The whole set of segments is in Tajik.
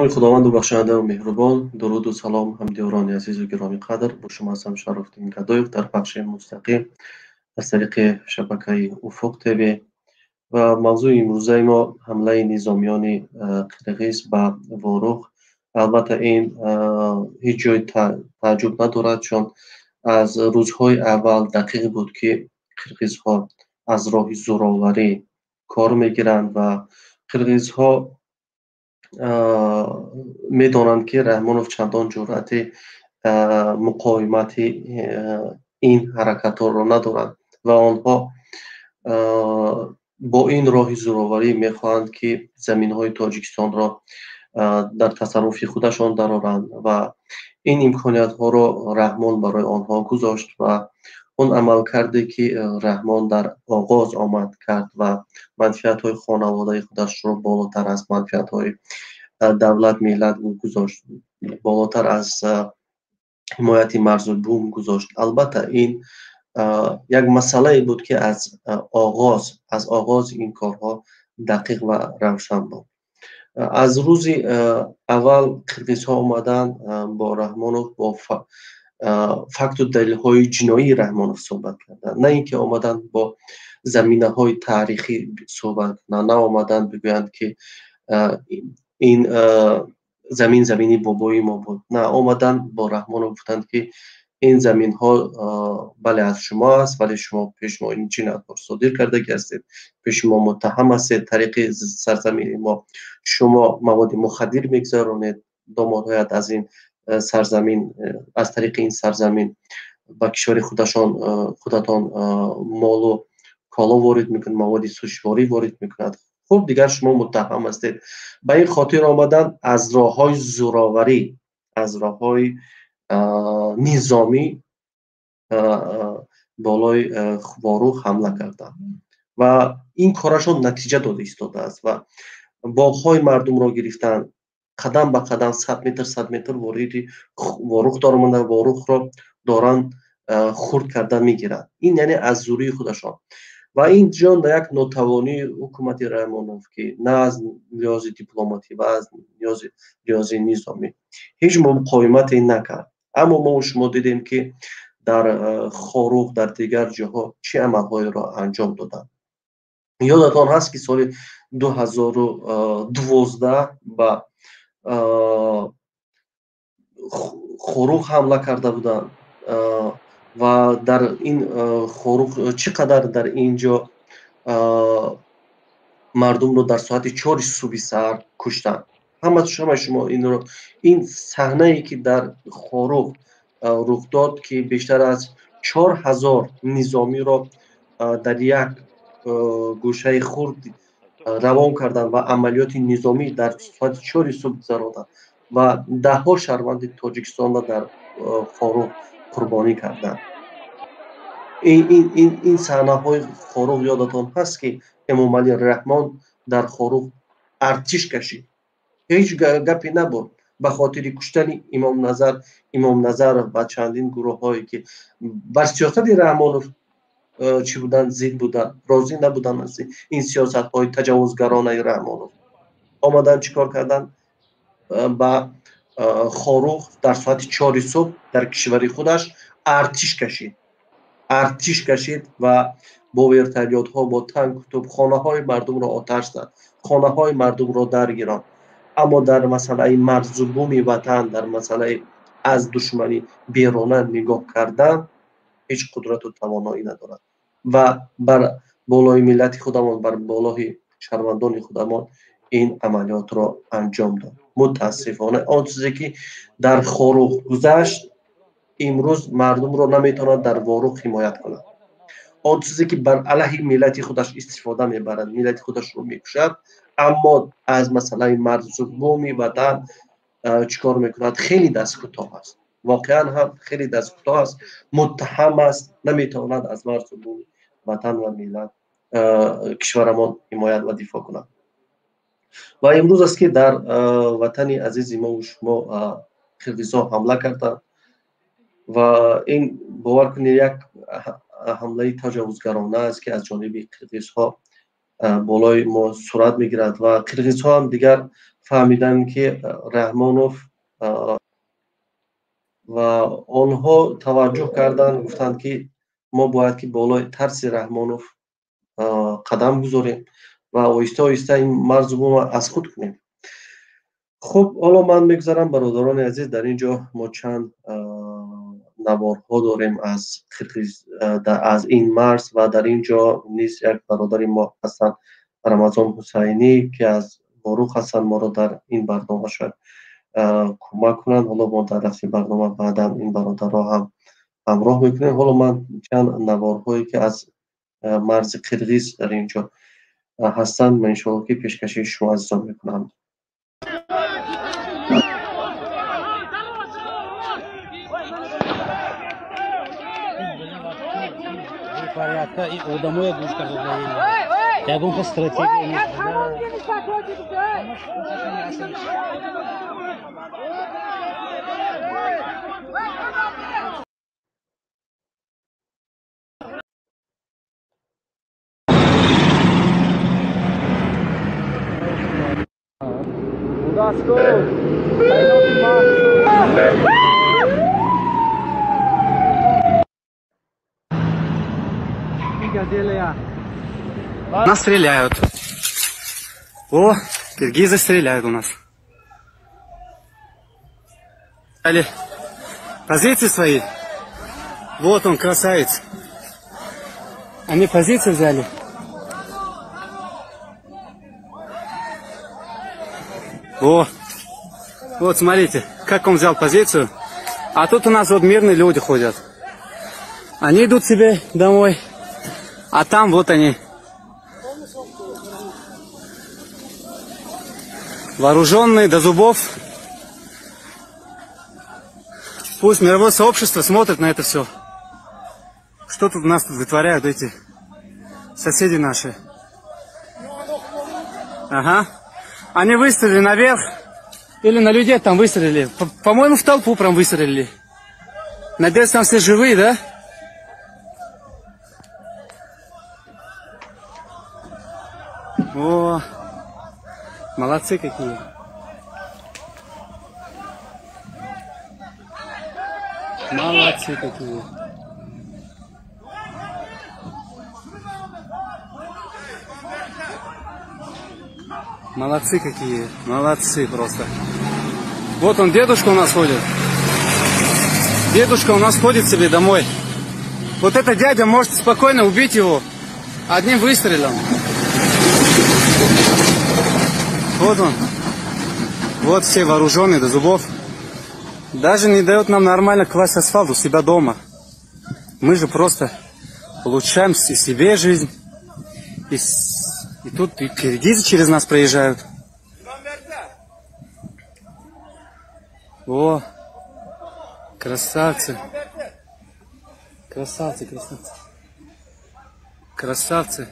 نام خداوند و بخشنده و مهربان. درود و سلام همدیاران عزیز و گرامی قدر، با شما هستم شراف‌الدین گدایف در بخش مستقیم از طریق شبکه افق تیوی و موضوع امروزه ما حمله نظامیان قرقیز به واروق. البته این هیچ جای تعجب ندارد، چون از روزهای اول دقیق بود که قرقیزها از راه زوراوری کار میگیرند و قرقیزها میدانند که رحمانов چندان جرأت مقاومت این حرکت ها را ندارند و آنها با این راه زوراوری میخواهند که زمین های تاجیکستان را در تصرف خودشان درآورند و این امکانیت ها را رحمان برای آنها گذاشت و اون عمل کرده که رحمان در آغاز آمد کرد و منفعت های خانواده خودش را بالاتر از منفعت های دولت ملت گذاشت، بالاتر از حمایت مرز و بوم گذاشت. البته این یک مسئله بود که از آغاز این کارها دقیق و روشن بود. از روز اول قرقیزها آمدن با رحمانov با فکت و دلیل های جنایی رحمانov صحبت کردن، نه اینکه آمدن با زمینه های تاریخی صحبت کنند، نه آمدن بگویند که این زمینی بابایی ما بود، نه آمدن با رحمانov گفتند که این زمین ها بله از شما است، ولی شما پیش ما این جنایت را صادر کرده هستید، پیش ما متهم هستید، طریق سرزمین ما شما مواد مخدر میگذرانید، دامادهایت از این سرزمین، از طریق این سرزمین به کشور خودتان مال و کالا وارد میکنید، مواد سوشواری وارد میکند. خب دیگر شما متهم هستید. به این خاطر آمدن از راه‌های زوراوری، از راه‌های نظامی بالای واروق حمله کردند و این کارشون نتیجه داده ایستاده است و باغ‌های مردم را گرفتن، قدم به قدم 100 متر وارد واروق دارند، واروق را دارند خرد کرده میگیرند. این یعنی از زوری خودشان و اینجا یک ناتوانی حکومت رحمانov که نه از لحاظ دیپلماتی و از لحاظ نظامی هیچ مقاومتی نکرد. اما ما شما دیدیم که در خاروق در دیگر جاها چه عملهایی را انجام دادند. یادتان هست که سال 2012 به خاروق حمله کرده بودند و در این خاروق چقدر در اینجا مردم رو در ساعت 4 صبح سحر کشتن. همه شما این صحنه ای که در خاروق رخ داد که بیشتر از 4000 نظامی را در یک گوشه خرد روان کردن و عملیات نظامی در ساعت 4 صبح گذراندند و ده ها شهروند تاجیکستان را در خاروق قربانی کردند. این صحنه های خاروق یادتان هست که امام علی رحمان در خاروق ارتش کشید، هیچ گپی نبود به خاطر کشتن امام نظر و چندین گروه هایی که بر سیاست رحمانov چی بودن، ضد بودن، راضی نبودن از این سیاست های تجاوزگرانه رحمانov. آمدن چیکار کردن؟ با خاروق در ساعت 4 صبح در کشور خودش ارتش کشید و با ورتالیات‌ها، با تانک و توپخانه‌های مردم را آتش زد، خانه‌های مردم را درگیراند. اما در مسئله مرز و بوم وطن، در مسئله از دشمنی بیرونه نگاه کردن هیچ قدرت و توانایی ندارد و بر بالای ملت خودمان، بر بالای شهروندان خودمان این عملیات را انجام داد. متاسفانه آن چیزی که در خاروق گذشت امروز مردم را نمیتواند در واروق حمایت کند. آن چیزی که بر علیه ملت خودش استفاده میبرد، ملت خودش رو میکشد، اما از مسئله مرز و بوم وطن چیکار میکند؟ خیلی دست کوتاه است، واقعا هم خیلی دست کوتاه است، متهم است، نمیتواند از مرز و بوم وطن و ملت کشورمان حمایت و دفاع کند. و امروز است که در وطن عزیز ما و شما قرقیزها حمله کردند و این باور کنید یک حمله تجاوزگرانه است که از جانب قرقیزها بالای ما صورت میگیرد و قرقیزها هم دیگر фаҳмиданд, ки Раҳмонов ва онҳо таваҷҷӯҳ карданд, гуфтанд, ки мо бояд ки болои тарси Раҳмонов қадам гузорем ва оҳиста оҳиста ин марзу мо аз худ кунем. хуб, ҳоло ман мегузарам, бародарони азиз, дар ин ҷо мо чанд наворҳо дорем аз ин марз ва дар ин ҷо низ як бародари мо ҳастанд, Рамазон Ҳусайнӣ, ки аз Ворух ҳастанд, моро дар ин барнома шояд кӯмак кунанд. ҳоло мо дар расти барнома баъдан ин бародарро ҳам ҳамроҳ мекунем. ҳоло ман чанд наворҳое ки аз марзи қирғиз дар ин ҷо ҳастанд, ман иншоалло ки пешкаши шумо азизон мекунам. порядка и одамои гӯш карда ягон хел стратегия нест. Нас стреляют. О, киргизы стреляют у нас. Дали позиции свои. Вот он, красавец. Они позиции взяли. О, вот смотрите, как он взял позицию. А тут у нас вот мирные люди ходят. Они идут себе домой. А там вот они. Вооруженные до зубов. Пусть мировое сообщество смотрит на это все. Что тут у нас тут вытворяют эти соседи наши? Ага. Они выстрелили наверх. Или на людей там выстрелили. По-моему, в толпу прям выстрелили. Надеюсь, там все живые, да? О, молодцы какие. Молодцы какие. Молодцы какие. Молодцы просто. Вот он, дедушка у нас ходит. Дедушка у нас ходит себе домой. Вот этот дядя, можете спокойно убить его одним выстрелом. Вот он. Вот все вооруженные до зубов. Даже не дает нам нормально класть асфальт у себя дома. Мы же просто улучшаем и себе жизнь. И тут и киргизы через нас проезжают. О, красавцы. Красавцы, красавцы. Красавцы.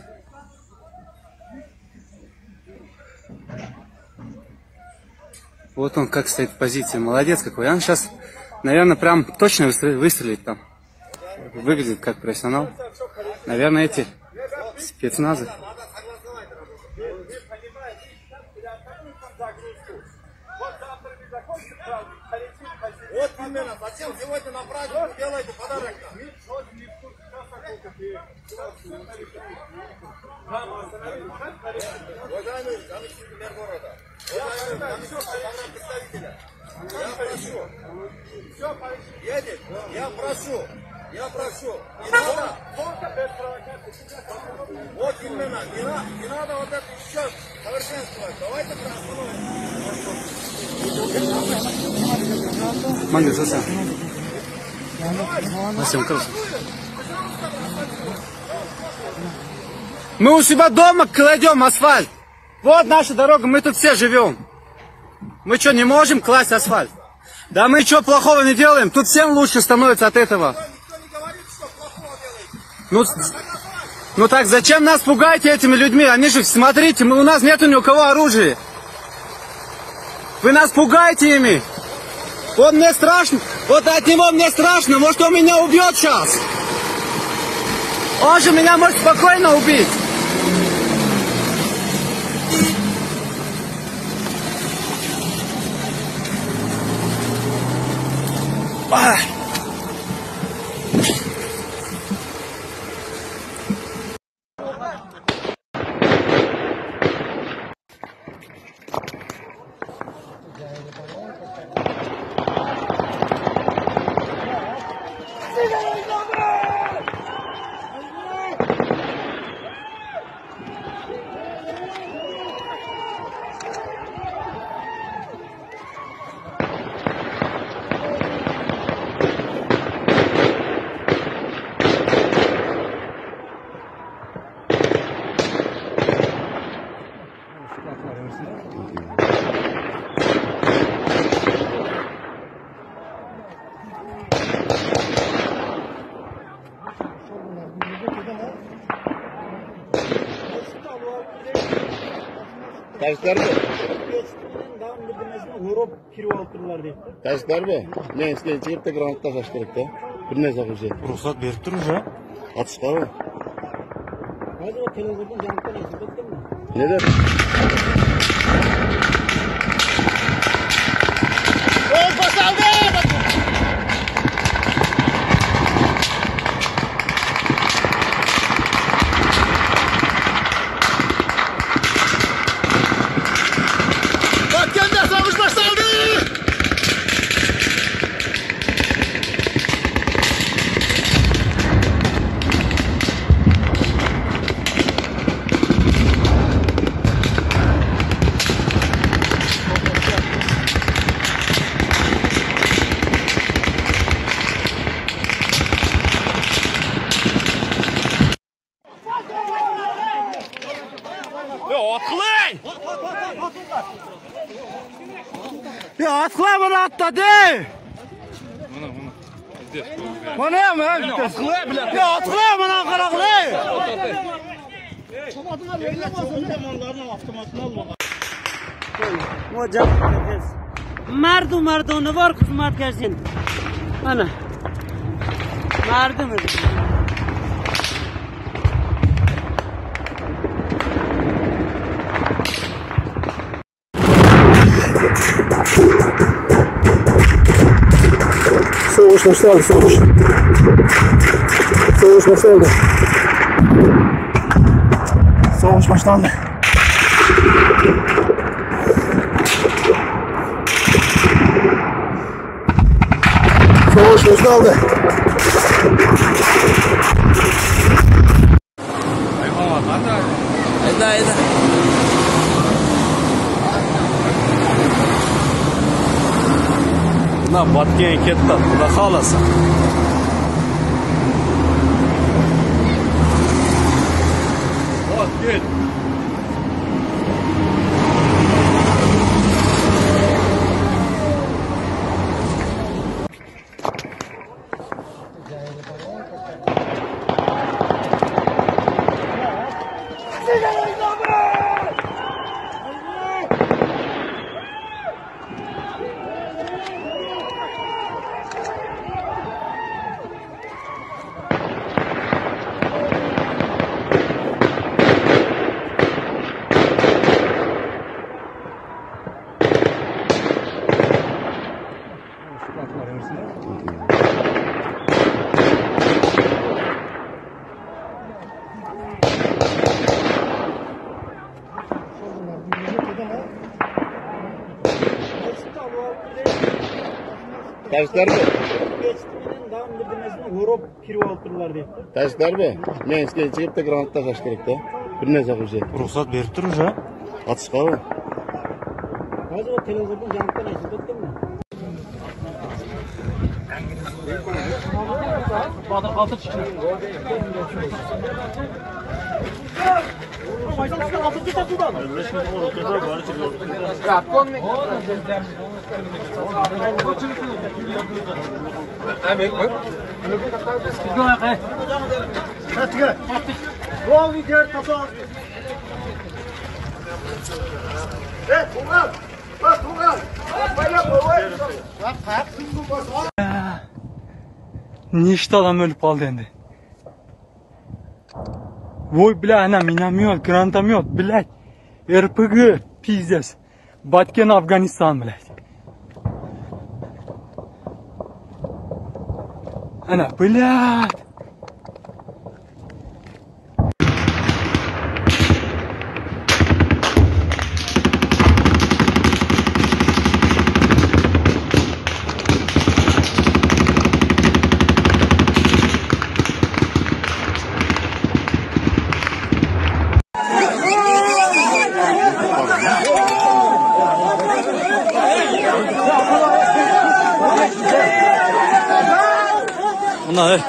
Вот он как стоит в позиции. Молодец какой. Он сейчас, наверное, прям точно выстрелит там. Выглядит как профессионал. Наверное, эти спецназы. Вот именно, зачем сегодня на праздник делаете подарок? Уважаемый заместитель мэра города, уважаемый представителя, я прошу, едет, я прошу, не надо, вот именно, не надо вот это еще совершенствовать, давайте остановим. Манги, сосед. Максим, красиво. Мы у себя дома кладем асфальт. Вот наша дорога, мы тут все живем. Мы что, не можем класть асфальт? Да мы что, плохого не делаем? Тут всем лучше становится от этого. Ну так зачем нас пугаете этими людьми? Они же, смотрите, у нас нету ни у кого оружия. Вы нас пугаете ими. Вот мне страшно, вот от него мне страшно, может он меня убьет сейчас. Он же меня может спокойно убить. Taşlar mı? Dağın bildirmesine uğrap kirip alttırırlar deyip. Taşlar mı? Ne isteyin çıkıp da granatla taş gerekti. Bir ne sakıcı? Ruhsat berip turmuş. Atışka mı? Hadi o televizyondan jantıdan esip ettin mi? Neden? Ya atla bana atla de. Bana mı? Ya atla bana karaklı. Hocam mardonu var hizmet gelsin. Ana. Mardım. Soğuş başladı, soğuş. Soğuş başladı. Soğuş başlandı. Soğuş başlandı. Buna batken ketdi, xudo xolasa. Ket. Taşlar mı? Dağın bildirmesine uğrap kirip alttırırlar deyip. Taşlar mı? Ne isteyin çıkıp da granatla taş gerekti. Bir ne sakıcı? Ruhsat berip turmuş. Atışka mı? Hadi o televizyondan jantıdan esip ettin mi? Bahadır kaldır çıkıyor. Nechta odam o'lib qoldi endi. Voy, bля, ana minomyot, grantomyot, blядь. RPG, пиздец. Batken Afganistan, блядь. Ana, блядь. Bunlar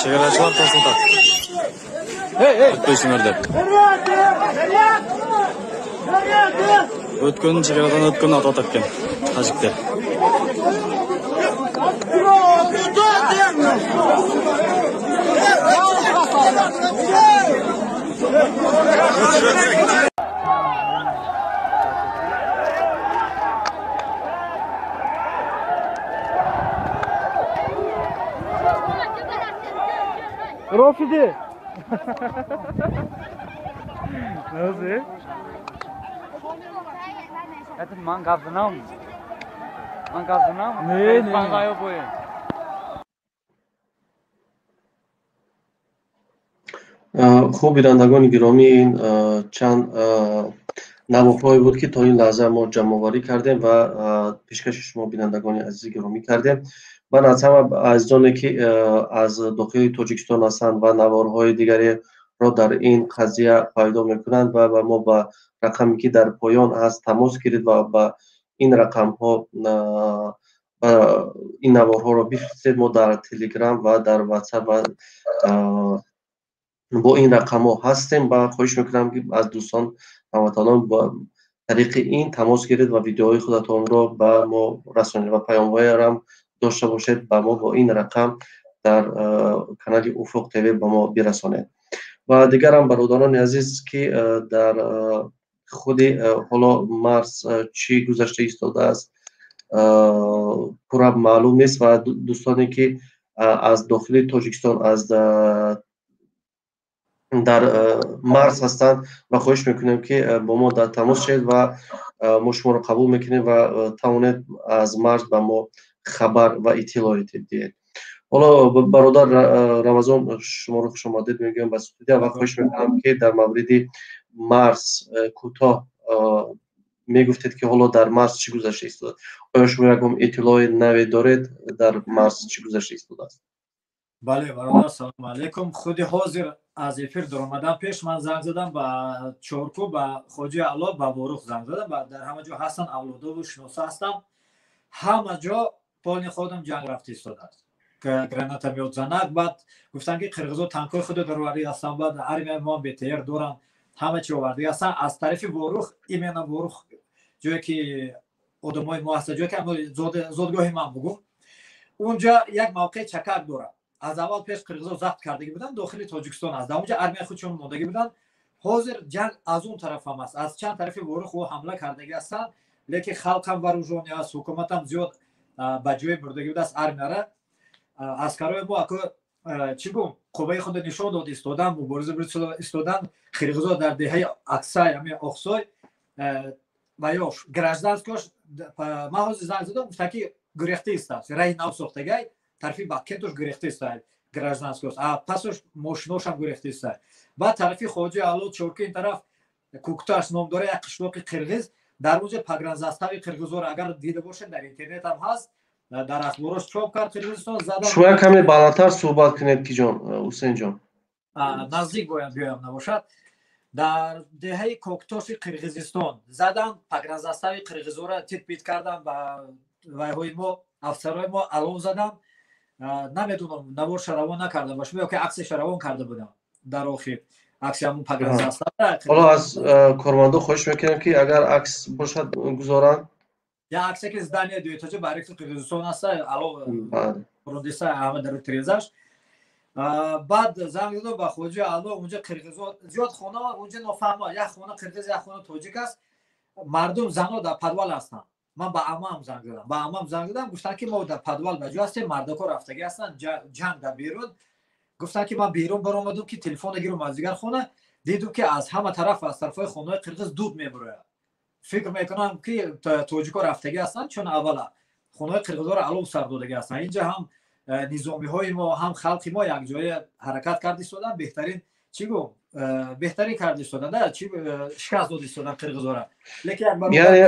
chegarachilar to'sin taq. O'tmaysinlar deb. O'tgan chegaradan o'tgan ot otgan. Tajiklar. Rofidi. Nasıl? Это мангазинам. Не. Мангайо бой. خب بینندگان گرامی، این چند نواختی بود که تا این لحظه ما جمع آوری کردیم و پیشکش شما بینندگان عزیز گرامی کردیم. من از همه عزیزانی که از داخل تاجیکستان هستند و نوارهای دیگری را در این قضیه پیدا میکنند و ما با رقمی که در پایان هست تماس گیرید و با این رقم ها این نوارها را بفرستید. ما در تلگرام و در واتساپ و با این رقم ها هستیم و خواهش میکنم که از دوستان هموطنان با طریق این تماس گیرید و ویدیوهای خودتان را به ما رسانید و پیام‌های را داشته باشید با ما با این رقم در کانال افق تیوی با ما برسانید. و دیگر هم برادران عزیز که در خود حالا مرز چی گذشته ایستاده است پورا معلوم نیست و دوستانی که از داخل تاجیکستان از در مرز هستند و خواهش میکنیم که با ما در تماس شید و ما شما رو قبول میکنیم و توانید از مرز به ما خبر و اطلاعات دید. حالا برادر رمضان شما رو خوش آمدید میگم به استودیو و خواهش میکنم که در مورد مرز کوتاه میگفتید که حالا در مرز چی گذشته ایستاده. آیا شما یکم اطلاع نوی دارید در مرز چی گذشته ایستاده است؟ بله برادر سلام علیکم. خود حاضر از افیر در آمدن پیش من زنگ زدم با چورکو با خوجی علا با بوروخ زنگ زدم و در همه جا هستن اولادو و شناسه هستم. همه جا پایین خودم جنگ رفته ایستاده است که گراناتا میاد زنک. بعد گفتن که قرغزا تانکای خود در واری هستن بعد ارمی ما بهتر دارن همه چی آورده هستن از طرف بوروخ. ایمنا بوروخ جایی که آدمای ما هست، جایی که زادگاه من بگم اونجا یک موقع چکک داره. از اول پیش قرغزا ضبط کرده بودن داخل تاجیکستان است. اونجا ارمی خودشون ماندگی بودن. حاضر جنگ از اون طرف هم است، از چند طرف بوروخ و حمله کرده هستن. لیکن خلق هم واروژونی است، حکومت هم زیاد با جای بردگی بوده است. ارمی را عسکرای ما که چی بگم قوه خود نشان داد ایستادن، مبارزه برد ایستادن. قرغزا در دهه اکسای همین اقصای و یا گرجدانسکش ما حاضر زنگ زدم گفتن که گریخته است. رای نو ساختگی طرفی باکتوش گریخته است گرجدانسکش. پسش ماشیناش هم گریخته است. بعد طرفی خواجه علو چورکی این طرف کوکتاش نام داره یک قشلاق قرغز. در اونجا پاگرانزاستاوی قرغزا را اگر دیده باشین در اینترنت هم هست، در اخبارش چاپ کرد قرغزستان زدن. شما کمی بالاتر صحبت کنید کی جان حسین جان. نزدیک باید بیایم نباشد. در دهه کوکتاش قرغزستان زدن پاگرانزاستاوی قرغزا را تثبیت کردن و وایهای ما افسرهای ما الان زدن. نمیدونم نوارش روان نکردم باشه یا که عکسش روان کرده بودم در آخر عکس همون پاگرانزاستاوی. حالا از کارمندا خواهش میکنم که اگر عکس باشد گذارن. یا عکسی که زدن دو ایتاجه برای قرغزستان هست الان پروندیسا همه در تریزش. بعد زنگ زدم با خوجه علا اونجا قرغزا زیاد خونه اونجا نفهمه یک خونه قرغز یک خونه تاجیک است. مردم زنا در پدوال هستن. من با عمام زنگ زدم گفتن که ما در پدوال بجا هستیم، مردکا رفتگی هستن جنگ در بیرون. گفتن که من بیرون برآمدم که تلفن گیرم از دیگر خونه دیدم که از همه طرف از طرفای خونه قرغز دود میبره. فکر میکنم که تاجیکا رفتگی هستن چون اولا хонаҳои қирғизоро алов сар додагӣ ҳастанд. Инҷа ҳам низомиҳои мо, ҳам халқи мо якҷоя ҳаракат карда истодан, беҳтарин чӣ гум беҳтарин карда истодан, чӣ шикаст дода истодан қирғизоро. Лекин яъне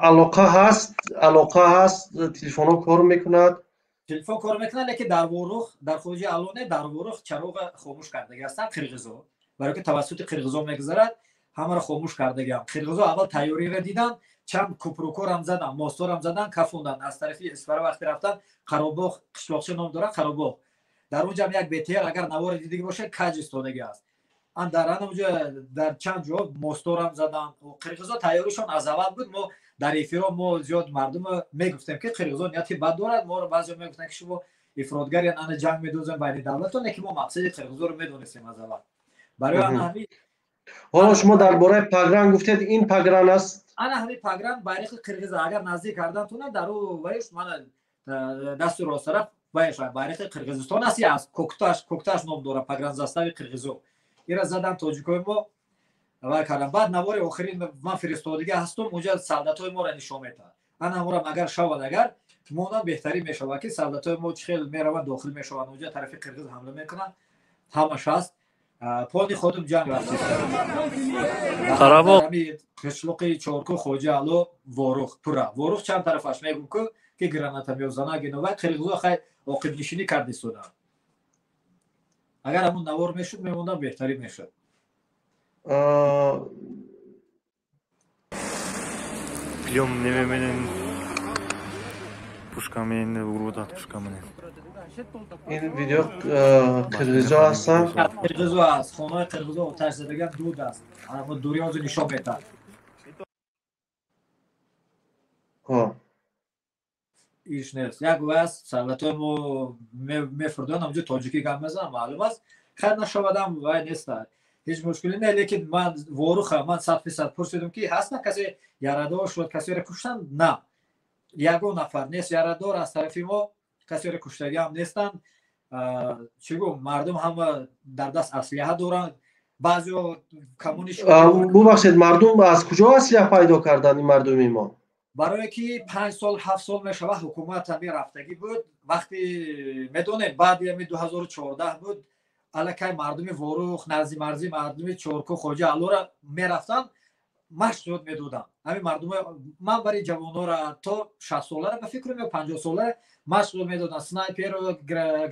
алоқа ҳаст, телефонҳо кор мекунад. телефон кор мекунад, лекин дар Ворух, дар хуруҷи Алоне, дар Ворух чароға хомӯш кардагӣ ҳастанд қирғизо. Барои ки тавассути қирғизо мегузарад, ҳамаро хомӯш кардагиам. Қирғизо аввал тайёриро дидан, чанд купрукорам задан, мосторам задан, кафондан. Аз тарафи Исфара вақти рафтан, Қаробоғ қишлоқча ном дорад, Қаробоғ. Дар онҷа як БТР агар навори дидагӣ бошад, каҷ истодагӣ аст. Дар онҷа дар чанд ҷо мосторам задан. Қирғизо тайёришон аз аввал буд. Мо дар эфиро мо зиёд мардум мегуфтем ки қирғизо ниёти бад дорад. Моро баъзеҳо мегуфтанд ки шумо ифротгари ана ҷанг медозем байни давлатон, лекин мо мақсади қирғизоро медонистем аз аввал. Барои ҳамин ҳоло шумо дар бораи пагран гуфтед, ин пагран аст? ана ҳамин пагран байрақи қирғизо агар наздик кардан тунад, дар ӯ вайш мана дасти ростараф вайш байрақи қирғизистон аст, аз кокташ ном дорад, пагран застави қирғизо. ира задан тоҷикои мо вай кардан. Баъд навори охирин ман фиристодагӣ ҳастум, онҷа солдатои моро нишон метаҳад. Ана ҳамора агар шавад, агар монан беҳтарин мешавад ки солдатои мо чӣ хел мераванд, дохил мешаванд, онҷа тарафи қирғиз ҳамла мекунанд. Ҳамаш ҳаст. Пони ходум ҷанг рафтист. Қарабоғ қишлоқи Чорку, Хоҷа Ало, Ворух пура. Ворух чанд тарафаш мегум ки граната мезанад, гиновай қирғизо хай оқибнишинӣ карда истоданд. Агар ҳамун навор мешуд, мемондан беҳтарин мешуд. Билём неме менен пушка менен урудат пушка менен. ин видео қирғизо ҳастанд. Қирғизо аст. Хонаҳои қирғизо оташ задаган дуд аст. Ҳама дурёзу нишон метаҳад. иш нест. Як васт солдатои мо мефурданд, ҳамҷо тоҷикӣ гап мезанам, маълум аст. Хайр нашавадам вай неста. Ҳеҷ мушкилӣ не, лекин ман Воруха ман 100% пурсидам ки ҳастна касе ярадор шуд, касеро куштанд? На. Ягон нафар нест ярадор аз тарафи мо, касеро куштагиам нестанд. Чӣ гум, мардум ҳама дар даст аслиҳа доранд. Баъзеҳо камони бубахшед, мардум аз куҷо аслиҳа пайдо карданд ин мардуми мо? барое ки 5 сол 7 сол мешава ҳукумат ҳамин рафтагӣ буд. Вақти медонед баъди ҳамин 2014 буд, аллакай мардуми Ворух, назди марзи мардуми Чорку, Хоҷа Алора мерафтанд, машқ зиёд медоданд. Ҳамин мардума ман бари ҷавонора то 60 солара ба фикр мео 50 солара машқ зиёд медоданд. Снайперу,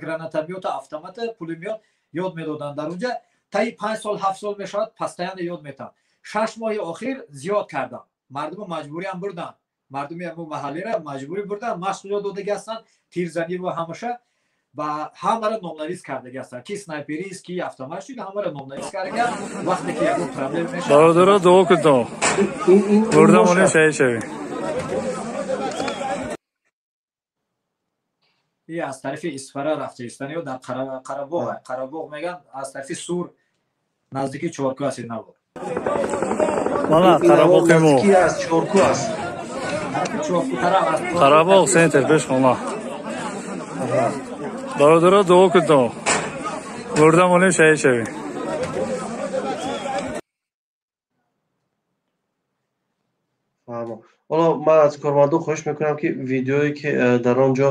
гранатомёту, автомату, пулемёт ёд медоданд. Дар онҷа таи 5 сол 7 сол мешавад, постоянно ёд метаванд. 6 моҳи охир зиёд карданд. Мардума маҷбуриам бурданд. Мардуми ҳамун маҳаллиро маҷбурӣ бурданд, машқ зиёд додагӣ ҳастанд, тирзанӣ ва ҳамаша ба ҳамаро номнавис кардагӣ ҳастанд. Ки снайперист, ки автоматчик, ҳамаро номнавис кардагӣ. Вақте ки ягон проблем мешавад, бародаро дуо кунто. Бурдамоне шави. и аз тарафи Исфара рафта истанд ё дар Қарабоғ. Қарабоғ меган аз тарафи Сур наздики Чорку аст ин навор. Мана Қарабоғи мо. Ки аз Чорку аст. Қарабоғ центр пеш хона. бародаро дуо кунто. Бурдамоне шави. ҳоло ман аз кормандон хоҳиш мекунам ки видеое ки дар он ҷо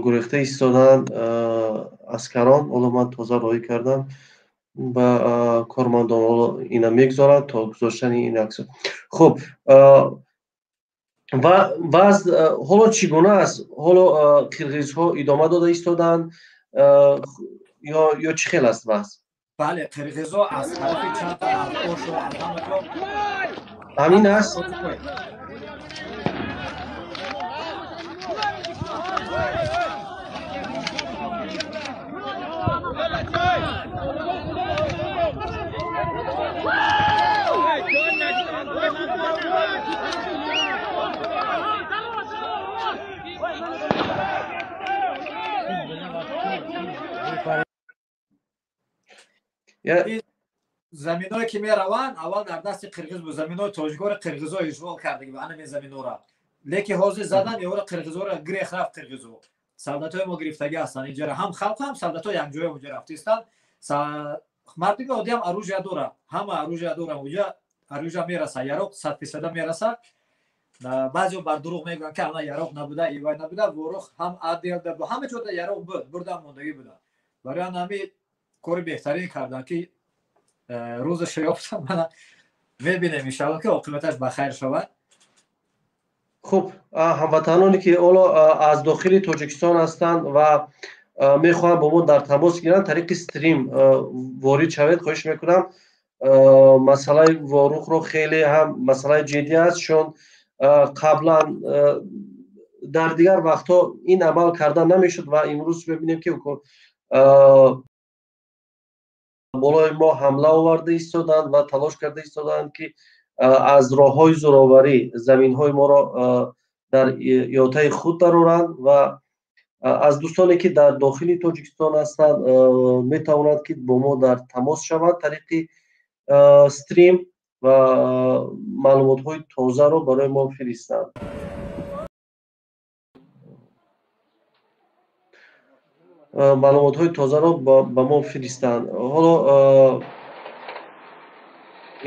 гурехта истоданд аскарон, ҳоло ман тоза роҳӣ кардам ба кормандон, ҳоло ина мегузоранд то гузоштани ин аксо. Хуб, ваз ҳоло чӣ гуна аст? ҳоло қирғизҳо идома дода истоданд ё чӣ хел аст ваз? бале, қирғизо аз тарафи чанд аз Ошу, аз ҳама ҷо ҳамин аст. заминое ки мераванд аввал дар дасти қирғиз буд. Заминои тоҷикоро қирғизо ишғол кардагӣ ба ҳамин заминора. Лекин ҳозир задан ёра қирғизоро гирех рафт. Қирғизо солдатои мо гирифтагӣ ҳастанд инҷара, ҳам халқу ҳам солдатои якҷоя онҷа рафтистанд. мардуми оддиам оружия дорад, ҳама оружия дорад. онҷа оружия мераса, ярок 100% мераса. баъзе бар дурӯғ мегӯянд ки ана яроқ набуда ивай набуда ворох ҳам адилда бу ҳама ҷода яроқ буд бурдан мондагӣ буда барои ан ҳами кори беҳтарин кардан ки рӯзаш ёфтам мана мебинем иншалло ки оқибаташ ба хайр шавад. хуб ҳамватаноне ки ҳоло аз дохили тоҷикистон ҳастанд ва мехоҳанд бо мо дар тамос гиранд тариқи стрим ворид шавед хоҳиш мекунам. масъалаи ворухро хеле ҳам масъалаи ҷиддӣ аст чун қаблан дар дигар вақтҳо ин амал карда намешуд ва имрӯз мебинем ки болои мо ҳамла оварда истоданд ва талош карда истоданд ки аз роҳҳои зӯроварӣ заминҳои моро дар иҳотаи худ дароранд ва аз дӯстоне ки дар дохили тоҷикистон ҳастанд метавонанд ки бо мо дар тамос шаванд тариқи стрим ва маълумотҳои тозаро барои мо фиристанд. маълумотҳои тозаро ба мо фиристанд. ҳоло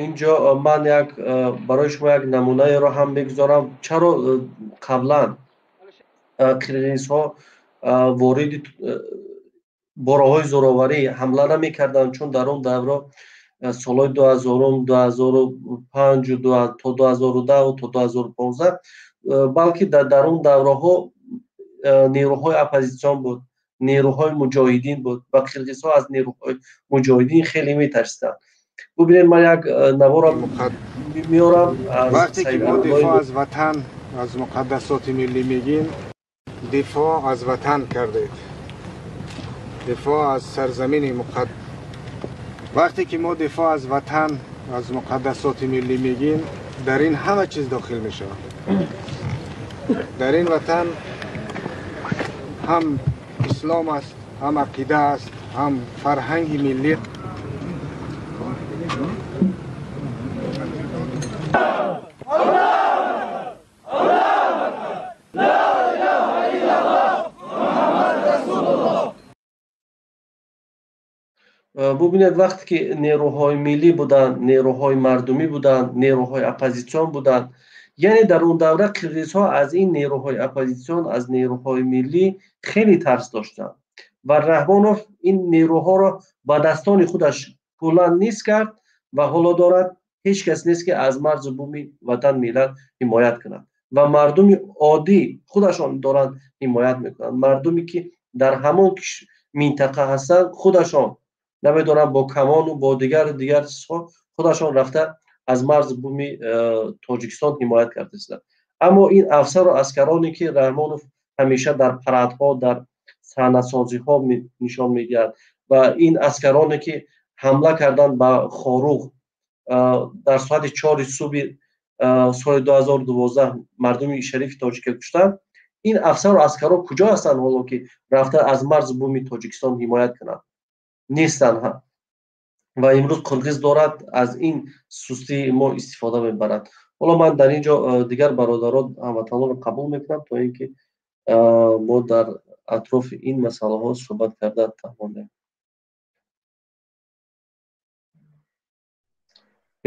инҷо ман барои шумо як намунаеро ҳам мегузорам чаро қаблан қирғизҳо вориди бораҳои зӯроварӣ ҳамла намекарданд, чун дар он давро солҳои 2000 2005 то 2010 то 2015 балки дар он давраҳо нерӯҳои оппозитсион буд, нерӯҳои муҷоҳидин буд ва қирғизҳо аз нерӯҳои муҷоҳидин хеле метарсиданд. бубинед ман як наворо меорам. вақте ки мо дифоъ аз ватан аз муқаддасоти миллӣ мегим, дифоъ аз ватан кардед, дифоъ аз сарзамини вақте ки мо дифоъ аз ватан аз муқаддасоти миллӣ мегим, дар ин ҳама чиз дохил мешавад. дар ин ватан ҳам ислом аст, ҳам ақида аст, ҳам фарҳанги миллӣ. бубинед вақте ки нерӯҳои миллӣ буданд, нерӯҳои мардумӣ буданд, нерӯҳои оппозитсион буданд, яъне дар он давра қирғизҳо аз ин нерӯҳои оппозитсион, аз нерӯҳои миллӣ хеле тарс доштанд ва раҳмонов ин нерӯҳоро бадастони худаш куллан нест кард ва ҳоло дорад ҳеҷ кас нест ки аз марзи буми ватан миллат ҳимоят кунад ва мардуми оддӣ худашон доранд ҳимоят мекунанд. мардуме ки дар ҳамон минтақа ҳастанд худашон намедонам бо камону бо дигар чизҳо худашон рафта аз марзи буми тоҷикистон ҳимоят кардастанд. аммо ин афсару аскароне ки раҳмонов ҳамеша дар парадҳо дар саҳнасозиҳо нишон медиҳад ва ин аскароне ки ҳамла карданд ба хоруғ дар соати 4 субҳи соли 2012 мардуми шарифи тоҷика куштанд, ин афсару аскаро куҷо ҳастанд ҳоло ки рафта аз марзи буми тоҷикистон ҳимоят кунанд? нестанд ва имрӯз қирғиз дорад аз ин сустии мо истифода мебарад. ҳоло ман дар ин ҷо дигар бародарон ҳамватанонро қабул мекунам то ин ки мо дар атрофи ин масъалаҳо суҳбат карда тавонем.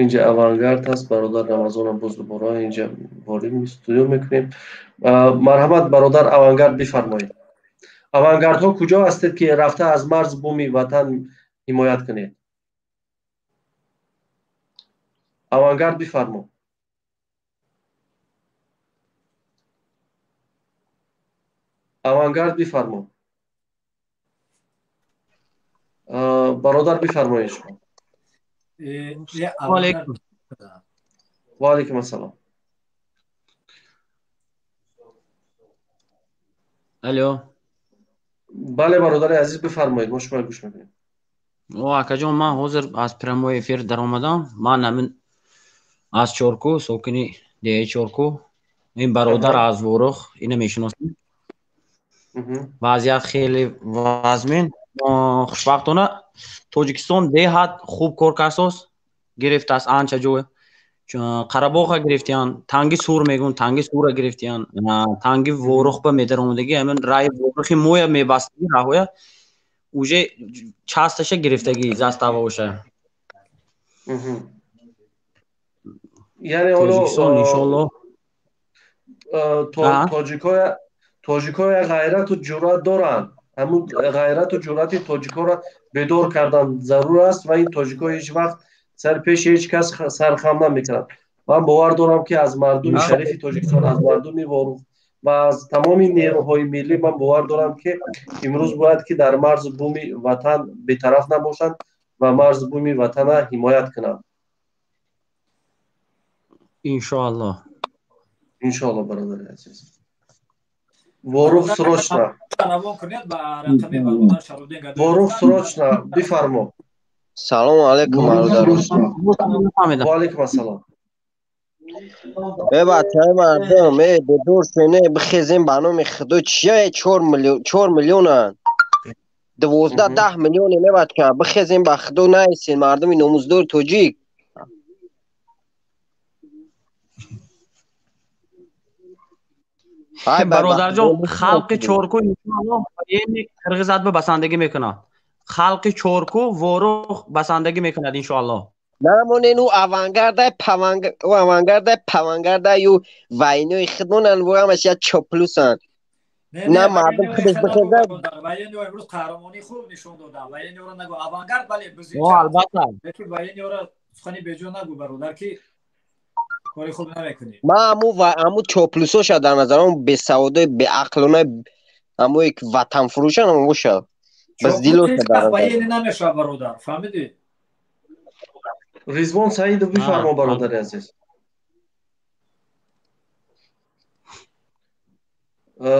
инҷа авангард ҳаст, бародар рамазонам боз дубора инҷа ворид студиё мекунем. марҳамат бародар авангард, бифармоед. авангардҳо куҷо ҳастед ки рафта аз марзи буми ватан ҳимоят кунед? авангард бифармо. авангард бифармо. бародар бифармоед шумо. ва алайкум ассалом. алло. бале бародари азиз бифармоед, мо шуморо гӯш мекунем. акаҷон, ман ҳозир аз прямои эфир даромадам. ман ҳамин аз Чорку, сокини деҳаи Чорку. ин бародар аз Ворух, ина мешиносем. вазъият хеле вазмин. хушбахтона Тоҷикистон беҳад хуб кор кардааст, гирифтааст анча ҷой. Қарабоға гирифтиян, танги Сур мегӯн, танги Сура гирифтиян, танги Ворух ба медаромадагӣ, ҳамин раи Ворухи моя мебастагӣ раҳоя уже часташа гирифтагӣ заставаоша. яъне ҳоло Тоҷикистон иншоаллоҳ тоҷикҳо як ғайрату ҷуръат доранд. ҳамун ғайрату ҷуръати тоҷикҳоро бедор кардан зарур аст ва ин тоҷикҳо ҳеҷ вақт сар пеши ҳеҷ кас сархам намекунанд. ман бовар дорам ки аз мардуми шарифи тоҷикистон, аз мардуми Ворух ва аз тамоми нерӯҳои миллӣ ман бовар дорам ки имрӯз бояд ки дар марзи буми ватан бетараф набошанд ва марзи буми ватана ҳимоят кунанд. иншоаллоҳ. иншоаллоҳ бародари азиз. Ворух срочно. Ворух срочно бифармо. Салом алейкум бародаро. Ва алейкум ассалом. بچه‌های مردم بدور شونه بخیزیم به نام خدا چیه 4 میلیونن 12 میلیون نه بچه بخیزیم به خدا نیستین مردم ناموزدار توجیک برادر جان خلق چورکو انشاءالله این قرغیزات به بسندگی میکنه خلق چورکو وروخ بسندگی میکند انشاءالله نمونین او اوانگرده پوانگرده یو وینوی خدمونن و همش یا چپلوسن نه مردم خودش بخیزه وینو امروز قهرمانی خوب نشون دادن وینو رو نگو اوانگرد ولی بزرگ البته که وینو رو سخنی بجو نگو برادر که کاری خوب نمیکنی ما امو چپلوسو شد در نظرم به سعاده به عقلانه امو یک وطن فروشن امو شد بس دیلو شد در وینو نمیشه برادر فهمیدی رضوان سعیدов بفرما برادر عزیز.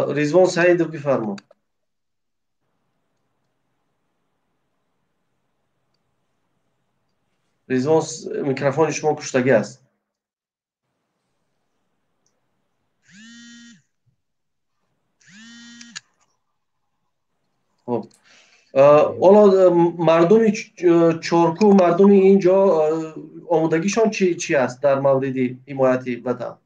رضوان سعیدов بفرما. رضوان میکروفون شما کشتگی است. خب حالا مردم چارکو مردم اینجا آمادگیشان چی است در مورد حمایت وطن؟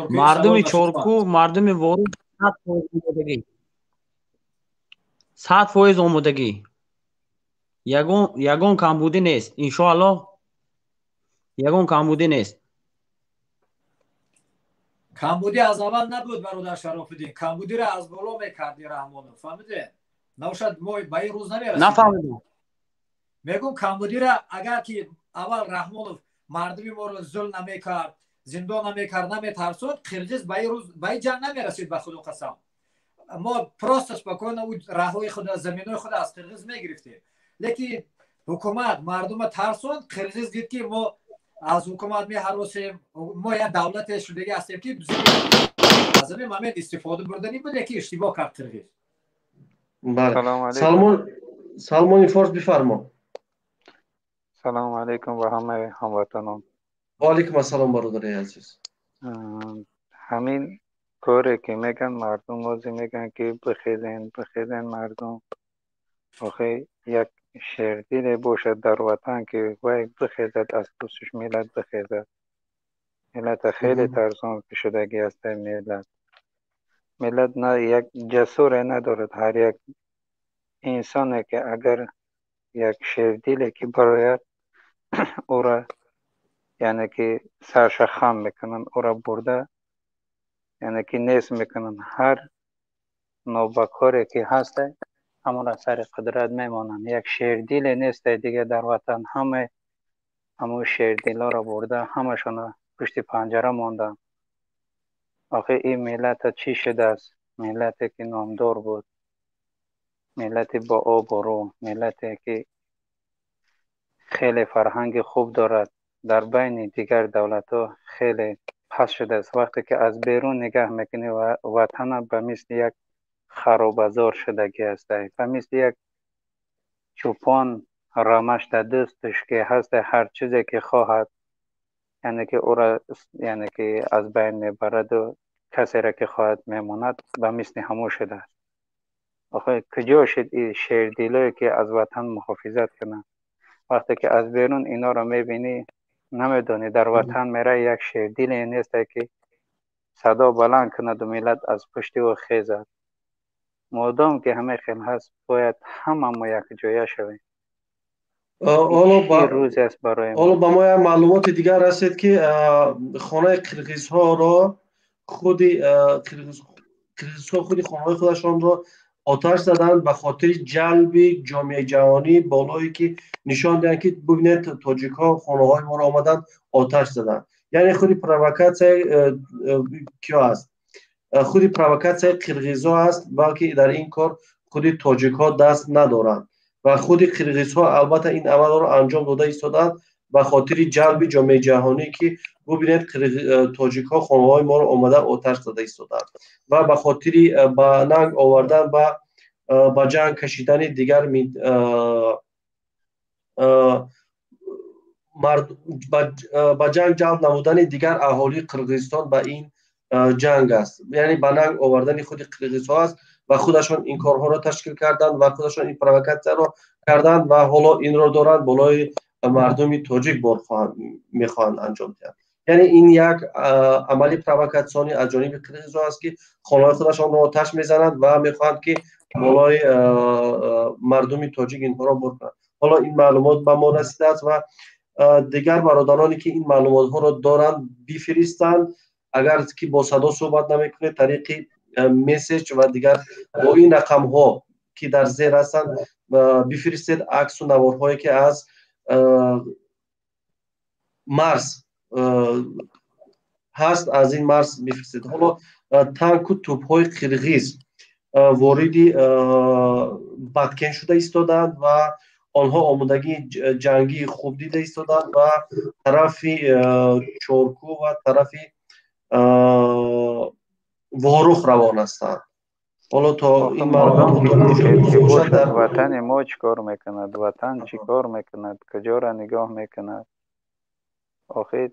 مردم چارکو مردم وارو 100% آمادگی یگان کمبودی نیست انشاءالله یگان کمبودی نیست کمبودی از اول نبود برادر شراف‌الدین کمبودی را از بالا میکردی رحمانو فهمیده نباشد ما به این روز نمیرسید نفهمیدم میگم کمبودی را اگر که اول رحمانو مردمی ما رو ظلم نمیکرد زندان نمیکرد نمیترسوند قرغیز به این روز به این جنگ نمیرسید به خدا قسم ما پروسس بکنه او راههای خود از زمینای خود از قرغیز میگرفتیم لیکن حکومت مردم ترسوند قرغیز دید که ما از حکومت می‌هراسیم ما یک دولت شدگی هستیم که از همین moment استفاده بردنی بوده که اشتباه کرد قرغیز بله سلمان فارس بفرما سلام علیکم و همه هموطنان و علیکم السلام برادر عزیز همین کاری که میگن مردم بازی میگن که بخیزن مردم آخه یک شردیل باشد در وطن که وای بخیزد از پوستش ملت بخیزد ملت خیلی ترسان شدگی است ملت نه یک جسور ندارد هر یک انسانه که اگر یک شردیل که برایت او را یعنی که سرش خم میکنن او را برده یعنی که نیست میکنن هر نوبکاری که هسته همون را سر قدرت میمانند یک شیردیل نیست دیگه در وطن همون شیردیل ها را برده همشون پشت پنجره ماندن آخه این ملت چی شده است ملتی که نامدار بود ملتی با آب و رو ملتی که خیلی فرهنگ خوب دارد در بین دیگر دولت ها خیلی پس شده است وقتی که از بیرون نگاه میکنی وطن به مثل یک خرابزار شدگی است به مثل یک چوپان رامش در دستش که هست هر چیزی که خواهد یعنی که او را یعنی که از بین میبرد و کسی را که خواهد میماند به مثل همو شده است آخه کجا شد این شیردیلایی که از وطن محافظت کنند وقتی که از بیرون اینا را میبینی نمیدونی در وطن میره یک شیردیل نیست که صدا بلند کند و ملت از پشت و خیزد مادام که همه خیل هست باید همه ما یک جایه شویم چی روزی است برای حالا ما؟ به ما یک معلومات دیگر رسید که خانه قرقیزها را قرقیزها خودی خانه خودشان را آتش زدند به خاطر جلب جامعه جهانی بالایی که نشان دهند که ببینید تاجیک ها خانه های ما را آمدند آتش زدند. یعنی خودی پرووکاسیون کیا است؟ خودی پرووکاسیون قرقیزها است، بلکه در این کار خودی تاجیک ها دست ندارند و خودی قرقیزها البته این عمل را انجام داده ایستادند به خاطر جلب جامعه جهانی که ببینید تاجیک ها خانه های ما را آمده آتش زده ایستادند و به خاطر به ننگ آوردن به جنگ کشیدن دیگر به جنگ جلب نمودن دیگر اهالی قرقیزستان به این جنگ است. یعنی به ننگ آوردن خود قرقیزها است و خودشان این کارها را تشکیل کردند و خودشان این پرووکاسیون را کردند و حالا این را دارند بالای مردم تاجیک میخواهند انجام دهند. یعنی این یک عملی پرووکاسیونی از جانب قرقیزها است که خانه‌های خودشان را آتش میزنند و میخواهند که بالای مردم تاجیک اینها را بکنند. حالا این معلومات به ما رسیده است و دیگر برادرانی که این معلومات ها را دارند بفرستند، اگر که با صدا صحبت نمیکنه طریق مسیج و دیگر با این رقم ها که در زیر هستند بفرستید عکس و نوارهایی که از مرز هست از این مرز بفرستید. حالا تانک و توپ های قرقیز واردی بدکن شده ایستادند و آنها آمادگی جنگی خوب دیده ایستادند و طرف چورکو و طرف واروخ روان هستند. حالا تا این معلومات در وطن ما چی کار میکند؟ وطن چی کار میکند؟ کجا را نگاه میکند؟ آخه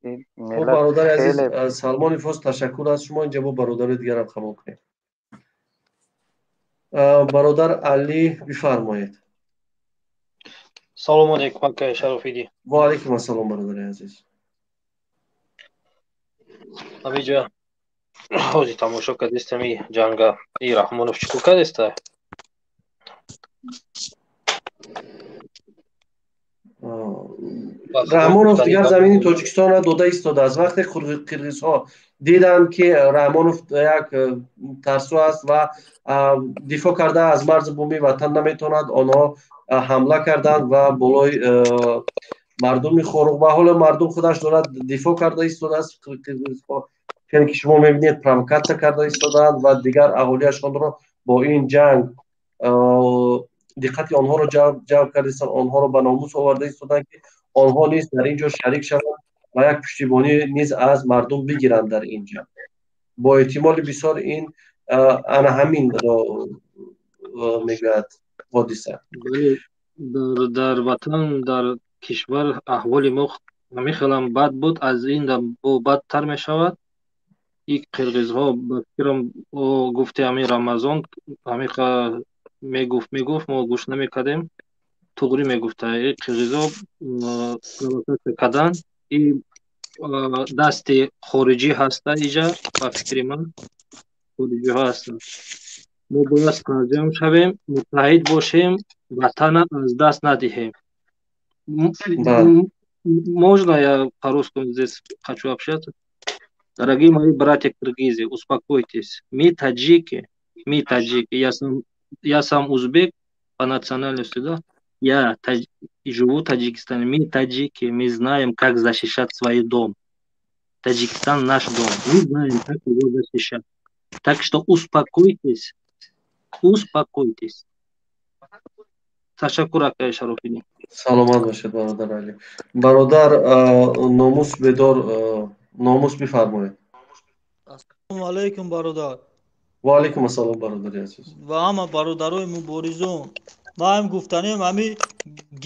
این ملت برادر عزیز سلمان فاز تشکر از شما. اینجا با برادر دیگر هم خبر کنید. برادر علی بفرمایید. سلام علیکم اکای شرافیدی. و علیکم السلام برادر عزیز. абиҷа ҳозир тамошо кардистам и ҷанга и Раҳмонов чӣ кор кардиста? Раҳмонов дигар замини Тоҷикистонро дода истодааст. вақте қирғизҳо диданд ки Раҳмонов як тарсу аст ва дифоъ карда аз марзи бумии ватан наметавонад, онҳо ҳамла карданд ва болои мардуми хоруқ ба ҳоли мардум худаш дорад дифоъ карда истодааст. қирғизҳо чуне ки шумо мебинед провокатсия карда истодаанд ва дигар аҳолияшонро бо ин ҷанг диққати онҳоро ҷалб кардистанд, онҳоро ба номус оварда истоданд ки онҳо низ дар ин ҷо шарик шаванд ва як пуштибонӣ низ аз мардум бигиранд дар ин ҷанг. бо эҳтимоли бисёр ин ана ҳаминро мегӯяд ҳодиса. дар ватан дар кишвар аҳволи мо ҳамихелам бад буд, аз ин бадтар мешавад. и қирғизҳо ба фикрам гуфти ҳамин Рамазон ҳамиха мегуфт мо гӯш намекардем, туғрӣ мегуфта. қирғизҳо провокатсия карданд. и дасти хориҷӣ ҳаста иҷа, ба фикри ман хориҷиҳо ҳастанд. мо бояд сарҷам шавем, муттаҳид бошем, ватана аз даст надиҳем. Можно я по-русски здесь хочу общаться? Дорогие мои братья киргизы, успокойтесь. Мы таджики, я сам узбек по национальности, да? Я живу в Таджикистане. Мы таджики, мы знаем, как защищать свой дом. Таджикистан наш дом. Мы знаем, как его защищать. Так что успокойтесь. Успокойтесь. Ташаккур акай Шарофиддин. саломат бошед бародар Али. Бародар номус бедор номус бифармоед. Ассалому алайкум бародар. Ва алайкум ассалом бародари азиз. Ва ҳама бародарои муборизон. Ман гуфтанем ҳами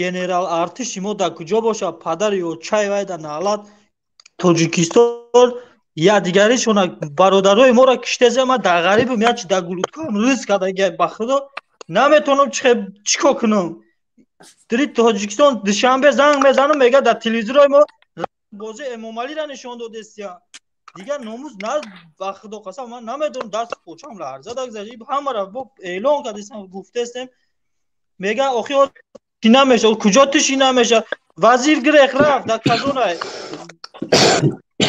генерал артиши мо дар куҷо бошад, падар ё чай вай дар навлад Тоҷикистон я дигаришона бародарои моро киштеза. ман дар ғарибам як чи дар гулуткаам рӯз карда га ба худо наметавонам чӣ кор кунам. дри Тоҷикистон душанбе занг мезанам, мега дар телевизори мо бози Эмомалиро нишон додестия. дигар номус на ба худо қасам ман намедонам, даст почам ларза даг заҷиб ҳамара бо эълон кардистам, гуфтестем. мега охир شینا میشه کجا تو شینا میشه وزیر گرخ رفت در کازونای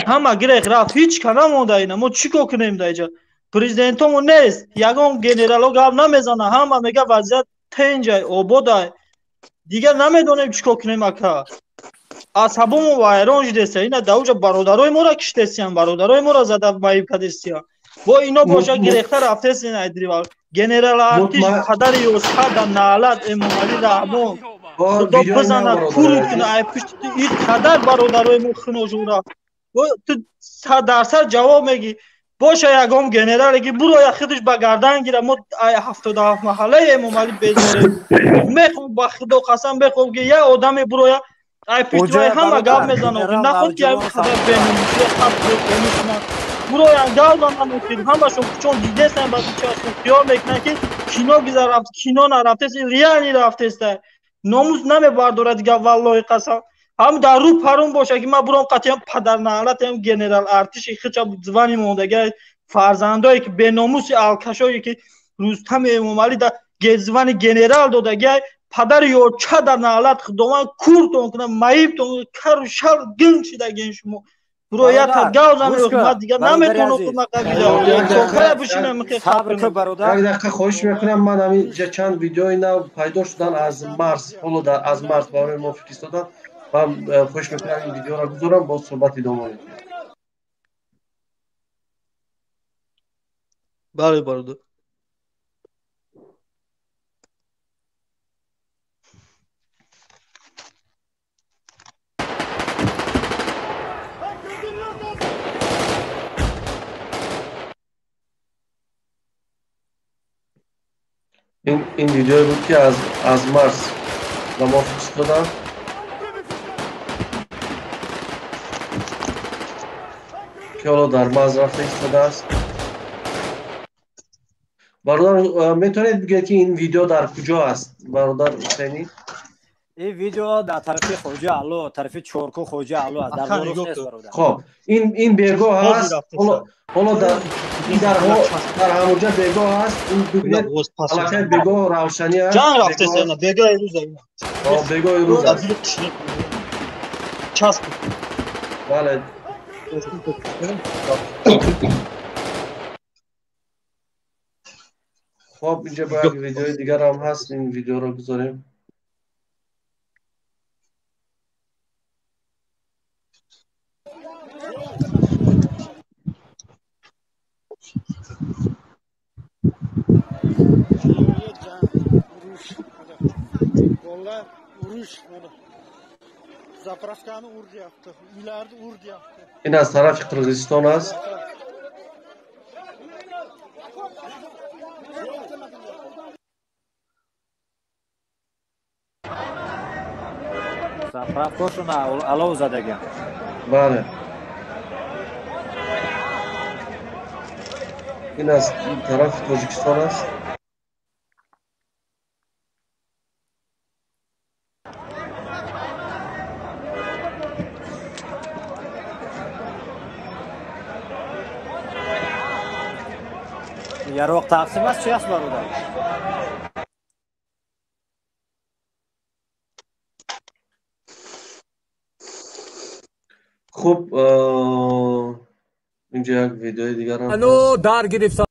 همه گرخ رفت هیچ کنم مونده اینا ما چی کو کنیم در اینجا پرزیدنتمون نیست یگان گنرالو گپ نمیزنه همه میگه وضعیت تنجای آبادای دیگه نمیدونیم چی کو کنیم اکا عصبمون وایران شده اینا دوجا برادرای ما را کشتهسیان برادرای ما را زده مایب کدستیا با اینا باشه گرفته رفته سین ایدریوال گنرال ارتش پدر یوسف در نالت امامعلی رحمان خدا بزنه کور کنه ای پشت این قدر برادرای ما خنوجورا تو 100% جواب میگی باشه یگام گنرال که برو یا خودش به گردن گیره ما 77 محله امامعلی بذاریم میخوام با خدا قسم بخوام که یه آدم برو یا ای پشت وای همه گپ میزنه نخود که خبر بینیم برو یا گپ نمیکنیم همه شو چون دیده سن بعد چه خیال میکنه که کینو گذرفت کینو نرفته ریالی رفته است ناموس نمیبرداره دیگه والله قسم هم در رو پرون باشه که من برام قطعا پدر نهلت هم گنرال ارتش خچا زبانی موندگی فرزندایی که به ناموس الکشایی که رستم امامعلی در گزوان گنرال دادگی پدر یو چه در نهلت خدوان کورتون کنه مایب تو کر شل گن شده گن شما رویت گاوزم حکومت دیگه نمیتونه حکومت قبیله بشینه میگه صبر که برادر یک دقیقه خواهش میکنم من اینجا چند ویدیوی نو پیدا شدن از مرز حالا در از مرز برای ما فرستادن من خواهش میکنم این ویدیو را بذارم با صحبت ادامه میدیم بله برادر این ویدیو بود که از مرز و ما فرستادم که حالا در مرز رفته ایستاده است برادر میتونید بگید که این ویدیو در کجا است برادر حسینی این ویدیو در طرف خوجه علو طرف چورکو خوجه علو است در ورق نیست برادر خب این بیگاه هست حالا در همونجا بیگاه هست این ببینید علاقه بیگاه روشنی هست جان رفته سینا بیگاه روز اینا بیگاه روز است چسب بله خب اینجا با یک ویدیو دیگر هم هست این ویدیو رو بذاریم Onlar uruş zapravkanı urdu yaptı. İleride urdu yaptı. این از طرف قرقیزستان است заправкошон алов задаган بله این از طرف تاجیکستان است яроқ тақсим аст чи аст бародар خب اینجا یک ویدیو دیگر هم انو در گرفتن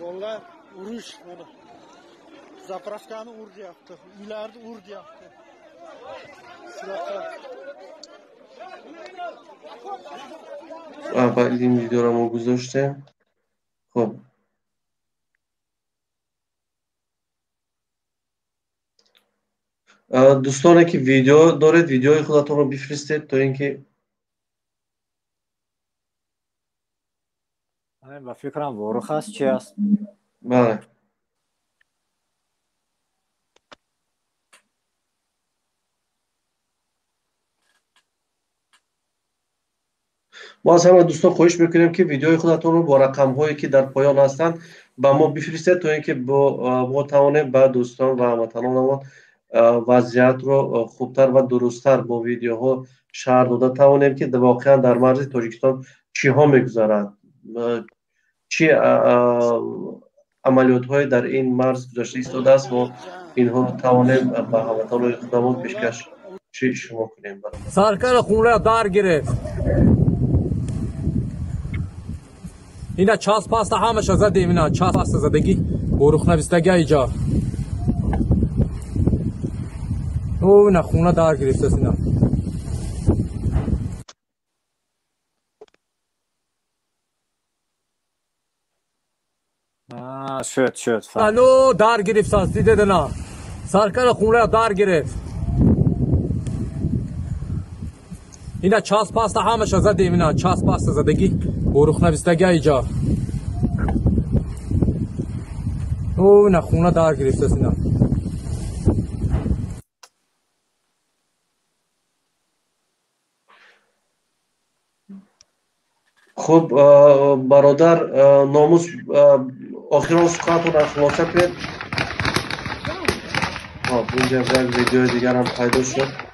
Onlar uruş zapravkanı urdu yaptı. İleride urdu yaptı. این ویدیو رو ما گذاشتیم خب دوستانی که ویدیو دارید ویدیوی خودتون رو بفرستید تا اینکه با فکرم ورق است چی است بله ما از همه دوستان خواهش میکنیم که ویدیوی خودتون رو با رقم هایی که در پایان هستند با ما بفرستید تا اینکه ما توانیم به دوستان و هموطنانمون وضعیت رو خوبتر و درستتر با ویدیوها شرح داده توانیم که واقعا در مرز تاجیکستان چی ها میگذرد چی عملیات‌های در این مرز گذاشته ایستاده است و اینها رو توانیم به هموطنان خودمون پیشکش شما کنیم. سرکار خونه دار گرفت. اینا چاس پاستا همش زدیم. اینا چاس پاستا زدگی گروخ نویستگی اینجا. او نه خونه دار گرفت است اینا. شد الو دار گرفت است دیده نه. سرکار خونه دار گرفت. اینا چاس پاستا همش زدیم. اینا چاس پاستا زدگی گروخ نویستگی اینجا. او نه خونه دار گرفت است اینا. خب برادر ناموس آخران سخنتون را خلاصه کنید. اینجا یک ویدیو دیگر هم پیدا شد.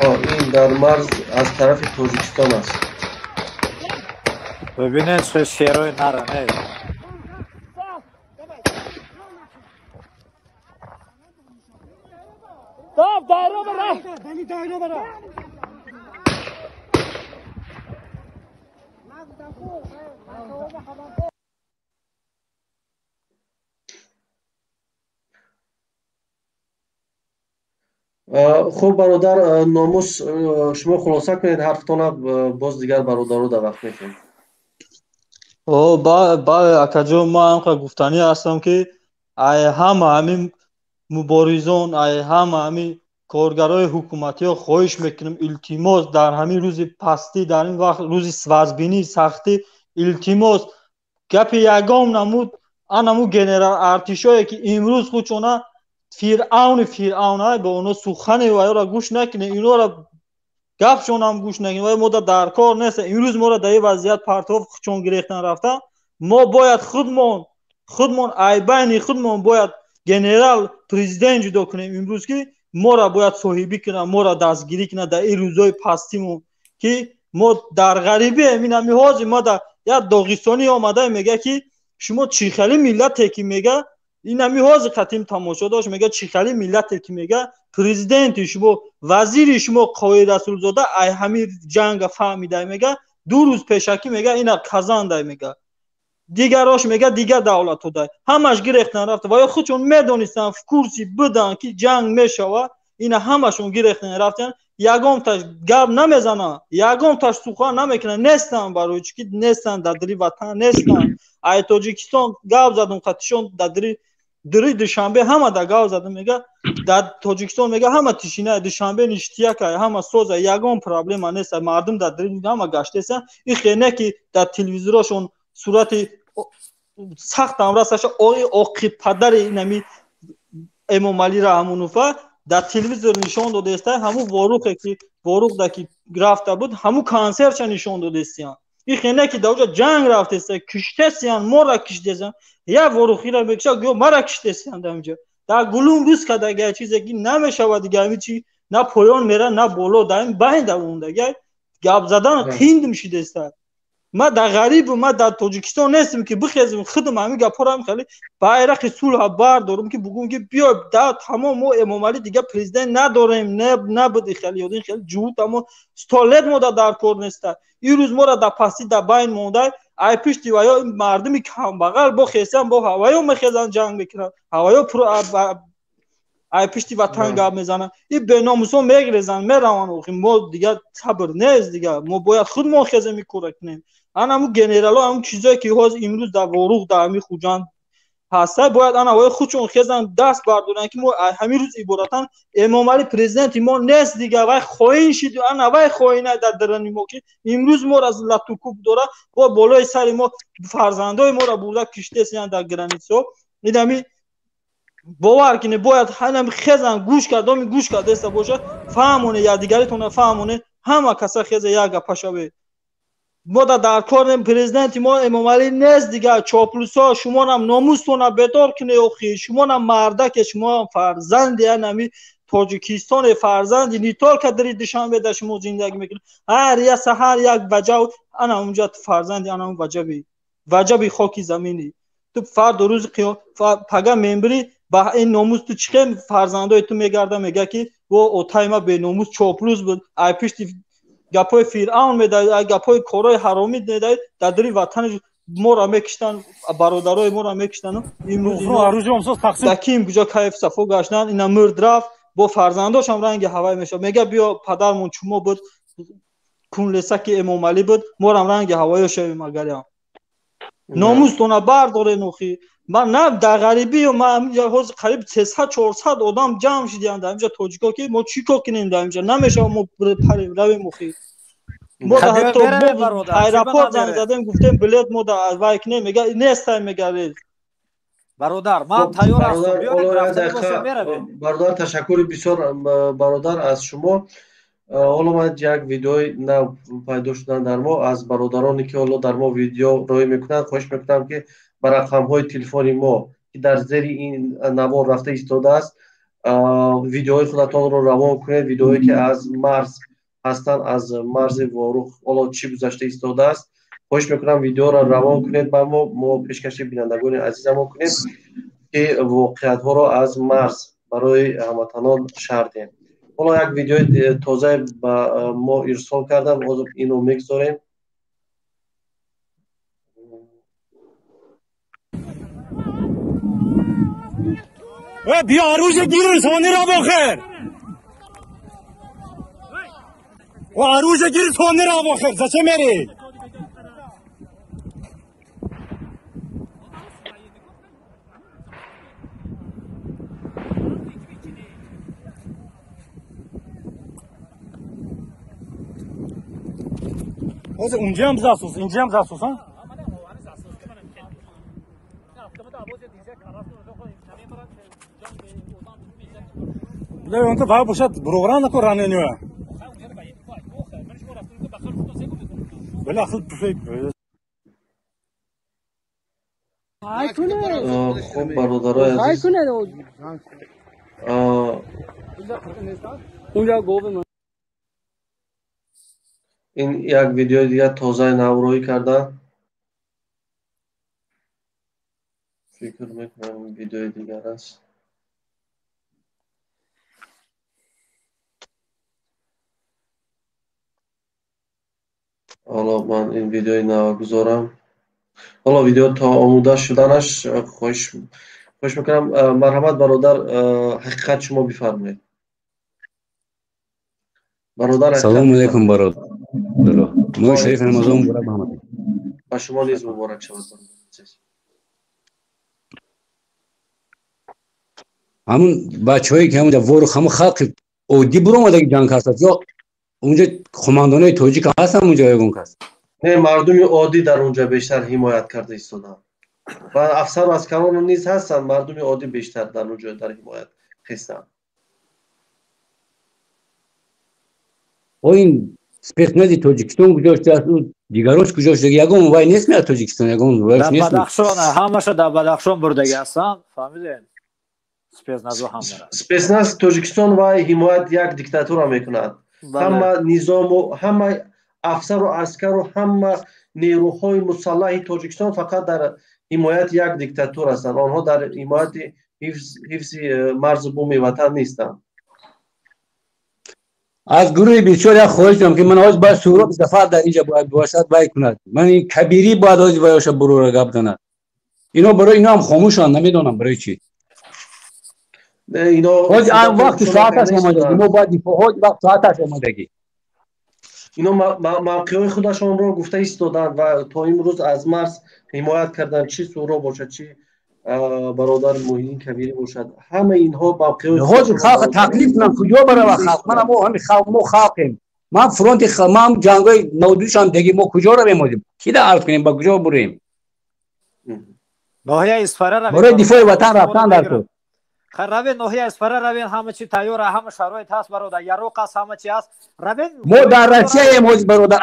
این در مرز از طرف تاجیکستان است. ببینید چه شیرای نرانه. خب برادر ناموس شما خلاصه کنید حرفتان، باز دیگر برادر در وقت میکنید. بله اکاجو ما هم گفتنی هستم که ای همه همین مبارزان، ای همه همین کارگرای حکومتی ها خواهش میکنم التماس در همین روز پستی، در این وقت روز سوزبینی سختی، التماس گپ یگام نمود انمو گنرال ارتشایی که امروز خودشونه فرعون های به اونا سخن و را گوش نکنه، اینا را گپشون هم گوش نکنه و ما در کار نیست. امروز ما را در این وضعیت پرتاب چون گرفتن رفتن، ما باید خودمون ای بین خودمون باید گنرال پرزیدنت جدا کنیم امروز که ما را باید صاحبی کنه، ما را دستگیری کنه در این روزای پستیمون که ما در غریبی همین حاضر. ما در یک داغستانی آمده میگه که شما چی خیلی ملت که میگه این حاضر قدیم تماشا داشت میگه چی خیلی ملت که میگه پرزیدنت شما وزیر شما قائد رسولزاده ای همین جنگ فهمیده میگه 2 روز پیشکی میگه اینا کزانده میگه دیگراش میگه دیگر دولت ده همش گرفتن رفته و یا خودشون میدونستن کورسی بدن که جنگ میشوه، اینا همشون گرفتن رفتن. یگام تاش گپ نمیزنن، یگام تاش سخن نمیکنن، نیستن برای چی نیستن در دری وطن نیستن. ای تاجیکستان گپ زدن قطشون در دری دوشنبه همه در گپ زدن میگه در تاجیکستان میگه همه تشینه دوشنبه نشتیه که همه سوزه یگام پرابلم نیست، مردم در دری همه گشتهسن. این خینه که در تلویزیونشون صورت سخت هم راستش آقی پدر اینمی امام علی رحمونوفا در تلویزیون نشان داده است، همون واروقی که واروق در که رفته بود همون کانسر چه نشان داده است. این خینه که در اونجا جنگ رفته است کشته سیان ما را کشته است، یا واروقی را بکشه گو ما را کشته سیان در اونجا در گلوم روز که دیگه چیزی که نمیشود دیگه همین چی نه پایان میره نه بالا در این بین در اون دیگه گپ زدن قیند میشید است. ما در غریب ما در تاجیکستان نیستیم که بخیزیم خودم همین گپا رو هم خیلی bayrak صلح بردارم که بگم که بیا در تمام ما امام علی دیگه پرزیدنت نداریم، نه بود خیلی یادین خیلی جهود اما استالت ما در کار نیست. این روز ما را در پستی در بین مونده ای پشتی و یا مردمی کم بغل با خیسن با هوایی میخیزن جنگ میکنن، هوایی ای پشتی وطن گپ میزنن، این به ناموسا میگریزن میروان. ما دیگه صبر نیست دیگه، ما باید خودمون خیزه میکنیم. همون گنرال ها همون چیزایی که هاز امروز در واروق در همین خوجان هسته باید آنها خودشون خیزن دست بردارن که ما همین روز عبارتاً امام علی پرزیدنت ما نیست دیگه و خواهین شد آنها و خواهینه در درنی ما که امروز ما را از لطوکوب داره با بالای سر ما فرزندای ما را برده کشته سیان در گرانیتسو. این باور کنید باید همین خزن گوش کرد می گوش کرد است باشه فهمونه یا دیگریتون فهمونه همه کسا خز یک گپشوی ما در کار پرزیدنت ما امام علی نیست دیگه چاپلوسا شما هم ناموستون بهتر کنه اخی شما هم مرده شما فرزند نمی تاجیکستان فرزند نیتار که دارید دوشنبه در شما زندگی میکنید هر یک سحر یک وجب انا اونجا فرزند انا اون وجبی خاکی زمینی تو فرد روز قیام پگا ممبری با این ناموس تو چه فرزندای تو میگرده میگه که و اوتایما به ناموس چاپلوس بود ای پشت گپای فرعون میداد گپای کارهای حرامی میداد در دری وطن ما را میکشتن برادرای ما را میکشتن امروز دکیم کجا کیف صفو گشتن اینا مرد رفت با فرزنداش هم رنگ هوای میشه میگه بیا پدرمون چما بود کونلسک امام علی بود ما هم رنگ هوایی شویم اگر ناموستون برداره نوخی من نه در غریبی و من حوز قریب 300 400 آدم جمع شدیم در اینجا تاجیکا که ما چیکار کنیم در اینجا نمیشه ما پریم رویم مخی ما حتی ایرپورت زنگ زدیم گفتیم بلیت ما در وایک نمیگه نیستیم میگه برادر من تیار هستم برادر تشکر بسیار برادر از شما. حالا من یک ویدیوی نو پیدا شدن در ما از برادرانی که حالا در ما ویدیو روی میکنند خواهش میکنم که بر رقم‌های تلفنی ما که در زیر این نوار رفته ایستاده است ویدیوهای خودتان رو روان کنید. ویدیوهایی که از مرز هستند از مرز واروخ حالا چی گذشته ایستاده است خواهش میکنم ویدیو را روان کنید با ما پیشکش بینندگان عزیزمون کنید که واقعیت ها را از مرز برای هموطنان شرح دهیم. حالا یک ویدیو تازه با ما ارسال کردم اینو میگذاریم. بیا عروج گیر رسانی را بخیر و عروج گیر رسانی را بخیر زچه میری اونجا هم زاسوس اینجا هم زاسوس ها بله اون تو فقط باشد بروگرام نکن رانه نیوه بله اخل بفید خوب برادرای عزیز این یک ویدیو دیگه تازه نوروی کردن فکر میکنم ویدیو دیگر است. حالا من این ویدیوی نو گذارم. حالا ویدیو تا آموده شدنش خواهش میکنم مرحمت برادر حقیقت شما بفرمایید. برادر سلام علیکم برادر نور شریف رمضان مبارک محمد با شما نیز مبارک شود. همون بچه‌هایی که همون وارخ همون خلق عادی برو اومده جنگ هست یا اونجا خماندانای تاجیک هستن اونجا یگون کس نه مردم عادی در اونجا بیشتر حمایت کرده ایستادن و افسر و عسکران نیز هستن مردم عادی بیشتر در اونجا در حمایت هستن. و این سپیتنازی تاجیکستان گذاشته است و دیگرانش گذاشته یگون وای نیست میاد تاجیکستان یگون وایش نیست. در بدخشان همش در بدخشان بردگی هستن فهمیدین سپیتنازو هم دارن. سپیتناز تاجیکستان وای حمایت یک دیکتاتور میکند. همه نظام و همه افسر و عسکر و همه نیروهای مسلح تاجیکستان فقط در حمایت یک دیکتاتور هستند. آنها در حمایت حفظ مرز بوم وطن نیستند. از گروه بسیار خواهش دارم که من آج باید سورا دفعه در اینجا باید باشد باید کند. من این کبیری باید آج باید برو را گپ داند. اینا برای اینا هم خاموشان نمیدونم برای چی. آج وقت ساعتش آمادگی ما باید دفاع وقت ساعتش آمادگی. اینا موقعی خودشان رو گفته ایستادن و تا امروز از مرز حمایت کردن چی سورا باشد چی برادر موحدین کبیری باشد همه اینها موقعی خودشان خلق تکلیف من کجا برای خلق من همین خلق ما خلقیم ما فرونت خمام جنگای نودوش هم دیگه ما کجا رو بمونیم کی دا عرض کنیم با کجا بریم ناحیه اسفاره را برای دفاع وطن رفتن در تو روین نوحی اسفره روین همه چی تیار همه شرایط هست برادر یاروق است همه چی هست روین ما در روسیه ایم حاج برادر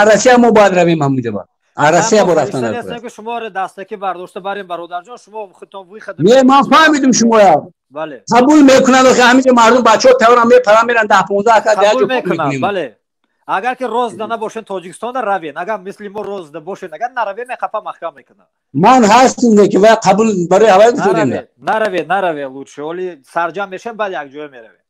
روسیه ما باید رویم همونجا با روسیه با رفتن است که شما رو دستکی برداشته بریم برادر جان شما خودتون وی خدمت نه من فهمیدم شما یا بله قبول میکنن که همینجا مردم بچه‌ها تهران میپرن میرن 10 15 تا قبول میکنن بله اگر که روز نباشن تاجیکستان روین اگر مثل ما روز باشن اگر نروین خفا محکم میکنن من هستم که و قبول برای اول گفتیم نروین لوچه ولی سرجم میشن بعد یک جای میروین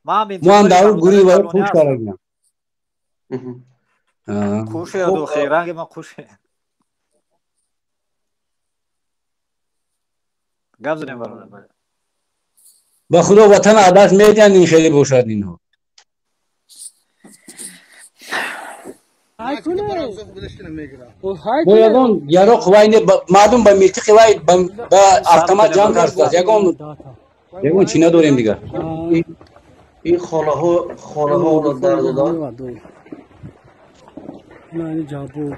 ما هم دارو گوری و خوش کردیم خوشه دو خیرنگ ما خوشه گپ زدیم برادر با خدا وطن عادت میدن این خیلی باشد اینها بایدون یارو خوای مردم با میلتی خوای با اتومات جان کرد یگون چینا داریم دیگه این خانه ها رو در دادن نه جابو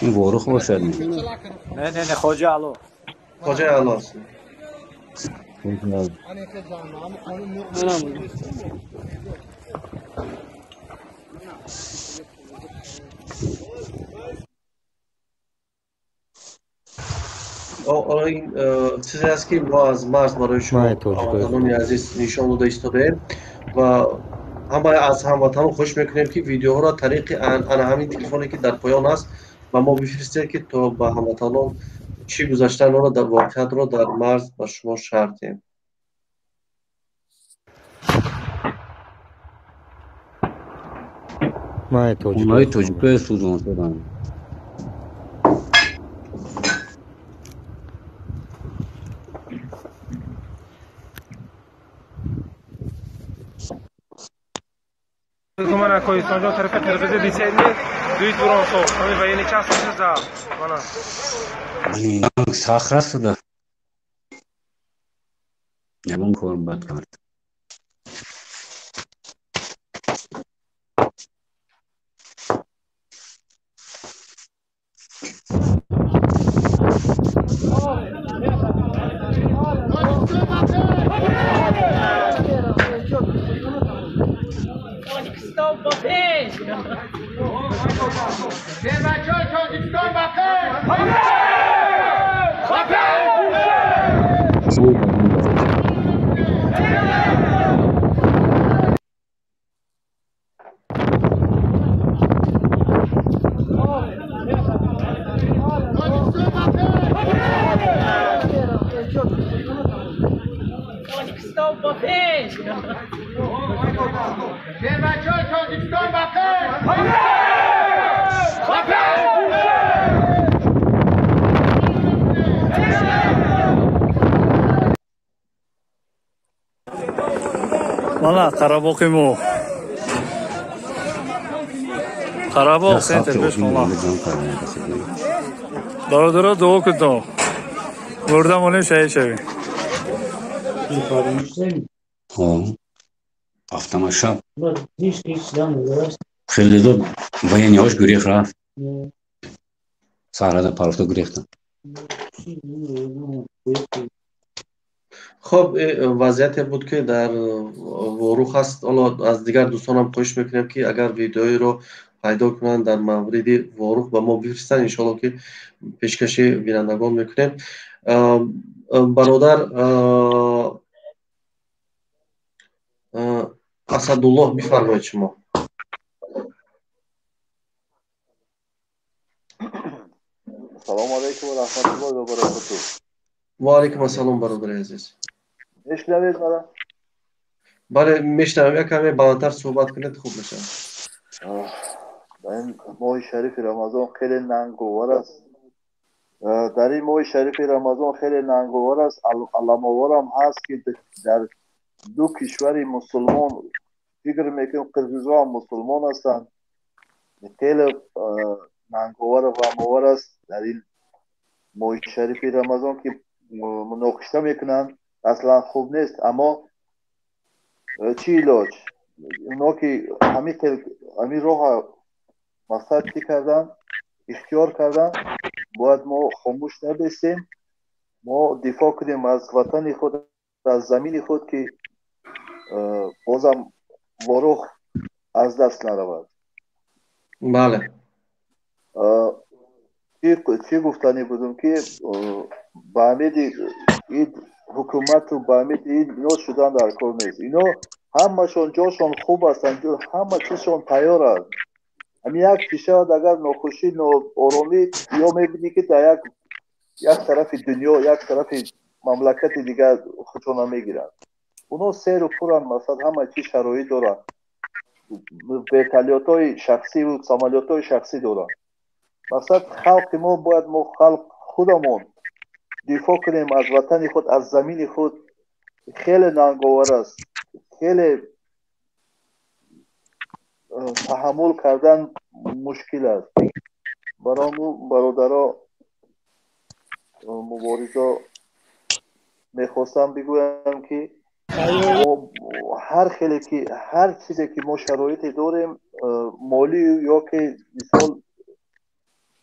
این بارو خوب شد نه خواجه علو است این چیزی است که ما از مرز برای شما هموطنان عزیز نشان داده ایستادیم و از هموطنان خوش میکنیم که ویدیوها را طریق همین تلفنی که در پایان است و ما بفرستیم که تا به هموطنان چی گذشتن را در واقعیت را در مرز به شما شرح دهیم. اونای توجیکای سوزان شدن Kumana Ko'iston jo tarafga televiziya diyseydmi? Duit buron so'q. Hani va yana chasasiz da. Mana. Ani saxra suda. Yabon ko'rib bad qildi. Mana Qarabog'imo. Qarabog' senter besh mola. Dora duo kuddo. Burada molim şey. Автомашин. خیلی دو باید نیاش گریخ رفت. سهرده پرفته گریختن. خب وضعیت بود که در وروخ هست. حالا از دیگر دوستانم خواهش میکنم که اگر ویدیویی رو پیدا کنن در مورد وروخ با ما بفرستن انشالله که پیشکش بینندگان میکنیم. برادر اسدالله بفرمایید شما. سلام علیکم و رحمت الله و برکاته. و علیکم السلام برادر عزیز. میشنوید مرا؟ بله میشنوم. یک کمی بلندتر صحبت کنید خوب میشه. در این ماه شریف رمضان خیلی ننگوار است. در این ماه شریف رمضان خیلی ننگوار است. علام‌آور هم هست که در دو کشور مسلمان فکر میکنم قرقیزها هم مسلمان هستند. خیلی ننگوار و غم‌آور است در این ماه شریف رمضان که مناقشه میکنن. اصلا خوب نیست. اما چی علاج؟ اونا که همین راه مقصد چی کردن؟ اختیار کردن. باید ما خاموش نبستیم، ما دفاع کنیم از وطن خود، از زمین خود که بازم باروخ از دست نرود. بله. چی گفتنی بودم که به امید این حکومت و به امید این اینا شدن در کار نیست. اینا همشون جاشون خوب هستند، همه چیزشون تیار است. همین یک پیشاد اگر ناخوشی ناآرامی یا میبینی که در یک طرف دنیا یک طرف مملکت دیگر خودشون میگیرند. اونا سیر و پورن، مثلا همه چی شرایط دارن، برتلیات های شخصی و سمالیات های شخصی دارن. مثلا خلق ما باید ما خلق خودمون دفاع کنیم از وطن خود، از زمین خود. خیلی ننگاور است، خیلی تحمل کردن مشکل است. برامو برادرها مبارزا میخواستم بگویم که هر چیزی که ما شرایطی داریم، مالی یا که مثال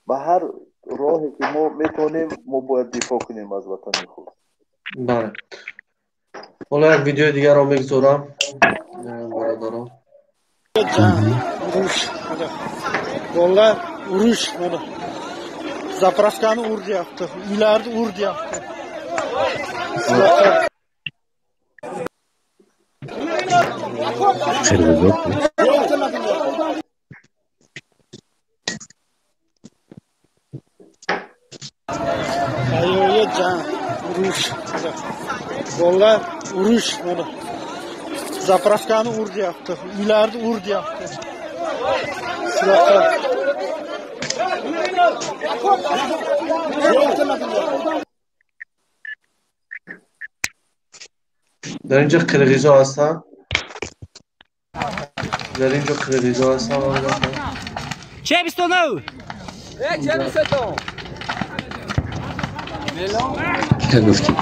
به هر راهی که ما میتونیم ما باید دفاع کنیم از وطن خود. بله. حالا یک ویدیو دیگر رو میگذارم برادران. Urush. Vallahi urush mana. Zapravkani uryapti. Uylarni uryapti. Ayoye jan urush. Vallahi urush mana. Zapravkani uryapti. Uylarni uryapti. در اینجا قرقیزا هستن. در اینجا قرقیزا هستن. چه 29 چه 27 چه گفتی؟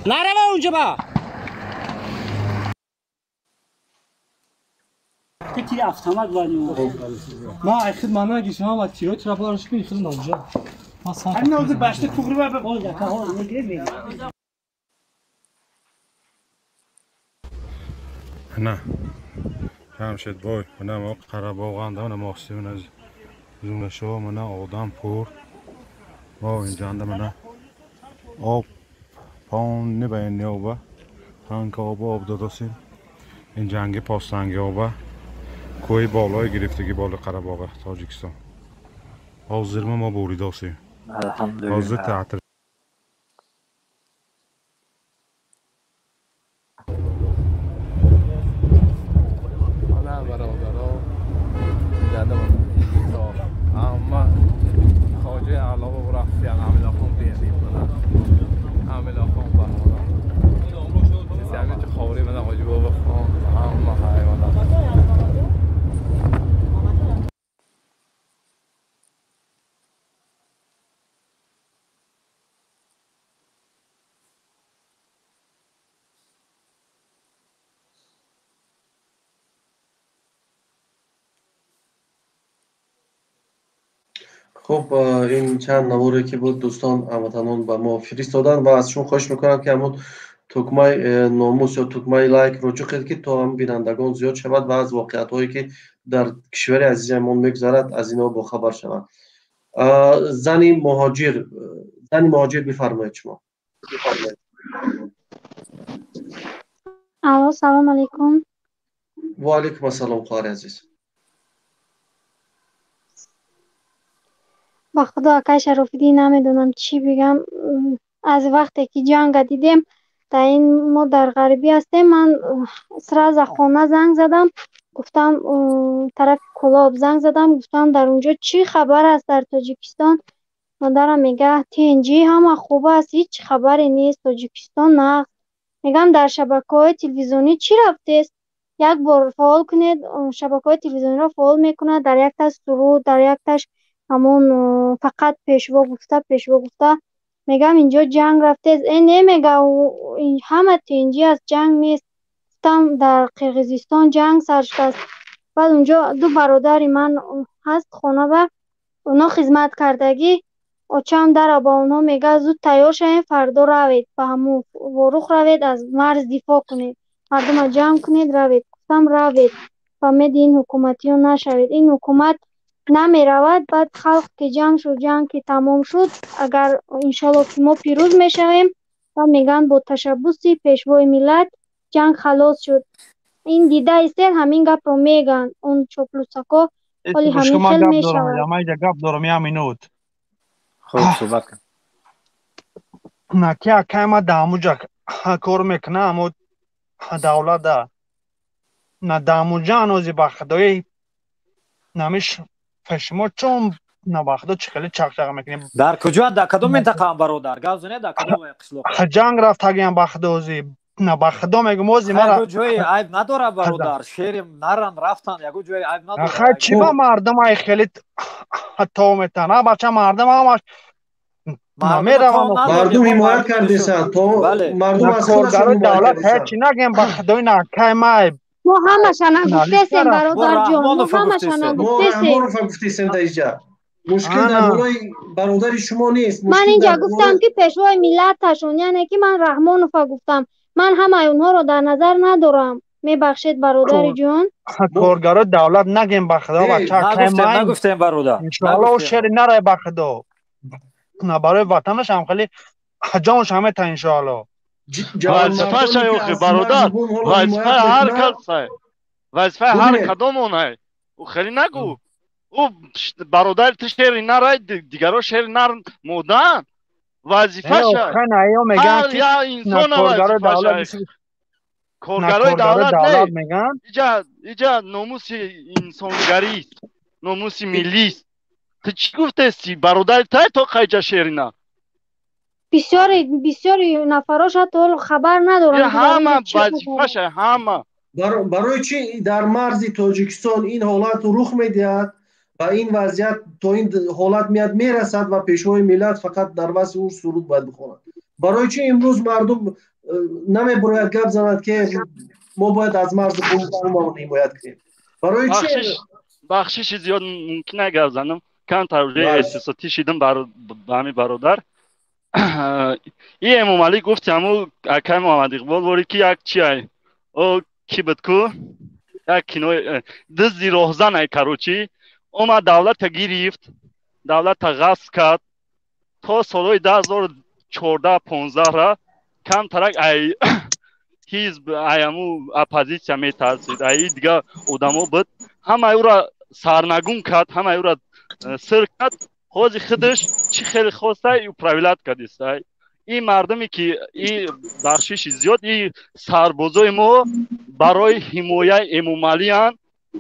نرو اونجا با تکی автомат ваню. ما اخیر مانا گیشم و تیرو ترابلارش میخوام اونجا. همین اون باشته تقریبا به اون دکه ها میگیریم. نه همشد بای من ما قرباغنده من ماکسیمون از زون شو من آدم پور با اینجا من آب پان نبین نیوبه هنگ آب داداسیم این جنگ پاستنگی آبه کوی بالای گرفتگی بالا قرباغه تاجیکستان حاضر ما بوری داسیم حاضر تعطیل اما خواجه علاوه و رفتی عامل خون بیاری عامل خون با سیامی تو خوری من خواجه بابا خون اما حیوانات خب این چند نموره که بود دوستان هموطنان به ما فرستادن و ازشون خواهش میکنم که همون تکمه ناموس یا تکمه لایک رو کنید که تا هم بینندگان زیاد شود و از واقعیت هایی که در کشور عزیزمون میگذرد از اینا با خبر شود. زنی مهاجر بفرمایید شما. الو سلام علیکم. و علیکم السلام خواهر عزیز. با خدا که شرفیدی نمیدونم چی بگم. از وقتی که جنگ دیدیم تا این ما در غربی هستیم، من سراز خانه زنگ زدم، گفتم طرف کلاب زنگ زدم، گفتم در اونجا چی خبر است در تاجیکستان. مادرم میگه تنجی همه خوب است، هیچ خبری نیست، تاجیکستان نه میگم در شبکه‌های تلویزیونی چی رفته است؟ یک بار فعال کنید، شبکه‌های تلویزیونی را فعال میکنه، در یک تاش سرود، در یک تاش همون فقط پیشوا گفته میگم اینجا جنگ رفته است. این نمیگه همه اینجا از جنگ نیست، گفتم در قرقیزستان جنگ سر شده است. بعد اونجا دو برادر من هست خانه و اونا خدمت کردگی آچم در با اونا میگه زود تیار شوید، فردا روید به همون وروخ روید، از مرز دفاع کنید، مردم جمع کنید روید. گفتم روید، فهمید این حکومتی ها نشوید، این حکومت نمی رود. بعد خلق که جنگ شد، جنگ که تمام شد، اگر انشالله که ما پیروز میشویم و میگن با تشبوسی پیشوای ملت جنگ خلاص شد. این دیده ایستین همین گپ رو میگن اون چوپلوسکا، ولی همین خیلی میشود. من اینجا گپ دارم یه مینوت. خوب صحبت کن. نکی اکای ما داموجا کار میکنه اما دولت ده نه داموجا نوزی بخدایی نمیش فشما چون نه بخدا چه خیلی چق میکنیم. در کجا در کدوم منطقه برادر گازونه در کدوم قشلاق جنگ رفت تگیم بخدوزی نه بخدا میگم موزی مرا جوی عیب نداره برادر، شیر نرن رفتن یگو جوی عیب نداره. خیلی چی با مردم های خیلی حتی میتونه بچه مردم همش مردم حمایت کردیسن تو مردم از خودشون دولت هیچی نگیم بخدای نکای مای ما همشان گفتیم برادر جان، ما همشان گفتیم در اینجا مشکل در بالای برادر شما نیست. من اینجا گفتم که پیشوای ملتشون، یعنی که من رحمانوف گفتم، من همه اونها رو در نظر ندارم. میبخشید برادر جان؟ کارگرا دولت نگیم بخدا بچه کای مای نگفتیم برادر انشاءالله او شیر نره بخدا نه برای وطنش هم خیلی جانش همه تا انشاءالله. وظیفه شایخی برادر، وظیفه هر کس وظیفه هر کدام اونه او خیلی نگو او برادر تو شیر نره دیگرها شیر نر مودن وظیفه شای هر یا انسان وظیفه شای کارگرای دولت میگن ایجا ناموس انسانگری است، ناموس ملی است. تو چی گفته برادر تو قیجا شیر نه بسیاری نفراش حتی خبر ندارن. همه وظیفه‌ش همه برای چی در مرز تاجیکستان این حالت رخ میدهد و این وضعیت تا این حالت میاد میرسد و پیشوای ملت فقط در واسه اون سرود باید بخونند؟ برای چی امروز مردم نمیباید گپ زند که ما باید از مرز خودمون حمایت کنیم؟ برای چی بخشش زیاد ممکنه گپ زنم کم توجیه احساساتی شدم به همین برادر. این امام علی گفت همو اکای محمد اقبال واری که یک چی های او کی بدکو یک کنوی دزدی راهزن های کروچی اومد دولت گرفت، دولت غصب کرد تا سالهای 2014-15 را کم ترک ای حزب ایمو اپوزیسیا میترسید، ای دیگه آدمو بود همه او را سرنگون کرد، همه او را سر کرد. خودش خودش چی خیلی خواسته ای پرویلت کردیسته. این مردمی که این بخشش زیاد این سربازای ما برای حمایت امام علی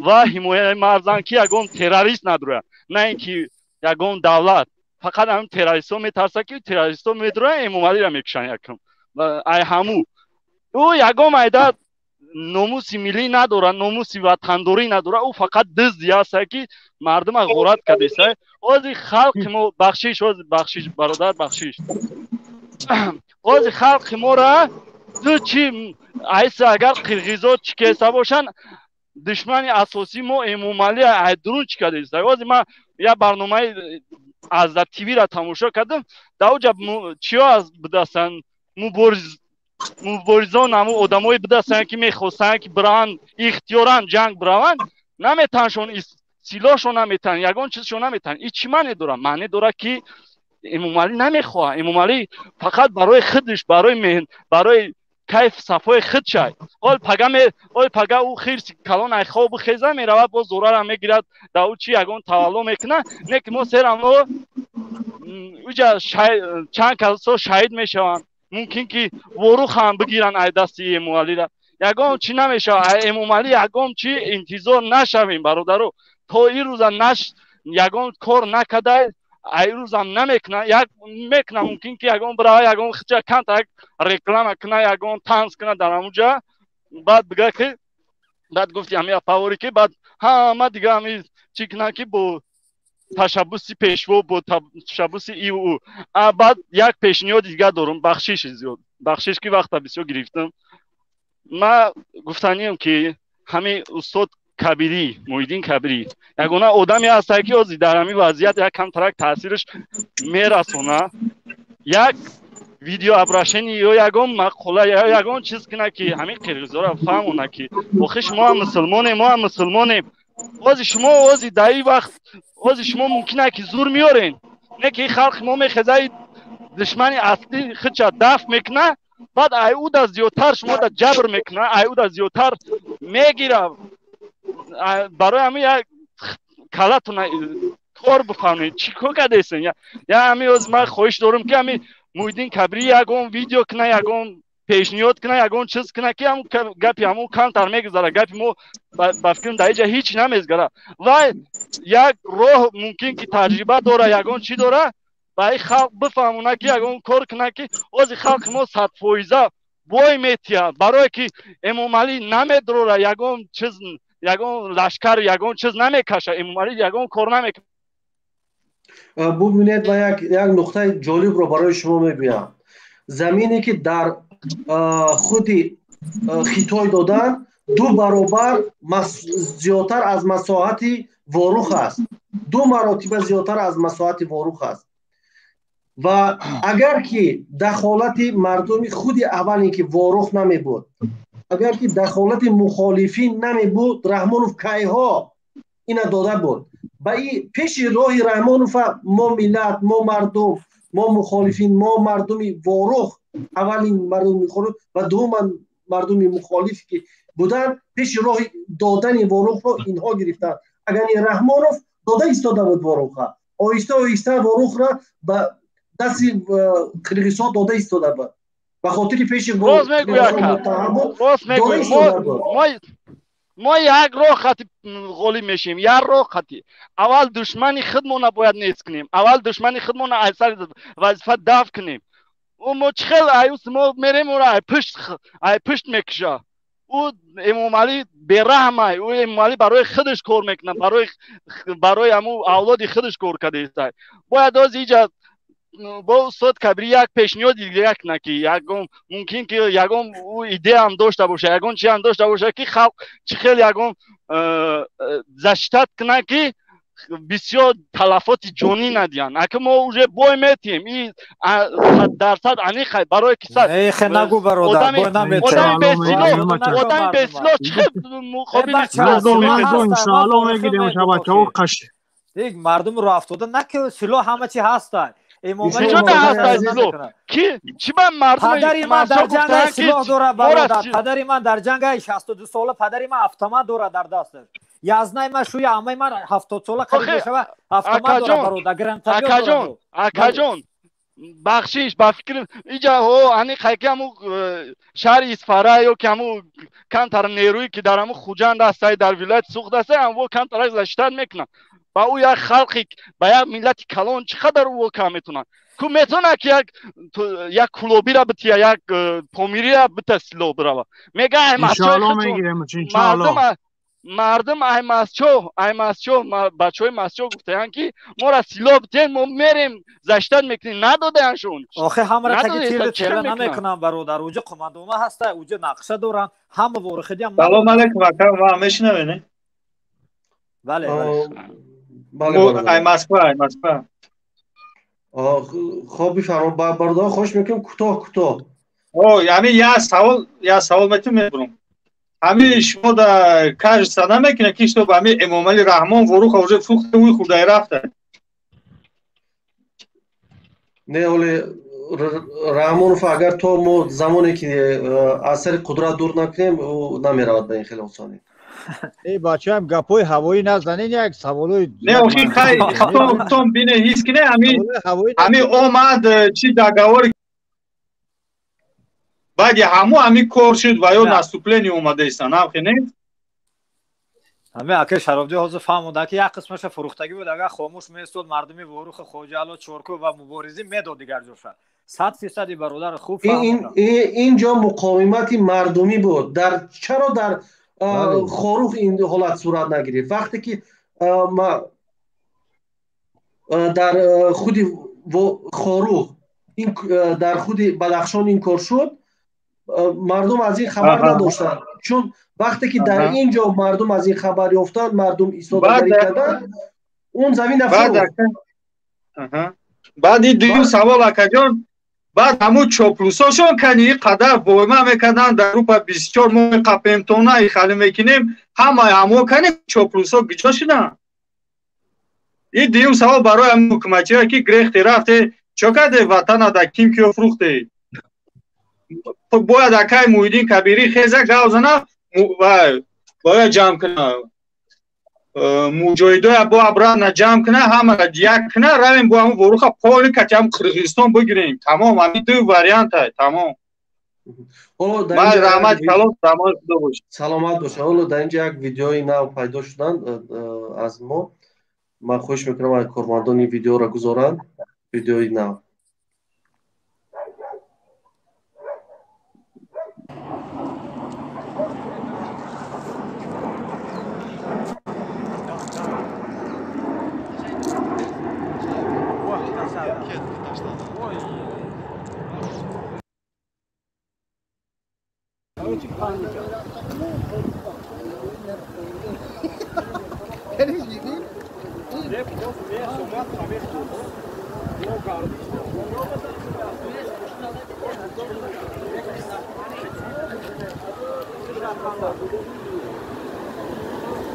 و حمایت مردان که یگان تروریست نداره، نه اینکه یگان دولت فقط هم تروریست ها میترسه که تروریست ها میداره امام علی را میکشن یکم و ای همو او یگان ایده ناموس ملی نداره، ناموس وطنداری نداره، او فقط دزدی است که مردم غارت کردیسته. از خلق ما بخشش برادر بخشش از خلق ما را تو چی ایسا اگر قرقیزا چی کیسه باشن دشمن اساسی ما امام علی درون چی کردیسته. از من یه برنامه از در تیوی را تماشا کردم در اوجا چی ها از بدستن مبارزان همو آدمای بدستن که میخواستن که بران اختیاران جنگ بران نمیتنشون سلاحشون نمیتن یگان چیزشون نمیتن. این چی معنی داره؟ معنی داره که امام علی نمیخواه، امام علی فقط برای خودش برای کیف صفای خود شای حال پگه او خیر کلان ای خواب خیزه میرود باز دوره را میگیرد در او چی یگان تولو میکنه نه که ما سرم اوجا چند کسا شهید میشوند، ممکن که وروخ هم بگیرن ای دستی امام علی را. یگان چی نمیشه امام علی یگان چی انتظار نشویم برادرو تا این روزا نش یگان کار نکده айрӯз ҳам намекуна, як мекуна мумкин ки ягон бирава ягон хича канта як реклама куна, ягон танз куна дар амуҷа, баъд бига ки баъд гуфти ҳами павори ки баъд ҳама дига ҳами чӣ куна ки бо ташаббуси пешво, бо ташаббуси иву. Баъд як пешниҳоди дига дорум, бахшиши зиёд. Бахшиш ки вақта бисёр гирифтам. Ма гуфтаниям ки ҳами устод Кабирӣ, Муҳиддин Кабирӣ ягона одаме ҳастае ки ҳозир дар ҳамин вазъият як камтарак таъсираш мерасона. Як видеообращение ё ягон мақола ё ягон чиз кина ки ҳамин қирғизҳоро фаҳмона ки охир шумо ҳам мусулмонем. ҳозир шумо ҳозир дар ин вақт ҳозир шумо мумкина ки зур меёрен, не ки халқи мо мехеза душмани аслӣ хича дафт мекуна, баъд айуда зиёдтар шумода ҷабр мекуна, айуда зиёдтар мегира. Барои ҳамин як калатуна кор бифаҳмед, чӣ кор кардесен. Я ҳамин ҳозир ман хоҳиш дорам ки ҳамин Муҳиддин Кабирӣ ягон видео куна, ягон пешниҳод куна, ягон чиз куна ки ҳамун гапи ҳамун камтар мегузара, гапи мо ба фикрам дар инҷа ҳеҷ намезгара. Ва як роҳ мумкин ки таҷриба дора, ягон чӣ дора, ба ин халқ бифаҳмона ки ягон кор куна ки ҳозир халқи мо 100% бой метиҳад. Барое ки Эмомалӣ намедрора, ягон чиз, ягон лашкар, ягон чиз намекаша, Эмомалӣ ягон кор намекаша. бубинед ва як нуқтаи ҷолибро барои шумо мегӯям. Замине ки дар худи хитой додан 2 баробар зиёдтар аз масоҳати ворух аст. 2 маротиба зиёдтар аз масоҳати ворух аст. ва агар ки дахолати мардуми худи аввале ки ворух намебуд, агар ки дахолати мухолифин намебуд, Раҳмонов кайҳо ина дода буд. ба ин пеши роҳи Раҳмонова мо миллат, мо мардум, мо мухолифин, мо мардуми ворух, аввалин мардуми ворух ва дуввуман мардуми мухолиф ки буданд, пеши роҳи додани ворухро инҳо гирифтанд. Агар Раҳмонов дода истода буд воруха, оҳиста оҳиста vorухро ба дасти қирғизҳо дода истода буд. Ба хотири пеши рост мегӯяд. мо як роҳ хати ғолиб мешем, як роҳ хати. аввал душмани худмона бояд нест кунем, аввал душмани худмона аз сари вазифа дафт кунем. мо чӣ хел аюс мо мерем ӯро ай пушт мекуша. ӯ Эмомалӣ бераҳмай, ӯ Эмомалӣ барои худаш кор мекуна, барои ҳамун авлоди худаш кор кардааст. бояд ҳозир инҷа бо устод Кабирӣ як пешниҳоди дига куна ки ягон мумкин ки ягон ӯ идея ҳам дошта боша, ягон чӣ ҳам дошта боша ки халқ чӣ хел ягон заштат куна ки бисёр талафоти ҷонӣ надиҳанд. Ака мо уже бой метиҳем, ин 100% аниқай барои ки одами бесилоҳ чӣ хел муқобили иншоалло мегирем шабакаҳо қаши. мардум ро афтода на ки силоҳ ҳама чӣ ҳастад. Падари ман дар ҷанга силоҳ дора бародар. Падари ман дар ҷанга 62 сола падари ман автомат дора дар дасташ. Язнаи ман шӯя амаи ман 70 сола қариб мешава автомат дора бародар. Гранатавиёт дора. Акаҷон бахшиш ба фикр инҷа аниқай ки ҳамун шаҳри Исфара ё ки ҳамун камтар нерӯи ки дар ҳамун Хуҷанд астаи дар вилояти Суғд астаи ҳамун камтарак заштат мекунад. ба ӯ як халқи ба як миллати калон чӣ қадар воқеа метавонад? Ку метавонад ки як кулобира бития, як помирия бита силоҳ бирава. Мега ай мардум ай масчоҳ бачаҳои масчоҳ гуфтаянд ки мора силоҳ битиен, мо мерем заштат мекунем. Надодаяншон. охе ҳамара таки тела намекунам бародар. уҷа қомандона ҳаста, уҷа нақша доранд, ҳама ворихидиам. салом алейкум ака, ва мешунавед? бале ай Москва. خب بفرما برادر خوش میکنم کوتاه یعنی یا سوال میتونم همین شما در کار سنا میکنه که تو به همین امامعلی رحمان وروخ اوجه فوخت وی خدای رفته نه ولی رحمانوف اگر تو ما زمانی که اثر قدرت دور نکنیم او نمیرود به این خیلی آسانی. ای بچه هم گپای هوایی نزنین، یک سوالای نه اوکی خیلی خطام بینه هیست که نه همین اومد چی داگواری بعد همین کار شد و یا نستوپلینی اومده ایستن هم که نه همه اکر شرابجو حاضر فهمونده که یک قسمش فروختگی بود، اگر خاموش میستود مردمی وروخ خوجه علا چورکو و مبارزی میداد دیگر جوشا 100% برادر خوب فهمونده. اینجا مقاومت مردمی بود. چرا در خاروخ این حالت صورت نگرفت؟ وقتی که در خود خاروخ در خود بدخشان این کار شد، مردم از این خبر نداشتن، چون وقتی که در اینجا مردم از این خبر یافتن، مردم ایستادگری کردن، اون زمین فروخت. بعد این دویم سوال اکجان، بعد همون چاپلوساشون کنی قدر بایمه میکنن در روپا 24 ماه قپیمتونه خالی میکنیم، همه کنی چاپلوسا گجا شدن. این دویم سوال برای هم حکومتی ها که گریختی رفته چکده وطن در کیم کیو فروخته، باید اکای مویدین کبیری خیزه گوزنه باید جمع کنه، مجایده با ابران جمع کنه، همه یک کنه رویم با همون بروخ پالی که هم قرغیزستان بگیریم. تمام همین دو وریانت های تمام. من رحمت کلام سلامت باشه. حالا در اینجا یک ویدیوی نو پیدا شدن از ما، من خوش میکنم از کارمندان این ویدیو را گذارن، ویدیوی نو.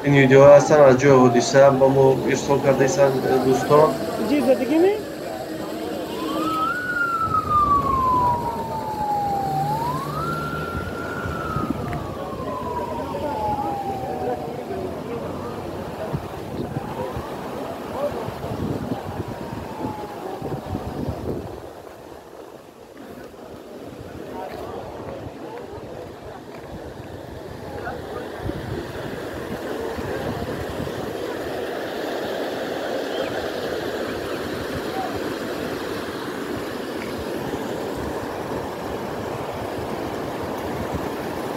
این ویدیو هستن از جای حادثه با ما ارسال کرده ایستن دوستان.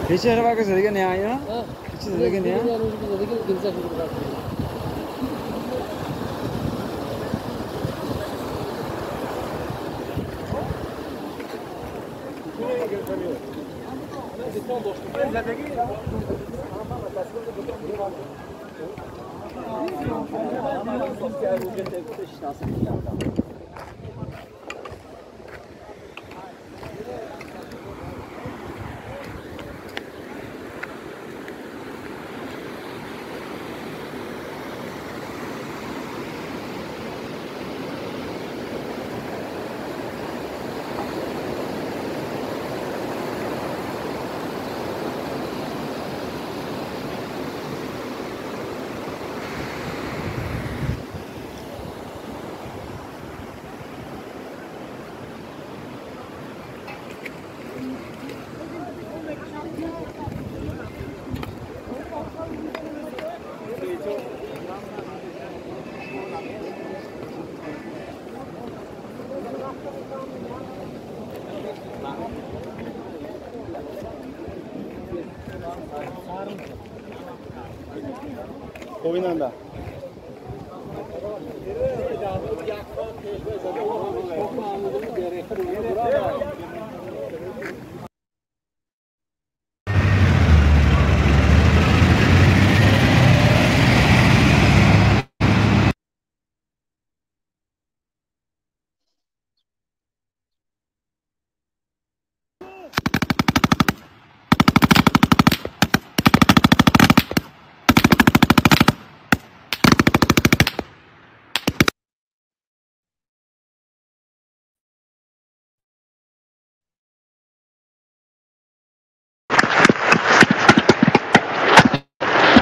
पीछे रवा के जरिए नहीं आया पीछे जरिए नहीं आया Oynanda.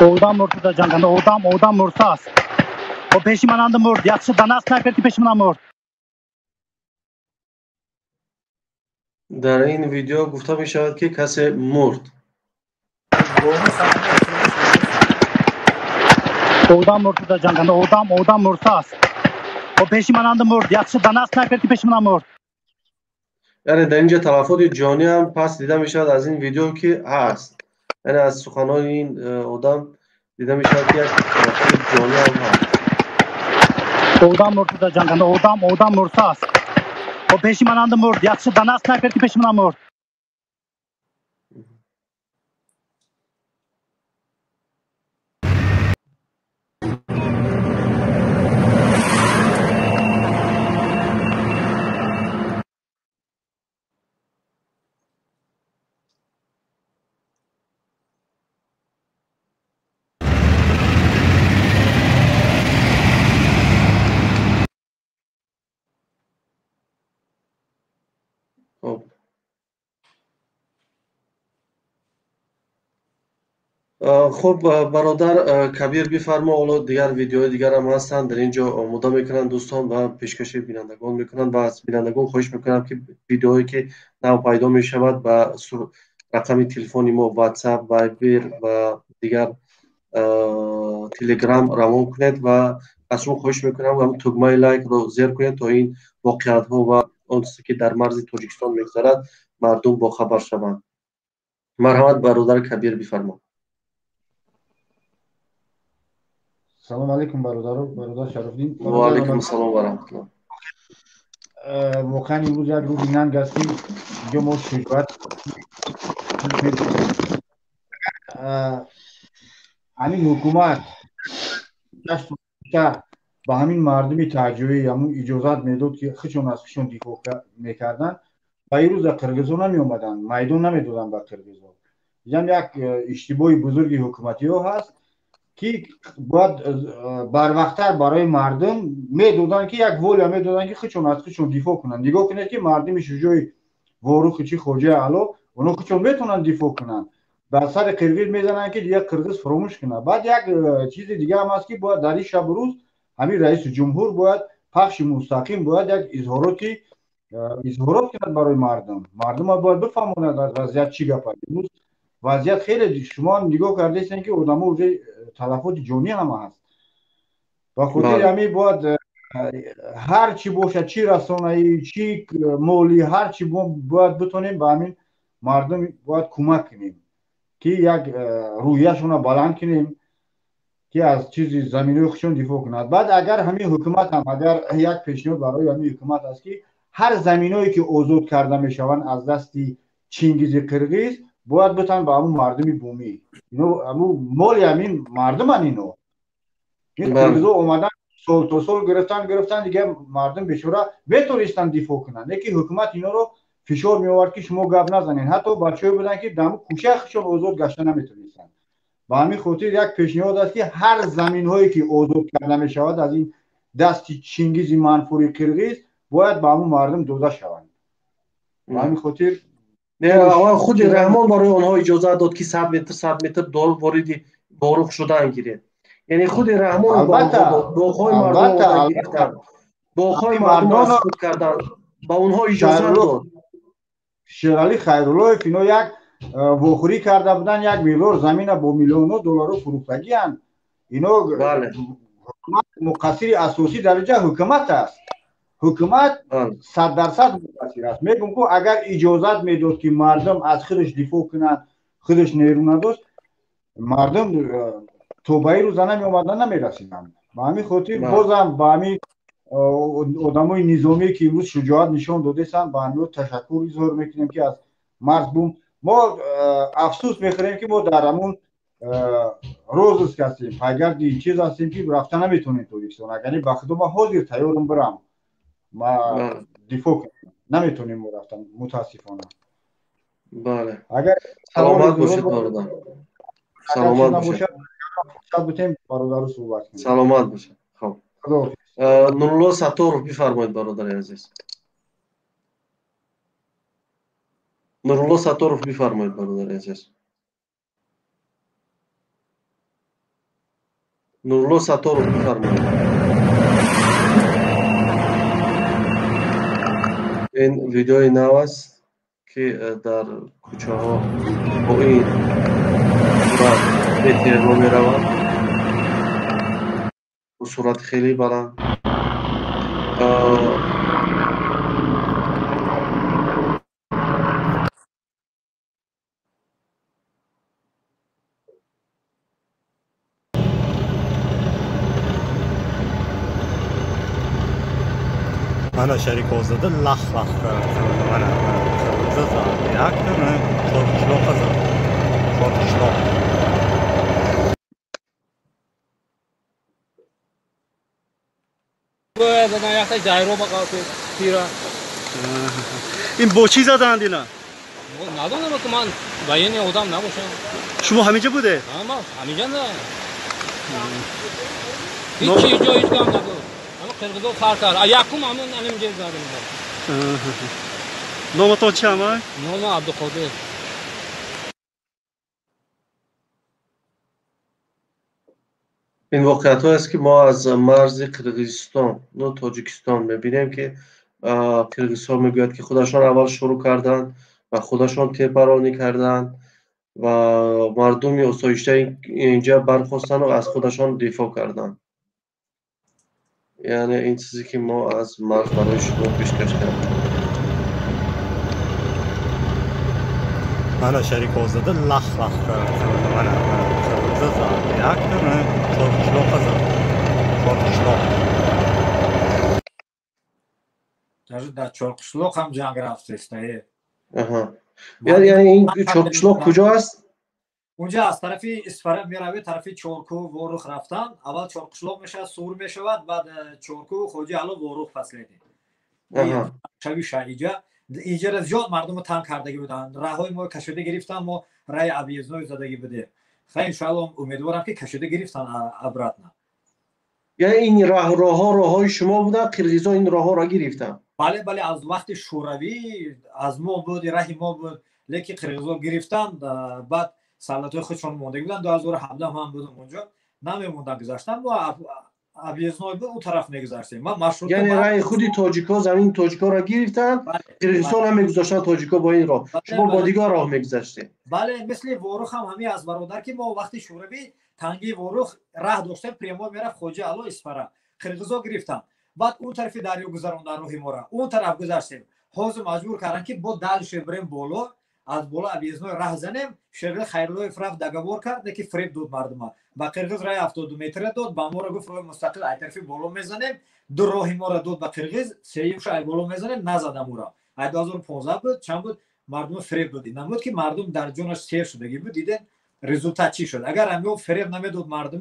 Oradan murtuda candan, oradan mursas. O peşimanandı murt. Yaxşı dana sniperti peşimanan murt. در این ویدیو گفته می شود که کسی مرد. Odam murda janganda odam mursaست. و پیش من اند مرد یخش دنست نکرد که پیش من مرد. یعنی در اینجا تلفات جانی هم پس دیده می شود از این ویدیو که هست. یعنی از سخنان این آدم دیده می شود که یک تلفات جانی هم هست. Odam murda janganda odam mursaست. و پیش من اند مرد یخش دنست نکرد که پیش من مرد. خب برادر کبیر بفرما. حالا دیگر ویدیوهای دیگر هم هستند در اینجا آماده میکنن دوستان و پیشکش بینندگان میکنن و از بینندگان خواهش میکنم که ویدیوهایی که نو پیدا میشود با رقم تلفنی ما واتساپ وایبر و دیگر تلگرام روان کنید و از شما خواهش میکنم هم تگمه لایک رو زیر کنید تا این واقعیت ها و آن چیزی که در مرز تاجیکستان میگذرد مردم با خبر شوند. مرحمت برادر کبیر بفرما. سلام علیکم برادر شرفدین. و علیکم السلام و رحمت الله. واقعا امروز یک روز ننگ هستیم اینجا ما شجاعت همین حکومت دست با همین مردمی ترجیحی همون اجازت میداد که خودشون از خودشون دفاع میکردن و این روز قرقیزان نمی اومدن میدان نمیدادن به قرقیزان. یعنی یک اشتباه بزرگی حکومتی ها هست که باید بر وقتر برای مردم میدادن که یک ولی میدادن که خودشون از خودشون دفاع کنن. نگاه کنید که مردم شجاعی واروخ چی خوجه علا اونا خودشون میتونن دفاع کنن. بر سر قرقیز میزنن که دیگه قرقیز فراموش کنه. بعد یک چیز دیگه هم هست که باید در این شب روز همین رئیس جمهور باید پخش مستقیم باید یک اظهارات کنند برای مردم. مردم باید بفهمونند در وضعیت چی گپه. امروز وضعیت خیلی شما نگاه کرده هستین که آدم‌ها اوج تلفات جانی هم هست. و خاطر همین باید هر چی باشه چی رسانه‌ای چی مالی هر چی باید بتونیم به همین مردم باید کمک کنیم که یک رویشون رو بلند کنیم که از چیزی زمینه خودشون دفاع کنند. بعد اگر همین حکومت هم اگر یک پیشنهاد برای همین حکومت است که هر زمینه‌ای که آزاد کرده میشوند از دستی چینگیز قرقیز باید بتن به همون مردمی بومی اینو همون مال همین مردم اینو این قرقیزا اومدن سال تا سال گرفتن دیگه مردم بشوره بتونستن دفاع کنن. یکی حکومت اینا رو فشار می آورد که شما گپ نزنین حتی بچه‌ها بودن که دم کوچه خودشون آزاد گشته نمیتونستن. با همین خاطر یک پیشنهاد است که هر زمین‌هایی که آزاد کرده میشود از این دستی چینگیز منفوری قرقیز باید به همون مردم داده شوند. با همین خاطر خود رحمان برای آنها اجازه داد که 100 متر دور وارد باروخ شدن گیره. یعنی خود رحمان با خواهی مردم گرفتن با خواهی مردم از خود کردن با اونها اجازه داد. شیرالی خیرالله اینا یک واخوری کرده بودن 1 میلیارد زمین با میلیون دلار فروختگی ان. اینا حکومت مقصر اساسی درجه حکومت است. حکومت 100% مقصر است. میگم که اگر اجازت میداد که مردم از خودش دفاع کنند خودش نیرو نداشت مردم توبه رو زنه می اومدن نمیرسیدن. با همین خاطر بازم با همین آدمای نظامی که امروز شجاعت نشان دادن با همین تشکر اظهار میکنیم که از مرز بوم ما افسوس میخوریم که ما در همون روز هستیم اگر این چیز هستیم که رفتن نمیتونیم توریستان اگر با خودم حاضر تیارم برم ما دفاع کنیم نمیتونیم رفتن متاسفانه. بله اگر سلامت باشید برادر. سلامت باشید. سلامت باشید. خب نورالله ستارov بفرمایید برادر عزیز. نورالله ستارov بفرمایید برادر عزیز. نورالله ستارov بفرمایید. این ویدیوی نو است که در کوچه ها با این صورت به تهران می روند. сурати хеле баланд. Mana Sharik Ozada lax mana jak Chorqishloq qazan. Chorqishloq. این با چی زدند اینا؟ ندونم که من بیان آدم نباشم. شما همینجا بوده؟ ما همینجا نه. هیچ جا هیچ کام نبود. اما قرقیزا فرق کرد. یکم همون اینجا زدم. نام تو چی همه؟ نام عبدالقادر. این واقعیت است که ما از مرز قرقیزستان و تاجیکستان میبینیم که قرقیزها میگوید که خودشان اول شروع کردند و خودشان تیربارانی کردند و مردم آسایشته اینجا برخواستند و از خودشان دفاع کردند. یعنی این چیزی که ما از مرز برای شما پیشکش کردیم. Mana Sharik Ozada lax mana jak Chorqishloq qazan. Chorqishloq. در چرخشلوق هم جنگ رفته است. یعنی این چرخشلوق کجا است؟ اونجا از طرف اسفره میروی طرف چرکو و ورخ رفتن. اول چرخشلوق میشه سور میشود بعد چرکو خوجی علا ورخ فصلیدی. شبی شایجا اینجا را زیاد مردم تنگ کردگی بودن. راههای ما کشیده گرفتن ما رای ابیزنوی زدگی بوده. خیلی انشاءالله امیدوارم که کشیده گرفتن ابراتنا. یعنی این راههای شما بودن قرقیزها این راهها را گرفتن؟ بله بله از وقت شوروی از ما بود راه ما بود لیکن قرقیزها گرفتن بعد سلطنت خودشون مونده بودن 2017 هم بودم اونجا نمیموندن گذاشتن و ابیزنوی بود اون طرف میگذاشتیم ما مشروط یعنی رای خودی تاجیکا زمین تاجیکا را گرفتن قرقیزستان هم میگذاشتن تاجیکا با این راه شما با دیگر راه میگذاشتین. بله مثل ورخ هم همین از برادر که ما وقتی شوروی تنگی ورخ راه داشتیم پریما میرفت خوجه الو اسفره قرقیزها گرفتن بعد اون طرف دریا گذروندن راهی ما را اون طرف گذاشتیم حاضر مجبور کردن که با دلش بریم بالا از بالا ابیزنوی راه زنیم شرق خیرلوی فرف دگابور کرد که فریب داد مردم با قرقیز راه 72 متر داد با ما را گفت راه مستقل ای طرفی بالا میزنیم دو راهی ما را داد با قرقیز سیوش ای بالا میزنیم نزدم او را 2015 بود چند بود مردم فریب داد نمود که مردم در جونش سیر شدگی بود دیدن رزولت چی شد اگر همین فریب نمیداد مردم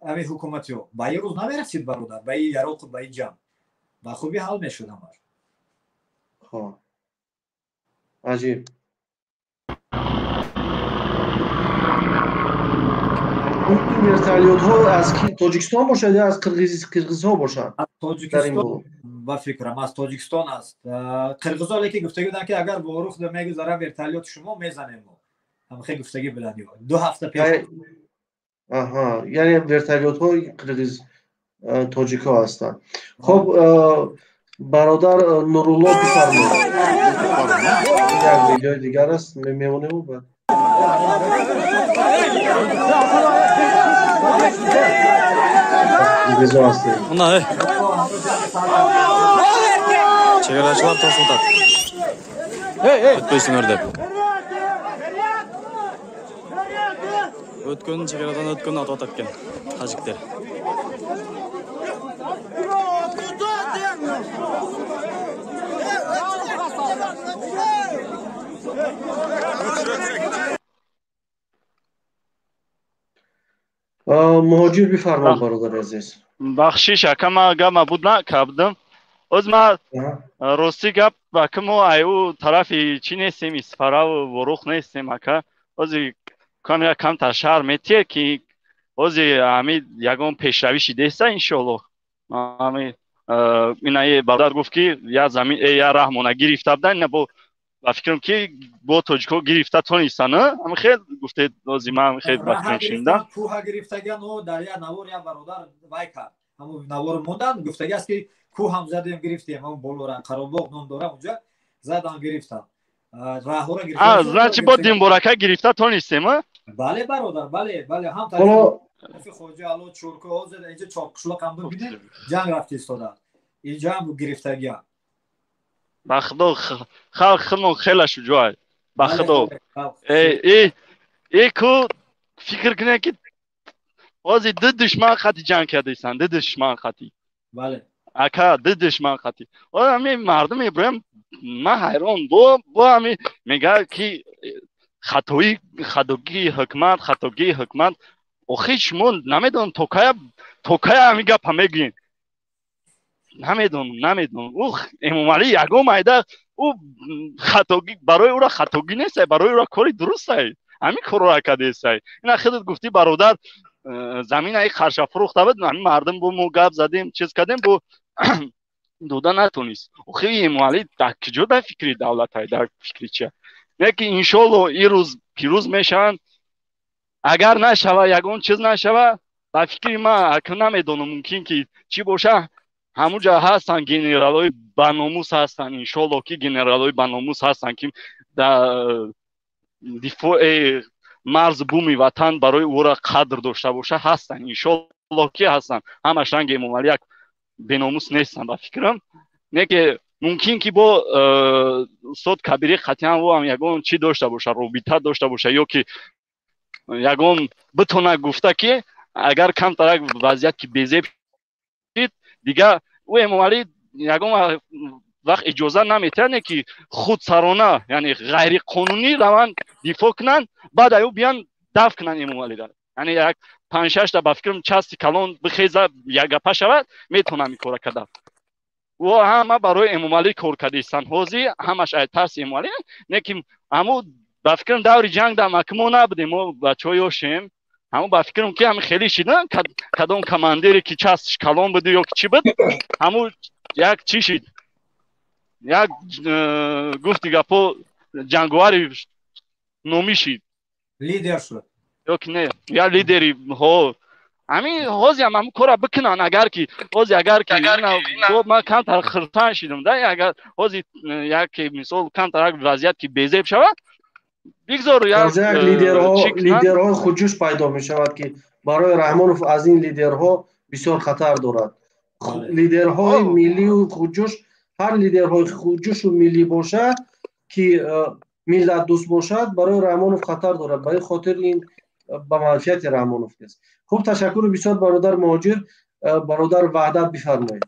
همین حکومتی ها با یه روز نمیرسید برادر با این یراق با این جمع با خوبی حل میشد همار. خب عجیب. این ورتالیوت ها از تاجیکستان باشد یا از قرقیزها باشد؟ از تاجیکستان با فکرم از تاجیکستان است. قرقیزها لیکن گفتگی بودن که اگر با رخ میگذاره ورتالیوت شما میزنیم هم خیلی گفتگی بلندی 2 هفته پیش. یعنی ورتالیوت های قرقیز تاجیکا هستند. خب برادر نورالله بفرمایید. یک ویدیو دیگر است میمونه و بعد Güzel hastayım. Onlar he. Chegarachilar tosh otadi. O'tmaysinlar deb. O'tgan chegaradan o'tgan ot otayotgan tajiklar. مهاجر بفرمایید برادر عزیز. بخشش کما گام بود نکردم. از ما راستی گپ با کمو ایو طرفی چی نیستیم اسفره و ورخ نیستیم اکا از کامیرا کم تا شهر میتیه که از همین یگان پیشرویشی دیسته انشالله همین اینایی برادر گفت که یا زمین یا رحمانه گرفته بودن نه با فکرم که با تاجیکا گرفته تو نیستن هم خیلی گفته لازمه هم خیلی فکرم شنیدم کوه گرفتگی نو در یا نوار یا برادر وای کرد همون نوار موندن گفتگی است که کوه هم زدیم گرفتیم همون بالا را قراباغ نون داره اونجا زدن گرفتن راه را گرفتن زنچی با دیم برکه گرفته تو نیستیم بله برادر بله هم خوجه الان چرکه ها زده اینجا چاقشلق هم ببینید جنگ رفت ایستاده اینجا هم گرفتگی هم بخدا خلق خیلی خیلی شجاع بخدا ای کو فکر کنه که بازی دو دشمن خطی جنگ کرده ایستن دو دشمن خطی بله اکا دو دشمن خطی و همین مردم ابراهیم من حیران با همین میگه که خطاگی حکمت آخه شما نمیدونم توکای همین گپ میگین نمیدونم او امام علی یگام ایده او خطاگی برای او را خطاگی نیست برای او را کاری درست است همین کار را کرده است این خودت گفتی برادر زمین ای خرش فروخته بود همین مردم با ما گپ زدیم چیز کردیم با دودا نتونست آخه امام علی در کجا در فکری دولت های در فکری چیه نه که انشالله این روز پیروز میشن اگر نشوه یگان چیز نشوه با فکری من اکنون نمیدونم ممکن که چی باشه همونجا هستن گنرالای باناموس هستن انشالله که گنرالای باناموس هستن که در دفاع مرز بومی وطن برای او را قدر داشته باشه هستن انشالله که هستن همش رنگ امام علی یک بناموس نیستن با فکرم نه که ممکن که با صد کبیری خطی هم و هم یگان چی داشته باشه رابطه داشته باشه یا که یگان بتونه گفته که اگر کم ترک وضعیت که بیزیب شید دیگه او امام علی یگان وقت اجازه نمیتونه که خود سرانه یعنی غیر قانونی روان دفاع کنن بعد ایو بیان دفع کنن امام علی را یعنی یک 5-6 تا با فکرم چستی کلان بخیزه یک گپه شود میتونم این کار کرده و همه برای امام علی کار کرده ایستن حوزی همش ای ترس امام علی نه که همو با فکرم دور جنگ در مکه ما نبودیم ما بچه های هاشیم همو با فکرم که همه خیلی شیدن کدام کماندری که چستش کلان بوده یا که چی بود همو یک چی شید یک گفتی گپا جنگواری نومی شید لیدر شد یا که نه یا لیدری ها همین حوزی هم کارا بکنن اگر که حوزی اگر که ما کم تر خرطان شیدم ده اگر حوزی یک مثال کم تر وضعیت که بیزیب شود بگذار یک لیدرها خودجوش پیدا می شود که برای رحمانوف از این لیدرها بسیار خطر دارد لیدرهای ملی و خودجوش هر لیدرهای خودجوش و ملی باشه که ملت دوست باشد برای رحمانوف خطر دارد برای خاطر این به منفعت رحمانوف است. خوب تشکر بسیار برادر مهاجر برادر وحدت بفرمایید.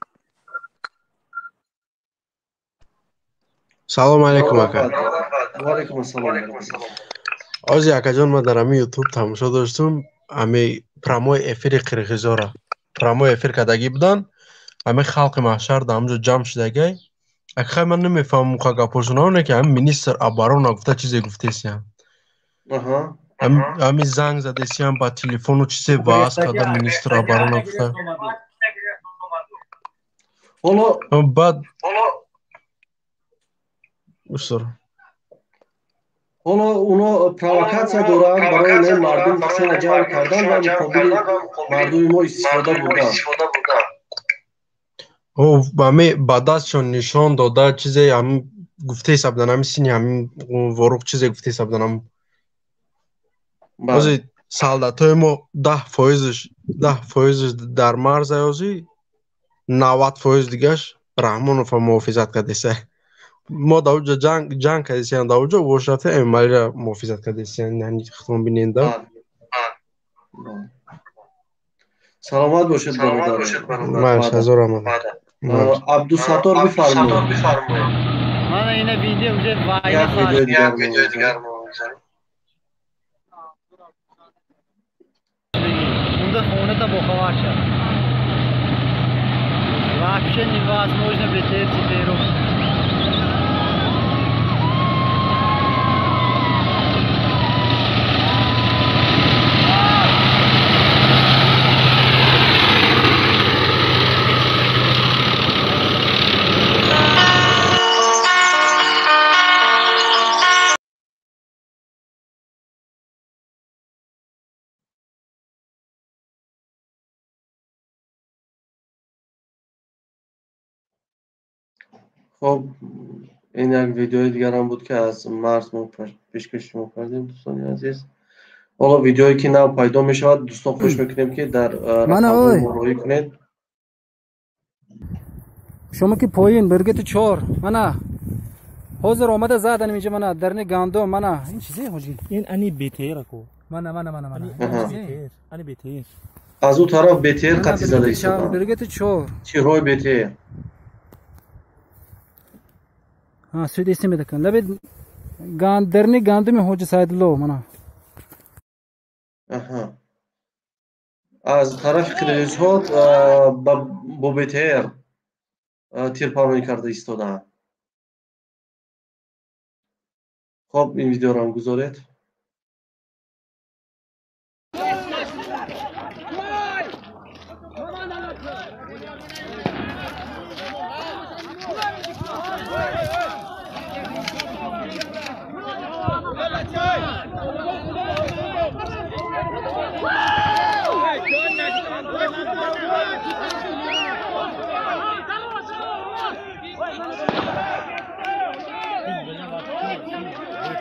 سلام علیکم اکا. و علیکم السلام. آزی اکا جان ما در امی یوتیوب تماشا داشتم امی پراموی افیر قرقیزا را پراموی افیر کدگی بودن امی خلق محشر در همجا جمع شدگی اکا من نمیفهم مخوا گپاشون اونه که هم منیستر ابارون گفته چیزی گفته سیم امی زنگ زده سیم با تلفن و چیزی باز کده منیستر ابارون گفته بعد حالا اونا پروکاتسیا دارن برای این مردم خشن جمع کردن و مقابل مردم ما استفاده بودن او بامی بعدازشون نشان داده چیزی هم گفته سبدن هم سینی هم وروق چیزی گفته سبدن هم اوزی سالدات های ما 10% در مرز اوزی 90% دیگهش رحمانوف محافظت کرده سه ما در اونجا جنگ کردیم در اونجا وشرفه امالی را محافظت کردیم یعنی ختم بیننده سلامت باشید برادر ماش هزار آمد عبدالستار بفرمایید من این ویدیو یک ویدیو دیگر اونده خونه تا بخواه شد вообще невозможно лететь теперь. خب این یک ویدیوی دیگر هم بود که از مرز ما پیشکش شما کردیم دوستان عزیز حالا ویدیویی که نو پیدا می شود دوستان خوش میکنیم که در رقم مراجعه کنید. شما که پایین برگت 4 منا حاضر آمده زدن اینجا منا درنی گندم منا این چیزی حاجی این انی بیتیر کو منا انی بیتیر از اون طرف بیتیر قطعی زده ایستادن برگت 4 چی روی بیتیر سوید اسمی دکن لبید درنی گندم حاجی ساید لو منا از طرف قرقیز ها با بیتیر تیرپارونی کرده ایستادن. خب این ویدیو رو هم گذارید.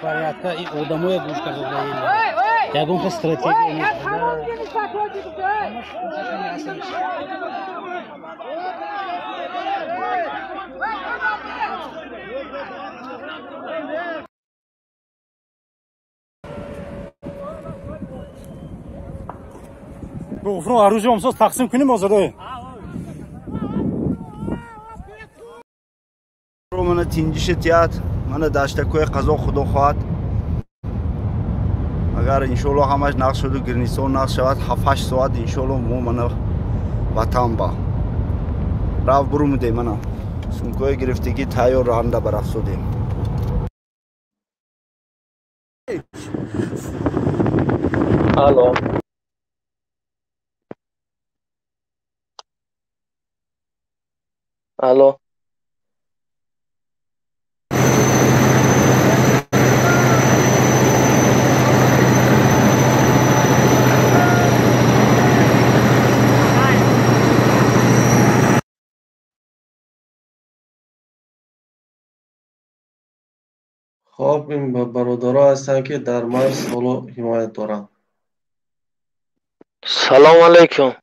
فریادka این odamı گوش کرده یگون که استراتژی گفتم оружие امساز تقسیم کنیم آزاده رو من تینجیش تیات من داشته کوی قضا خدا خواهد اگر انشالله همش نقش شد و گرنیسون نقش شود 7-8 ساعت انشالله مو من وطن با راو برو میده من سنکوی گرفتگی تایو رانده برافزودیم الو الو خب این برادرها هستن که در مرز حالا حمایت دارن. سلام علیکم.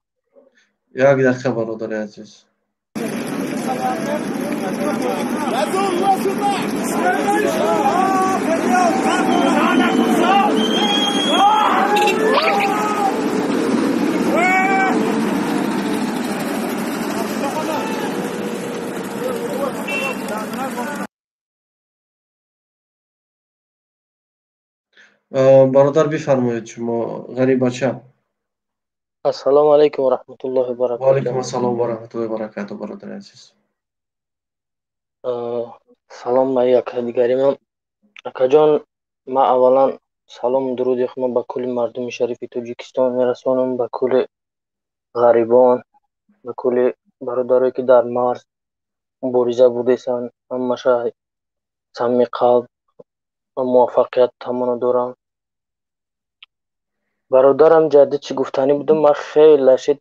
یک دقیقه برادر عزیز. برادر بفرمایید شما غریب بچه. السلام علیکم و رحمت الله و برکاته. و علیکم السلام و رحمت الله و برکاته برادر عزیز. سلام به یک دیگری من. اکا جان ما اولا سلام درود خدمت به کل مردم شریف تاجیکستان میرسونم، به کل غریبان، به کل برادرایی که در مرز مبارزه بودیسن، همشه صمیم قلب و موفقیت تمام دارم. برادرم جدید چی گفتنی بودم، من خیلی لشید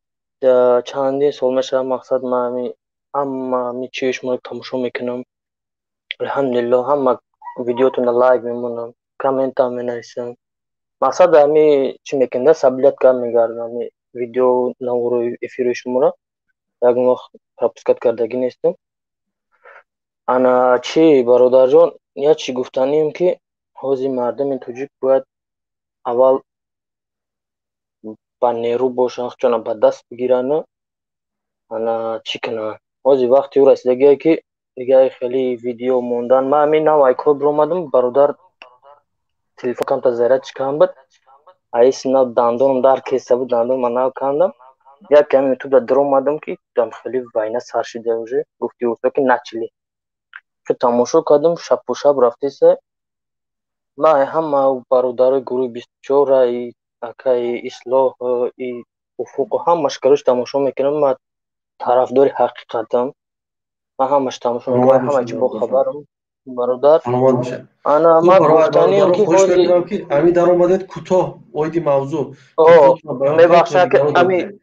چندین سال میشه مقصد من همه چیش رو تماشا میکنم. الحمدلله همه ویدیوتون لایک میمونم، کامنت هم مینویسم. مقصد همی چی میکنده سابلیت کار میگردم، همی ویدیو نورو افیرو شما را یک وقت پرپسکت کردگی نیستم. انا چی برادر جان یا چی گفتنیم که حوزی مردم توجیک باید اول با نیرو باشن چون با دست بگیرن انا چی کنن حوزی وقتی او رسیدگی که دیگه خیلی ویدیو موندن. من همین نو ایکو برامدم برادر تلفون کم تا زیرت چکم بود ایس نو دندونم در کیسه بود دندون من نو کندم یک کمی یوتیوب در اومدم که دم خیلی واینا سر شده وجه گفتی اوستا که نچلی که تماشا کردم شب و شب رفتیسه. ما هم برادر گروه 24 ای اکای اصلاح ای افق هم مشکلش تماشا میکنم. من طرفدار حقیقتم، من همش تماشا میکنم، همه چی با خبرم برادر. انا ما گفتنیم که خوش که امی در اومدید کوتاه اویدی موضوع میبخشن که امی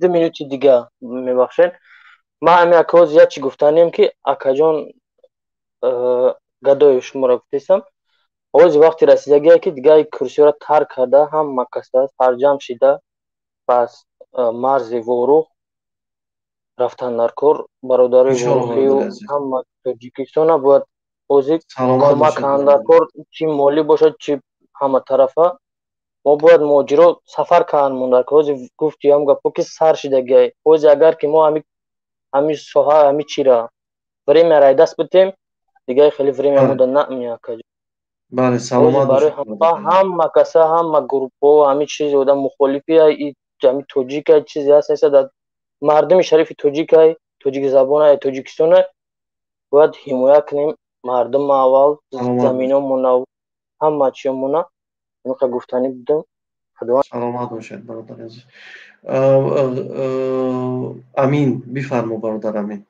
2 مینوت دیگه میبخشن. ما امی اکاز یا چی گفتنیم که اکا جان گدای شما را گفتیسم ҳозир вақти расидагие ки дигаи курсиёро тарк карда ҳама каса сарҷамъ шида бас марзи ворух рафтан дар кор. Бародарои ворухию ҳама тоҷикистона бояд ҳозир кӯмак карданд дар кор, чӣ молӣ бошад, чӣ ҳама тарафа. Мо бояд муҳоҷиро сафар кардамон дар кор. Ҳозир гуфти ҳам гапо ки сар шидагие. Ҳозир агар ки мо ҳамин соҳа ҳамин чира времяро ай даст битем, дигаи хеле время муда намеяд каҷо. Бале, саломат барои ҳама каса, ҳама группҳо, ҳамин чизи одам мухолифи ҳамин тоҷика чизе ҳаст неста, дар мардуми шарифи тоҷикай, тоҷикзабонай, тоҷикистонай бояд ҳимоя кунем. Мардум аввал, заминомона, ҳама чиёмона. Инука гуфтанӣ будам. Саломат бошед бародар азиз. Амин, бифармо бародар Амин.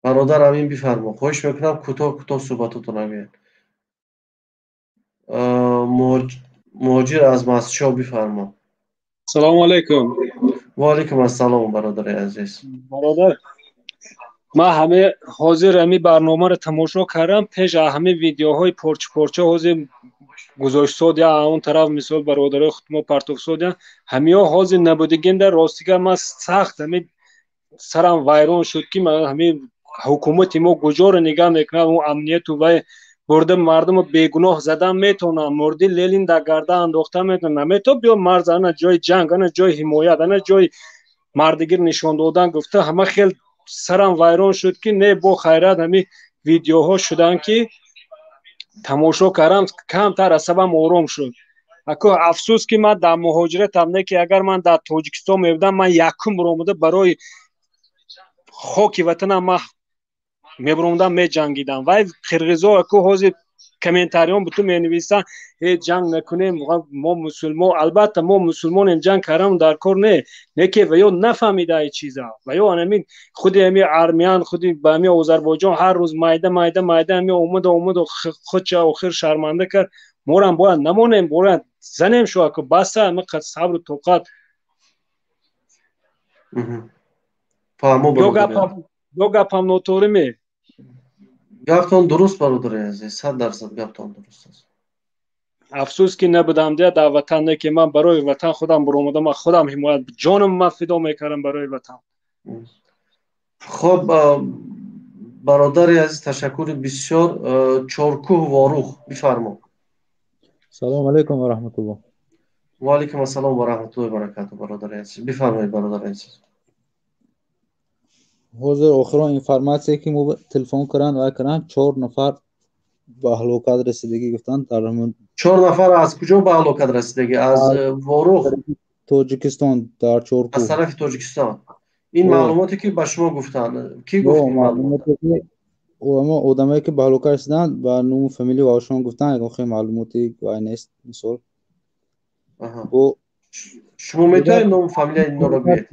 برادر امین بفرما. خواهش میکنم کوتاه صحبتاتون بگید. مهاجر از مسجد بفرما. سلام علیکم. و علیکم السلام برادر عزیز. برادر ما همه حاضر امی برنامه رو تماشا کردم. پیش همه ویدیوهای پرچه حاضر گذاشت سود یا اون طرف مثال برادرای خود ما پرتو سود همه حاضر نبودگین در راستیگر ما سخت همه سرم ویران شد که من همه حکومت ما کجا رو نگاه میکنه و امنیت و برده مردم بیگناه زدن میتونه مردی لیلین در گرده انداخته میتونه نمیتونه بیا مرز انا جای جنگ انا جای حمایت انا جای مردگیر نشان دادن گفته همه خیلی سرم ویران شد که نه با خیرات همه ویدیوها شدن که تماشا کردم کمتر عصبم آرام شد. اکو افسوس که من در مهاجرت هم نه که اگر من در تاجیکستان میبودم من یکم برآمده برای خاک وطنم من میبروندم میجنگیدم. وای قرغیزا اکو حاضر کامنتاریون به تو مینویسن هیچ جنگ نکنیم ما مسلمان، البته ما مسلمان جنگ کردم در کار نه که ویا نفهمیده ای چیزا ویا همین خودی همین ارمیان خودی با همین آذربایجان هر روز مایده همین اومد و خودش آخر شرمنده کرد. ما هم باید نمونیم باید زنیم شو که بس همه قد صبر و طاقت. دو گپم نوتوریمی گفتون درست برادر عزیز 100% گفتون درست است. افسوس که نبودم در وطن نه که من برای وطن خودم برآمدم من خودم حمایت جانم من فدا میکردم برای وطن. خب برادر عزیز تشکر بسیار. چارکوه واروخ بفرما. سلام علیکم و رحمت الله. و علیکم السلام و رحمت الله و برکاته برادر عزیز. بفرمایید برادر عزیز. حاضر آخرین اینفورماسیونی که ما تلفن کردن 4 نفر به هلاکت رسیدگی گفتن در همون 4 نفر از کجا به هلاکت رسیدگی؟ از واروخ تاجیکستان در چارکو از طرف تاجیکستان. این معلوماتی که به شما گفتن کی گفت این معلوماتی که اما آدمایی که به هلاکت رسیدن با نام فامیلی و آشنا گفتن اگه خیلی معلوماتی وای نیست مثال شما میتونید نام فامیلی اینا رو بگید؟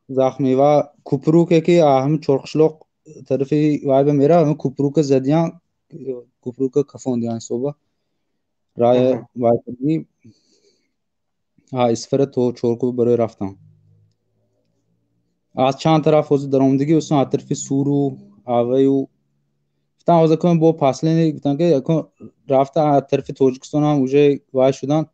زخمی و کوپروک که هم چرخشلق طرفی وای به میره هم کوپروک زدیان کوپروک کفاندیان صبح رای وای کردی اسفر تو چورکو برای رفتن از چند طرف از درآمدگی و از طرف سورو آوی و گفتن از کم با فاصله گفتن که رفته از طرف تاجیکستان هم اوجه وای شدن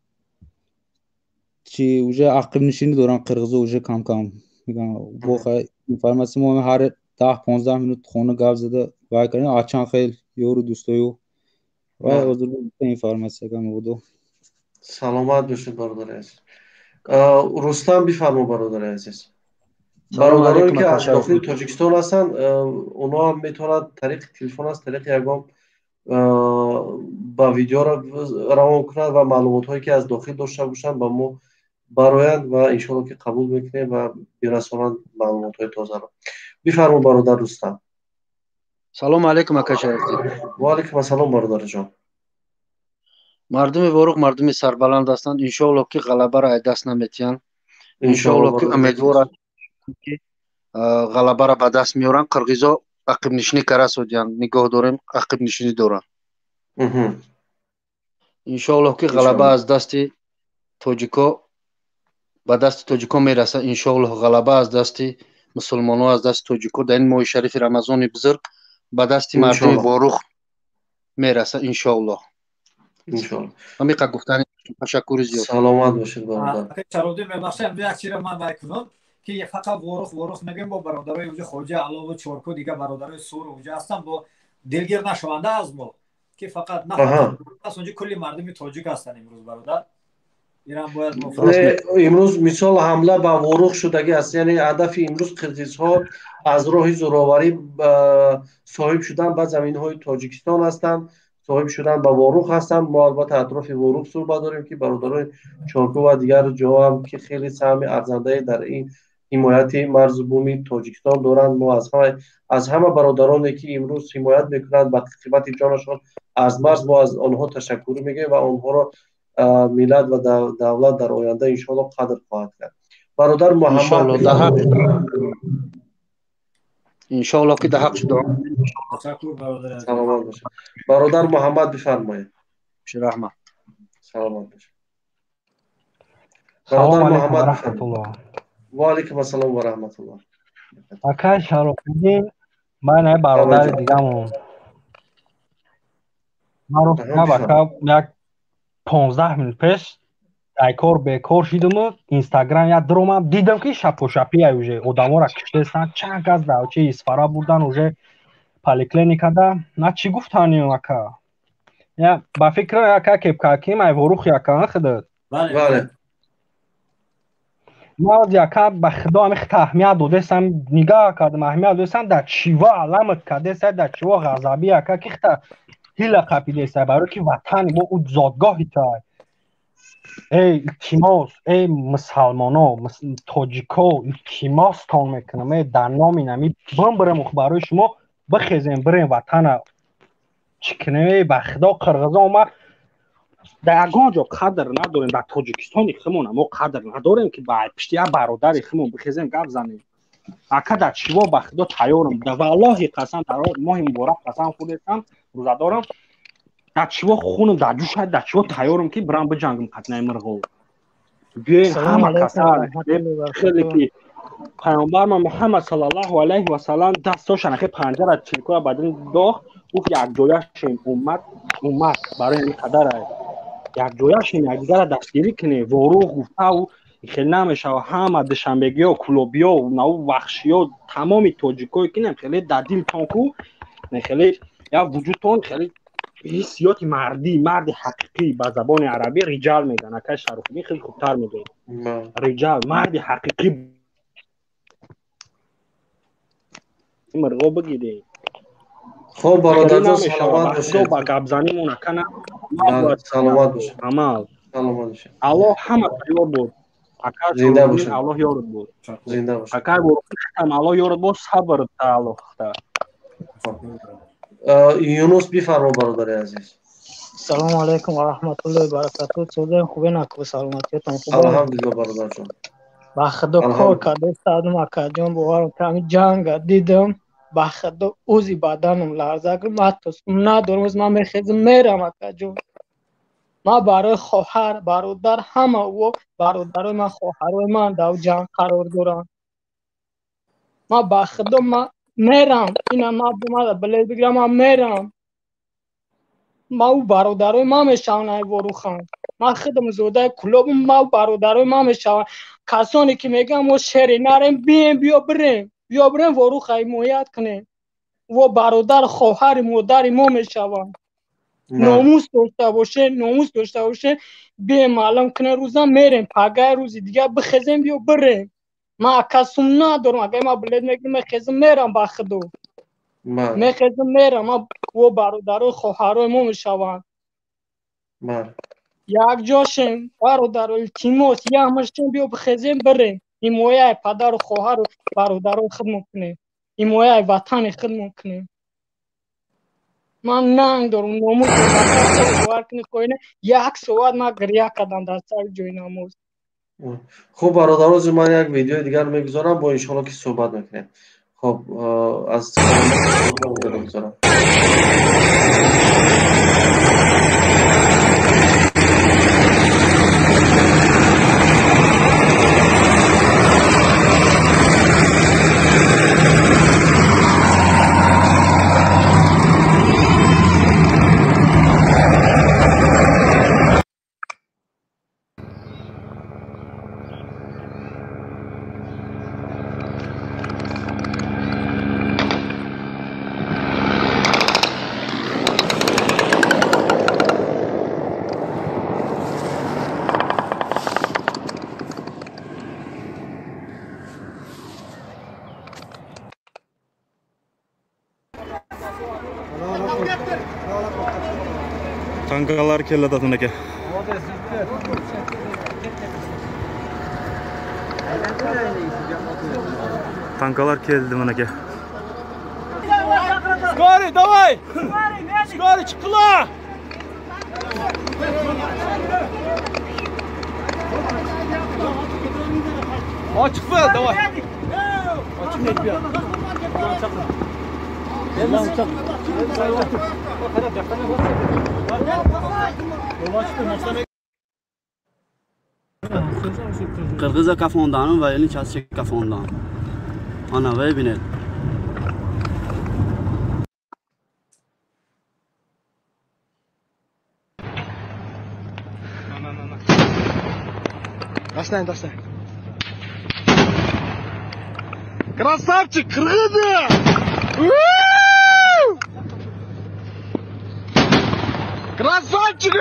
چی اوجه عقب نشینی دوران قرغیزو اوجه کم میگن با خیلی اینفورماسیون ما هر 10-15 minut خونه گاو زده وای کردن آچان خیلی یورو دوستایو وای از اینفورماسیون کم بودو. سلامت باشید برادر عزیز. رستم بفرما برادر عزیز. برادرایی که از داخل تاجیکستان هستن اونا هم میتونن طریق تلفن از طریق یگام با ویدیو را روان کنند و معلومات هایی که از داخل داشته باشند با ما برایند و انشاءالله که قبول میکنیم و برسانند معلومات های تازه را. بفرما برادر رستم. سلام علیکم اکا. و علیکم السلام برادر جان. مردم واروق مردم سربلند هستند. انشاءالله که غلبه را دست نمیتین. انشاءالله که امیدوارم که غلبه را به دست میارن. قرغیزا عقب نشینی کرده سودیان نگاه داریم عقب نشینی دارن. انشاءالله که غلبه از دست تاجیکا به دست تاجیکا میرسه. انشاءالله غلبه از دست مسلمان ها از دست تاجیکا در این ماه شریف رمضان بزرگ ба дасти мардуми ворух мераса иншоаллоh. иншоаллоh. Ҳамиқа гуфтани ташаккури зиёд. Саломат бошед бародар. Чароди мебахшем як чиро ман бай кунам ки фақат ворух мегем бо бародарои уҷа хоҷа алова чорку дига бародарои сур уҷа ҳастанд бо дилгир нашаванда аз мо ки фақат нафақат унҷа кулли мардуми тоҷик ҳастанд имрӯз бародар. Иран бояд имрӯз мисол ҳамла ба ворух шудагӣ аст, яъне ҳадафи имрӯз қирғизҳо аз роҳи зӯроварӣ соҳиб шудан ба заминҳои тоҷикистон ҳастанд, соҳиб шудан ба ворух ҳастанд. мо албатта атрофи ворух суҳбат дорем ки бародарои чорку ва дигар ҷоҳам ки хеле саҳми арзандае дар ин ҳимояти марзи бӯми тоҷикистон доранд. Мо аз ҳама бародароне ки имрӯз ҳимоят мекунанд ба қимати ҷонашон аз марз, мо аз онҳо ташаккур мегӯем ва онҳоро миллат ва давлат дар оянда иншоаллоh қадр хоҳад кард. Бародар Муҳаммад иншоаллоh ки дар ҳақ шуда. Саломат бошед. Бародар Муҳаммад бифармоед. Раҳмат. Саломат бошед. Бародар Муҳаммад бифармоед. Ва алайкум ассалом ва раҳматуллоҳ. Акай Шарофиддин, ман бародари дигамон. Маро як 15 минут пеш айкор бекор шидум, Инстаграм як дромам дидам ки шапошапия уже одамора киштестан, чанд газ давчи Исфара бурдан уже поликлиникада. На чи гуфтаним ака? Я ба фикр ака кепкаким ай ворух якан хидат. Бале. Маз яка ба худо ами таҳмият додесам, нигаҳ кардам, аҳмият додесам, дар чива аламат кардеса, дар чива ғазаби яка ки хта ҳила қапидеса, барои ки ватани бо у зодгоҳитай. Эй илтимос, эй мусалмоно, тоҷико, илтимостон мекунам, эй дар номи нами бимбирем барои шумо бихезем бирем ватана. Чӣ кунем, эй ба худо қирғизон ма дар ягон ҷо қадр надорем, дар тоҷикистони худмон мо қадр надорем ки ба пишти як бародари худмон бихезем гап занем. Ака дар чиво ба худо тайёрам, валлоҳи қасам дар моҳи муборак қасам хӯрдесам, рӯзадорам, дар чиво хунам дар ҷӯша, дар чиво тайёрам ки бирам биҷангам қатнаи мирғо. Биёен ҳама касар хеле ки пайғамбармон Муҳаммад саллаллоҳу алайҳи ва саллам дастошан ахи панҷара чилкура бадин дохт, гуфт якҷояшем уммат барои ин қадар якҷояшем якдигара дастгирӣ кунем. Ворух гуфтаву хеле намешава ҳама душанбегиҳо, кулобиҳо, наву вахшиҳо, тамоми тоҷикое ки хеле дар дилтон ку хеле як вуҷудтон хеле ҳиссиёти марди ҳақиқӣ ба забони арабӣ риҷал мегӯянд. Акай Шарофиддин хеле хубтар мегӯяд. Риҷал марди ҳақиқӣ мирғо бигирем. Хоб бародарҷон саломат бошед. Ба гапзанимон акана саломат бошед. Амал саломат бошед. Аллоҳ ҳама тайёр буд. Акай зинда бошед. Аллоҳ ёрид буд. Зинда бошед. Акай ворохтам Аллоҳ ёрид буд, сабр та Аллоҳта. Юнус бифармо бародари азиз. Салому алейкум ва раҳматуллоҳи ва баракатуҳ. Чӯдем хубе наку саломатиятон хуб. Алҳамдулиллаҳ бародарҷон. Ба худо кор карда садум акаҷон боварам ками ҷанга дидам. Ба худо узи баданам ларза гирифт. Ман тусум надорам, оз ман мехезам мерам акаҷон. Ман барои хоҳар, бародар ҳама ва бародарои ман, хоҳарои ман дар ҷанг қарор дорам. Ман ба худо мерам. Ина ман билет бигирам, ман мерам. Ман у бародарои ман мешавам ай ворухам. Ман худам зодаи кулобам, ман бародарои ман мешавам. Касоне ки мегӯям мо шери нарем, бием биё бирем воруха ҳимоят кунем. во бародар хоҳари модари мо мешаванд. номус дошта боше бием маълум кунем рӯза мерем, пагаи рӯзи дигар бихезем биё бирем. ман касум надорам, агар ман билет мегирам мехезам мерам ба худо. мехезам мерам, ман во бародарои хоҳарои мо мешаванд. якҷошем бародаро илтимос яҳмашем биё бихезем бирем. ҳимояи падару хоҳару бародарои худмон кунем. ҳимояи ватани худмон кунем. ман нанг дорам, номус бовар кунед хоҳед як соат ман гирья кардам дар сари ҷои намоз. хуб бародарози ман як видеои дигар мегузорам, бо иншоалло ки суҳбат мекунем. хуб аз мегузорам. Tankalar keldi aka. Tankalar keldi aka. Скорый, давай! Скорый, çıkıla! Açık ver, давай! Açık net bir. Gel lan çak. Qirg'iz kafondanim va elin chaschi kafondan. Ana bebined. Достань. Красавчик, кыргызы! Красавчик!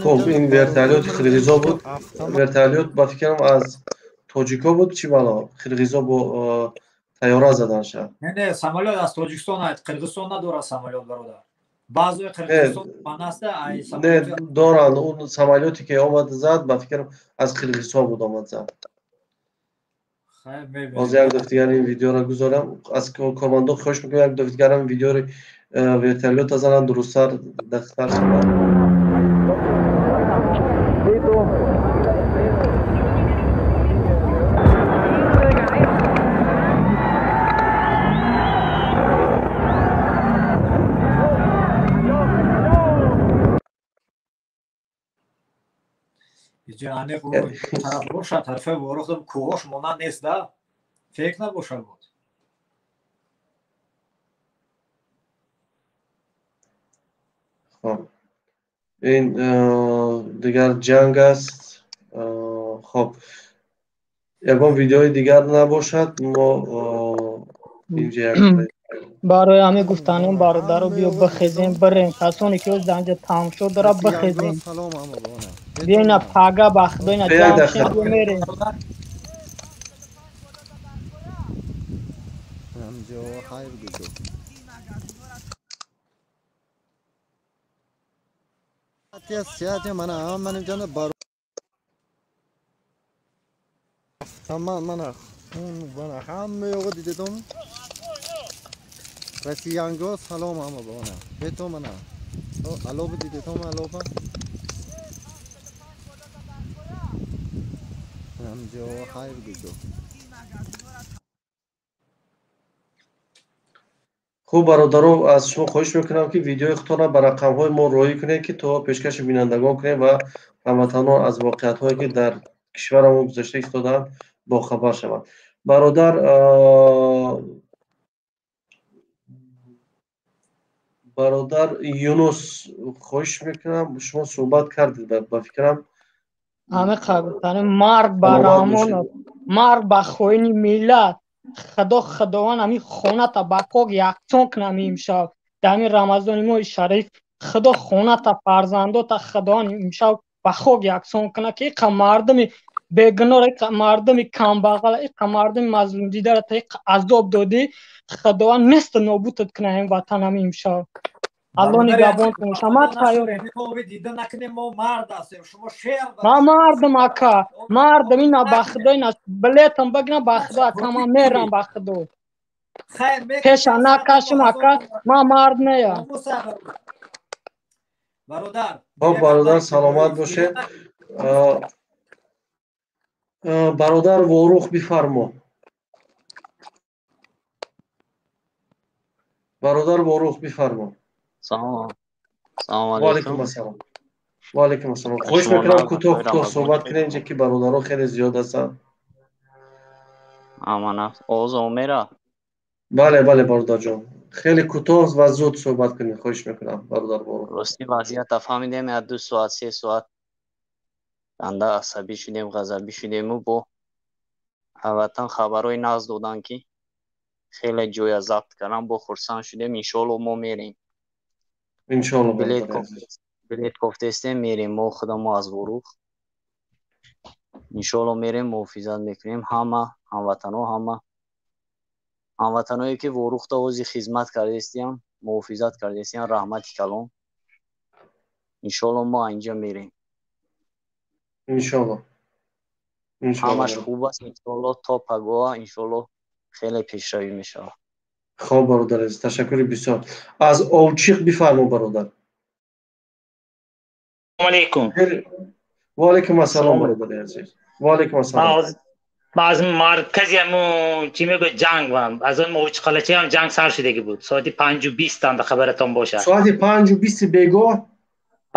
خب این ورتالیوت خرغیزا بود. ورتالیوت با فکرم از توجیکا بود چی بالا خرغیزا با تیاره زدن شد. نه سامالیات از توجیکستان هست. قرغیزستان نداره سامالیات برادر. بعضی قرغیزستان مناسته ای سامالیات. نه دارن اون سامالیاتی که آمد زد با فکرم از قرغیزستان بود آمد زد. باز یک دفعه این ویدیو را گذارم از کاماندو خوش میکنم یک دفعه این ویدیو رو ورتالیوت زدن درست‌تر دقیق‌تر شد. جانه بود طرف روشن طرف ورختم کوهاش مونن نیست ده فکر نباشه بود خب این دیگر جنگ است. خب یکم ویدیوی دیگر نباشد ما اینجا برای همه گفتانم برادر رو بیا بخیزیم بریم کسانی که از دنج تمام شد داره بخیزیم بیاینا پاگا بخداینا جمشین بمیریم Tamam mana bana hamma yo'g'i dedim. Rossiyango salom hamma bana. Beto mana. Alo dedim alo ba. Hamjo hayır dedim. خوب برادران از شما خواهش میکنم که ویدیوی خودتان را به رقم‌های ما راهی کنید که تا پیشکش بینندگان کنید و هموطنان از واقعیت‌هایی که در کشورمون گذشته افتادن با خبر شوند. برادر یونس خواهش میکنم شما صحبت کردید با فکرم همه قبطانه مرگ برامون مرگ به خوینی میلاد خداوند همی خونه تا بکاک یکسان کنم امشب در همین رمضان ما شریف خدا خونه تا فرزندو تا خداوند امشب بکاک یکسان کنه که یک مردم بگنار یک مردم کمبغل یک مردم مظلوم دیده را تا یک عذاب داده خداوند نست نابودت کنه این وطن همی امشب الله نگهبان کنه شما تایید دیده نکنیم ما مرد هستیم شما شیر ما مردم اکا مردم اینا بخدا اینا بلیتم بگنا بخدا کما میرم بخدا پیشا نکشم اکا ما مرد نیا برادر سلامت باشه. برادر وروخ بفرما. برادر وروخ بفرما. سلام علیکم السلام. و علیکم السلام. خوش میکنم کوتاه صحبت کنید اینجا که برادرها خیلی زیاد هستن. امان است اوضاع میره. بله برادر جان خیلی کوتاه و زود صحبت کنید خواهش میکنم برادر وارخ. راستی وضعیت فهمیدیم از 2 ساعت 3 ساعت انده عصبی شدیم غضبی شدیم و با هموطن خبرهای نقض دادن که خیلی جوی ضبط کردن با خرسان شدیم. انشالله ما میریم انشالله بلیت گفتستیم میریم ما خدا ما از وروخ انشالله میریم محافظت میکنیم هموطنایی که وروخ تا وزی خدمت کرده استیم محافظت کرده استیم رحمت کلام انشالله ما اینجا میریم انشالله همش خوب است انشالله تا پگاه انشالله خیلی پیشروی میشه. خب برادر عزیز تشکر بسیار. از اوچیق بفرما برادر. علیکم. و علیکم السلام برادر عزیز. و علیکم السلام. ما از مرکزی همون چی میگه جنگ از اون موج قلچه هم جنگ سر شده بود ساعت 5:20 تا خبرتون باشه. ساعت 5:20 بیگاه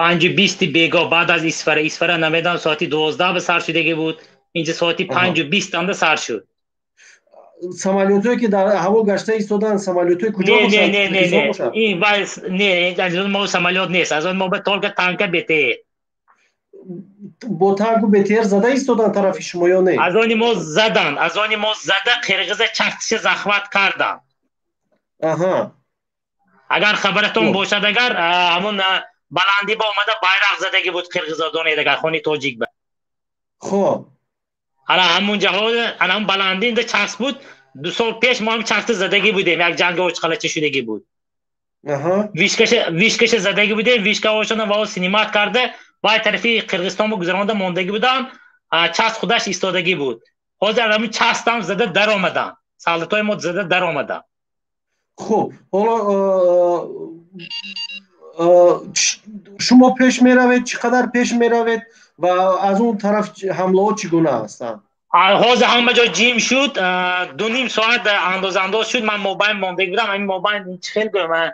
5:20 بیگاه بعد از اسفره نمیدونم ساعت 12 به سر شده بود. اینجا ساعت 5:20 تا سر شد. سمالیوتایی که در هوا گشته ایستادن سمالیوتای کجا باشن؟ نه این وایس نه از اون ما سمالیوت نیست از اون ما به طور که تانک بته با تانک و بتر زده ایستادن طرف شما یا نه؟ از اون ما زده قرغز چختش زخمت کردن. اگر خبرتون باشد اگر همون بلندی با اومده بایرق زدگی بود قرغزادونه دیگر خونی توجیک به خب الان همون جهاد الان بلندی اینده چسب بود 2 سال پیش ما هم چسب زدگی بودیم یک جنگ اوچ خلچه شدگی بود ویشکش زدگی بودیم ویشکه اوشون و سینیمات کرده باید طرفی قرغستان رو گذرانده موندگی بودن چسب خودش ایستادگی بود حاضر همین چسب هم زده در آمدن سالتای ما زده در آمدن. خب حالا شما پیش می روید چقدر پیش می روید و از اون طرف حمله ها چگونه هستن؟ حاضر همه جا جیم شد 2.5 ساعت انداز شد. من موبایل مونده بودم همین موبایل خیلی گرم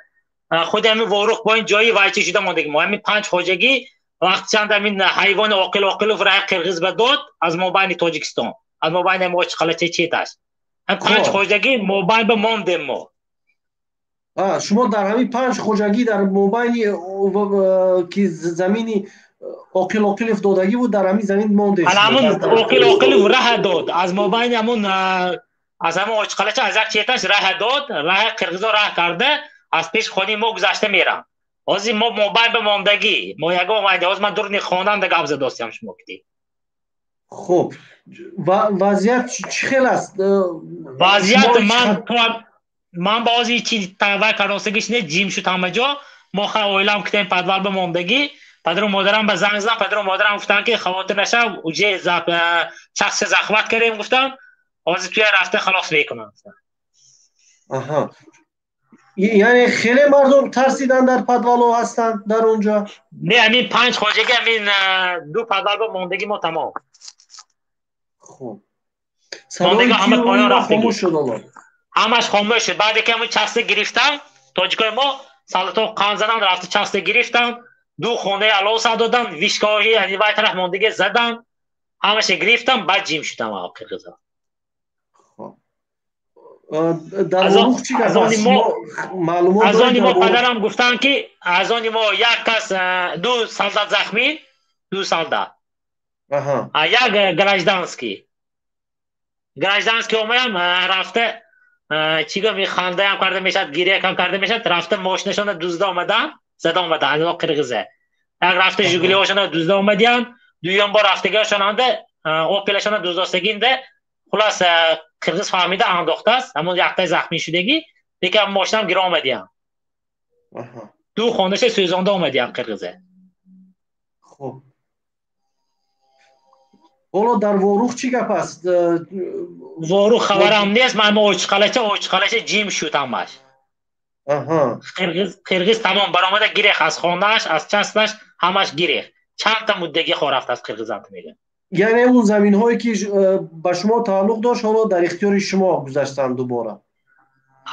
خود همین وارخ با این جایی وایچه شده مونده ما همین 5 خواجگی وقت چند همین حیوان عاقل فرای قرغز بداد از موبایل تاجیکستان از موبایل ما خلچه چیتاش هم 5 خواجگی موبایل به موندیم ما. شما در همین 5 خواجگی در موبایل که زمینی عاقل افتادگی بود در همین زمین مونده شد. همون عاقل راه داد از موبایل همون از همون آچقلچه از یک چیتاش راه داد راه قرغزا راه کرده از پیش خونی ما گذشته میرم آزی ما موبایل به موندگی ما یکو اومده از من دورنی خواندم دیگه ابزه داستیم شما کدی. خب وضعیت چی خیلی است؟ وضعیت من بازی چی تاوای کراسگیش نه جیم شد همه جا ما خوایلم کتیم پدوال به موندگی پدر و مادرم به زنگ زدن پدر و مادرم گفتن که خاطر نشه اوجه شخص زخمت کردیم گفتم از توی رفته خلاص میکنن. یعنی خیلی مردم ترسیدن در پدوالو هستن در اونجا؟ نه همین 5 خواجگی همین 2 پدوال به موندگی ما تمام. خب موندگی همه پایان رفتگی همش خاموش شد. بعد که همون چسته گرفتم تاجیکای ما سالتو قان زدن رفته چسته گرفتم 2 خونه علاوه دادم ویشکاهی یعنی وای طرف موندگی زدم همش گرفتم بعد جیم شدم آقا قرغزا. در وروخ چی گفت؟ معلومات از آنی ما پدرم گفتن که از آنی ما یک کس 2 سالدات زخمی 2 سالدات یک گراجدانسکی اومدم رفته چی گفت خنده هم کرده میشد گیریه هم کرده میشد رفته ماشینشون دزده آمدن زده آمدن از قرغزه یک رفته جوگلی هاشون دزده آمدیان دویم بار رفتگی هاشون آنده اوپیلشون دزدستگینده خلاص قرغز فهمیده انداخته است همون یکتای زخمی شدگی دیگه ماشینم گیره آمدیان 2 خانش سوزانده آمدیان قرغزه. خب حالا در وروخ چی گپ است؟ وروخ خبرم نیست من اوچقلچه جیم شد همش. قرغز تمام برآمده گیره از خانهش از چستش همش گیره چند تا مدگی خور رفت از قرغزان میگن. یعنی اون زمین هایی که به شما تعلق داشت حالا در اختیار شما گذاشتن دوباره؟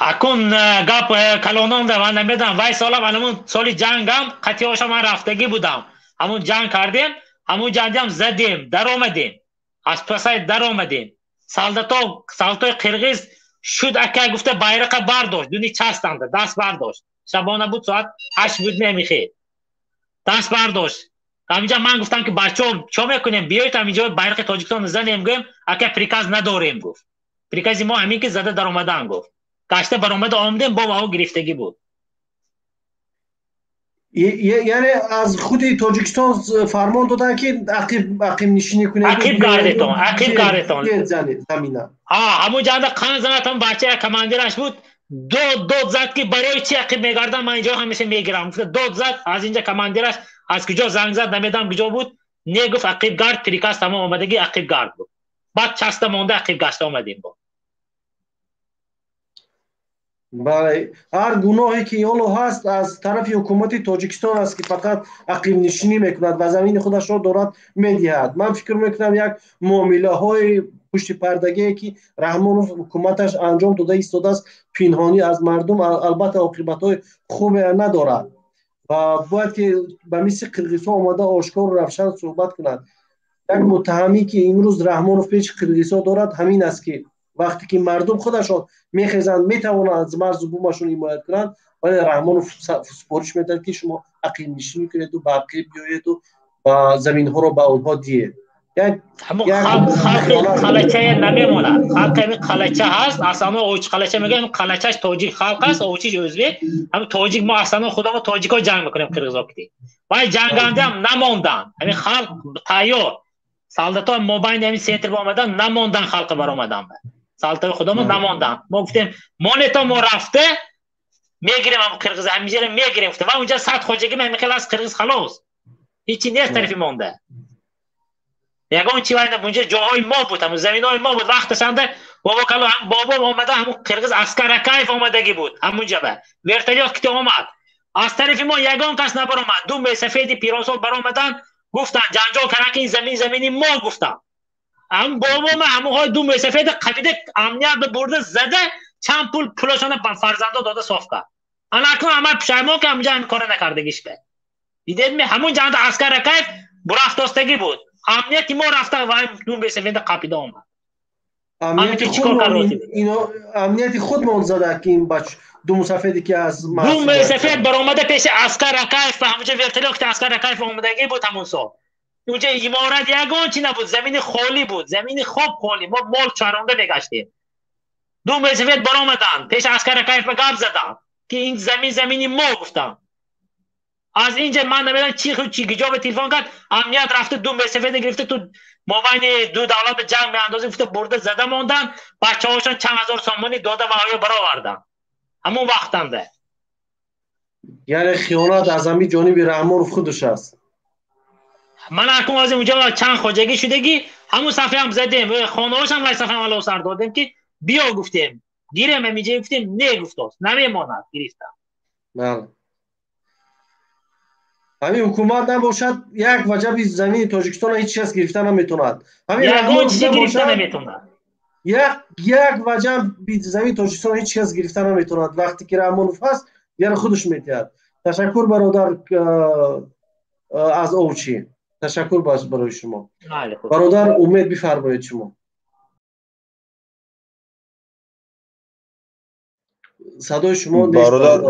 اکن گپ کلونان ده من نمیدونم وای سالم همون سال جنگم قطعه من رفتگی بودم همون جنگ کردیم همون جنگ هم زدیم در آمدیم از پسای در آمدیم سالتای قرغز شد اکه گفته bayrak برداشت دونی چستند دست برداشت شبانه بود ساعت 8 بود نمیخه دست برداشت همینجا من گفتم که بچه‌ها چا میکنیم بیایید همینجا bayrak تاجیکستان زنیم گفتم اکه پریکاز نداریم گفت پریکاز ما همین که زده در اومدن گفت کاشته بر اومده آمدیم با واو گرفتگی بود یعنی از خود تاجیکستان فرمان دادن که عقب نشینی کنه عقب گردتون زمینه همون جاده قان زدم بچه کماندیرش بود دو زد که برای چی عقب میگردم من اینجا همیشه میگیرم دو زد از اینجا کماندیرش از کجا زنگ زد نمیدونم کجا بود نه گفت عقب گرد تریکاس تمام اومدگی عقب گرد بود بعد چسته مونده عقب گشته اومدیم با بله هر گناهی که یالو هست از طرف حکومت تاجیکستان است که فقط عقب نشینی میکند و زمین خودش را دارد میدهد من فکر میکنم یک معامله های پشت پردگی که رحمانوف حکومتش انجام داده ایستاده است پنهانی از مردم البته عاقبت های خوب ندارد و باید که به مثل قرقیزها آمده آشکار و روشن صحبت کند یک متهمی که امروز رحمانوف پیش قرقیزها دارد همین است که وقتی که مردم خودشان میخیزند میتوانند از مرز و بومشون حمایت کنند ولی رحمانوف سفارش میدهد که شما عقب نشینی کنید و به عقب بیایید و زمین ها رو به اونها دهید خلق خلچه نمیمونه خلق خلچه هست اصلا اوچ خلچه میگن خلچهش تاجیک خلق است اوچیش ازبک هم تاجیک ما اصلا خودمون تاجیکا جنگ میکنیم قرقیزا کردیم ولی جنگنده هم نموندن همین خلق تایار سالدتا موبایل همین سنتر با آمدن نموندن خلق بر آمدن سالتا خودمون نموندن ما گفتیم مونتا ما رفته میگیریم هم قرقیز همیشه میگیریم گفتیم و اونجا صد خوجگی من میخوام از قرقیز خلاص هیچی نیست طرفی مونده یگان چی وایند اونجا جاهای ما بود هم زمینای ما بود وقت سنده بابا کلو هم بابا اومده همون قرقیز اسکر کیف اومدگی بود همونجا به ورتلیات که اومد از طرف ما یگان کس نبر اومد دو به سفید پیراسول بر اومدن گفتن جنجال کردن که این زمینی ما گفتم هم بابا ما همون های دو به سفید قبیده امنیت به برده زده چند پولشان فرزنده داده صاف کرد انا اکنون همه پشیمان که همونجا همین کار نکردگیش به دیدید همون جنده اسکر کیف برفتاستگی بود امنیتی ما رفته و دون به سفید قاپیده اومد امنیتی خود من زده که این بچه دو سفیدی که از دون به سفید بر اومده پیش اسکر کیف و همونجا ورتلیاک اسکر کیف اومدگی بود همون سال اونجا امارت یگان چی نبود زمین خالی بود زمین خوب خالی ما مال چرانده میگشتیم دون به سفید بر اومدن پیش اسکر کیف به گپ زدن که این زمینی ما گفتم از اینجا من نمیدونم چی گجا به تلفن کرد امنیت رفته دون به سفید گرفته تو مابین دو دولت جنگ به اندازه گفته برده زده موندن بچه‌هاشون چند هزار سامانی داده و آیا برآوردن همون وقتنده یعنی خیانت از همین جانب رحمانوف خودش است من اکنون از اونجا چند خوجگی شدگی همون صفحه هم زدیم خانه‌هاش هم صفحه هم علاوه سر دادیم که بیا گفتیم گیرم همیجه گفتیم نه گفتاست نمیماند گرفتم بله همین حکومت نباشد یک وجب زمین تاجیکستان هیچ کس گرفتن نمیتوند همین رحمانوف نباشد یک وجب زمین تاجیکستان هیچ کس گرفتن نمیتوند وقتی که رحمانوف هست یعنی خودش میتید تشکر برادر از اوچی تشکر برای شما برادر امید بفرمایید شما صدای شما برادر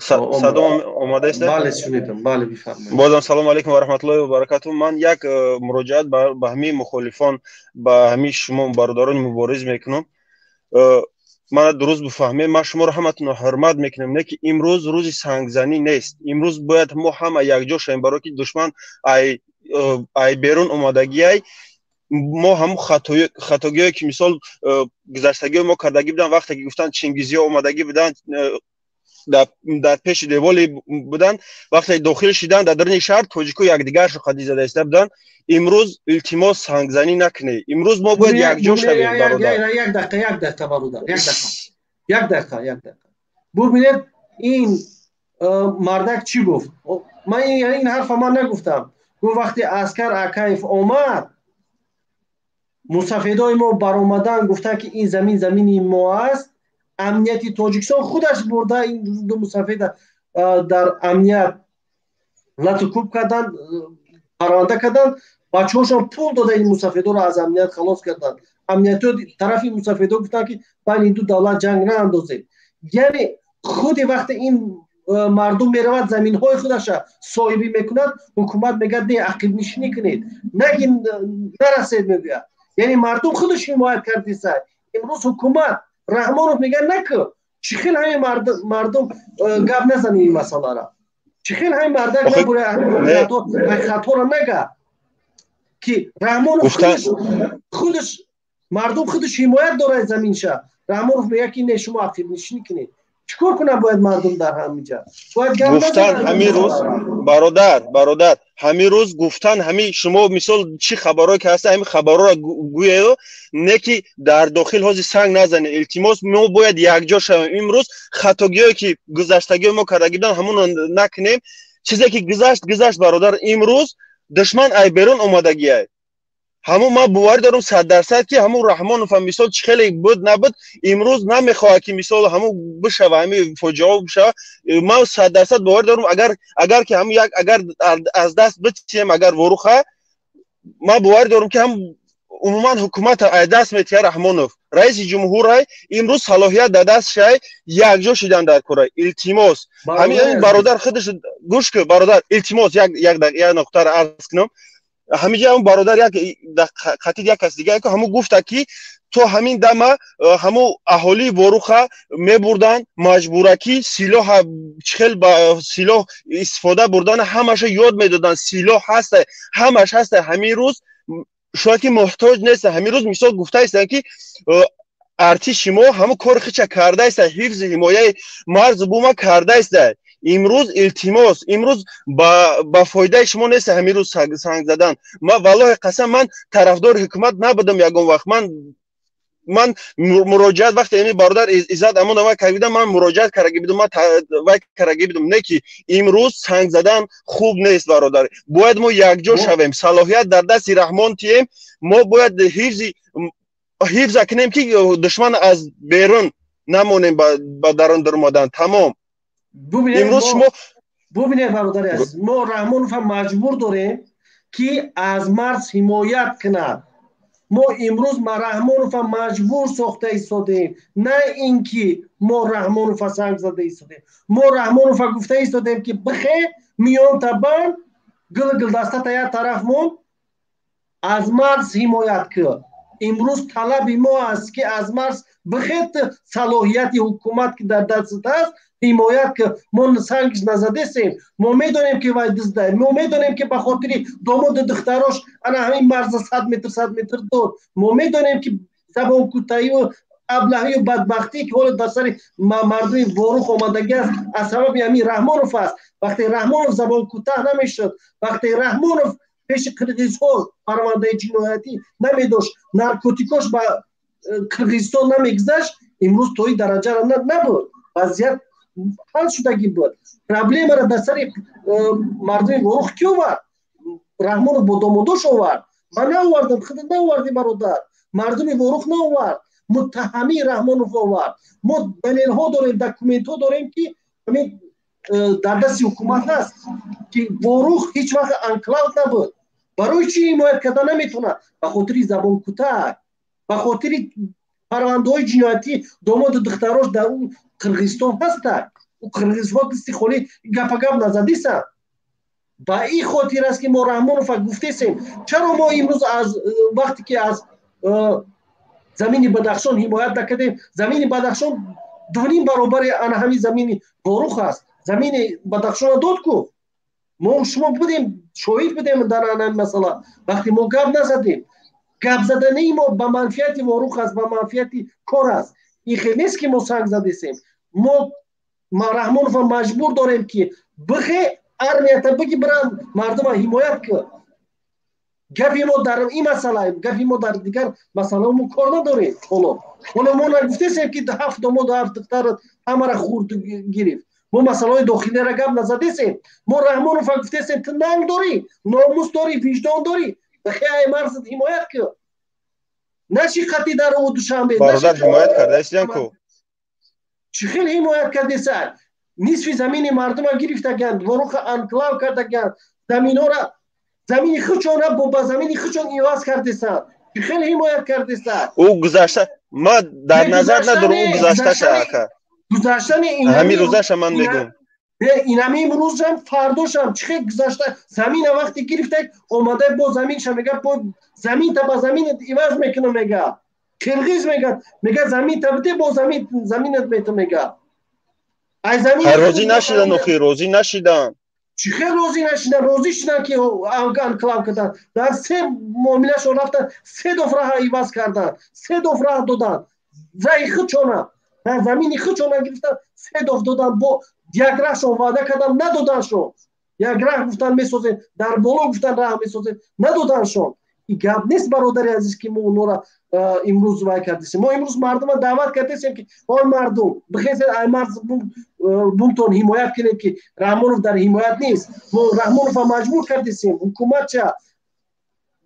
صدام آماده است؟ بله شنیدم بله بفرمایید بازم سلام علیکم و رحمت الله و برکاته من یک مراجعت به همین مخالفان به همین شما برادران مبارز میکنم من درست بفهمید من شما رو همتون حرمت میکنم نه که امروز روز سنگزنی نیست امروز باید ما همه یک جا شویم برای که دشمن ای بیرون اومدگی ای ما هم خطاگی که مثال گذشتگی ما کردگی بودن وقتی که گفتن چنگیزی ها اومدگی بودن در پیش دیوالی بودن وقتی داخل شدن در درون شهر توجیکو یک دیگرش رو خدی زده است بودن امروز التماس سنگزنی نکنه امروز ما باید یک جا شویم برادر یک دقیقه برادر یک دقیقه ببینید این مردک چی گفت من این حرف من نگفتم گفت وقتی عسکر اکیف آمد مسافدای ما بر اومدن گفتن که این زمین ما است امنیتی تاجیکستان خودش برده این دو مسافد در امنیت لطکوب کردن پرونده کردن بچه‌هاشون پول داده این مسافدا رو از امنیت خلاص کردن امنیتی طرفی مسافیدا گفتن که بین این دو دولت جنگ ناندازید. یعنی خود وقت این مردم میرود زمین های خودش صاحبی میکند، حکومت میگه نه عقب نشینی کنید، نگین نرسید میگه. یعنی مردم خودش حمایت کردی سر. امروز حکومت رحمانوف میگه نکن. چی خیلی همین مردم گپ نزنید این مسئله را. چی خیلی همین مردم نبوده خطا را نگه که رحمانوف خودش مردم خودش حمایت داره زمین شه. رحمانوف میگه که نه شما عقب نشینی کنید. چیکار کنم باید مردم در همینجا گفتن همین روز برادر همین روز گفتن همین شما مثال چی خبرایی که هست همین خبرها را گویید نه که در داخل حاضر سنگ نزنه. التماس ما باید یکجا شویم. امروز خطاگیایی که گذشتگی ما کردگیدن همون نکنیم. چیزی که گذشت برادر امروز دشمن ای بیرون اومدگیه. همون ما باور دارم 100% که همون رحمانوف مثال چه خیلی بود نبود امروز نمیخواد که مثال همون بشه و همین فجعه بشه. ما 100% باور دارم اگر که هم یک اگر از دست بتیم اگر وروخه ما باور دارم که هم عموما حکومت از دست میتیه رحمانوف رئیس جمهور امروز صلاحیت در دست شای یکجا شدن در کره. التماس همین برادر خودش گوش که برادر التماس یک نقطه را عرض کنم. همینجا هم برادر یک خطی یک کس دیگه که همو گفت که تو همین دم همو اهالی وروخه میبردن مجبورکی سلاح چخل با سلاح استفاده بردن همش یاد میدادن. سلاح هست همش هست. همین روز شاید که محتاج نیست. همین روز مثال گفته است که ارتش ما همو کار خیچه کرده است. حفظ حمایه مرز بوما کرده است. امروز التماس امروز با فایده شما نیست همین روز سنگ زدن. ما والله قسم من طرفدار حکومت نبودم. یگون وقت من مراجعت وقتی این برادر عزت امون ما کردم من مراجعت کرده بودم. ما کرده بودم نه که امروز سنگ زدن خوب نیست برادر. باید ما یکجا شویم. صلاحیت در دست رحمان تیم. ما باید حفظ کنیم که دشمن از بیرون نمونیم با درون درمادن. تمام امروز شما ببینید برادر عزیز ما رحمانوف مجبور داریم که از مرز حمایت کند. ما امروز رحمانوف مجبور ساخته ایستادیم نه اینکه ما رحمانوف سنگ زده ایستادیم. ما رحمانوف گفته ایستادیم که بخیر میان تبان گل دسته تا یک طرف مون از مرز حمایت کرد. امروز طلب ما است که از مرز بخیر صلاحیت حکومت که در دست است حمایت که ما سنگش نزده سیم. ما میدونیم که وای دزده. ما میدونیم که بخاطر داماد دختراش انا همین مرز 100 متر دور. ما میدونیم که زبان کوتاهی و ابلهی و بدبختی که حال در سر مردم وروخ آمدگی است از سبب همین رحمانوف است. وقتی رحمانوف زبان کوتاه نمیشد، وقتی رحمانوف پیش قرقیزها پرونده جنایتی نمیداشت، نارکوتیکاش با قرقیزستان نمیگذشت، امروز توی درجه را نبود. وضعیت حل شدگی بود. پرابلم را در سر مردم وروخ کی آورد؟ رحمانوف با داماداش آورد. من نآوردم. خودت نآوردی برادر. مردم وروخ نآورد. متهمی رحمانوف آورد. ما دلیل ها داریم، دکومنت ها داریم که همین در دست حکومت هست که وروخ هیچ وقت انکلاو نبود. برای چی حمایت کردن نمیتونه؟ به خاطر زبان کوتاه، به خاطر پرونده های جنایتی داماد دختراش در اون قرقیزستان هستند. او قرقیزها دستی خالی گپ نزدیسن. با این خاطر است که ما رحمانوف گفتیم چرا ما امروز از وقتی که از زمین بدخشان حمایت نکردیم. زمین بدخشان دونیم برابر آن همین زمین وروخ است. زمین بدخشان داد کو ما شما بودیم شاهد بودیم در آن مسئله. وقتی ما گپ نزدیم، گپ زدنی ما به منفعت وروخ است، به منفعت کار است. این خیلی نیست که ما سنگ زدیم. ما رحمانوف مجبور داریم که بخی ارمیت بگی برن مردم حمایت که گپی ما در این مسئله، گپی ما در دیگر مسئله ما کار نداریم. حالا ما نگفتیم که 7 داماد و 7 دختر همه را خورد گرفت. ما مسئله داخلی را گپ نزدیم. ما رحمانوف گفتیم تو ننگ داری، ناموس داری، وجدان داری، بخی مرز حمایت که نشی خطی در او دوشنبه برادر حمایت کرده ایستیان کو چی خیلی حمایت کرده سر نصف زمین مردم ها گرفته گند، وروخ انکلاو کرده گند، زمین ها را زمین خودشان را با زمین خودشان ایواز کرده سر. چی خیلی حمایت کردی سر او گذشته ما در نظر ندارم او گذشته شاکه گذشتن همین روزش من میگم اینمی امروز هم فرداش هم چه گذشته زمین وقتی گرفته اومده با زمینش میگه با زمین تا با زمین عوض میکنه میگه کرغیز میگه زمین تا بده با زمینت میتونه میگه ای زمین روزی نشیدن اخی روزی نشیدن چی خیلی روزی نشیدن روزی شدن که انقلاب کردن در 3 معامله شو رفتن 3 دفعه عوض کردن 3 دفعه دادن زای خودشون در زمین خودشون گرفتن 3 دفعه دادن با یک راه وعده کردن ندادنشون یک راه گفتن میسازه در بالا گفتن راه میسازه ندادنشون این گپ نیست برادر عزیز که ما اونها را امروز وای کردیم ما امروز مردم دعوت کردیم که آی مردم بخیر ای مرد بومتون حمایت کنید که رحمانوف در حمایت نیست ما رحمانوف مجبور کردیم حکومت چه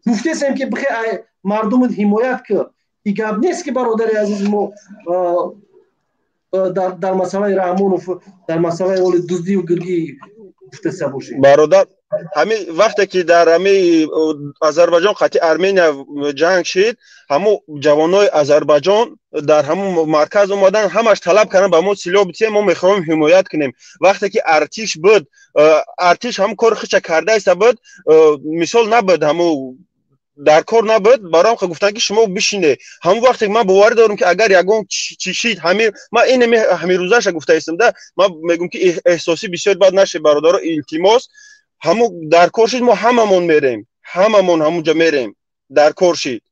گفتیم که بخیر ای مردم حمایت کرد این گپ نیست که برادر عزیز ما در مسئله رحمانوف در مسئله اول دزدی و گرگی گفته باشیم برادر همین وقتی که در همین آذربایجان قطعی ارمنیا جنگ شد همون جوانای آذربایجان در همون مرکز اومدن همش طلب کردن با ما سلاح بدید ما میخوایم حمایت کنیم وقتی که ارتش بود ارتش هم کار خودش کرده است بود مثال نبود همون در کار نبود برام گفتن که شما بشینه همون وقتی من باور دارم که اگر یگان چیشید همین ما این همین روزاش گفته هستم ده ما میگم که احساسی بسیار بد نشه برادر التماس همون در کار شید ما هممون میریم همونجا میریم در کار شید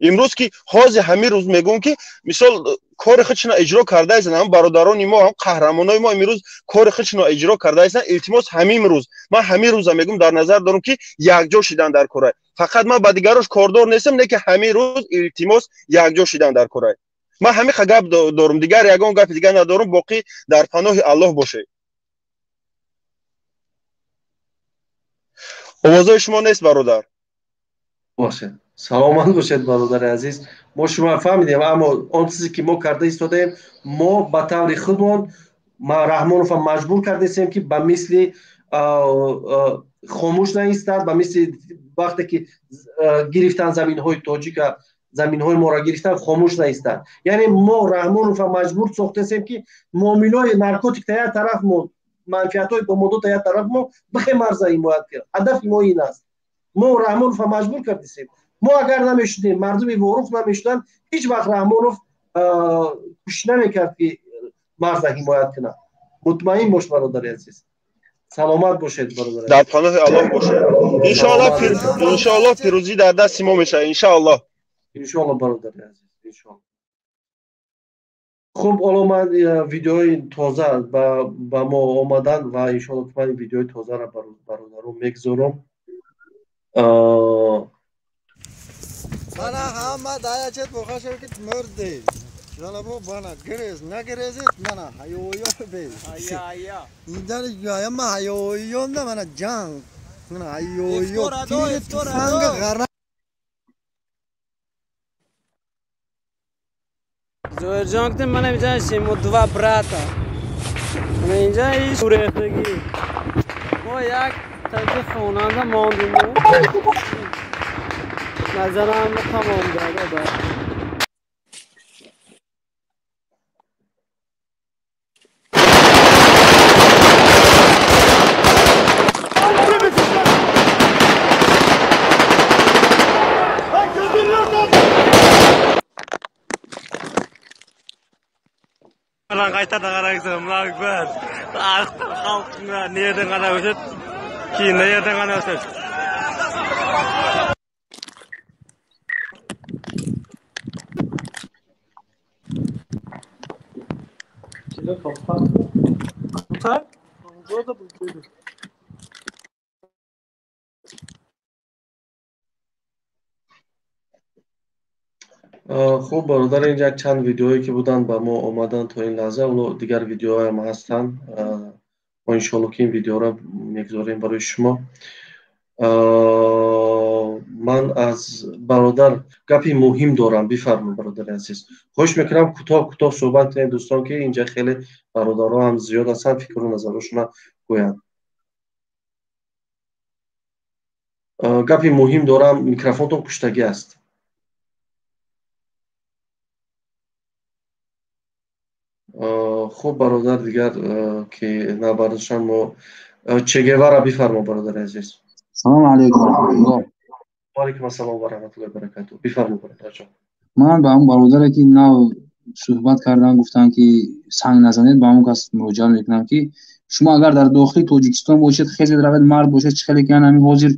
امروز که خواز همین روز میگم که مثال کار خودشون اجرا کرده هستن هم برادران ما هم قهرمانای ما امروز کار خودشون اجرا کرده هستن التماس همین روز من همین روز میگم در نظر دارم که یکجا شدن در کار فقط ما با دیگراش کاردار نیستم نه که همین روز التماس یکجا شدن در کار من همین گپ دارم دیگر یگان گپ دیگر ندارم باقی در پناه الله باشه آوازای شما نیست برادر باشه سلامت باشید برادر عزیز ما شما فهمیدیم اما اون چیزی که ما کرده ایستادیم ما به طور خودمون ما رحمانوف مجبور کردیم که به مثل خاموش نایستد به مثل وقتی که گرفتن زمین های تاجیک زمین های ما را گرفتن خاموش نایستد یعنی ما رحمانوف مجبور ساختیم که معاملات نارکوتیک تا یک طرف ما منفعت های با مدت تا یک طرف ما بخیر مرز حمایت کرد هدف ما این است ما رحمانوف مجبور کردیم ما اگر نمیشدیم مردم وروخ نمیشدن هیچ وقت رحمانوف کوشش نمیکرد که مرز حمایت کنه مطمئن باش برادر عزیز سلامت باشید برادر در پناه الله باشه ان شاء الله پیروزی در دست ما میشه ان شاء الله برادر عزیز ان شاء الله خب حالا من ویدیوی تازه با ما آمدن و ان شاء الله من ویدیوی تازه را برادرم میگذارم Bana hamma dayachet bokhashar kit murdi. Jana bo bana gerez na gerezit mana hayoyo be. Aya. Indar yama hayoyo na mana jang. Mana hayoyo. Sanga gara. Zoer jangte mana bijan shimo dva brata. Mana inja ish urefegi. Bo yak taje khonanda mondim. نظرم تمام داده با Lan kayta dağaraksın, lakber. Halkına nereden kana öset? Ki nereden kana öset? خوب برادر اینجا چند ویدیوهایی که بودن با ما آمدن تا این لحظه اولو دیگر ویدیوهای هم هستن ما انشالله که این ویدیو را میگذاریم برای شما من از برادر گپی مهم دارم بفرمایید برادر عزیز خوش میکنم کوتاه صحبت کنید دوستان که اینجا خیلی برادرها هم زیاد هستن فکر و نظرشون گویند گپی مهم دارم میکروفونتون پشتگی است خوب برادر دیگر که نبردشن ما چگوارا بفرما برادر عزیز. سلام علیکم و رحمت الله. و علیکم السلام و رحمت الله و برکاته. بفرما برادر جان. من به اون برادر که نو صحبت کردن گفتن که سنگ نزنید، با اون کس مراجعه میکنم که شما اگر در داخل تاجیکستان باشید، خیلی روید مرد باشید، خیلی که همین حاضر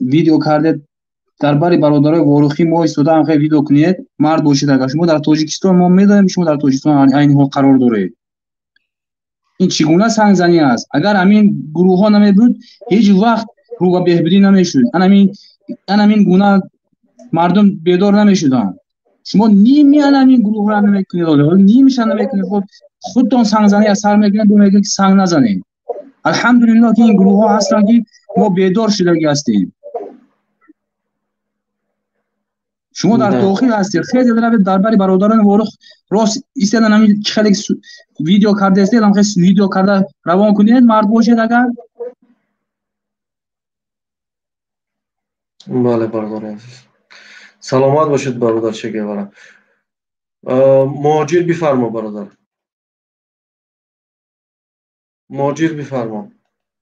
ویدیو کردید درباره برادرای واروخی ما ایستاده هم خیلی ویدیو کنید، مرد باشید. اگر شما در تاجیکستان، ما میدونیم شما در تاجیکستان این حال قرار دارید، این چگونه سنگ زنی است؟ اگر همین گروه ها نمی بود هیچ وقت رو به بهبودی نمیشد، همین گونه مردم بیدار نمیشدن. شما نیمی همین گروه را نمیکنید، نیمیش نمیکنید، خودتون سنگ زنی از سر میکنید، دو میگید که سنگ نزنید. الحمدلله که این گروه ها هستن که ما بیدار شده هستیم. شما در داخل هستید، خیلی درباره برادران واروخ راست ایستادن، همین خیلی ویدیو کرده است، هم خیلی ویدیو کرده روان کنید، مرد باشید. اگر بله برادر عزیز، سلامت باشید برادر چگوارا. مهاجر بفرما برادر. مهاجر بفرما.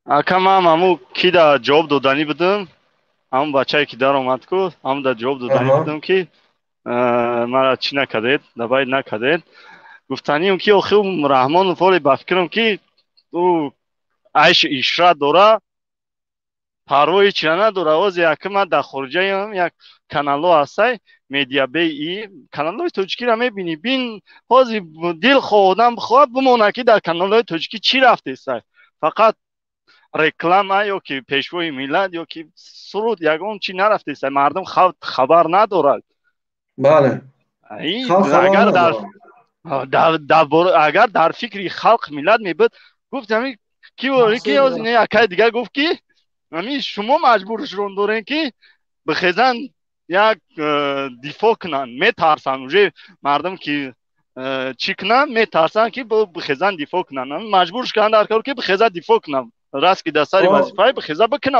اکم همو کی دا جواب دادنی بدم، همون بچه‌ای که در اومد کو همون دا جواب دادنی بدم که مرا چی نکردید، دباید نکردید. گفتنی اون که آخه رحمان فوری بفکرم که او عیش اشرت داره، پروای چی نداره. از یکم در خارجه هم یک کانالو هسته میدیا بی کانالوی توجیکی را میبینی، بین حاضی دل خودم بخواد بمونه که در کانالوی توجیکی چی رفته است، فقط رکلام یا که پیشوای میلاد یا که سرود یگان چی نرفته است، مردم خبر ندارد. بله اگر در فکری خلق میلاد میبود، گفت همین کی از اینه یکی دیگه گفت که همین شما مجبورش رون دارین که بخیزن یک دفاع کنن، میترسن اوجه مردم که چی کنن، میترسن که بخیزن دفاع کنن، مجبورش کردن در کار که بخیزن دفاع کنن، راست که دستاری وظیفه بخیزن بکنه.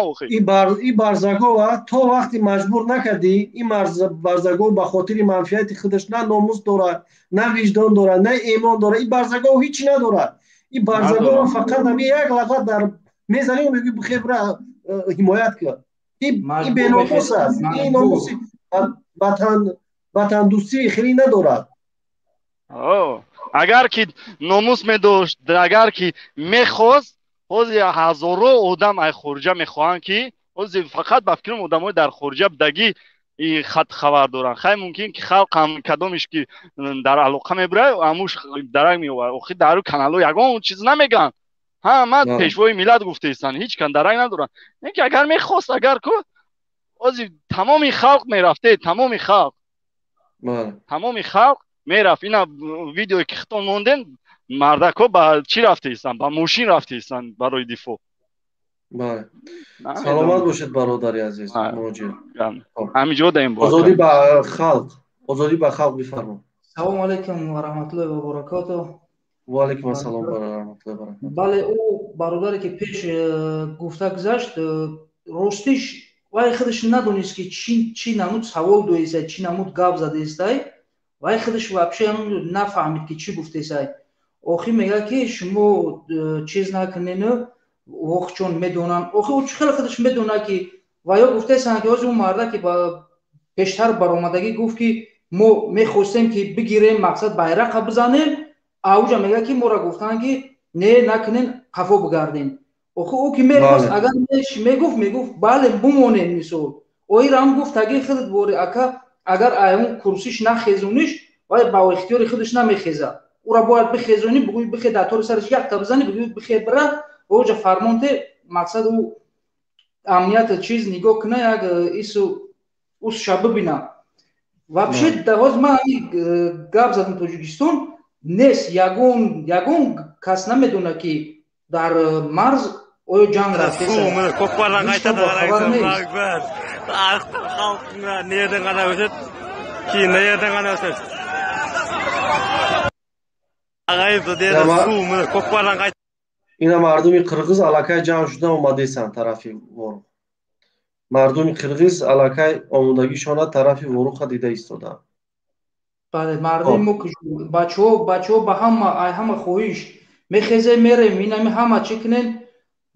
این برزگاه تا وقتی مجبور نکردی، این برزگاه به خاطر منفیت خودش نه ناموس داره، نه وجدان داره، نه ایمان داره. این برزگاه هیچی نداره. این برزگاه فقط همین یک لغت در میزنی و میگی بخیر برای حمایت کرد. این بیناموس است. این ناموس وطن دوستی خیلی ندارد. اگر که ناموس میداشت، اگر که میخواست، حاضی هزارو آدم ای خورجه میخواهند که حاضی فقط بفکرم آدم های در خورجه بدگی این خط خبر دارن. خیلی ممکن که خلق هم کدامش که در علاقه میبره هموش درک میوره. آخی در کانالو یگان چیز نمیگن، همه پیشوای میلاد گفته ایستن، هیچ کن درک ندارن. اینکه اگر میخواست، اگر که حاضی تمامی خلق میرفته، تمامی خلق میرفت. اینا ویدیوی که خطان موندن مردکو با چی رفته ایستن؟ با موشین رفته ایستن برای دفاع. بله سلامت باشید برادری عزیز. مهاجر همینجا داریم با آزادی با خلق، آزادی با خلق بفرما. سلام علیکم و رحمت الله و برکاته. و علیکم السلام و رحمت الله و برکاته. بله او برادری که پیش گفته گذشت راستش وای خودش ندونست که چی نمود سوال دویست، چی نمود گپ زده است، وای خودش واپشه نفهمید که چی گفته است. آخی میگه که شما چیز نکنین وقت چون میدونن. آخی او خیلی خودش میدونه که ویا گفته است که اون مرده که با پیشتر برآمدگی گفت که ما میخواستیم که بگیریم مقصد بیرق بزنیم، اوجا میگه که ما را گفتن که نه نکنین قفا بگردین. آخه او که میخواست اگر میگفت بله بمونین میسو اوی رام گفت اگه خودت بوری اگر اون کرسیش نخیزونیش وای با اختیار خودش نمیخیزه، او را باید بخیزونی، بگوی بخی داتور سرش یک تا بزنی، بگوی بخی بره اوجا فرمانته مقصد او امنیت چیز نگاه کنه، یک ایسو اوس شب ببینه. вообще دواز ما گپ زدم تاجیکستان نیست، یگون کس نمیدونه که در مرز او جنگ رفته است. کوپالا قایتا خبر نیست. نه دنگانه وسط کی نه دنگانه وسط آقای تو دیدم سوم کوپالا قایت. اینا مردمی قرغیز علاقه جمع شدن اومده سن طرفی ورو. مردمی قرغیز علاقه آمودگیشان طرفی ورو دیده ایستادن. бале мардуми мо бачаҳо ба ҳама хоҳиш мехезе мерем инами ҳама чӣ кунем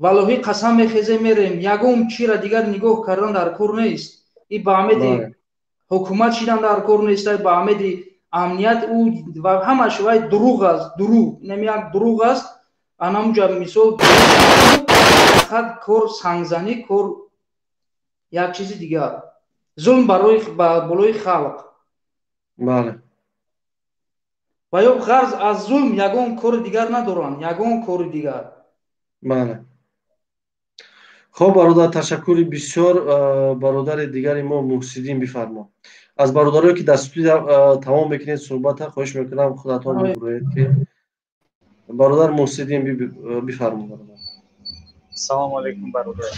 валлоҳи қасам мехезе мерем ягон чира дигар нигоҳ кардан дар кор нест и ба амеди ҳукумат шидан дар кор нест ба амеди амният ва ҳамаш вай дурӯғ аст дурӯғ инами як дурӯғ аст анамуҷа мисол фақат кор сангзанӣ кор як чизи дигар зулм болои халқ бале ва ё ғарз аз зулм ягон кори дигар надоранд ягон кори дигар бале хоб бародар ташаккури бисёр бародари дигари мо муҳсидин бифармо аз бародарое ки дастури тамом мекунед суҳбата хоҳиш мекунам худатон бигӯед ки бародар муҳсидин бифармо бародар салому алайкум бародар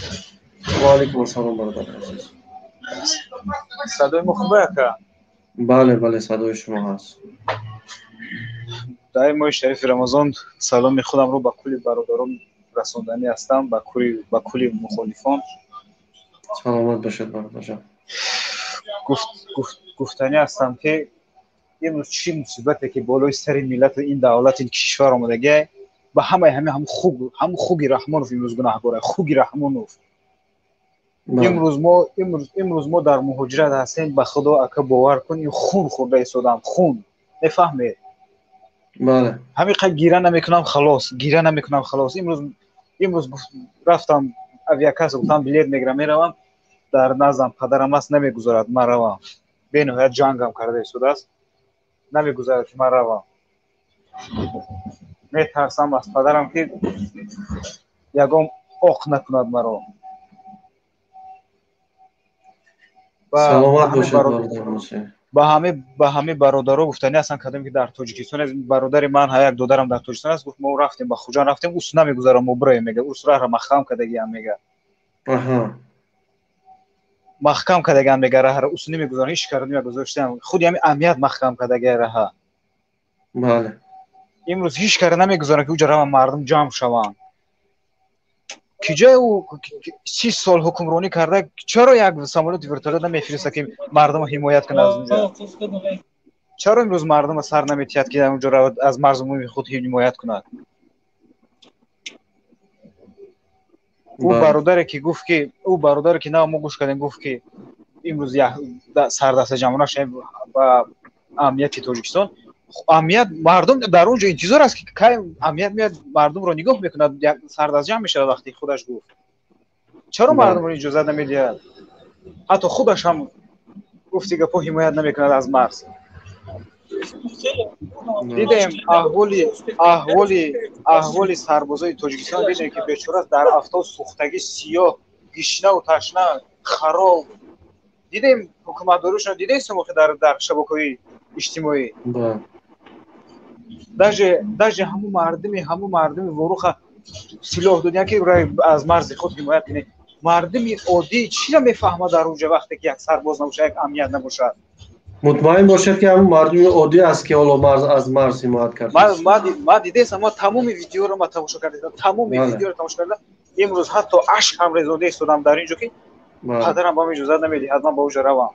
ва алайкум ассалом бародар азиз садои мо хубе ака бале бале садои шумо ҳаст дар моҳи шарифи рамазон саломи худамро ба кулли бародарон расонданӣ ҳастам ба кулли мухолифон саломат бошед бародарҷон гуфтанӣ ҳастам ки имрӯз чӣ мусибате ки болои сари миллату ин давлати ин кишвар омадагиай ба ҳамаи ҳамун хуги раҳмонов имрӯз гунаҳкор хуги раҳмонов имрӯз мо дар муҳоҷират ҳастем ба худо ака бовар кун ин хун хӯрда истодам хун мефаҳмед ҳамин қад гира намекунам халос имрӯз рафтам авиакасса гуфтам билет мегирам меравам дар наздам падарам аст намегузорад ман равам бениҳоят ҷангам карда истодааст намегузарад ки ман равам метарсам аз падарам ки ягон оқ накунад маро саломат бошед бародар мусин ба ҳамаи бародаро гуфтанӣ ҳастам кардем ки дар тоҷикистон бародари ман як додарам дар тоҷикистон аст гуфт мо рафтем ба хуҷанд рафтем ус намегузарам мо бироем мега ус раҳра маҳкам кардагиам мега маҳкам кардагиам мега раҳра ус намегузарам ҳеч карда намегузоштам худи ҳамин амният маҳкам кардагиам раҳа бале имрӯз ҳеч карда намегузарам ки уҷа равам мардум ҷамъ шаванд киҷои ӯ 30 сол ҳукмронӣ карда чаро як самолети вертолет намефириста ки мардумро ҳимоят кунад аз унҷа чаро имрӯз мардумро сар наметиҳад ки унҷо равад аз марзумуми худ ҳимоят кунад ӯ бародаре ки нав мо гӯш кардем гуфт ки имрӯз сардаста ҷамъона шавем ба амнияти тоҷикистон амният мардум дар он ҷо интизор аст ки кай амният меяд мардумро нигоҳ мекунад сардаст ҷамъ мешавад вақте худаш гуфт чаро мардумро иҷозат намедиҳад ҳатто худаш ҳам гуфти гапҳо ҳимоят намекунад аз марз дидем аҳволи сарбозои тоҷикистон дидем ки бечора дар автобус сӯхтагӣ сиёҳ гишнаву ташна хароб дидем ҳукуматдорошон дидем сомохи дар шабакаҳои иҷтимоӣ даже ҳамун мардуми воруха силоҳ додиян ки аз марзи худ ҳимоят кунед мардуми оддӣ чиро мефаҳмад дар унҷа вақте ки як сарбоз набошад як амният набошад мутмаин бошед ки ҳамун мардуми оддӣ аст ки ҳоло аз марз ҳимоят кардааст ман дидеам ма тамоми видеоро тамошо кардам тамоми видеоро тамошо кардам имрӯз ҳатто ашк ҳам резода истодам дар ин ҷо ки падарам ба ман иҷозат намедиҳад ман ба уҷа равам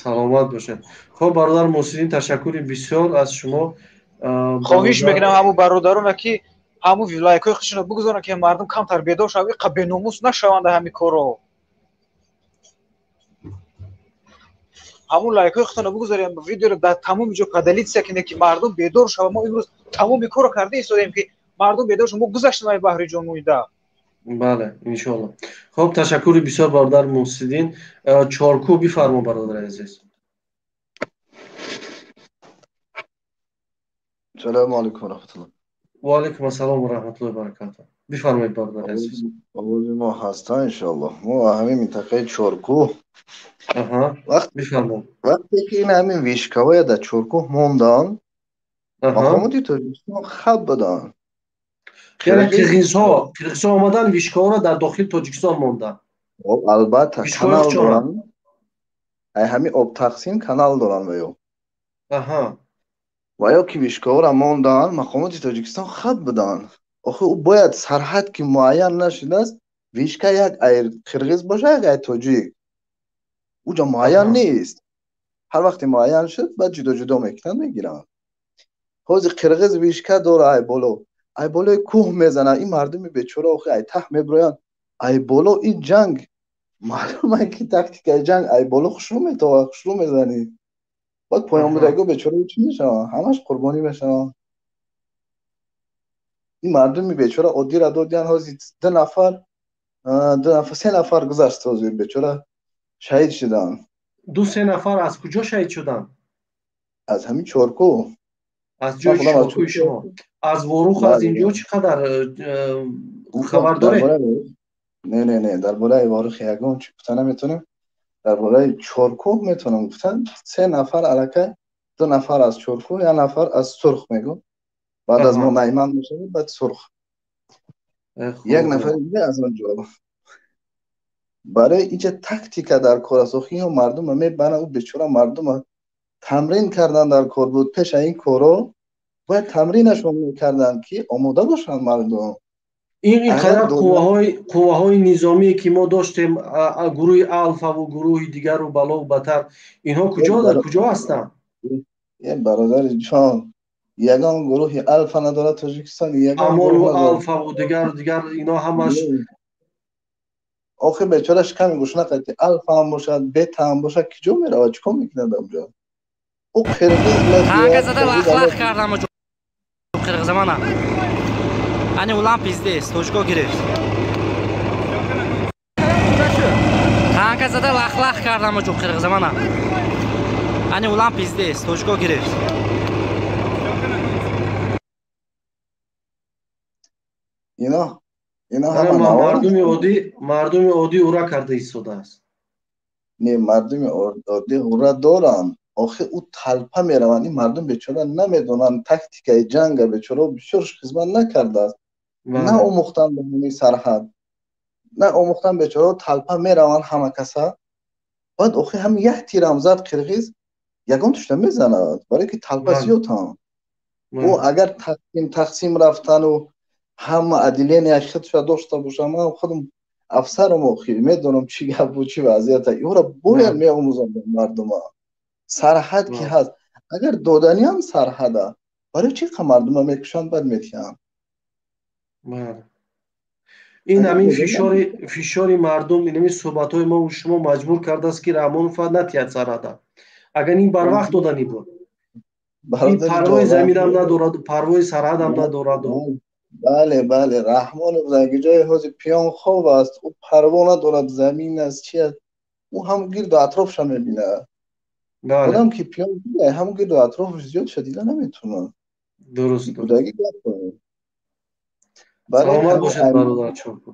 саломат бошед хоб бародар муҳсидин ташаккури бисёр аз шумо хоҳиш мекунам ҳамун бародарона ки ҳамун лайкҳои худшонро бигузоранд ки мардум камтар бедор шаванд иқа беномус нашаванд ҳамин корро ҳамун лайкҳои худтонро бигузорем видеоро дар тамоми ҷо падалитсия кине ки мардум бедор шавад мо имрӯз тамоми корро карда истодем ки мардум бедор шавад мо гузаштем ай баҳри ҷонмонида бале иншоалло хоб ташаккури бисёр бародар муҳсидин чоркӯ бифармо бародари азиз салому алайкум раҳматуллоҳ ва алайкум ассалом ва раҳматуллоҳи ва баракатуҳ бифармоед бародари азиз овози мо ҳаста иншоаллоҳ мо ҳамин минтақаи чоркӯ вақте ки ин ҳамин вишкавая дар чоркӯ мондан мақомоти тоҷикистон хаб буданд қирғизҳо омадан вишкаҳоро дар дохили тоҷикистон монданд албатта канал доранд ай ҳамин обтақсим канал доранд ва ё ки вишкаҳоро монданд мақомоти тоҷикистон хаб буданд охи ӯ бояд сарҳад ки муайян нашудааст вишка як ай қирғиз бошад як ай тоҷик уҷа муайян нест هر وقت معین شد بعد جدا جدا میکنن میگیرن. حوز قرغز ویشکه داره ای بالا کوه میزنه. این مردم بیچاره آخه ای ته میبروین ای بالا این جنگ معلومه که تاکتیک جنگ ای بالا خوشرو میزنی. بعد پایان بودگو بیچاره چی میشه؟ همش قربانی میشن. این مردم بیچاره عادی را دادن حوزی 2 نفر 3 نفر گذشت حوزی بیچاره شهید شدن. 2-3 نفر از کجا شهید شدن؟ از همین چارکو. از جای چارکوی شما. از وروخ از اینجا چقدر خبر داره؟ نه درباره وروخ یگان چی گفتن نمیتونم. درباره چارکو میتونم گفتن 3 نفر الکه 2 نفر از چارکو 1 نفر از سرخ میگم. بعد از ما میمن میشه بعد سرخ 1 نفر دیگه از اونجا. برای اینجا تاکتیک در کار سوخی و مردم میبرن او بیچاره مردم تمرین کردن در کار بود. پیش این کارو باید تمرینشون میکردن که آماده باشن مردم. اینقدر قوه‌های نظامی که ما داشتیم گروه الفا و گروه دیگر و بلا و بتر اینها کجا هستن؟ برادر جان یگان گروه الفا نداره تاجیکستان. یگان امان و الفا و دیگر اینا همش آخه بیچارهش کمی گوش نکردی. الفا هم باشد بتا هم باشد کجا میره چیکار میکنه اونجا؟ او قرغز هنگه زده لخ کردم و قرغز منم انی اولان پیزده است توجگاه گرفت. هنگه زده لخ کردم و قرغز منم انی اولان پیزده است توجگاه گرفت. اینا مردم عادی اورا کرده ایستاده است. نه مردم عادی اورا دارن. آخه او تلپه میروند. این مردم بیچاره نمیدونن تاکتیک جنگ بیچاره بسیارش خدمت نکرده است. نه آموختن به همین سرحد نه آموختن بیچاره تلپه میروند همه کسا. بعد آخه هم 1 تیر هم زد قرغز یگان توشته میزند برای که تلپه زیادن. او اگر تقسیم رفتن و هم عدلین اشتش داشته باشم من خودم افسرم و خیلی میدونم چی گپ و چی وضعیت او را باید میآموزم به مردم. سرحد که هست اگر دادنی هم سرحده برای چی که مردم میکشن بعد میتیان. این همین فشار مردم این همین صحبت های ما و شما مجبور کرده است که رحمان فقط نتیاد سرحده. اگر این بر وقت دادنی بود این پروای زمین هم ندارد پروای سرحد هم ندارد. بله رحمان در جای حوض پیان خواب است. او پروا ندارد زمین است چی است. او هم گرد و اطرافش هم میبینه. خودم که پیان دیده هم گرد و اطرافش زیاد شدیده نمیتونه. درست بودگی گفت کنه. سلامت باشد برادر چونکو.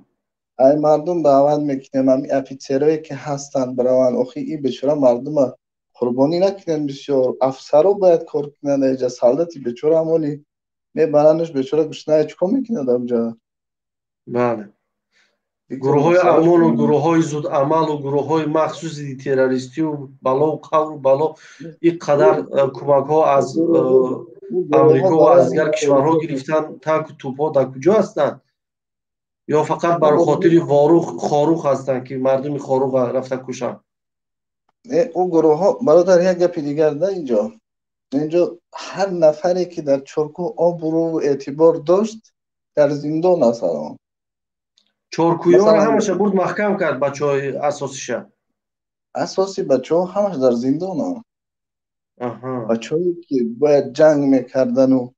ای مردم دعوت میکنم همین افیسرایی که هستن برای آخه این بیچاره مردم قربانی نکنن. بسیار افسرا باید کار کنن. اینجا سالدتی بیچاره همونی میبرنش بیچاره گشنه چیکار میکنه در اونجا. بله گروه های امان و گروه های زود عمل و گروه های مخصوص تروریستی و بلا و قور و بلا این قدر کمک ها از امریکا و از دیگر کشورها گرفتن. تانک و توپ ها در کجا هستند؟ یا فقط برای خاطر خاروخ هستند که مردم خاروخ رفتن کشن؟ او گروه ها برادر یک گپ دیگر ده اینجا هر نفری که در چارکو آبرو و اعتبار داشت در زندان است. چارکویا را همش برد محکم کرد بچه های اساسی بچه ها همش در زندان ها. بچه هایی که باید جنگ میکردن و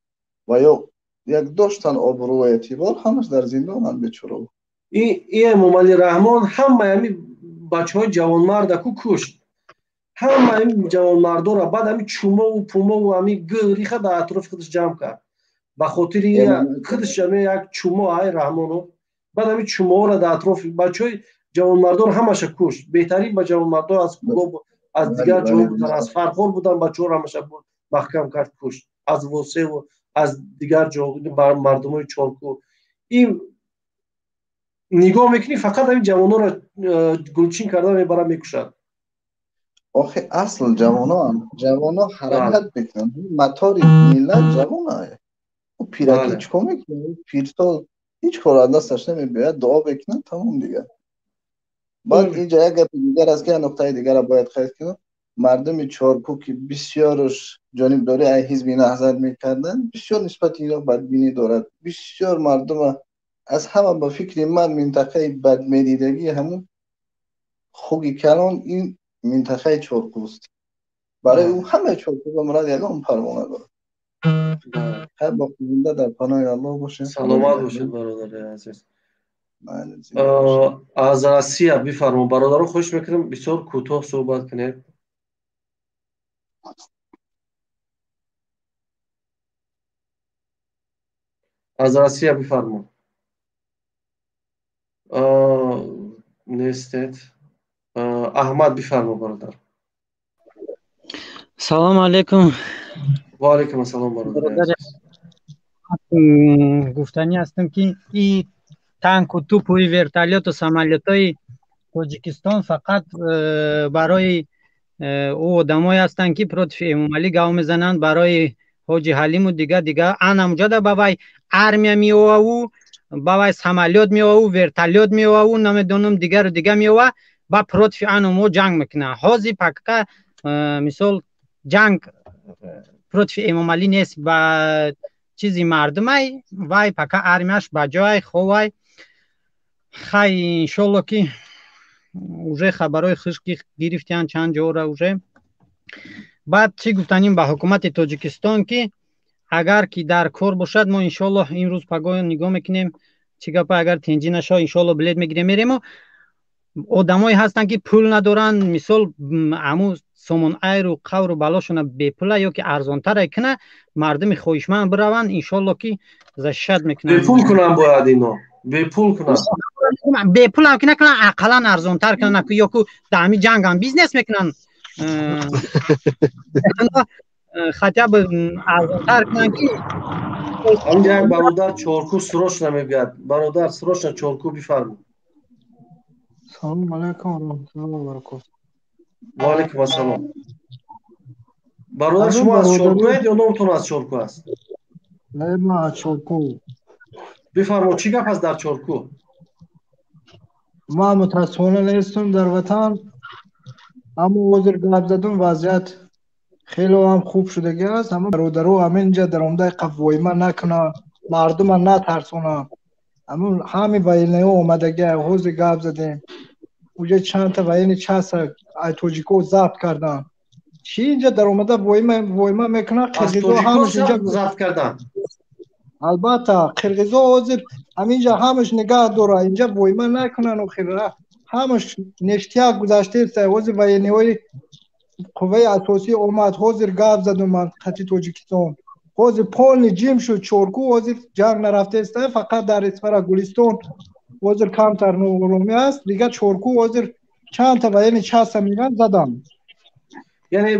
یا یک داشتن آبرو و اعتبار همش در زندان هم بیچاره. این امام علی رحمان همه همین بچه های جوانمرد کو کشت. همه همین جوانمردا را بعد همین چوما و پوما و همین گریخه در اطراف خودش جمع کرد. به خاطر خودش یک چوما های رحمانو بعد همین چوما را در اطراف بچه های جوانمردا را همش کشت. بهترین با جوانمردا از از دیگر جا بودن از فرخور بودن بچه ها را همش محکم کرد کشت. از واسه و از دیگر جا بر مردم های چارکو. این نگاه میکنی فقط همین جوانان را گلچین کرده میبرن میکشد. آخه اصل جوانا حرکت میکنن. مطاری ملت جوانه. او پیرکی چکو میکنه پیرتا هیچ کار دستش نمیباید دعا بکنن تمام دیگه. بعد اینجا یک گپ دیگر از که نقطه دیگر باید خیلی کنم. مردم چارکو که بسیارش جانبداری از حزب نهضت میکردن بسیار نسبت اینا بدبینی دارد. بسیار مردم از همه با فکر من منطقه بدمیدیدگی همون خوگی کلان این منطقه چارکوست. برای او همه چارکو به مراد یگان پروانه دارد. خیر با خونده در پناه الله باشه. سلامت باشید برادر عزیز. از روسیه بفرمایید برادران، خوش میکنم بسیار کوتاه صحبت کنید. از روسیه بفرمایید. نیستید. احمد بفرمایید برادر. سلام علیکم. و علیکم السلام برادر. گفتنی هستم که این تانک و توپ و ورتالیات و سامالیات تاجیکستان فقط برای او آدمایی هستند که پروتف امامعلی گاو میزنند، برای حاجی حلیم و دیگه انموجا دا بابای ارمیا میوه و بابای سامالیات میوه و ورتالیات میوه و نمیدونم دیگه میوه با پروتف انمو جنگ میکنه. حاضی پاکا مثال جنگ پروتف امامعلی نیست با چیزی مردمای وای پاکا ارمیاش بجای خوای خی انشالله که уже خبرای خشکی گرفتن چند جا را уже. بعد چی گفتنیم به حکومت تاجیکستان که اگر که در کار باشد ما انشالله این روز پگاه نگاه میکنیم چی گپ اگر تنجی نشه انشالله بلیت میگیریم میریم. و آدمایی هستن که پول ندارن مثال عمو سامان ایر و قور و بلاشون به پول یا که ارزان تر کنه مردم خواهشمند بروند انشالله که زشد میکنن. به پول کنن باید اینا به پول کنن، به پول هم که نکنن اقلا ارزان تر کنن یا که دامی جنگ هم بیزنس میکنن خطیب ارزان تر کنن که همینجا یک برادر چارکو سروش نمیگد. برادر سروش چارکو بفرمایید. سلام علیکم و رحمت الله و برکاته. و علیکم السلام. برادر شما از چارکو هستید یا نامتون از چارکو است؟ نه ما از چارکو. بفرمایید چی گپ است در چارکو؟ ما متاسفانه نیستم در وطن، اما وزیر گپ زدم وضعیت خیلی هم خوب شدگی است. اما برادرو همینجا در عمده قوایمه نکنه، مردم نترسونه. اما همین ویلنه اومدگی حوض گپ زدیم اونجا چند تا ویلنی چست از توجیکو ضبط کردن. چی اینجا در اومده ویمه میکنه قرقیزا همش اینجا ضبط کردن. البته قرقیزا حاضر همینجا همش نگاه داره اینجا ویمه نکنن و خیره همش نشتیاک گذاشته است. حوض ویلنی قوه اساسی اومد حاضر گپ زد و منطقه تاجیکستان حاضر پول جیم شد چارکو حاضر جنگ نرفته است، فقط در اسفر گلستان حاضر کمتر نورومی است دیگه. چارکو حاضر چند تا وین چست میگن زدم، یعنی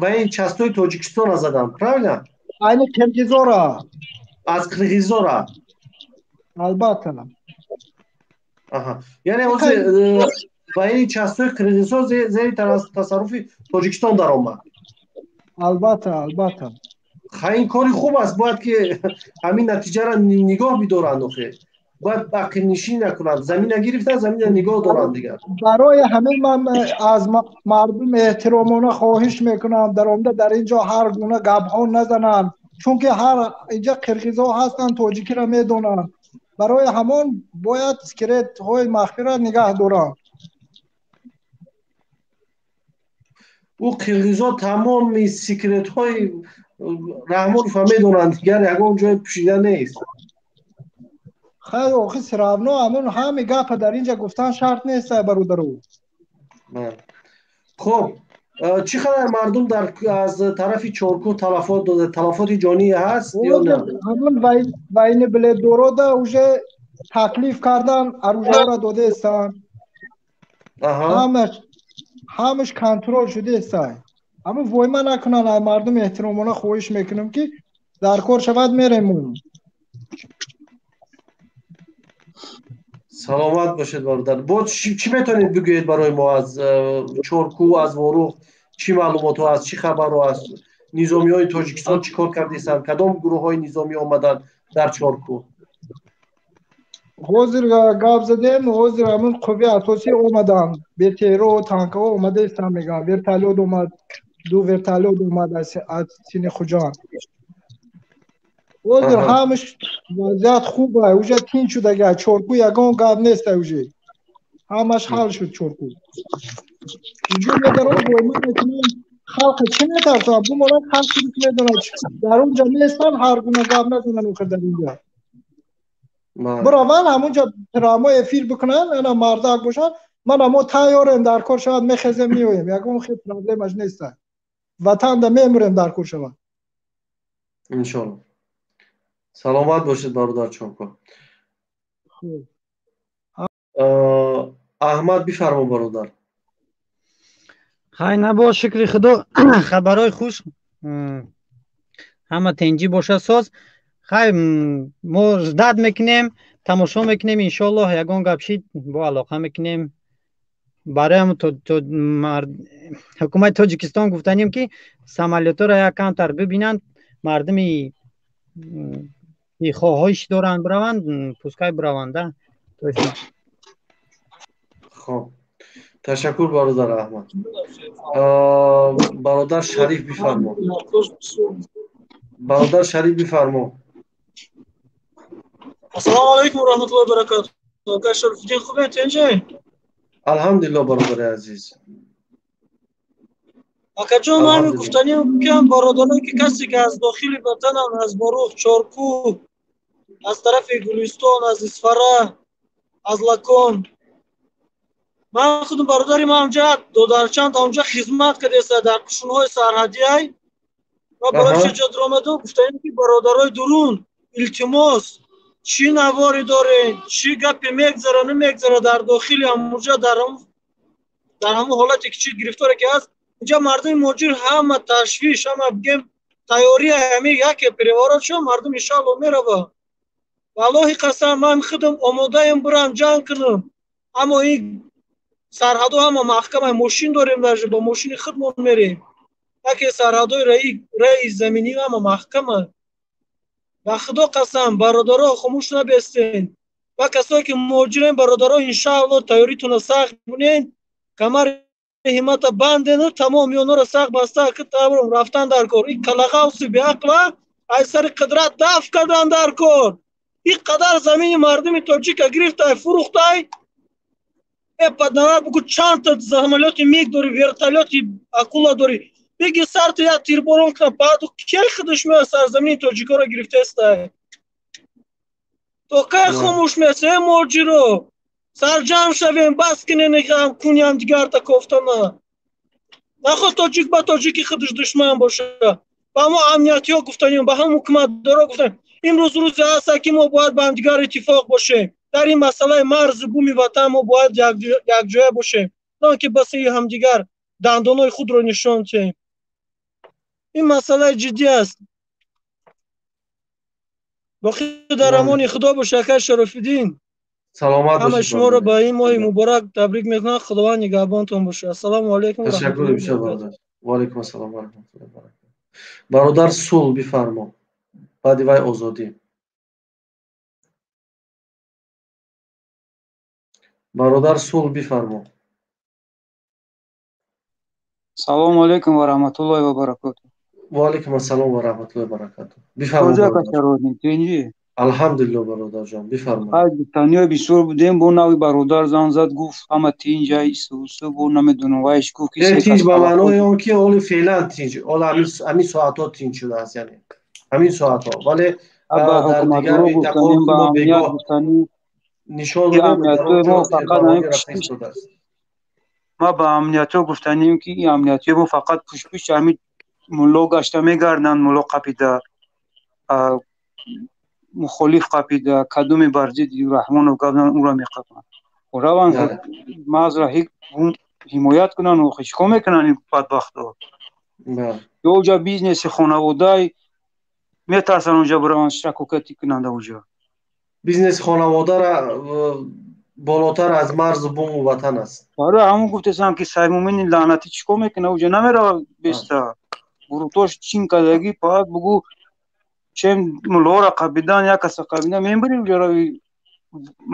وین چستوی تاجیکستان را زدم правильно؟ این قرقیزا را از قرقیزا را البته. یعنی حاضر وین چستوی قرقیزا زیر تصرف تاجیکستان در آمد. البته این کاری خوب است، باید که همین نتیجه را نگاه بدارند. باید عقب نشینی نکنند، زمین نگرفتن زمین نگاه دارند دیگر. برای همین من از مردم احترامانه خواهش میکنم در عمده در اینجا هر گونه گپ ها نزنن، چون که هر اینجا قرقیزا هستن تاجیکی را میدونن. برای همان باید سکرت های مخفی را نگاه دارن. او قرقیزا تمام سکرت های رحمان فهمیدونن دیگر یکون جای پوشیده نیست. خیلی آخی سراونا همون همه گپ در اینجا گفتن شرط نیست برادرو. خب چقدر مردم از طرف چارکو تلفات داده؟ تلفات جانی هست یا نه؟ همون وین بله دوراده اوجه تکلیف کردن اروژه را داده استن، همش کنترل شده استن. اما وایما نکنن مردم احترامانه خواهش میکنم که در کار شود میریم. سلامت باشید برادر. با چی میتونید بگویید برای ما از چارکو، از واروخ؟ چی معلومات هست؟ چی خبر هست؟ نظامی های تاجیکستان چی کار کردیستن؟ کدام گروه های نظامی آمدن در چارکو؟ حاضر گاب زدیم حاضر همون قوه اساسی اومدن به تیرو و تانک ها اومده استم میگم ورتالود اومد دو ورتالود اومد از سینه خوجان حاضر همش وضعیت خوبه اوجه تین شده اگه چورکو یگان گاب نیست اوجه همش حال شد چورکو اینجا میدارم بایمان نکنم خلق چی نترسم بو مراد خلق چی میدونه در اونجا نیستن هر گونه گاب ندونن اوخر در اینجا براون همونجا ترامای فیل بکنن انا مردک باشن من همون تایارم در کار شود میخزم میویم یکم خیلی پرابلمش نیستن وطن دا میمورم در کار شود انشالله سلامت باشید برادر چونکو احمد بفرما برادر خیلی نباش شکر خدا خبرهای خوش همه تنجی باشه ساز خیلی ما جدد میکنیم تماشا میکنیم انشالله یگان گپشید با علاقه میکنیم برای هم حکومت تاجیکستان گفتنیم که سمالیتا را یک کمتر ببینند مردمی خواهش دارند بروند پوسکای برونده خب تشکر برادر احمد برادر شریف بفرما برادر شریف بفرما السلام علیکم و رحمت الله و برکاته آقای شریف‌الدین خوبه تنجه الحمدلله برادر عزیز آقا جان من گفتنیم که برادرایی که کسی که از داخل وطن از باروخ چارکو از طرف گلستان از اسفره از لکن من خودم برادری من اونجا دودرچند اونجا خدمت کرده است در قشون‌های سرحدی های و برای شجاعت آمده گفتنیم که برادرای درون التماس چی نواری داره چی گپی میگذره نمیگذره در داخل اونجا در همون حالتی که چی گرفتاره که هست اینجا مردم موجود همه تشویش همه بگیم تیاری همه یک پریوارات شو مردم انشاءالله میره والله قسم من خودم آماده ام برم جنگ کنم اما این سرحدو همه محکمه ماشین داریم در با ماشین خودمون میریم یکی سرحدوی رئیس زمینی همه محکمه و خدا قسم برادرها خاموش نبستین و کسایی که موجودین برادرها انشاءالله تیاریتون سخت بونین کمر همت بندین تمام یونا رو سخت بسته که تبرم رفتن در کار این کلغه و سبی عقله ای سر قدرت دفع کردن در کار این قدر زمین مردم تاجیک گرفته فروخته ای پدنوار بگو چند تا زحملیات میگ داری ورتالیاتی اکولا داری بگی سر تو یا تیر برون کنه بعد کی خودش میاد سرزمین تاجیکا رو گرفته است تو که خاموش میشه موجی رو سرجم شویم بس کنه نگم کنیم دیگر تا کفتانه نخواه تاجیک با تاجیکی خودش دشمن باشه با ما امنیتی ها گفتنیم با هم حکومت دارا گفتن امروز روز هست که ما باید با هم دیگر اتفاق باشه در این مسئله مرز بومی وطن ما باید یک جای باشه نه که بس هم دیگر دندانای خود رو نشان تیم این مسئله جدی است باقی در امان خدا باشه که شرف‌الدین سلامت باشید همه شما رو با این ماه مبارک تبریک میکنم خداوند نگهبانتون باشه السلام علیکم تشکر میشه برادر و علیکم السلام و رحمت الله و برکاته برادر صلح بفرما بعد وای آزادی برادر صلح بفرما سلام علیکم و رحمت الله و برکاته و علیکم السلام و رحمت الله و برکاته بفرما الحمدلله برادر جان بفرما تنیا بسیار بودیم با نوی برادر زنگ زد گفت همه تینج ایسو با نمیدونم وایش گفت که تینج با معنای اون که اول فعلا تینج اول همین ساعت ها تینج شده است یعنی همین ساعت ها ولی در دیگر اتفاق با بگاه نشان داده ما فقط ما با امنیتی گفتنیم که این امنیتی ما فقط پوش همین ملا گشته میگردن ملا قپیده مخالف قپیده کدوم برزید رحمان و گفتن اون را میقپن و روان مازرا حمایت کنن و خشکا میکنن این بدبخت ها یا اونجا بیزنس خانواده میترسن اونجا برون شکوکتی کنند اونجا بیزنس خانواده را بالاتر از مرز بوم وطن است آره همون گفتم که سیمومین لعنتی چیکار میکنه اونجا نمیره بیسته بروتاش چین کدگی پاک بگو چه ملو را قبیدن یا کس قبیدن میبریم اونجا را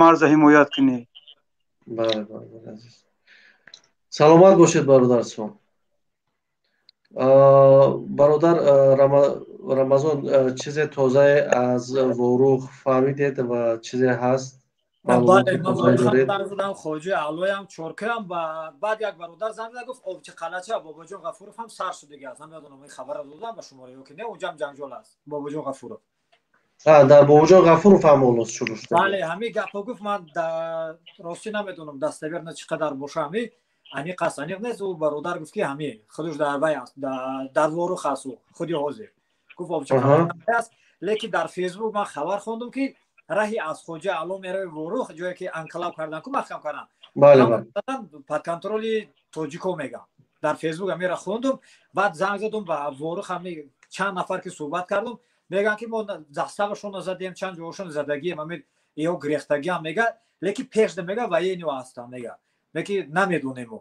марза ҳимоят кунӣ. Бале, бале, азиз. Саломат бошед бародарсон. Бародар Рамазон, чизе тозае аз ворух фаҳмидед ва чизе ҳаст? бале ман занг задам хоҷи аълоям чоркаям баъд як бародар занг зад гуфт овчи қалача бобоҷон ғафуров ҳам сар шудагӣ аст. намедонам ин хабара додам ба шуморо ё ки не, унҷам ҷанҷол аст бобоҷон ғафуров. дар бобоҷон ғафуров ҳам олос шурӯъ шуда. бале ҳамин гапо гуфт. ман ростӣ намедонам дастабер на чӣ қадар боша. ҳамин ани қас аниқ нест. ӯ бародар гуфт ки ҳамин худаш дар вай аст, дар ворух аст. ӯ худи ҳозир гуфт овчи қалача аст. лекин дар фейсбук ман хабар хондум ки раҳи аз хоҷа аъло мерави ворух, ҷое ки анқалаб кардан ку маҳкам кардан. под контроли тоҷико мегам. дар фейсбук амира хондум. баъд занг задум ба ворух ҳамин чанд нафар ки суҳбат кардум. меган ки мо заставашон задем, чанд ҷоҳошон задагием, ҳамин ё гирехтагиам мега. лекин пешда мега военниҳо ҳастанд мега. леки намедонем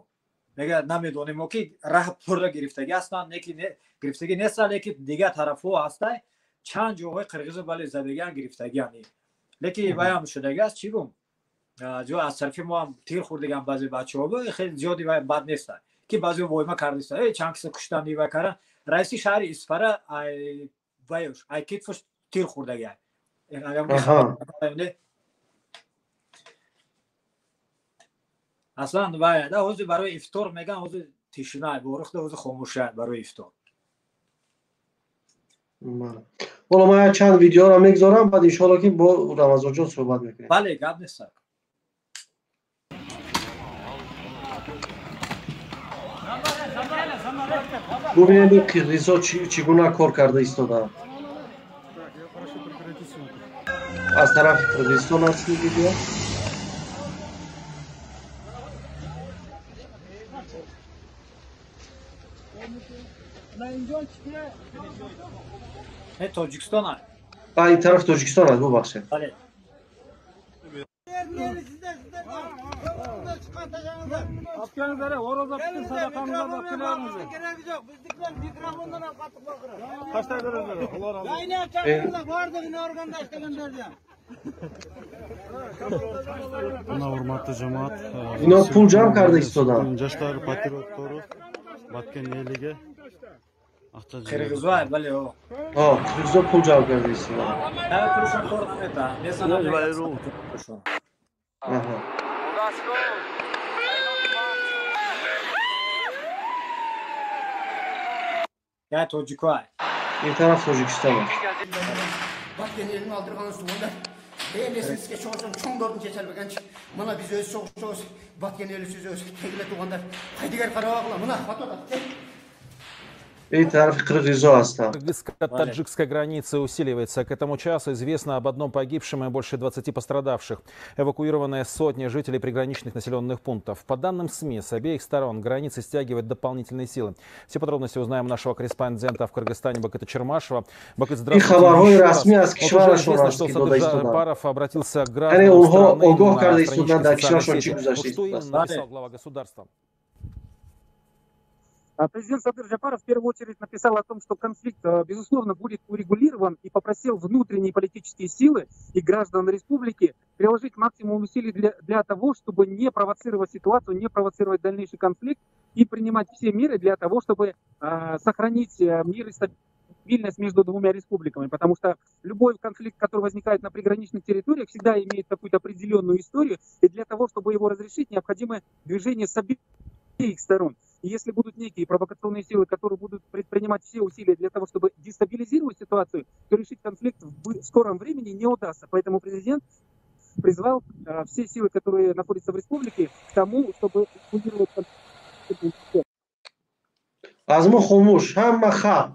мега намедонем ки раҳ пурра гирифтагӣ ҳастанд, неки гирифтагӣ неста, лекин дигар тарафҳо ҳастай. чанд ҷоҳои қирғизӣ бале задагиам гирифтагиам. лекин ваям шудаги аст. чӣ гум ҷо аз тарафи мо ҳам тир хӯрдагам баъзе бачаҳо хеле зиёди вай бад неста ки баъзеҳо войма кардаиста чанд киса куштани вай кардан. раиси шаҳри Исфара вайш ай китфуш тир хӯрдагай. аслан вай да ҳозир барои ифтор меган, ҳозир тишина борухта, ҳозир хомӯша барои ифтор. ҳоло ман як чанд видеоро мегзорам, баъд иншоалло ки бо Рамазонҷон суҳбат мекунем. бале гап нест. бубинед ин қирғизҳо чӣ гуна кор карда истодаанд. аз тарафи Қирғизистон аст ин видео. тоҷикистон аст. ин тарафи тоҷикистон аст, бубахшед. Askerlere horoz atın, sadakanıza bakıyorlar. Gerek yok. Bizlikler mikrofondan katıp bakırız. Kaçta görürler? Allah razı olsun. Yayına çağırırlar. Vardığını organdaşta göndereceğim. Buna hurmatli cemaat. Ino pul jam karda istodan. Yoshlar patriotlari Batken eliga Qirg'izlar bale o. Qirg'izlar pul jam karda istodan. Evet, kuruşun korkun eta. Ne sana Ya Tojikoy. İn taraf Tojikiston. Batken elini aldırğanın sonunda Eylesizke çoğusun çoğun dördün keçerbegenç. Mana biz öz çoğuz. Batken elisiz öz. Tegile tuğandar. Haydigar karavağla. Mana fatmada. Кыргызско-таджикская граница усиливается. К этому часу известно об одном погибшем и больше 20 пострадавших. Эвакуированы сотни жителей приграничных населенных пунктов. По данным СМИ, с обеих сторон границы стягивают дополнительные силы. Все подробности узнаем у нашего корреспондента в Кыргызстане Бакыта Чермашева. Бакыт, здравствуйте. Известно, что Садыржапаров обратился к гражданам страны. Что именно написал глава государства? Президент Садыр Жапаров в первую очередь написал о том, что конфликт, безусловно, будет урегулирован, и попросил внутренние политические силы и граждан республики приложить максимум усилий для того, чтобы не провоцировать ситуацию, не провоцировать дальнейший конфликт и принимать все меры для того, чтобы сохранить мир и стабильность между двумя республиками. Потому что любой конфликт, который возникает на приграничных территориях, всегда имеет какую-то определенную историю, и для того, чтобы его разрешить, необходимо движение с обеих сторон. И если будут некие провокационные силы, которые будут предпринимать все усилия для того, чтобы дестабилизировать ситуацию, то решить конфликт в скором времени не удастся. Поэтому президент призвал все силы, которые находятся в республике, к тому, чтобы регулировать конфликт. Азмо хомуш, хамма хаб.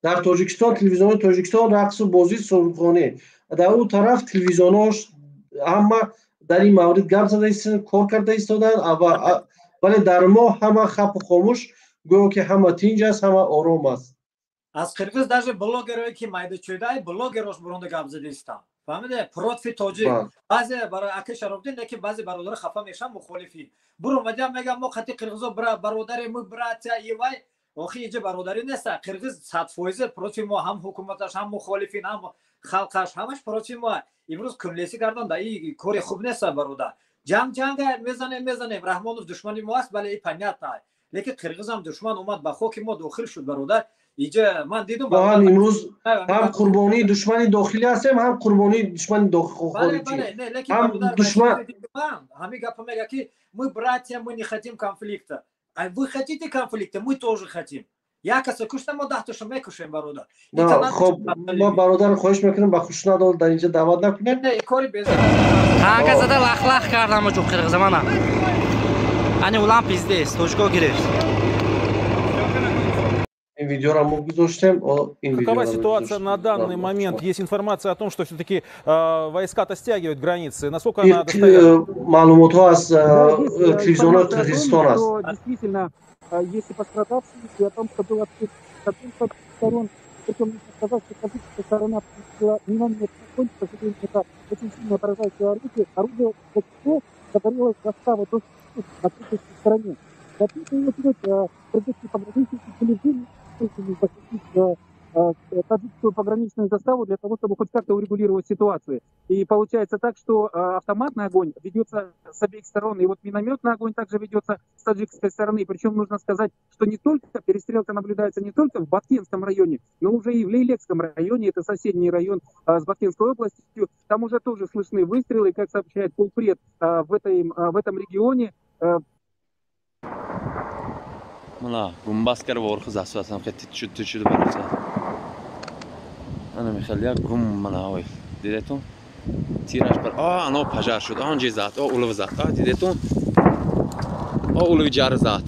Дар Тоҷикистон телевизиони Тоҷикистон рақсу бозӣ сурухонӣ. Дар он тараф телевизионош ҳама дар ин маврид гап зада истоданд, кор карда истоданд. ولی در ما همه خپ و خاموش گویا که همه تینج است، همه آرام است. از قرقیز даже блогерایی که майда чӯдай блогерош буронда гап задистам. фаҳмиде протфи тоҷик. баъзе барои аки шаробдин леки баъзе бародар хафа мешан мухолифи. буро мадям мегам мо хати қирғизо бародари мо братя ивай охи иҷа бародари неста. қирғиз 100% протфи мо ҳам ҳукуматаш ҳам мухолифин ҳам халқаш ҳамаш против мо. имрӯз кумлесӣ кардан да ин кори хуб нест бародар. Ҷанг мезанем Раҳмонов душмани мо аст, бале понятно. лекин қирғизам душман омад ба хоки мо дохил шуд бародар. Иҷа ман дидум мо ҳам имрӯз ҳам қурбонии душмани дохилӣ ҳастем, ҳам қурбонии душмани хориҷӣ. ҳам душман ҳамин гапа мега ки мы братья, мы не хотим конфликта. А вы хотите конфликта, мы тоже хотим. Я каса кушта мо 10 ташо мекушем бародар. Хоб мо бародар хоҳиш мекунем ба хушнудол дар инҷа даъват накунем. Не кори беза. Танка зада лах кардам ҷо қирғизамана. Ани улам пиздест, точко гирефт. Какова ситуация на данный момент? Есть информация о том, что все-таки войска-то стягивают границы. Насколько она достоверна? Действительно, есть и пострадавшие, и о том, что было с сторон. Причем нужно сказать, что позиция сторона миномет кончится, к сожалению, это очень сильно поражающее оружие. Оружие загорелось застава до на третьей стороне. В первую очередь, придется пограничники были защитить таджикскую пограничную заставу для того, чтобы хоть как-то урегулировать ситуацию. И получается так, что автоматный огонь ведется с обеих сторон, и вот минометный огонь также ведется с таджикской стороны. Причем нужно сказать, что не только перестрелка наблюдается не только в Баткенском районе, но уже и в Лейлекском районе, это соседний район с Баткенской областью. Там уже тоже слышны выстрелы, как сообщает полпред в этом регионе. Мана гумбаскар ворхыз асватам ки тичуд барса. Ана михалия гум мана ой. Дидетун? Тираш бар. Ано пажар шуд. Он жизат. Улов зат. Дидетун? Улов жар зат.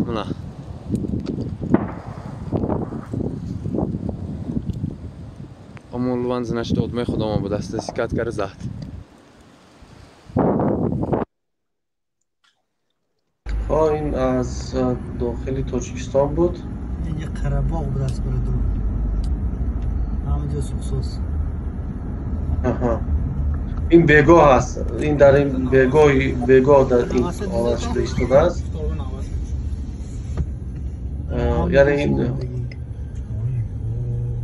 Мана. Амулван знашто одмай худома бу даст сикат кар зат. این از داخل تاجیکستان بود. این قره‌باغ بود از بردو. همونجا سوسوس. این بگاه هست. این در این بگاه در این آواز شده ایستاده است. یعنی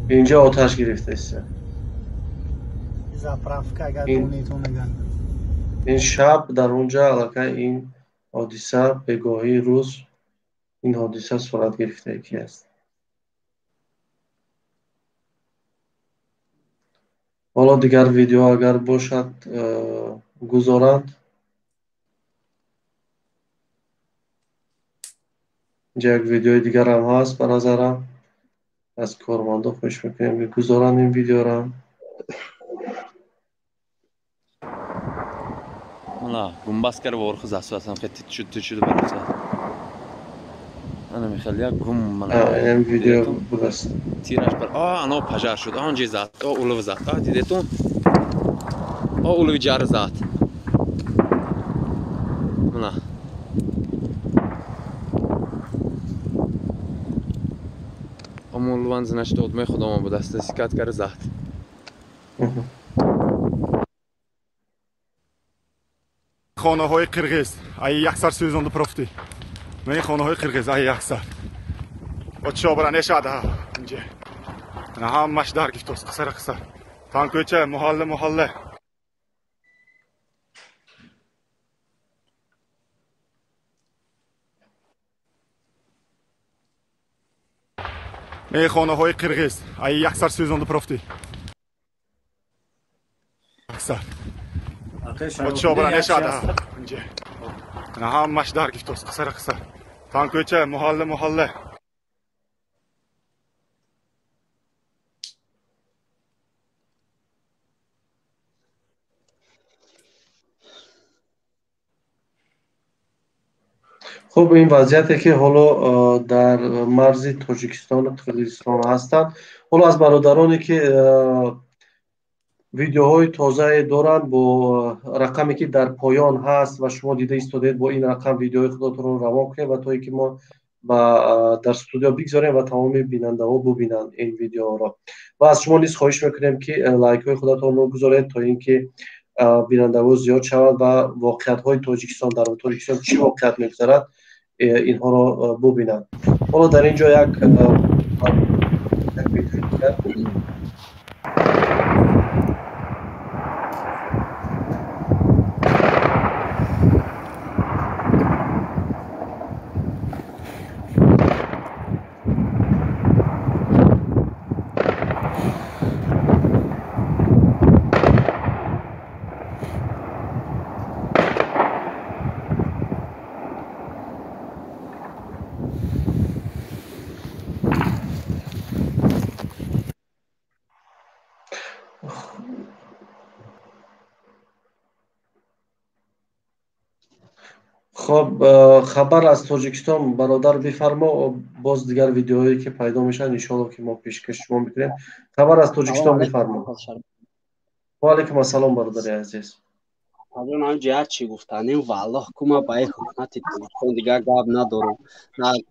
اینجا آتش گرفته است. این شب در اونجا علاقه این حادثه بگاهی روز این حادثه صورت گرفته یکی است. حالا دیگر ویدیو اگر باشد گذارند. اینجا یک ویدیوی دیگر هم هست به نظرم. از کارمندا خوش میکنیم که گذارند این ویدیو را. Мана гумбаскар ворхыз асватам ки тичуд барса. Ана михалия гум мана. این ویدیو بودست. Тираш бар. Ано пажар шуд. Он жизат. Улов зат. Дидетун? Улов жар зат. Мана. Амулван знашто одмай худома бу даст сикат кар зат. خانه‌های قرقیز ای یکسر سوزانده پرفتی من خانه‌های قرقیز ای یکسر چه برای نشده اینجا نه همش در گفتوس قصر تانکوچه محله من خانه‌های قرقیز ای یکسر سوزانده پرفتی یکسر چه برای نشده اینجا نه همش در گفتوس قصر تانکوچه محله خب این وضعیتی که حالا در مرز تاجیکستان و قرقیزستان هستند. حالا از برادرانی که ویدیوهای تازه دارند با رقمی که در پایان هست و شما دیده ایستادید با این رقم ویدیوهای خودتون رو روان کنید و تا اینکه ما در استودیو بگذاریم و تمام بیننده ها ببینند این ویدیو را. و از شما نیز خواهش میکنیم که لایک های خودتون رو بگذارید تا اینکه بیننده ها زیاد شود و واقعیت های تاجیکستان در تاجیکستان چی واقعیت میگذارد اینها را ببینند. حالا در اینجا یک خب خبر از تاجیکستان برادر بفرما، باز دیگر ویدیوهایی که پیدا میشن ان شاءالله که ما پیشکش شما میکنیم. خبر از تاجیکستان بفرما. و علیکم السلام برادر عزیز. حالا من جهت چی گفتنیم والله کما با حکومت تاجیکستان دیگه گپ ندارم.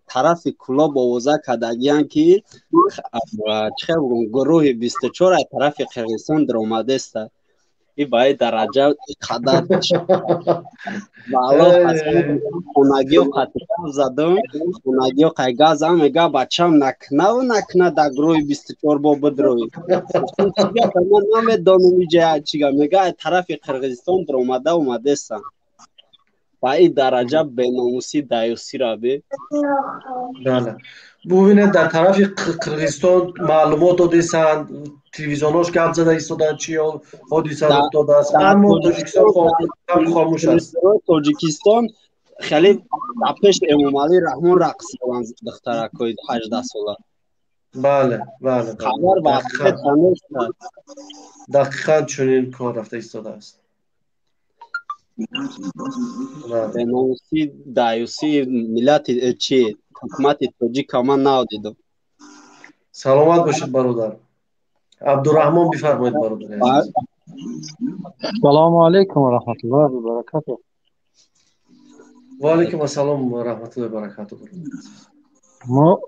طرف کلا بوزا کدگیان که چه بگم گروه 24 از طرف قرقیزستان در اومده است. این باید درجه قدر والله اصلا خونگی و قطعه زدم، خونگی و قیگاز هم میگه بچم نکنه در گروه 24 با بدروی چیگه که من نمیدانم اینجا چیگه میگه طرف قرقیزستان در اومده استن با این درجه بیناموسی دایوسی را به بله ببینید در طرف قرقیزستان معلومات دادیسن، تلویزیوناش گپ زده ایستادن چی حادثه افتاده است، اما تاجیکستان خاموش است. تاجیکستان خیلی پیش امامعلی رحمان رقص کردن دخترکای 18 ساله. بله بله خبر با دقیقاً چنین کار رفته ایستاده است. بیناموسی دایوسی ملت چی حکومت تاجیک من نادیدم. سلامت باشید برادر. عبدالرحمن بفرمایید برادر عزیز. سلام علیکم و رحمت الله و برکاته. و علیکم السلام و رحمت الله و برکاته. ما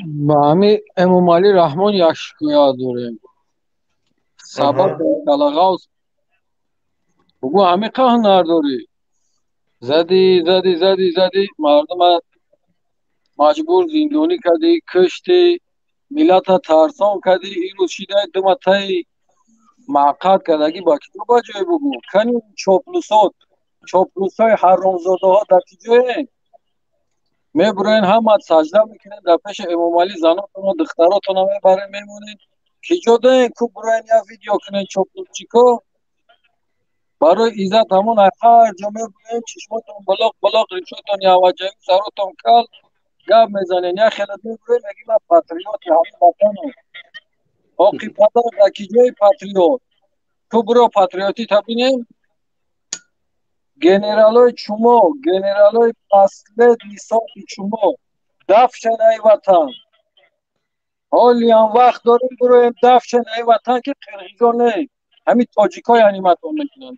با همین امامعلی رحمان یک شکایت داریم. سبب کلاغاز بگو همین قهر نداری. زدی مردم مجبور زندانی کردی، کشتی، ملت ترسان کردی. این روز شیده دمتای معقد کردگی با کی با جای بگو کنی چاپلوسای حرامزاده ها در جای میبرین همه سجده میکنین در پیش امامعلی زناتون و دختراتون میبرین میمونین کی جا دارین که براین یا ویدیو کنین چاپلوس چیکو برای ایزت همون هر جا میبرین چشماتون بلاق ریشتون یا وجهی سراتون کل گب میزنین یا خیلت میبرین میگی من پاتریوتی همون وطنم آقی پدر در کی جای پاتریوت تو برو پاتریوتی تبینیم گنرالای چومو گنرالای اصل نیساتی چومو دفشن ای وطن حالی هم وقت داریم برویم دفشن ای وطن که قرقیزا نه همین تاجیکای انیمتون میکنن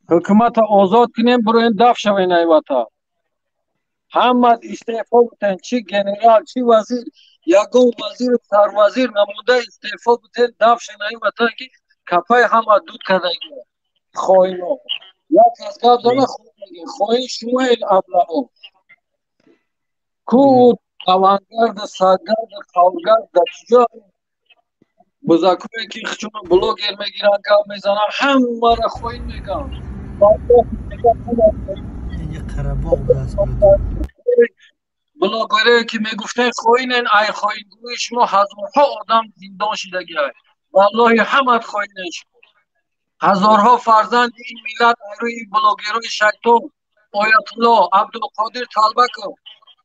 حکومت آزاد کنیم برویم دفشن ای وطن همه استعفا بودن چی گنرال چی وزیر یگو وزیر سروزیر نمونده استعفا بودن دفشن ای وطن که کپای همه دود کردگی خواهینا یک از گفت دانه خواهی شما این ابلغو کو اوانگرد ساگرد خورگرد در چجا بزاکوی که شما بلوگر میگیرن گفت میزنن همه را خواهی میگن بلوگره که میگفته خواهین ای خواهین گوی شما هزارها آدم زندان شدگی های والله همه خواهین شما هزارها فرزند این ملت روی بلاگرای شیطان آیت الله عبدالقادر طلبک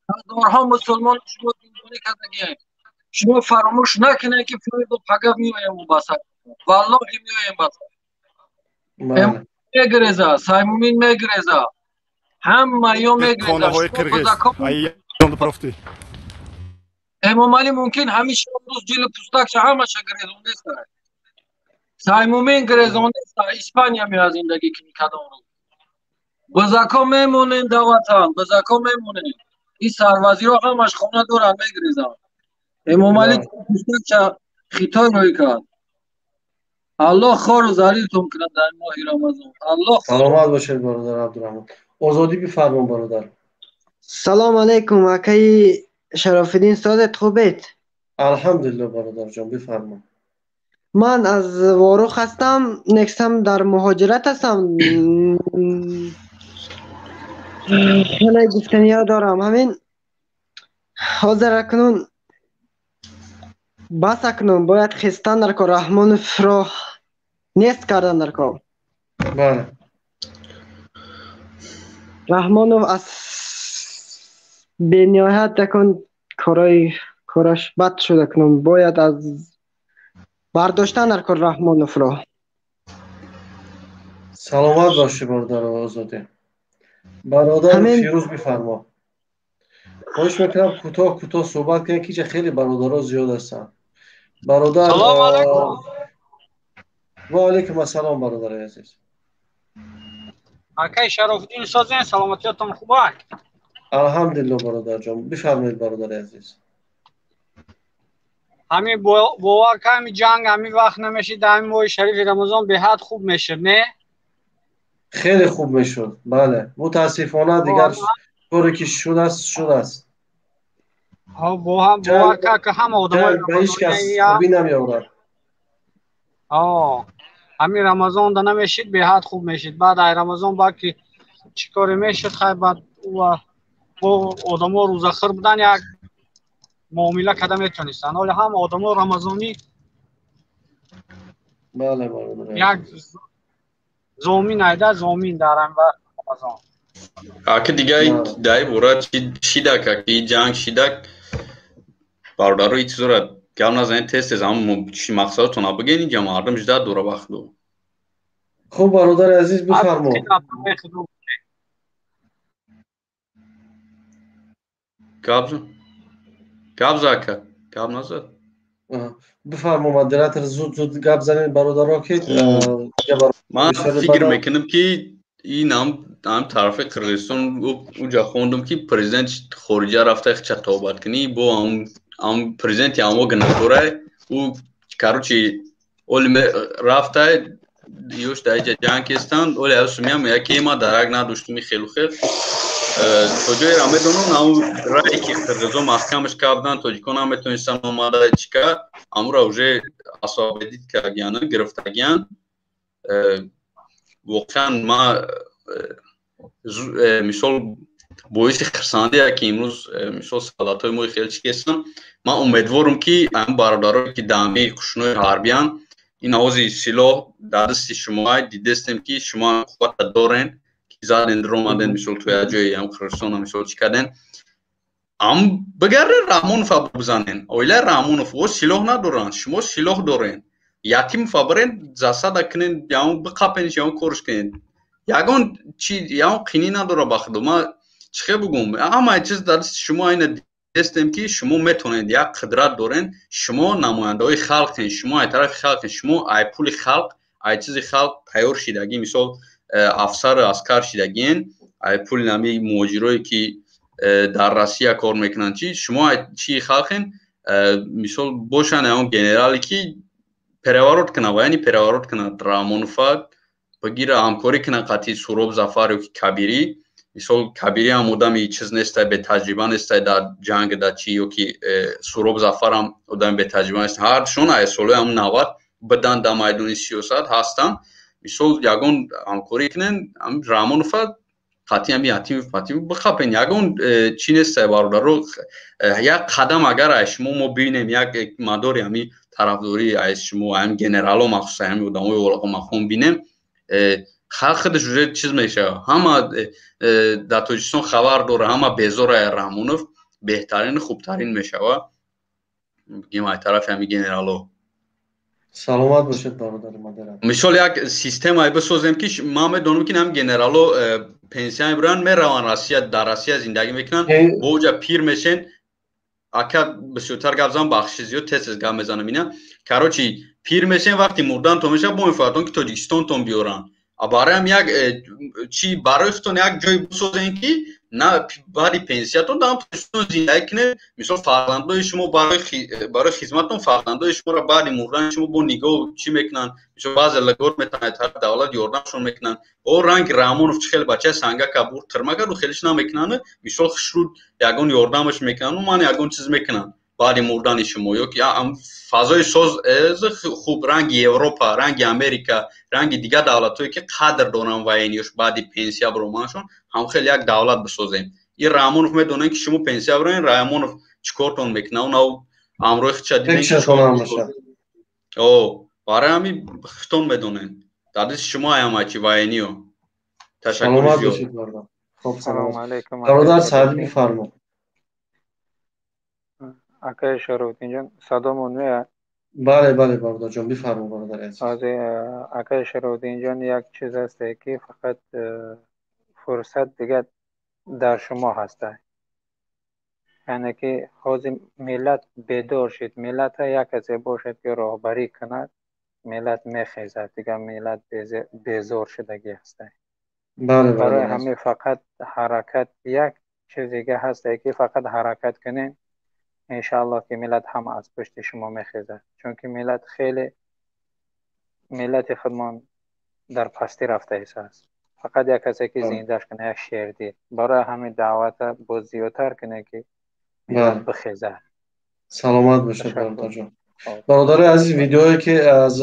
هزارها مسلمان شما زندانی کردگی شما فراموش نکنید که فیلم دو پگه میایم بسر والله میایم بسر میگریزه سایمومین میگریزه همه یا میگریزه امامعلی ممکن همیشه روز جیل پوستک همه گریزون نیست سایمومین گریزون نیست اسپانیا میاد زندگی که میکرده اون بزاکا میمونین در وطن بزاکا میمونین این سروزیرها همش خونه دورن میگریزن امامعلی پوستک خیتای روی کرد الله خار و ذلیلتون کنه در ماه رمضان الله سلامت باشید برادر عبدالرحمن. آزادی بفرمایید برادر. سلام علیکم اکای شرافالدین سازت خوبید؟ الحمدلله برادر جان بفرما. من از واروخ هستم، نکستم در مهاجرت هستم. خیلی گفتنی ها دارم. همین حاضر اکنون بس اکنون باید خستن در کار رحمانوف را نیست کردن در کار. بله. رحمانوف از به نهایت اکن کارش بد شد اکنون باید از برداشتن در کار رحمانوف را. سلامت باشی برادر آزاده. برادر فیروز بفرما. خواهش میکنم کوتاه صحبت کنید که خیلی برادرها زیاد هستن. برادر سلام علیکم. و علیکم السلام برادر عزیز. آقای شرافالدین سازن سلامتیتون خوبه؟ الحمدلله برادر جان بفرمایید برادر عزیز. همین باور کمی جنگ همین وقت نمیشید در همین ماه شریف رمضان به حد خوب میشه نه؟ خیلی خوب میشد. بله متاسفانه دیگر کاری که شده است. با هم باور که هم آدمای به هیچ کس خوبی نمیآورد. همین رمضان ده نمیشید به حد خوب میشید. بعد از رمضان با که چی کاری میشد خیلی بعد با آدما روز آخر بودن یک معامله کده میتونستن. ولی هم آدما رمضانی بله یک زمین ایده زمین دارن و رمضان که دیگه دای بورا چی دکه که جنگ شیدک برادر ایت زورا گام نزنید تست زمان چی مقصدتون بگین اینجا مردم جدا دوره بخدو. خب برادر عزیز بفرما. گاب زاکه گاب نزد بفرما مدیریتور زود گپ زنید برادرها که من فکر میکنم که این هم طرف قرغیزستان اونجا خوندم که پرزیدنت خارجه رفته چه توبت کنی با هم پرزیدنت هم گناتوره او کاروچی اول رفته یوش دایجا جنگ کستان اول اسمیم یکی ما درگ نداشتمی خیلی توجه رامه دونو ناو رای که قرغیزو محکمش کردن توجیکون هم میتونستن اومده چیکار امورا وجه اصابدید که گیانه گرفتگیان واقعا ما مثال باعث خرسنده که امروز مثال سالاتای ما خیلی چیکستن ما امیدوارم که هم برادرایی که دامه کشنوی حربیان این آوازی سلاح در دست شما دیدستیم که شما قوت دارین که زادن در اومدن مثال توی جای هم خرسان هم مثال چیکردن هم بگرد رامون فابر بزنین اویله رامون و سلاح ندارن شما سلاح دارین یکیم فابرین زاسادا کنین یا بقاپنش یا کورش کنین یگان چی یا قینی نداره بخدو ما چه بگم اما چیز در شما این دستم که شما میتونید یک قدرت دارین شما نماینده های خلقین شما ای طرف خلقین شما ای پول خلق ای چیز خلق تیار شدگی مثال افسر عسکر شدگین ای پول نمی مهاجرایی که در روسیه کار میکنن چی شما چی خلقین مثال باشن اون گنرالی که پرورود کنه و یعنی پرورود کنه رامونوفا بگیره همکاری کنه قطعی سروب زفر که کبیری مثال کبیری هم آدمی چیز نیسته به تجربه نیسته در جنگ در چی یا که سروب زفر هم آدمی به تجربه نیسته هر شون ایسالوی هم 90 بدن در میدون سیاست هستن مثال یگون همکاری کنن هم رامونوفا قطعی هم یتیم بخپین یگون چی نیسته برادر یک قدم اگر شما ما ببینیم یک مداری همی طرفداری از شما هم گنرال و مخصوصا همی آدمای اولاق مخون بینیم خلق دشوره چیز میشه همه در تاجیکستان خبر داره همه بیزار رامونوف بهترین خوبترین میشه و بگیم ای طرف همی گنرالو سلامت باشید برادر مادرم مثال یک سیستم ای بسازیم که ما میدونم که هم گنرالو پنسیون برن میروان روسیه در روسیه زندگی میکنن با اوجا پیر میشن اکا بسیارتر گفزم بخشیزی و تسز گم بزنم اینه کاروچی پیر میشن وقتی مردن تو میشه با میفردون که تاجیکستان تون بیارن برای هم یک چی برای خودتون یک جای بسازین که نه بعد پنسیاتون دام پشتون زندگی کنه مثلا فرزندای شما برای خدمتتون فرزندای شما را بعد مردن شما با نگاه چی میکنن مثلا بعضی لگور میتونه تا دولت یاردمشون میکنن او رنگ رامونوف خیلی بچه سنگا کبور ترمگا رو خیلیش نمیکنن مثلا خشرود یگون یاردمش میکنن و من یگون چیز میکنن بعد مردن شما یا فضای ساز از خوب رنگ اروپا رنگ امریکا رنگ دیگه دولتایی که قدر دارن و اینیش بعد پنسیا برومانشون هم خیلی یک دولت بسازیم این رامونوف میدونن که شما پنسیا برین رامونوف چیکارتون میکنه اون امروز چه دیدین که او برای همین ختون بدونن در شما هم چی و اینیو تشکر زیاد خب سلام علیکم برادر سعدی بفرمایید اکای شروطین جان صدامون میاد بله بله برادر جان بفرمایید برادر عزیز از اکای شروطین جان یک چیز است که فقط فرصت دیگه در شما هسته یعنی که حاضر ملت بیدار شد ملت یک کسی باشد که راهبری کند ملت میخیزد دیگه ملت بیزار شدگی هسته بله برای همه فقط حرکت یک چیز دیگه هسته که فقط حرکت کنین انشاءالله که ملت هم از پشت شما میخیزد چون که ملت خیلی ملت خودمان در پستی رفته است فقط یک کسی که زندهش کنه یک شعر دید برای همین دعوت باز زیادتر کنه که ملت بخیزد سلامت باشه برادر جان برادر عزیز ویدیویی که از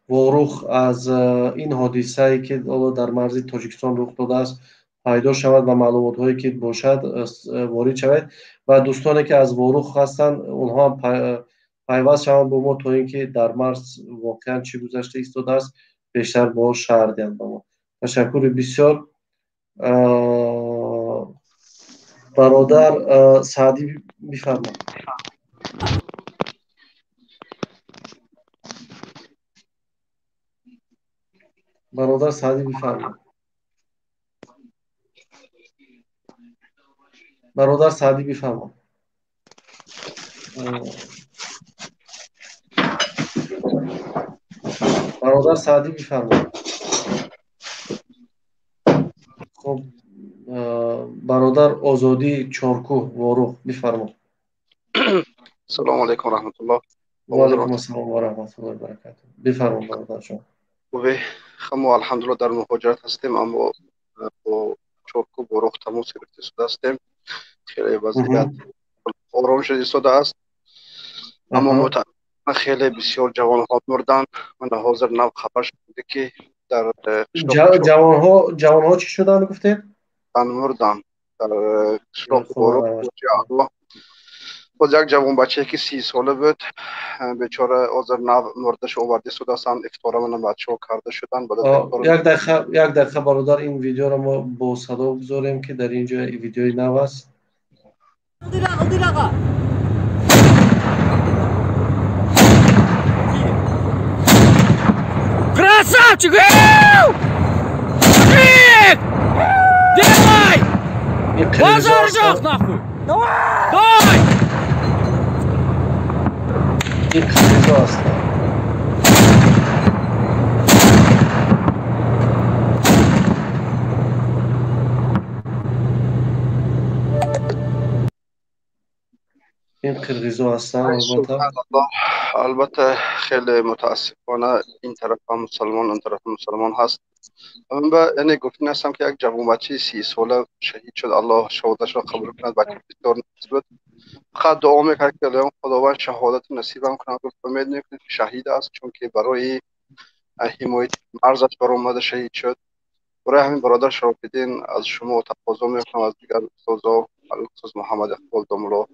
وارخ از این حادثه‌ای که در مرز تاجیکستان رخ داده است پیدا شود و معلومات هایی که باشد وارد شود و دوستانی که از وارخ هستند اونها هم پیوست شوند با ما تا اینکه در مرز واقعا چی گذشته ایستاده است بیشتر با شهر دهند با ما تشکر بسیار برادر سعدی بفرمایید برادر سعدی بفرمایید برادر سعدی بفرمایید برادر سعدی بفرمایید خب برادر آزادی چارکوه وارخ بفرمایید سلام علیکم و رحمت الله و علیکم السلام و رحمت الله و برکاته بفرمایید برادر شما خب الحمدلله در مهاجرت هستیم اما با چارکوه وارخ تماس گرفته شده هستیم خیلی وضعیت آرام شده ایستاده است اما متاسفانه خیلی بسیار جوان ها مردن من حاضر نو خبر شده که در جوان ها چی شدن گفتید؟ مردن در قشلاق وارخ باز یک جوان بچه که 30 ساله بود بیچاره حاضر نو مردش آورده شده هستند افطار من بچه ها کرده شدن یک دقیقه برادر این ویدیو را ما با صدا بذاریم که در اینجا ویدیوی نو است Красавчик! Делай! Базар жах нахуй! Давай! این قرقیزا هستن البته خیلی متاسفانه این طرف هم مسلمان اون طرف مسلمان هست من به اینه گفتن هستم که یک جوان بچه 30 ساله شهید شد الله شهادتش را قبول کند بچه بسیار نزدیک بود فقط دعا میکرد که خداوند شهادت نصیبم کنه گفت امید میکنید که شهید است چون که برای حمایت مرزش برآمده شهید شد برای همین برادر شراف‌الدین از شما تقاضا میکنم از دیگر استادا خصوص محمد اقبال داملا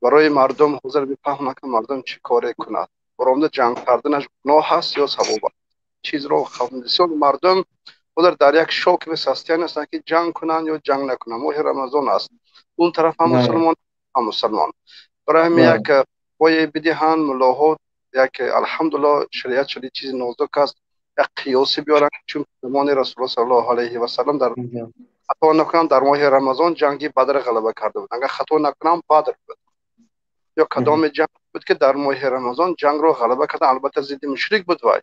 برای مردم حاضر بفهمند که مردم چی کار کند برآمده جنگ کردنش گناه هست یا ثواب است چیز رو بسیار مردم حاضر در یک شوک و سستیان هستند که جنگ کنند یا جنگ نکنند ماه رمضان است اون طرف هم مسلمان هم مسلمان برای همین یک وای بدهند ملاها یک الحمدلله شریعت شده چیز نازک است یک قیاسی بیارن چون زمان رسول الله صلی الله علیه و سلم در خطا نکنم در ماه رمضان جنگی بدر غلبه کرده بود اگر خطا نکنم بدر بود یا کدام جنگ بود که در ماه رمضان جنگ رو غلبه کردن البته ضد مشرک بود و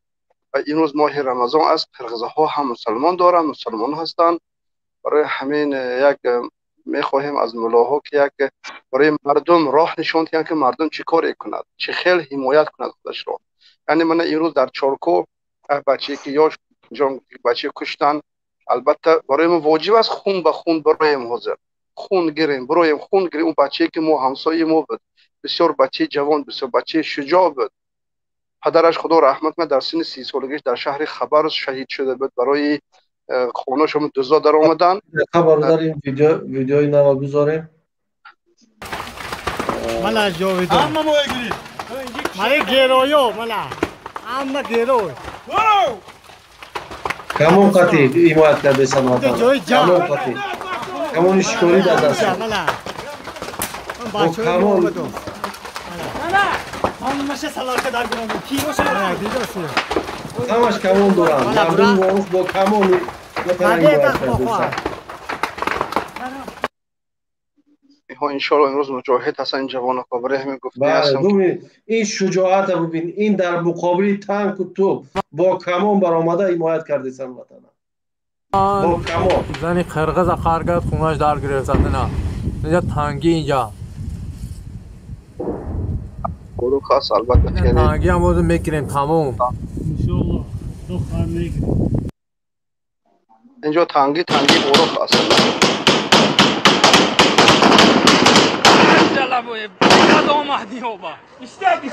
این روز ماه رمضان است قرقیزها هم مسلمان دارن مسلمان هستند برای همین یک میخواهیم از ملاها که یک برای مردم راه نشان دهند که مردم چی کار کند، چه خیلی حمایت کند خودش را. یعنی من امروز در چارکو بچه که یا جان بچه کشتن، البته برای ما واجب است خون به خون برایم حاضر خون گیریم، برایم خون گیریم. اون بچه که ما همسایه ما بود، بسیار بچه جوان، بسیار بچه شجاع بود. پدرش خدا رحمت کنه در سن 30 سالگیش در شهر خبر شهید شده بود. برای خانه شما دزدا در آمدن. برادر این ویدیوی نو بذاریم. مالا جاویدان اما ما گیری مالی گیرویو مالا اما گیروی کمون قطعی حمایت کرده سلامتان. کمون قطعی کمون شکوری در دست با کمون همش سلاکه در گرام کی باشه همش کمون دارن. مردم با کمون انشالله امروز مجاهد هستن این جوان ها. برای همین گفته هستم این شجاعت رو ببین، این در مقابل تانک و توپ با کمان برآمده حمایت کرده سلامتان. با کمان زنی قرغز قرغز خونش در گرفت نه اینجا تانگی اینجا برو خاص البته خیلی تانگی هم بازم میگیریم تمام انشالله تو خواهر میگیریم اینجا تانگی برو خاص جلبوی بیاد آمدی اوبا استاد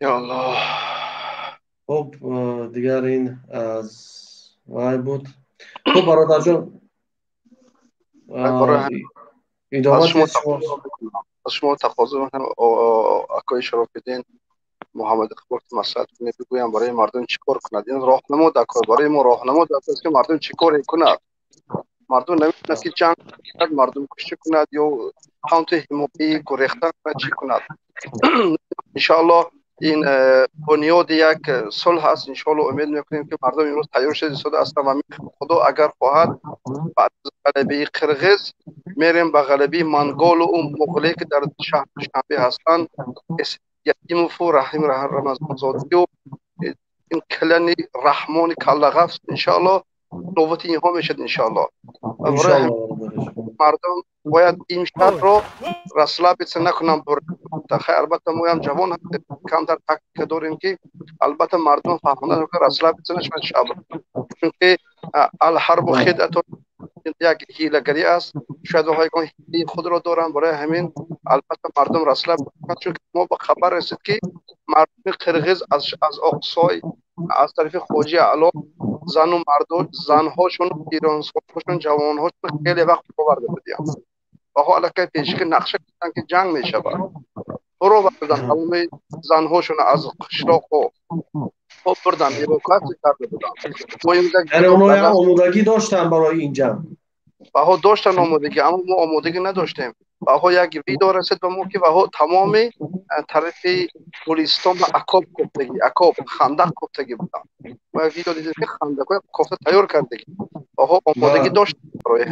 یا الله. خب دیگر این از وای بود. خب برادر جان از شما تقاضا میکنم اکای شرف الدین محمد اقبال که مسئله کنه بگویم برای مردم چیکار کند. این راهنما دکار برای ما راهنما دکار که مردم چیکار کند. مردم نمیتونه که جنگ کند، مردم کشته کند یا همونطور حمایت گریختن کند، چی کند. انشاءالله این بنیاد یک صلح هست. انشاءالله امید میکنیم که مردم امروز تیار شده ایستاده هستند و خدا اگر خواهد بعد از غلبه قرغز میریم به غلبه منگول و اون مغولی که در شهر دوشنبه هستند. یتیموف و رحیم رمضان زادی و این کلن رحمان کلغفت انشاءالله نوبت اینها میشد انشاءالله. مردم باید این شهر رو رسلا بیت نکنم خیر. البته ما هم جوان کم در تحقیق داریم که البته مردم فهموندن که رسلا بیت نشون شهر، چون الحرب خدعت یک حیله‌گری است. شاید های حیله خود را دارن. برای همین البته مردم رسلا بیت، چون ما با خبر رسید که مردم قرغز از اقصای از طرف خوجی علا زن و مرد زنهاشون ایرانسانشون جوانهاشون خیلی وقت آورده بودیم و حالا که پیش که نقشه کردن که جنگ میشه برو بردن تمام زنهاشون از قشلاق و خب بردن ایروکاسی کرده بودن. یعنی اونا آمودگی داشتن برای این جنگ و داشتن آمودگی، اما ما آمودگی نداشتیم. و یک ویدیو رسید به ما که و تمام طرف گلستان و عقاب کوفتگی عقاب خندق کوفتگی بودن. ما ویدیو دیدیم که خندقای کوفته تیار کردگی و آمادگی داشت.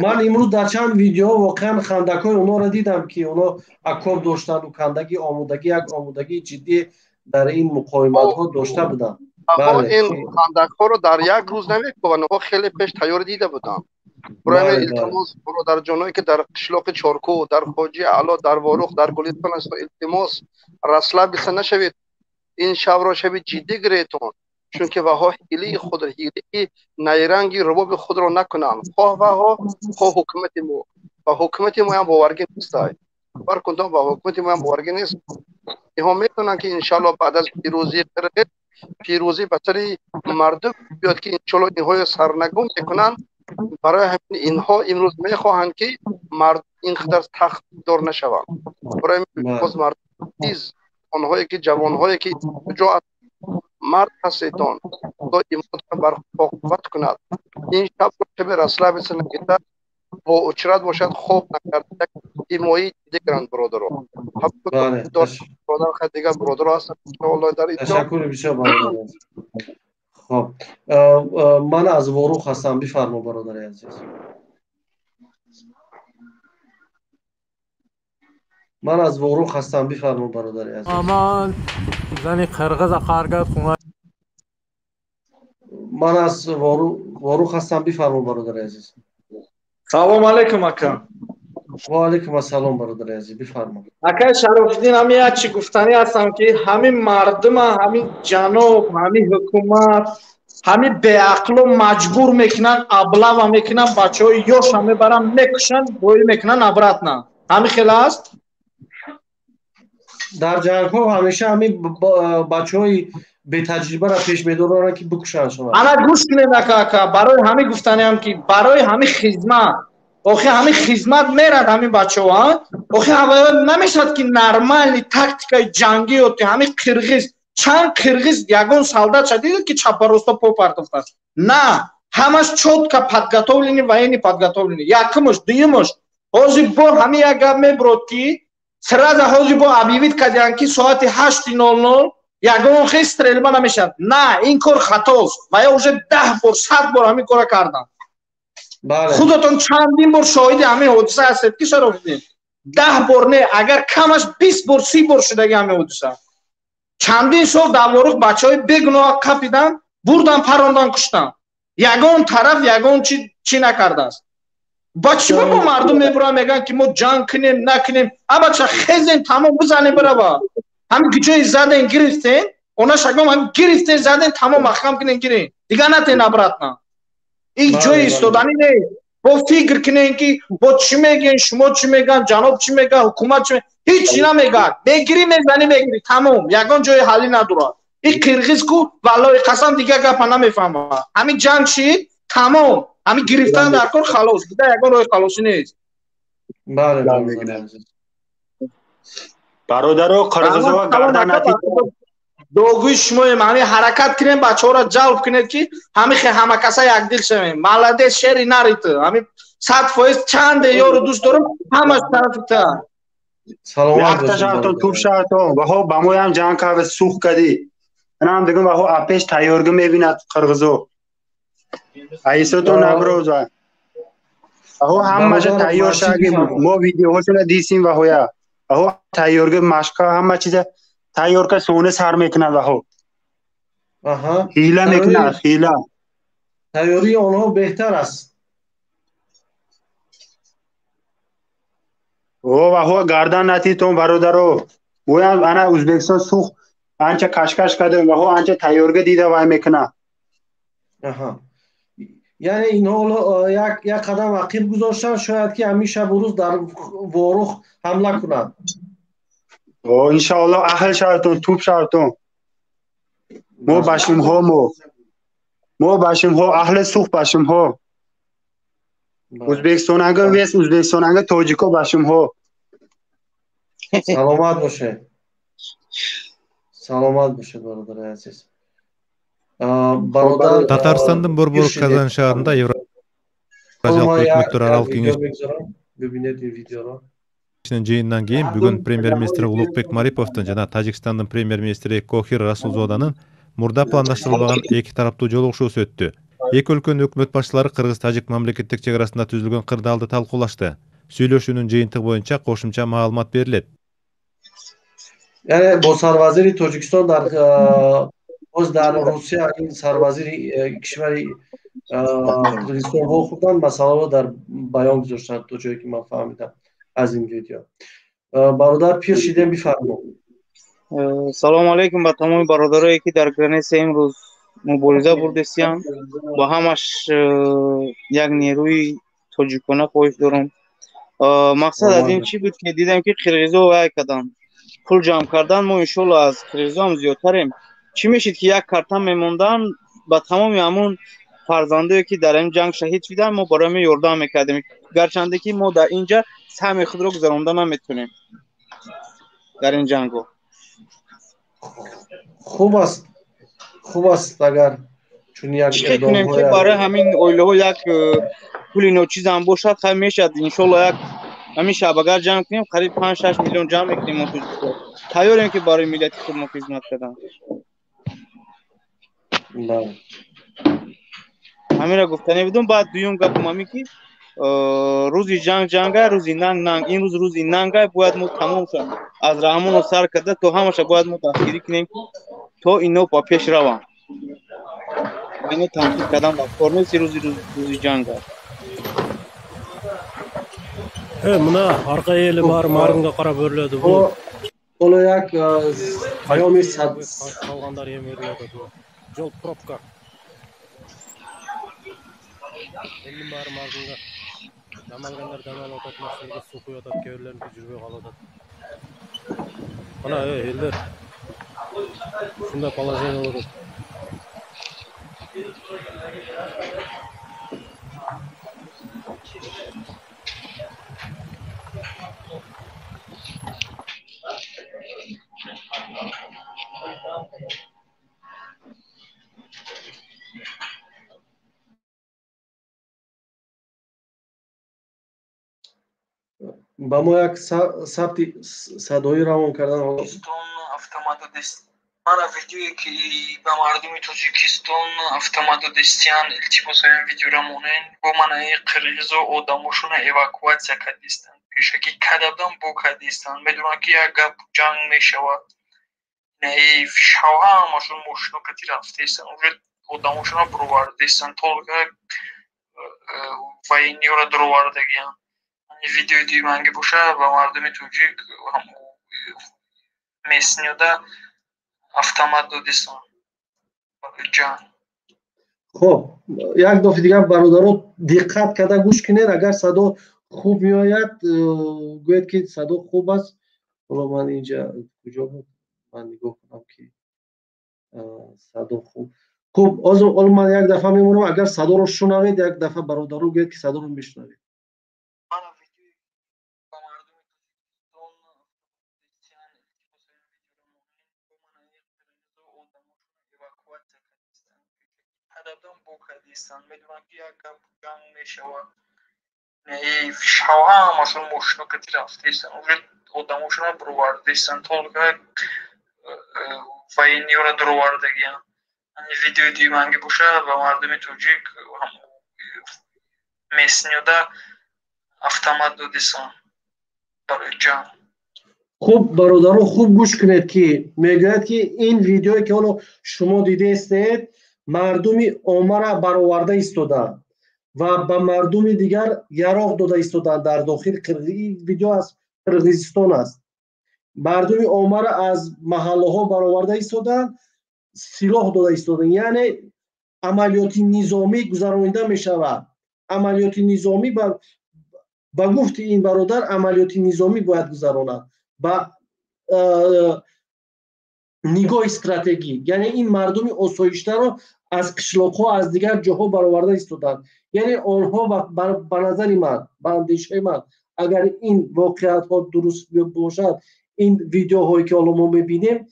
من امروز در چند ویدیو واقعا خندقای اونا را دیدم که اونا عقاب داشتن و خندقی آمادگی یک آمادگی جدی در این مقاومت ها داشته بودن. این خندق ها رو در یک روز نمیکنن، خیلی پیش تیار دیده بودن. برای التماس برادر جانایی که در قشلاق چارکو، در خوجی علا، در واروخ، در گلستان است، التماس رسلا بیت نشوید. این شب را شب جدی گریتون، چون که وها حیله خود حیله نیرنگی رباب خود را نکنن. خواه وها خواه حکومت ما و حکومت ما هم باورگی نیست. برکنتان با حکومت ما هم باورگی نیست. اینها میتونن که انشالله بعد از پیروزی قرغز پیروزی بسری مردم بیاد که انشالله اینها سرنگون میکنن. برای همین اینها امروز میخواهند که مرد اینقدر تخت دار نشوند. برای باز مردم چیز آنهایی که جوانهایی که شجاعت مرد هستیتان خدا ایمان بر قوت کند. این شب شب رسلا بسن که با اچرت باشد خوب نکرد ایمایی دیگران برادران. برادر خیلی دیگر برادر هستند. تشکر بسیار. خب من از ورق هستم، بفرما برادر عزیز. من از ورق هستم، بفرما برادر عزیز. من زنی قرغز قارگاد خونه. من از ورق هستم، بفرما برادر عزیز. سلام علیکم اکا. و علیکم السلام برادر عزیز، بفرما. اکا شرفالدین، همین چی گفتنی هستم که همین مردم، همین جنوب، همین حکومت، همین به عقل و مجبور میکنن، ابله میکنن، بچه های یوش همه برن میکشن، بوی میکنن، عبرت نه. همین خیلی است. در جنگ ها همیشه همین بچه های به تجربه را پیش میدارن که بکشن شما. انا گوش کنید اکا، برای همین گفتنی هم که برای همین خدمت، آخه همین خدمت میرد همین بچه ها، آخه نمیشد که نرمال تاکتیکای جنگی होते همین قرغیز، چند قرغیز یگان солдат شدید که چپاروستا попартовтас. نه، همش чётко подготовлены, военные подготовлены. Якимش, дуюмш. Ҳозир бо ҳамин як гап мебурад ки сразу ҳозир бо объявит карданд ки соати 8:00 ягон хел стрельба намешавад. Не, ин кор хатост. ва я уже 10 бор, 100 бор ҳамин кора кардам. خودتون چندین بار شاهد همین حادثه هستید که شرفالدین. 10 بار نه، اگر کمش 20 بار 30 بار شده همین حادثه. چندین سال در ورق بچهای بیگناه کپیدن، بردن پراندن کشتن. یگان طرف یگان چی نکرده است. بچه با مردم میبرن میگن که ما جنگ کنیم نکنیم. اما بچه خیزین تمام بزنیم برای همین گجای زدن گرفتین، اونا شکم هم گرفتین زدن تمام محکم کنین گیرین. دیگه نتین عبرت نه. این جای ایستادنی نیست. با فکر کنین که با چی میگن، شما چی میگن، جناب چی میگن، حکومت چی میگن، هیچ نمیگن. بگیری میزنی میگیری تمام. یگان جای حلی نداره. این قرغیز کو والله قسم دیگه گپ نمیفهمه. همین جنگ شید تمام. همین گرفتن در کار خلاص. دیگه یگان راه خلاصی نیست. بله برادرو قرغیزا گردن نتی دوگوی شما همین حرکت کنیم بچه ها را جلب کنید که همه کسا یک دل شویم. مالده شهری نرید همین 100% چند یارو دوست دارم همش طرف تا سلامت یک تشارتون توپ شارتون و ها با ما هم جنگ که سوخ کردی انا هم دیگم و ها اپیش تایورگه میبیند قرغیزو ایساتون نبروز و ها همه تایور شاگیم ما ویدیو هاشون دیسیم و هایا ها تایورگه مشکا همه چیزه تایور که سونه سر میکنه و ها حیله میکنه حیله تایوری آنها بهتر است و ها گردن نتی تون برادرو و انا ازبکستان سوخ آنچه کشکش کرده و ها آنچه تایورگه دیده وای میکنه یعنی اینها یک قدم عقب گذاشتن شاید که همیشه بروز در ورق حمله کنند انشاءالله اهل شهرتون توپ شهرتون ما باشیم ها ما باشیم ها اهل سوخ باشیم ها ازبکستان اگه ویست ازبکستان اگه تاجیکا باشیم ها سلامت باشه سلامت باشه برادر عزیز Татарстанның Борборов Казан шаарында Евразиялық өкмөттөр кеңешинин жыйынынан кийин бүгүн премьер-министр Улукбек Мариповдун жана Тажикстандын премьер-министри Кохир Расулзоданын мурда пландаштырылбаган эки тараптуу жолугушуусу өттү. Эки өлкөнүн өкмөт башчылары кыргыз-тажик мамлекеттик чек арасында түзүлгөн кырдаалды талкуулашты. Сүйлөшүүнүн жыйынтыгы боюнча кошумча маалымат берилет. یعنی با سروازیر تاجیکستان در روسیه این سروازیر کشور قرغیزستان ها خودن مسئله رو در بیان گذاشتن تا جایی که من فهمیدم از این ویدیو. برادر پیر شیدن بفرما. سلام علیکم با تمام برادرایی که در گرانیس امروز مبارزه بردستیم با همش یک نیروی تاجیکانه خواهش دارم. مقصد از این چی بود که دیدم که قرغیزا وای کردن پول جمع کردن ما انشالله از قرغیزا هم زیادتریم. چی میشید که یک کارتم میموندن با تمام همون فرزندایی که در این جنگ شهید شدن ما برای یاردم میکردیم گرچنده که ما در اینجا سهم خود رو گذراندن نمیتونیم در این جنگو. خوب است اگر چون یک اقدام که برای همین اویله ها یک پولی نوچیز هم باشد خیلی میشد انشالله یک همین شب اگر جمع کنیم قریب 5-6 میلیون جمع میکنیم ما تایوریم که برای ملت خود ما خدمت کردن. بله همین را گفتنی بدون. بعد دویم گپم همی که روزی جنگ روزی ننگ این روزی ننگ باید ما تمام شد از رحمان و سر کرده تو همش باید ما تفکیری کنیم تو اینو با پیش روان اینو تنقیب کردن با فرنسی روزی جنگ мына арқа елі бар марынға қарап өрледі бұл Оно як پیامی صد қалғандар ем өрледі бұл жол пробка елдің бәрі марынға дамалғандар дамал атады машинаға су құятады кейбіреулерінікі жүрмей қалады мына елдер шындай положение болады با ما یک ثبت صدایی روان کردن автомату дест мана видеое ки ба мардуми тоҷикистон автомату дестиан илтимосоян видеора монен бо манаи қирғизо одамошуна эвакуатсия кардистанд пешакӣ кадабдан бо кардистанд медонанд ки як гап ҷанг мешавад наи фишҳава ҳамашон мошино кати рафтестанд уже одамошуна буровардестанд толка военниёра дуровардагиянд видеои дуюманги боша ба мардуми тоҷик месниёда автомат додистанд ҷанг خب یک دفعه دیگه برادران دقت کرده گوش کنید اگر صدا خوب میآید گوید که صدا خوب است حالا من اینجا کجا بود من نگاه کنم که صدا خوب خب حالا من یک دفعه میمونم اگر صدا رو شنوید یک دفعه برادران گوید که صدا رو میشنوید медонанд ки як гап ҷанг мешавад наи фишҳава ҳамашон мошино кати рафтестанд уже одамошуна буровардестанд толка военниёра дуровардагиянд видеои дуюманги боша ба мардуми тоҷик месниёда автомат додистанд барои ҷанг خوب برادران خوب گوش کنید که میگوید که این ویدیویی که حالا شما دیده استید مردمی عامه را برآورده ایستادند و به مردم دیگر یراق داده ایستادند در داخل این ویدیو از قرقیزستان است مردم عامه را از محله ها برآورده ایستادند سلاح داده ایستادند یعنی عملیات نظامی گذرانیده می شود عملیات نظامی به گفت این برادر عملیات نظامی باید گذراند با نگاه استراتژی یعنی این مردم آسایشته را از قشلاق‌ها از دیگر جاها برآورده ایستادند یعنی آنها به نظر من به اندیشه من اگر این واقعیت ها درست باشد این ویدیوهایی که الان ما میبینیم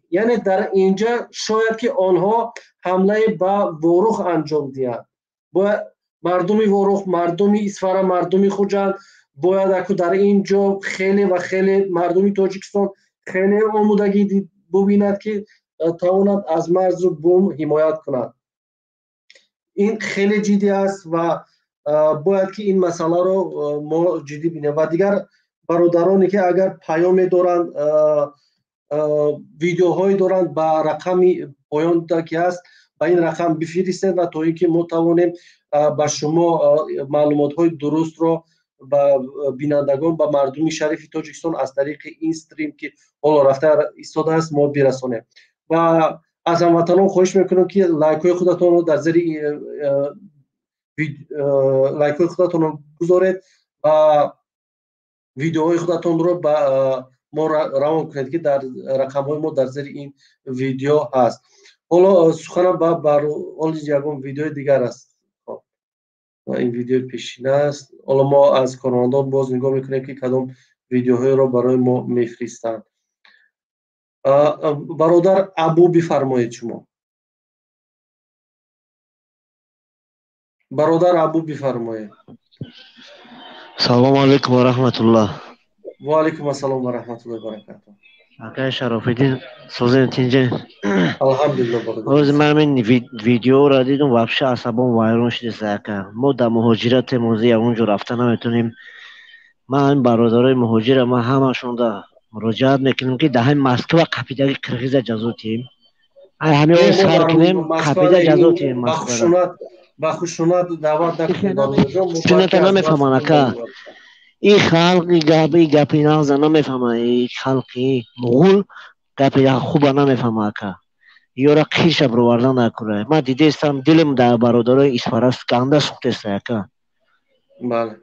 یعنی در اینجا شاید که آنها حمله به وارخ انجام دهند باید مردم وارخ مردم اسفر مردم خوجند باید در اینجا خیلی و خیلی مردم تاجیکستان خیلی آمودگی ببیند که تواند از مرز بوم حمایت کند این خیلی جدی است و باید که این مسئله رو ما جدی بینیم و دیگر برادرانی که اگر پیام دارند ویدیوهایی دارند با رقم پایان که است با این رقم بفرستید و تا اینکه ما توانیم با شما معلومات های درست رو با بینندگان با مردم شریف تاجیکستان از طریق این استریم که حالا رفته ایستاده است ما برسانیم و از هموطنان خواهش میکنم که لایک های خودتون رو در زیر لایک های خودتون رو گذارید و ویدیوهای خودتون رو با ما روان کنید که در رقم های ما در زیر این ویدیو هست حالا سخنم بر یکم ویدیو دیگر است این ویدیو پیشین است حالا ما از کارمندان باز نگاه میکنیم که کدام ویدیوهای رو برای ما میفرستند برادر ابو بفرمایید شما برادر ابو بفرمایید سلام علیکم و رحمت الله و علیکم السلام و رحمت الله و برکاته Акай Шарофиддин созен тинҷа. Алҳамдулиллаҳ бародар. Оз ман мин видеоро дидум, вообще асабон вайрон шудест ака. Мо дар муҳоҷиратем, ози ягонҷо рафта наметонем. Ман бародарои муҳоҷира ма ҳамашонда муроҷиат мекунем ки дар ҳамин Москва қапидаги қирғиза ҷазотием. Ай ҳамин оз сар кунем қапида ҷазотием Москвада. ба хушунат даъват накунем бародарҷон. Хушуната намефаҳманд ака. این خلق گپی نازه نمیفهمه. این خلقی مغول گپی خوب نمیفهمه که یورا خیش برآورده نکنه. من دیدم دلم در برادرای اسپرست کنده سوخته است که. بله.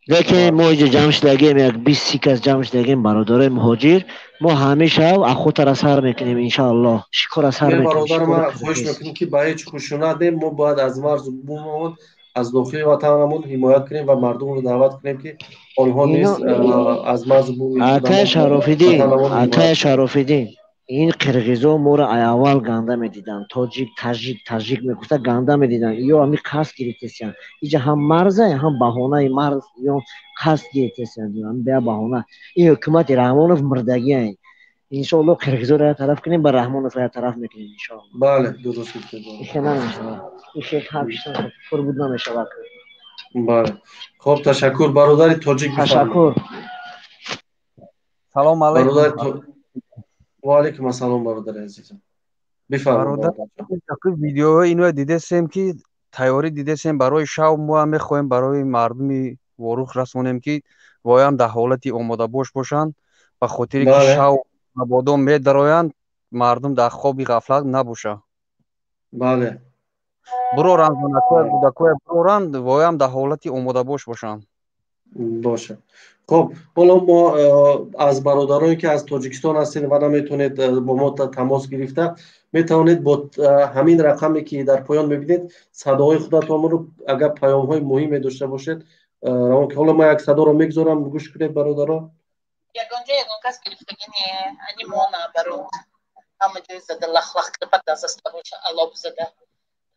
لیکن ما اینجا جمع شدگیم، یک 20 کس جمع شدگیم برادرای مهاجر. ما همیشه اخوت را سر میکنیم انشاءالله. شکر سر میکنیم. برادر ما خوش میکنیم که با هیچ خشونت نیم. ما باید از مرز بومون از داخل وطنمون حمایت کنیم و مردم رو دعوت کنیم که آنها نیز از مرز بوم آقای شرافیدین این قرغیزا ما را اول گنده میدیدن. تاجیک میگفته گنده میدیدن. یا همین قصد گرفتن. اینجا هم مرزه هم بهانه مرز یا قصد گرفتن. هم بیا بهانه. این حکومت رحمانوف مردگی است. انشالله قرغیزا را طرف کنیم با رحمانوف را طرف میکنیم انشالله. بله درست میگید. این شیخ حبشتن کفر بود نمیشه واقعا. بله. خب تشکر برادر تاجیک تشکر. سلام علیکم. و علیکم السلام برادر عزیزم. بفرمایید. ویدیو اینو دیدیم که تیاری دیدیم برای شب ما میخوایم برای مردمی وروخ رسونیم که وایم در حالتی آماده باشن به خاطر که شب مبادا میدرویند مردم در خوابی غفلت نباشه. بله. برورند بودکوی برورند وایم در حالتی آماده باشن. باشه. خب حالا ما از برادرانی که از تاجیکستان هستید و نمیتونید با ما تماس گرفته میتونید با همین رقمی که در پایان میبینید صداهای خودتون رو اگر پیام های مهمی داشته باشید روان که حالا ما یک صدا رو میگذارم گوش کنید برادران. یگان کس گرفتگی نیه انی مونا برو همه جای زده لخ کرپت از دست باشه علاب زده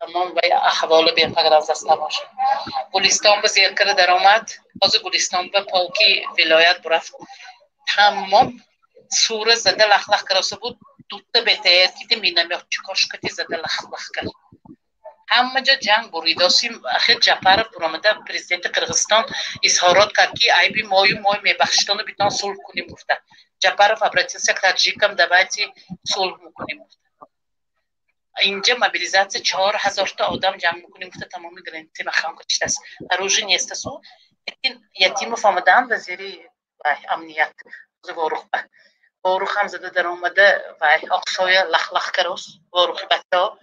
تمام و احوال بیرتگر از دست نباشه. گلستان به زیرکر در آمد از گلستان به پاکی ولایت برفت تمام سوره زده لخ کراسه بود دوته بهتر که مینم چکاش کتی زده لخ کرد همه جا جنگ بریداسیم اخیر جپر برآمده پرزیدنت قرغیزستان اظهارات کرد که عیبی مای میبخشتن بیتان صلح کنیم گفته جپر فبراتیون تاجیکم دبایتی صلح میکنیم گفته اینجا موبیلیزاسیون 4000 تا آدم جمع میکنیم گفته تمامی گرانتی مخام کشته است روزی نیست سو یتیم فهمیدن وزیری امنیت واروخ هم زده در آمده و اقصای لخ کراس واروخ بتا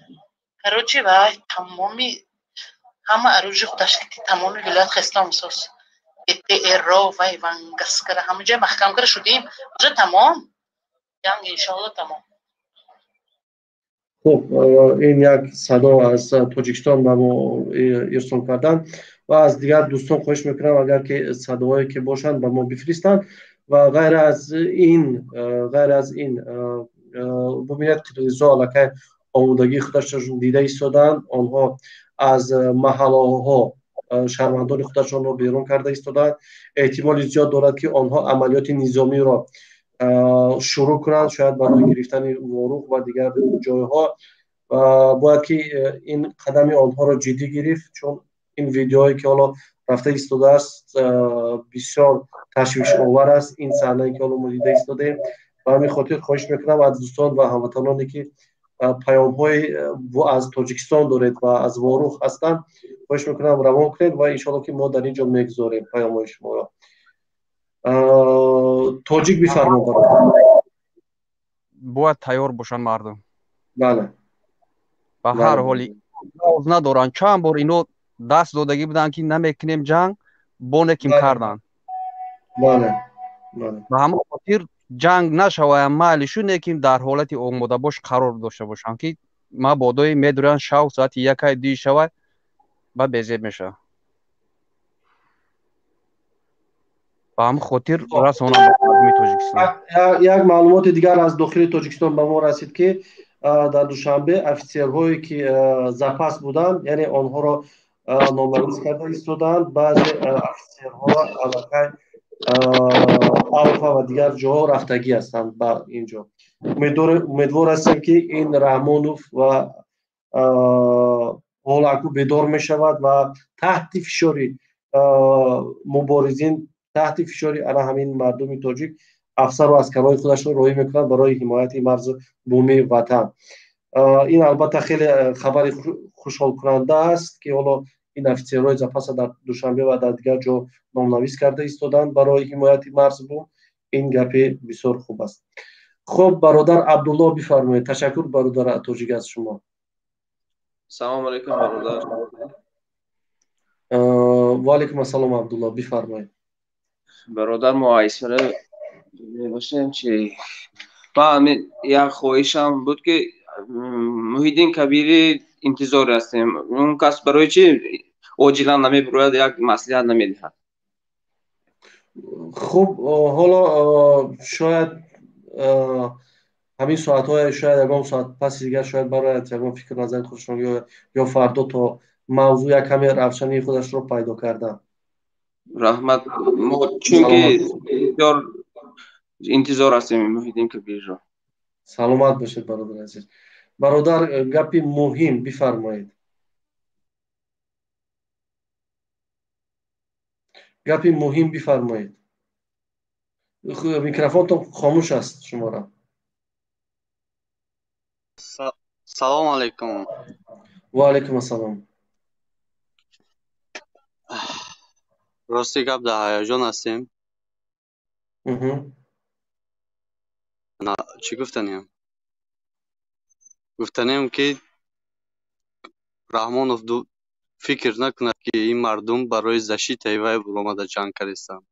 هروچی و تمامی همه اروجی خودش که تمامی ولایت خستان مساس ایرو و وانگس کرده همه جای محکم کرده شدیم اونجا تمام جنگ انشاءالله تمام. خب این یک صدا از تاجیکستان به ما ارسال کردن و از دیگر دوستان خواهش میکنم اگر که صداهایی که باشند به ما بفرستند و غیر از این ببینید قرغیزها علاقه آمودگی خودشون دیده ایستادند آنها از محله‌ها شهروندان خودشون رو بیرون کرده ایستادند احتمال زیاد دارد که آنها عملیات نظامی را شروع کنند شاید برای گرفتن واروخ و دیگر جایها باید که این قدم آنها را جدی گرفت چون این ویدیوهایی که حالا رفته ایستاده است بسیار تشویش آور است این صحنه‌ای که حالا ما دیده ایستادیم و همین خاطر خواهش میکنم از دوستان و هموطنانی که پیام‌های از تاجیکستان دارید و از واروخ هستند خواهش میکنم روان کنید و انشاءالله که ما در اینجا میگذاریم پیام‌های شما را. تاجیک بفرمایید. باید تیار باشن مردم. بله. به هر حالی باز ندارن چند بار اینو دست دادگی بودن که نمیکنیم جنگ بونکیم کردن. بله. و همه خاطر جنگ نشوه مالشون نکیم در حالت آماده باش قرار داشته باشن که ما بادای میدورن شو ساعت یکی دی شوه بعد بیزید میشه. با هم خاطر رسانم تاجیکستان. یک معلومات دیگر از داخل تاجیکستان به ما رسید که در دوشنبه افیسرهایی که زپاس بودند یعنی آنها را نامگذاری کرده ایستادند بعضی افیسرها علاقه الفا و دیگر جاها رفتگی هستند با اینجا. امیدوار هستم که این رحمانوف و حال اکنون بیدار می شود و تحت فشاری مبارزین، تحت فشاری همین مردم تاجیک افسر و عسکرهای خودش را راهی میکنند برای حمایت مرز بومی وطن. این البته خیلی خبر خوشحال کننده است که حالا این افسرهای زپاس در دوشنبه و در دیگر جا نامنویس کرده ایستادند برای حمایت مرز بوم. این گپ بسیار خوب است. خب برادر عبدالله بفرمایید. تشکر برادر تاجیک از شما. سلام علیکم برادر. و علیکم السلام عبدالله بفرمایید. برادر محایسه باشیم چی من یک خواهشم بود که محیدین کبیری انتظار هستیم. اون کس برای چی عاجلا نمیبراید یک مصلحت نمیدهد؟ خب حالا شاید همین ساعت های شاید یکم ساعت پس دیگر شاید برای یکم فکر نظر خودشون یا فردا تا موضوع یک کمی روشنی خودش رو پیدا کردن. رحمت ما چون که انتظار هستیم محیدین کبیر را. سلامت باشید برادر عزیز. برادر گپی مهم بفرمایید. گپی مهم بفرمایید. میکروفونتون خاموش است شما را. سلام علیکم. و علیکم السلام. راستی گپ در هیجان هستیم. نه چی گفتنیم؟ گفتنیم که رحمانوف فکر نکند که این مردم برای زشت وی برآمده جنگ کردند.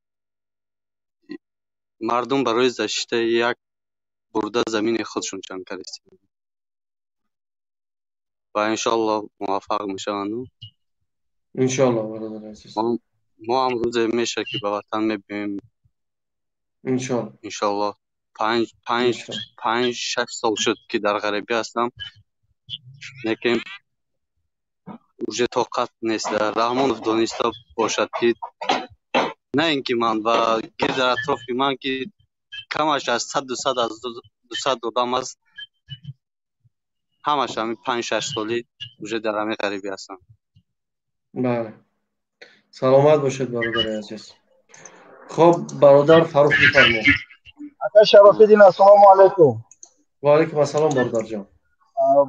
مردم برای زشت یک برده زمین خودشون جنگ کردند و انشالله موفق میشوند. انشالله برادر عزیز. ما هم روز میشه که به وطن میبینیم. انشالله 5-6 سال شد که در غریبی هستم، لیکن уже طاقت نیست. رحمانوف دانسته باشد که نه اینکه من و گرد اطراف من که کمش از 100-200 آدم است، همش همین 5-6 سالی уже در همین غریبی هستم. بله سلامت باشید برادر عزیز. خب برادر فاروق بفرمایید. اکا شرافیدین السلام علیکم. و علیکم السلام برادر جان.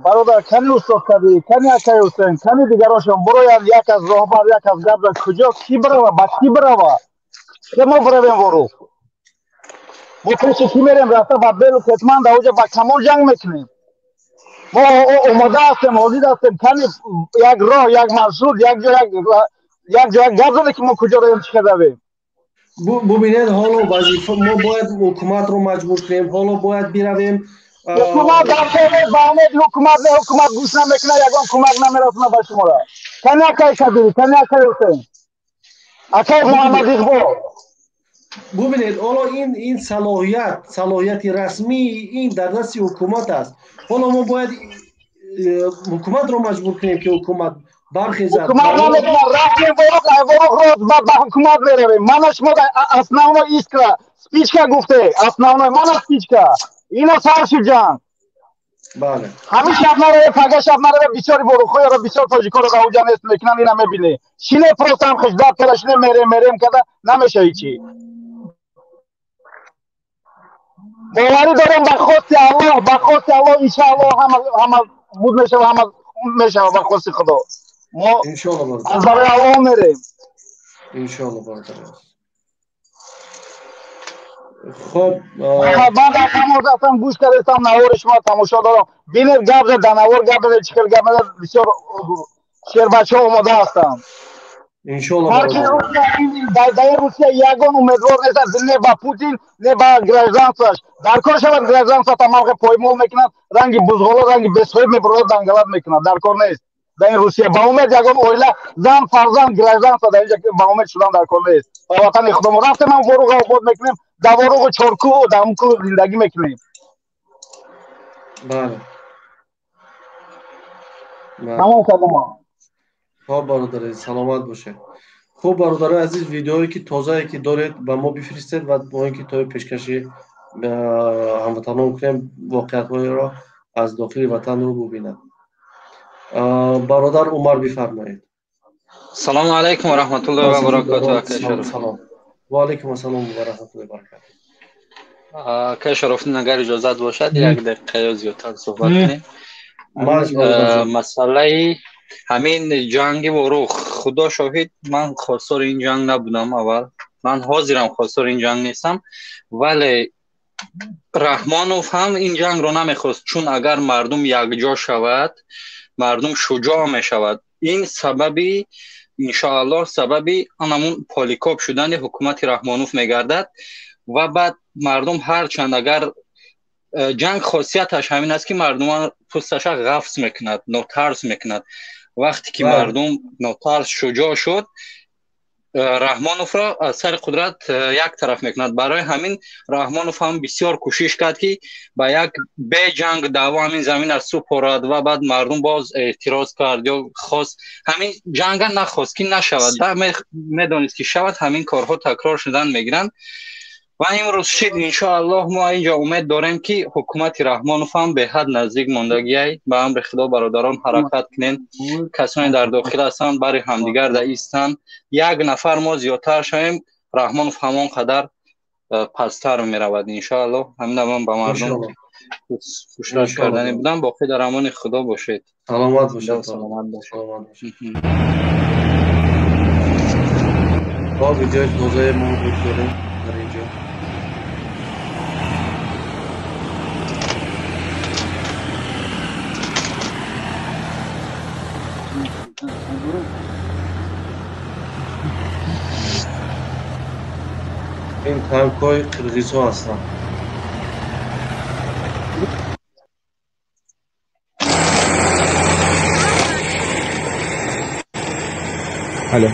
برادر کنی استاد کبیر، کنی اکای حسین، کنی دیگراشون برویان یک از راهبر یک از گبر کجا کی بروا با کی بروا که ما برویم ورو ما پیش کی میریم راستا با بیل و کتمان دا اوجا با کمون جنگ میکنیم. ما اومده هستیم حاضر هستیم کنی یک راه یک مرشد یک جا گبر که ما کجا رویم چیکار رویم. ببینید حالا وظیفه ما باید حکومت رو مجبور کنیم. حالا باید برویم حکومت حکومت گوش نمیکنه. یگان کمک نمیرسونه به شما را. کنی اکای کبیری، کنی اکای حسین، اکای محمد اقبال. ببینید حالا این صلاحیت رسمی این در دست حکومت است. حالا ما باید حکومت رو مجبور کنیم که حکومت برخیزد. حکومت نمیکنه. رفتیم ورق با حکومت میرویم. من شما اسناونا ایسکا سپیچکا گفته اسناونا من سپیچکا اینا سرشو جان. بله همین شب نره پگه شب نره بسیاری بروخوی را بسیار تاجیکا رو اوجا نیست میکنن اینا میبینه شینه پروسم خجدت کرشنه میریم کده نمیشه هیچی. باوری دارم به خواست الله انشاءالله همه بود میشه و همه میشه به خواست خدا. ما از برای الله میریم انشاءالله برادر. خب من در تماس هستم گوش کردم نوار شما تماشا دارم. بینید گبر دنوار گبر چکل گبر بسیار شیر بچه ها اومده هستم. انشاءالله مرکی در روسیه یگان امیدوار نیست نه با پوتین نه با گرزانساش در کار شود. گرزانسا تمام پایمال میکنند رنگی بزغالا رنگی بسخوی میبرد دنگلات میکنند در کار نیست. در این روسیه با امید یگان اویله زن فرزند گرزانسا در اینجا که با امید شدن در کار نیست. با وطن خودمون رفتیم هم وروغ آباد میکنیم در وروغ چارکو و دمکو زندگی میکنیم. بله تمام کردم. خب برادر سلامت باشه. خب برادران عزیز، ویدیویی که تازه‌ای که دارید با ما بفرستید و ما اینکه تا پیشکشی هموطنان کنیم واقعیت‌های را از داخل وطن رو ببینند. برادر عمر بفرمایید. سلام علیکم و رحمت الله و برکاته. سلام و علیکم السلام و رحمت الله و برکاته. که شرفتون اگر اجازت باشد یک دقیقه یا زیادتر صحبت کنیم. مسئله همین جنگ وروخ، خدا شاهد من خواستار این جنگ نبودم. اول من حاضرم خواستار این جنگ نیستم، ولی رحمانوف هم این جنگ رو نمیخواست، چون اگر مردم یکجا شود مردم شجاع میشود. این سببی انشاءالله سببی همون پالیکاپ شدن حکومت رحمانوف میگردد و بعد مردم هرچند اگر جنگ خاصیتش همین است که مردم پوستش غفص میکند، نوترس میکند. وقتی که مردم نوترس شجاع شد، رحمانوف را از سر قدرت یک طرف میکند. برای همین رحمانوف هم بسیار کوشش کرد که با یک به جنگ دعوا همین زمین از سپرد و بعد مردم باز اعتراض کرد یا خواست همین جنگ نخواست که نشود، میدانست که شود. همین کارها تکرار شدن میگیرند و امروز شد. انشاءالله ما اینجا امید داریم که حکومت رحمانوف هم به حد نزدیک ماندگی به امر خدا برادران حرکت کنین. کسانی در داخل هستند برای همدیگر در ایستن، یک نفر ما زیادتر شویم، رحمانوف همان قدر پستر می رود. انشاءالله همین من به مردم خوشرد کردنی بودم. باقی در امان خدا باشید. سلامت باشید. با ویدیوی توضیح موجود داریم در اینجا. این تانک‌های قرغیزها هستند. الو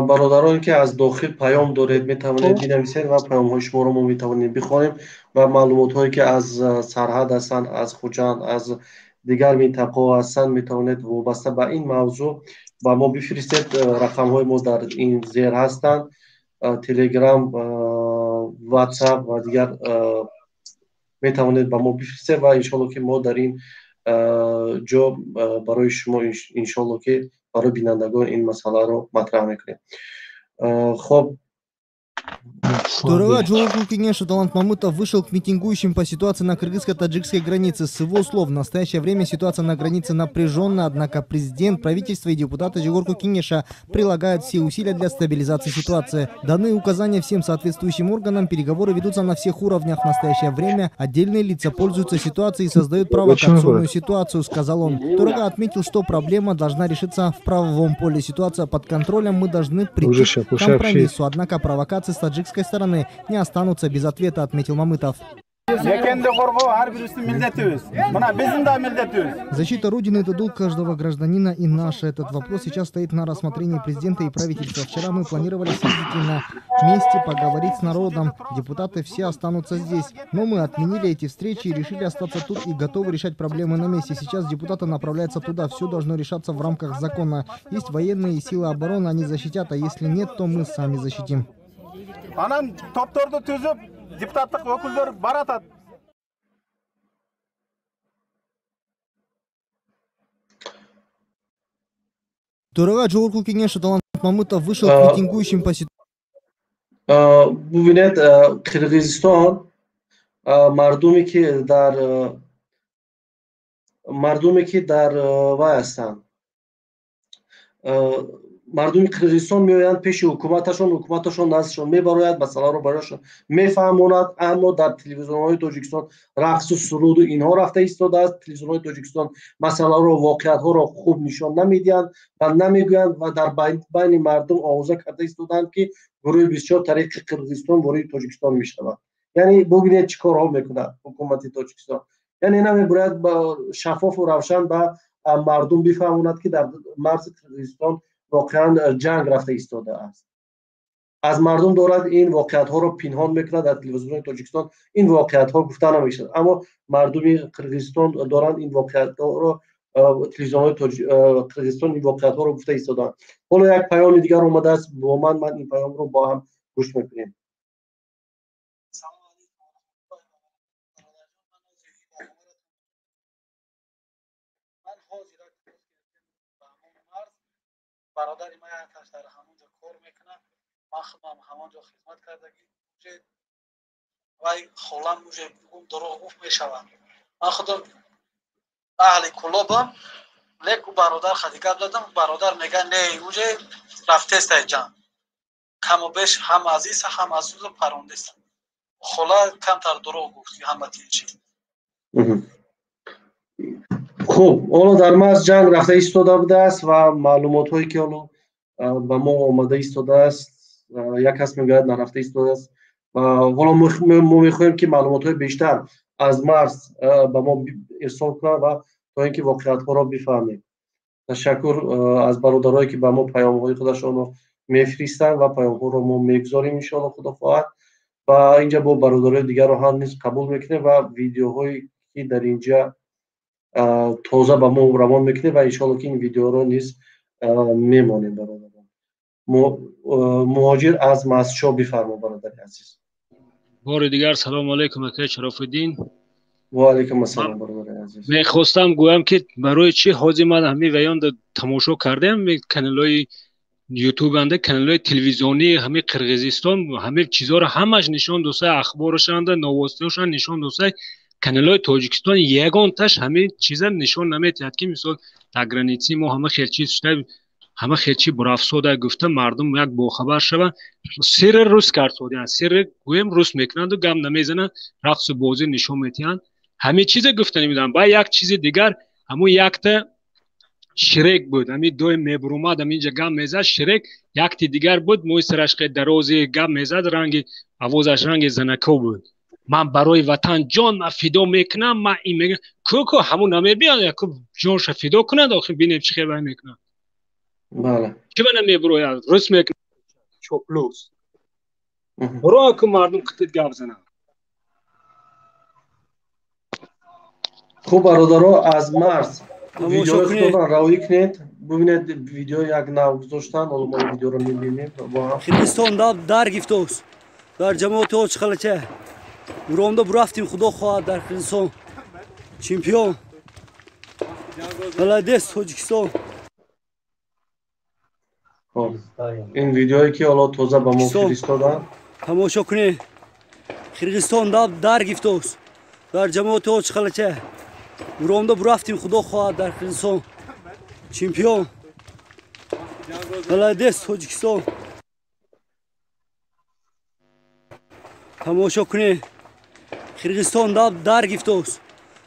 برادرانی که از داخل پیام دارید میتوانید بنویسید و پیام‌های شما رو ما میتوانیم بخوانیم و معلومات‌هایی که از سرحد هستند، از خوجند، از دیگر منطقه هستند میتوانید وابسته به این موضوع با ما بفرستید. رقم‌های ما در این زیر هستند: تلگرام، واتساپ و دیگر میتوانید با ما بفرستید و انشالله که ما در این جا برای شما انشالله که برای بینندگان این مسئله رو مطرح میکنیم. خب Дорога Джоурку Кенеша Талант Мамутов вышел к митингующим по ситуации на кыргызско-таджикской границе. С его слов, в настоящее время ситуация на границе напряженная, однако президент, правительство и депутаты Джоурку Кенеша прилагают все усилия для стабилизации ситуации. Даны указания всем соответствующим органам, переговоры ведутся на всех уровнях. В настоящее время отдельные лица пользуются ситуацией и создают провокационную ситуацию, сказал он. Дорога отметил, что проблема должна решиться в правовом поле. Ситуация под контролем, мы должны прийти к компромиссу, однако провокации с таджикской стороны не останутся без ответа, отметил Мамытов. Защита Родины – это долг каждого гражданина и наш. Этот вопрос сейчас стоит на рассмотрении президента и правительства. Вчера мы планировали съездить на месте, поговорить с народом. Депутаты все останутся здесь. Но мы отменили эти встречи и решили остаться тут и готовы решать проблемы на месте. Сейчас депутаты направляются туда. Все должно решаться в рамках закона. Есть военные силы обороны, они защитят, а если нет, то мы сами защитим. Анан топторду түзүп, депутаттык өкүлдөр баратат. Дорога Джоурку Кенеша Талант Мамутов вышел к митингующим по ситуации. ببینید قرغیزستان مردمی که در وای هستند، مردم قرغیزستان میآیند پیش حکومتشون نزدشون میبراید، مسئله رو برایشون میفهماند، اما در تلویزیون‌های تاجیکستان رقص و سرود و اینها رفته ایستاده است. تلویزیون‌های تاجیکستان مسئله رو، واقعیت‌ها رو خوب نشان نمیدهند و نمیگویند و در بین مردم آوازه کرده ایستادند که گروه 24 طریق قرغیزستان وارد تاجیکستان میشود. یعنی ببینید چه کارها میکنه حکومت تاجیکستان. یعنی نمیباید با شفاف و روشن با مردم بفهموند که در مرز قرقیزستان واقعا جنگ رفته ایستاده است. از مردم دارد این واقعیت ها رو پنهان میکنه. در تلویزیون تاجیکستان این واقعیت ها گفته نمیشه، اما مردم قرقیزستان دارند این واقعیت ها رو تلویزیون قرقیزستان این واقعیت ها رو گفته ایستادن. حالا یک پیام دیگر اومده است با من این پیام رو با هم گوش میکنیم. برادر ما یک در همونجا کار میکنه، من خودم همونجا خدمت کردگی وای خالم موجه دروغ گفت میشوم. من خودم اهل کلابم، لیکو برادر خدیگه دادم، برادر میگه نه اوجه رفته است جان کم و بیش هم عزیز هم عزیز پرونده است. خلا کمتر دروغ گفتی همه چی. خب حالا در مرز جنگ رفته ایستاده بوده است و معلومات هایی که حالا به ما آمده ایستاده است، یک کس میگوید نرفته ایستاده است و حالا ما میخواهیم که معلومات های بیشتر از مرز به ما ارسال کنه و تا اینکه واقعیت ها را بفهمیم. تشکر از برادرایی که به ما پیام های خودشان رو میفرستند و پیام ها رو ما میگذاریم ان شاء الله خدا خواهد و اینجا با برادرای دیگر رو هم نیز قبول میکنه و ویدیوهایی که در اینجا تازه به ما روان میکنه و انشاءالله که این ویدیو رو نیز میمانیم. برادران مهاجر از مسجد بفرما برادر عزیز. بار دیگر سلام علیکم اکای شرف الدین. و علیکم السلام برادر عزیز. میخواستم گویم که برای چی حاضر من همین ویان تماشا کردم کانالای یوتیوب انده کانالای تلویزیونی همه قرقیزستان همه چیزا رو همش نشان دوسه اخبارش انده نووستیش نشان دوسه کانالای تاجیکستان یگان تاش همه چیزا نشان نمیداد که مثلا در گرانیتی ما همه خیلی چیز شده همه خیلی چی برافسوده گفته مردم یک با خبر شوند سر روس کرد سودیان سر گویم روس میکنند و گم نمیزنند رقص بازی نشون میدن همه چیز گفته نمیدن. با یک چیز دیگر همون یک تا شرک بود همین دوی میبروماد همینجا گم میزد شرک یک تا دیگر بود موی سرش قید درازی گم میزد رنگ آوازش رنگ زنکو بود. من برای وطن جان فدا میکنم من این میگم کوکو همون نمیبیاد یا کو جانش فدا کنند آخه ببینیم چه خبر میکنند. بله چه من میبروید روس میکنند چوپلوس برای که مردم قطعت گپ زنند. خب برادرها از مرز ویدیو خودتان روی کنید ببینید ویدیو یک نو گذاشتن حالا ما ویدیو رو میبینیم با هم. قرقیزستان در گفتوس در جماعت اوج خلچه ورامدا برفتیم خدا خواهد در قرقیزستان چمپیون بلدست تاجیکستان. این ویدیویی که حالا تازه به ما فرستادن تماشا کنید. قرقیزستان در گفتوس در جماعت اوج خلچه ورامدا برفتیم خدا خواهد در قرقیزستان چمپیون بلدست تاجیکستان. تماشا کنید. قرقیزستان در گفتوس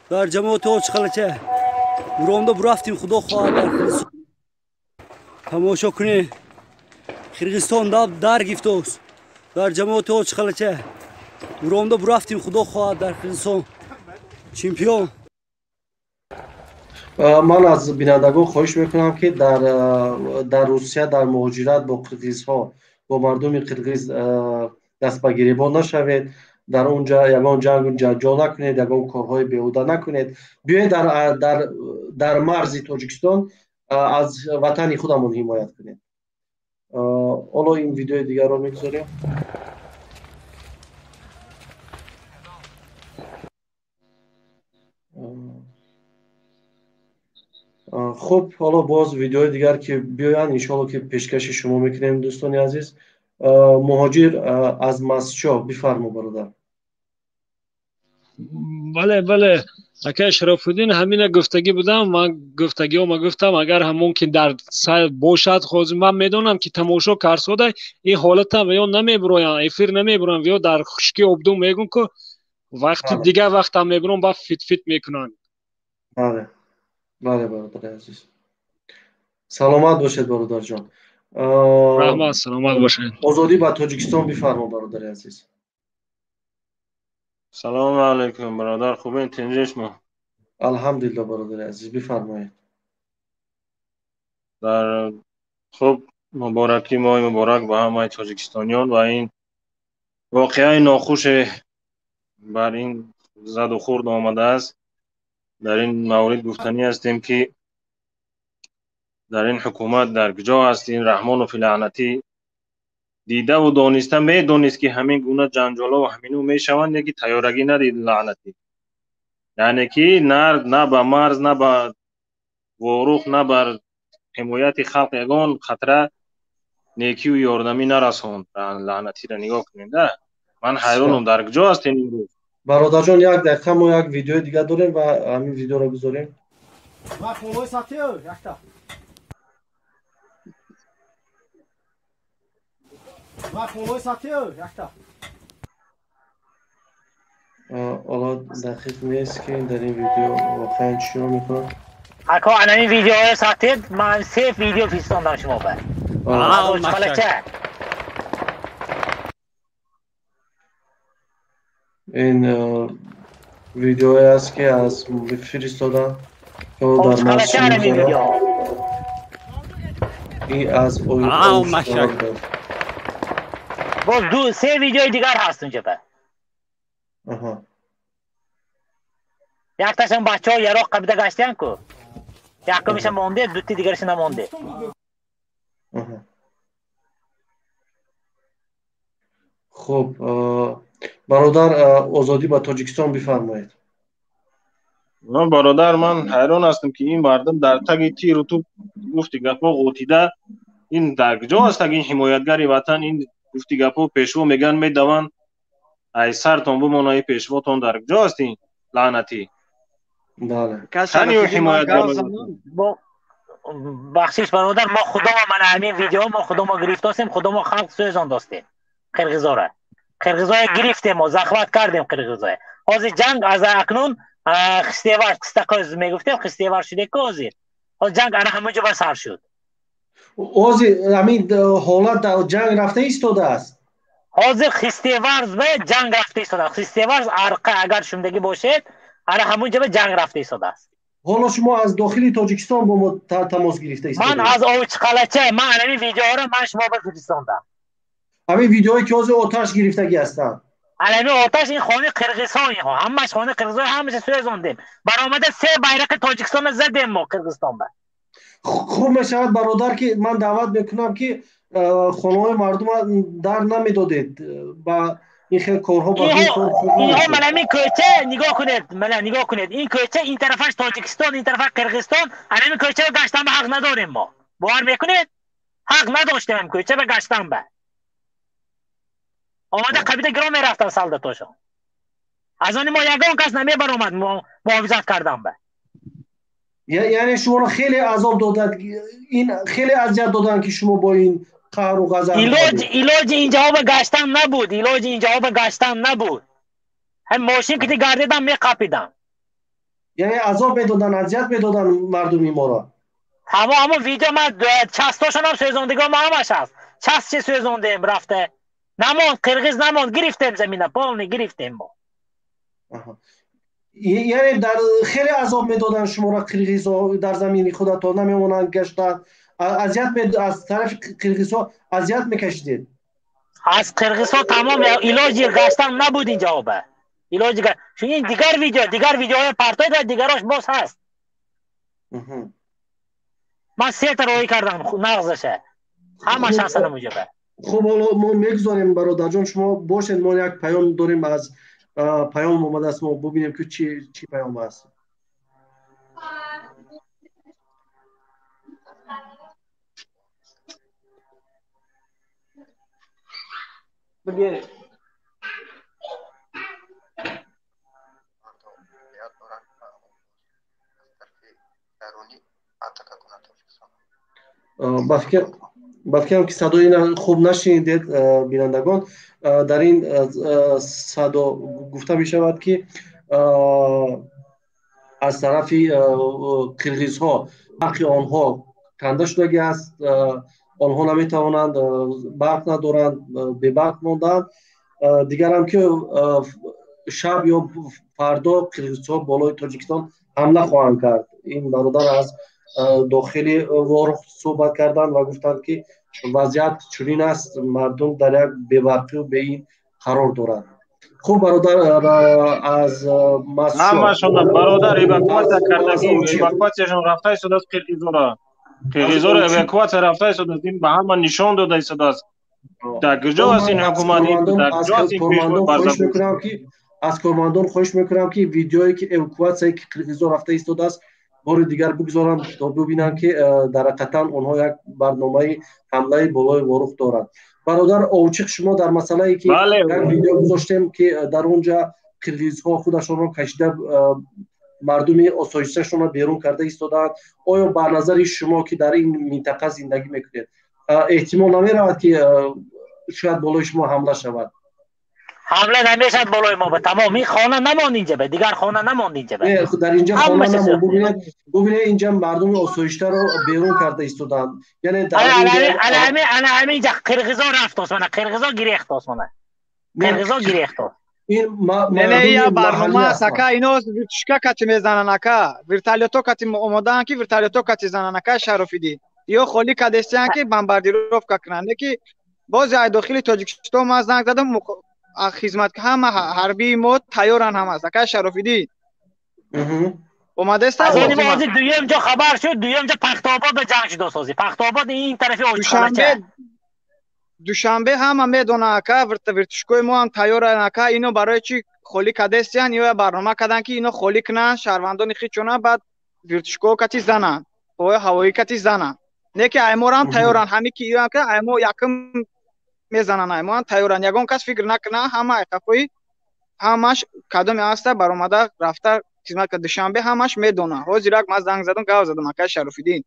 در جماعت اوج خلچه ورامدا برفتیم خدا خواهد در قرقیزستان. تماشا کنید. قرقیزستان در گفتوس در جماعت اوج خلچه ورامدا برفتیم خدا خواهد در قرقیزستان چمپیون. من از بینندگان خواهش میکنم که در روسیه در مهاجرت با قرقیزها با مردم قرقیز دست به گریبان نشوید. در اونجا یگان جنگ جنجال نکنید، یگان کارهای بیهوده نکنید. بیایید در مرز تاجیکستان از وطن خودمون حمایت کنید. حالا این ویدیو دیگر رو میگذاریم. خب حالا باز ویدیوهای دیگر که بیاین انشاءالله که پیشکش شما میکنیم دوستان عزیز. مهاجر از مسجد بفرما برادر. بله اکای شرف الدین همین گفتگی بودم من گفتم اگر هم ممکن در سال باشد خود من میدونم که تماشا کرسوده این حالت هم یا نمیبروین افیر نمیبروین یا در خشکی ابدو میگن که وقت دیگه وقت هم میبرون با فیت میکنن. بله برادر عزیز سلامت باشید برادر جان. رحمت سلامت باشید. آزادی با تاجیکستان بفرما برادر عزیز. سلام علیکم برادر خوبین تنجش ما الحمدلله برادر عزیز بفرمایید. در خب مبارکی ماه مبارک به همه تاجیکستانیان و این واقعه ناخوش بر این زد و خورد آمده است. در این مورد گفتنی هستیم که در این حکومت در کجا هست این رحمان و لعنتی دیده و دانسته میدونست که همین گونه جنجالا و همینو میشوند یکی تیارگی ندید لعنتی، یعنی که نه به مرز نه به وروخ نه بر حمایت خلق یگان خطره نیکی و یاردمی نرسوند. لعنتی را نگاه کنید. من حیرانم در کجا هستین این روز. برادر جان یک دقیقه ما یک ویدیو دیگه داریم و همین ویدیو رو بذاریم. حالا دقیق نیست که در این ویدیو واقعا چی رو میکنه. اکا این ویدیو های ساعتید من 3 ویدیو فرستادم شما بر. این ویدیو است که از فرستادم که در ماشین این از باز 3 ویدیو دیگر هست اونجا بر. یک تاشم بچه ها یراق قبیده گشتن که یکمیش مونده دوتی دیگرش نمونده. خب برادر آزادی با تاجیکستان بفرمایید. برادر من حیران هستم که این مردم در تگ تیر و تو گفتی گپا غوطیده این در کجا هست این حمایتگری وطن این گفتی گپا پیشوا میگن میدون ای سرتون بمونه پیشواتون در کجا هستین لعنتی. بله کسانی حمایتگر بخشش برادر ما خدا من همین ویدیو ما خدا ما گرفتیم خدا ما خلق سوزان داشتیم قرقیزا گرفتیم ما زخمت کردیم قرقیزا. حاضر جنگ از اکنون خستیور کستکاز میگفتیم خستیور شده که حاضر جنگ انا همونجا به سر شد. حاضر همین حالت در جنگ رفته ایستاده است. حاضر خستیورز به جنگ رفته ایستاده است. خستیورز عرقه اگر شمدگی باشد انا همونجا به جنگ رفته ایستاده است. حالا شما از داخلی تاجیکستان با ما تماس گرفته ایستاده. من از اوچ قلچه من همین ویدیوها رو من شما بفرستاندم. همین ویدیوهایی که از آتش گرفتگی هستن. همین آتش این خانه قرقیزستانی ها همش خانه قرقیزستان همش سوزاندیم. برآمده 3 بیرق تاجیکستان زدیم ما قرقیزستان به. خوب میشود برادر که من دعوت میکنم که خانه‌های مردم در نمیدادید با این خیلی کارها با این کار خوب نیست. من همین کوچه نگاه کنید این کوچه این طرفش تاجیکستان این طرف قرقیزستان همین کوچه رو گشتن به حق نداریم ما. باور میکنید حق نداشتیم این کوچه به گشتن به. آمده قبیله گرام میرفتن سلطاتاشو. از آن ما یگان کس نمیبر آمد محافظت کردن به. یعنی شما خیلی عذاب دادن این خیلی اذیت دادن که شما با این قهر و غضب ایلاج اینجا به گشتن نبود. هم ماشین که گردیدن میقاپیدن. یعنی عذاب میدادن اذیت میدادن مردمی ما را. همه ویدیو ما چستاشون هم سوزاندگی ما همش هست. چست چه سوزاندیم رفته. نماند قرقیز نماند گرفتیم زمینه پالنی گرفتیم ما. یعنی در خیلی عذاب میدادن شما را قرقیزها در زمین خودتان نمیمونن گشتن از طرف قرقیزها اذیت میکشیدید. از قرقیزها تمام علاج گشتن نبود اینجا به. علاج چون این دیگر ویدیوهای پرتای در دیگراش باز هست. من 3 تا روی کردم نغزشه همش هستن اونجا به. خب حالا ما میگذاریم برادر جان شما باشید ما یک پیام داریم از پیام اومده است ما ببینیم که چی پیام هست. بگیر بفکرم که صدای خوب نشنیدید بینندگان. در این صدا گفته می شود که از طرف قرقیزها حق آنها کنده شدگی است. آنها نمی توانند برق ندارند به برق ماندند. دیگر هم که شب یا فردا قرقیزها بالای تاجیکستان حمله خواهند کرد. این برادر از داخلی وارخ صحبت کردن و گفتند که وضعیت چنین است، مردم در یک بی‌برقی و به این قرار دارند. خب برادر از همشون برادر ایواکواسیا کردگی ایواکواسیاشون رفته شده است قرقیزا را ایواکواسیا رفته شده است. این به همه نشان داده شده است. در کجا است این حکومت؟ در کجا است این پیشوا برده؟ از کارمندان خواهش میکنم که ویدیویی که ایواکواسیایی که قرقیزا رفته ایستاده است بار دیگر بگذارند تا ببینند که در حقیقتا آنها یک برنامه حمله بالای وارخ دارند. برادر اوچق، شما در مسئله ای که یک ویدیو گذاشتیم که در اونجا قرقیزها خودشون را کشیده مردم آسایشتشون را بیرون کرده ایستادند، آیا به نظر شما که در این منطقه زندگی میکنید احتمال نمیرود که شاید بالای شما حمله شود؟ حمله نمیشد بالای ما، به تمامی خانه نماند اینجا، به دیگر خانه نماند اینجا. در اینجا خانه نماند. ببینید اینجا مردم آسایشته رو بیرون کرده ایستادند. یعنی در اینجا قرقیزا رفت است، من قرقیزا گریخت است، من قرقیزا گریخت است. نه یا برنامه است که اینا ویرتشکا کتی میزنن که ورتالیتو کتی اومدن که ورتالیتو کتی زنن که شرفیدی یا خالی کدستیان که بمباردیروفکا کنن که باز ای داخل تاجیکستان ما زنگ زدم خدمت که همه حربی ما تیارن هم است که شرفیدی اومده است. از این بازی دویم جا خبر شد، دویم جا پخت‌آباد به جنگ شد سازی. پخت‌آباد این طرفی اوچخاله دوشنبه همه میدونه که ورتشکوی ما هم تیار که اینو برای چی خالی کدستیان یا برنامه کردن که اینو خالی کنن شهروندان خیچونه، بعد ورتشکو کتی زنن و هوایی کتی زنن. نه که ایمو هم تیارن، همین که ایو که ایمو یکم میزنن، ایمو هم تیارن. یگان کس فکر نکنه همه کفایی همش کدوم هسته برآمده رفته خدمت که دوشنبه همش میدونه. روز یک ما زنگ زدم گاو زدم که شرفیدین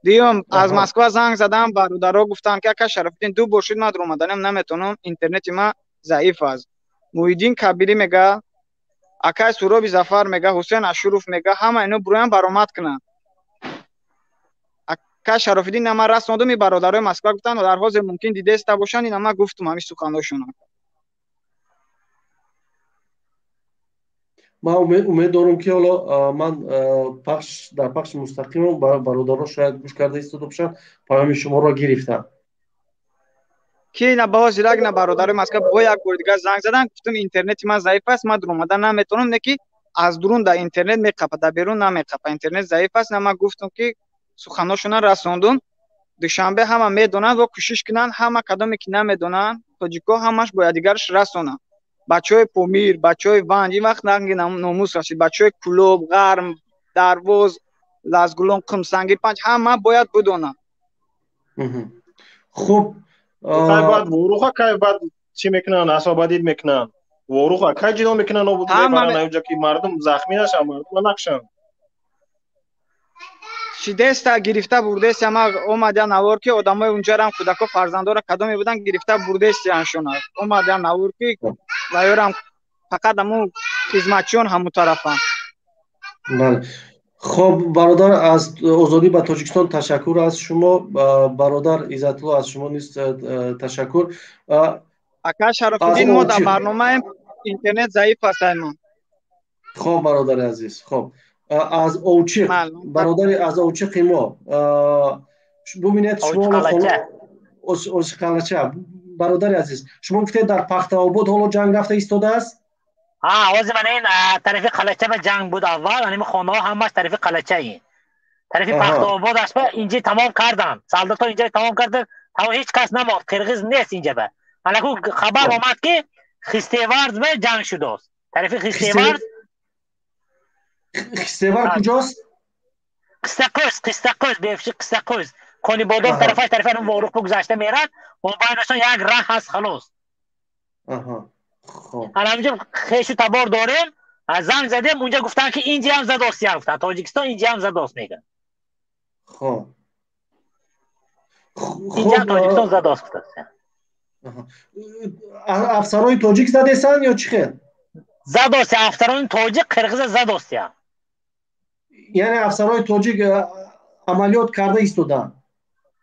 دیوم از مسکو زنگ زدم برادرها گفتن که شرفیدین دو بار شد من در اومدنم نمیتونم، اینترنت ما ضعیف است. موحدین کبیری میگه، اکای سورابی ظفر میگه، حسین اشرف میگه همه اینو برویم برآمد کنن. اکای شرفیدین نما رسوندم می برادرای مسکو گفتن در حال ممکن دیده است باشن، اینا ما گفتم همین سخناشون. ما امید دارم که حالا من در پخش مستقیم برادرها شاید گوش کرده ایستاده باشن، پیام شما را گرفتم که نه باز رگ نه برادر مسکو با یک بار دیگه زنگ زدن گفتم اینترنت من ضعیف است، من در اومدن نمیتونم، نه که از درون در اینترنت میقپه در بیرون نمیقپه، اینترنت ضعیف است. نه من گفتم که سخناشون رسوندم دوشنبه همه میدونن و کوشش کنن همه کدومی که نمیدونن تاجیکا همش باید دیگرش رسونن. بچهای پومیر، بچهای ونج این وقت نگی ناموس رسید، بچهای کلوب، غرم، دروز، لازگلون، قمسنگی پنج همه باید بدونن. خب بعد وروخا که بعد چی میکنن؟ عصابادید میکنن. وروخا که جدا میکنن و بود میبرن اونجا که مردم زخمی نشن، مردم نکشن. شیدستا گرفته برده است، اما اومدن نوار که آدمای اونجا هم کودکا فرزندان کدومی بودن گرفته برده است انشون اومدن نوار که وایرام فقط همون خدمتچیان همون طرفن. بله. خب برادر از آزادی به تاجیکستان تشکر از شما. برادر عزت الله از شما نیست تشکر. اکا شرفالدین ما در برنامه اینترنت ضعیف هستیم. خب برادر عزیز، خب از اوچق برادر از اوچق ما ببینید شما اوچقالچه برادر عزیز شما گفتید در پخت‌آباد حالا جنگ رفته ایستاده است؟ آواز من این طرف قلچه به جنگ بود اول، یعنی خانه ها همش طرف قلچه این طرف پخت‌آباد است. اینجا تمام کردن سالدات اینجا تمام کردن، تا هیچ کس نماند، قرقیز نیست اینجا. به ملکو خبر آمد که خستیورز به جنگ شده است. طرف خستیورز خستیور کجاست؟ قستقوز بیفشی قستقوز کنی بودم طرف اون وارخ بگذشته میرد و باینشون یک راه هست خلاص. خب همینجا خیشو تبار داریم، زنگ زدیم اونجا گفتن که اینجا هم زداست، یا گفتن تاجیکستان اینجا هم زداست میگن. خب اینجا تاجیکستان زداست گفتن. افسرهای تاجیک زدستن یا چی خیلی؟ زداست افسران تاجیک قرقیز زداست یا یعنی افسرهای تاجیک عملیات کرده ایستادن؟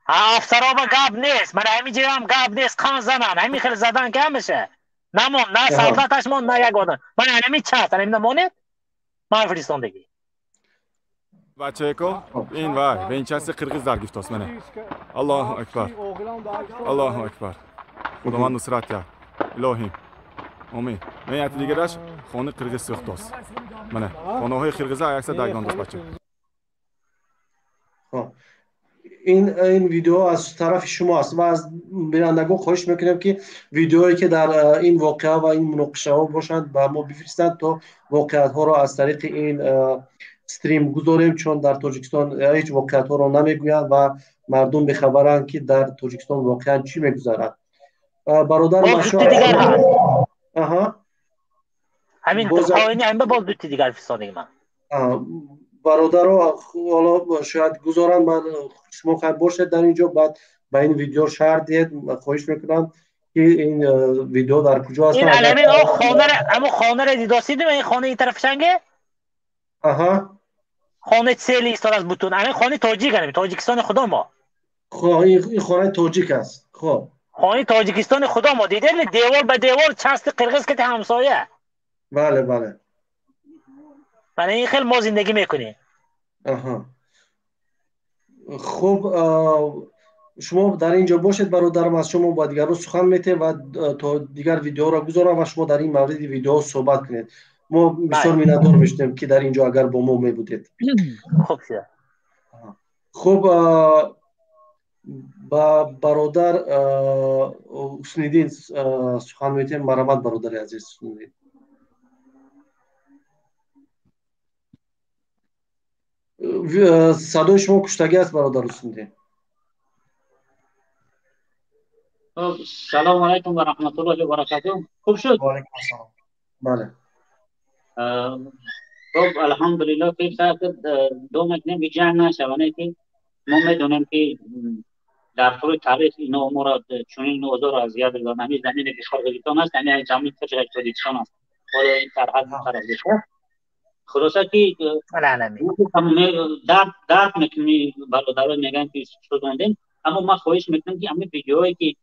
افسرها با گاب نیست، من همینجا هم گاب نیست، خان زنن همین خیلی زدن که همشه نمون، نه سلطتش مون نه یک آدم. من همین چه هست همین نمونه من فرستاندگی بچه کو این وای به این چست قرقیز در گفتاست منه الله اکبر الله اکبر خدا من نصرت کرد الهیم آمین من یه دیگه داشت خانه قرقیز سوختاست منه خانه های قرقیز ها اکثر دایگان دوست بچه این ویدیو از طرف شما است و از بینندگان خواهش میکنم که ویدیوهایی که در این واقعه و این مناقشه ها باشند با ما بفرستند تا واقعیت ها را از طریق این استریم گذاریم، چون در تاجیکستان هیچ واقعیت ها را نمیگویند و مردم بخبرند که در تاجیکستان واقعا چی میگذرد. برادر مشا دیگر هست. همین خواهینی همه باز دوتی دیگر فرستاده من. برادر ها حالا شاید گذارن، من شما خواهد باشد در اینجا، بعد به این ویدیو شهر دید. خواهش میکنم که این ویدیو در کجا هست. این علمین خانه را دیداستیدیم، این خانه این طرف شنگه؟ خانه سیلی ایستاد از بوتون. همین خانه تاجیک هستیم، تاجیکستان خدا ما. این خانه تاجیک است. خب خانه تاجیکستان خدا ما دیده، دیوار به دیوار چست قرقیز که همسایه. بله بله. من این خیلی ما زندگی میکنیم. خب شما در اینجا باشید برادرم، از شما با دیگر رو سخن میته و تا دیگر ویدیو را گذارم و شما در این مورد ویدیو صحبت کنید. ما بسیار میندار میشتیم که در اینجا اگر با ما میبودید. خب با برادر حسنیدین سخن میتیم. مرحمت برادر عزیز حسنیدین. صدای شما کشتگی است برادر حسنیدین. سلام علیکم و رحمت الله و برکاته. خوب شد؟ و علیکم السلام. بله. خب الحمدلله که ساعت دو مکنه جنگ نشونه که ما میدونیم که در طول تاریخ این امور چنین اوضاع را اذیت دادن. همین زمین که قرقیزستان است، همین زمین که تاجیکستان است. حالا این سرحد طرف دیگه خلاصه که درد میکنی برادران میگن که شدوندین، اما ما خواهش میکنم که همین ویدیوهایی که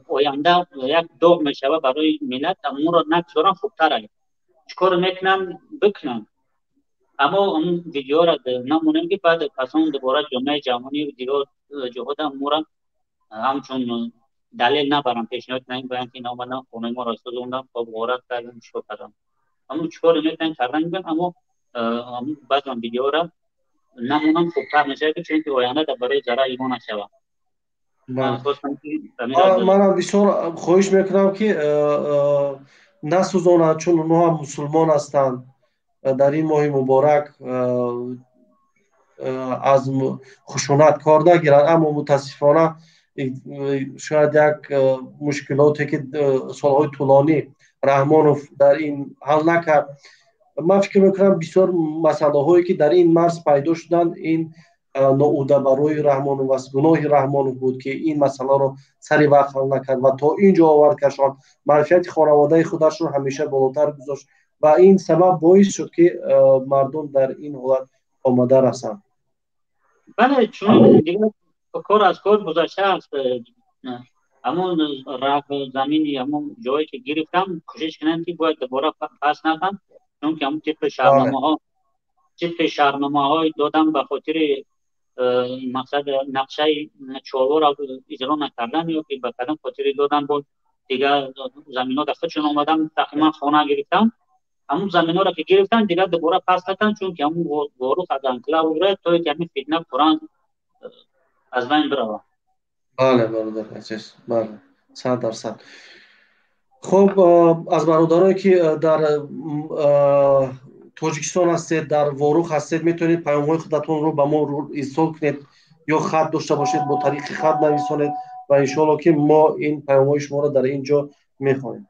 آینده یک داغ میشوه برای ملت، اون را نگذارن خوبتر است. چکار میکنن بکنن، اما اون ویدیو را نمونیم که بعد پسان دوباره جامعه جهانی و دیگر جهات امور همچون دلیل نبرن، پیشنهاد نمیبرن که نامدن خونه ما را سوزوندن، خب غارت کردن، چکار کردن. اما چکار میکنن کردن میگن، اما بعد اون ویدیو را نمونم خوبتر میشه که چون که آینده برای ذره ایمان نشوه. من بسیار خواهش میکنم که نسوزانند، چون اونها هم مسلمان هستند. در این ماه مبارک از خشونت کار نگیرند، اما متاسفانه شاید یک مشکلاتی که سالهای طولانی رحمانوف در این حل نکرد. من فکر میکنم بسیار مسئله هایی که در این مرز پیدا شدند، این ناعوده برای رحمانوف است، گناه رحمانوف بود که این مسئله رو سری وقت حل نکرد و تا اینجا آورد کشان معرفت خانواده خودش رو همیشه بالاتر گذاشت و این سبب باعث شد که مردم در این حالت آمده رسند. بله، چون دیگه کار از کار گذشته است. همون رفت زمینی، همون جایی که گرفتم کوشش کنن که باید دوباره پس نکنم، چون که همون طبق شهرنامه های دادم به خاطر مقصد نقشه چهارو را اجرا نکردن یا که بکردن خاطر دادن بود. دیگه زمین ها در خودشون آمدم، تقریبا خانه گرفتم. همون زمین ها را که گرفتن دیگه دوباره پس نکنم، چون که همون واروخ از انکلاو بره تا که همین فتنه قرآن از بین بره. بله برادر عزیز، بله 100%. خب از برادرایی که در تاجیکستان هستید، در واروخ هستید، میتونید پیام های خودتون رو به ما ایصال کنید یا خط داشته باشید، با طریق خط نویسونید و انشاءالله که ما این پیام های شما رو در اینجا میخوانیم.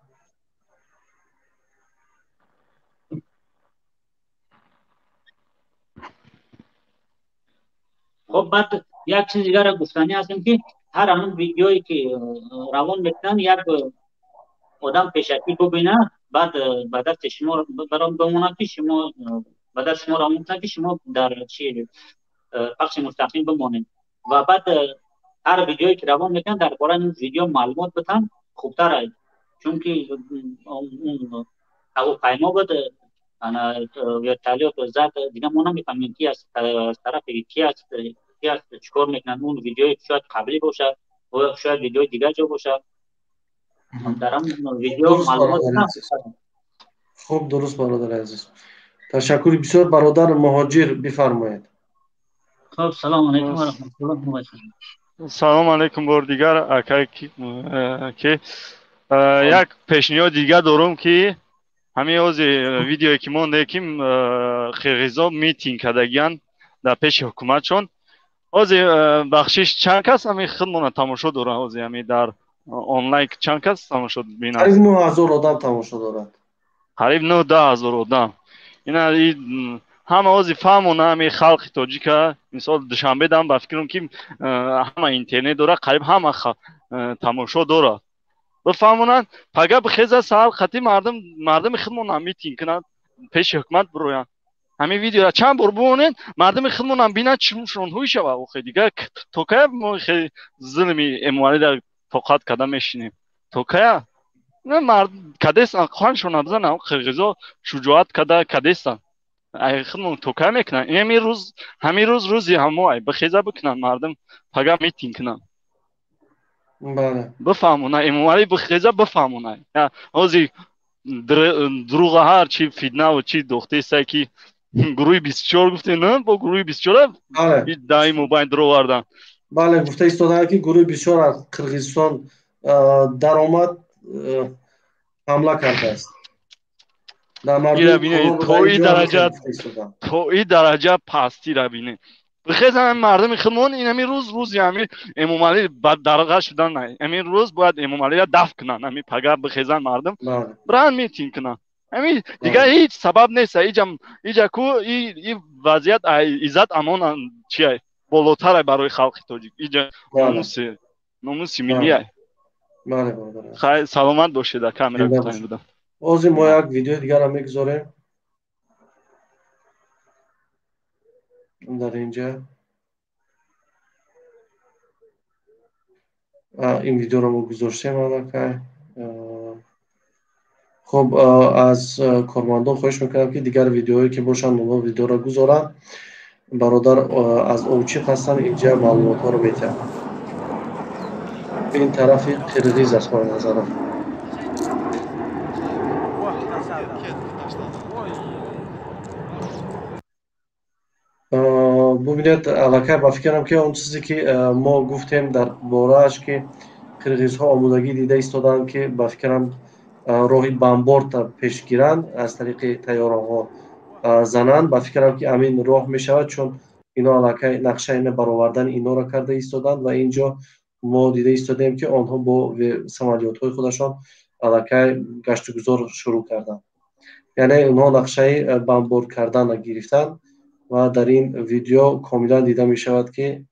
خب بعد یک چیز دیگر گفتنی هستیم که هر همون ویدیویی که روان میکنن یک آدم پیشکی ببینه، بعد دست شما برام بمونه که شما بعد شما را میتونه که شما در چی پخش مستقیم بمونید و بعد هر ویدیویی که روان میکنن درباره این ویدیو معلومات بدن خوبتر است، چون که اون هواپیما بود انا ورتالیات و زد دیگه ما نمیفهمیم کی از طرف کی از چیکار میکنن. اون ویدیو شاید قبلی باشه و شاید ویدیو دیگه جو باشه. در هم ویدیو درست معلومات برادر نه. عزیز. خوب درست برادر عزیز. تشکر بسیار برادر مهاجر بفرمایید. خب سلام علیکم و رحمت الله و برکاته. سلام علیکم بار دیگر اکای که یک پیشنهاد دیگه دارم که همین از ویدیویی که مونده که قرقیزا میتینگ کردگیان در پیش حکومتشون از بخشش چند کس همین خودمون تماشا دارن. از همین در آنلاین چند کس تماشا بینن؟ قریب 9000 آدم تماشا دارد. قریب 9-10,000 آدم. این همه از فهمون همین خلق تاجیک مثال دوشنبه دام با فکرم که همه اینترنت داره قریب همه تماشا داره بفهمونن پگه بخیزه سال خطی مردم خودمون هم میتین کنن پیش حکومت بروین همین ویدیو را چند بار ببینین مردم خودمون هم بینن چشمشون هوی شوه و خیلی دیگه تو که ما خیلی ظلمی اموالی در توقعات کده میشینیم تو که نه مرد کدیستان خوانشون بزنن قرقیزا شجاعت کدیستان ای خودمون تو که میکنن همین روز روزی همه بخیزه بکنن مردم پگه میتین کنن بله بفهمونه اموالی بخیزه بفهمونه ازی دروغ هر چی فیدنه و چی دخته سه که گروه 24 گفته نه با گروه 24 دای موبایل درو وردن. بله گفته ایستادن که گروه 24 از قرقیزستان در آمد حمله کرده است. در مردم تو این درجه پستی را بینه بخیزن مردم خودمون این همین روزی همین امام علی درگاه شدن نه همین روز باید امام علی را دفن کنن همین پگاه بخیزن مردم بران میتین کنن همین دیگه هیچ سبب نیست ایجا کو این وضعیت عزت امان چیه بالاتر برای خلق تاجیک اینجا ناموس ملیه. بله خیلی سلامت باشید در کامera گفتن بودم. اوزی ما یک ویدیو دیگر را میگذاریم در اینجا. این ویدیو رو ما گذاشتیم الان. خب از کارمندان خواهش میکنم که دیگر ویدیوهایی که باشن اونها ویدیو را گذارن. برادر از اوچیق هستن اینجا معلومات ها رو میتن. این طرف قرقیز است با نظرم. ببینید علاقه با فکرم که اون چیزی که ما گفتیم در باره‌اش که قرقیزها آمادگی دیده ایستادن که با فکرم راهی بمبارد پیش گیرند از طریق طیاره‌ها زنند. با فکرم که امین راه می شود چون اینا علاقه نقشه اینه برآوردن اینا را کرده ایستادن و اینجا ما دیده ایستادیم که آنها با سمالیات‌های خودشان علاقه گشت و گذار شروع کردند. یعنی اونها نقشه بمبارد کردن را گرفتند و در این ویدیو کاملا دیده می شود که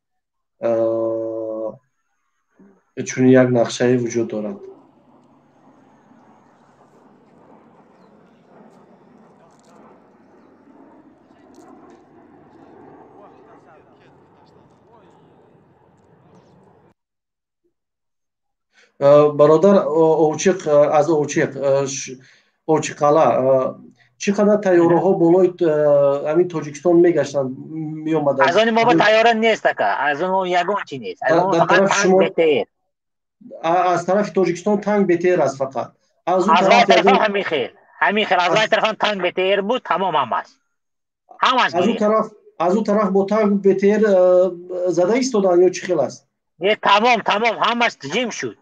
چون یک نقشه وجود دارد. برادر اوچیق از اوچیقالا چقدر طیاره ها بالای همین تاجیکستان میگشتن می اومدن؟ از اون موقع طیاره نیست که از اون یگون چی نیست. از اون فقط تانک بتیر. از طرف تاجیکستان تانک بتیر است فقط. از اون طرف همین خیل از اون طرف تانک بتیر بود تمام همش از اون طرف با تانک بتیر زده ایستادن یا چی خیل است؟ تمام همش جیم شد.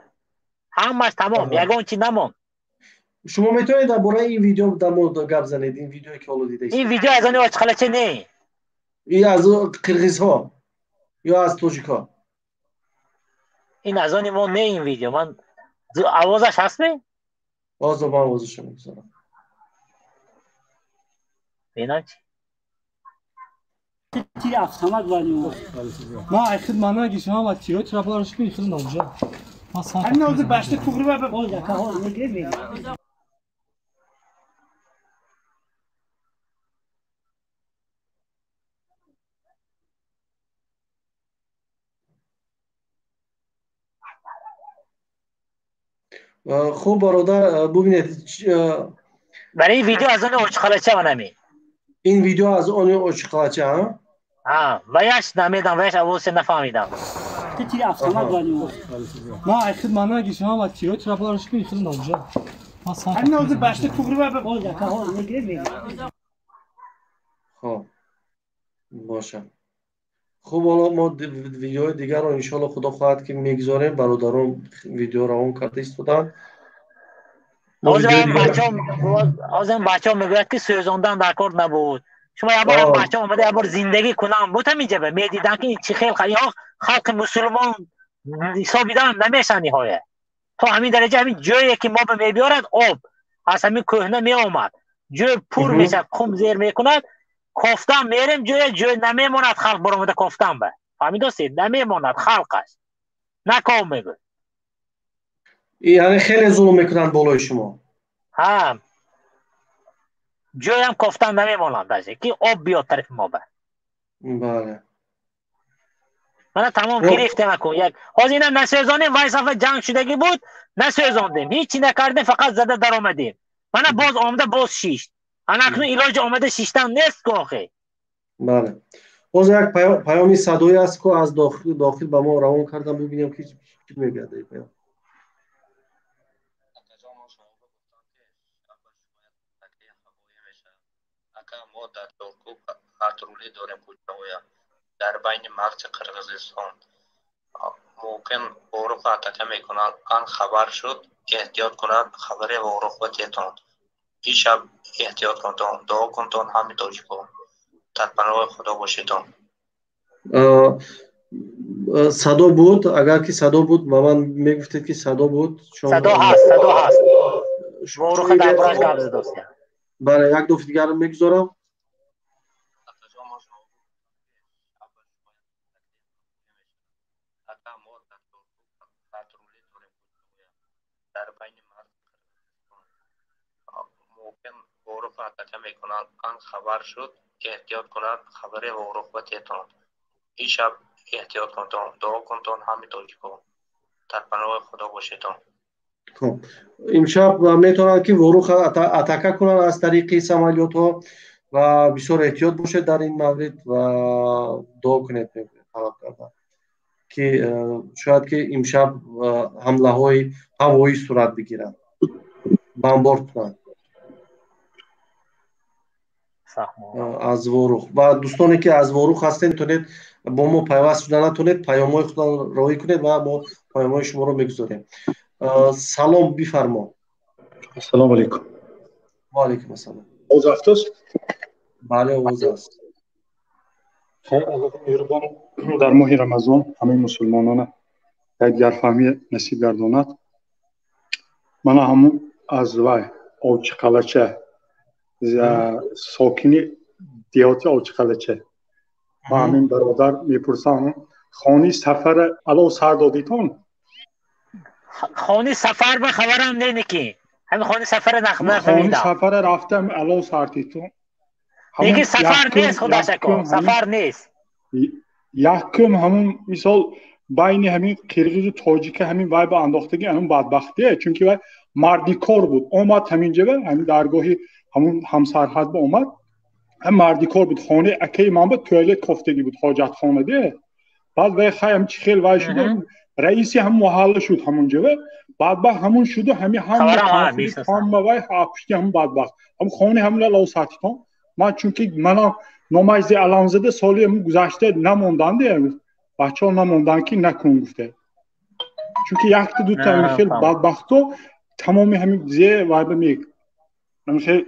همش تمام یگون چی نمون. شما میتونید درباره این ویدیو در مورد گپ زنید؟ این ویدیویی که حالا دیده این ویدیو از اون اوچقلچه نه. این از قرقیزها یا از تاجیک‌ها؟ این از اون ما نه. این ویدیو من آوازش هست می؟ آوازش میگذارم. ببینید چی افسمت ولی ما اخیر مانا گیشم و تیرو تراپارش می خیلی نوجا. همین اوز باشته کوغرو به باز که ها نگیری. خوب برادر ببینید برای این ویدیو از آن اوچخالچه و نمی این ویدیو از آن اوچخالچه ها؟ و یش نمیدم و یش اول نفهمیدم تیری افسانه داریم ما اخیر منو اگه شما و چیو چرا بارش کنی خیلی نامجا همین نوزه بشته کوبری و به خب باشه. خب حالا ما ویدیوهای دیگر رو انشالله خدا خواهد که میگذاریم. برادران ویدیو رو اون کرده ایستادن. آزم بچه ها میگوید که سوزاندن در کار نبود. شما یه بار بچه ها آمده یه بار زندگی کنم بود همینجا به میدیدن که چی خیلی خیلی خلق مسلمان حسابیدن نمیشن نهایه تا همین درجه همین جایی که ما به میبیارد آب از همین کهنه می آمد جای پور میشه خم زیر میکند کفتن میریم جای نمیماند خلق برامده کفتن به فهمید هستید نمیماند خلقش نکام میگه یعنی خیلی ظلم میکنن بالای شما هم جای هم کفتن نمیماند داشته که آب بیاد طرف ما به بله من تمام گرفته نکن یک از اینا نسوزانیم وای صفحه جنگ شدگی بود نسوزاندیم هیچی نکردیم فقط زده در آمدیم من باز آمده باز شیشت انا اکنون علاج آمده شیشتن نیست که آخه بله باز یک پیامی صدایی است که از داخل به ما روان کردم ببینیم که چی میگه این پیام ما در ترکو پاترولی داریم کوچه‌ها در بین مغز قرقیزستان ممکن اوروق اتاکه میکنند آن خبر شد احتیاط کنند خبری اوروق و تیتان این شب احتیاط کنتان دعا کنتان همین تاجیکو در پناه خدا باشیدان صدا بود اگر که صدا بود با من میگفتید که صدا بود صدا هست اوروق در براش قبض داشته برای یک دفعه دیگر میگذارم در بین ممکن اوروق اتاکه میکنند آن خبر شد احتیاط کنند خبری اوروق و تیتان این شب احتیاط کنتان دعا کنتان همین تاجیکو در پناه خدا باشیدان خب امشب میتونن که اوروق اتاکه کنند از طریق سمالیات ها و بسیار احتیاط باشه در این مورد و دعا کنید که شاید که امشب حمله های هوایی صورت بگیرند بمبارد کنند از وروخ و دوستانی که از وروخ هستین تونید با ما پیوست شدن نتونید پیام های خود راهی کنید و ما پیام های شما رو میگذاریم. سلام بفرما. السلام علیکم. و علیکم السلام. اوز افتاست؟ بله اوز است. خیر از مهربان در ماه رمضان همه مسلمانان یک گرفهمی نصیب گرداند. من همون از وای اوچ قلچه ساکنی دیاتی اوچ قلچه و همین برادر میپرسم خانی سفر الو سر دادیتون خانی سفر به خبرم نینه که همین خانی سفر نفهمیدم خانی سفر رفتم الو سرتیتون دیگه سفر نیست خدا شکر سفر نیست یکم همون مثال بین همین قرقیز و تاجیک همین وای با انداختگی همون بدبخته چونکه وای مردی کار بود اومد همینجا به همین درگاهی همون همسرحد با اومد هم مردی کار بود خانه اکی من بود توالت کفتگی بود حاجت خانه ده بعد وای خیلی خیلی وای شده رئیسی هم محله شد همونجا بعد با همون شد و همین هم وای هاپشتی هم بدبخت هم خانه همون لاساتیتون ما چونکه من نمایزی علامزده سالی هم گذشته نموندن ده بچه ها نموندن که نکن گفته چونکه یک دو تا خیلی بدبختو تمامی همین زیر وای بمیگ خیلی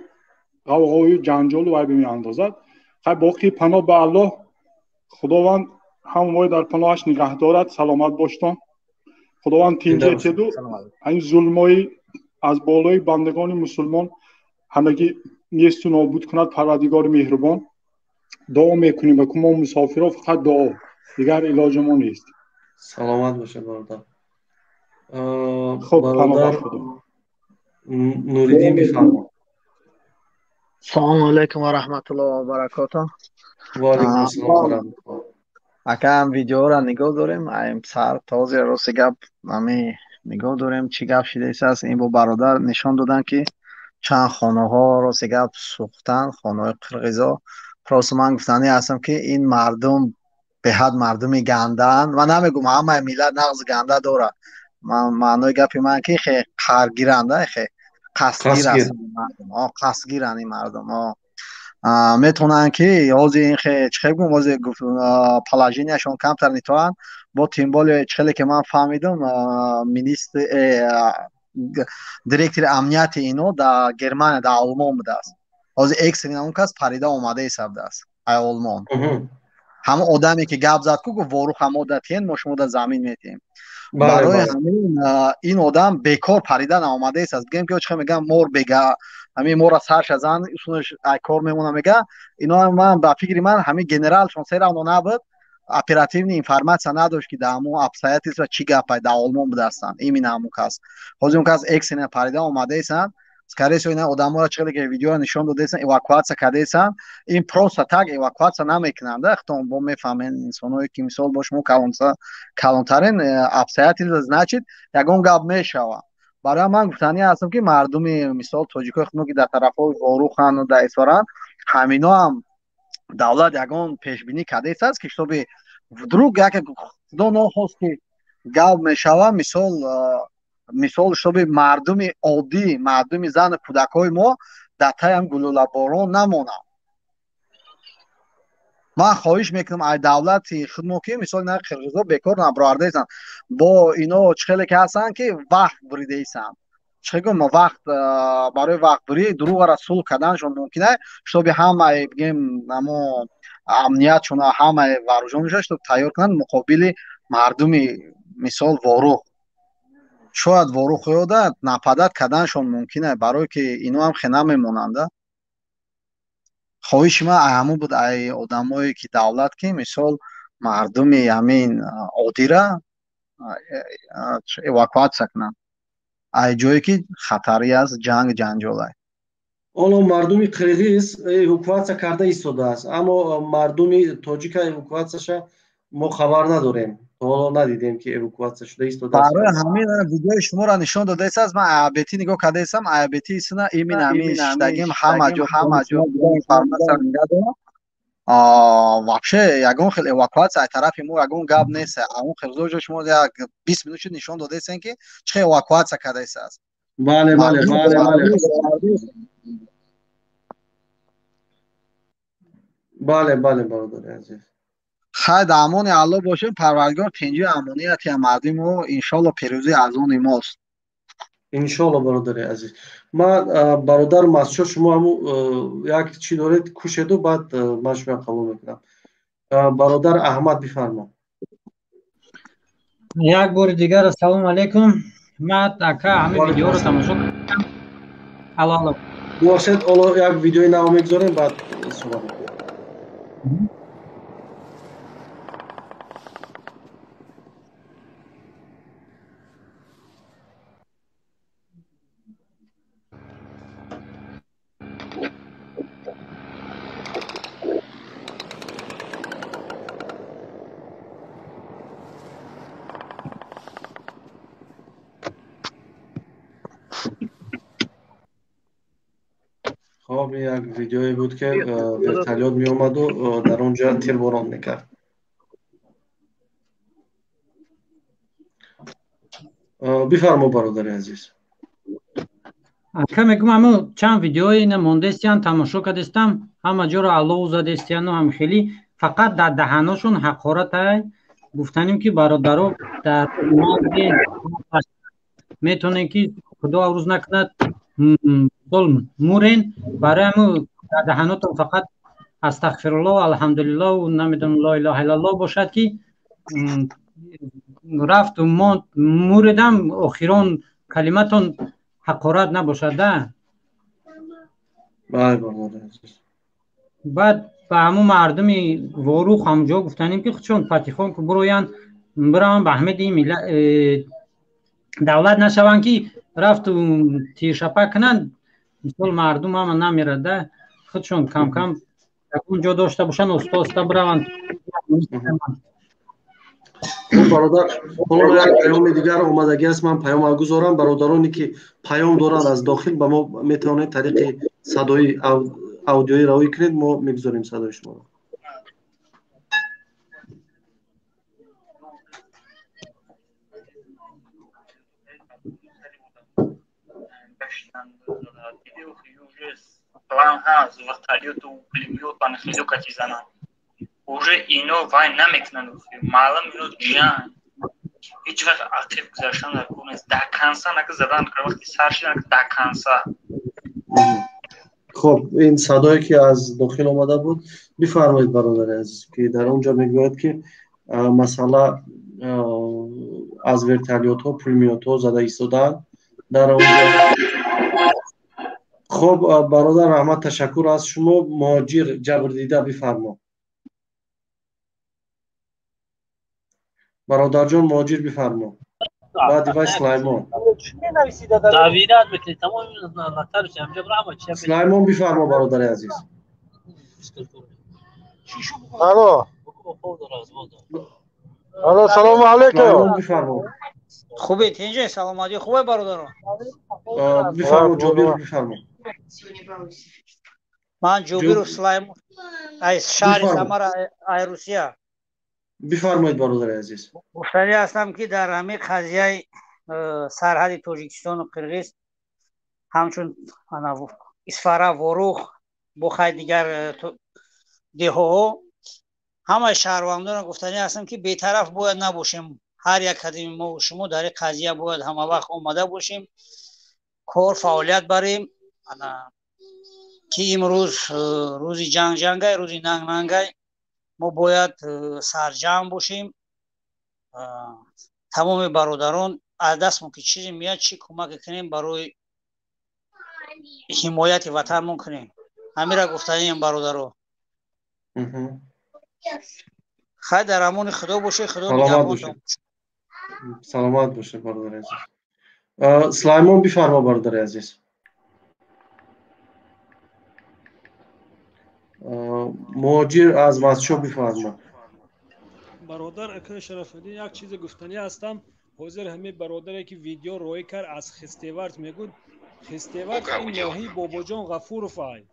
غوغای جنجال وای بمی اندازد خیلی باقی پناه به الله خداوند هم وای در پناهش نگه دارد سلامت باشتن خداوند تینجه تیدو این ظلمای از بالای بندگان مسلمان همگی نیست و نابود کند پروردگار مهربان دعا میکنیم و که ما مسافرها فقط دعا دیگر علاج ما نیست سلامت باشه برادر خب برادر نوریدین بفرما السلام علیکم و رحمت الله و برکاته و علیکم السلام و رحمت الله اکا هم ویدیو را نگاه داریم ایم سر تازه روز گپ همی نگاه داریم چی گپ شده است این با برادر نشان دادن که چند خانه ها رو سیگاب سوختن، خانه های قرقیزا. پروس من گفتنی هستم که این مردم به حد مردمی گندن. من نمیگم همه میلت نغز گنده داره، معنای گپی من که خیلی خرگیرنده، خیلی قصدگیر هستن مردم، قصدگیرن این مردم میتونن که از این خیلی چه بگم از پلاژینیشون کمتر نیتوان با تیمبال چخلی که من فهمیدم مینیستر دیرکتور امنیت اینو در گرمانیا در آلمان بوده است. از اکس این اون کس پریده اومده ایسابده است ای آلمان. همه آدمی که گپ زد که وارو هم مدتین ما شما در زمین میتیم برای همین این آدم بیکار پریدن آمده است. گیم که چه میگم مور بگه همین مور از هرش ازن اصولش کار میمونه میگه اینا. من با فکر من همین گنرال چون سر اون نبود اپراتیونی اینفورماسیا نداشت که دامو ابسایتی و چی گپ در آلمان بوده استن. این همون کس حاضر اون کس اکس نه پریده اومده است. скорее اینا آدم‌ها را چقدر که ویدیو نشون داده است اواکواسیا کرده است. این پروسه تاگ اواکواسیا نمیکنند. اختم با میفهمن انسانایی که مثال باش مو کلانترین ابسایتی значит یگون گپ میشوه. برای من گفتنی هستم که مردمی مثال تاجیکای خودمون که در طرفای واروخان و در اسواران همینا هم دولت یگون پیش بینی کرده است که شب دروغ یک خدا نخواست که گپ میشوه مثال شب مردمی عادی مردمی زن کودکای ما در تایم گلوله باران نمونه. من خواهش میکنم ای دولت خودمون که مثال نه قرقیزا بیکار نبرارده ایستن با اینا چخیلی که هستن که وقت بریده ایستن. چگم وقت برای وقت بری دروغ را صلح کردنشون ممکنه شب همه بگیم اما امنیت شون همه واروجونش تو تیار کنن مقابل مردمی مثال وارو شاید وارو خودت نپدت کردنشون ممکنه برای که اینا هم خنا میمونند. خواهش ما همون بود ای آدمایی که دولت که مثال مردمی همین عادی را اواکواسیا کنن ای جایی که خطری از جنگ جنجال است. حالا مردمی قرقیز اواکواسیا کرده ایستاده است اما مردمی تاجیک اواکواسیاش ما خبر نداریم. حالا ندیدیم که اواکواسیا شده ایستاده است. برای همین ویدیو شما را نشون داده است. من ایابتی نگاه کرده استم ایابتی ایسنا ایمین همین شتگیم همه جا اینفورماسیا میدادم. вообще یگون خیلی اواکواسیا طرف ما یگون گپ نیست. اون خرزوج شما یک 20 minut نشون داده است که چه اواکواسیا کرده است. بله بله بله بله بله برادر عزیز. خیر در امان الله باشیم. پروردگار پنجه امانیتی مردم و انشالله پیروزی از اون ماست. انشالله برادر عزیز. من برادر مسجد شما هم یک چی دارید کوشیدو بعد مشورت قبول میکنم. برادر احمد بفرما. یک بار دیگر السلام علیکم. من اکا همه ویدیو رو تماشا کردم. الله باشد حالا یک ویدیوی نو میگذاریم بعد صحبت میکنیم. خب یک ویدیویی بود که ورتالیات می اومد و در اونجا تیرباران میکرد. بفرما برادر عزیز. اکا میگم همه چند ویدیوی نمونده استیان تماشا کردستم. همه جا را الله زده استیان و هم خیلی فقط در دهناشون حقارت های گفتنیم که برادرها در میتونه که خدا روز نکند ظلم مورین برای همون در دهناتون فقط استغفرالله و الحمدلله و نمیدونم لا اله الا الله باشد که رفت و ما موردم اخیران کلمتون حقارت نباشد. بعد به همون مردم واروخ همجا گفتنیم که چون فتیخان که برویان برام به همه دی دولت نشوان که رفت و تیر شپک کنن مثل مردم هم نمیرده خودشون کم کم اونجا داشته باشن استاسته بروند. خب برادر، حالا یک پیام دیگر آمادگی است، من پیام گذارم. برادرانی که پیام دارند از داخل به ما میتونید طریق صدای اودیویی روی کنید، ما میگذاریم صدای شما رو. план ҳаст вертолёту пулемёт ба нахилу кати зананд. уже ино вай намекунанд. маълум ино ҷиан ҳеҷ вақт ақиб гузаштан накунанд. даканса нака задан кар вақти сар шидан даканса. خب این صدایی که از داخل آمده بود بفرمایید برادر عزیز، که در اونجا میگوید که مثلا از ورتالیوت ها پولمیوت ها زده ایستادن در اونجا. خب برادر رحمت تشکر از شما. مهاجر جبردیده بفرما. برادر جان مهاجر بفرما. بعد وای سلیمان. سلیمان بفرما برادر عزیز. الو الو سلام علیکم. سلیمان بفرما. خوبید اینجا؟ سلامتی خوبه برادران؟ بفرما جابیر بفرما. من جابیر سلیمان از شهر سمر ای روسیه. بفرمایید برادر عزیز. گفتنی هستم که در همین قضیه سرحد تاجیکستان و قرغیز همچون اسفاره وروخ بخای دیگر دهها همه شهروندان گفتنی هستم که بی‌طرف باید نباشیم. هر یک کدیم ما و شما در این قضیه باید همه وقت آماده باشیم، کار فعالیت بریم که امروز روزی جنگ روزی ننگ ما باید سرجم باشیم. تمام برادران از دستمون که چیزی میاد چی کمک کنیم برای حمایت وطنمون کنیم. همین را گفتنیم برادران. خیر در امان خدا باشه. خدا نگهبانتون. سلامت باشه برادر عزیز. سلیمان بفرما برادر عزیز. مهاجر از مسجد بفرما. برادر اکرم شرف‌الدین یک چیز گفتنی هستم. حاضر همه برادری که ویدیو روی کرد از خستیورز میگود. خستیورز این ناحیه باباجان غفورов ای.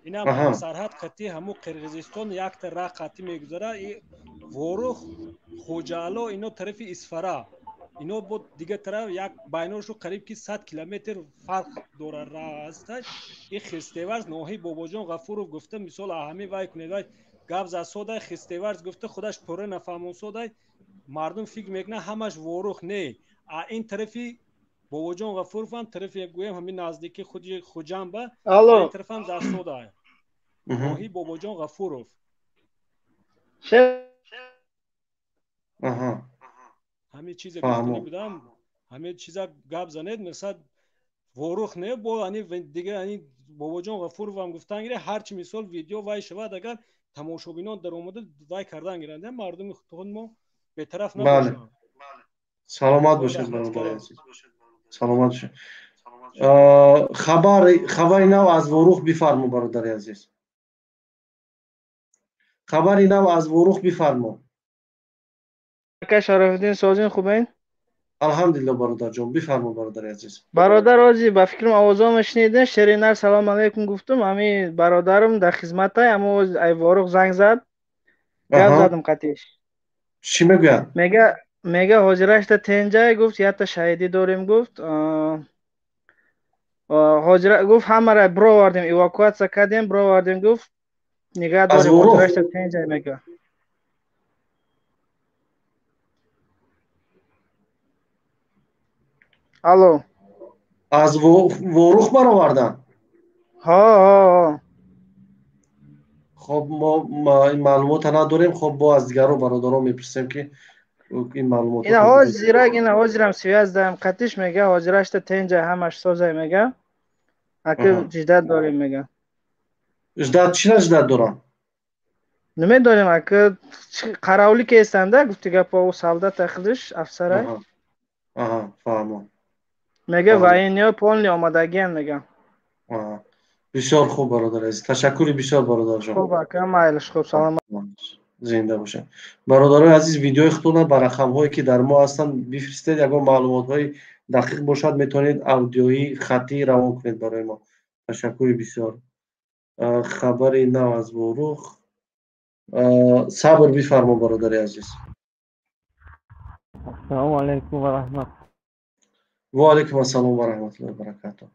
اینا سرحد قطعی همو قرغیزستان یک طرح قطعی میگذاره. وروخ خوجالا اینا طرف اسفره اینا بود دیگه طرف یک بیناشو قریب که 100 کیلومتر فرق داره راه است. این خستیورز ناحیه باباجان غفورов گفته مثال اهمی وای کنید گپ زد سوده. خستیورز گفته خودش پوره نفهمون سوده. مردم فکر میکنه همش وروخ نه. این طرفی باباجان غفورov هم طرف یک گویم همین نزدیکی خود خوجام به این طرف هم زد سوده. ناحیه باباجان غفورov. همه چیز گفتنی بودم. همه چیزا گپ زنید مثلا وروخ نه با دیگه باباجان غفورov هم گفتن گیره هرچی مثال ویدیو وای شود اگر تماشابینان در اومده وای کردن گیرنده مردم خود ما به طرف نباشه. سلامت باشه برادر عزیز. سلامت باشه. خبری نو از وروخ بفرما برادر عزیز. خبری نو از وروخ بفرما. شرف‌الدین سازین خوبین؟ الحمدلله برادر جان بفرما برادر عزیز. برادر عزیز با فکرم آوازام شنیدین شرینر سلام علیکم گفتم. همین برادرم در خدمت های اما ای وروخ زنگ زد. گپ زدم قطعش. چی میگه؟ میگه حاضرش تا تنجای گفت یا تا شهیدی داریم گفت. حاضر گفت همه را برو آوردیم ایواکواتسا کردیم برو آوردیم گفت نگاه داریم حاضرش تا تنجای میگه. الو از وروخ برآوردن. ها خب ما این معلومات نداریم. خب با از دیگران برادران میپرسیم که این معلومات اینا حاضرک اینا حاضرم سویاز دارم قطعش میگه حاضرش تا تنجای همش سازای میگه اگه جدت داریم میگه. جدت چی جدت دارن؟ نمیدونیم اگه قراولی که استنده گفتی گپ او سالدا تخلش افسره. فهمم. میگه واینیا پولنی آمادگی میگه. بسیار خوب برادر عزیز. تشکر بسیار برادر جان. خوب اکرم مایلش خوب سلام. زنده باشه. برادرای عزیز ویدیوی خودتون بر رقم‌هایی که در ما هستن بفرستید. اگر معلومات‌های دقیق باشد میتونید اودیویی خطی روان کنید برای ما. تشکر بسیار. خبری نو از ورخ. صبر بفرما برادر عزیز. السلام علیکم و رحمت. و علیکم السلام و رحمت الله و برکاته.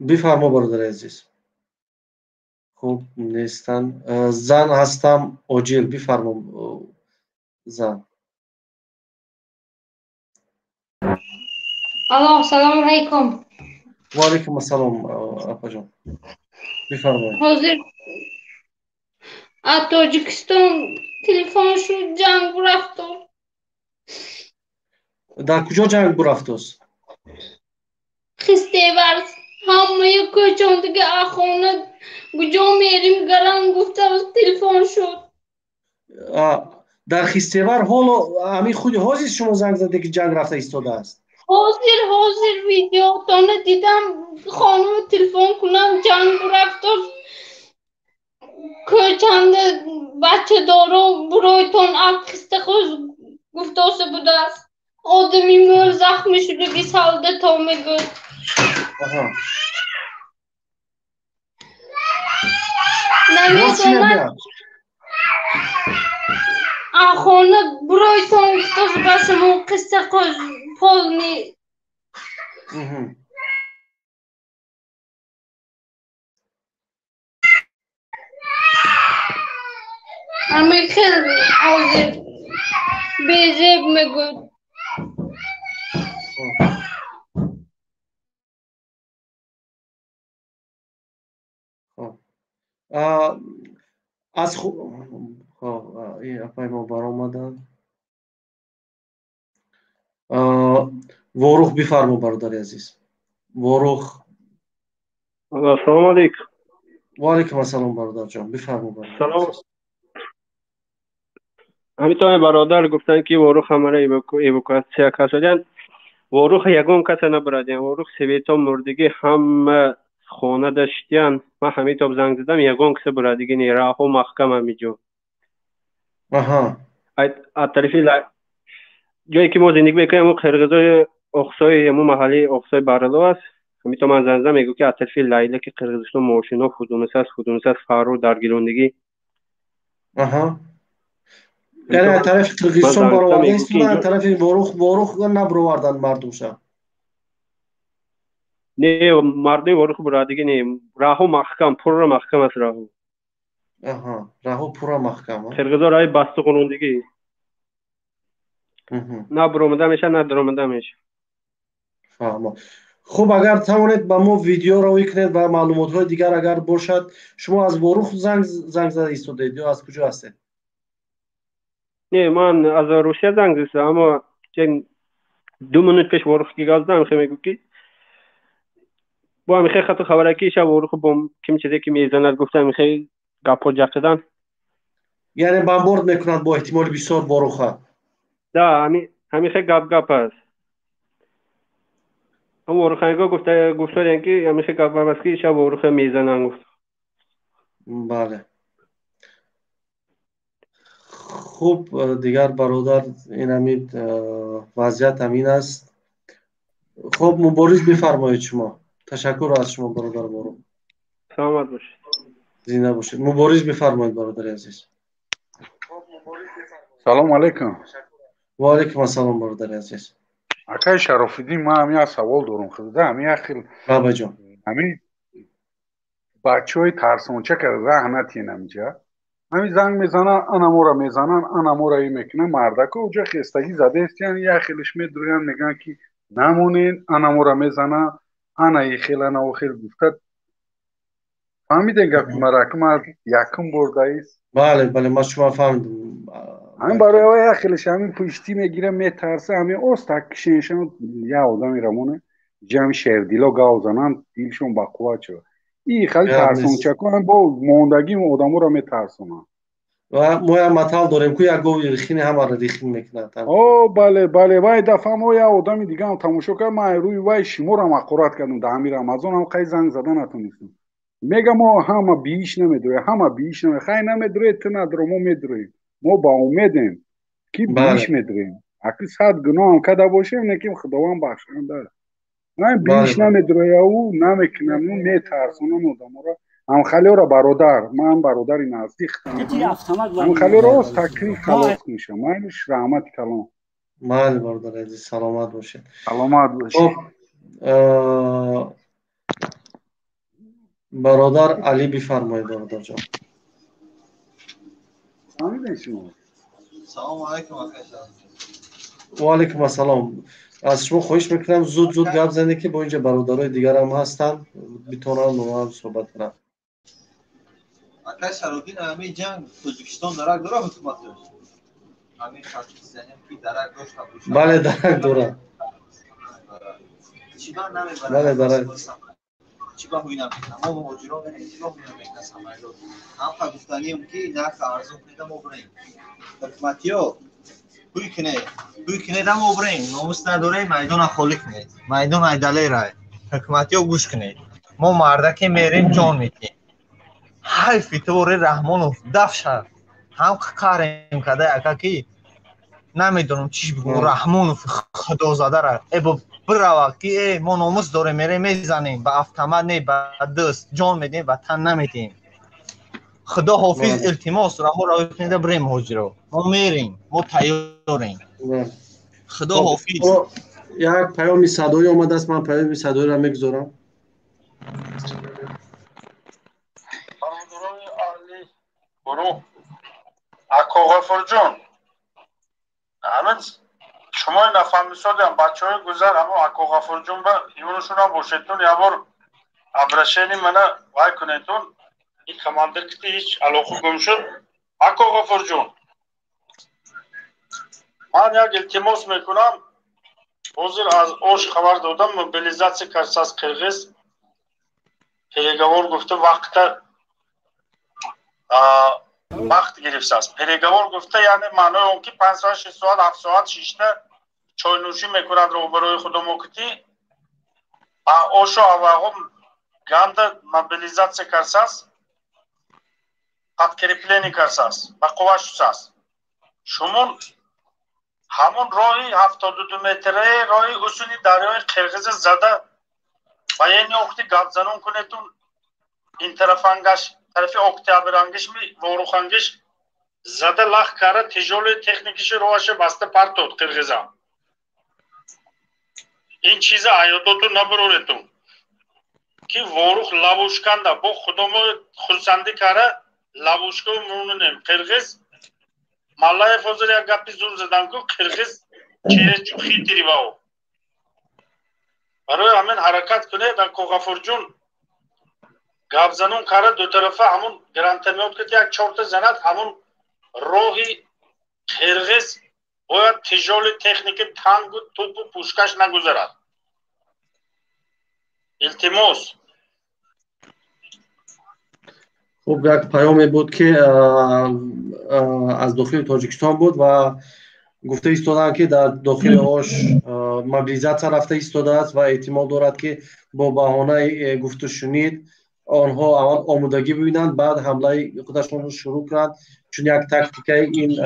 بفرما برادر عزیز. خوب نیستن. زن هستم عاجل. بفرما زن. سلام علیکم. و علیکم السلام اپا جان. بفرمایید. حاضر از تاجیکستان تلفن شد جنگ رفت. در کجا جنگ رفت است؟ خستیور همه کوچان دیگه خونه کجا میریم گرم گفته تلفن شد. در خستیور حالا همین خود حاضر شما زنگ زده که جنگ رفته ایستاده است؟ حاضر ویدیو تانه دیدم خانم تلفن کنم جنگ رفت که چند بچه دارو برایتون اب خسته خود گفتاسه بوده است. آدمی مول زخمی شده 20 سال تا میگه. نمیتونم خانه برایتون گفتاسه بس مو قصه خود پول نی. همه خیلی حاضر بیزیب میگود. از این اپای ما بر آمدن. ورخ بفرما برادر عزیز. ورخ. السلام علیکم. و علیکم السلام برادر جان. بفرما برادر. سلام. همینطور برادر گفتن که ورخ همه ایوکاسیا کردن. ورخ یگون کس نبردن. ورخ سویتا مردگی هم خانه داشتن. من همینطور زنگ زدم یگون کس بردگی نی راه و محکم همیجو. از طرفی جایی که ما زندگی میکنیم و قرغزای اقصای مو محلی اقصای برلو است. همینطور من زنگ زدم میگو که از طرفی لیله که قرغزستان ماشینا خودونس است فارو در گیلوندگی. یعنی از طرف قرغزستان برآورده است و از طرف ورخ نبروردن مردم شا. نه مردم ورخ برادگی نه راهو محکم پر محکم است راهو. راهو پر محکم. قرغزا راه بسته کنندگی. نه برآمده میشه نه درآمده میشه. فهمم. خب اگر توانید با ما ویدیو رو بکنید و معلومات های دیگر اگر باشد شما از ورخ زنگ زده ایستادید یا از کجا هستید؟ نه من از روسیه زنگ زدم اما 2 منوت پیش ورخ کی گازدم میگم که با میخه خط خبره کی شب ورخ بم کیم چیزی که میزنه گفتم میخه گپو جقدن. یعنی بمبارد میکنند با احتمال بسیار ورخ. نه همیشه گپ است. هم ورخنگا گفتن که همیشه گپ است که شب ورخ میزنن گفت. بله. خوب دیگر برادر این امید وضعیت امین است. خب مبارز بفرمایید شما. تشکر از شما برادر ورخ. سلامت باشید. زنده باشید. مبارز بفرمایید برادر عزیز. سلام علیکم. و علیکم السلام برادر عزیز. اکای شرافالدین ما همین سوال دارم خدا همین اخیل بابا جان همین بچهای ترسونچه که رحمتی نمیجا همین زنگ میزنن انامورا میزنن انامورا میکنن مردک اونجا خستگی زده است یعنی اخیلش میدرن میگن که نمونین انامورا میزنن انا خیل انا و خیل گفت فهمیدین گپی مرا یکم برده است. بله ما شما فهمیدم. همین برای اخیلش همین پشتی میگیره میترسه همین استکشینشون یا آدمی رمونه جمع شردیلا گاوزنن دیلشون با قوت شد این خیلی ترسون چکن با موندگی آدمو را میترسونن و ما هم مطال داریم که یک گوی ریخینی همه را ریخین میکنن. بله وای دفعه ما یا آدمی دیگه هم تماشا کرد من روی وای شما را مقرات کردم در همین رمضان هم قی زنگ زدن نتونستم میگم ما همه بیش نمیدرویم، همه بیش نمیدرویم، خیلی نمیدرویم، تو ندرو، ما میدرویم، ما با امیدیم که بیش میدرویم. اگه 100 گناه هم کده باشیم نکیم خداوند بخشنده. من بیش نمیدرویم او نمیکنم، اون میترسونم آدم را. هم خیلی را برادر، من برادری نزدیک هم خیلی را از تکلیف خلاص میشم. منش رحمت کلام. بله برادر عزیز، سلامت باشید. سلامت باشید. برادر علی بفرمایید برادر جان. سلام علیکم. و علیکم السلام. از شما خواهش میکنم زود گپ زنید که با اینجا برادرای دیگر هم هستن بتونن با ما صحبت کنن. اکای سرودین همین جنگ تاجیکستان درک داره حکومت داشت. همین خاطر زنیم که درک داشت. بله درک داره. چیبا نمیبره. بله درک. چیبا هوینا میکنم. ما مجرم نمیشیم هوینا میکنم سامایلو. هم گفتنیم که نرخ ارزون پیدا مبریم. حکومتیو بوی کنه دم مبریم. ناموس نداره میدان خالی کنید. میدان ایداله رای. حکومتیو گوش کنید. ما مردک میریم جان میدیم. حیفی طور رحمانو دفشه هم کاریم کده اکا کی نمیدونم چیش بگو رحمانو خدا زاده را ای با بروا که ما ناموس داره میره میزنیم با افتمد نه با دست جان میدیم و تن نمیدیم. خدا حافظ التماس را ما را کنیده بریم حجرو ما میریم ما تیاریم. خدا حافظ. یک پیامی صدایی آمده است، من پیامی صدایی را میگذارم. برو اکو غفور جون همین شما نفهمی سادم بچه های گذر اما اکو غفور جون با ایونشون هم باشدتون یا بار ابرشینی منه وای کنیتون این کماندر کتی هیچ علاقه گم شد. اکو غفور جون من یک التماس میکنم حاضر از اوش خبر دادم موبیلیزاسی کرد از قرغیز پیگوار گفته وقت گرفته است. پیگوار گفته یعنی معنی اون که 5 ساعت 6 ساعت 7 ساعت شیشته چای نوشی میکند رو برای خودم وقتی اوشو آواغم گند موبیلیزاسی کرده است подкрепление کرده است و قوه شده است. شما همون راهی 72 متره راهی اصولی دریای قرغیز زده و یعنی وقتی گپ زنون کنیتون این طرف انگش طرف اکتبر انگش می وروخ انگش زده لخ کاره تجول تکنیکیش روش بسته پرتود قرغیزا. این چیز حیاتاتون نبرورتون که وروخ لابوشکنده با خودمو خورسندی کاره لابوشکو مونونیم قرغیز مالای فوزر یک گپی زور زدن که قرغیز چیره چو خیتری باو برای همین حرکت کنه در غفور جون گپ زنون کاره دو طرفه همون گرانتمیوت که یک چورت زند همون راهی قرغیز باید تجال تکنیک تانگ و توپ و پوشکش نگذارد. التماس. خب یک پیامی بود که از داخل تاجیکستان بود و گفته ایستادن که در داخل آش موبیلیزاسیا رفته ایستاده است و احتمال دارد که با بهانه گفت و شنید آنها اول آمادگی ببینند بعد حمله خودشون رو شروع کنند. چون یک تاکتیکای این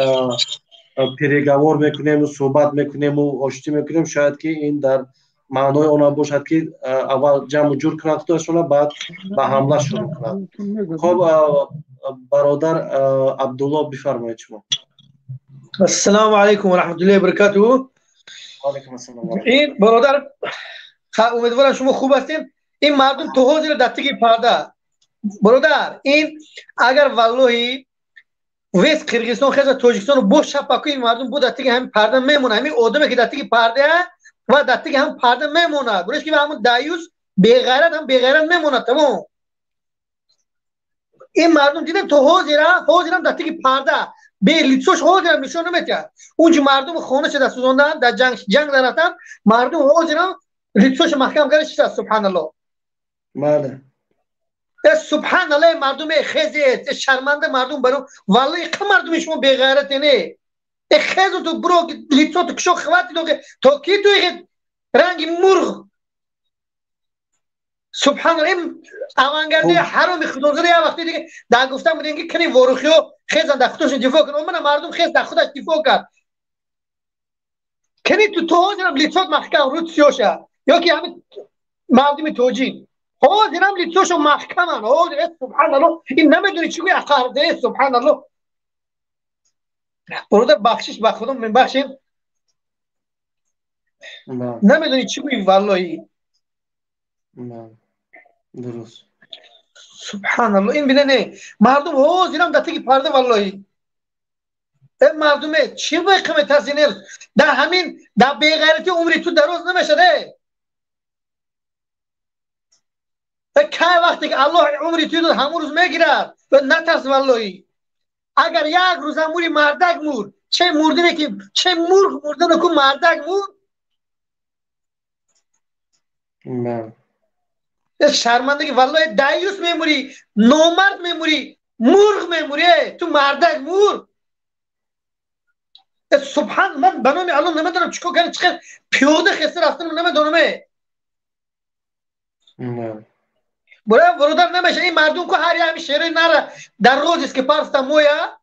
پیگوار میکنیم و صحبت میکنیم و آشتی میکنیم شاید که این در معنای آن باشد که اول جمع جور کنند خودشون بعد به حمله شروع کنند. خب برادر عبدالله بفرمایید شما. السلام علیکم و رحمت الله و برکاته. علیکم السلام. این برادر امیدوارم شما خوب هستین. این مردم تو حاضر دستگی پرده برادر این اگر والله ویس قرغیزستان خیلی تاجیکستان رو بوش شپاکی این مردم بود دستگی هم پرده میمونه. همین آدمی که دستگی پرده و دستگی هم پرده میمونه. برش که همون دایوس بیغیرت هم بیغیرت میمونه. تمام این مردم دیدن تو حاضرم دستگی پرده به لیتسوش حاضرم نشون نمیده. اونجا مردم خونه شده سوزوندن در جنگ دارن مردم حاضرم لیتسوش محکم کرده شده. سبحان الله. بله. سبحان الله مردم خزه شرمنده مردم برو والله که مردم شما بیغیرت نه. خزه تو برو لیتسو تو کشو خواتی تو کی تو رنگ مرغ سبحان الله این اوانگردی حرام خدازده یا وقتی دیگه در گفتم بودین که کنی وروخیو خیزن در خودش دفاع کن من مردم خیز در خودش دفاع کرد کنی تو جناب لیتوت محکم رود سیوشه یا که همین مردم توجین جناب لیتوشو محکمن سبحان الله این نمیدونی چی گوی اقارده سبحان الله برادر بخشش به خودم من بخشیم نمیدونی چی گوی والله درست سبحان الله این بینه نه مردم زینم دتگی پرده والله این مردمه چی به قیمت هزینه در همین در بیغیرتی عمری تو دراز نمیشه ده که وقتی که الله عمری توی داد همون روز میگیرد و نترس والله اگر یک روز موری مردک مور چه مردنه که چه مرغ مردنه که مردک مور شرمندگی والله دایوس میموری نومرد میموری مرغ میموری تو مردک مور سبحان من بنامی الان نمیدونم چیکار کنم چقدر پیاده خسته رفتن نمیدونم برادر نمیشه این مردم که هر یه شیره نره در روزیست که پرستم مویا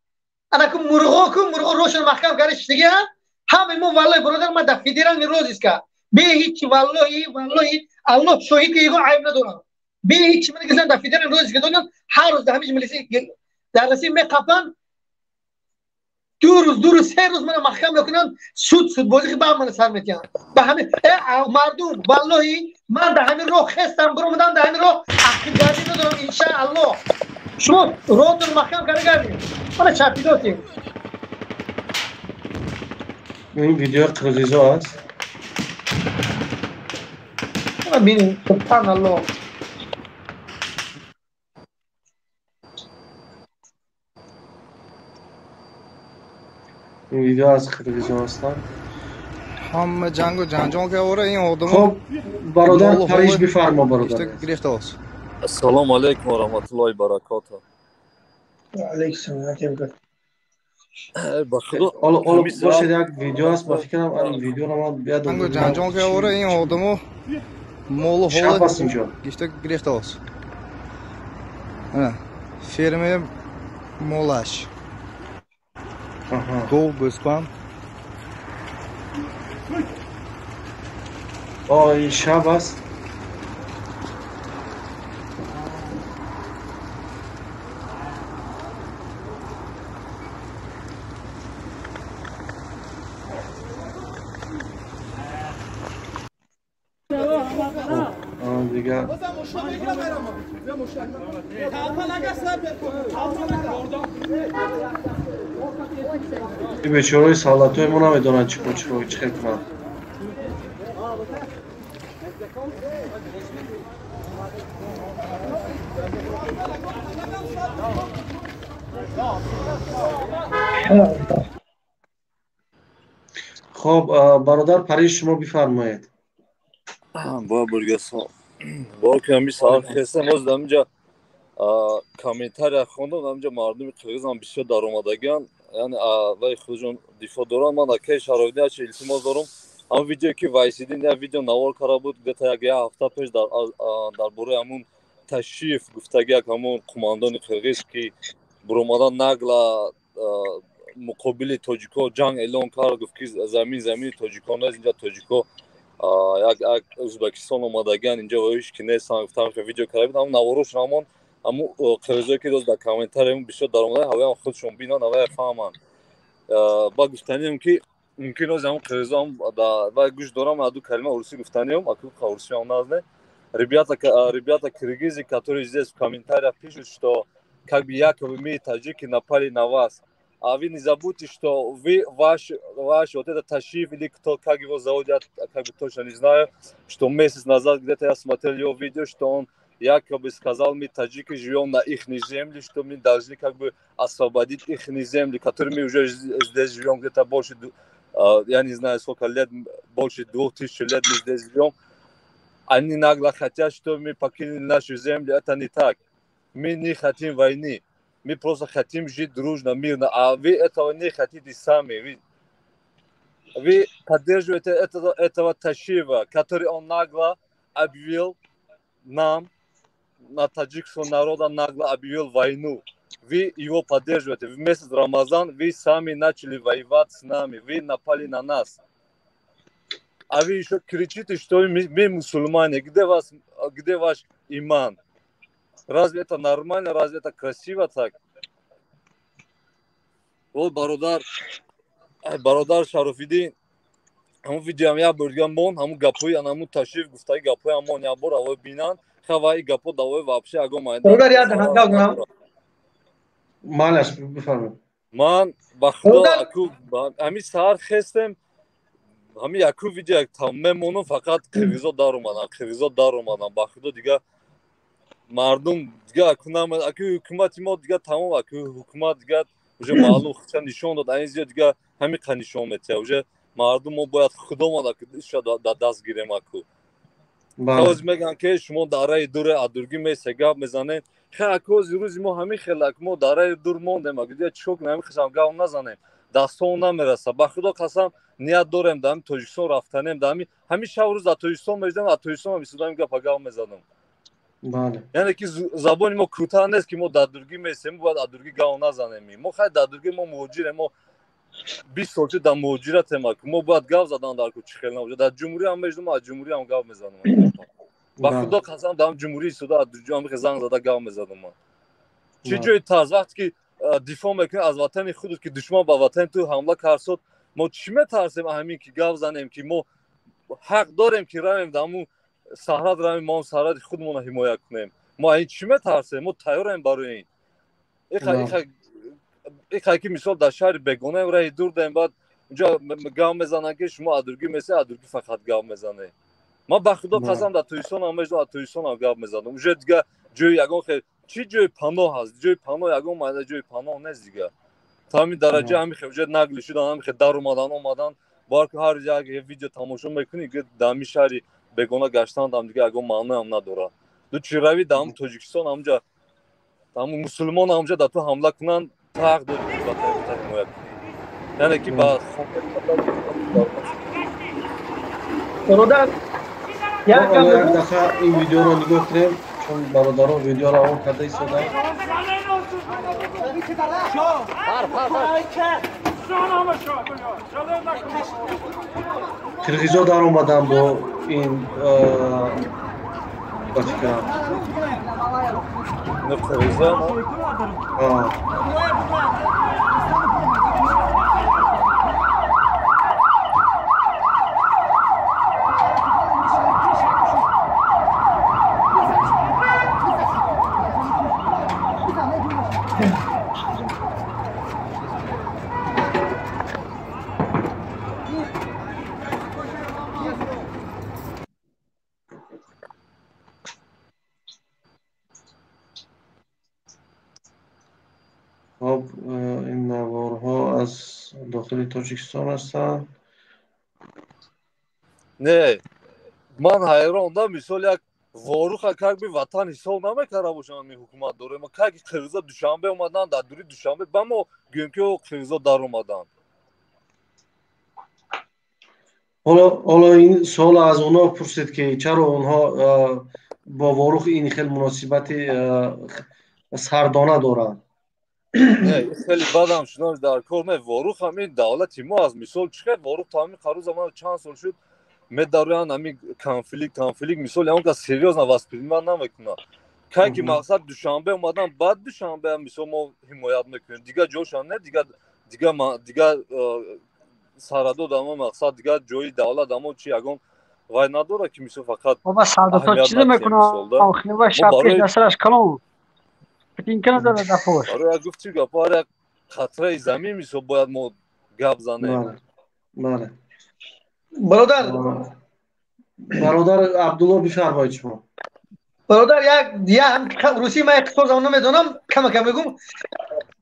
انا که مرغا روشن محکم کردش دیگه همه مو والله برادر من در فیدرال روزیست که به هیچ والله الله شاهد که ایگو عیب ندارم به هیچ من گفتم در فیدرال روزیست که دونم هر روز در همیش ملیسی در رسیم میقفن دو روز سه روز من محکم میکنن سود بازی که با من سر میتیان به همین مردم والله من در همین راه خستم برو مدام در همین راه عقیدتی ندارم انشاءالله شما روتون محکم کردیم من چاپیداتیم این ویدیو قرقیزا هست ببین سبحان الله این ویدیو از قرقیزستان هستن هم جنگ و جنجال که اوره این آدم خب برادر پریش بفرما برادر السلام علیکم و رحمت الله و برکاته علیکم السلام بخدا حالا باشید یک ویدیو هست با فکرم این ویدیو رو ما بیاد جنگ و جنجال که اوره این آدم مال شب هست اینجا گشته گرفته است فرم مولاش گو بسپم این شب هست دیگه این بیچاره‌های سالاتوی ما نمیدونن چی کنن خب برادر پریش شما بفرمایید با برگسا با کمی ساعت خسته موز دمجا کامنتار خوندم دمجا مردم قرقیز هم بسیار در اومدگیان یعنی وای خودشون دفاع دارن من اکی شراودی هست التماس دارم اما ویدیو که وایسیدین یا ویدیو نوار کرده بود گفته یک هفته پیش در باره همون تشریف گفتگی همون قماندان قرقیز که برومدن نقل مقابل تاجیکا جنگ اعلان کرد گفت که زمین تاجیکا نیست اینجا تاجیکا یک ازبکستان اومدگان اینجا وایش که نیست گفتم که ویدیو کرده بود اما نواروش نمان اما قرقیزایی که دوست در کامنتار هم بسیار در اومده هوای خودشون بینن هوای فهمن با گفتنیم که ممکن است همون قرقیزا هم و گوش دارم ادو کلمه روسی گفتنیم اكو روسی هم назне ребята киргизы которые здесь в комментариях пишут что как бы якобы мы таджики напали на вас а вы не забудьте что вы ваш вот этот ташриф или кто как его зовут я как бы точно не знаю что месяц назад где-то я смотрел его видео что он якобы сказал мы таджики живем на их земле что мы должны как бы освободить их земли которые мы уже здесь живем где-то больше я не знаю сколько лет больше 2000 лет мы здесь живем они нагло хотят что мы покинули нашу землю это не так мы не хотим войны мы просто хотим жить дружно мирно а вы этого не хотите сами вы поддерживаете этого ташрифа который он нагло объявил нам на таджикского народа нагло объявил войну. Вы его поддерживаете. В месяц Рамазан вы сами начали воевать с нами. Вы напали на нас. А вы еще кричите, что мы мусульмане. Где ваш иман? Разве это нормально? Разве это красиво так? Вот бародар Шаруфиддин. همون ویدیو هم یا برگم بون همون گپوی همون تشریف گفتای گپوی همون یا بور اوای بینن خوای گپو دوای واپسی اگه مایند برادر یاد نگم مالش بفرمایید من با خدا اكو همین ساعت خستم همین اكو ویدیو تمامونو فقط قرغیزا دار اومدن با خدا دیگه مردم دیگه اكو نام اكو حکومت ما دیگه تمام اكو حکومت دیگه уже معلوم خودش نشون داد این زیاد دیگه همین نشون میده уже مردم ما باید خودمون دست گیریم اكو خواهد میگن که شما دارای دور ادورگی میسه گپ میزنین خیلی اكو روز ما همین خیلی ما دارای دور موندیم اگه چوک نمیخواستم گپ نزنیم دستمون نمیرسه با خدا قسم نیت دارم دم تاجیکستان رفتنیم دم همین شب روز در تاجیکستان میشدم از تاجیکستان میسودم گپ میزدم بله یعنی که زبان ما کوتاه نیست که ما دادورگی میسیم باید دادورگی گپ نزنیم ما خیلی دادورگی ما مهاجریم ما 20 سال در مهاجرت ما باید گپ زدن در کوچه خیلی نبوده در جمهوری هم میشدم از جمهوری هم گپ میزدم با خدا قسم دم جمهوری سودا از جمهوری زنگ زده گپ میزدم ما چه جای تاز وقتی که دفاع میکنی از وطن خودت که دشمن با وطن تو حمله کرد ما چی میترسیم همین که گپ زنیم که ما حق داریم که رویم دمو سرحد رویم ما سرحد خودمون رو حمایت کنیم ما این چی میترسیم ما تیاریم برای این که مثال در شهر بگونه راه دور داریم بعد اونجا گپ میزنن که شما ادورگی میسی ادورگی فقط گپ میزنه ما به خدا قسم در تویسان هم میشدم از تویسان هم گپ میزنم اونجا دیگه جای یگان خیلی چی جای پناه هست جای پناه یگان مایده جای پناه نیست دیگه تا همین درجه همین خیلی نقل شدن همین خیلی در اومدن بار که هر جا یه ویدیو تماشا میکنی که دمی شهری بگونه گشتن دم دیگه یگان معنی هم نداره دو چی روی دم تاجیکستان همونجا دم مسلمان همونجا در تو حمله کنن حق داری یعنی که با برادر یک دفعه این ویدیو رو نگاه کنیم چون برادران ویدیو رو اون کرده ایستادن قرغیزا در اومدن با این با چی کنم نه قرغیزا خب این نوارها از داخل تاجیکستان هستند نه من حیراندم مثال یک واروخ که به وطن حساب نمیکرده باشن می حکومت داره ما که قرغیزا دوشنبه اومدن در دوری دوشنبه با ما گویم که قرغیزا در اومدن حالا این سوال از اونا پرسید که چرا اونها با واروخ این خیلی مناسبت سردانه دارن نه خیلی بدم شدن در کار نه واروخ همین دولت ما از مثال چقدر واروخ تا همین قرار زمان چند سال شد می‌دارن همین کانفلیکت مثال اون که سریوس نواسپریمان نمیکنه که مقصد دوشنبه اومدن بعد دوشنبه هم مثال ما حمایت میکنیم دیگه جوشان نه دیگه سرادو دام مقصد دیگه جوی دولت دام چی یگان وای نداره که مثال فقط بابا سالدات چیزی میکنه آخه و شب پیش دستش کلو این کنه داره دفوش آره گفت چی گپ آره خطره زمین مثال باید ما گپ زنیم بله برادر عبدالله بفرمایید شما برادر یک هم روسی من اقتصاد اونو میدونم کم میگم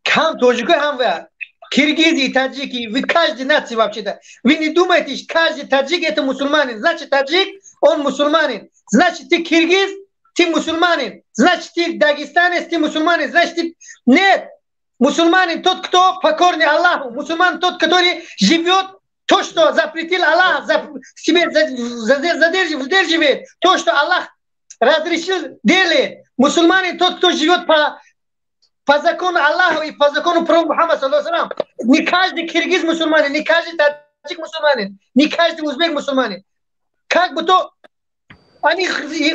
کم توجیکای هم و Киргизии, таджики, вы каждый нации вообще-то. Вы не думаете, каждый таджик это мусульманин. Значит, таджик, он мусульманин. Значит, ты киргиз, ты мусульманин. Значит, ты дагестанец, ты мусульманин. Значит, ты... Нет. Мусульманин тот, кто покорный Аллаху. Мусульман тот, который живет то, что запретил Аллах, себе задерживает. То, что Аллах разрешил делать мусульмане тот, кто живет по закону Аллаха и по закону пророка Мухаммада саллаллаху алейхи ва саллям. Не каждый киргиз мусульманин, не каждый таджик мусульманин, не каждый узбек мусульманин. Как бы то они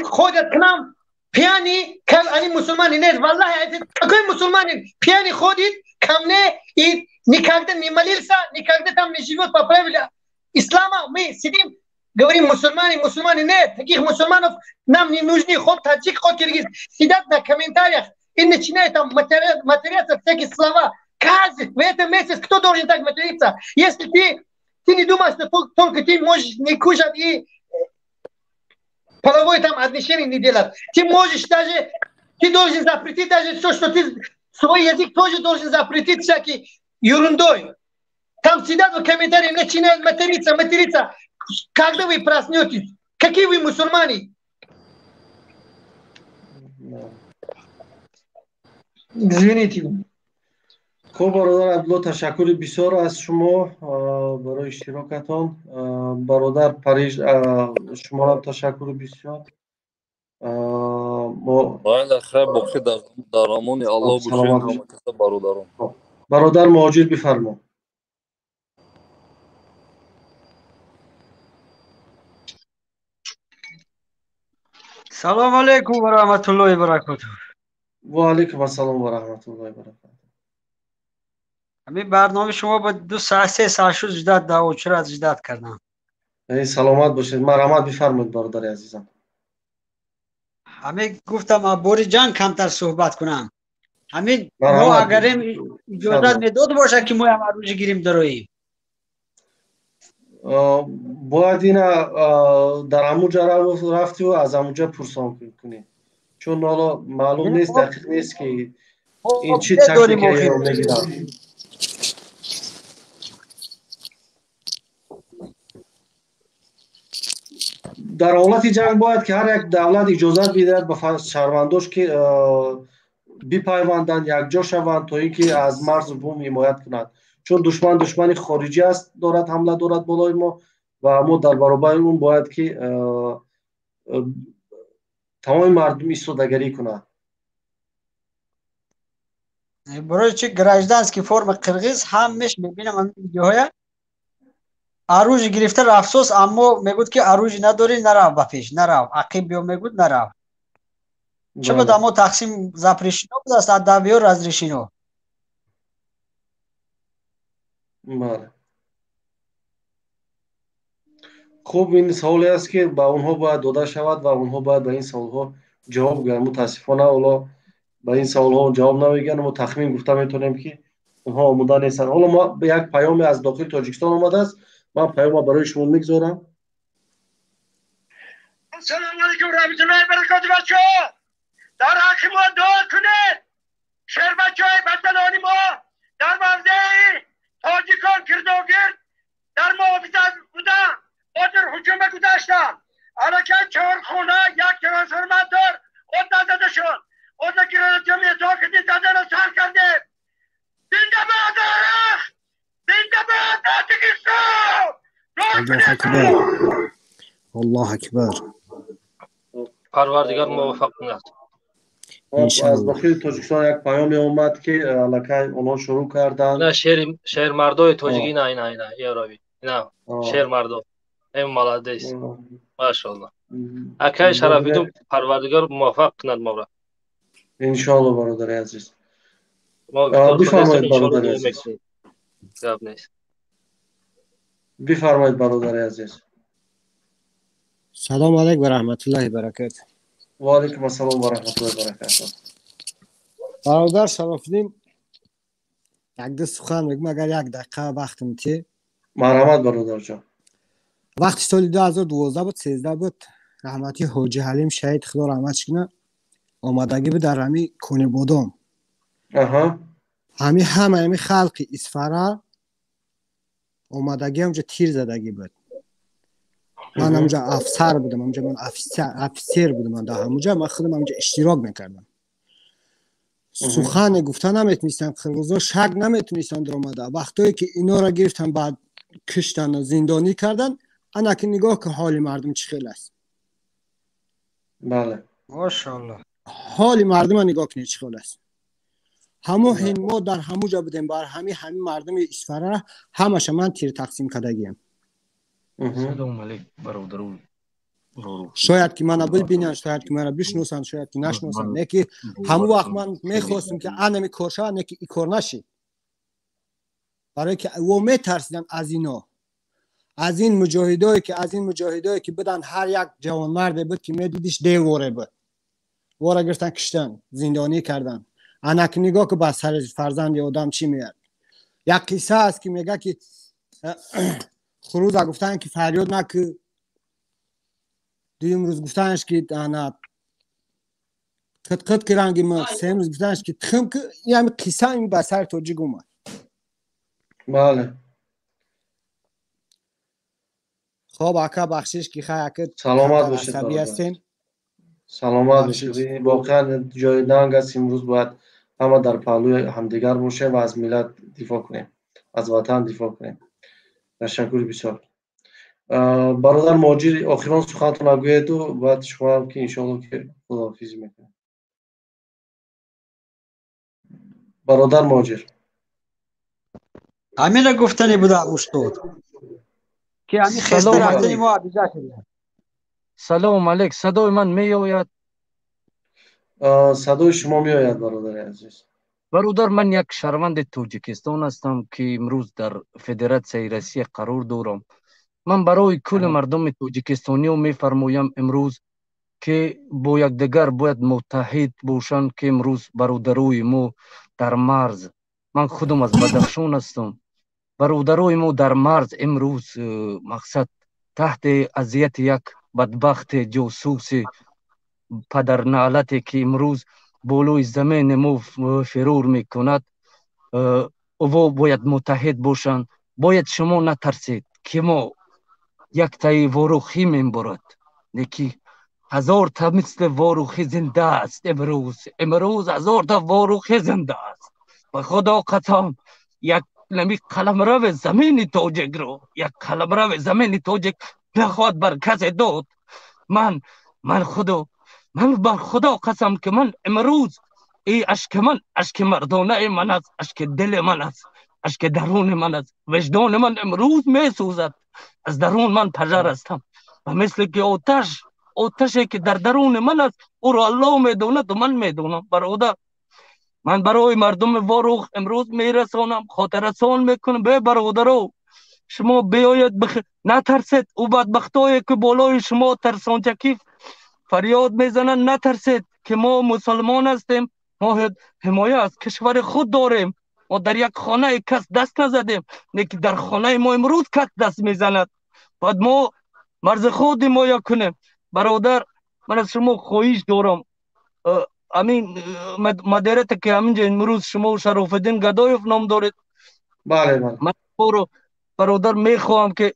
ходят к нам пьяные, как они мусульмане. Нет, валлахи, какой мусульманин пьяный ходит ко мне и никогда не молился, никогда там не живет по правилам ислама. Мы сидим, говорим мусульмане, мусульмане. Нет, таких мусульманов нам не нужны. Хоть таджик, хоть киргиз. Сидят на комментариях и начинают там материться всякие слова. Каждый в этом месяце кто должен так материться? Если ты не думаешь, что только ты можешь не кушать и половое там отношение не делать. Ты можешь даже, ты должен запретить даже все, что ты, свой язык тоже должен запретить всякий ерундой. Там сидят в комментариях, начинают материться. Когда вы проснетесь? Какие вы мусульмане? Извините. خب برادر عبدالله تشکر بسیار از شما برای اشتراکتان. برادر پریش شما را تشکر بسیار. ما بله خیر بخیر در امان الله باشین همه کسا برادران. برادر مهاجر بفرما. سلام علیکم و رحمت الله و برکاته. و علیکم السلام و رحمت الله و برکاته. همین برنامه شما با 2 ساعت 3 ساعت شد جداد دعوت چرا جداد کردم. سلامت باشید. مرحمت بفرمایید برادر عزیزم. همین گفتم بوری جان کمتر صحبت کنم. همین ما اگریم اجازه میداد باشه که ما هم روز گیریم درویم. باید اینا در همونجا رفتی و از همونجا پرسان کنی. چون حالا معلوم نیست دقیق نیست که این چی تکنیکی رو میگیرن. در حالت جنگ باید که هر یک دولت اجازه بدهد به شهرونداش که بپیوندند یک جا شوند تا اینکه از مرز بوم حمایت کنند. چون دشمن خارجی است، دارد حمله دارد بالای ما و ما در برابر اون باید که تمام مردم ایستادگی کنند. برای چه گراجدانسکی فرم قرغیز همش میبینم این ویدیوهای آروج گرفته افسوس اما میگود که آروج نداری نرو بپیش نرو عقیب بیو میگود نرو چه بود اما تقسیم زپریشینو بود است ادویو رزریشینو. بله خوب این سوالی است که با اونها باید داده شود و اونها باید به این سوالها جواب بگن. متاسفانه اولا به این سوالها جواب نمیگن. ما تخمین گفته میتونیم که اونها آماده نیستن. حالا ما به یک پیام از داخل تاجیکستان آمده است. من پیام برای شما میگذارم. سلام علیکم و رحمت الله و برکاته. بچه‌ها در حق ما دعا کنید. شهر بچه‌های بدبلانی ما در موضع تاجیکان کردوگیر در محافظت بودن و در هجوم گذاشتن. حرکت 4 خونه یک ترانسفورماتور خود زده شد. خود گرانتیم ادعا کردی زده را سر کرده. زنده باد آرخ! زنده باد تاجیکستان! الله اکبر الله اکبر. پروردگار موفق کند. از داخل تاجیکستان یک پیامی اومد که الکی اونا شروع کردن. نه شهر مردای تاجیکی نه یاراوی نه شهر مردو این مالادیس ماشاءالله. اکای شرفیدون پروردگار موفق کند ما را ان شاء الله برادر عزیز. بفرمایید برادر عزیز. جواب نیست. بفرمایید برادر عزیز. سلام علیکم و رحمت الله و برکاته. و علیکم السلام و رحمت الله و برکاته. برادر شرفیدین یک دو سخن میگم اگر 1 دقیقه وقت میتی. مرحمت برادر جان. وقتی سال 2012 بود 13 بود رحمتی حاجی حلیم شهید خدا رحمتش کنه آمدگی بود در همی کنه بودم. همه خلق اسفره آمدگی همونجا تیر زدگی بود. من همونجا افسر بودم. همونجا من افسر بودم. من در همونجا من خودم همونجا اشتراک میکردم. سخن گفتن نمیتونستم. قرغیزا شک نمیتونستن در آمده. وقتی که اینا را گرفتن بعد کشتن و زندانی کردن انا که نگاه که حال مردم چی خیلی است. بله ماشاءالله. حال مردم نگاه کنید چه خول است. همون هن ما در همو جا بودیم بر همین مردم اسفره همش من تیر تقسیم کردگیم. سلام علیکم برادران. شاید که من ببینن، شاید که من بشناسن، شاید که نشناسن. نه که همون وقت من میخواستم که انمی کارشا نه که این کار نشه. برای که او میترسیدن از اینا، از این مجاهدایی که بدن هر یک جوان مرد بود که میدیدیش دیواره بود، وارا گرفتن کشتن، زندانی کردن. انک نگاه که با سر فرزند آدم چی میاد. یک قصه است که میگه که خروز گفتن که فریاد نکه، دویم روز گفتنش که انا قط کرانگی ما، سیم روز گفتنش که تخم که یعنی قصه این با سر توجی گومد. بله. خب اکا بخشش که خواهی اکا سلامت باشید. سلامت باشید. واقعا جای ننگ است امروز باید همه در پهلوی همدیگر باشیم و از ملت دفاع کنیم، از وطن دفاع کنیم. تشکر بسیار. برادر ماجر آخران سخنتون نگوید و بعد شما هم که انشاءالله که خداحافظی میکنیم. برادر ماجر همین گفتنی بود استاد که همین خسته رفتنی ما عبیزه شده. سلام علیک. صدای من میآید؟ صدای شما میآید برادر عزیز. برادر من یک شهروند توجیکستان هستم که امروز در فدراسیون روسیه قرار دارم. من برای کل مردم توجیکستانی میفرمایم امروز که با یکدیگر باید متحد باشند که امروز برادرای ما در مرز، من خودم از بدخشان هستم، برادرای ما در مرز امروز مقصد تحت اذیت یک بدبخت جاسوس پدر نعلتی که امروز بالای زمین ما فرور میکند، او باید متحد باشند. باید شما نترسید که ما یک تای واروخی میبرد، نکی 1000 تا مثل واروخی زنده است. امروز 1000 تا واروخی زنده است. به خدا قسم یک نمی قلمرو زمین تاجک رو، یک قلمرو زمین تاجک نخواد بر کسی داد. من بر خدا قسم که من امروز ای اشک مردانه من است، اشک دل من است، اشک درون من است. وجدان من امروز می سوزد. از درون من پژر هستم و مثل که آتشی که در درون من است او را الله میداند و من میدانم. برادر من برای مردم واروخ امروز میرسانم، خاطررسان میکنم. به برادرو شما بیاید نترسید. او بدبختایی که بالای شما ترسانچکی فریاد میزنن نترسید که ما مسلمان هستیم، ما حمایه از کشور خود داریم. ما در یک خانه کس دست نزدیم، نیکی در خانه ما امروز کس دست میزند. باید ما مرز خود حمایه کنیم. برادر من از شما خواهش دارم، امین مدیریت که همینجا امروز شما شرف الدین گدایف نام دارید. بله. من برادر میخواهم که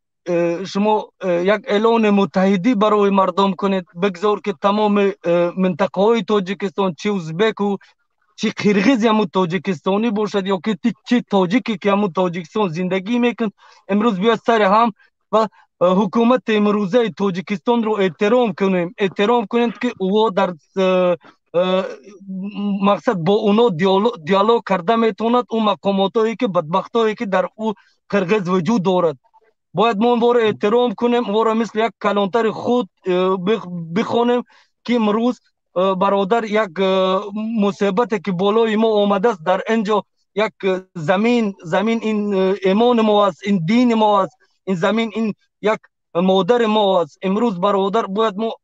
شما یک اعلان متحدی برای مردم کنید. بگذار که تمام منطقه های تاجیکستان، چه ازبک و چه قرغیزی همون تاجیکستانی باشد یا که چه تاجیکی که همون تاجیکستان زندگی میکن، امروز بیاید سر هم و حکومت امروزه تاجیکستان رو احترام کنیم که او در مقصد با اونا دیالوگ کرده میتوند. اون مقاماتی که بدبختایی که در او قرغیز وجود دارد باید ما اون رو احترام کنیم، اون رو مثل یک کلانتر خود بخونیم که امروز برادر یک مصیبت که بالای ما آمده است در اینجا، یک زمین این ایمان ما است، این دین ما است، این زمین این یک مادر ما است. امروز برادر باید ما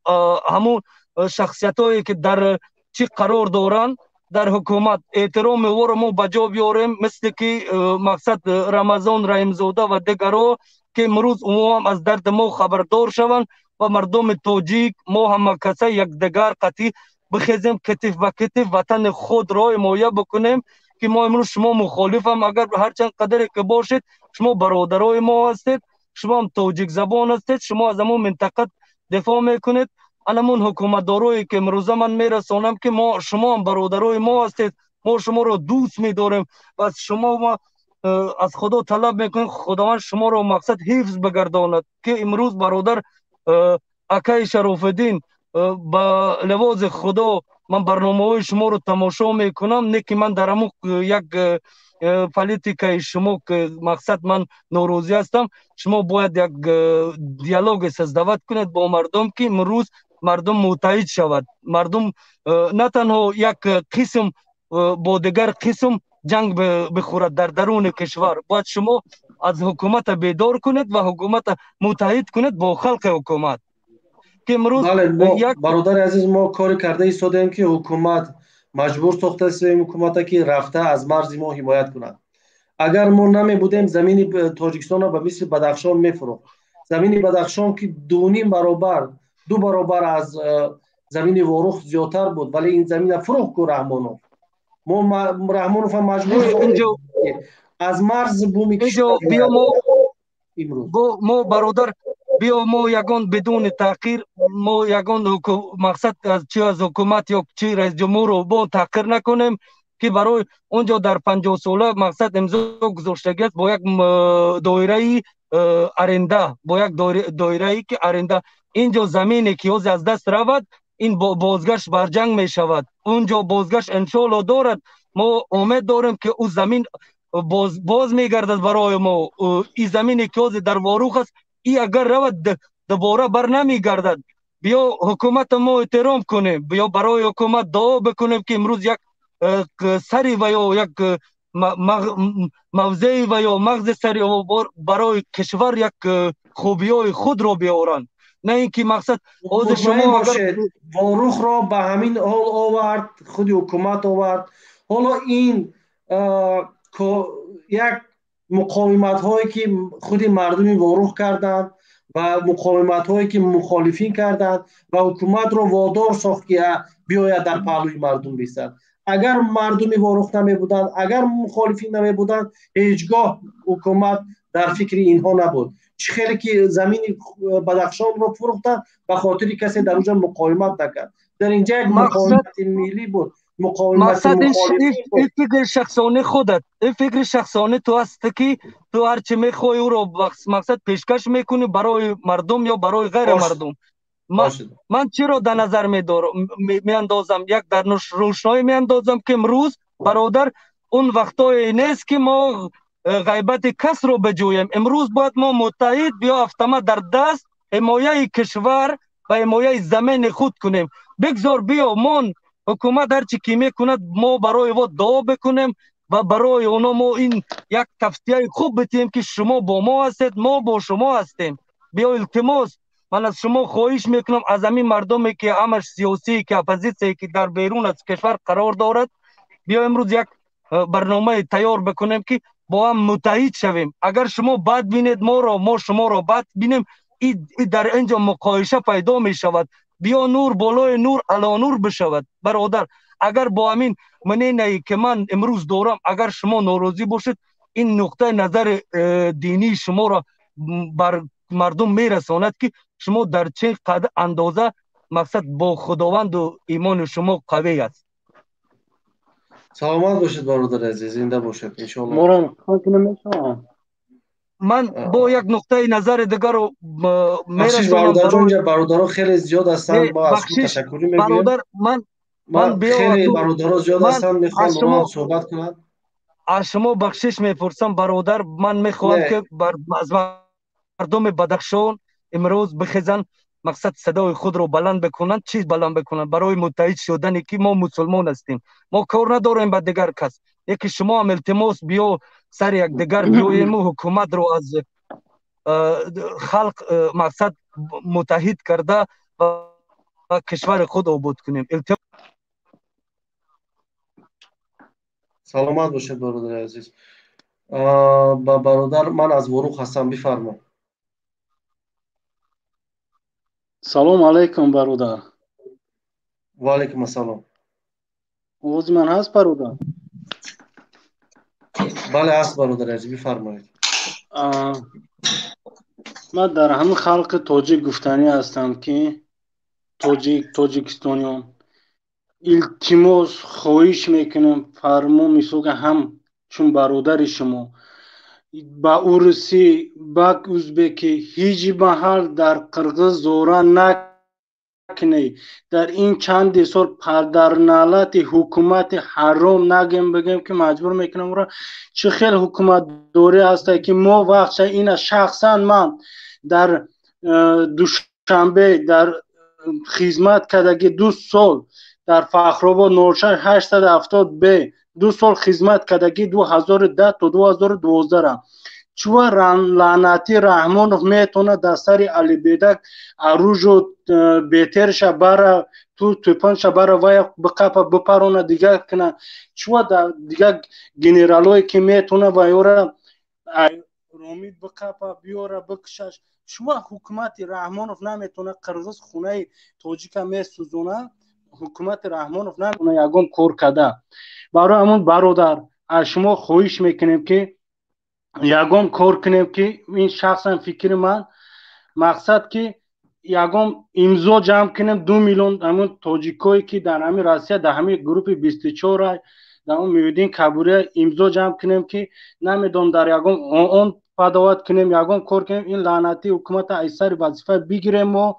همون شخصیت هایی که در چی قرار دارن در حکومت احترام او رو ما بجا بیاریم، مثل که مقصد رمضان رحیمزاده و دیگرها که امروز او هم از درد ما خبردار شوند و مردم تاجیک ما هم کسا یک دیگر قطعی بخیزیم کتف و کتف وطن خود را حمایه بکنیم که ما امروز شما مخالفم اگر هرچند قدری که باشید شما برادرای ما هستید، شما هم تاجیک زبان هستید، شما از همون منطقه دفاع میکنید. الان حکومت دارویی که امروز من میرسانم که ما شما هم برادرای ما هستید، ما شما رو دوست میداریم و از شما ما از خدا طلب میکنیم خداوند شما رو مقصد حفظ بگرداند که امروز برادر اکای شرف الدین با لواز خدا من برنامه های شما رو تماشا میکنم، نه که من در امو یک پالیتیکای شما که مقصد من نوروزی هستم. شما باید یک دیالوگ سازدوت کنید با مردم که امروز مردم متحد شود. مردم نه تنها یک قسم با دیگر قسم جنگ بخورد در درون کشور. باید شما از حکومت بیدار کنید و حکومت متحد کنید با خلق حکومت. بله برادر عزیز، ما کاری کرده ایستادیم که حکومت مجبور ساخته است حکومت که رفته از مرز ما حمایت کند. اگر ما نمی بودیم زمین تاجیکستان را به مثل بدخشان میفروخت. زمین بدخشان که دو برابر از زمین وروخ زیادتر بود، ولی این زمین فروخت کو رحمانوف. ما رحمانوف مجبور از مرز بومی کشور ما برادر بیا ما یگان بدون تحقیر، ما یگان مقصد از چی از حکومت یا چی رئیس جمهور رو با تحقیر نکنیم که برای اونجا در 50 ساله مقصد امضا گذاشتگی است با یک دایره آرنده، با یک دایره که آرنده. اینجا زمینی که از دست رود این بازگشت بر جنگ می شود. اونجا بازگشت انشالله دارد. ما امید داریم که اون زمین باز میگردد برای ما. این زمینی که در واروخ است ای اگر رود دوباره بر نمیگردد. بیا حکومت ما احترام کنیم، بیا برای حکومت دعا بکنیم که امروز یک سری و یا یک موضعی و یا مغز سری برای کشور یک خوبی های خود را بیارن. نه اینکه مقصد از شما اگر واروخ را به همین حال آورد، خود حکومت آورد. حالا این یک مقاومت هایی که خود مردم واروخ کردند و مقاومت هایی که مخالفین کردند و حکومت را وادار ساخت که بیاید در پهلوی مردم بیستد. اگر مردم واروخ نمی بودند، اگر مخالفین نمی بودند، هیچگاه حکومت در فکر اینها نبود. چه خیلی که زمین بدخشان را فروختند به خاطر کسی در اونجا مقاومت نکرد. در اینجا یک مقاومت ملی بود. مقصد این فکر شخصانه خودت، این فکر شخصانه تو است که تو هرچی میخوای او رو مقصد پیشکش میکنی برای مردم یا برای غیر مردم. من چی رو در نظر میاندازم؟ یک در روشنایی میاندازم که امروز برادر اون وقتای نیست که ما غیبت کس رو بجویم. امروز باید ما متحد بیا افتما در دست حمایه کشور و حمایه زمین خود کنیم. بگذار بیا من حکومت هرچی که میکند ما برای او دعا بکنیم و برای اونا ما این یک توصیه خوب بتیم که شما با ما هستید، ما با شما هستیم. بیا التماس من از شما خواهش میکنم از همین مردمی که همش سیاسی که اپوزیسیون که در بیرون از کشور قرار دارد، بیا امروز یک برنامه تیار بکنیم که با هم متحد شویم. اگر شما بد بینید ما را، ما شما را بد بینیم، این در اینجا مقایسه پیدا می شود. بیا نور بالای نور علا نور بشود. برادر اگر با همین منینه که من امروز دارم اگر شما ناراضی باشید، این نقطه نظر دینی شما را بر مردم میرساند که شما در چه قدر اندازه مقصد با خداوند و ایمان شما قوی است. سلامت باشید برادر عزیز، زنده باشید ان شاء الله. مورم خاطر من با یک نقطه نظر دیگر رو میرسونم. برادران خیلی زیاد هستند، با از تشکر میگیم. برادر من خیلی برادران زیاد هستند، میخوام با صحبت کنم. از شما بخشش میپرسم برادر. من میخوام که از مردم بدخشان امروز بخیزن مقصد صدای خود رو بلند بکنن. چیز بلند بکنن برای متحد شدن که ما مسلمان هستیم، ما کار نداریم با دیگر کس. یکی شما هم التماس بیا سر یک دیگر بیایم و حکومت رو از خلق مقصد متحد کرده و کشور خود آباد کنیم. سلامت باشید برادر عزیز. برادر من از وروخ هستم، بفرما. سلام علیکم برادر. و علیکم السلام. آواز من هست برادر؟ بله هست برادر عزیز، بفرمایید. من در همین خلق تاجیک گفتنی هستم که تاجیکستانیان التماس خواهش میکنم فرمو میسوگه هم چون برادر شما با اوروسی با ازبکی هیچ محل در قرغز زوران نکنه در این چند سال پدرنالت حکومت حرام نگیم بگیم که مجبور میکنم را چه خیلی حکومت دوره هسته که ما وقت این شخصا من در دوشنبه در خدمت کردگی 2 سال در فخرآباد نورشهر 870 ب 2 سال خدمت کردگی 2010 تا 2012 را چوه لعنتی رحمانов میتونه در سر علی بیدک عروج بهترش برای تو توپنش برای وای بقاپا بپرونه دیگه کنه چوه دیگه گنرالوی که میتونه وایورا رومید بقاپا بیاره بکشش چوه حکومت رحمانов نمیتونه قرغز خونه توجیک میسوزونه حکومت رحمانов نمیتونه یگم کار کرده برای همون برادر از شما خواهش میکنیم که یگم کار کنیم که این شخصا فکر من مقصد که یگم امضا جمع کنیم 2 میلیون همون تاجیکایی که در همین روسیه در همین گروپ 24 در اون میودین کبوره امضا جمع کنیم که نمیدون در یگم اون پدوات کنیم یگم کار کنیم این لعنتی حکومت ایسر وظیفه بگیریم و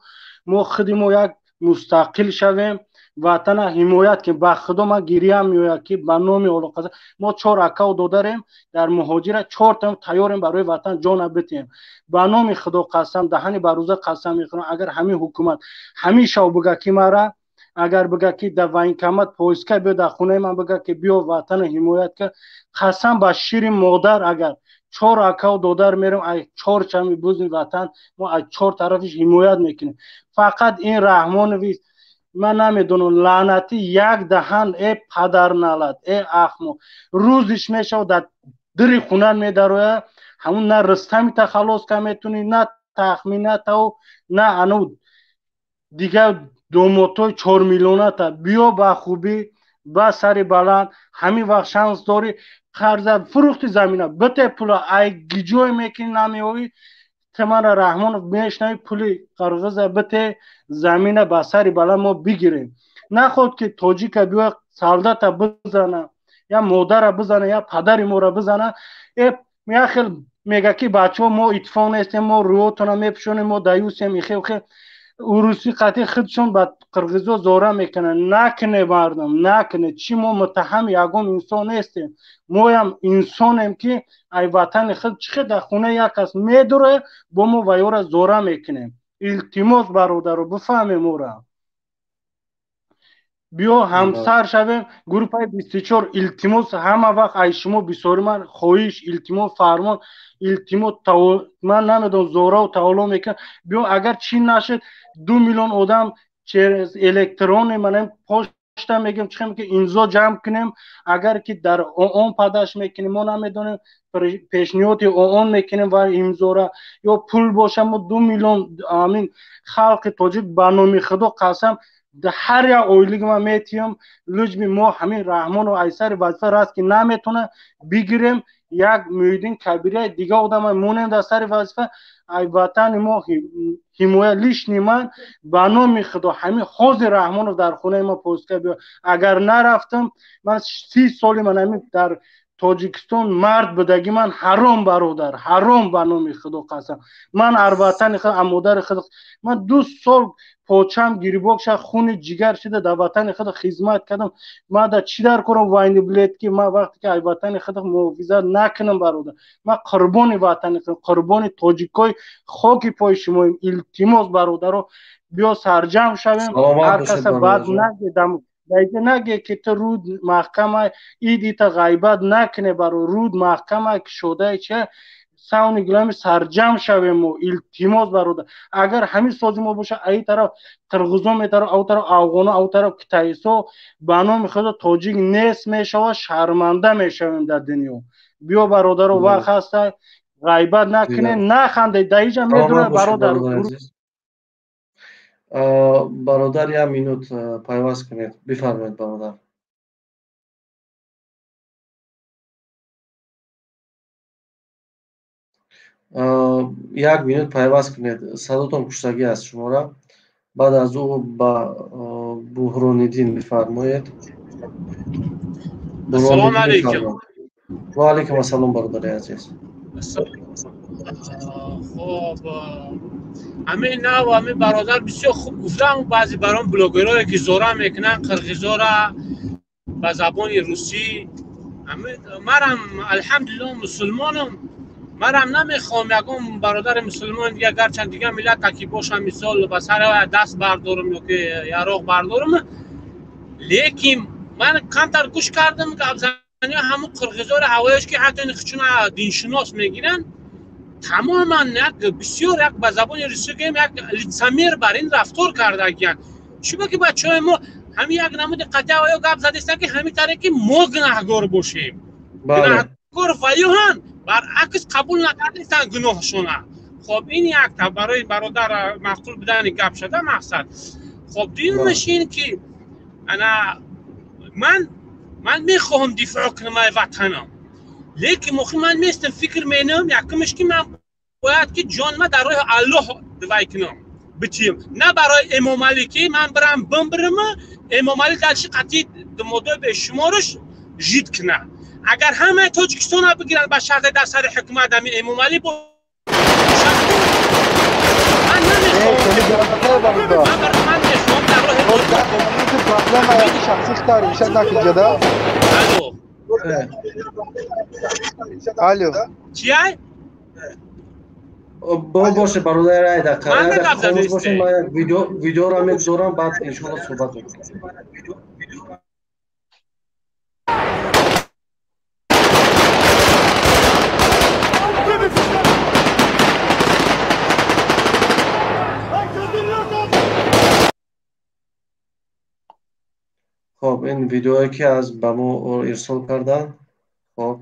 ما خودمو یک مستقل شویم وطن حمایت که به خدا ما گریه میوید که به نام اولقزا ما 4 اکاو داریم در مهاجرت 4 تا تیاریم برای وطن جان بدیم به نام خدا قسم دهنی بر روزه قسم میخورم اگر همین حکومت همیشه بگه که مرا اگر بگه که در وین کمت پویسکه بیا در خونه من بگه که بیا وطن حمایت که قسم به شیر مادر اگر 4 اکاو دادر میرم ای 4 چمی بوزنی وطن ما از 4 طرفش حمایت میکنیم فقط این رحمانوی من نمیدونم لعنتی یک دهن ای پدر نالت ای احمق روزش میشه در دری خونن میدروه همون نه رستمی تا خلاص که میتونی نه تخمینه تا نه انو دیگه دوموتوی 4 میلیونه تا بیا با خوبی با سری بلند همین وقت شانس داری قرض فروخت زمینه بته پولا ای گیجوی میکنی نمیوی تمام رحمان میشنوی پولی قرغز بته زمینه با سری بلند ما بگیریم نه خود که توجیک بیا سالدت بزنه یا مادر بزنه یا پدر ما را بزنه یا خیلی میگه که بچه ما اتفاق نیستیم ما رویتون میپشونیم ما دیوسیم میخیم خیلی روسی قطعی خودشون با قرغزو زوره میکنه نکنه مردم نکنه چی ما متهم یگم انسان نیستیم ما هم انسانیم که ای وطن خود چه در خونه یک کس میدوره با ما ویور زوره میکنیم التماس برادر رو بفهمیم مورا بیا همسر شویم گروپ های 24 التماس همه وقت ای شما بسیاری من خواهش التماس فرمان التماس من نمیدونم زوره و تعالی میکن بیا اگر چی نشد 2 میلیون آدم الکترون منم پشت میگیم چه که امضا جمع کنیم اگر که در اون پداش میکنیم ما نمیدونیم پیشنهاد اون میکنیم و امضا را یا پول باشه ما 2 میلیون امین خلق تاجیک برنامه خدا قسم در هر یک اویلیگ ما میتیم لجبی ما همین رحمان و ایسر وظیفه راست که نمیتونه بگیریم یک میدین کبیره دیگه آدم مونیم در سر وظیفه ای وطن ما حمایت لیش نیمن به نام خدا همین حوض رحمان رو در خونه ما پوسته بیا اگر نرفتم من 30 سالی من همین در تاجیکستان مرد بدگی من حرام برادر حرام به نام خدا قسم من وطن خود امادر خود من 2 سال پوچم گریباک شد خون جگر شده در وطن خود خدمت کردم ما در چی در کنم واین بلید که ما وقتی که ای وطن خود محافظت نکنم برادر ما قربان وطن خود قربان تاجیکای خاک پای شما التماس برادر رو بیا سرجم شویم هر کس بعد نگیدم دیگه نگه که تو رود محکمه ایدی تا غیبت نکنه برای رود محکمه که شده چه ساونی گلامی سرجم شویم و التماس برادر اگر همین سازی ما باشه ای طرف قرغزو می طرف او طرف افغانو او طرف کتایسو بنام خود تاجیک نیست میشه و شرمنده میشویم در دنیا بیا برادر و وقت هسته غیبت نکنه نخنده دیجا میدونه برادر برادر 1 مینوت پیوست کنید بفرمایید برادر 1 مینوت پیوست کنید صداتون کشتگی است شما را بعد از او با بحران‌الدین بفرمایید السلام علیکم و علیکم السلام برادر عزیز خب همین نه و همین برادر بسیار خوب گفتن. بعضی برام بلوگرایی که زورا میکنن قرقیزا را به زبان روسی. مرم الحمدلله مسلمانم، مرم نمیخوام یکم برادر مسلمان دیگه گرچند دیگه ملت که باشم مثال به سر دست بردارم یا که یراق بردارم، لیکن من کمتر گوش کردم که افزانی همون قرقیزا را هوایش که حتی چون دینشناس میگیرن تماما بسیار یک به زبان روسی که یک لیتسامیر بر این رفتار کرده گیان. شما که بچهای ما همین یک نمود قطعه آیا گپ زده است که همین طرح که ما گناهگار باشیم. گناهگار ولیان برعکس قبول نکرده است گناهشون. خب این یک تا برای برادر معقول بدن گپ شده مقصد. خب دیگه این که من میخواهم دفاع کنم از وطنم، لیکن موقع من میستم فکر مینم یکمش که من باید که جان ما در راه الله دفاع کنم بتیم، نه برای امام علی که من برم بمبرم امام علی درش قطعی موضوع به شمارش جید کنه. اگر همه تاجیکستان ها بگیرن به شرط در سر حکومت دمی امام علی با من نمیخوام من میخوام در راه الله شخصی داری شد نتیجه ده. الو چیه؟ باشه برادر ایده خاموش باشین. من ویدیو را میگذارم بعد انشاءالله صحبت میکنم. خب این ویدیویی که از بامو ارسال کردن. خب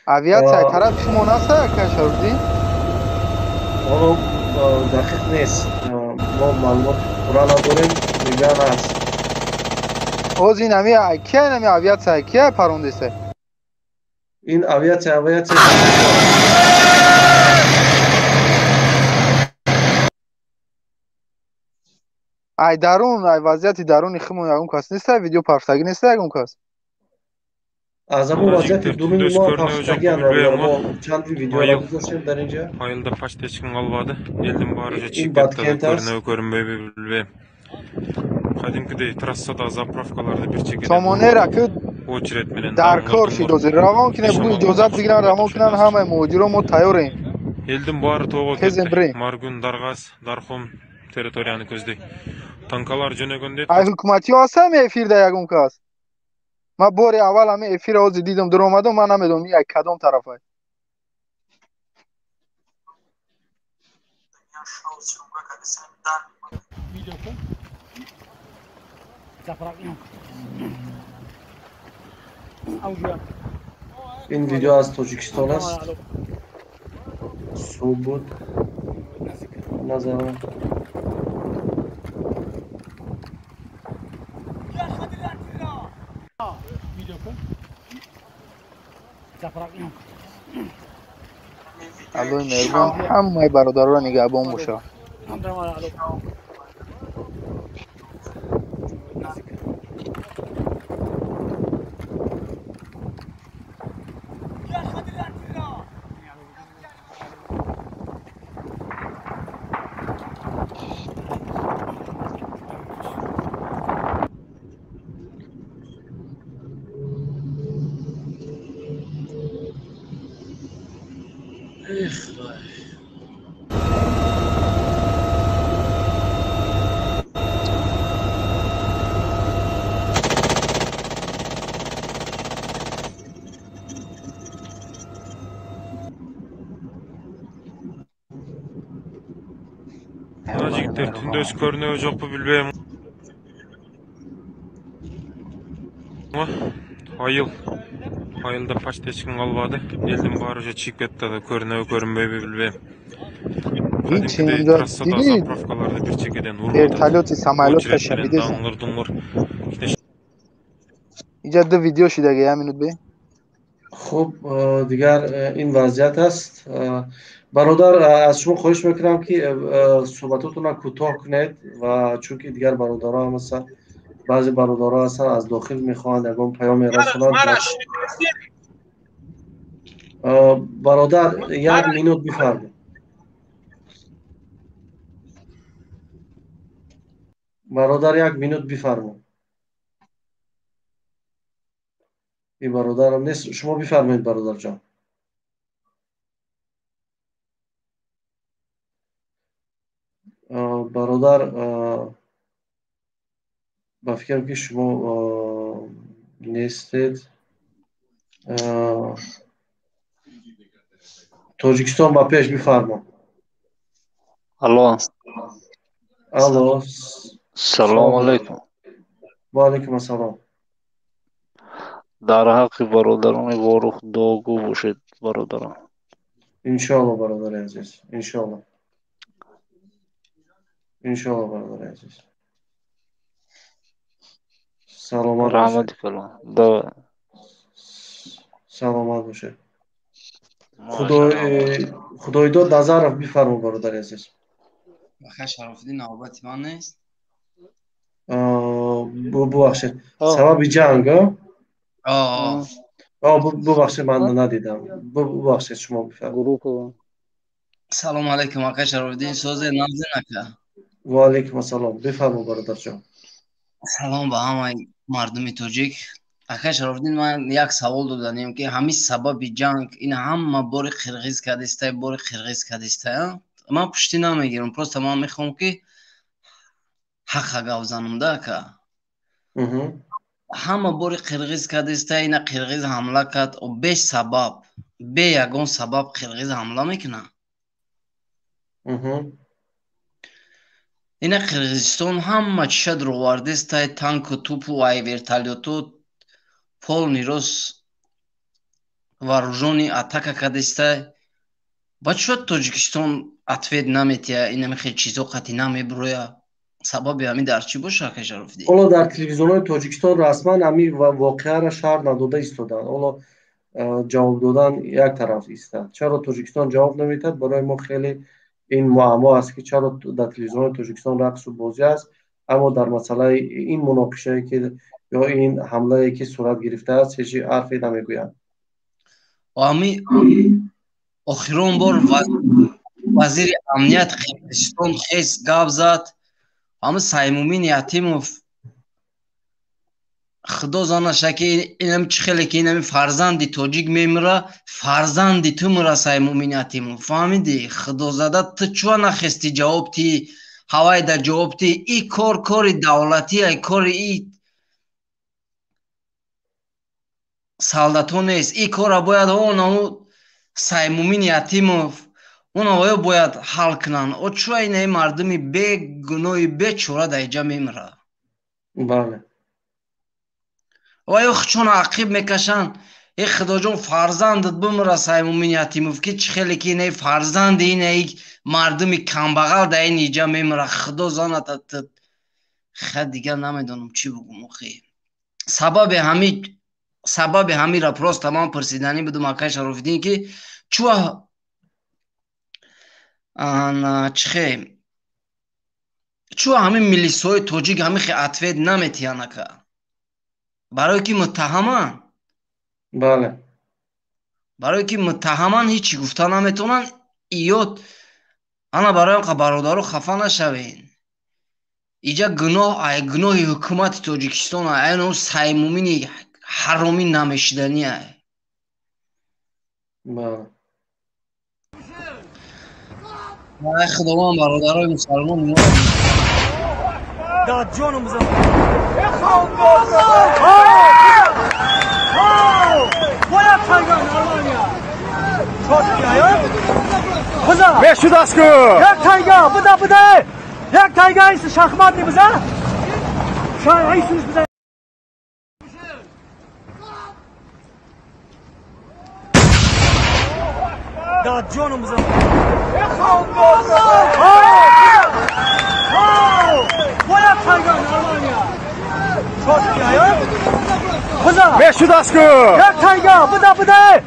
اویات طرف شما نسته کشوردی؟ آنو دقیق نیست، ما معلومات پورا نداریم. میگن هست اوز این همی که نمی اویات که پروندیسته؟ این اویات ای درون ای وضعیت درون خمون یکم کس نیسته؟ ویدیو پخشتگی نیسته یکم کس؟ از همون وضعیت درون ما پخشتگی هم ما چند ویدیو را گذاشتیم در اینجا. Ayılda paşta çıkın kalmadı. Eldim barıca این çıkıp Batkent da است. görünmeyi bilbe. Kadimkide trassada zapravkalarda bir çekiden سامانه را که очередь менен در کار شید دوزی روان کنه بو اجازت بگیرن روان کنن همه موجود ما تیاریم. Eldim barı toğa Tezin ketdi. biri. Margun, Dargaz, Darxum teritoriyanı көздөй. Tankalar жөнөгөндө ای حکومتی هسته می افیر ده یکم کس. من باری اول همه افیر آزی دیدم در اومدم من نمیدونم یک کدام طرفه. این ویدیو از تاجیکستان است. صبح بود نظرم. الله مهربان همه برادر را نگهبان باشه. Jigitler түндөс көрүнөбү жокпу билбейм. Айылда почти эч ким калбады. Элдин баары уже чыгып кетти да көрүнөбү көрүнбөйбү билбейм. هیچ اینجا دیدید ارتالات سمالات شدیده اینجا دو ویدیو شده همینود بی. خب دیگر این وضعیت است. برادر از شما خواهش میکنم که صحبتاتون کوتاه کنید و چون که دیگر برادرها هم هستن، بعضی برادرها هستن از داخل میخوان یکم پیام رسونن. برادر 1 مینوت بفرمایید. برادر 1 مینوت بفرمایید. این برادرم نیست. شما بفرمایید برادر جان. برادر با فکرم که شما نیستید. تاجیکستان با پیش بفرما. الو الو سلام علیکم. و علیکم السلام. در حق برادران وارخ دعاگو باشید برادران. انشاءالله برادر عزیز. انشاءالله. انشاءالله برادر عزیز. سلامت رحمت کنم. سلامت باشه. خدای داد نظر بفرما برادر عزیز. بخیر شرافالدین نوبت من نیست. ببخشید سبب جنگ ببخشید من ندیدم. ببخشید شما بفرمایید. سلام علیکم آقای شرافالدین. سوز نازن اکا. و علیکم السلام. بفرما برادر جان. سلام به همه مردم تاجیک. آقای شرافالدین من یک سوال دادم که همین سبب جنگ این همه بار قرقیز کردیسته بار قرقیز کردیسته. من پشتی نمیگیرم. پروست من میخوام که حق گاو زنم ده که همه بار قرقیز کردیسته این قرقیز حمله کرد و به سبب به یگان سبب قرقیز حمله میکنه. این قرقیزستان همه چشد رو واردسته تانک و توپ و ای ورتالیوتو پول نیروس вооруженный атака кардистай ба чӣ тоҷикистон ответ наметия ин хел чизо қати намеброя сабаби ҳамин дар чӣ боша ака Шарофиддин? ҳоло дар телевизионҳои тоҷикистон расман ҳамин воқеаро шаҳр надода истоданд. ҳоло ҷавоб додан як тараф истад. чаро тоҷикистон ҷавоб наметиҳад? барои мо хеле ин муаммо аст ки чаро дар телевизионҳои тоҷикистон рақсу бозӣ аст, аммо дар масъалаи ин муноқишае ки ё ин ҳамлае ки сурат гирифтааст ҳеҷ ҳарфе намегӯянд. ҳамин охирон бор вазири амнияти қирғизистон хес гап зад. ҳамин Саймумин Ятимов худо занаша ки инам чӣ хеле ки инами фарзанди тоҷик мемира, фарзанди ту мира Саймумин Ятимов. фаҳмиди? Худозада ту чӯ нахести ҷавоб ти ҳавай да ҷавоб ти и кор кори давлати ай кори и солдатон нест. И кора бояд онаҳу Саймумин Ятимов онаҳоё бояд ҳал кунанд. о чӯ инаи мардуми бегуноҳи бечора да иҷа мемира? бале ва ё чун ақиб мекашанд и худоҷон фарзандат бимира Саймумин Ятимов ки чӣ хеле ки инаи фарзанди инаи мардуми камбағал да ин иҷа мемира. худо занатад ха дигар намедонам чӣ бигӯм. охи сабаби ҳамира просто ман пурсиданӣ будум акай Шарофиддин ки чӯ ҳамин милисҳои тоҷик ҳамин хе ответ наметиҳанд ака? барое ки муттаҳаманд. бале барое ки муттаҳаманд ҳичи гуфта наметавонанд. ё ана барои анқа бародару хафа нашавен. иҷа гуноҳ ай гуноҳи ҳукумати тоҷикистон ай anu Саймумини ҳаромӣ намешидани ай. бале ай худованд бародарои мусалмон дад ҷону музам бояд тайган Армания буза мешудаску як тайга буда як тайга ист шахматни буза шай исус буза дад ҷону музам бояд тайган Армания буза мешудаску як тайга буда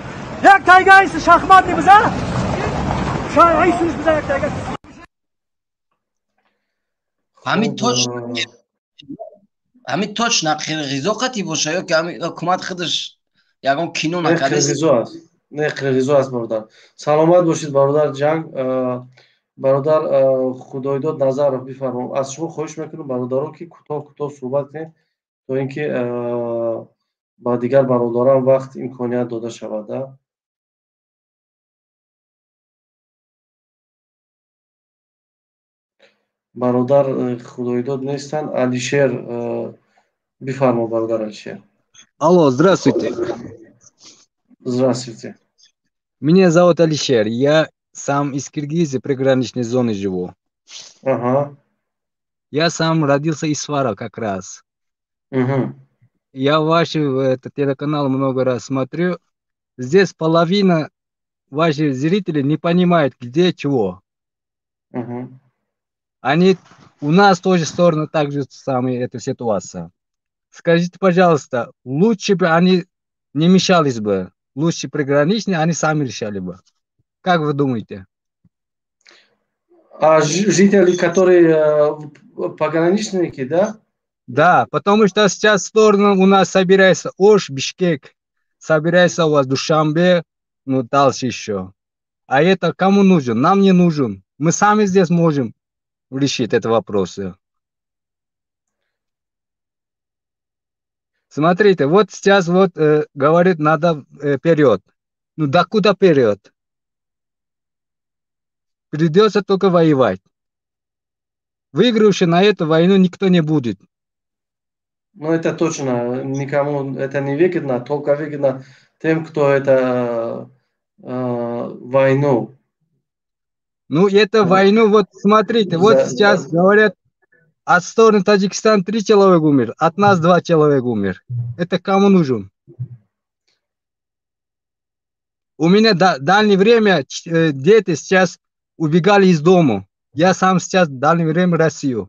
як тайга ист шахматни буза шай исус буза як тайга ҳамин точно қирғизо қати боша ё ки ҳамин ҳукумат худаш ягон кино накардааст? не қирғизо аст бародар. Саломат бошед бародар Ҷанг. бародар Худоидод Назаров бифармо. Аз шумо хоҳиш мекунам бародаро ки кӯтоҳ суҳбат кунед то ин ки ба дигар бародарам вақт имконият дода шавад. бародар Худоидод нестанд. Алишер бифармо бародар Алишер. Алло, здравствуйте. Здравствуйте. Меня зовут Алишер. Я сам из Киргизии, приграничной зоны живу. Ага. Я сам родился из Фара как раз. Угу. Я ваши телеканал много раз смотрю. Здесь половина ваших зрителей не понимает, где чего. Угу. Они у нас тоже сторону так же самая эта ситуация. Скажите, пожалуйста, лучше бы они не мешались бы. Лучше приграничные, они сами решали бы. Как вы думаете? А жители, которые пограничники, да? Да, потому что сейчас сторону у нас собирается Ош, Бишкек, собирается у вас Душанбе, ну дальше еще. А это кому нужен? Нам не нужен. Мы сами здесь можем решить этот вопрос. Смотрите, вот сейчас вот говорит, надо вперед. Ну докуда вперед? Придется только воевать. Выигравший на эту войну никто не будет. Ну это точно. Никому это не выгодно, только выгодно тем, кто это войну. Ну эту войну, вот смотрите, вот сейчас говорят, от стороны Таджикистана 3 человека умер, от нас 2 человека умер. Это кому нужен? У меня дальнее время дети сейчас убегали из дома. Я сам сейчас дальнее время Россию.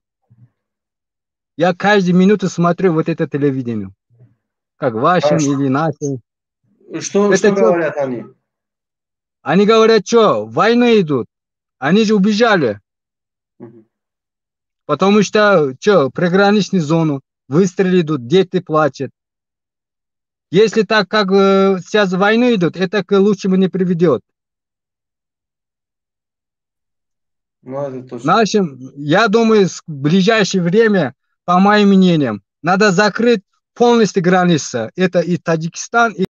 Я каждую минуту смотрю вот это телевидение. Как вашим или нашим. Что говорят они? Они говорят, что войны идут. Они же убежали. Потому что, приграничную зону, выстрелы идут, дети плачут. Если так, как сейчас войны идут, это к лучшему не приведет. Ну, это точно. Нашим, я думаю, в ближайшее время, по моим мнениям, надо закрыть полностью границы. Это и Таджикистан, и...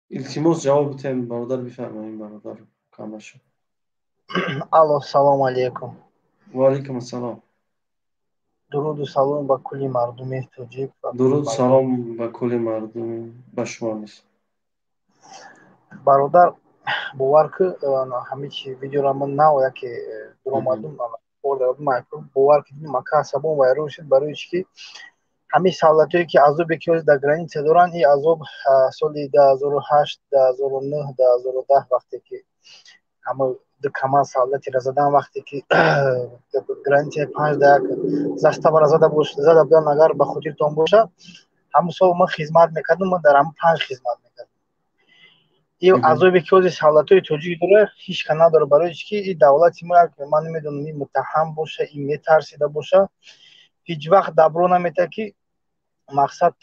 илтимос ҷавоб битем бародар, бифармоед бародар Камашо. Алло, салому алейкум. Ва алейкум ассалом. дуруду салом ба кулли мардуми тоҷик. дуруд салом ба кулли мардуми ба шумо низ. бародар бовар ки ҳамин чи видеоро ман наоя ки дуромадум бовар ки дидим ака асабон вайрон шуд барои чи ки ҳамин савлатое ки азобе ки дар граница доранд ин азоб соли 2008 2009 2010 вақте ки ҳама камал савлатиро задан, вақте ки границаи 5 даяк заставара зада буданд, агар ба хотиртон боша ҳамун сол ман хизмат мекардам, ман дар ҳамун 5 хизмат мекардам. ин азобе ки ҳозир савлатҳои тоҷик дора ҳеҷ ка надора, барои чи ки ин давлати мо ман намедонам ин муттаҳам боша, ин метарсида боша, ҳеҷ вақт дабро наметад ки мақсад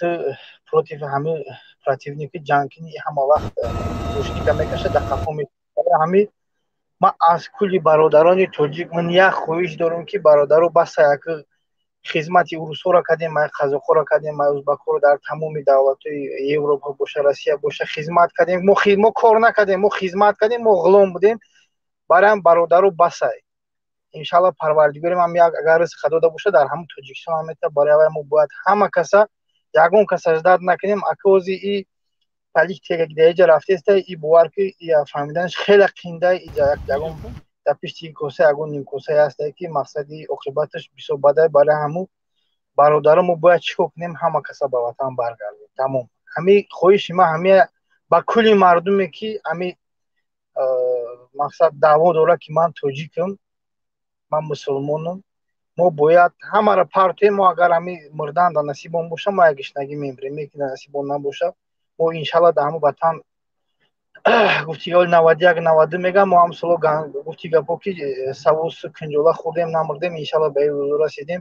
против ҳамин противники ҷангкини ҳама вақт мушкика мекаша дар қафо ҳамин. ман аз кулли бародарони тоҷик ман як хоҳиш дорам ки бародаро баса як хизмати урусҳоро кардем, май қазоқҳоро кардем, май узбакҳоро дар тамоми давлатҳои Европа боша, Россия боша хизмат кардем. мо кор накардем, мо хизмат кардем, мо ғулом будем. барои ҳам бародаро баса иншаллоҳ парвардигори ман агар ризқ дода боша дар ҳамун тоҷикистон ҳам мета. барои аввал мо бояд ҳама каса ягон каса зад накунем. ака ози и политика дар иҷа рафтеста и бовар ки фаҳмиданаш хеле қиинда ягон дар пишти коса ягон нимкоса аста ки мақсади оқибаташ бисёр бада. барои ҳамун бародаро мо бояд чикор кунем, ҳама каса ба ватан баргардем. тамом. ҳамин хоҳиши ман ҳамин ба кулли мардуме ки ҳамин мақсад даъво дора ки ман тоҷикам, ман мусулмонам, мо бояд ҳамаро партоем. мо агар ҳамин мурдан дар насибон боша мо як гишнагӣ мемирем, ки дар насибон набоша мо иншаллоҳ дар ҳамун ватан гуфти ҳоли 91 90 мегам мо ҳам соло гуфти гапо ки савус кинҷола хӯрдем намурдем иншалло ба рӯзу расидем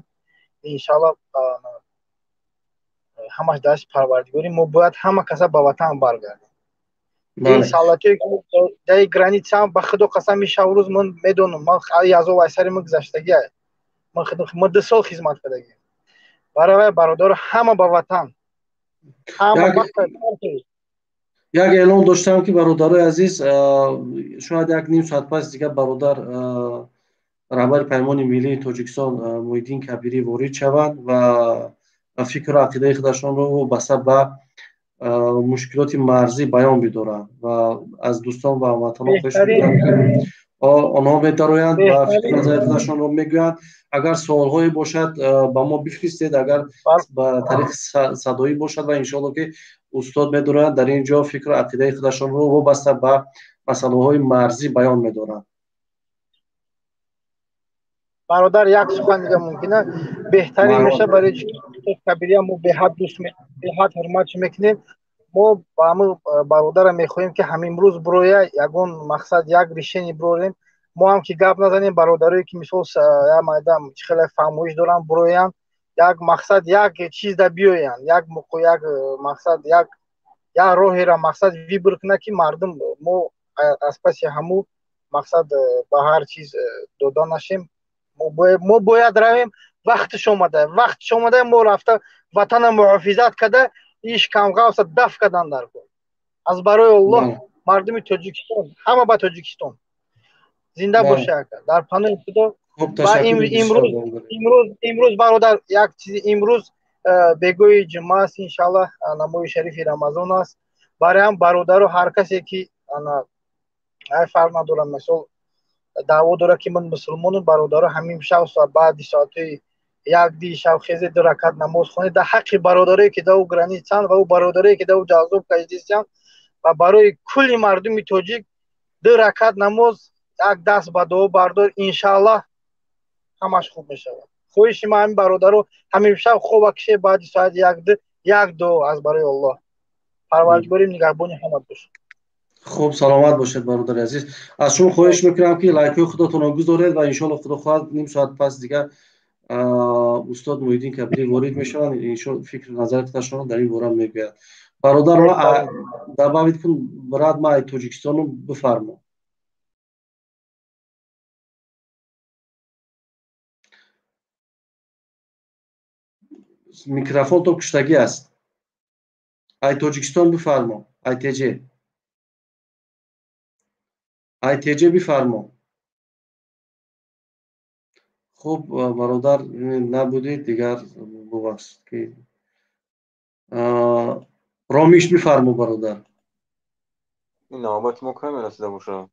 иншалло ҳамаш дасти парвардигорӣ мо бояд ҳама каса ба ватан баргардем ин савлатие ки даи граница ба худо қасам шаврӯз ман медонам ман язо вайсари ман гузаштагия ман 2 сол хизмат кардагим баравай бародаро ҳама ба ватан ҳама як эълон доштам ки бародарои азиз шояд як ним соат пас дигар бародар раҳбари паймони миллии тоҷикистон Муҳиддин Кабирӣ ворид шаванд ва фикру ақидаи худашонро вобаста ба мушкилоти марзӣ баён бидоранд ва аз дӯстон ва ҳамватанон хоҳиш мекунам ки онҳо медароянд ва фикру назари худашонро мегӯянд. Агар суолҳое бошад ба мо бифиристед, агар ба тариқи садоӣ бошад ва иншоалло ки устод медароянд дар ин ҷо фикру ақидаи худашонро вобаста ба масъалаҳои марзӣ баён медоранд. бародар як сухан дига мумкина беҳтарин меша барои Кабирия мо беҳад дӯст беҳад ҳурматш мекунем. мо ба ҳама бародара мехоҳем ки ҳамимрӯз бироя ягон мақсад як решение бирорем. мо ҳам ки гап назанем бародарое ки мисол як майдан хеле фармоиш доранд бироянд як мақсад як чиз да биёянд як мақсад як роҳеро мақсад вибр кунад ки мардум мо аз паси ҳаму мақсад ба ҳар чиз дода нашем. мо бояд равем вақтиш омада мо рафта ватана муҳофизат када иш камғавса даф кадан дар кор аз барои Аллоҳ мардуми Тоҷикистон ҳама ба Тоҷикистон зинда боша дар паноҳи Худо. ва имрӯз бародар як чизи имрӯз бегоҳи ҷумъа аст иншаллоҳ намои шарифи рамазон аст. барои ҳам бародару ҳар касе ки ай фарқ надорад мисол даъво дора ки ман мусулмонам бародаро ҳамин шав баъди соатҳои 1-2 шав хезе 2 ракат намоз хонед дар ҳаққи бародарое ки дар границаанд ва бародарое ки дар ҷазоб каҷдистанд ва барои кулли мардуми тоҷик 2 ракат намоз як даст ба дуо бардор иншааллоҳ ҳамаш хуб мешавад. хоҳиши ман ҳамин бародаро ҳамин шав хоба кише баъди соати 1-2 як дуо аз барои Аллоҳ. парвардигори нигаҳбони ҳама бошад. خب سلامت باشید برادر عزیز. از شما خواهش میکنم که لایک خودتون رو گذارید و انشالله خدا خواهد نیم ساعت پس دیگر استاد محیدین کبیری وارد میشوند انشالله فکر نظر خودشون در این باره میگوید. برادر ما دعوت کن برات ما تاجیکستان رو بفرما. میکروفون تو کشتگی است. ای تاجیکستان بفرما. ای تیجی ITJ بفرما. خب برادر نبودید دیگر ببخشید که رامیش بفرما برادر. این نوبت ما کمی رسیده باشه.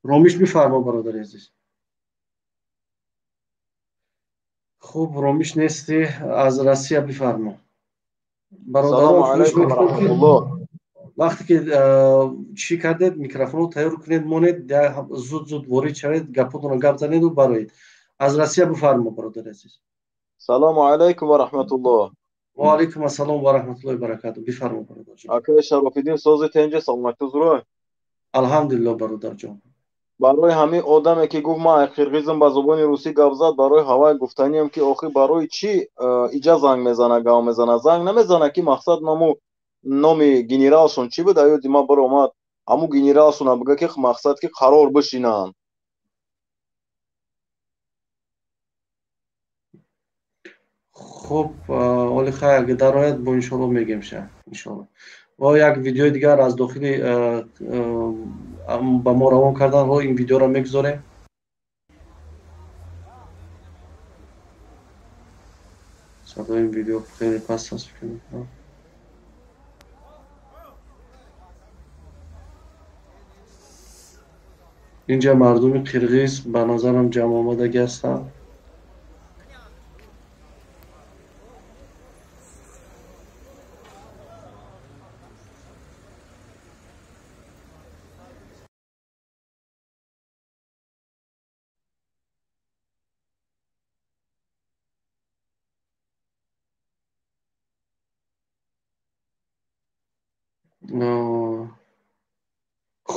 رامیش بفرما برادر عزیز. خب رامیش نیستی از روسیه بفرما. سلام علیکم و رحمت الله. وقتی که چی کردید میکروفون رو تیار کنید مونید زود وارد شوید گپتون رو گپ زنید و برایید. از روسیه بفرما برادر عزیز. سلام علیکم و رحمت الله. و علیکم السلام و رحمت الله و برکاته. بفرما برادر جان. اکای شرافیدین سازی تنجه سلامتی زروه. الحمدلله برادر جان. برای همین آدمی که گفت ما قرقیزم با زبان روسی گپ زد برای هوای گفتنی هم که آخه برای چی ایجا زنگ میزنه گام میزنه زنگ نمیزنه که مقصد نمو номи генералшон чӣ буд ё дима баромад ҳамун генералшона бига ки мақсад ки қарор бишинанд. хуб оли хайр ки дарояд бо иншоалло мегем ша иншоалло. ва як видеои дигар аз дохили ба мо равон карданро ин видеоро мегузорем. садои ин видео хеле паст аст. اینجا مردم قرقیز به نظرم جمع آمدگی هستند.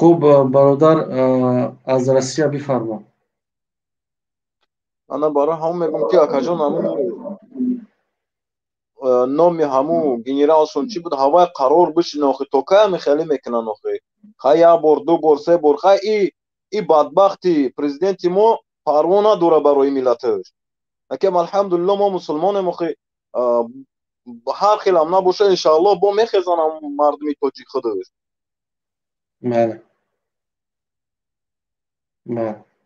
خوب برادر از روسیه بفرما. انا برای همون میگم که اکاجان همون نامی همون گنرالشون چی بود هوای قرار بشه ناخی توکه همی خیلی میکنن ناخی خیلی یه بار دو بار سه بار خیلی این بدبختی پریزیدنتی ما پروا نداره برای ملتش. اکیم الحمدلله ما مسلمان مخی هر خیلی هم نباشه انشاءالله با میخیزن مردمی تاجیک خودش. بله.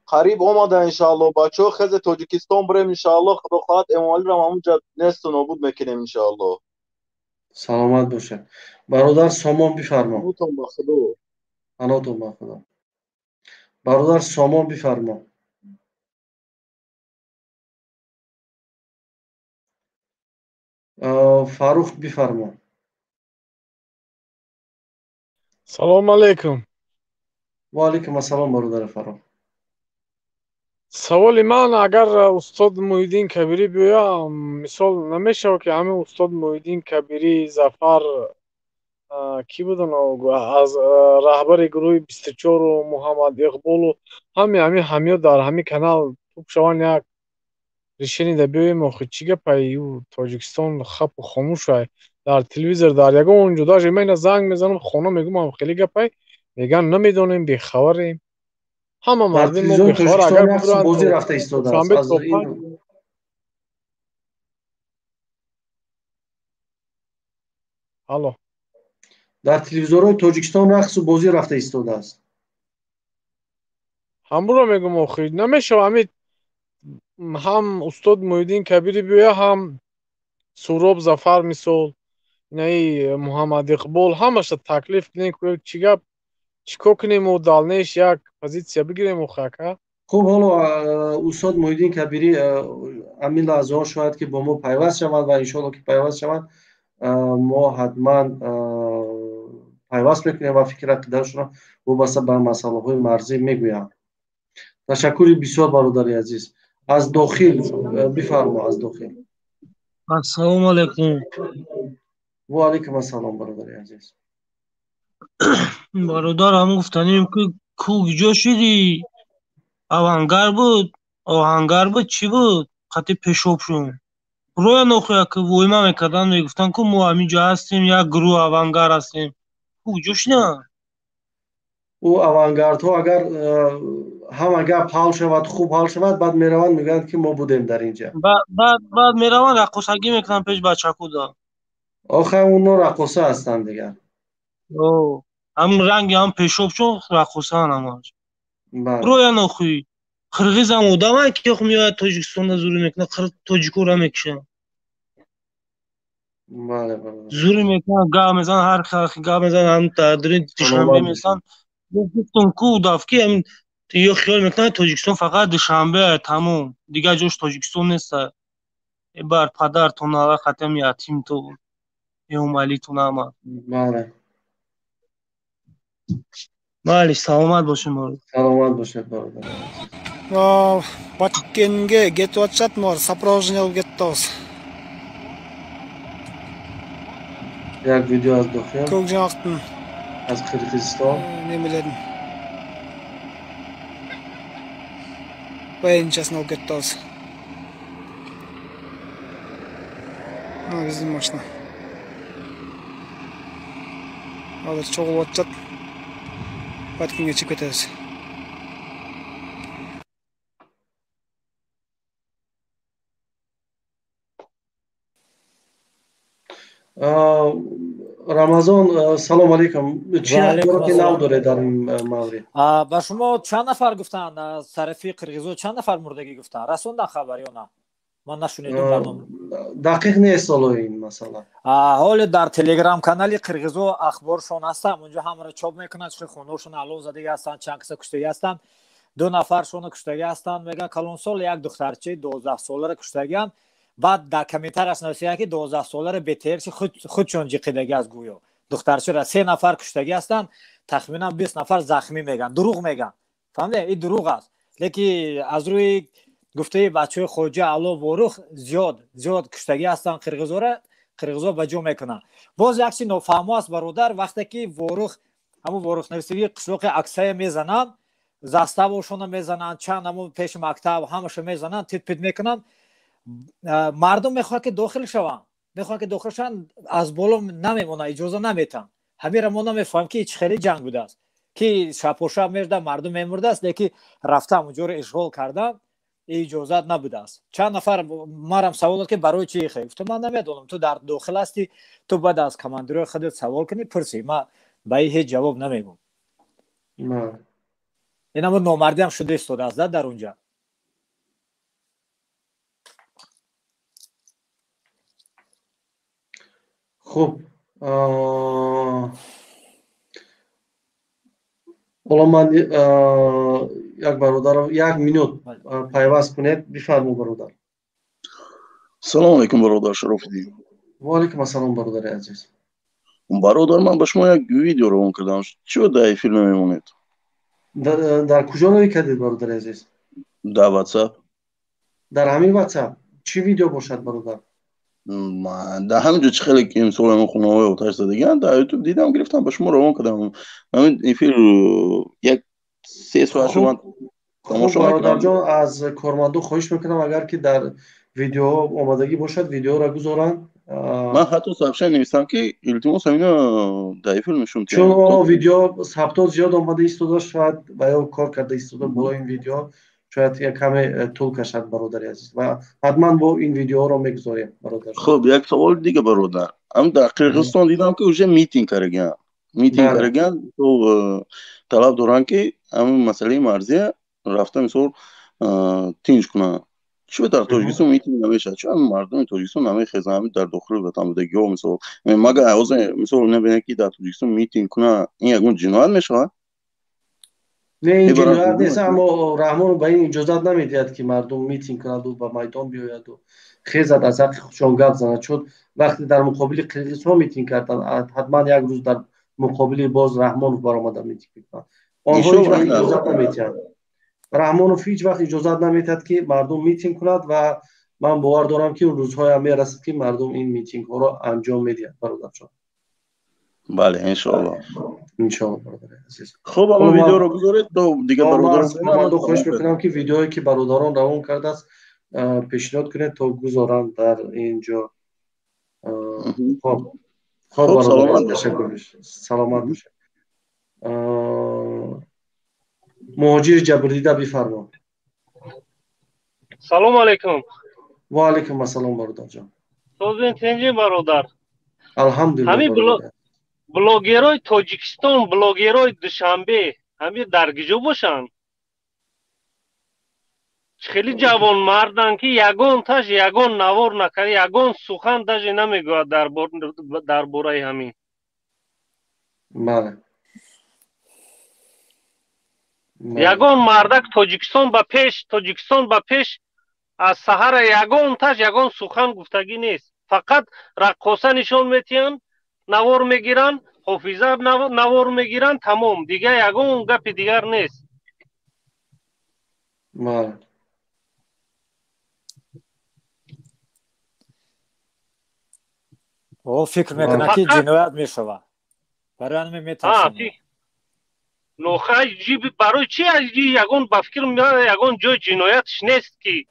قریب آمده انشاءالله بچه ها خیز تاجیکستان بریم انشاءالله خدا خواهد اموالی را همونجا نست و نابود میکنیم انشاءالله. سلامت باشه. برادر سامان بفرما. حنوتون با خدا. حنوتون با خدا. برادر سامان بفرما. فاروق بفرما. سلام علیکم. و علیکم السلام برادر فاروق. سوال من اگر استاد محیدین کبیری بیا مثال نمیشه که همه استاد محیدین کبیری ظفر کی بودن از رهبر گروه 24 و محمد اقبال و همه در همین کانال توپ شوان یک ریشنی بیایم و چی گپی او تاجیکستان خپ و خاموش شد در تلویزیون در یگان اونجا داشت من زنگ میزنم خانم میگم خیلی گپی میگن نمیدونیم بیخبریم همه مردم ما بیخبر اگر بودن بازی رفته ایستاده است از این الو در تلویزیون تاجیکستان رقص و بازی رفته ایستاده است. همون رو میگم آخه نمیشه امید هم استاد محیدین کبیری بیا هم سوراب ظفر مثال نه محمد اقبال همش تکلیف کنیم که چیکار کنیم و دالنش یک پوزیسیا بگیریم و خاکا. خب حالا استاد محیدین کبیری امین لحظه شاید که با ما پیوست شود و انشاءالله که پیوست شود ما حتما پیوست میکنیم و فکر عقیده‌شون رو وابسته به مسائل های مرزی میگویم. تشکر بسیار برادر عزیز. از داخل بفرما. از داخل. السلام علیکم. و علیکم السلام برادر عزیز. برادر هم گفتنیم که کجا شدی؟ آهنگر بود چی بود؟ خطی پیشوب شون روی نخواه که وی ما میکردن میگفتن که ما همینجا هستیم یک گروه آهنگر هستیم. کجا شدن؟ او آوانگارد ها اگر هم اگر حال شود خوب حال شود بعد میروند میگن که ما بودیم در اینجا. بعد میروند رقصگی میکنن پیش بچه‌کو دا. آخه اونا رقصه هستند دیگه. هم رنگ هم پیشوب چون رقصه همش. بله. روی نخوی قرغیز هم آدم که خو میاد تاجیکستان زوری میکنه تاجیکو را میکشن. بله بله. زوری میکنن گاه میزن هر خاکی گاه میزن هم تدرین دوشنبه میسن. گفتم کو دافکی هم یه خیال میکنن تاجیکستان فقط دوشنبه تموم دیگه جوش تاجیکستان نیست. بر پدرتون آقا ختم یتیم تو اومالیتون هم. بله. بله سلامت باشیم. سلامت باشید برادر. Баткенге кетип атышат, мор сопровождение алып кетти. یک ویدیو از داخل. Көк жаңактын از قرغیزستان. немелерин баянчасын алып кетти. Биздин машина. Азыр чогулуп атышат. Баткенге чыгып кетебиз. رمضان سلام علیکم. چی اخبار که نو داره در این مورد؟ با شما چند نفر گفتن از طرف قرغیزو چند نفر مردگی گفتن رسوندن خبر یا نه؟ من نشنیدم. دقیق نیست این مثلا. حال در تلگرام کانال قرغیزو اخبارشون هستن اونجا هم را چاپ میکنن چه خونه‌شون علو زدگی هستن چند کس کشتگی هستن 2 نفرشون کشتگی هستن میگن کلون سال یک دخترچه 12 ساله را کشتگیان بعد در کمیتر اسناسیه که 12 ساله را بهترش خودشون جقیدگی از گویا دخترچه را 3 نفر کشتگی هستن تخمینا 20 نفر زخمی میگن دروغ میگن فهمیده این دروغ است لیکن از روی گفته بچه خوجه علو وروخ زیاد کشتگی هستن قرغیزو به جو میکنن باز یک چیز نفهمو است برادر وقتی که وروخ همون ورخنویسی قشلوق عکسای میزنن زاستاوشون میزنن چند همون پیش مکتب همشو میزنن تیت پیت میکنن مردم میخواد که داخل شون میخواد که داخل شون از بالا نمیمونه اجازه نمیتن همین را ما نمیفهم که هیچ خیلی جنگ بوده است که شب و شب میرده مردم میمرده است لیکن رفته اونجور اشغال کرده اجازت نبوده است چند نفر مرم سوال که برای چی خیفت من نمیدونم تو در داخل هستی تو بعد از کماندیر خودت سوال کنی پرسی ما به هیچ جواب نمیگم این هم نامردی هم شده استاد از در اونجا خب حالا من یک برادرم یک مینوت پیوست کنید بفرمو برادر. سلام علیکم برادر شراف‌الدین. و علیکم السلام برادر عزیز. برادر من به شما یک ویدیو رو کردم چی بود در فیلم میمونید؟ در کجا روی کردید برادر عزیز؟ در واتساپ. در همین واتساپ چی ویدیو باشد برادر؟ من در همینجا چه خیلی که امسال همون خونه های آتش زدگی در یوتیوب دیدم گرفتم به شما روان کردم همین این فیلم یک 3 ساعت شما تماشا برادر جان از کارمندو خواهش میکنم اگر که در ویدیو آمادگی باشد ویدیو را گذارن من حتی سابشن نویستم که التماس همینا در فیلمشون چون ویدیو ثبتات زیاد آمده ایستاده شاید باید کار کرده ایستاده بالا این ویدیو شاید یک کمی طول کشد برادر عزیز و حتما با این ویدیو رو میگذاریم برادر. خب یک سوال دیگه برادر هم در قرقیزستان دیدم که اوجه میتینگ کردن تو طلب دارن که همین مسئله مرزی رفته مثل تینج کنن چه در تاجیکستان میتینگ نمیشه چون مردم تاجیکستان نمیخزن همین در داخل وطن بودگی ها مثل مگه عوض مثل نبینه که در تاجیکستان میتینگ کنه این یکون جنایت میشه نه این جنایت نیست اما رحمان به این اجازت نمیدهد که مردم میتینگ کنند و به میدان بیاید و خیزد از حق خودشان گپ زنند چون وقتی در مقابل قرقیزستان میتینگ کردن حتما یک روز در مقابل باز رحمانوف برآمدن میتینگ کنند آنها هیچ وقت اجازت نمیدهند رحمانوف هیچ وقت اجازت نمیدهد که مردم میتینگ کنند و من باور دارم که اون روزهای هم میرسد که مردم این میتینگ ها را انجام میدهند برادر جان. بله انشاءالله برادر عزیز. خب اما ویدیو رو بذارید تو دیگه برادران خواهش میکنم که ویدیویی که برادران روان کرده است پیشنهاد کنید تا گذارن در اینجا. خب سلامت باشه. سلامت باشه. مهاجر جبردیده بفرما. سلام علیکم. و علیکم السلام برادر جان. سوزین تنجی برادر. الحمدلله. بلوگرای تاجیکستان بلوگرای دوشنبه همین درگیجو باشن خیلی جوان مردن که یگان تاش یگان نوار نکرد یگان سخن داش نمیگوید در باره همین بله یگان مردک تاجیکستان به پیش از سحر یگان تاش یگان سخن گفتگی نیست فقط رقاصه نشان میتین نوار میگیرن حافظه نوار میگیرن تمام دیگه یگان گپ دیگر نیست. او فکر میکنه که جنایت میشود برای همین میترسه نوخه جیب برای چی از یگان با فکر میاد یگان جای جنایتش نیست که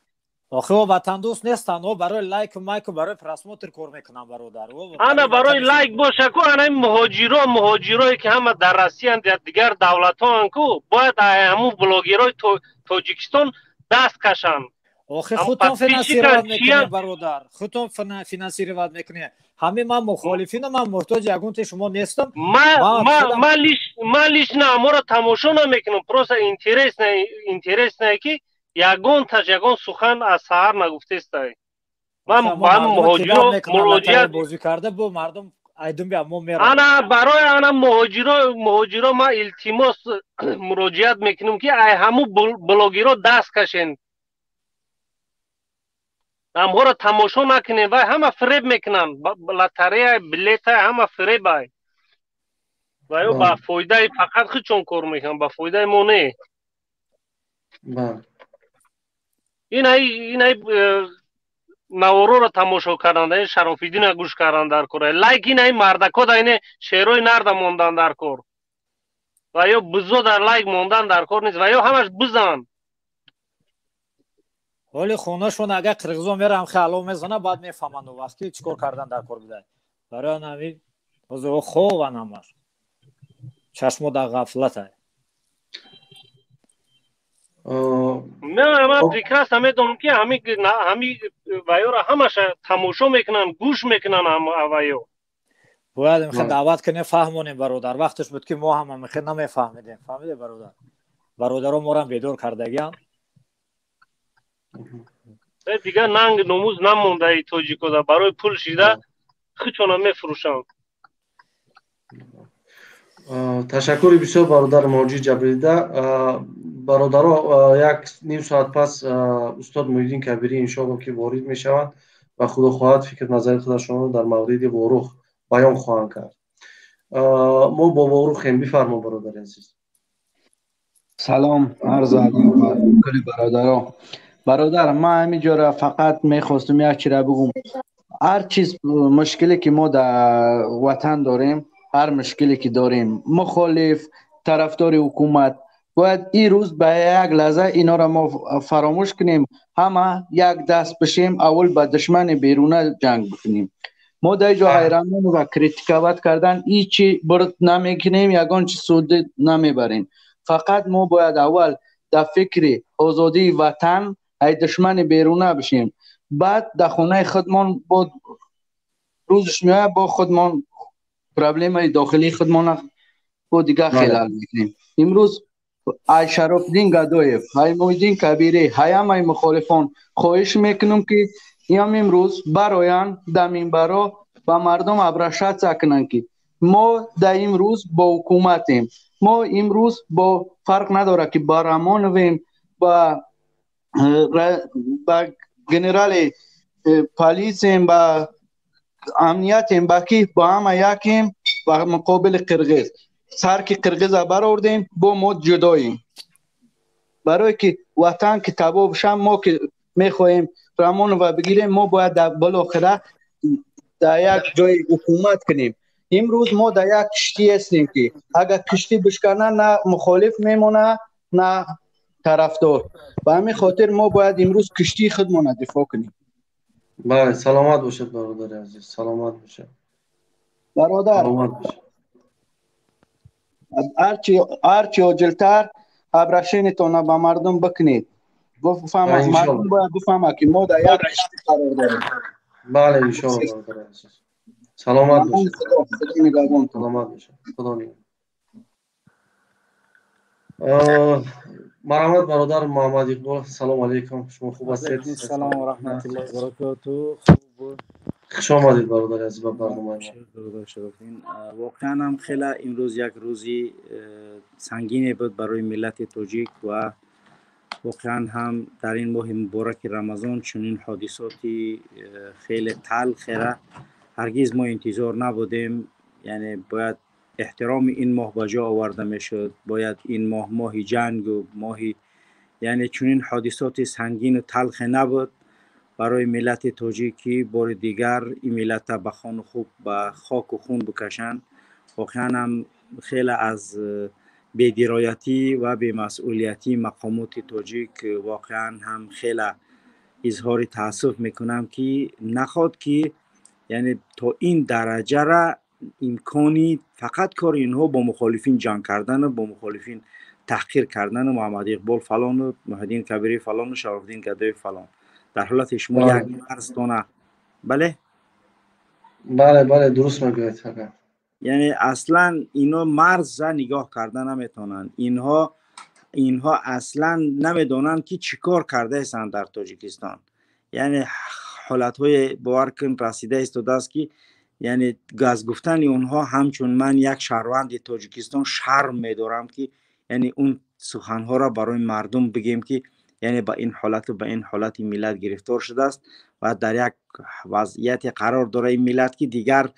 آخه او وطن دوست نیستن او برای لایک و مایک و برای پرسموتر کار میکنن برادر انا برای لایک باشه کو انا مهاجرای که همه در روسیه اند دیگر دولت ها ان کو باید همون بلاگرای تاجیکستان دست کشن آخه خودتون فینانسیرواد میکنه برادر خودتون فینانسیرواد میکنه همه من مخالفین من محتاج یگونت شما نیستم من لیش نه ما را تماشا نمیکنم پروسه اینترس نه که یگان سخن از سحر نگفته است من با هم مراجعه بازی کرده با مردم ایدون بیا ما میرم انا برای انا مهاجرا ما التماس مراجعت میکنم که همو بلاگرا دست کشن همه را تماشا نکنین و همه فریب میکنن لاتاری بلیت همه فریب های و با فایده فقط خودشون کار میکنن با فایده ما نه این نوارو را تماشا کردن شراف‌الدین گوش کردن در کار لایک این مردکا این شعرهای نرد موندن در کار و یا بزو در لایک موندن در کار نیست و یا همش بزن. ولی خونهشون اگه قرغزا میرم خیالو میزنه بعد میفهمن و وقتی چیکار کردن در کار بده برای نمی بزرگ خوب نمار چشمو در غفلت من فکر هستم میدونم که همی وایو را همش تماشا میکنن گوش میکنن هم وایو باید میخواد دعوت کنه فهمونیم برادر وقتش بود که ما هم میخواد نمیفهمیدیم فهمیده برادر برادرها ما را بیدار کردگیان دیگه ننگ نموز نمونده ای توجیکو دا برای پول شیده خیچونا میفروشن. تشکر بسیار برادر موجی جبریده. برادرها یک نیم ساعت پس استاد محیدین کبیری انشاءالله که وارد میشوند و خدا خواهد فکر نظر خودشان رو در مورد واروخ بیان خواهند کرد. ما با واروخ هم بفرما برادر عزیز. سلام عرض ادب کل برادرها. برادر من همینجا را فقط میخواستم یک چیز را بگم. هر چیز مشکلی که ما در وطن داریم، هر مشکلی که داریم، مخالف طرفدار حکومت، باید این روز به یک لحظه اینا را ما فراموش کنیم، همه یک دست بشیم، اول با دشمن بیرونه جنگ بکنیم. ما در اینجا حیرانیم و کریتیکاوت کردن هیچی برد نمیکنیم، یگان چی سود نمیبریم. فقط ما باید اول در فکر آزادی وطن ای دشمن بیرونه بشیم، بعد در خونه خودمان با روزش میاد با خودمان پرابلم داخلی خودمان با دیگه خلال میکنیم. امروز ای شرفالدین گدایف، ای محیدین کبیری، ای همه مخالفان خواهش میکنم که امروز براین در منبرها و مردم ابرشت سکنن که ما در امروز با حکومتیم، ما امروز با فرق نداره که با رمانویم با گنرال پلیسیم با امنیتیم باقی با همه یکیم و مقابل قرغیز سر که قرغیز برآوردیم با ما جداییم برای که وطن که تباه بشه. ما که میخواهیم رمان و بگیریم ما باید بالاخره در یک جای حکومت کنیم. امروز ما در یک کشتی هستیم که اگر کشتی بشکنه نه مخالف میمونه نه طرفدار. به همین خاطر ما باید امروز کشتی خودمان دفاع کنیم. بله سلامت باشید برادر عزیز. سلامت باشید برادر. سلامت باشید. هرچی عاجلتر ابرشینتان به مردم بکنید. بفهم مردم باید بفهمه که ما در یک کشتی قرار داریم. بله انشاءالله برادر عزیز. سلامت باشید. خدا نگهبان. سلامت باشید. خدا نگهبان. مرحمت برادر محمد اقبال. سلام علیکم. شما خوب هستید؟ سلام و رحمت الله و برکاته. خوش آمدید برادر عزیز به برنامه ما. واقعا هم خیلی امروز یک روزی سنگینی بود برای ملت تاجیک و واقعا هم در این ماه مبارک رمضان چنین حادثاتی خیلی تلخ هرگز ما انتظار نبودیم. یعنی باید احترام این ماه به جا آورده میشد، باید این ماه جنگ و ماهی یعنی چنین حادثات سنگین و تلخ نبود برای ملت تاجیکی. بار دیگر این ملت به خون خوب به خاک و خون بکشند. واقعا هم خیلی از بی‌درایتی و بی‌مسئولیتی مقامات تاجیک واقعا هم خیلی اظهار تاسف میکنم که نخواد که یعنی تا این درجه را امکانی فقط کار اینها با مخالفین جنگ کردن و با مخالفین تحقیر کردن و محمد اقبال فلان و محیدین کبیری فلان و شرفالدین گدایف فلان در حالت شما یک مرزتانه. بله بله درست میگوید. یعنی اصلا اینا مرز را نگاه کردن نمیتونن. اینها اصلا نمیدونن که چیکار کرده هستند در تاجیکستان. یعنی حالتهای باور کن رسیده است دست که یعنی گاز گفتن اونها همچون من یک شهروند تاجیکستان شرم میدارم که یعنی اون سخنها را برای مردم بگیم که یعنی با این حالت و با این حالت ملت گرفتار شده است و در یک وضعیت قرار داره این ملت که دیگر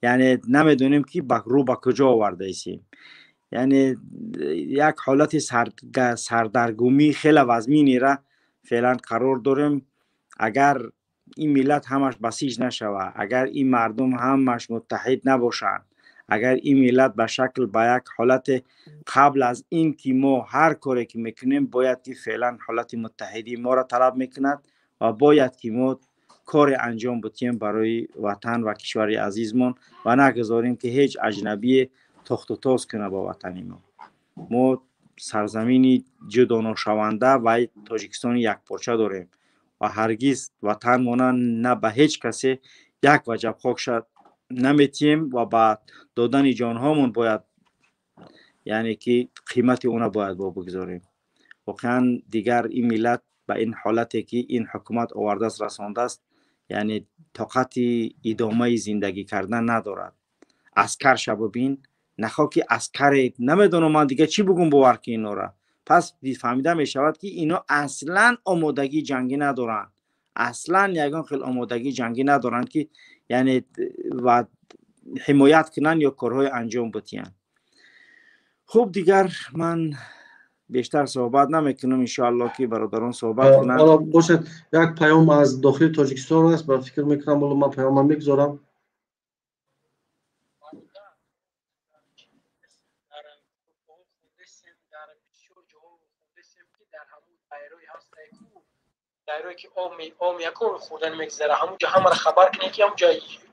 یعنی نمیدونیم که رو به کجا آورده ایستیم. یعنی یک حالت سردرگمی خیلی وزمینی را فعلا قرار داریم. اگر این ملت همش بسیج نشوه، اگر این مردم همش متحد نباشند، اگر این ملت به شکل به یک حالت قبل از این که ما هر کاری که میکنیم باید که فعلا حالت متحدی ما را طلب میکند و باید که ما کار انجام بدیم برای وطن و کشور عزیزمون و نگذاریم که هیچ اجنبی تخت و تاز کنه با وطن ما سرزمینی جدا نشونده و تاجیکستان یک پارچه داریم و هرگز وطن نه به هیچ کسی یک وجب خاک شد نمیتیم و با دادن جان هامون باید یعنی که قیمت اونا باید بگذاریم. واقعا دیگر این ملت به این حالتی که این حکومت آورده است رسانده است یعنی طاقت ادامه زندگی کردن ندارد. عسکر شب بین نخوا که عسکر نمیدونم من دیگه چی بگم باور که اینا را پس فهمیده می شود که اینا اصلا آمادگی جنگی ندارن، اصلا یگان خیلی آمادگی جنگی ندارن که یعنی و حمایت کنن یا کارهای انجام بدین. خوب دیگر من بیشتر صحبت نمیکنم، انشاءالله که برادران صحبت کنن. حالا باشه یک پیام از داخل تاجیکستان است، با فکر میکنم بالا من پیام میگذارم. دایره که آم یکو خوردن میگذره همونجا همه را خبر کنه که همونجا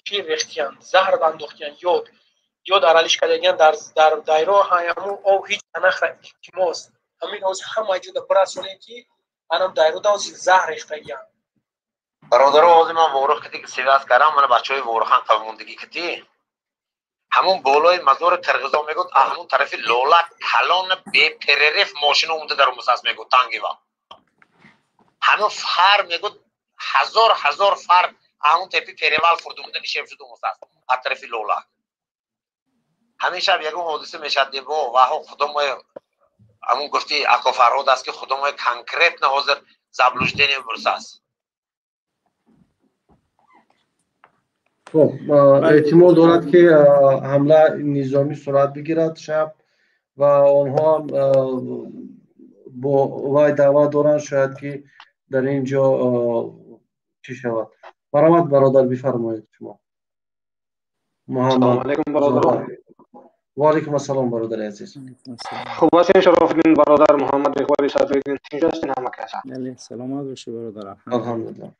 چی ریختیان زهر انداختیان یاد عرالیش کردگیان در دایره همون او هیچ تنخ که ماست همین از همه جدا برسونه که انم دایره دا زهر ریختگیان برادرها آزی من وورخ کتی که سیواز کردم من بچه های وورخان قوموندگی کتی همون بالای مزار کرغزا میگود همون طرف لولک کلان بی پررف ماشین اومده در مساس میگود تانگی با همون فر میگود هزار فر همون تپی پریوال فردومده نشیم شد مساس از طرف لولک همیشه یکون حادثه میشد دیبو و خودم همون گفتی اکا فرهاد است که خودم کنکریت نه حاضر زبلوشتین برساس. خب احتمال دارد که حمله نظامی صورت بگیرد شب و آنها هم با وای دعوت دارند شاید که در اینجا چی شود. مرحمت برادر بفرمایید شما. سلام علیکم برادر. و علیکم السلام برادر عزیز. خوب هستین شرف الدین برادر محمد اقبال صدرالدین اینجا هستین همه کسا. بله سلامت باشی برادر. الحمدلله.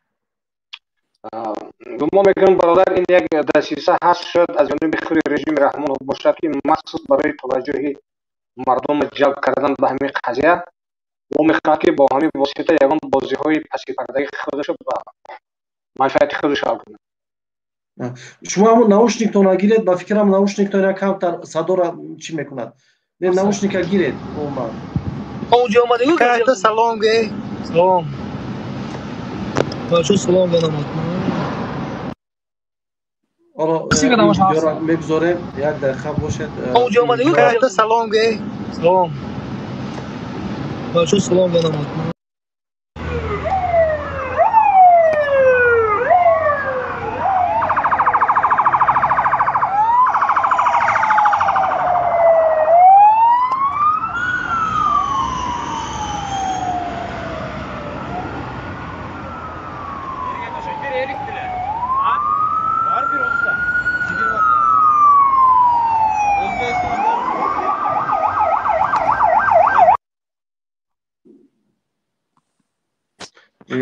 گمان میکنم برادر این یک دسیسه هست شد از جانب خود رژیم رحمان باشد که مخصوص برای توجه مردم جلب کردن به همین قضیه و میخواد که با همین واسطه یگان بازی های پسی پرده خودش به منفعت خودش حل کنه. شما همون ناوشنیک تون گیرید با فکرم ناوشنیک تون کم تر صدا را چی میکند؟ نه ناوشنیک گیرید عموما. اونجا اومده بود که سلام گه. سلام. بچه سلام بنام. حالا ویدیو میگذاریم یک دقیقه باشد. اونجا اومده بود که سلام گه. سلام. بچه سلام بنام.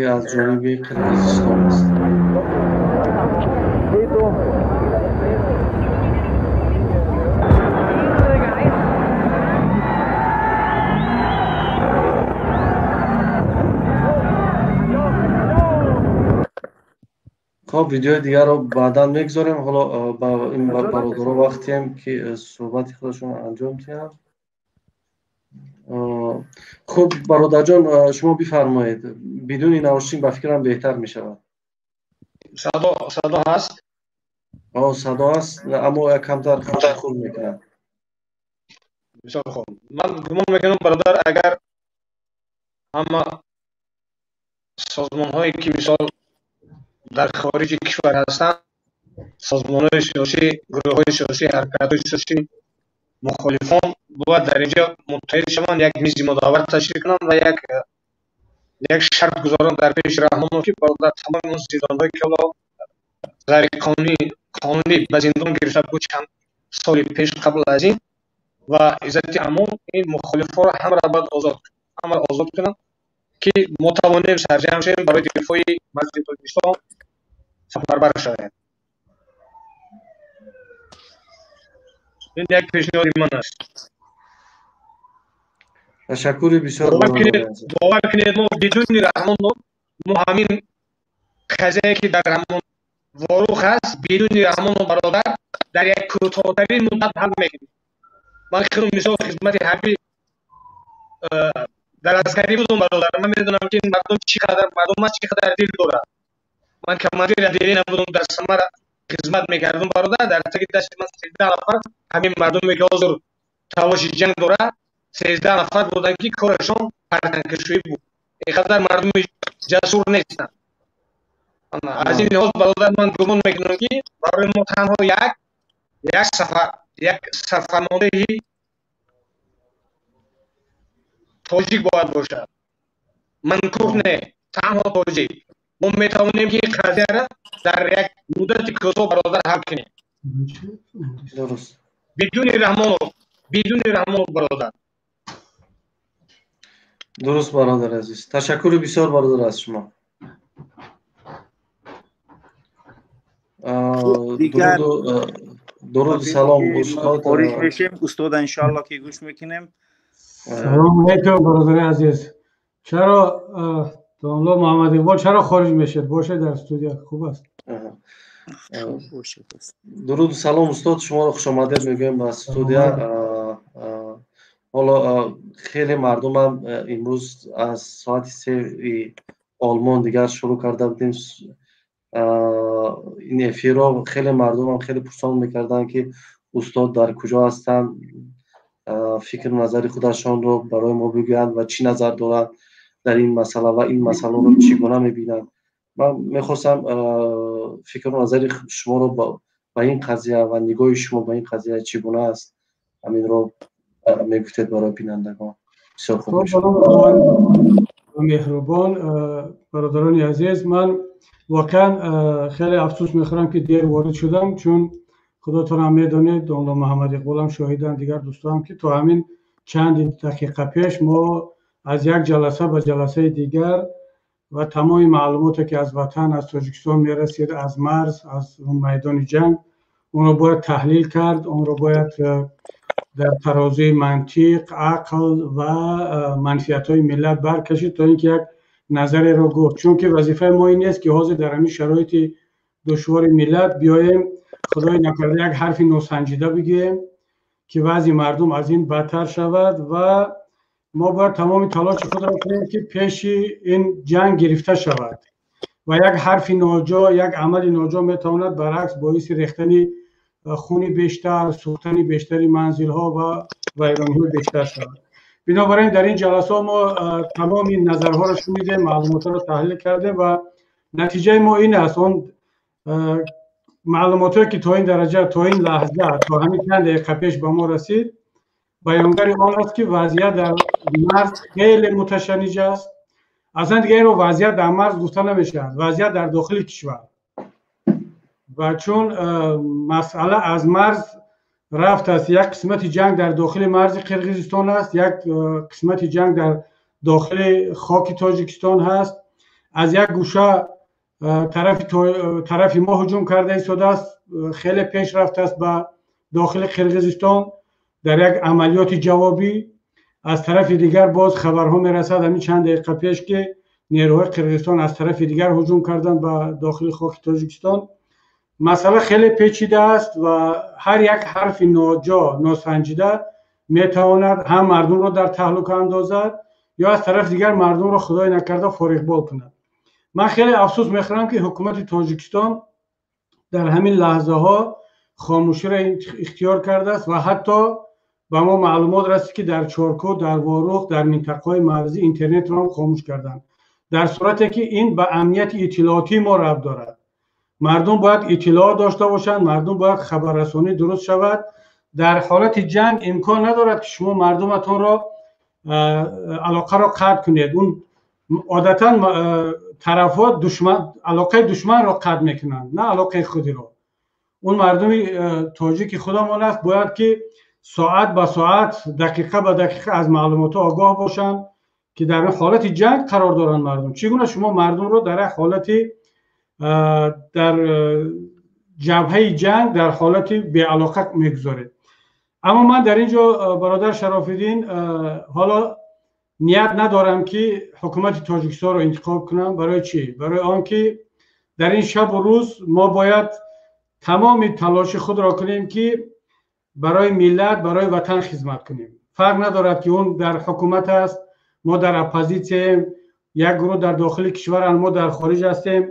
از جانب قرقیزستان است. خب ویدیو دیگر رو بعدا میگذاریم. حالا با این برادرها وقتی هم که صحبت خودشون انجام دهند. خب برادر جان شما بفرمایید. بدون ناوشنیک به فکرم بهتر می شود. صدا هست؟ صدا هست اما کمتر خود میکنم. بسیار خوب. من گمان میکنم برادر اگر اما سازمان هایی که مثال در خارج کشور هستند سازمان های سیاسی، گروه های سیاسی، حرکت های سیاسی مخالفان باید در اینجا متحد شوند، یک میز مداور تشکیل کنند و یک شرط گذارند در پیش رحمان که برادر تمام اون زندان‌هایی که غیر قانونی به زندان گرفته بود سال پیش قبل از این و عزت عموم این مخالفا را همه را باید آزاد کنند که ما توانیم سرجم شویم برای دفاع ملت تاجیکستان سفربر شویم. این یک پیشنهاد من است. تشکر بسیار. باور کنید ما بدون رحمان ما همین قضیه که در همون واروخ هست بدون رحمان و برادر در یک کوتاه‌ترین مدت حل میکنیم. من خیلی مثال خدمت حربی در عسکری بودم برادر، من میدونم که این مردم چقدر دل داره. من کماندیر دیری نبودم، در سمر خدمت میکردم برادر، در تک دست من 13 نفر همین مردمی که حاضر تواش جنگ داره 13 نفر بودن که کارشون پرتنکشویی بود. اینقدر مردم جسور نیستن. از این لحاظ برادر من گمان میکنم که برای ما تنها یک سرفرماندهی تاجیک باید باشد. منکوف نه، تنها تاجیک. ما میتوانیم که این قضیه را در یک مدت کوتاه برادر حل کنیم. درست. بدون رحمان برادر. درست برادر عزیز. تشکر بسیار برادر از شما. درود سلام استاد. خارج میشیم استاد انشالله که گوش میکنیم. سلام علیکم برادر عزیز. چرا دانلو محمد اقبال چرا خارج میشید؟ باشه در استودیو خوب است. درود سلام استاد، شما رو خوش آمدید میگم به استودیو. حالا خیلی مردم هم امروز از ساعت 3 آلمان دیگر شروع کرده بودیم این افیر را. خیلی مردم هم خیلی پرسان میکردن که استاد در کجا هستن، فکر و نظر خودشان رو برای ما بگویند و چی نظر دارند در این مسئله و این مسئله رو چگونه میبینند. من میخواستم فکر و نظر شما رو با این قضیه و نگاه شما با این قضیه چگونه است همین رو میگفتید برای بینندگان. بسیار خوب میشه. مهربان برادران عزیز، من واقعا خیلی افسوس میخورم که دیر وارد شدم، چون خداتون هم میدونید دانلو محمد اقبال هم شاهدن، دیگر دوستان که تو همین چند دقیقه پیش ما از یک جلسه به جلسه دیگر و تمام معلوماتی که از وطن از تاجیکستان میرسید، از مرز، از میدان جنگ، اون رو باید تحلیل کرد، اون رو باید در ترازوی منطق، عقل و منفعت‌های ملت برکشید تا اینکه یک نظری رو گفت. چون که وظیفه ما این است که حاضر در همین شرایط دشوار ملت بیایم خدای نکرده یک حرفی ناسنجیده بگیم که وضع مردم از این بدتر شود و ما باید تمام تلاش خود را کنیم که پیش این جنگ گرفته شود و یک حرف ناجا، یک عمل ناجا میتواند برعکس باعث ریختن خون بیشتر، سوختن بیشتری منزل ها و ویرانی های بیشتر شود. بنابراین در این جلسه ما تمام این نظرها را شنیدیم، معلومات را تحلیل کردیم و نتیجه ما این است. اون معلوماتی که تا این درجه، تا این لحظه، تا همین چند دقیقه پیش به ما رسید بیانگر آن است که وضعیت در مرز خیلی متشنج است. اصلا دیگه رو وضعیت در مرز گفته نمیشه، وضعیت در داخل کشور. و چون مسئله از مرز رفت است، یک قسمت جنگ در داخل مرز قرقیزستان است، یک قسمت جنگ در داخل خاک تاجیکستان هست. از یک گوشه طرف ما هجوم کرده ایستاده است، خیلی پیش رفته است به داخل قرقیزستان در یک عملیات جوابی. از طرف دیگر باز خبرها میرسد همین چند دقیقه پیش که نیروهای قرقیزستان از طرف دیگر هجوم کردن به داخل خاک تاجیکستان. مسئله خیلی پیچیده است و هر یک حرف ناجا، ناسنجیده میتواند هم مردم را در تهلکه اندازد یا از طرف دیگر مردم را خدای نکرده فارغ بال کند. من خیلی افسوس میخورم که حکومت تاجیکستان در همین لحظه ها خاموشی را اختیار کرده است و حتی به ما معلومات رسید که در چارکو، در واروخ، در منطقه‌های مرزی اینترنت را هم خاموش کردند، در صورتی که این به امنیت اطلاعاتی ما ربط دارد. مردم باید اطلاع داشته باشند، مردم باید خبررسانی درست شود. در حالت جنگ امکان ندارد که شما مردمتون را علاقه را قطع کنید. اون عادتا طرفات علاقه دشمن را قطع میکنند، نه علاقه خودی را. اون مردم تاجیک خودمان است باید که ساعت به ساعت دقیقه به دقیقه از معلومات آگاه باشند که در حالت جنگ قرار دارند مردم. چگونه شما مردم رو در حالت در جبهه جنگ در حالت بی‌علاقه میگذارید؟ اما من در اینجا برادر شراف‌الدین حالا نیت ندارم که حکومت تاجیکستان رو انتخاب کنم. برای چی؟ برای آنکه در این شب و روز ما باید تمام تلاش خود را کنیم که برای ملت، برای وطن خدمت کنیم. فرق ندارد که اون در حکومت است، ما در اپوزیسیم، یک گروه در داخل کشور، ما در خارج هستیم.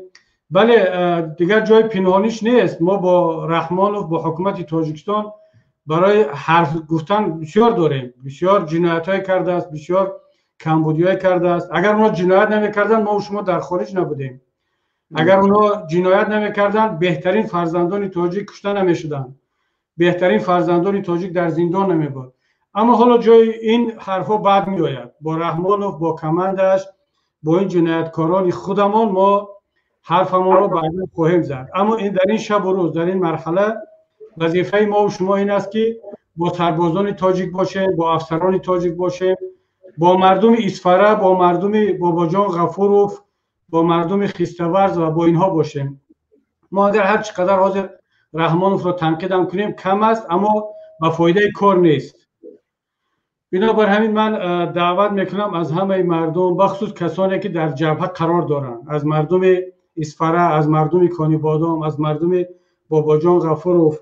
بله دیگر جای پنهانیش نیست. ما با رحمانوف، با حکومت تاجیکستان برای حرف گفتن بسیار داریم. بسیار جنایت‌های کرده است، بسیار کمبودی‌های کرده است. اگر اونا جنایت نمی‌کردن ما و شما در خارج نبودیم. اگر اونا جنایت نمی‌کردن بهترین فرزندان تاجیک کشته نمی‌شدن. بهترین فرزندان تاجیک در زندان نمی‌بود. اما حالا جای این حرفا بعد می‌آید. با رحمانوف، با کماندش، با این جنایتکاران خودمان ما حرفمان رو بعدا خواهیم زد. اما این در این شب و روز، در این مرحله وظیفه ما و شما این است که با سربازان تاجیک باشیم، با افسران تاجیک باشیم، با مردم اصفهان، با مردم باباجان غفوروف، با مردم خیستورز و با اینها باشیم. ما اگر هر چقدر حاضر رحمانوف رو تنقیدم کنیم کم است، اما به فایده کار نیست. بنابر همین من دعوت میکنم از همه مردم، بخصوص کسانی که در جبهه قرار دارند، از مردم اصفهان، از مردم کانیبادام، از مردم باباجان غفوروف،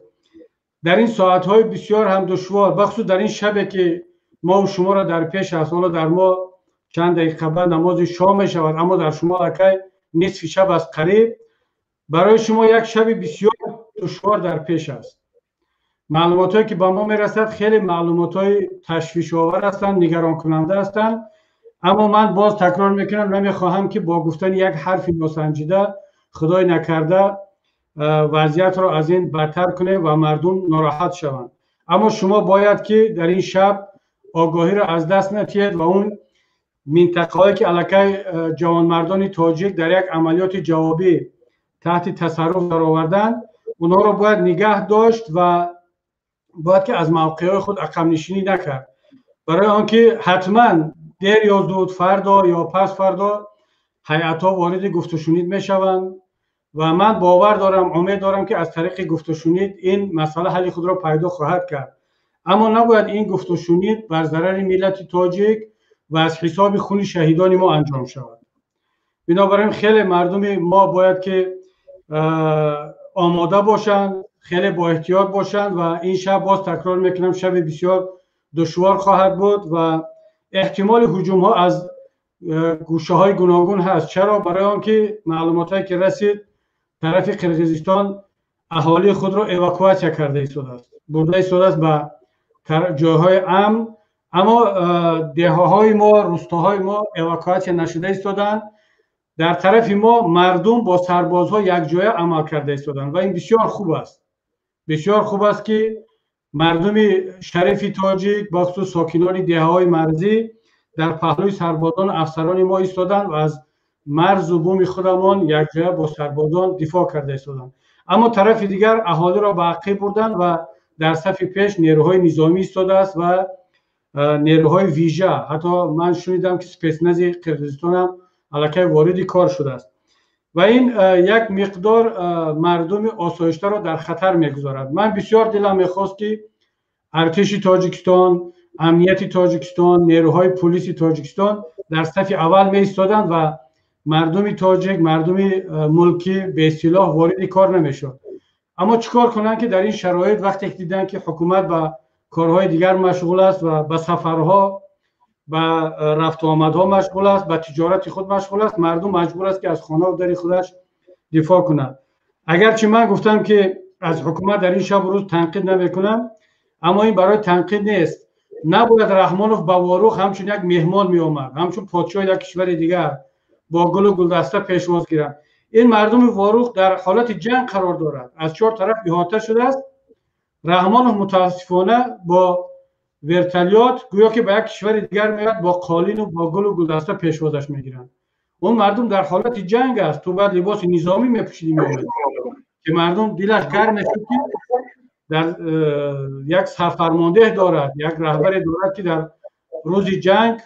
در این ساعت‌های بسیار هم دشوار، بخصوص در این شبی که ما و شما را در پیش است، حالا در ما چند دقیقه بعد نماز شام می شود، اما در شما اکی نصف شب است قریب، برای شما یک شب بسیار دشوار در پیش است. معلوماتی که به ما میرسد خیلی معلومات‌های تشویش آور هستند، نگران کننده هستند. اما من باز تکرار میکنم نمیخواهم که با گفتن یک حرف ناسنجیده خدای نکرده وضعیت را از این بدتر کنه و مردم ناراحت شوند. اما شما باید که در این شب آگاهی را از دست ندهید و اون منطقه‌ای که الکی جوانمردان تاجیک در یک عملیات جوابی تحت تصرف در آوردن، اونها را باید نگه داشت و باید که از موقعهای خود عقب نشینی نکرد. برای آنکه حتما دیر یا زود فردا یا پس فردا هیئت‌ها وارد گفت و شنید میشوند و من باور دارم، امید دارم که از طریق گفت و شنید این مسئله حل خود را پیدا خواهد کرد. اما نباید این گفت و شنید بر ضرر ملت تاجیک و از حساب خون شهیدان ما انجام شود. بنابراین خیلی مردم ما باید که آماده باشند، خیلی با احتیاط باشند و این شب باز تکرار میکنم شب بسیار دشوار خواهد بود و احتمال هجوم ها از گوشه های گوناگون هست. چرا؟ برای آنکه معلوماتی که رسید طرف قرقیزستان اهالی خود را اواکواسیا کرده ایستاده است، برده ایستاده است به جایهای امن، اما دهه‌های ما، روستاهای ما اواکواسیا نشده ایستادند. در طرف ما مردم با سربازها یک جای عمل کرده ایستادند و این بسیار خوب است. بسیار خوب است که مردم شریف تاجیک با خصوص ساکنان دهه‌های مرزی در پهلوی سربازان و افسران ما ایستادند و از مرز و بوم خودمان یک جای با سربازان دفاع کرده ایستادند. اما طرف دیگر اهالی را به عقب بردند و در صف پیش نیروهای نظامی ایستاده است و نیروهای ویژه، حتی من شنیدم که سپسنز قرقیزستان هم الکی وارد کار شده است و این یک مقدار مردم آسایشته را در خطر میگذارد. من بسیار دلم میخواست که ارتش تاجیکستان، امنیت تاجیکستان، نیروهای پلیس تاجیکستان در صف اول می ایستادند و مردم تاجیک، مردم ملکی به اصطلاح وارد کار نمیشد. اما چیکار کنن که در این شرایط وقتی دیدن که حکومت به کارهای دیگر مشغول است و به سفرها و رفت و آمدها مشغول است، به تجارت خود مشغول است، مردم مجبور است که از خانه و در خودش دفاع کنند. اگرچه من گفتم که از حکومت در این شب و روز تنقید نمیکنم، اما این برای تنقید نیست. نباید رحمانوف با واروخ همچون یک مهمان می آمد، همچون پادشاه یک کشور دیگر با گل و گلدسته پیشواز گیرد. این مردم واروخ در حالت جنگ قرار دارد، از چهار طرف احاطه شده است. رحمانوف متاسفانه با ورتلیات گویا که به یک کشور دیگر میاد، با قالین و با گل و گلدسته پیشوازش میگیرند. اون مردم در حالت جنگ است، تو باید لباس نظامی میپوشیدی میآمد که مردم دلش گرم شد که در یک سرفرمانده دارد، یک رهبر دارد که در روز جنگ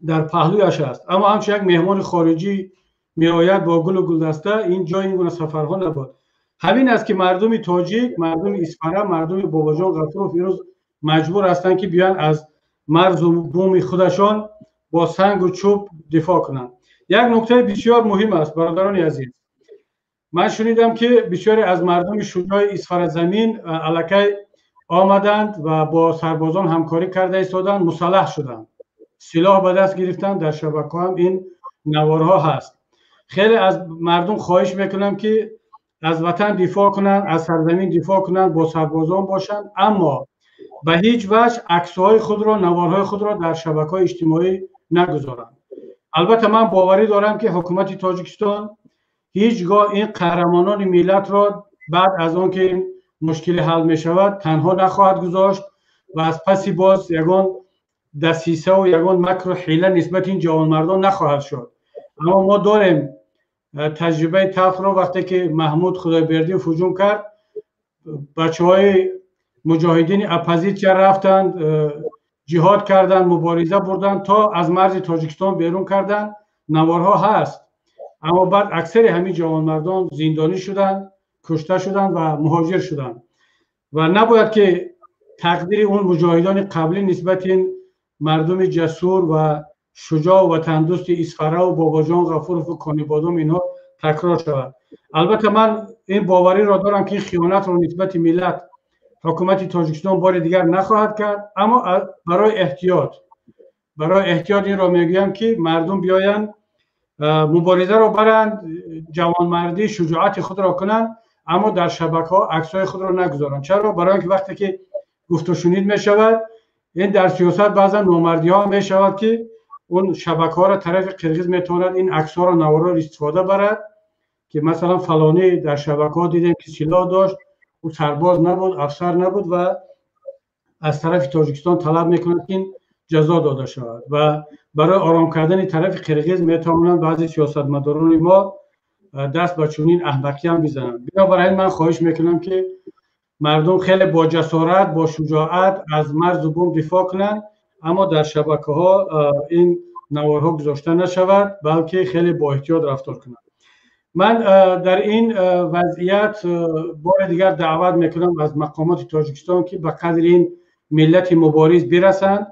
در پهلویش است. اما همچون یک مهمان خارجی می آید با گل و گلدسته، این جای این گونه سفرها نبود. همین است که مردم تاجیک، مردم اصفهان، مردم باباجان غفورov امروز مجبور هستند که بیان از مرز و بوم خودشان با سنگ و چوب دفاع کنند. یک نکته بسیار مهم است برادران عزیز، من شنیدم که بسیاری از مردم شجاع اصفهان زمین الکی آمدند و با سربازان همکاری کرده ایستادند، مسلح شدند، سلاح به دست گرفتند. در شبکه هم این نوارها هست. خیلی از مردم خواهش میکنم که از وطن دفاع کنند، از سرزمین دفاع کنند، با سربازان باشند، اما به هیچ وجه عکس‌های خود را، نوارهای خود را در شبکه‌های اجتماعی نگذارند. البته من باوری دارم که حکومت تاجیکستان هیچگاه این قهرمانان ملت را بعد از آن که این مشکل حل می شود تنها نخواهد گذاشت و از پسی باز یگان دسیسه و یگان مکر و حیله نسبت این جوانمردان نخواهد شد. اما ما داریم تجربه تلخ را، وقتی که محمود خدایبردیوف هجوم کرد، بچه‌های مجاهدین اپوزیسیون رفتند، جهاد کردند، مبارزه بردند تا از مرز تاجیکستان بیرون کردند. نوارها هست. اما بعد اکثر همین جوانمردان زندانی شدند، کشته شدند و مهاجر شدند و نباید که تقدیر اون مجاهدان قبلی نسبت این مردم جسور و شجاع و وطن دوست اصفهان و باباجان غفورov و کانیبادام اینها تکرار شود. البته من این باوری را دارم که خیانت را نسبت ملت حکومت تاجیکستان بار دیگر نخواهد کرد. اما برای احتیاط این را میگویم که مردم بیایند مبارزه را برند، جوانمردی شجاعت خود را کنند، اما در شبکه‌ها عکس‌های خود را نگذارند. چرا؟ برای اینکه وقتی که گفت و شنید می شود، این در سیاست بعضا نامردی ها می شود که اون شبکه‌ها را طرف قرغیز میتواند این عکس‌ها را، نوارا را استفاده برد که مثلا فلانی در شبکه‌ها دیدیم که سلاح داشت، او سرباز نبود، افسر نبود و از طرف تاجیکستان طلب میکند که این جزا داده شود و برای آرام کردن طرف قرغیز میتوانند بعضی سیاستمداران ما دست به چنین احمقی هم بزنند. بنابراین من خواهش میکنم که مردم خیلی با جسارت، با شجاعت از مرز و بوم دفاع کنند، اما در شبکه‌ها این نوارها گذاشته نشود، بلکه خیلی با احتیاط رفتار کنند. من در این وضعیت بار دیگر دعوت میکنم از مقامات تاجیکستان که به قدر این ملت مبارز برسند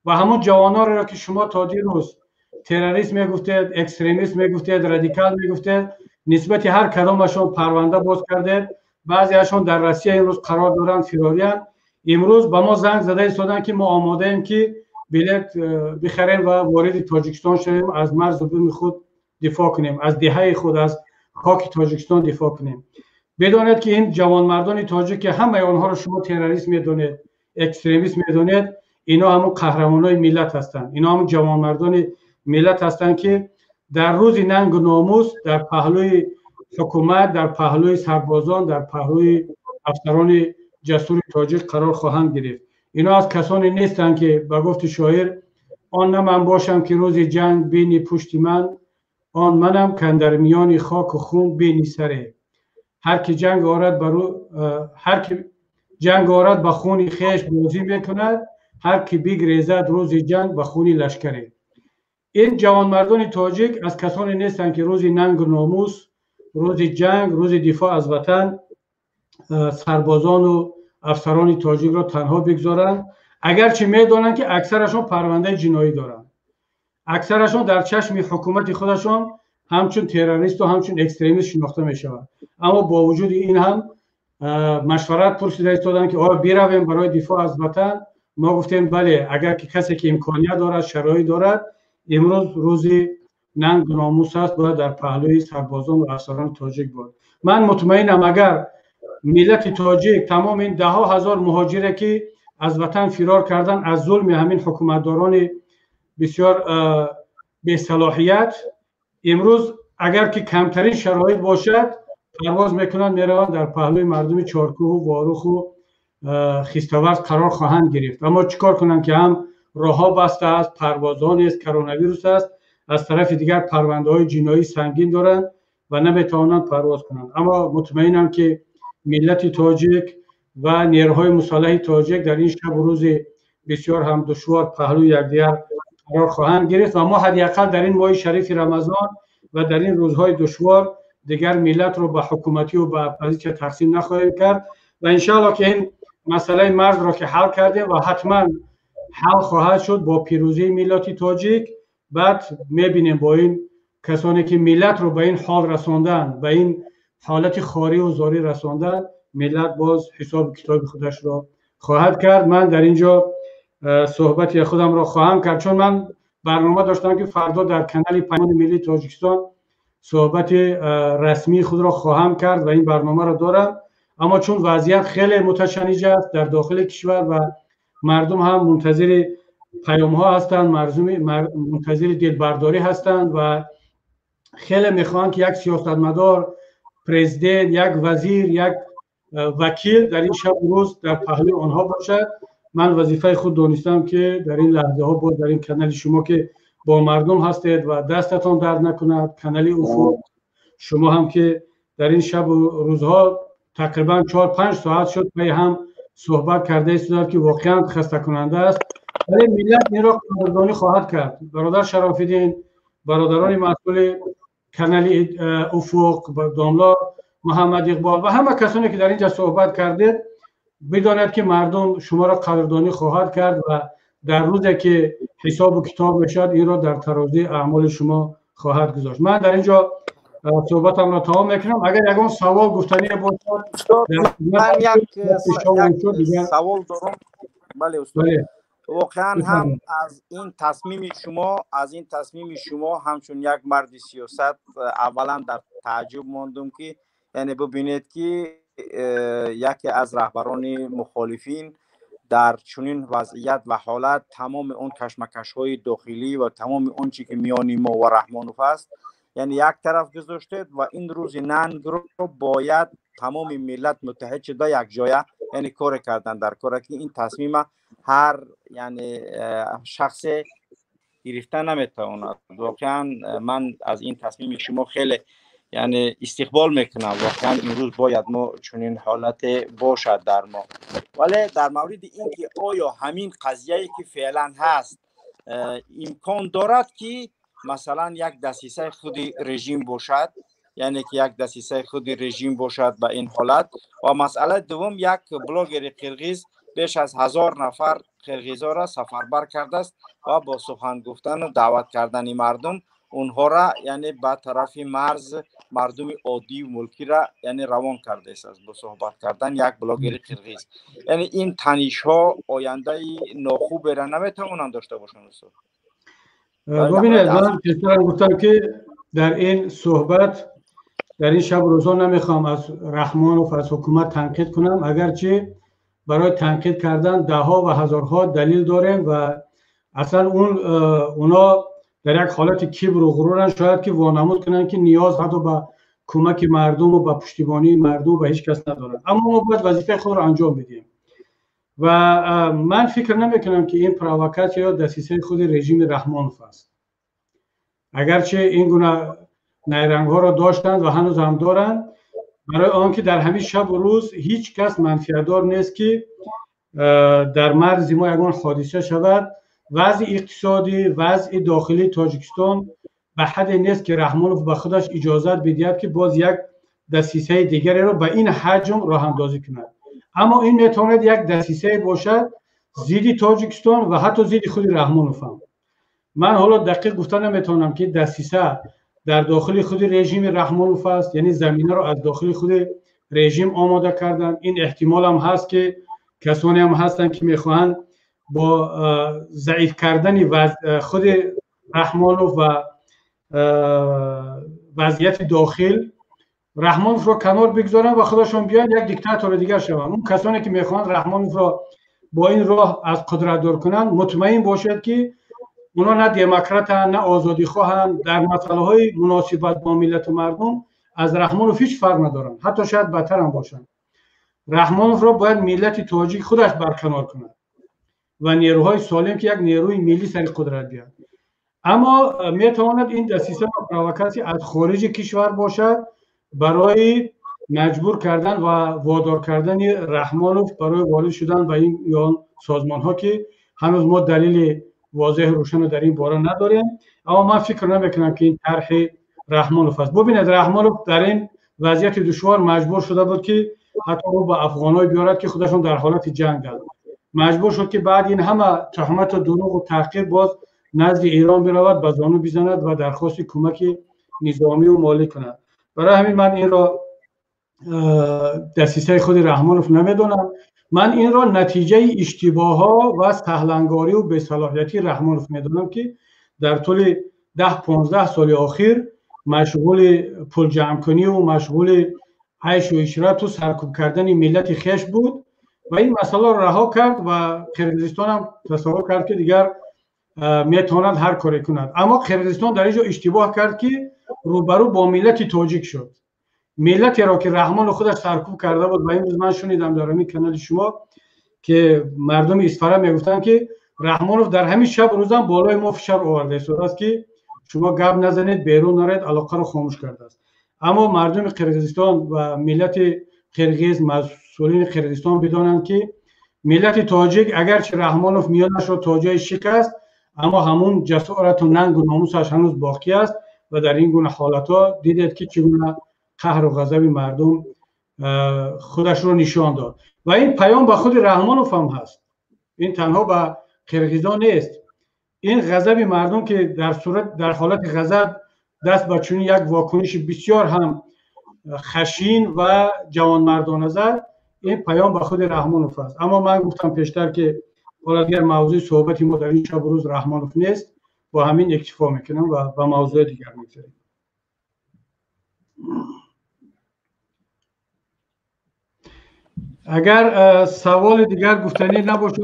و همون جوانان را که شما تا دیروز تروریست میگفتید، اکستریمیست میگفتید، رادیکال میگفتید، نسبت هر کدامشون پرونده باز کردید. بعضیشون در روسیه امروز قرار دارند، فراریان. امروز به ما زنگ زده ایستادن که ما آماده ایم که بلیط بخریم و وارد تاجیکستان شویم، از مرز و بوم خود دفاع کنیم، از دهه خود، از خاک تاجیکستان دفاع کنیم. بدانید که این جوانمردان تاجیک که همه آنها را شما تروریست میدونید، اکستریمیست میدونید، اینا همون قهرمانای ملت هستند. اینا همون جوانمردان ملت هستند که در روز ننگ و ناموس در پهلوی حکومت، در پهلوی سربازان، در پهلوی افسران جسور تاجیک قرار خواهند گرفت. اینا از کسانی نیستند که به گفت شاعر آن نه من باشم که روز جنگ بینی پشت من، آن منم که در میان خاک و خون بینی سره. هر که جنگ آرد به خون خویش بازی میکند، هر که بگریزد روز جنگ به خون لشکره. این جوانمردان تاجیک از کسانی نیستند که روز ننگ و ناموس، روز جنگ، روز دفاع از وطن سربازان و افسران تاجیک را تنها بگذارند، اگرچه میدانند که اکثرشون پرونده جنایی دارند، اکثرشون در چشم حکومت خودشون همچون تروریست و همچون اکستریمیست شناخته می شوند. اما با وجود این هم مشورت پرسیده ایستادند که آیا برویم برای دفاع از وطن. ما گفتیم بله، اگر که کسی که امکانیت دارد، شرایط دارد، امروز روزی ننگ و ناموس است، باید در پهلوی سربازان و افسران تاجیک بود. من مطمئنم اگر ملت تاجیک، تمام این ده ها هزار مهاجری که از وطن فرار کردن از ظلم همین حکومتداران بسیار به صلاحیت، امروز اگر که کمترین شرایط باشد پرواز میکنند، میروند در پهلوی مردم چارکوه و واروخ و خیستاورز قرار خواهند گرفت. اما چیکار کنند که هم راهها بسته است، پروازان است، کرونا ویروس است، از طرف دیگر پرونده های جنایی سنگین دارند و نمیتوانند پرواز کنند. اما مطمئنم که ملت تاجیک و نیروهای مسلح تاجیک در این شب و روز بسیار هم دشوار پهلوی یکدیگر قرار خواهند گرفت و ما حداقل در این ماه شریف رمضان و در این روزهای دشوار دیگر ملت رو به حکومتی و به اپوزیسیون تقسیم نخواهیم کرد و انشاءالله که این مسئله مرز را که حل کردیم و حتما حل خواهد شد با پیروزی ملت تاجیک. بعد میبینیم با این کسانی که ملت رو به این حال رساندن، به این حالت خواری و زاری رساندن، ملت باز حساب کتاب خودش را خواهد کرد. من در اینجا صحبت خودم را خواهم کرد چون من برنامه داشتم که فردا در کانال پیام ملی تاجیکستان صحبت رسمی خود را خواهم کرد و این برنامه را دارم، اما چون وضعیت خیلی متشنج است در داخل کشور و مردم هم منتظر پیام ها هستند، منتظر دلبرداری هستند و خیلی میخوان که یک سیاستمدار، پرزیدنت، یک وزیر، یک وکیل در این شب روز در پهلوی آنها باشد. من وظیفه خود دانستم که در این لحظه ها بود در این کانال شما که با مردم هستید و دستتان درد نکند، کانال افق شما هم که در این شب و روزها تقریبا 4-5 ساعت شد پای هم صحبت کرده است که واقعا خسته کننده است، ولی ملت این را قدردانی خواهد کرد. برادر شراف‌الدین، برادران مسئول کانال افق، داملا محمد اقبال و همه کسانی که در اینجا صحبت کردید، بدانید که مردم شما را قدردانی خواهد کرد و در روزی که حساب و کتاب بشد این را در ترازی اعمال شما خواهد گذاشت. من در اینجا صحبتم را تمام میکنم. اگر یگان سوال گفتنی باشد من یک سوال دارم. بله استاد، واقعا هم از این تصمیم شما همچون یک مرد سیاست اولا در تعجب ماندم که یعنی ببینید که یکی از رهبران مخالفین در چنین وضعیت و حالت تمام اون کشمکش‌های داخلی و تمام اون چی که میان ما و رحمانوف است یعنی یک طرف گذاشته و این روز ننگ رو باید تمام ملت متحد شده یک جایه یعنی کار کردن در کار که این تصمیم هر یعنی شخص گرفته نمیتواند. واقعا من از این تصمیم شما خیلی یعنی استقبال میکنم. واقعا این روز باید ما چنین حالت باشد در ما. ولی در مورد اینکه آیا همین قضیه‌ای که فعلا هست امکان دارد که مثلا یک دسیسه خود رژیم باشد، یعنی که یک دسیسه خود رژیم باشد به این حالت. و مسئله دوم، یک بلاگر قرقیز بیش از 1000 نفر قرقیزا را سفربر کرده است و با سخن گفتن و دعوت کردن مردم اونها را یعنی به طرف مرز مردم عادی و ملکی را یعنی روان کرده است با صحبت کردن یک بلاگر قرقیز. یعنی این تنش ها آینده ناخوب را نمیتوانند داشته باشند. ببینید من پیشتر گفتم که در این صحبت در این شب روزا نمیخوام از رحمانوف از حکومت تنقید کنم، اگرچه برای تنقید کردن ده ها و هزارها دلیل داریم و اصلا اونا در یک حالت کبر و غرورن، شاید که وانمود کنن که نیاز حتی به کمک مردم و به پشتیبانی مردم به هیچ کس ندارن، اما ما باید وظیفه خود را انجام بدیم و من فکر نمیکنم که این پرووکاسیون یا دسیسه خود رژیم رحمانوف است. اگرچه این گونه نیرنگ ها را داشتند و هنوز هم دارند، برای آنکه در همین شب و روز هیچ کس منفعتدار نیست که در مرز ما یگان حادثه شود. وضع اقتصادی، وضع داخلی تاجیکستان به حد نیست که رحمانوف به خودش اجازت بدهد که باز یک دسیسه دیگری را به این حجم راه اندازی کند. اما این میتواند یک دسیسه باشد ضد تاجیکستان و حتی ضد خود رحمانوف هم. من حالا دقیق گفتن نمیتونم که دسیسه در داخل خود رژیم رحمانوف است، یعنی زمینه را از داخل خود رژیم آماده کردن. این احتمال هم هست که کسانی هم هستن که میخواهند با ضعیف کردن خود رحمانوف و وضعیت داخل رحمانوف را کنار بگذارن و خودشون بیان یک دیکتاتور دیگر شوند. اون کسانی که میخواهند رحمانوف را با این راه از قدرت دور کنند مطمئن باشد که اونا نه دموکراتن نه آزادی خواهند، در مسئله های مناسبت با ملت و مردم از رحمانوف هیچ فرق ندارن، حتی شاید بدتر هم باشن. رحمانوف را باید ملت تاجیک خودش برکنار کند و نیروهای سالم که یک نیروی ملی سر قدرت بیاد. اما میتواند این دسیسه و پروکاسی از خارج کشور باشد برای مجبور کردن و وادار کردن رحمانوف برای وارد شدن به این سازمان ها که هنوز ما دلیل واضح روشن در این باره نداریم. اما من فکر نمیکنم که این طرح رحمانوف است. ببینید رحمانوف در این وضعیت دشوار مجبور شده بود که حتی رو به افغانای بیارد که خودشون در حالت جنگ هستند. مجبور شد که بعد این همه تهمت و دروغ و تحقیر باز نزد ایران برود، به زانو بزند و درخواست کمک نظامی و مالی کند. برای همین من این را دسیسه خود رحمانوف نمیدونم. من این را نتیجه اشتباه ها و سهلنگاری و بی‌صلاحیتی رحمانوف میدونم که در طول 10-15 سال اخیر مشغول پول جمع کنی و مشغول عیش و عشرت و سرکوب کردن ملت خویش بود و این مسئله را رها کرد و قرقیزستان هم تصور کرد که دیگر میتواند هر کاری کند. اما قرقیزستان در اینجا اشتباه کرد که روبرو با ملت تاجیک شد. ملتی را که رحمان خودش سرکوب کرده بود و امروز من شنیدم در همین کانال شما که مردم اصفهان میگفتن که رحمانوف در همین شب روزم بالای ما فشار آورده است که شما گپ نزنید، بیرون نرید، علاقه رو خاموش کرده است. اما مردم قرقیزستان و ملت قرقیز، مسئولین قرقیزستان بدانند که ملت تاجیک اگرچه رحمانوف میانش را تا جای شکست، اما همون جسارت و ننگ و ناموسش هنوز باقی است و در این گونه حالتها دیدید که چگونه قهر و غضب مردم خودش رو نشان داد و این پیام به خود رحمانوف هم هست. این تنها به قرقیزان نیست. این غضب مردم که در حالت غضب دست به چنین یک واکنش بسیار هم خشین و جوانمردانه زد، این پیام به خود رحمانوف است. اما من گفتم پیشتر که حالا دیگر موضوع صحبت ما در این شب روز رحمانوف نیست، با همین اکتفا میکنم و به موضوع دیگر میگذاریم. اگر سوال دیگر گفتنی نباشد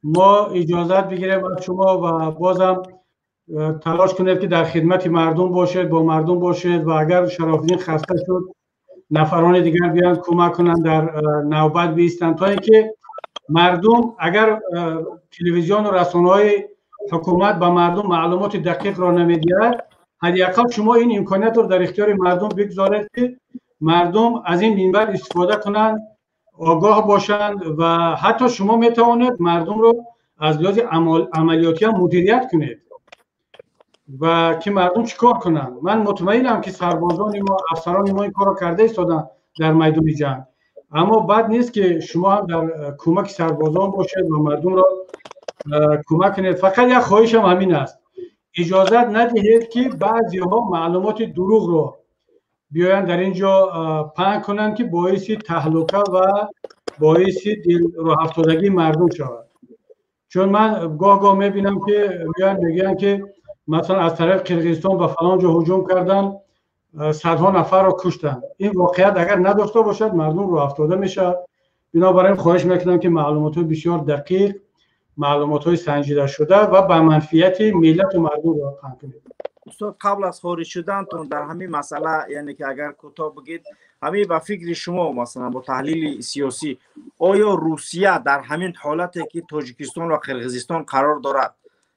ما اجازت بگیریم از شما و بازم تلاش کنید که در خدمت مردم باشید، با مردم باشید و اگر شراف‌الدین خسته شد نفران دیگر بیان کمک کنند در نوبت بیستند تا اینکه مردم اگر تلویزیون و رسانه‌های حکومت به مردم معلومات دقیق را نمیدهد، حداقل شما این امکانیت رو در اختیار مردم بگذارید که مردم از این منبر استفاده کنند، آگاه باشند و حتی شما میتوانید مردم رو از لحاظ عملیاتی هم مدیریت کنید و که مردم چیکار کنند. من مطمئنم که سربازان ما، افسران ما این کار را کرده ایستادن در میدان جنگ، اما بد نیست که شما هم در کمک سربازان باشید و مردم را کمک کنید. فقط یک خواهش هم همین است، اجازت ندهید که بعضی ها معلومات دروغ رو بیاین در اینجا پنگ کنند که باعث تهلکه و باعث دل راه افتادگی مردم شود. چون من گاه میبینم که میگن که مثلا از طرف قرقیزستان به فلان جا هجوم کردن، صدها نفر رو کشتن. این واقعیت اگر نداشته باشد مردم راه افتاده میشه. بنابراین خواهش میکنم که معلومات بسیار دقیق، معلومات سنجیده شده و به منفعت ملت و مردم را پنگ کنید. استاد قبل از خارج شدنتون در همین مسئله، یعنی که اگر کوتاه بگید همین به فکر شما مثلا با تحلیل سیاسی، آیا روسیه در همین حالتی که تاجیکستان و قرقیزستان قرار دارد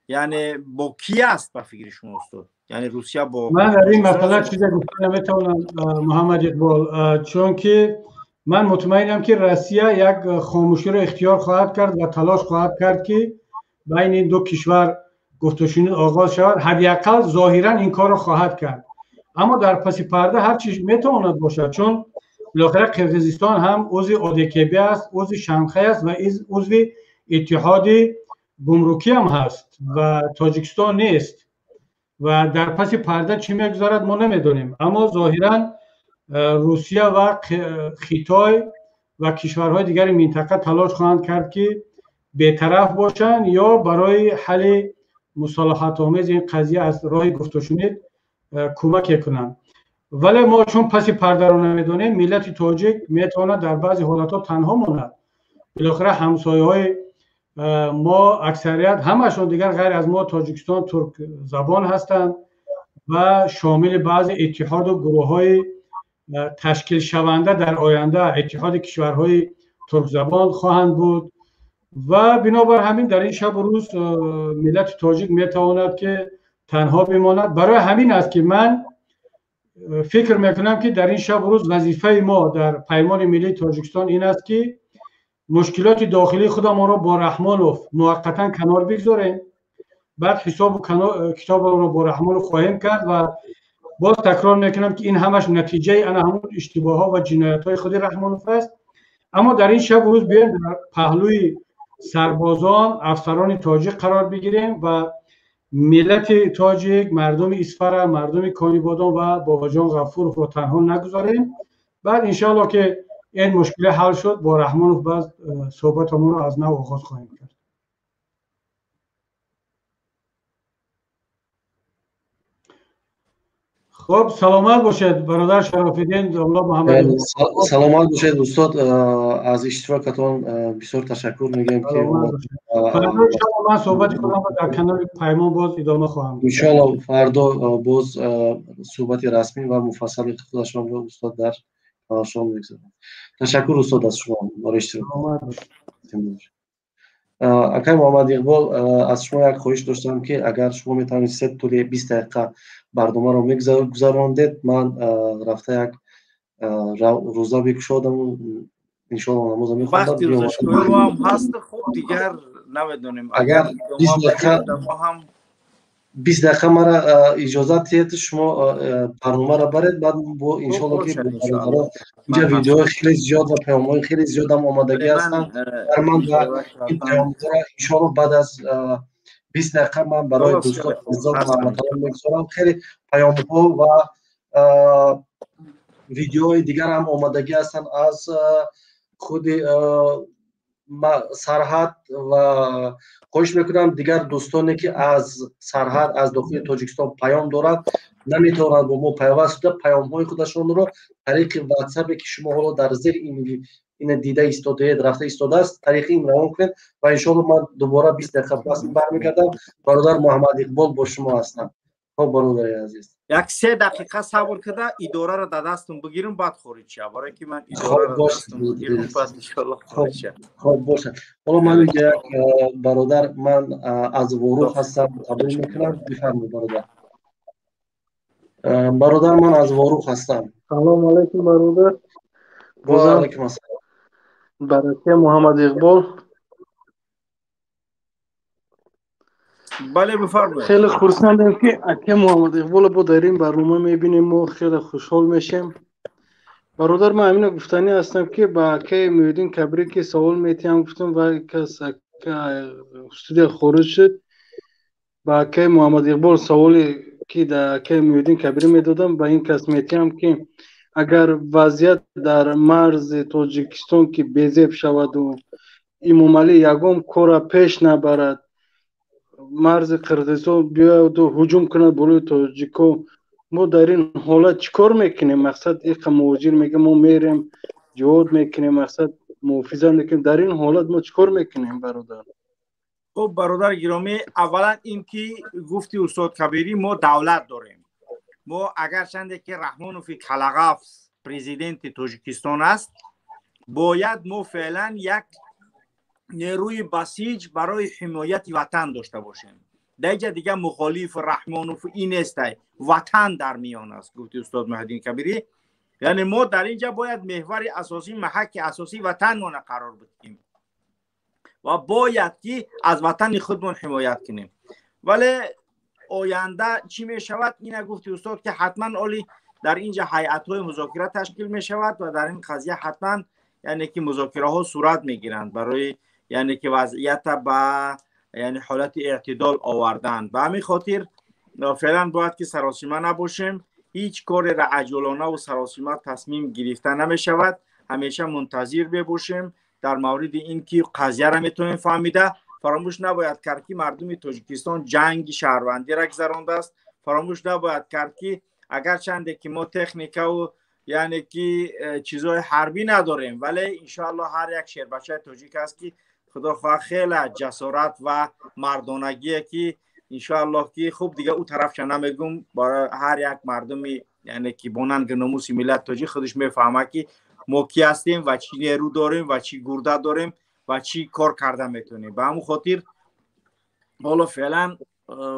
یعنی با کی است به فکر شما استاد؟ یعنی روسیه با من در این مسئله چیزی گفتن نمیتونم محمد اقبال، چون که من مطمئنم که روسیه یک خاموشی را اختیار خواهد کرد و تلاش خواهد کرد که بین این دو کشور گفتگو آغاز شود. حداقل ظاهرا این کار را خواهد کرد، اما در پس پرده هر چیز میتواند باشد، چون بالاخره قرقیزستان هم عضو ODKB است، عضو شنغهای است و عضو اتحاد گمرکی هم هست و تاجیکستان نیست و در پس پرده چی میگذارد ما نمیدونیم. اما ظاهرا روسیه و خیتای و کشورهای دیگر منطقه تلاش خواهند کرد که بی‌طرف باشند یا برای حل مصالحت آمیز این قضیه از راه گفتگو کمک کنند. ولی ما چون پس پرده رو نمیدونیم، ملت تاجیک میتواند در بعضی حالتها تنها ماند. بالاخره همسایه های ما اکثریت همشون دیگر غیر از ما تاجیکستان ترک زبان هستند و شامل بعض اتحاد و گروه های تشکیل شونده در آینده اتحاد کشورهای ترک زبان خواهند بود و بنابر همین در این شب و روز ملت تاجیک میتواند که تنها بماند. برای همین است که من فکر میکنم که در این شب و روز وظیفه ما در پیمان ملی تاجیکستان این است که مشکلات داخلی خودمان را با رحمانوف موقتا کنار بگذاریم، بعد حساب و کتاب را با رحمانوف خواهیم کرد و باز تکرار میکنم که این همش نتیجه همون اشتباه ها و جنایت های خود رحمانوف است. اما در این شب و روز بیایم در پهلوی سربازان افسران تاجیک قرار بگیریم و ملت تاجیک، مردم اسفر، مردم کانیبادان و باباجان غفور رو تنها نگذاریم. بعد انشاءالله که این مشکل حل شد با رحمانوف بعد صحبتمون رو از نو آغاز خواهیم کرد. خب سلامت باشید برادر شراف‌الدین داملا محمد. سلامت باشید استاد، از اشتراکتان بسیار تشکر میگم که من صحبت کنم و در کانال پیمان باز ادامه خواهم داد. انشاءالله فردا باز صحبت رسمی و مفصل خودشان رو استاد در کانالشان میگذارم. تشکر استاد از شما برای اشتراک. اکای محمد اقبال، از شما یک خواهش داشتم که اگر شما میتونید 3 طول 20 دقیقه برنامه رو میگذراندید، من رفته یک روزه بکشادم و انشاءالله نماز میخوندم. وقتی روزشگاه رو هم هست خوب دیگر نمیدونیم اگر 20 دقیقه مرا اجازت دید شما برنامه را برید، بعد با انشاءالله که اینجا ویدیو خیلی زیاد و پیام‌های خیلی زیاد هم آمادگی هستن در من و این پیام‌ها انشاءالله بعد از 20 دقیقه من برای دوستان عزیزان و هموطنان میگذارم. خیلی پیام‌ها و ویدیوهای دیگر هم آمادگی هستن از خود سرحد و خواهش میکنم دیگر دوستانی که از سرحد از داخل تاجیکستان پیام دارند نمیتونند با ما پیوست شده پیام‌های خودشون رو طریق واتساپ که شما حالا در زیر این دیده ایستاده رفته ایستاده است طریق این روان کنید و ان شاء الله من دوباره 20 دقیقه پس برمیگردم. برادر محمد اقبال با شما هستم. خب برادر عزیز یک 3 دقیقه صبر کرده اداره را در دستم بگیرم بعد خارج شه، برای که من اداره را دستم بگیرم بعد ان شاء الله خارج شه. خب باشه. حالا من برادر من از وروخ هستم، قبول میکنم. بفرمایید برادر. برادر من از وروخ هستم. سلام علیکم برادر. و علیکم السلام. برکه محمد اقبال. بله بفرمایید. خیلی خرسندم که اکه محمد اقبال با در این برنامه میبینیم و خیلی خوشحال میشیم. برادر من همین گفتنی هستم که با اکه میودین کبری که سوال میتیم گفتم و کس استودیو خارج شد با اکه محمد اقبال سوالی که در اکه میودین کبری میدادم با این کس میتیم که اگر وضعیت در مرز تاجیکستان که بیزیب شود و ایمومالی یگم کورا پیش نبرد مرز قرقیزستان بیاید و هجوم کند بروی تاجیکو، ما در این حالت چیکار میکنیم؟ مقصد ایک مهاجر میگه ما میریم جهاد میکنیم، مقصد محافظت میکنیم. در این حالت ما چیکار میکنیم برادر؟ خب برادر گرامی، اولا این که گفتی استاد کبیری ما دولت داریم. ما اگر چنده که رحمانوف کلغاف پرزیدنت تاجیکستان است، باید ما فعلا یک نیروی بسیج برای حمایت وطن داشته باشیم. دیگه دیگه مخالف رحمانوف این است، وطن در میان است. گفتی استاد مهدی کبیری، یعنی ما در اینجا باید محور اساسی محک اساسی وطن ما قرار بدیم و باید که از وطن خودمون حمایت کنیم. ولی آینده چی می شود؟ این گفتی استاد که حتما اولی در اینجا هیئت های مذاکره تشکیل می شود و در این قضیه حتما یعنی که مذاکره ها صورت می گیرند برای یعنی که وضعیت با یعنی حالت اعتدال آوردن. به همین خاطر فعلا باید که سراسیمه نباشیم، هیچ کار را عجولانه و سراسیمه تصمیم گرفته نمی شود، همیشه منتظر باشیم. در مورد این که قضیه را میتونیم فهمیده، فراموش نباید کرد که مردم تاجیکستان جنگ شهروندی را گذرانده است. فراموش نباید کرد که اگر چنده که ما تکنیکا و یعنی که چیزای حربی نداریم، ولی انشاءالله هر یک شیر بچه تاجیک است که خدا خواه خیلی جسارت و مردانگیه که انشاءالله که خوب دیگه او طرف چه نمیگم، برای هر یک مردمی یعنی که بوننگ نموسی ملت تاجیک خودش میفهمه که ما کی هستیم و چی نیرو داریم و چی گرده داریم و چی کار کرده میتونیم. به همون خاطر حالا فعلا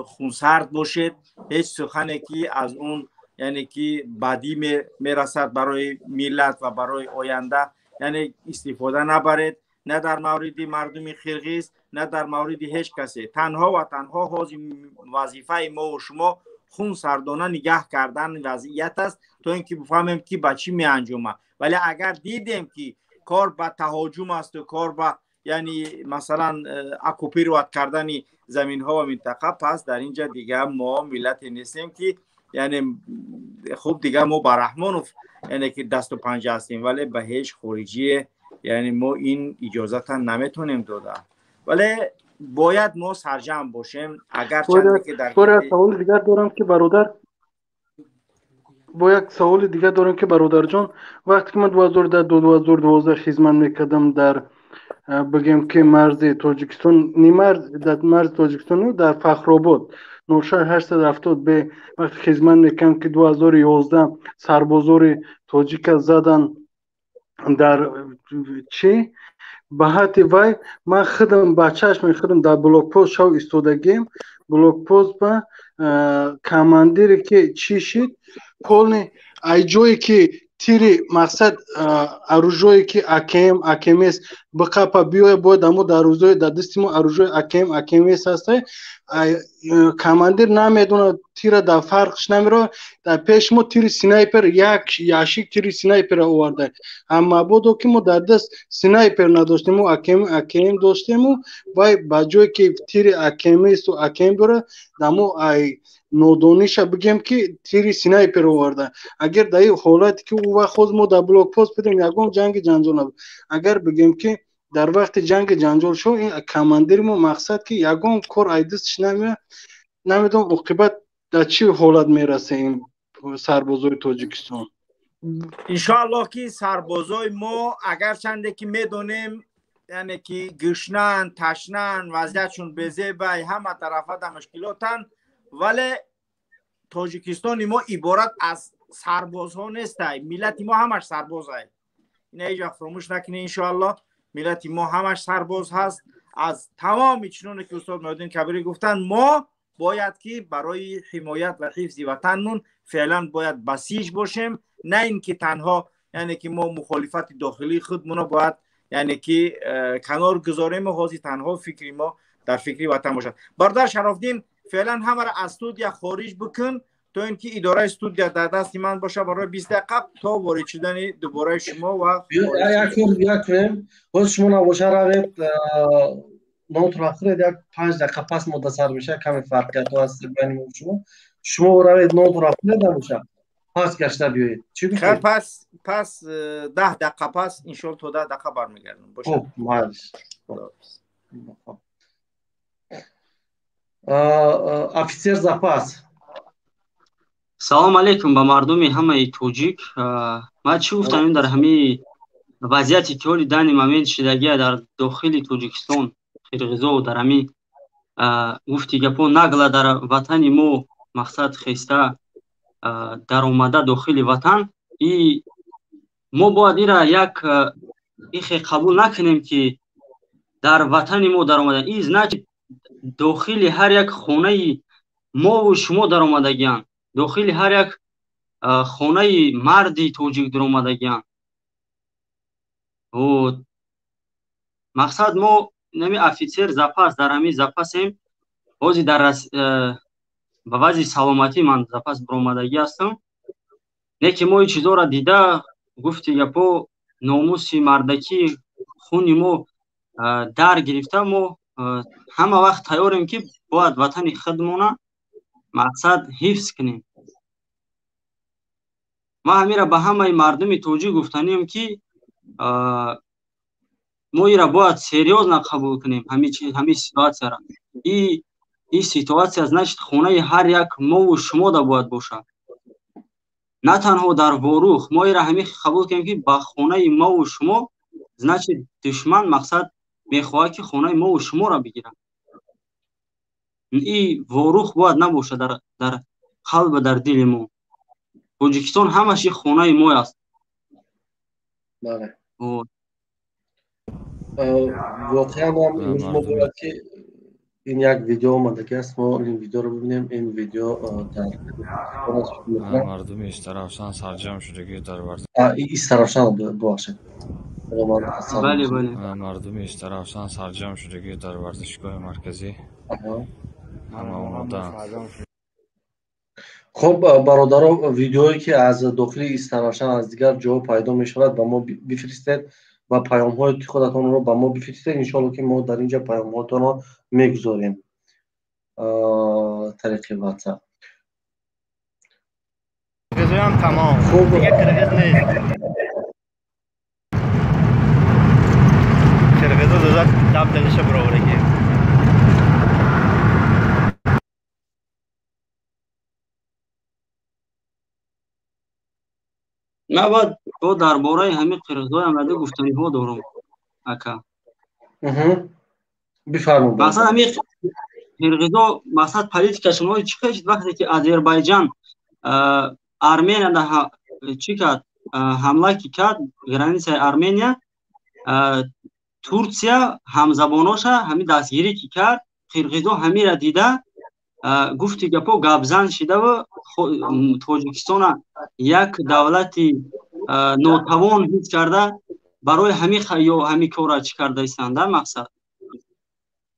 خونسرد باشید، هیچ سخنی که از اون یعنی که بدی میرسد برای ملت و برای آینده یعنی استفاده نبرید، نه در مورد مردم قرقیز نه در مورد هیچ کسی. تنها و تنها وظیفه ما و شما خون سردانه نگاه کردن وضعیت است تا اینکه بفهمیم که به چی می انجامه. ولی اگر دیدیم که کار به تهاجم است و کار به یعنی مثلا اکوپیروات کردن زمین ها و منطقه، پس در اینجا دیگه ما ملت نیستیم که یعنی خوب دیگه ما برحمانوف یعنی که دست و پنجه هستیم، ولی به هیچ خارجی یعنی ما این اجازت نمیتونیم داده. ولی باید ما سرجم باشیم. اگر چند که در سوال دیگر دارم که برادر یک سوال دیگه دارم که برادر جان، وقتی که من 2012 خدمت میکردم در بگیم که مرز تاجیکستان در مرز تاجیکستان در فخرآباد نورشهر 870 به وقتی خدمت میکردم که 2011 سربازار تاجیک زدن در چی به حد وای من خودم با چشم خودم در بلاک پست شو ایستادگیم. بلاک پست به کماندیری که چی شد کلنی ای جایی که تیری مقصد اروجوی که اکیمیست بقاپا بیوی باید امو در روزوی در دستیمو اروجوی اکیمیست هسته. کماندیر نمیدونه تیر در فرقش نمیره، در پیش ما تیر سنایپر یک یاشیک تیر سنایپر آورده، اما بودو که ما در دست سنایپر نداشتیم و اکیم داشتیم و با جایی که تیر اکیمیست و اکیم بره دمو ای نودونیش بگیم که تیری سنایپر آورده. اگر در این حالتی که او خود ما در بلاک پست بدیم یکم جنگ جنجال نبود، اگر بگیم که در وقت جنگ جنجال شو این کماندیر ما مقصد که یکم کار ایدستش نمیدونم عاقبت در چی حالت میرسه این سربازای تاجیکستان. انشاءالله که سربازای ما اگر چنده که میدونیم یعنی که گشنن تشنن وضعیتشون بزیبه همه طرفه در مشکلاتن، ولی تاجیکستان ما عبارت از سرباز ها نیست، ملت ما همش سرباز هست. این ایجا فراموش نکنه. انشاءالله ملت ما همش سرباز هست. از تمام چنونه که استاد معدین کبیری گفتن ما باید که برای حمایت و حفظ وطنمون فعلا باید بسیج باشیم، نه اینکه تنها یعنی که ما مخالفت داخلی خودمون باید یعنی که کنار گذاریم و حاضی تنها فکری ما در فکری وطن باشد. برادر شرافدین فعلا همه را از استودیا خارج بکن تا اینکه اداره استودیا در دست من باشه برای 20 دقیقه تا وارد شدن دوباره شما و یک باز شما نباشه روید نوت رو آخرید یک 5 دقیقه پس مدسر میشه کمی فرقیت هست بین شما روید نوت رو آخرید نباشه پس گشته بیایید. خیلی پس 10 دقیقه پس انشالله تا 10 دقیقه برمیگردم باشه. مالش افیسر запас. سلام علیکم به مردم همه توجیک. ما چی گفتم در همه وضعیتی که حالی دانی مامین شدگی در داخل توجیکستان قرقیزا و در همه گفتی گپو نگله در وطن ما مقصد خیسته در اومده داخل وطن ما باید ایره یک ایخی قبول نکنیم که در وطن ما در اومده ایز نه داخل هر یک خونه ما و شما در اومدگیان، داخل هر یک خونه مردی توجیک در اومدگیان و مقصد ما نمی افیسر زپاس در همی زپاسیم بازی در به وضع سلامتی من زپاس بر اومدگی هستم. نیکی ما این چیزا را دیده گفتی گپو ناموسی مردکی خونی ما در گرفته ما همه وقت تیاریم که باید وطن خودمون مقصد حفظ کنیم. ما همیره به همه مردم توجیه گفتنیم که ما ایره باید سریوز نقبول کنیم همین سیتواسیا را. این سیتواسیا از نشد خونه هر یک ما و شما دا باید باشه، نه تنها در واروخ. ما ایره همین قبول کنیم که با خونه ما و شما نشد دشمن مقصد میخواه که خونه ما و شما را بگیرن. این واروخ باید نباشه در قلب در دل ما. توجیکستان همش خونه ما است. بله. واقعا هم امروز ما باید که این یک ویدیو آمدگی است، ما این ویدیو رو ببینیم. این ویدیو در مردم استرافشان سرجم شدگی در ورزش استرافشان باشد. بله بله. مردم استرافشان سرجم شدگی در ورزشگاه مرکزی همه آمدن. خب برادران، ویدیویی که از داخل استرافشان از دیگر جا پیدا می شود به ما بفرستید و پیام های خودتان رو به ما بفرستید. ان شاءالله که ما در اینجا پیام هاتون رو میگذاریم طریق واتساپ. قرغیزی هم تمام دیگه قرغیز نیست. قرغیزا دوزد دب دلش برآورگی. من با درباره همین قرغیزای آمده گفتنی ها دارم اکا. بفرمایید. مثلا همین قرغیزا مثلا پالیتیکاشون های چی کشید وقتی که آذربایجان ارمنیا ده چی کرد حمله کرد گرانیسای ارمنیا، ترکیه همزباناش همین دستگیری که کرد، قرغیزا همین را دیده گفتی که پا گابزن شده و تاجیکستان یک دولتی ناتوان هیچ کرده برای همین کار چی کرده ایستند. در مقصد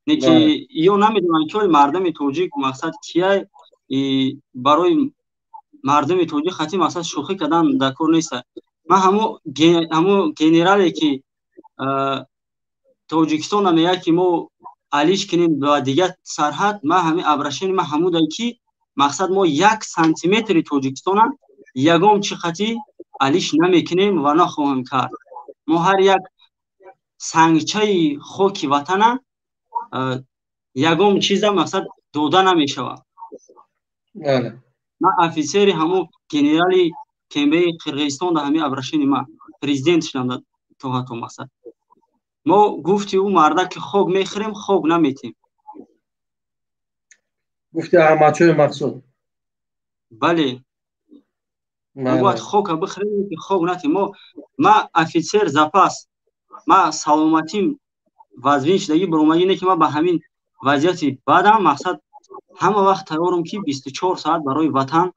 نیکی یا نمیدونن که مردم تاجیک مقصد کیه برای مردم تاجیک خطی مقصد شوخی کردن در کار نیست. من همو گنرالی که تاجیکستان میگه که ما علیش کنیم و دیگه سرحد، من همین ابرشین من همودایی که مقصد ما 1 سانتیمتر تاجیکستان یگام چی خطی علیش نمیکنیم و نخواهیم کرد. ما هر یک سنگچه خاک وطن یگام چیز مقصد دوده نمیشود. من افیسری همو گنرالی کمبه قرغیزستان در همین ابرشین من پریزیدنت شدم تو مقصد ما گفتی او مرده که خوک میخوریم خوک نمیتیم. گفتی احمدشاه مقصود. بله ما باید خوک بخوریم که خوک نتیم. ما افیسر زپاس ما سلامتیم وزوین شدگی برومگی اینه که ما به همین وضعیتی بعدم مقصد همه وقت تیارم که 24 ساعت برای وطن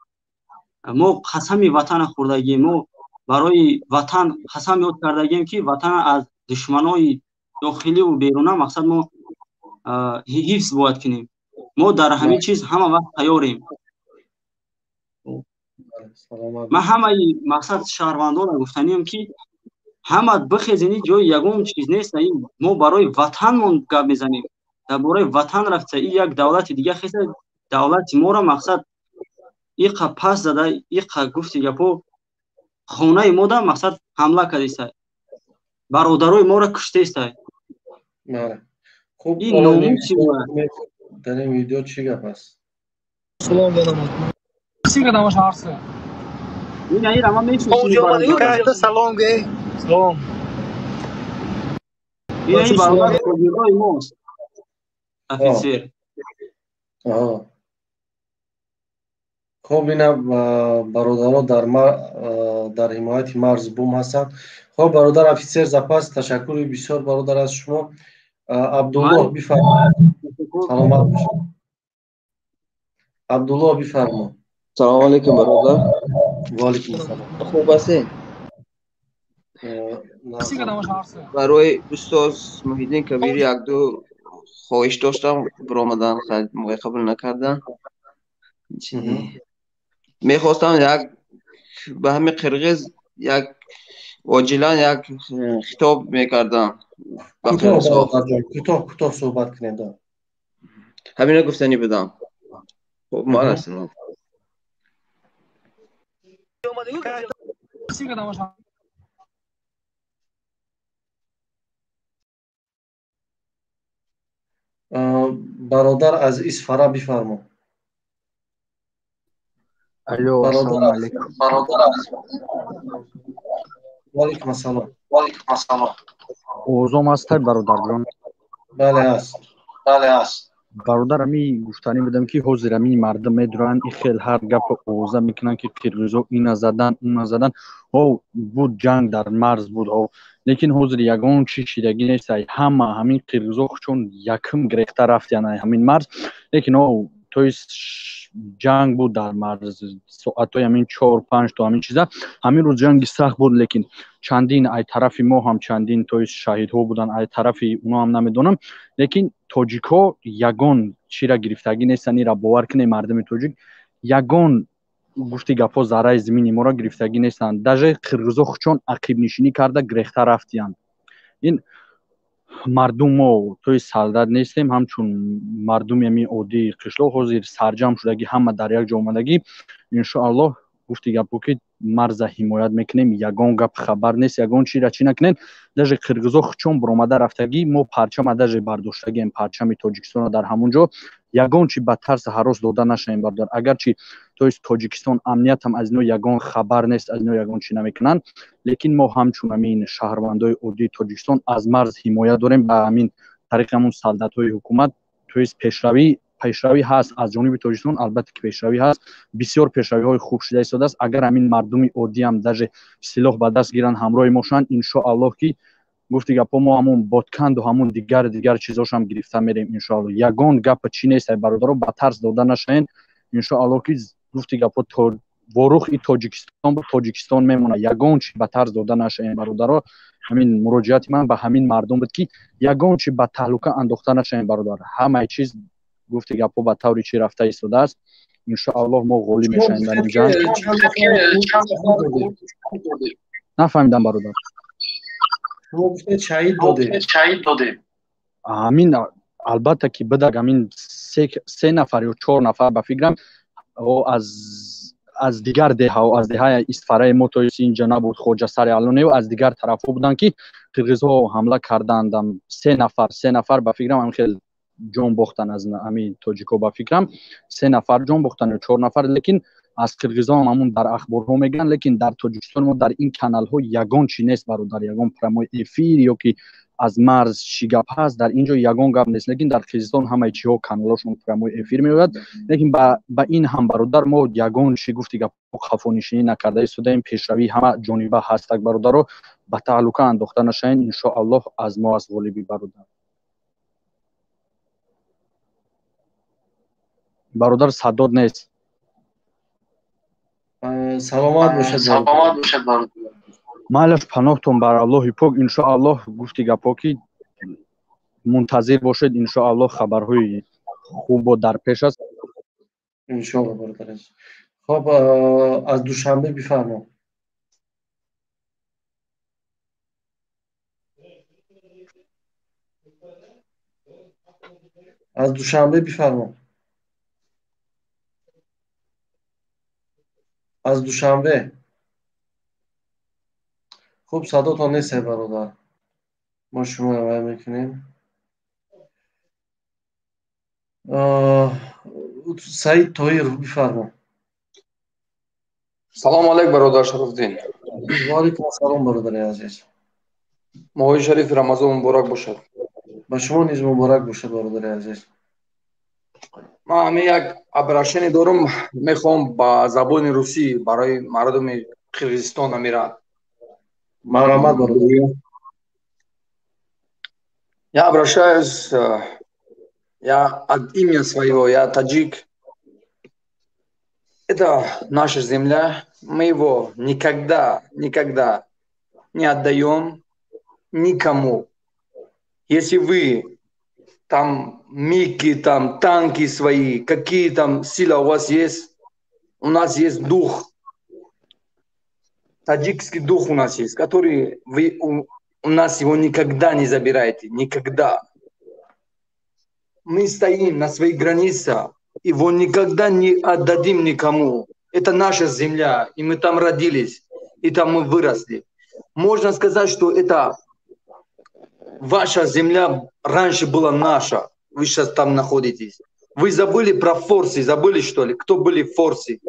ما قسم وطن خوردگیم، ما برای وطن قسم یاد کردگیم که وطن از دشمنای داخلی و بیرونه مقصد ما حفظ باید کنیم. ما در همین چیز همه وقت تیاریم. من همه مقصد شهروندان گفتنیم که همه بخیزینی جای یگم چیز نیست. ما برای وطن من گپ میزنیم، درباره وطن رفته این یک دولت دیگه خیزه دولت ما را مقصد ایقا پس زده ایقا گفتی گپو خونه ما دا مقصد حمله کرده است، برادرای ما را کشته است. خب این ناموسی در این ویدیو چی گپ است؟ سلام بنام سیگا داماش هارسه این ای رما میشه که سلام گه سلام این ای برادر کوجای ماست افیسر. خب اینا برادران در حمایت مرز بوم هستند. خب برادر افیسر زپاس تشکر بسیار برادر از شما. عبدالله بفرمایید. سلامت باشید. عبدالله بفرمایید. سلام علیکم برادر. و علیکم السلام. خوب هستین؟ برای استاد محیدین کبیری یک دو خواهش داشتم برآمدن موقع قبول نکردن. میخواستم یک به همین قرغیز یک عاجلا یک خطاب میکردم. کوتاه صحبت کنید. همین گفتنی بدم. خب ما هستیم. برادر از اسفره بفرما. الو السلام علیکم. و علیکم السلام. اوزام است برادر جان؟ بله است. برادر می گفتنی بدم که حضور می مردم میدونن این خیلی هر گپ اوزا میکنن که قرغیزا اینا زدن اونا زدن. او بود جنگ در مرز بود او лекин ҳозир ягон чи шидаги нест ҳама ҳамин қирғизо чун якм гирехта рафтиян ҳамин марз лекин тои ҷанг буд дар марз соатҳои ҳамин 4-5 то ҳамин чиза ҳамин рӯз ҷанги сахт буд лекин чандин ай тарафи мо ҳам чандин тои шаҳидҳо буданд ай тарафи уно ҳам намедонам лекин тоҷикҳо ягон чира гирифтагӣ нестанд ира бовар кунед мардуми тоҷик ягон гуфти гапҳо зарраи зимини моро гирифтагӣ нестанд даже қирғизо хучон ақибнишинӣ карда гирехта рафтиянд ин мардум мо тои солдат нестем ҳамчун мардуми ҳамин оддии қишлоқ ҳозир сарҷам шудагӣ ҳама дар як ҷо омадагӣ иншоаллоҳ гуфти гапҳо ки марза ҳимоят мекунем ягон гап хабар нест ягон чира чӣ накунем даже қирғизо хучон буромада рафтагӣ мо парчама даже бардоштагием парчами тоҷикистоно дар ҳамун ҷо ягон чи ба тарса ҳарос дода нашавем бардор агарчи тои тоҷикистон амниятам аз ино ягон хабар нест аз ино ягон чи намекунанд лекин мо ҳамчун ҳамин шаҳрвандои оддии тоҷикистон аз марз ҳимоят дорем ба ҳамин тариқи ҳамун солдатҳои ҳукумат тоист пешравӣ ҳаст аз ҷониби тоҷикистон албатта ки пешравӣ ҳаст бисёр пешравиҳои хуб шуда истодааст агар ҳамин мардуми оддӣ ҳам даже силоҳ ба даст гиранд ҳамроҳи мо шаванд иншоаллоҳ ки гуфти гапҳо мо ҳамун ботканду ҳамун дигар чизошам гирифта мерем иншоаллоҳ ягон гапа чӣ нест бародаро ба тарс дода нашавен иншоаллоҳ ки гуфти гапҳо ворух и тоҷикистон мемонад ягон чи ба тарс дода нашавем бародаро ҳамин муроҷиати ман ба ҳамин мардум буд ки ягон чи ба таҳлука андохта нашавем бародар ҳамаи чиз гуфти гапҳо ба таври чӣ рафта истодааст иншоаллоҳ мо ғолиб мешавем дар ин ҷанг нафаҳмидам бародар шаҳид доде ҳамин албатта ки бидаг ҳамин 3 нафар ё 4 нафар ба фикрам аз дигар деҳа аз деҳаи истфараи мо то инҷа набуд хоҷасари аллонею аз дигар тарафҳо буданд ки қирғизҳо ҳамла карданд 3 нафар ба фикрам ҳамин хел ҷон бохтанд аз ҳамин тоҷикҳо ба фикрам 3 нафар ҷон бохтанд ё 4 нафар лекин аз қирғизҳо ҳамун дар ахборҳо мегӯянд лекин дар тоҷикистон мо дар ин каналҳо ягон чи нест бародар ягон прямой эфир ё ки аз марз чӣ гап ҳаст дар ин ҷо ягон гап нест лекин дар қирғизистон ҳамаи чиҳо каналҳошон прямой эфир меояд лекин ба ин ҳам бародар мо ягон чи гуфти гапҳо хафонишинӣ накарда истодаем пешравӣ ҳама ҷониба ҳастак бародаро ба таҳлука андохта нашавем иншоаллоҳ аз мо аст ғолиби бародар бародар садод нест саломат бошад майлаш паноҳтон бар аллоҳи пок иншоаллоҳ гуфти гапҳо ки мунтазир бошед иншоаллоҳ хабарҳои хубо дар пеш аст иншоаллоҳ бародар хоб аз душанбе бифармо از دوشنبه بفرما از دوشنبه خوب صداتون نیست برادر ما شما رو میکنیم سعید طاهر بفرما سلام علیکم برادر شرفدین و علیکم السلام برادر عزیز ماهی شریف رمضان مبارک باشد با شما نیز مبارک باشد برادر عزیز من همین یک ابراشنی دارم میخوام با زبان روسی برای مردم قرقیزستان میرم مرحمت برادر я обращаюсь я от имени своего я таджик. Это наша земля, мы его никогда не отдаем никому. Если вы там миги, там танки свои, какие там силы у вас есть, у нас есть дух, таджикский дух у нас есть, который вы у нас его никогда не забираете, никогда. Мы стоим на своих границах, его никогда не отдадим никому. Это наша земля, и мы там родились, и там мы выросли. Можно сказать, что это ваша земля раньше была наша. Вы сейчас там находитесь. Вы забыли про форсы, забыли что ли? Кто были форсы?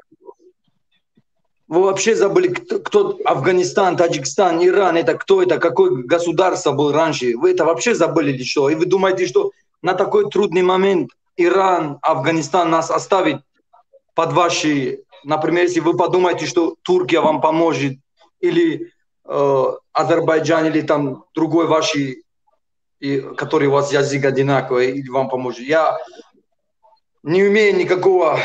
Вы вообще забыли, кто Афганистан, Таджикистан, Иран, это кто это, какое государство было раньше? Вы это вообще забыли или что? И вы думаете, что на такой трудный момент Иран, Афганистан нас оставит под ваши... Например, если вы подумаете, что Турция вам поможет, или Азербайджан или там другой ваши, который у вас язык одинаковый, и вам поможет. Я не имею никакого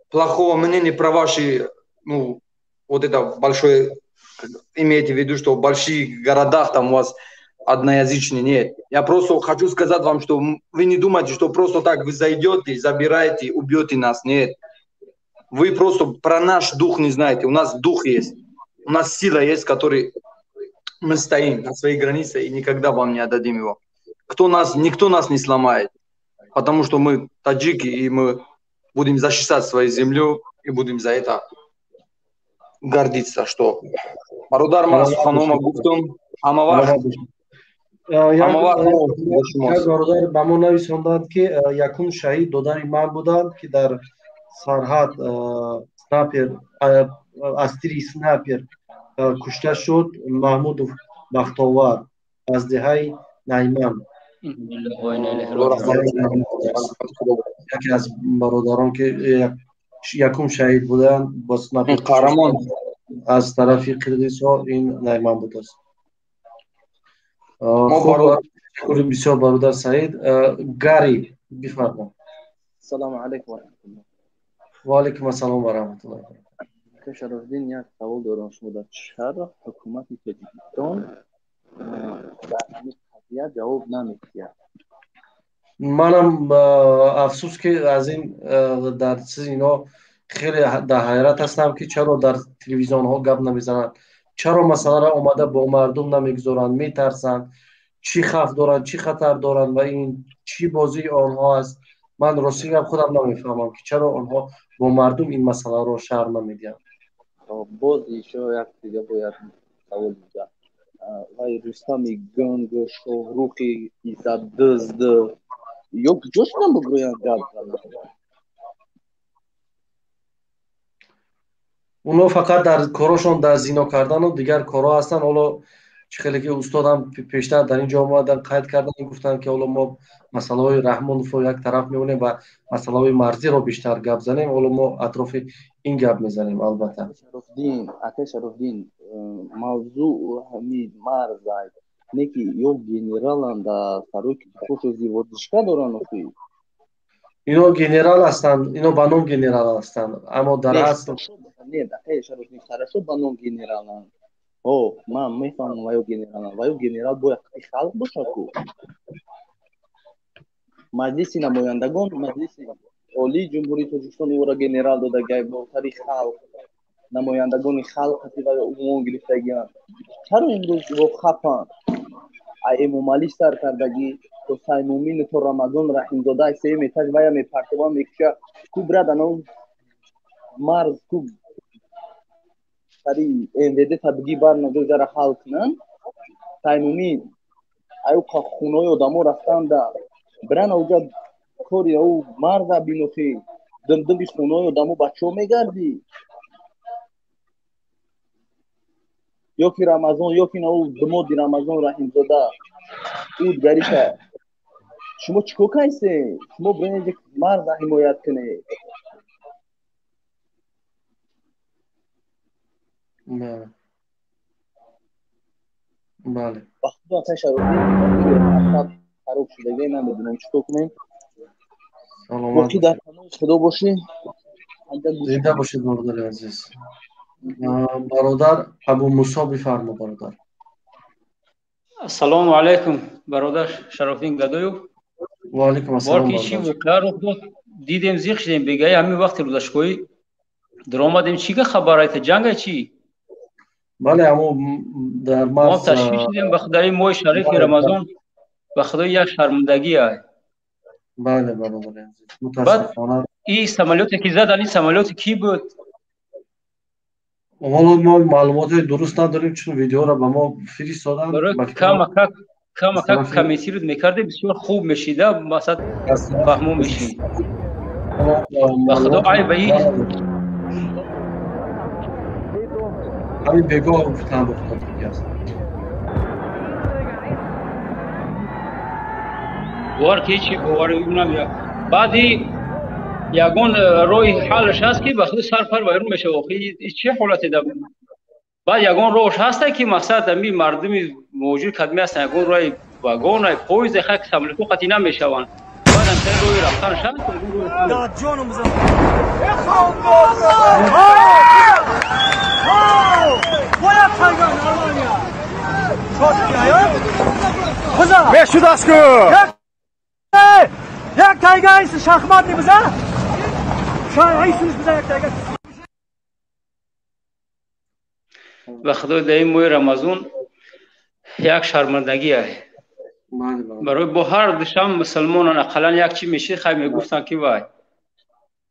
плохого мнения про ваши, ну, вот это большое, имейте в виду, что в больших городах там у вас одноязычный нет. Я просто хочу сказать вам, что вы не думайте, что просто так вы зайдете, забираете, убьете нас. Нет. Вы просто про наш дух не знаете. У нас дух есть. У нас сила есть, которой мы стоим на своей границе и никогда вам не отдадим его. Никто нас не сломает. Потому что мы таджики, и мы будем защищать свою землю и будем за это гордиться, что Бародар Мас ханома гуфтум амавах. як бародар ба мо нависонданд ки якум шаҳид додани ман буданд ки дар сарҳад снайпер аз тири снайпер кушта шуд Маҳмудов Бахтовар аз деҳаи Найман. яке аз бародарон ки якум шаҳид буданд бо снайпер қаҳрамон аз тарафи қирғизҳо ин Найман будааст. شکر بسیار برادر سعید. گاری بفرمایید. سلام علیکم و رحمت الله. و علیکم السلام و رحمت الله. شرفدین یک سوال دارم شما در چرا حکومت تاجیکستان در همین قضیه جواب نمی‌دهد؟ منم افسوس که از این در چیز اینا خیلی در حیرت هستم که چرا در تلویزیون ها گپ نمیزنند، چرا مثلا را اومده با مردم نمیگذارند، میترسند، چی خوف دارند، چی خطر دارند و این چی بازی آنها است. من راستی گپ خودم نمیفهمم که چرا آنها با مردم این مسئله رو شرح نمیدن. بازی شو یک دیگه باید سوال میگم وای رستمی گنگ شهروخی ایزد دزد yok جوش من بگویم اونا فقط در کارشون در زنا کردن و دیگر کارها هستن. حالا خیلی که استادم پیشتر در این جا اومدن قید کردن گفتن که حالا ما مسئله های رحمانوف رو یک طرف میونیم و مسئله های مرزی رو بیشتر گپ زنیم. حالا ما اطراف این گپ میزنیم. البته شرفدین موضوع همین مرز نکی یک گنرال در سروک خوش زیردشکا دارن اخی اینا گنرال هستند، اینا به نام گنرال هستند، اما در اصل نه دقیقه شرفدین سرشو به نام گنرالن. من میفهمم وایو گنرال باید خلق باشه کو مجلس نمایندگان مجلس عالی جمهوری تاجیکستان او را گنرال داده گای بالاتری خلق نمایندگان خلق و عموم گرفتگیان. چرا امروز با خفن امام علی سرکردگی تو سیمومین تو رمضان رحیمزاده سه میتاج ویا میپرتوان میکشه کو برادن اون مرز کو سری انده تبگی بر نجو جره حل کنن سیمومین ایو که خونای آدمو رفتن ده برن اوجا کاری او مرز بینو که دمدمی خونای آدمو بچه ها میگردی یکی رمضان یکی نو دمودی رمضان رحیمزاده او گریشه شما چیکو کایسه شما برنج مرد حمایت کنه. بله بخدا آتش شروعی خراب شدگی نمیدونم چیکو کنیم. وقتی در کنار خدا باشی زنده باشید برادر عزیز. برادر ابو موسی بفرما برادر. السلام علیکم برادر شرفدین گدایو. و علیکم السلام. بار چی وکلا رو دیدیم زیخ شدیم بگای همین وقت روزشکوی در آمدیم چی که خبرایت جنگ چی؟ بله اما در ما تشویش شدیم به خدای ماه شریف رمضان به خدای یک شرمندگی های. بله برادر عزیز متاسفانه. این سمالیاتی که زدن این سمالیات کی بود؟ حالا ما معلومات درست نداریم چون ویدیو را به ما فرستادن. برای کم کمیتی رو میکرده بسیار خوب میشیده مثلا فهمو میشید. به خدا عیب این همین بگاه گفتن بخدا است. بار که چی بواره نمیاد. بعدی یگان روی حالش هست که بخدا سر پر وایرون میشه. آخه چه حالتی ده بعد یگان روش هست که مقصد امی مردمی موجود کدمی هستن یگان روی واگن پویز خاک سملتو قطعی نمیشوند بعد هم روی رفتن شد داد جانم بزن باید تایگان آلمانیا شد بیاید بزن بشو دست کن یک تایگان ایست شخمات نبزن شاید ایسونش بزن یک تایگان و خدای در این ماه رمضان یک شرمندگی است برای با هر دشم مسلمانان اقلا یک چی میشه خیلی میگفتن که وای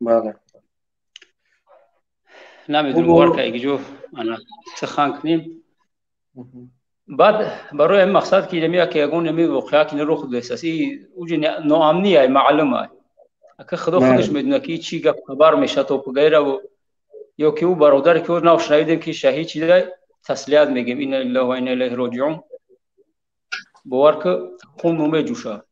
بله نمیدونم ورکه اگه جو انا سخن کنیم بعد برای این مقصد که نمیاد که یگون نمی واقعا که نرو خود احساسی اوج ناامنیه معلومه که خدا خودش میدونه که چی گپ خبر میشه تو غیره و یا که او برادر که نو شنیدیم که شهید شده تسلیت میگیم ان لله و انا الیه راجعون باور که خون نومه جوشه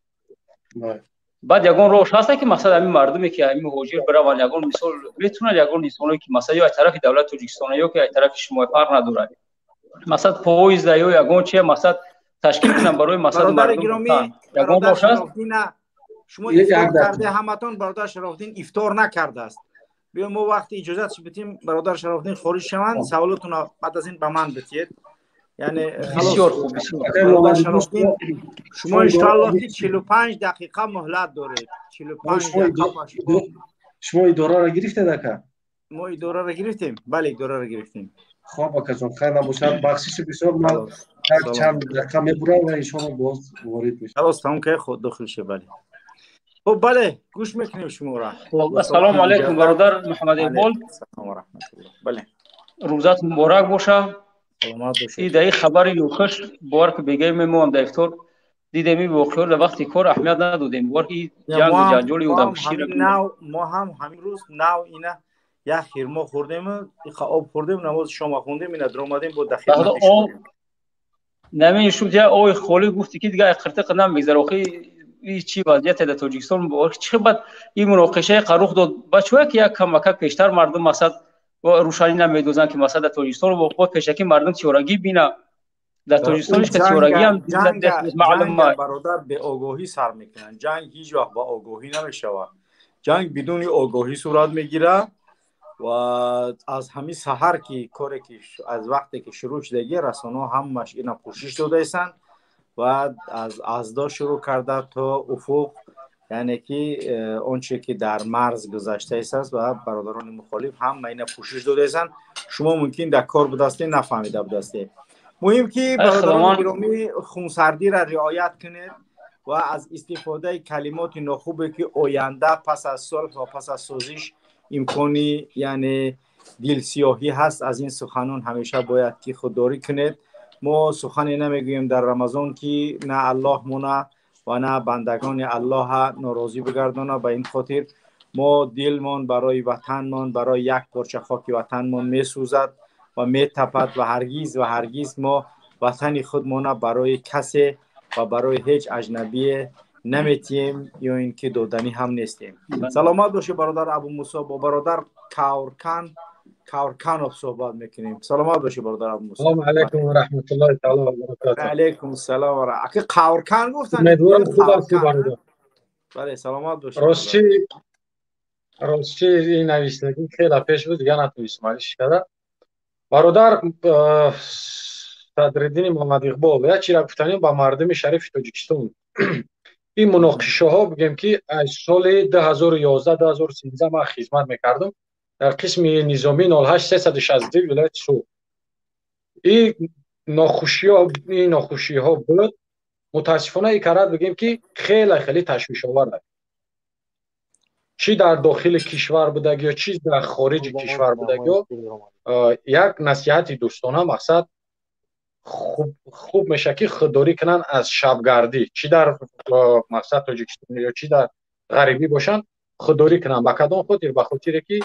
بعد یگون روش هست که مثلا همین مردمی که همین هوجیر برای یگون مثال میتونه یگون نیستونه که مثلا یا طرف دولت تاجیکستان یا که طرف شما فرق نداره مثلا پویز یا یگون چه مثلا تشکیل کنن برای مثلا برادر گرامی برادر شرافدین شما افطار کرده همتون برادر شرافدین افطار نکرده است بیا ما وقتی اجازه بدیم برادر شرافدین خارج شوند سوالاتون بعد از این به من بتید یعنی بسیار خوب برادر شرافدین شما ان شاء الله 45 دقیقه مهلت دارید 45 دقیقه شما اداره را گرفته دکا ما اداره را گرفتیم بله اداره را گرفتیم خوب اکازون خیلی نباشد بخشش بسیار من یک چند دقیقه میبرم و ایشان باز وارد میشه خلاص تمام که خود داخل شه بله خب بله گوش میکنیم شما را السلام علیکم برادر محمد اقبال سلام و رحمت الله بله روزت مبارک باشه سلامت باشه این دایی خبری نوخش بار که بگیم ما در افطار دیدیم واقعا در وقتی کار اهمیت ندادیم بار که جنگ و جنجالی و دمشیر ما هم همین روز نو اینا یا خیرما خوردیم آب خوردیم نماز شام خوندیم اینا در اومدیم بود داخل نمی شد یا اوی خولی گفتی که دیگه قرته قدم بگذره اخی این چی وضعیت در تاجیکستان بود چه بعد این مناقشه قروخ داد بچه‌ها که یک کمک پیشتر مردم مثلا روشانی نمیدوزن که مثلا در تاجیکستان و خود پیشکی مردم چورگی بینا در تاجیکستانش که چورگی هم معلوم برادر به آگاهی سر میکنن جنگ هیچ وقت با آگاهی نمیشود جنگ بدون آگاهی صورت میگیره و از همین سحر که کاری که از وقتی که شروع شده رسانه‌ها همش اینا پوشش داده ایستن و از ازدا شروع کرده تا افق یعنی که اونچه که در مرز گذشته است و برادران مخالف هم اینا پوشش داده ایستن شما ممکن در کار بودسته نفهمیده بودسته مهم که برادران گرامی خونسردی را رعایت کنید و از استفاده کلمات ناخوبی که آینده پس از صلح و پس از سازش امکانی یعنی دل سیاهی هست از این سخنان همیشه باید که خودداری کنید ما سخنی نمیگوییم در رمضان که نه الله مونه و نه بندگان الله ناراضی بگردانه به این خاطر ما دلمان برای وطنمان برای یک پارچه خاک وطنمان میسوزد و میتپد و هرگز ما وطن خودمان برای کسی و برای هیچ اجنبی نمیتیم یا اینکه دادنی هم نیستیم. سلامت باشه برادر ابو موسی با برادر کاورکانوف صحبت میکنیم. سلامت باشه برادر ابو موسی. سلام علیکم و رحمت الله تعالی و برکاته. علیکم السلام و رحمت. کاورکان گفتن. امیدوارم خوب هستی برادر. بله سلامت باشه. راستچی این نویسندگی خیلی پیش بود دیگه نتونستم عملش کردم. برادر صدرالدین محمد اقبال یا چی را گفتنیم با مردم شریف تاجیکستان این مناقشه ها بگیم که از سال 2011 2013 من خدمت میکردم در قسم نظامی 08362 ولایت سو این ناخوشی ها بود متاسفانه این کارات بگیم که خیلی تشویش آور چی در داخل کشور بوده یا چی در خارج کشور بوده یک نصیحت دوستانه مقصد خوب میشه که خودداری کنن از شبگردی چی در مقصد تاجیکستان یا چی در غربی باشن خودداری کنن با کدام خاطر به خاطر که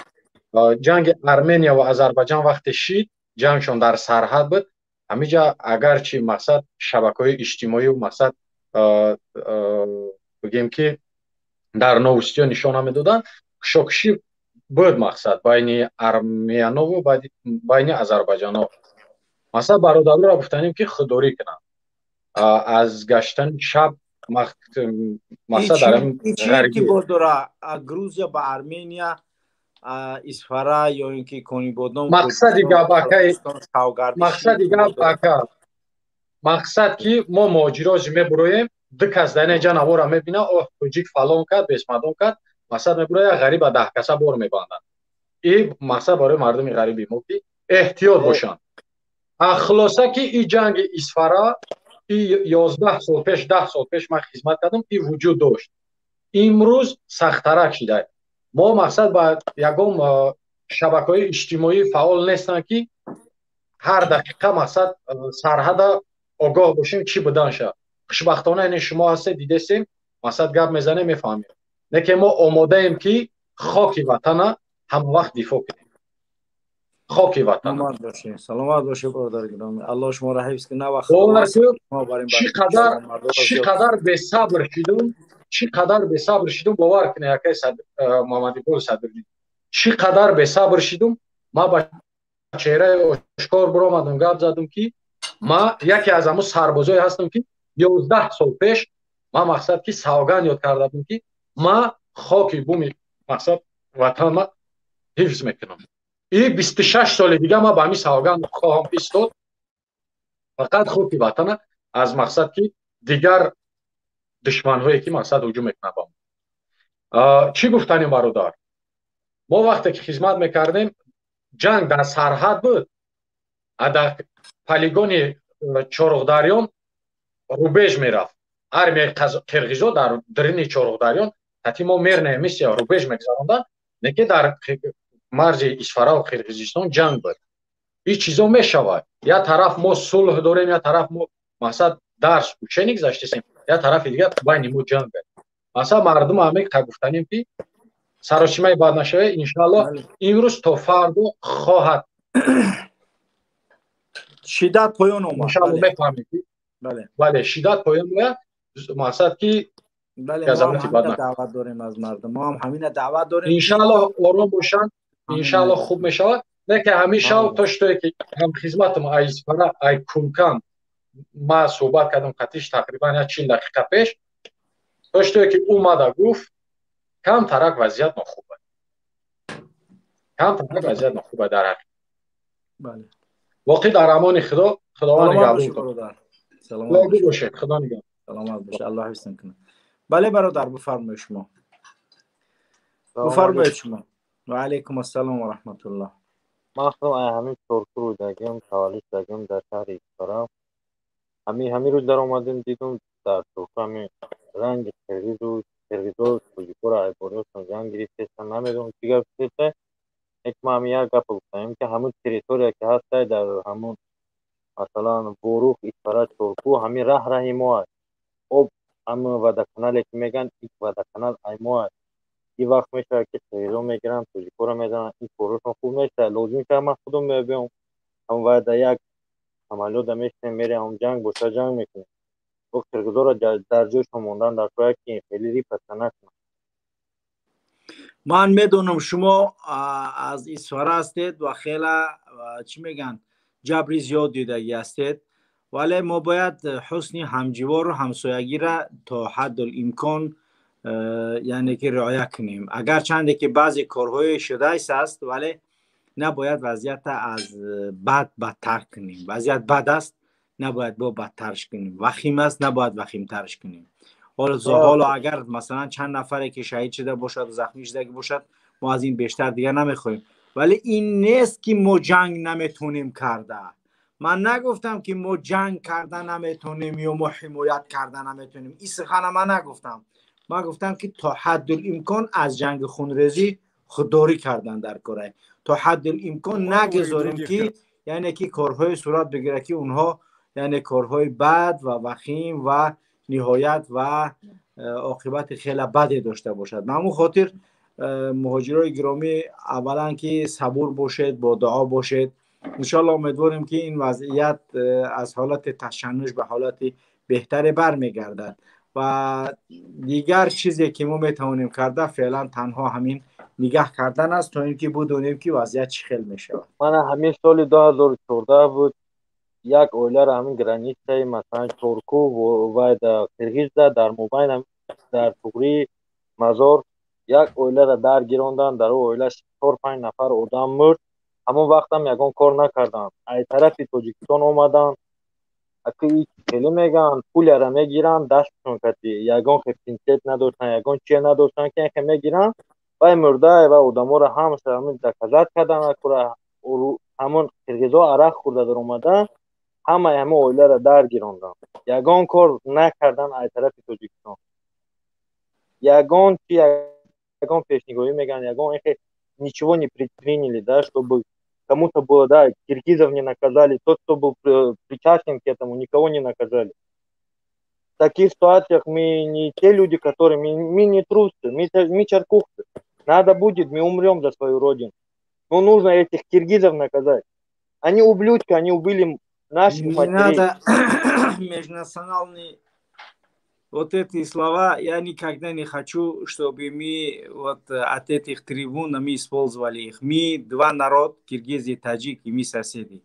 جنگ ارمنیا و آذربایجان وقت شید جنگشون در سرحد بود همینجا اگرچه مقصد شبکه‌های اجتماعی و مقصد بگیم که در نوستی نشانه میدادن شاکشی بود مقصد بین ارمنیا و بین آذربایجان مثلا برادرها گفتنیم که خودداری کنن از گشتن شب مثلا در این چی که برداره گروزیا با ارمنیا اسفرا یا اینکه کنی بودنم مقصد که ما ماجراج میبرویم دو کس دنه جانورا میبینه اوه توجیک فلان کرد بسمدون کرد مثلا میبروه غریب 10 کسا بور میبندن. این مقصد برای مردم غریبی ما که احتیاط باشن. خلاصه که این جنگ اسفرا 11 سال پیش 10 سال پیش من خدمت کردم این وجود داشت. امروز سخت‌تر شده. ما مقصد با یگم شبکه‌های اجتماعی فعال نیستن که هر دقیقه مقصد سرحد آگاه باشیم چی بدن شه. خوشبختانه این شما هسته دیدیم مقصد گپ میزنه میفهمیم. نه که ما آماده ایم که خاک وطن هم وقت دفاع کنیم. خاک وطن. سلامت باشید برادر گرامی. الله شما را حفظ کنه و چقدر به صبر شدیم. چقدر به صبر شدیم باور کنه یکی محمد گل صدری چقدر به صبر شدیم. ما با چهره اشکار برآمدم گپ زدم که ما یکی از همون سربازای هستم که 11 سال پیش ما مقصد که سوگند یاد کرده بودم که ما خاک بوم مقصد وطن ما حفظ میکنم. این 26 سال دیگه ما با همین سوگند خواهم ایستاد فقط خاک وطن از مقصد که دیگر دشمن هایی که مقصد هجوم میکنه با ما. چی گفتنیم برادر؟ ما وقتی که خدمت میکردیم جنگ در سرحد بود. در پلیگون چارغدریان روبیج میرفت. ارمی قرغیزا در درین چارغدریان حتی ما میرنه میسیا روبیج میگذراندن. نه که در مرز اسفرا و قرغیزستان جنگ بود. این چیزا میشود. یا طرف ما صلح داریم یا طرف ما مقصد درس کوچه نگذاشتیم یا طرف دیگه بین ما جنگ بود. مثلا مردم همه که گفتنیم که سراشیمه بعد نشوه انشالله امروز تا فردا خواهد شدت پایان اومد. انشالله میفهمید. بله شدت پایان اومد. مقصد که بله ما هم همین دعوت داریم از مردم. ما هم همین دعوت داریم انشالله آرام باشن. انشالله خوب میشود. نه که همیشه توشتوی که هم خدمتم از فرا ای کونکم ما صحبت کردم قطعش تقریبا 40 دقیقه پیش توشتوی که اومد گفت کم ترک وضعیت نخوبه. کم ترک وضعیت نخوبه در حقیقت. بله. واقعی در امان خداوند نگهدار کنه. سلامت باشید. خدا نگهدار. سلامت باشه. الله حفظ کنه. بله برادر بفرمایید شما. بفرمایید شما. و علیکم السلام و رحمت الله. ما همین ترکو دگیم توالیش دگیم در شهر اسفرا همین روز در اومدیم دیدم در ترکو همین رنگ قرغیزو توجیکورا ایبوریوسون جنگ گرفتن نمیدونم چی گفته. یک ما هم یک گپ گفتیم که همون تریتوریا که هست در همون مثلا بوروخ اسفرا ترکو همین راه ما او هم ودکنال که میگن این ودکنال ایمو این وقت میشه که قرغیزو میگیرن توجیکورا میزنن این پروشون خوب میشه لازم که من خودم بیام هم باید یک عملیات میشه میره هم جنگ باشه جنگ میکنه و قرغیزو را در جوش موندن در صورتی که خیلی ریپس نکنه. من میدونم شما از اسفرا هستید و خیلی چی میگن جبری زیاد دیدگی هستید ولی ما باید حسن همجوار و همسایگی را تا حد الامکان یعنی که رعایت کنیم. اگر چنده که بعضی کارهای شده است ولی نباید وضعیت از بد بدتر کنیم. وضعیت بد است نباید با بدترش کنیم. وخیم است نباید وخیم ترش کنیم. حالا اگر مثلا چند نفره که شهید شده باشد و زخمی شده باشد ما از این بیشتر دیگه نمیخوایم. ولی این نیست که ما جنگ نمیتونیم کرده. من نگفتم که ما جنگ کردن نمیتونیم یا ما حمایت کردن نمیتونیم. این سخن من نگفتم. من گفتم که تا حد الامکان از جنگ خونریزی خودداری کردن در کره. تا حد الامکان نگذاریم که یعنی که کارهای صورت بگیره که اونها یعنی کارهای بد و وخیم و نهایت و عاقبت خیلی بدی داشته باشد. من خاطر مهاجرای گرامی اولا که صبور باشید با دعا باشید. انشالله امیدواریم که این وضعیت از حالت تشنج به حالت بهتر برمیگردد و دیگر چیزی که ما میتوانیم کرده فعلا تنها همین نگاه کردن است تا اینکه بدونیم که وضعیت چی خیلی میشه. من همین سال 2014 بود як оиларо ҳамин границаи масалан Чорку ва Қирғизда дар мобайн дар туғри мазор як оиларо даргиронданд. Дар оила 4-5 нафар одам мурд. ҳамон вақтам ягон кор накарданд. аз тарафи Тоҷикистон омаданд. хеле мегӯянд пуляро мегиранд дастшон кати ягон пинсет надоштанд ягон чие надоштанд ки мегиранд вай мурда ва одаморо ҳамаша ҳамин заказат карданд. ҳамон қирғизо арақ хӯрда дар омаданд. ҳамаи ҳамон оиларо даргиронданд. ягон кор накарданд аз тарафи Тоҷикистон. ягон пешниҳоӣ мегӯянд, ягон ничего не предприняли, да, чтобы кому-то было, да, киргизов не наказали, тот, кто был причастен к этому, никого не наказали. В таких ситуациях мы не те люди, которые, мы не трусы, мы чаркухты. Надо будет, мы умрем за свою родину. Но нужно этих киргизов наказать. Они ублюдки, они убили наших матерей. Не надо межнациональные вот эти слова. Я никогда не хочу, чтобы мы вот от этих трибун мы использовали их. Мы два народа, киргиз и таджик, и мы соседи.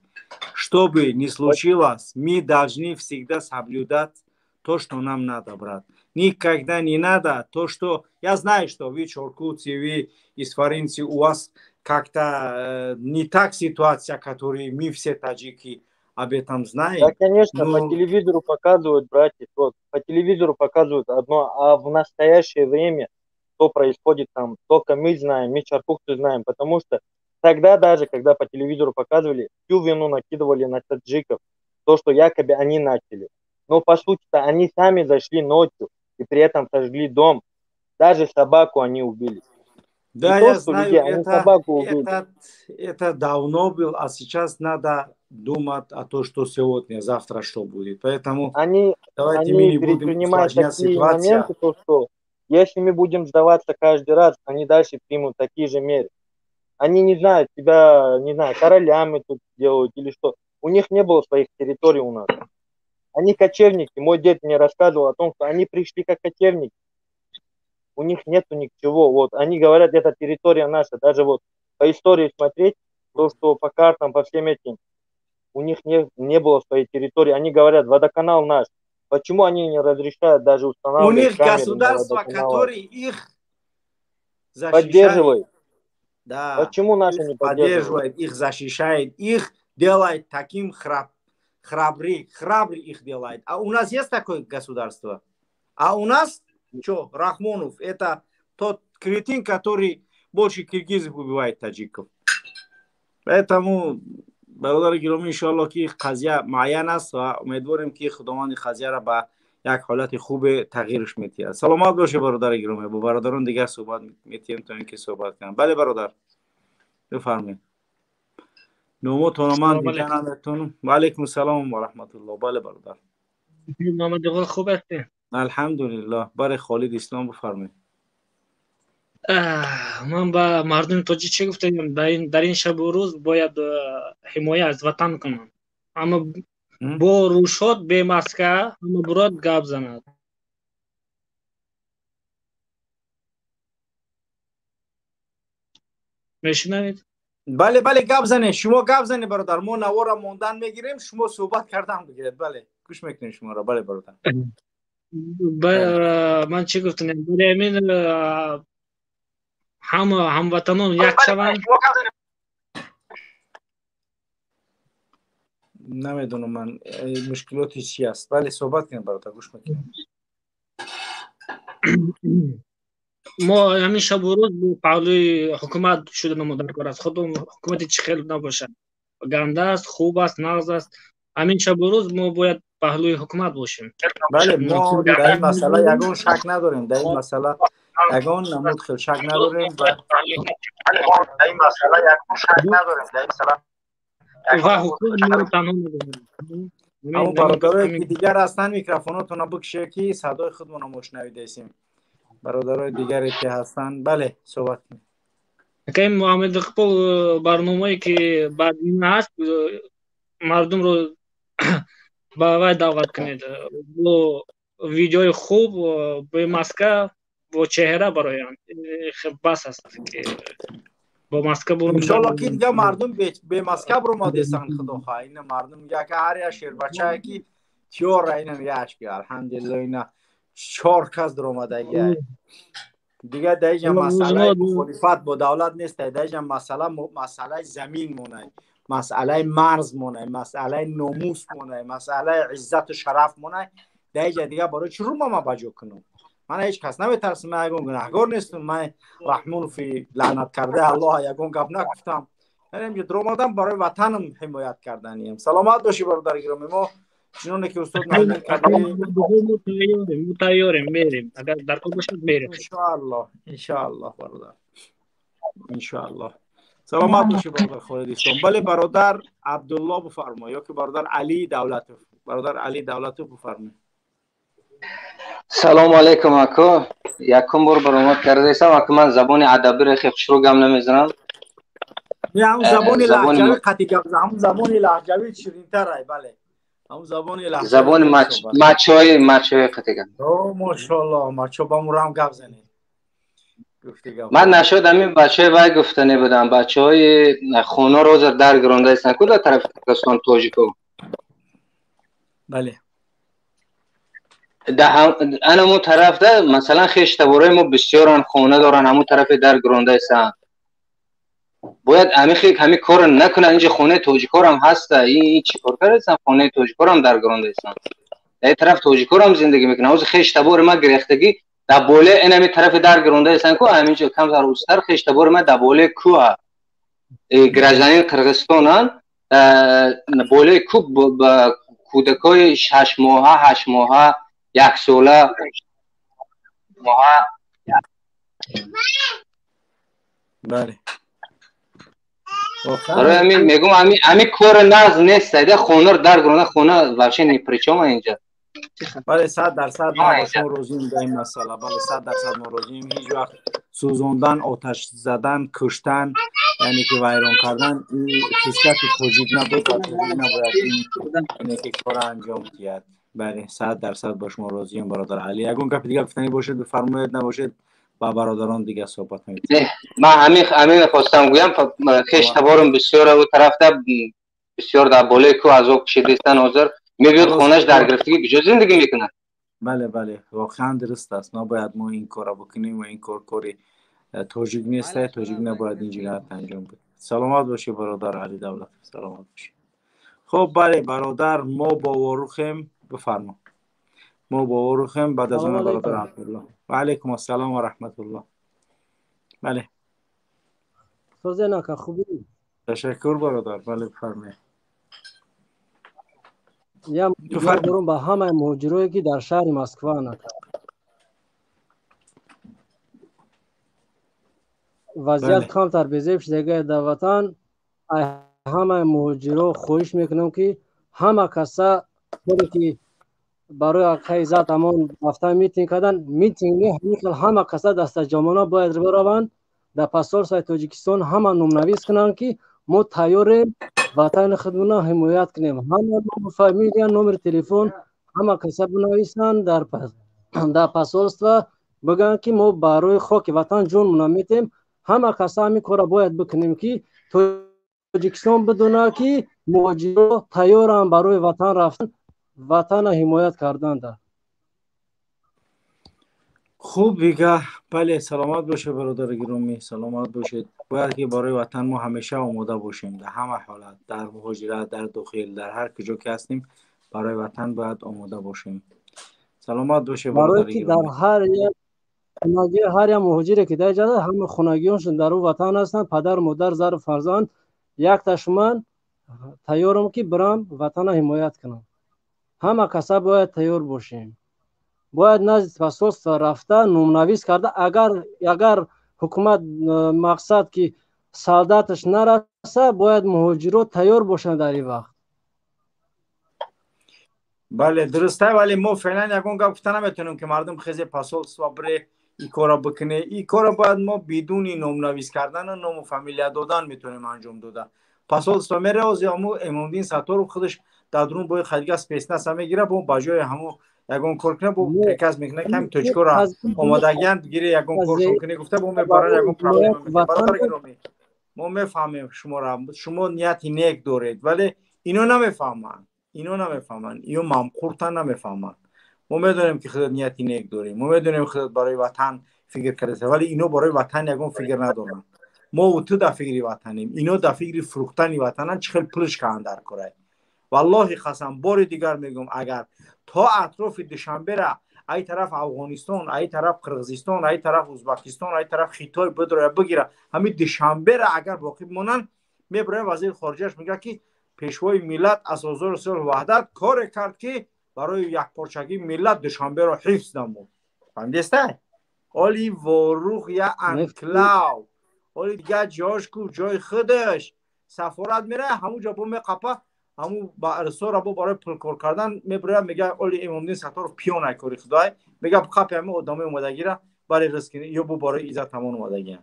Что бы ни случилось, мы должны всегда соблюдать то, что нам надо, брат. Никогда не надо то, что... Я знаю, что вы чоркутцы, вы исфаринцы, у вас как-то не так ситуация, которую мы все таджики об этом знаем. Да, конечно, по телевизору показывают, братья, вот, по телевизору показывают одно, а в настоящее время, что происходит там, только мы знаем, мы чаркухты знаем, потому что тогда даже, когда по телевизору показывали, всю вину накидывали на таджиков, то, что якобы они начали. Но по сути-то они сами зашли ночью и при этом сожгли дом, даже собаку они убили. Да, я знаю, это давно был, а сейчас надо думать о том, что сегодня, завтра что будет. Поэтому давайте мы не будем усложнять ситуацию. Моменты, то, что если мы будем сдаваться каждый раз, они дальше примут такие же меры. Они не знают себя, не знаю, королями тут делают или что. У них не было своих территорий у нас. Они кочевники. Мой дед мне рассказывал о том, что они пришли как кочевники. У них нету ничего. Вот они говорят, это территория наша. Даже вот по истории смотреть, то, что по картам, по всем этим, у них не было своей территории. Они говорят, водоканал наш. Почему они не разрешают даже устанавливать? У них государство, которое их защищает. Поддерживает. Да. Почему наши не поддерживают? Их защищает, их делает таким храбрый их делает. А у нас есть такое государство? А у нас что, Рахмонов, это тот кретин, который больше киргизов убивает таджиков. Поэтому, благодаря гироми, иншаллах, ки қазия муайян аст ва умедворим ки худованд қазияро ба як ҳолати хубе тағйирш метиҳад. Саломат бошед бародари гироми. Бо бародарон дигар суҳбат метиҳем то ин ки суҳбат кунам. Бале бародар, бифармоед. номотон ман дигар наметонам. Ва алайкум салом ва раҳматуллоҳ. Бале бародар. محمد اقبال خوب هستی؟ الحمدلله. برای خالد اسلام بفرمایید. من با مردم تاجیک چه گفتم در این شب و روز باید حمایت از وطن کنم. اما با روشات به مسکه همه برات گپ زند. میشنوید؟ بله گپ زنید. شما گپ زنید برادر. ما نوارا موندن میگیریم، شما صحبت کردن بگیرید. بله گوش میکنیم شما را. بله برادر. من چی گفتم؟ برای امین هموطنان یک شوند. نمیدونم من مشکلاتی چی است. بله صحبت کنیم برادر، گوش میکنیم. ما همین شب و روز به پهلوی حکومت شده مدرکار است. خودم حکومتی چی خیلی نباشه، گنده است، خوب است، نغز است. همین شب و روز ما باید پهلوی حکومت باشیم. بله ما در این مسئله یگان شک نداریم. در این مسئله یگان نمود خیلی شک نداریم. در این مسئله یگان شک نداریم. در این مسئله و حکومت ما تنها نداریم. اما برادرای که دیگر هستن میکروفوناتون بکشه که صدای خودمون رو مشنویده ایسیم. برادرای دیگری که هستن بله صحبت کنید. که این محمد اقبال برنامه‌ای که بعد این هست مردم رو با وی دعوت کنید. با ویدیوی خوب به مسکه با چهره برایند. خب بس است که با مسکه برو انشالله که دیگه مردم به مسکه برآمده سن خدا خواه. این مردم میگه که هر یک شیر بچه که تیار اینا یاش که الحمدلله اینا 4 کس در اومده دیگه دیگه مسئله مخالفت با دولت نیست، دیگه مسئله زمین مونه، مسئله مرز مونه، مسئله ناموس مونه، مسئله عزت و شرف مونه. دیگه برای چی رو ما بجو کنم؟ من هیچ کس نمیترسم، من یگون گناهگار نیستم، من رحمون فی لعنت کرده الله یگون گپ نگفتم. یعنی درآمدم برای وطنم حمایت کردنیم. سلامت باشی برادر گرامی. ما چنونه که استاد معلوم کردیم متایاریم بریم، اگر در کل باشد بریم ان شاء الله برادر، ان شاء الله. سلامت باشی برادر خالدیستان. بله برادر عبدالله بفرما، یا که برادر علی دولتوف. برادر علی دولتوف بفرما. سلام علیکم اکو. یکم بار برآمد کرده ایستم اکو. من زبان ادبی را خیلی شروع گم نمیزنم. نه همون زبان لهجوی قطعی گم، همون زبان لهجوی شیرین‌تره. بله همون زبان لهجوی، زبان مچای قطعی گم. او ماشاءالله مچو با مرام گپ زنی. من نشد همین بچه وای گفتنی بودم، بچه های خونه روز در گرانده ایستن کدوم طرف ترکستان توجیکو. بله انا مو طرف ده مثلا خیش تباره ما بسیاران خونه دارن همون طرف در گرانده ایستن. باید همین کار نکنن. اینجا خونه توجیکور هم هسته. این چی کار کردن؟ خونه توجیکور هم در گرانده ایستن. در طرف توجیکور هم زندگی میکنن. اوز خیش تباره ما گرفتگی دبوله این همی طرف در گرانده ایستن کو همینجا کم زار اوستر خیش تباره ما دبوله کو گرازانی قرغستانن بوله کو با کودکای 6 ماهه 8 ماهه 1 ساله ماهه. بله برای همین میگم همین کار ناز نیست. ده خونه در گرانده خونه واشه نیپریچوم اینجا. بله 100% ما شما روزیم در این مسئله. بله 100% ما روزیم. هیچ وقت سوزوندن، آتش زدن، کشتن یعنی که ویران کردن این خصلت توجیه نبود و توجیه نباید این که کار انجام دهد. بله 100% با شما راضیم برادر علی. اگه گپ دیگه گفتنی باشد بفرمایید، نباشد با برادران دیگه صحبت کنید. من همین خواستم گویم خیش تبارم بسیار او طرف ده بسیار در بالای کو از او کشیدستان حاضر میبید خونش در گرفتگی بجا زندگی میکنن. بله واقعا درست است. نباید ما این کارا بکنیم و این کاری توجیه نیست. توجیه نباید اینجوری انجام بدیم. سلامت باشی برادر علی دولت. سلامت باشی. خب بله برادر ما با وروخیم. بفرما. ما با وروخیم بعد از اون برادر عبدالله. و علیکم السلام و رحمت الله. بله سوزنا که خوبی؟ تشکر برادر. بله بفرمایید. یا برون با همه مهاجرایی که در شهر مسکو نکرد وضعیت کمتر بزیبش دیگه در وطن همه مهاجرو خواهش میکنم که همه کسا که برای خیزت امان رفتن میتینگ کردن میتینگ همه کسا دست جامعه باید بروند در پاسپورت تاجیکستان همه نامنویس کنن که ما تیار وطن خودمون حمایت کنیم. همه نام فامیل نمبر تلفن همه کسا بنویسن در پاسپورت بگن که ما برای خاک وطن جون میتیم. همه کسا می کار باید بکنیم که تاجیکستان بدونه که مهاجرا تیارن برای وطن رفتن، وطن حمایت کردن. در خوب دیگه. بله سلامت باشه برادر گرامی. سلامت باشید. باید که برای وطن ما همیشه آماده باشیم در همه حالت، در مهاجرت، در داخل، در هر کجا که هستیم برای وطن باید آماده باشیم. سلامت باشه برادر گرامی. در هر یک خانگی هر یک مهاجری که در جاده همه خانگیانشون در اون وطن هستن، پدر مادر زن فرزند یک تشمن تیارم که برام وطن حمایت کنم. همه کسا باید تیار باشیم. باید نزد پاسپورت رفته نامنویس کرده. اگر حکومت مقصد که سعادتش نرسه باید مهاجرو تیار باشن در این وقت. بله درسته. ولی ما فعلا یکون گپ گفتن نمیتونیم که مردم خیلی پاسپورت و بره این کارا بکنه. این کارا باید ما بدون نامنویس کردن و نام و فامیلیت دادن میتونیم انجام داده. پاسپورت میره از همو امامدین ستار خودش در درون باید خدیگه سپیسنس هم میگیره با بجای همو یگون کار کنه با پرکاز میکنه کم توچکو آمادگیان بگیره یگون کارشون کنه گفته با میبرن یگون پرابلم میکنه. برادر گرامی ما میفهمیم شما را، شما نیتی نیک دارید، ولی اینو نمیفهمن، اینو ممخورتن نمیفهمن. ما میدونیم که خودت نیتی نیک داریم، ما میدونیم خودت برای وطن فکر کرده، ولی اینو برای وطن یگون فکر ندارن. ما و تو در فکر وطنیم، اینو در فکر فروختن وطنن. چخیل پولش کردن در کره. والله قسم بار دیگر میگم، اگر تا اطراف دوشنبه را ای طرف افغانستان، ای طرف قرغیزستان، ای طرف ازبکستان، ای طرف خیتای بدره بگیره، همین دوشنبه را اگر باقی مونن، میبره وزیر خارجهش میگه که پیشوای ملت از آزار صلح وحدت کار کرد که برای یک پارچگی ملت دوشنبه را حفظ نمود. فهمیدسته؟ اولی وروخ یا انکلاو، اولی دیگه جاش کو جای خودش، سفارت میره همونجا با میقپه، همون با ارسا را برای پول کار کردن میبره، میگه اولی امام دین ستار پیون کاری خدای، میگه بخپی همه آدمه اومدگی را برای رزق یا برای ایزت همون اومدگی.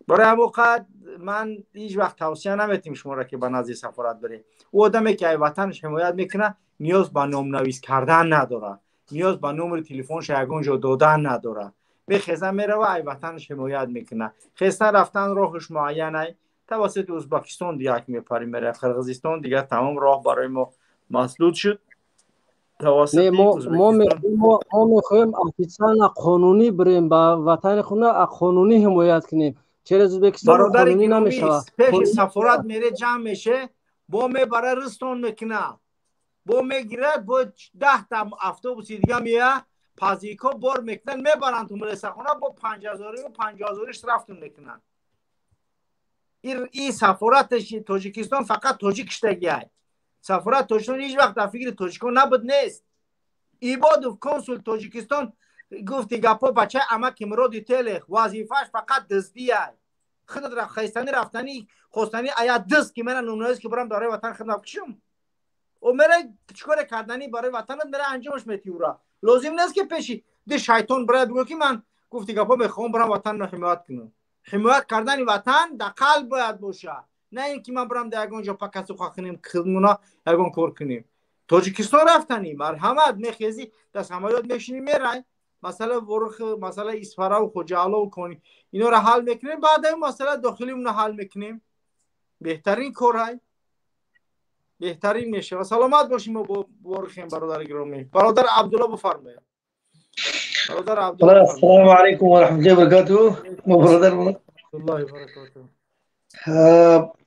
برای همون قد من هیچ وقت توصیه نمیتیم شما را که به نزد سفارت برید. او آدمی که ای وطنش حمایت میکنه نیاز به نام نویس کردن نداره، نیاز به نمره تلفنش یگون جا دادن نداره. میخزه میره و ای وطنش حمایت میکنه. خسته رفتن راهش معینه، توسط ازبکستان دیگه میپری میره، قرغیزستان دیگه تمام راه برای ما مسدود شد. توسط ما میخوایم افیسان قانونی بریم با وطن خونه قانونی حمایت کنیم. چرا ازبکستان قانونی نمیشه؟ پیش سفارت میره جمع میشه، با میبره رستون میکنه، با میگیره با 10 تا اتوبوس دیگه میه پازیکو بار میکنن میبرن تو مدرسه خونه با 5000 و 50000 رفتون میکنن. این سفارتش تاجیکستان فقط تاجیکش دیگه. سفارت تاجیکستان هیچ وقت در فکر تاجیکان نبود نیست. ایبادوف کنسول تاجیکستان گفت گپا بچه امک مراد تلخ وظیفهش فقط دزدیه. خودت را خیستانی رفتنی خواستنی آیا دزد که من نونایست که برم داره وطن خدمت کشم. و میره چیکار کردنی برای وطن میره انجامش میتیورا. لازم نیست که پیشی ده شیطان برای بگو که من گفتی گپا میخوام برم وطن رو حمایت کنم. حمایت کردن وطن در قلب باید باشه، نه اینکه من برم در یگان جا پکسو خواهیم خدمونا یگان کار کنیم. تاجیکستان رفتنی مرحمت میخیزی دست همایات میشینی میره مسئله ورخ، مسئله اسفره و خجاله و کنی اینا رو حل میکنیم، بعد این مسئله داخلی اون حل میکنیم. بهترین کار های بهترین میشه. و سلامت باشیم و ورخیم برادر گرامی. برادر عبدالله بفرمایید. برادر عبدالله السلام علیکم و رحمت الله و برکاته. برادر الله و برکاته.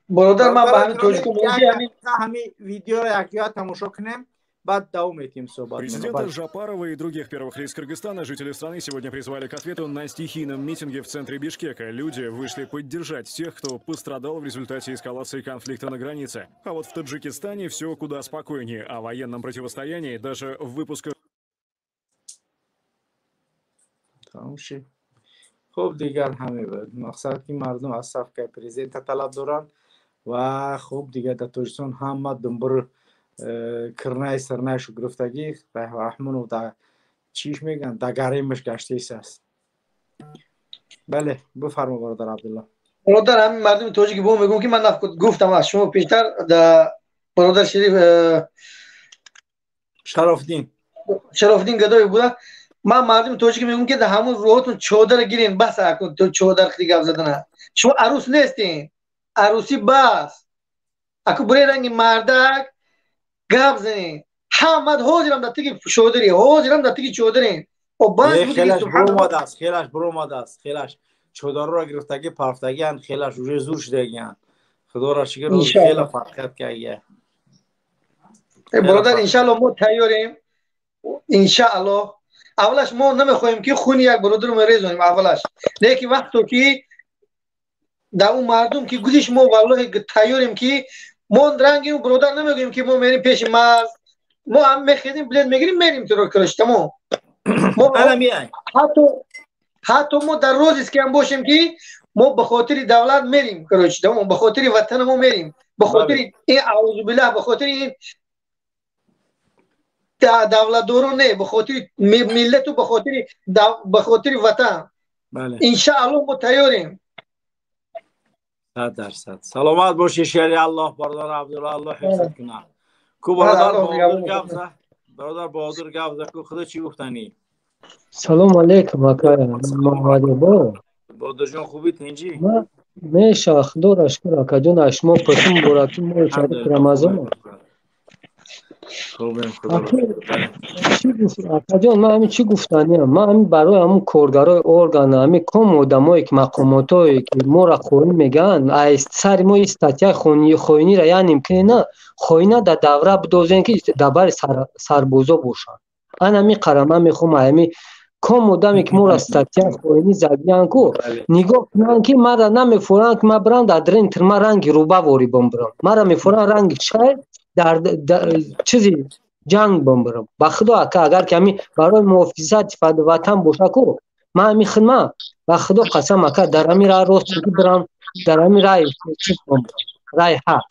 برادر من به همین توجه کنم همین ویدیو رو یکیات تماشا کنیم بعد دوام میتیم صحبت. Президента Жапарова и других первых лиц Кыргызстана жители страны сегодня призвали к ответу на стихийном митинге в центре Бишкека. Люди вышли поддержать тех, кто пострадал в результате эскалации конфликта на границе. А вот в Таджикистане все куда спокойнее. О военном противостоянии даже в выпусках... خب دیگر همه بود. مقصد که مردم از صفحه پریزیدنت طلب دارن و خب دیگه در تاجیکستان همه دنبال کرنای سرنایش و گرفتگی رحمان و در چیش میگن در گریمش گشته است. بله بفرما برادر عبدالله. برادر همین مردم تاجیک بو میگم که من گفتم از شما پیشتر در برادر شریف شرافدین گدای بوده. من مردم تاجیک میگم که در همون روحتون چادر گیرین بس اکن تو چادر خیلی گپ زدن. شما عروس نیستین، عروسی بس اكو بري رنگي مردك گپ زنین. حمد حاضرم در تیگی شودری، حاضرم در تیگی چودرین و باز بودی خیلش بروماد است خیلش چودر رو گرفتگی پرفتگی ان خیلش روی زور شده گیان خدا را شکر رو خیلی فرقت که برادر انشالله ما تیاریم. انشالله اولش ما نمیخوایم که خونی یک برادر رو مریزونیم اولش، لیکن وقتی که در اون مردم که گوشش ما والله تیاریم که ما رنگیم برادر نمیگیم که ما میریم پیش مرز، ما هم میخیدیم بلد میگیریم میریم تو رو کرش تمام. ما حتی ما در روزی که هم باشیم که ما به خاطر دولت میریم کرش تمام، به خاطر وطن ما میریم، به خاطر این اعوذ بالله، به خاطر این دولت دورو نه، به خاطر ملت و به خاطر وطن. بله ان شاء الله ما تیاریم. 100%. سلامت باشی شیری الله برادر عبدالله، الله حفظت کنه. کو برادر بهادر گفت کو خدا چی گفتنی؟ سلام علیکم آقا محمد با. بهادر جان خوبی تنجی؟ میشه خداش کرا کجون شما پسم براتی ما شریک رمضان خوبیم خدا رو بله چی گفت جان من همین چی گفتنیم من همین برای همون کارگرای ارگان همین کم آدمایی که مقاماتایی که ما را خونی میگن از سر ما استاتیا خونی را یعنی که نه خونی در دوره بدوزن که دبر سربوزا باشن انا می قرمه میخوام همین کم آدمی که ما را استاتیا خونی زدیان کو نگاه کنن که ما را نمیفورن که ما برام در درین تر ما رنگ روبا واری بمبرم ما را میفورن رنگ چای در چیزی جنگ بمبرم با خدا که اگر کمی برای محافظت وطن باشه کو من می خدمت با خدا قسم اکا در امی راه راست برم در امی راه راه حق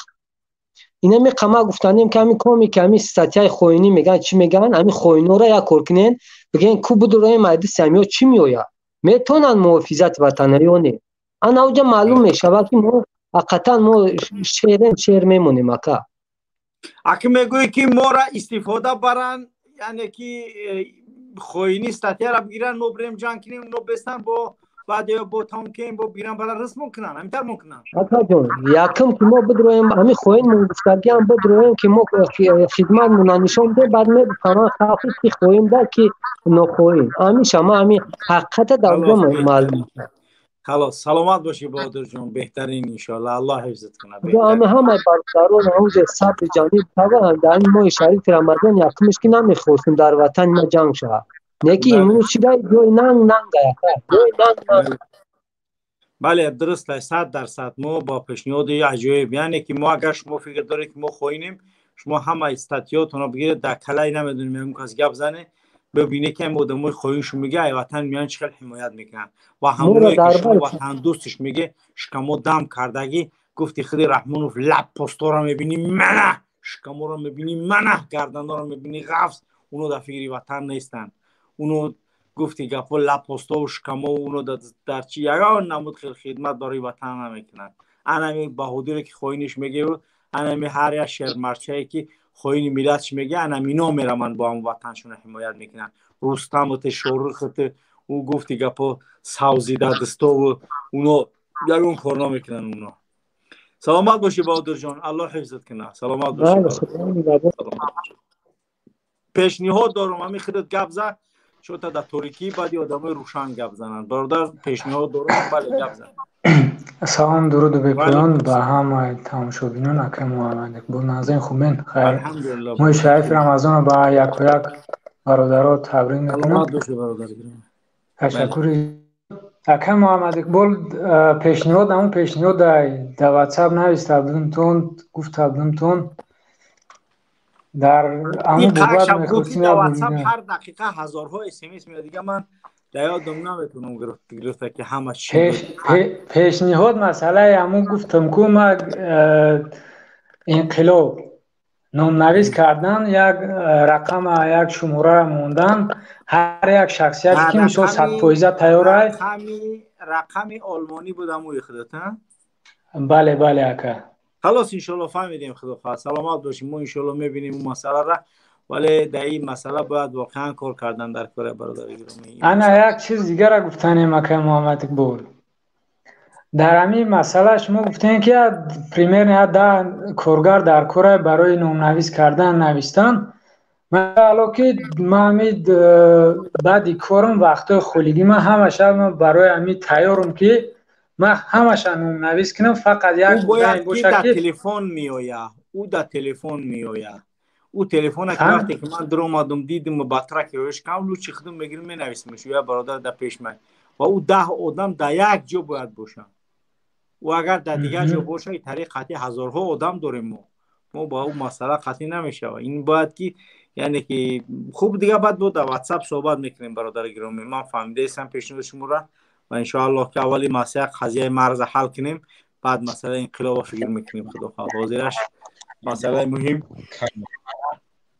اینا می قما گفتنیم که همین کمی کمی ستای خوینی میگن چی میگن همین خوینو را یا کورکنین بگن کو بدورای مادی سمیو چی میویا میتونن محافظت وطن یا نه انا اوجا معلوم میشه که ما حقیقتا ما شعر میمونیم اکا اگه میگویی که ما را استفاده برن یعنی که خوینی استاتیا را بگیرن ما بریم جنگ کنیم اونو بستن با بعد یا با تانکین با بیرن برای رسم کنن همینطور ممکنن اکا جون یکم که ما بدرویم همین خوین منگفتگی هم بدرویم که ما خدمت منانشان ده بعد می بفهمن خواهی که خوین ده که نخوین همین شما همین حقیقت در معلوم خلاص سلامت باشی بهادر جان بهترین انشالله الله حفظت کنه بهترین همه برادران همون صبر جانب تبا در ما شریک رمضان یکمش که نمیخواستیم در وطن ما جنگ شد نکی امروز چیزای دوی ننگ بله درست است 100% ما با پیشنهاد عجایب یعنی که ما اگر شما فکر دارید که ما خوینیم شما همه استاتیاتون رو بگیرید در کلای نمیدونیم همون کس گپ زنه ببینه که مردم خوینشون میگه ای وطن میان چقدر حمایت میکنن و همونایی که شما وطن دوستش میگه شکمو دم کردگی گفتی خدای رحمانوف لب پستا رو میبینی منه شکمو رو میبینی منه گردن رو میبینی غفص اونو در فکری وطن نیستن اونو گفتی گپا لب پستا و شکمو اونو در چی یگان نمود خدمت برای وطن نمیکنن انمی بهادری که خوینش میگه انمی هر یک شرمرچه‌ای که خوین ملتش میگه انمی اینا میرمن با هم وطنشون حمایت میکنن رستم و شورخت او گفتی گپا سوزیده دستا و اونو یگان کار نمیکنن اونا سلامت باشی بهادر جان الله حفظت کنه سلامت باشی پیشنهاد دارم همین خودت گپ زد شو تا در تاریکی بعد آدمای روشن گپ زنن برادر پیشنهاد دارم بله گپ زن سلام درود و بپایان به همه تماشابینان اکرم محمد اقبال ناظرین خوبین خیر ما شریف رمضان با یک و یک برادرها تبریک میکنم تشکر اکرم محمد اقبال پیشنهاد همون پیشنهاد در واتساپ نوشته بودم تون گفته بودم تون در همون بوبت میخواستیم در واتساپ هر دقیقه هزارها SMS میاد دیگه من یادم نمیتونم گرفته که همه چی پیشنهاد مسئله همون گفتم که ما انقلاب نام‌نویس کردن یک رقم یک شماره موندن هر یک شخصیت که میشه 100% تیاره رقم آلمانی بودم و خودت بله بله اکا خلاص انشالله فهمیدیم خدا سلامت باشیم ما انشالله میبینیم اون مسئله را ولی در این مسئله باید واقعا کار کردن در کار برادر گرامی انا یک چیز دیگر را گفتن مکه محمد اقبال در همین مسئله شما گفتین که پریمیر یا ده کارگر در کار برای نام‌نویس کردن نوشتن من علاوه من بعد کارم وقت خولگی من همش برای همین تیارم که من همش نام‌نویس کنم فقط یک باید باشه که در تلفن میآید او در تلفن میآید او تلفن که وقتی که من در اومدم دیدم باترک روش کم لو چی خودم میگیرم مینویسمش یا برادر در پیش من و او 10 آدم در یک جا باید باشه و اگر در دیگر جا باشه این طریق قطعی هزارها آدم داریم ما با اون مسئله قطعی نمیشه این باید که یعنی که خوب دیگه بعد بود در واتساپ صحبت میکنیم برادر گرامی من فهمیده هستم پیشنهاد شما را و ان شاء الله که اولی مسئله قضیه مرز حل کنیم بعد مسئله انقلاب فکر میکنیم خدا حاضرش مسئله مهم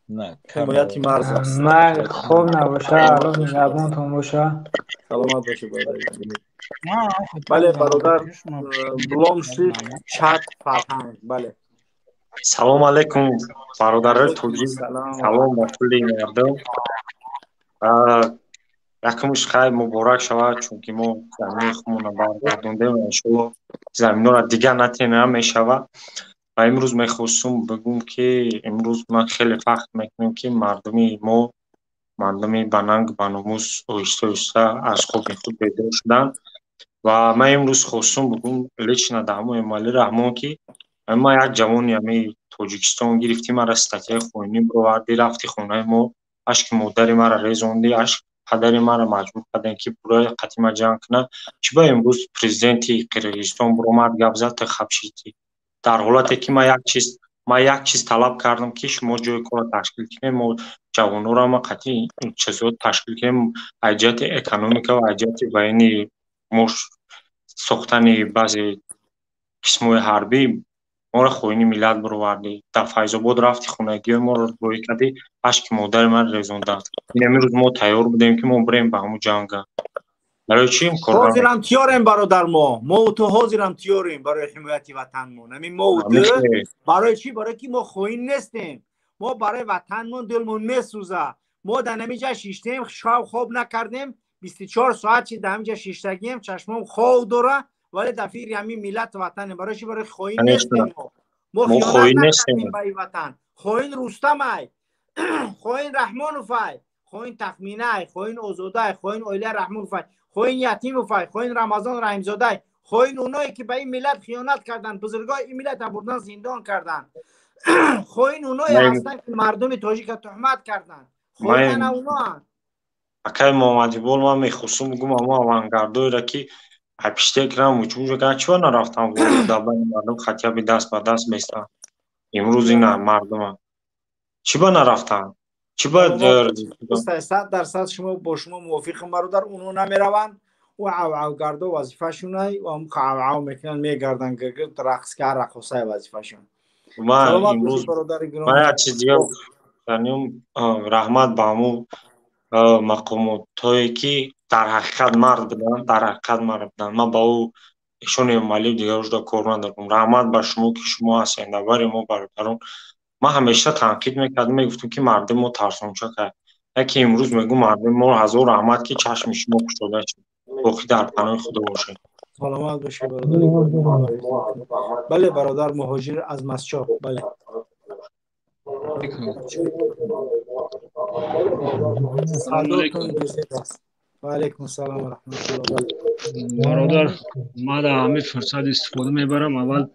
نه حمایت مرز است من خوب نباشه الان نگهبانتون باشه سلامت باشه برادر بله برادر بلومسی چت فرهنگ بله سلام علیکم برادرای توجی سلام با کلی مردم یکمش خیلی مبارک شود چون که ما زمین خودمون برگردوندیم انشالله заминҳоро дигар натенера мешавад. ва имрӯз мехостум бигӯм, ки имрӯз ман хеле фахр мекунем, ки мардуми мо, мардуми ба нанг ба номус оҳиста оҳиста аз хоби худ бедор шуданд. ва ман имрӯз хостум бигӯм лично дар ҳамои Эмомалӣ Раҳмон, ки ман як ҷавони ҳамаи Тоҷикистон гирифтӣ, маро статьяи хоинӣ бировардӣ, рафтӣ хонаи мо, ашки модари маро резондӣ, ашки падари маро маҷбур кардем, ки бурӯя қатима ҷанг кунад. Чӣ ба имрӯз президенти Қирғизистон биромад гап зад, ты хабшитӣ. дар ҳолате ки ман як чиз талаб кардам, ки шумо ҷойи корро ташкил кунем, мо ҷавонҳоро ма қатъи чизо ташкил кунем, аз ҷиҳати экономика ва аз ҷиҳати байни мо сохтани баъзе қисмҳои ҳарбӣ моро хоини миллат бировардӣ. Дар Файзобод рафти хонагиҳои моро русвоӣ кардӣ, ашки модари маро резонданд. Имрӯз мо тайёр будем, ки мо бирем ба ҳамун ҷанга. برای چی این کار حاضرم تیاریم برادر ما و تو حاضرم تیاریم برای حمایت وطنمون. همین ما و تو برای چی؟ برای که ما خواهیم نیستیم. ما برای وطنمون دلمون میسوزه. ما در نمیجا شیشتیم شب خواب نکردیم، 24 ساعت چی در نمیجا شیشتگیم، چشمم خواب داره، ولی دفیر همین ملت وطن. برای چی؟ برای خواهیم نیستیم. ما خیانت نکردیم به وطن. خواهیم رستمای، خواهیم رحمان فای، خواهیم تخمینه، خواهیم آزاده، خواهیم اولیاء رحمان فای، خواهین یتیم و فای، خواهین رمضان رحمزاده، خواهین اونایی که به این ملت خیانت کردن، بزرگای این ملت بردن زندان کردن، خواهین اونایی هستن که مردم تاجیک تهمت کردن، خواهین اونا. اکای محمدی بول من میخواستم بگم اما آوانگاردوی را که پیشته کردم وجود که چون نرفتم دبن مردم خطیه به دست بیستن. امروز این مردم چی با نرفتن؟ چی باید 100% شما با شما موافقم برادر. اونو نمیروند و عو گردا وظیفه شونه و هم عو میکنن میگردن گرد رقص که رقصای وظیفه شون. من امروز من چیز دیگه یعنی رحمت به همون مقاماتایی که در حقیقت مرد بودن، من با او ایشون ایمالی دیگه روش کار ندارم. رحمت به شما که شما هستین در ما برادران. ما همیشه تنقید میکردم، میگفتم که مردم ما ترسانچه کرد. یکی امروز میگم مردم ما هزار رحمت که چشم شما گشوده شد. باقی در پناه خدا باشه. سلامت باشه برادر. بله برادر مهاجر از مسجد. بله. و علیکم السلام و رحمت الله. برادر ما در همین فرصت استفاده میبرم. اول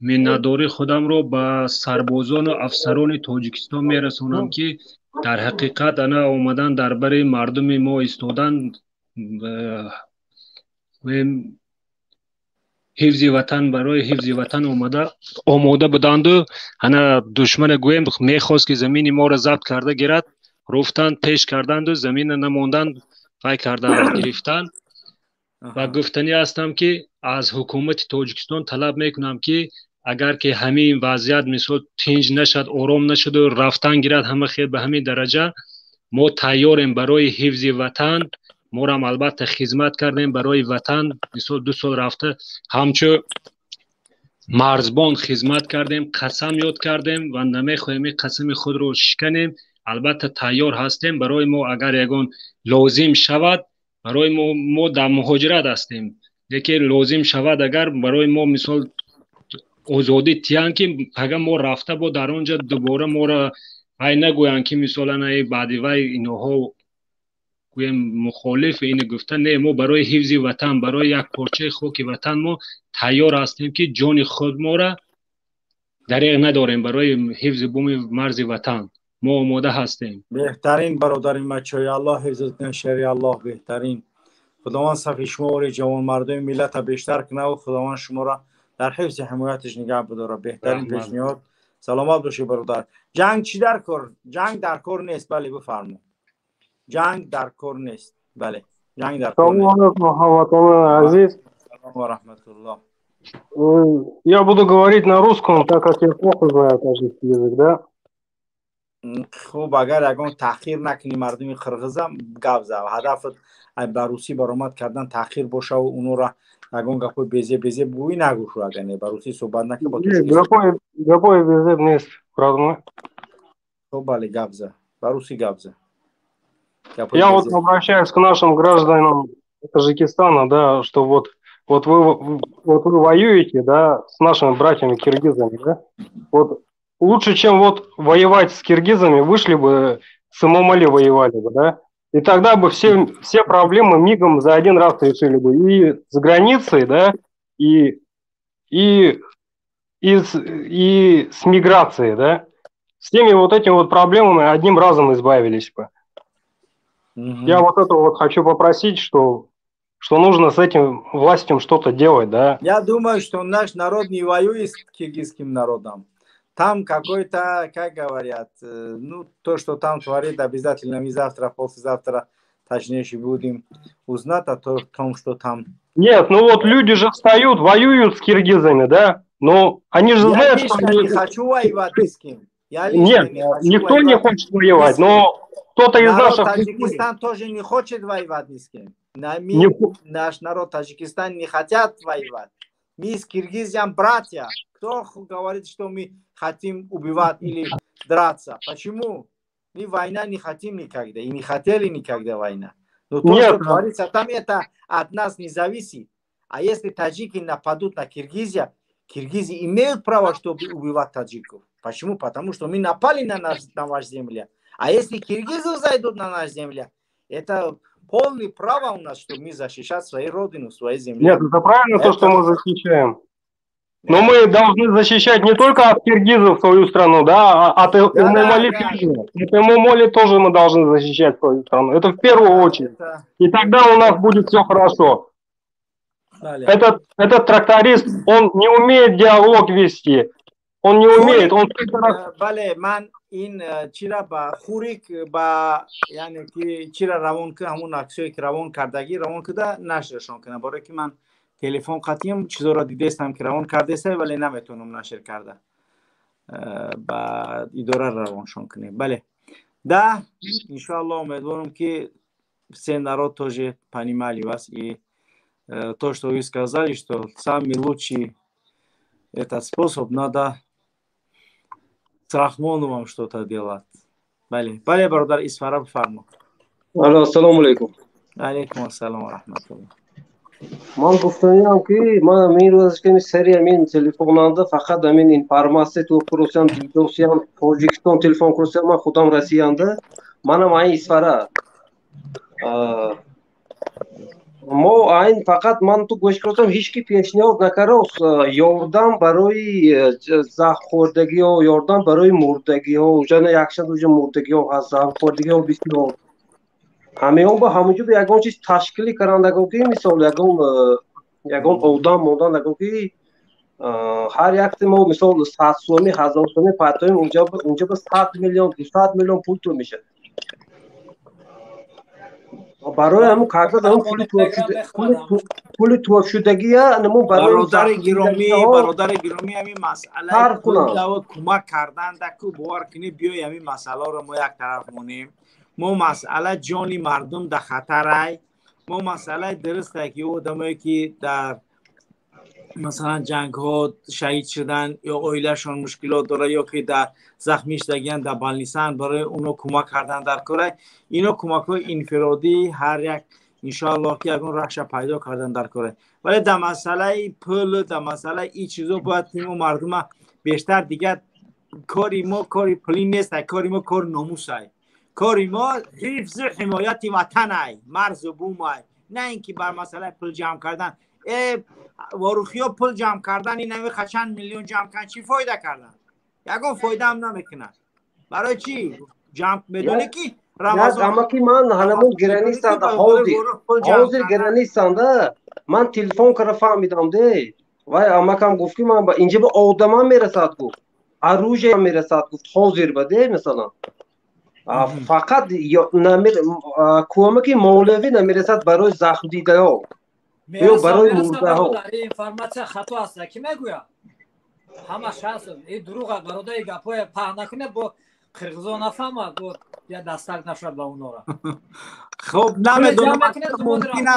منتداری خودم رو به سربازان و افسران تاجیکستان میرسونم که در حقیقت انا اومدن در برای مردم ما ایستادن و حفظ وطن، برای حفظ وطن آماده بودند و انا دشمن گویم میخواست که زمین ما را ضبط کرده گیرد، رفتند پیش کردند و زمین نموندن پای کردن گرفتن. و گفتنی هستم که از حکومت تاجیکستان طلب میکنم که اگر که همین وضعیت مثل تنج نشد، آرام نشد و رفتن گیرد همه خیر به همین درجه، ما تیاریم برای حفظ وطن. ما هم البته خدمت کردیم برای وطن، مثل 2 سال رفته همچو مرزبان خدمت کردیم، قسم یاد کردیم و نمیخوایم قسم خود رو شکنیم. البته تیار هستیم برای ما اگر یگان لازم شود، برای ما در مهاجرت هستیم، لیکن لازم شود اگر برای ما مثال آزادی تیان که اگر ما رفته با در آنجا دوباره ما را های نگویند که مثلا بعدی وای اینها گویم مخالف این گفتن. نه، ما برای حفظ وطن، برای یک پارچه خاک وطن ما تیار هستیم که جان خود ما را دریغ نداریم. برای حفظ بوم مرز وطن ما آماده هستیم. بهترین برادرین بچه‌های الله حفظ کنه، شریع الله بهترین. خداوند صف شما و جوان مردم ملت بیشتر کنه و خداوند شما را در حفظ حمایتش نگه بداره. بهترین پیشنهاد. سلامت باشی برادر. جنگ چی در کار؟ جنگ در کار نیست. بله بفرمایید. جنگ در کار نیست. بله جنگ در کار نیست. Салам алейкум, Азиз. Wa rahmatullah. Я буду говорить на русском, так как я плохо знаю таджикский язык, да? خب اگر اگه تأخیر نکنی مردم قرغیزم گپ زد. هدفت به روسی برآمد کردن تأخیر باشه و اونو را اگه گپ بیزه بوی نگوشو. اگه نه به روسی صحبت نکنی با تو گپای بیزه نیست، правда? خب بله گپ زد. به روسی گپ زد. Я вот обращаюсь к нашим гражданам Таджикистана, да, что вот вот вы воюете, да, с нашими братьями киргизами, да? Вот лучше, чем вот воевать с киргизами, вышли бы с Эмомали воевали бы, да? И тогда бы все проблемы мигом за один раз решили бы. И с границей, да, и с миграцией, да. С теми вот этими вот проблемами одним разом избавились бы. Я вот это вот хочу попросить, что нужно с этим властям что-то делать, да. Я думаю, что наш народ не воюет с киргизским народом. Там какой-то, как говорят, ну, то, что там творит, обязательно мы завтра, послезавтра, точнее, будем узнать о том, что там. Нет, ну вот люди же встают, воюют с киргизами, да, но они же знают, что... Я не хочу воевать ни с кем. Нет, никто не хочет воевать, но кто-то из наших... Таджикистан тоже не хочет воевать ни с кем. Наш народ Таджикистан не хотят воевать. Мы с Киргизией братья. Кто говорит, что мы хотим убивать или драться? Почему? Мы война не хотим никогда. И не хотели никогда война. Но то, что творится там, это от нас не зависит. А если таджики нападут на Киргизию, киргизы имеют право, чтобы убивать таджиков. Почему? Потому что мы напали на нашу землю. А если киргизы зайдут на нашу землю, это полное право у нас, чтобы мы защищать свою родину, свою землю. Нет, это правильно то, что мы защищаем. Но мы должны защищать не только от киргизов свою страну, да, а от Эмомали тоже. От Эмомали тоже мы должны защищать свою страну. Это в первую очередь. И тогда у нас будет все хорошо. Этот тракторист, он не умеет диалог вести. Он не умеет. Он... Бале, ман ин чира ба хурик ба яне ки чира равон ки хамун аксиёи ки равон кардаги равон куда нашршон кунам. Боре ки ман телефон қатиям чизоро дидестам ки равон кардеста вале наметунам нашр карда. Ба идора равоншон кунем. Бале. Да, иншаллах умедворам ки все народ тоже понимали вас. И то, что вы сказали, что самый лучший этот способ, надо с Рахмоновым что-то делать. Бале, бародар Исфара фармо. Алло, ассаламу алейкум. Алейкум ассалам ва рахматуллах. Ман гуфтаниам ки ман мирвазишками серия мен телефонанда фақат амин информация то курсам дидосиам Тоҷикистон телефон курсам ман худам Россиянда манам айн Исфара. мо айн фақат ман ту гӯш кардам ҳеҷ ки пешниҳод накард ёрдам барои захӯрдагиҳо ёрдам барои мурдагиҳо ҷана якшад уҷа мурдагиҳо ҳаст захӯрдагиҳо бисёр ҳамеон ба ҳамуҷуд ягон чиз ташкилӣ карандагон ки мисол ягон одам мондан ягон ки ҳар якте мо мисол 100 сомӣ 1000 сомӣ партоем унҷа ба 100 миллион 200 миллион пул то мешад. برای همون کارت همون پول توف شدگی نمون برای برادر گرامی همین مسئله کمک کردن دکو باور کنی بیای همین مسئله رو ما یک طرف مونیم. ما مسئله جانی مردم در خطر ما مسئله درسته که آدمایی که در مثلا جنگ ها شهید شدن یا اویلشان مشکلات داره یا که در زخمی شدگیان در بالنیسان برای اونا کمک کردن در کاره اینا کمک های انفرادی هر یک انشاءالله که اگون رخش پیدا کردن در کاره ولی در مسئله پول در مسئله این چیزا باید تیم و مردم بیشتر دیگه کاری ما کاری پولی نیست کاری ما کار ناموس های کاری ما حفظ حمایت وطن های مرز و بوم های نه اینکه بر مسئله پول جمع کردن واروخیا پول جمع کردن این نمی خشن میلیون جمع کردن چی فایده کردن یکون فایده هم نمیکنن برای چی جمع بدونه که رمضان اما که من همون گرانیستم حاضر گرانیستم ده من تلفن کرده فهمیدم ده و اما کم گفت که من اینجا به آدم میرسد گفت عروج میرسد گفت حاضر بده مثلا فقط کمک مولوی نمیرسد برای زخم دیده ها یا برای مرده ها اینفورماسیون خطا است کی میگوید همش هست این دروغ برادر گپای پخش نکنه با قرغیزا نفهمه گفت یا دستک نشد به اونا را خب نمیدونم ممکن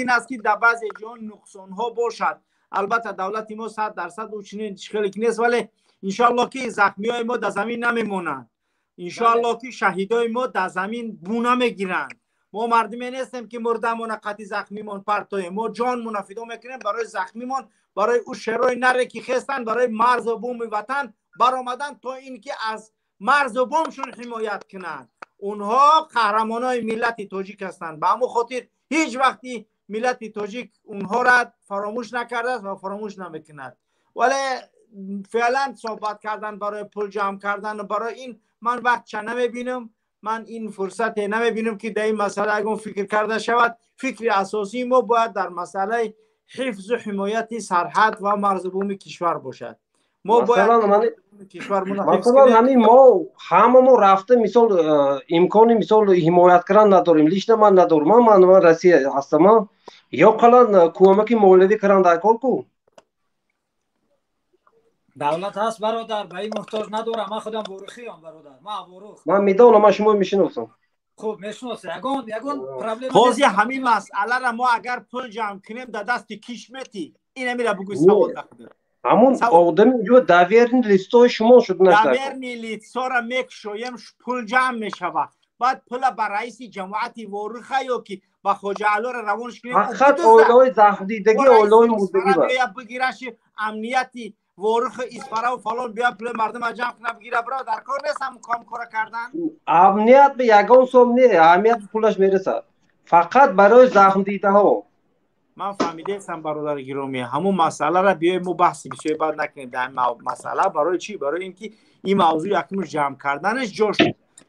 است که در بعضی جان نقصان ها باشد البته دولت ما 100% و چنین خیلی نیست ولی انشالله که زخمی های ما در زمین نمیمونن انشالله که شهیدای ما در زمین بو نمیگیرن ما مردمی نیستیم که مردمون قطعی زخمیمون پرتویم. ما جانمون فدا میکنیم برای زخمیمون، برای او شروع نره که خستن برای مرز و بوم وطن برآمدن تا اینکه از مرز و بومشون حمایت کنند. اونها قهرمانای ملت تاجیک هستند. به همون خاطر هیچ وقتی ملت تاجیک اونها را فراموش نکرده است و فراموش نمیکند. ولی فعلا صحبت کردن برای پول جمع کردن و برای این من وقت چه نمیبینم. من این فرصت نمیبینم که در این مسئله اگر فکر کرده شود. فکر اساسی ما باید در مسئله حفظ و حمایت سرحد و مرز بوم کشور باشد. ما باید مثلا همین ما همه ما رفته مثال امکانی مثال حمایت کردن نداریم. لیشن من ندارم. من روسیه هستم. یا کلا کمک مولوی کردن در کار کو دولت هست برادر، به این محتاج ندارم. من خودم بورخی ام برادر. من میدونم. من شما میشناسم. خوب میشناسی. یگان پرابلم قاضی همین مسئله را ما اگر پول جمع کنیم در دست کیش میتی. این میره بگوی سوال داخل همون آدم جو داورن لیستای شما شد نشد. داورن لیستا را میکشویم پول جمع میشود. بعد پول بر رئیس جماعتی ورخه یا که با خوجه علا را روانش کنیم. فقط اولای زخم دیدگی اولای مردگی با بگیرش امنیتی ورخ اسپرا و فلان بیا پول مردم جمع کنه بگیره برا در کار نیست هم کام کار کردن. امنیت به یگان سوم نه. اهمیت پولش میرسه فقط برای زخم دیده ها. من فهمیده هستم برادر گرامی. همون مسئله را بیایم و بحثی بشه بعد نکنیم. در مسئله برای چی؟ برای اینکه این موضوع یکمش جمع کردنش جاش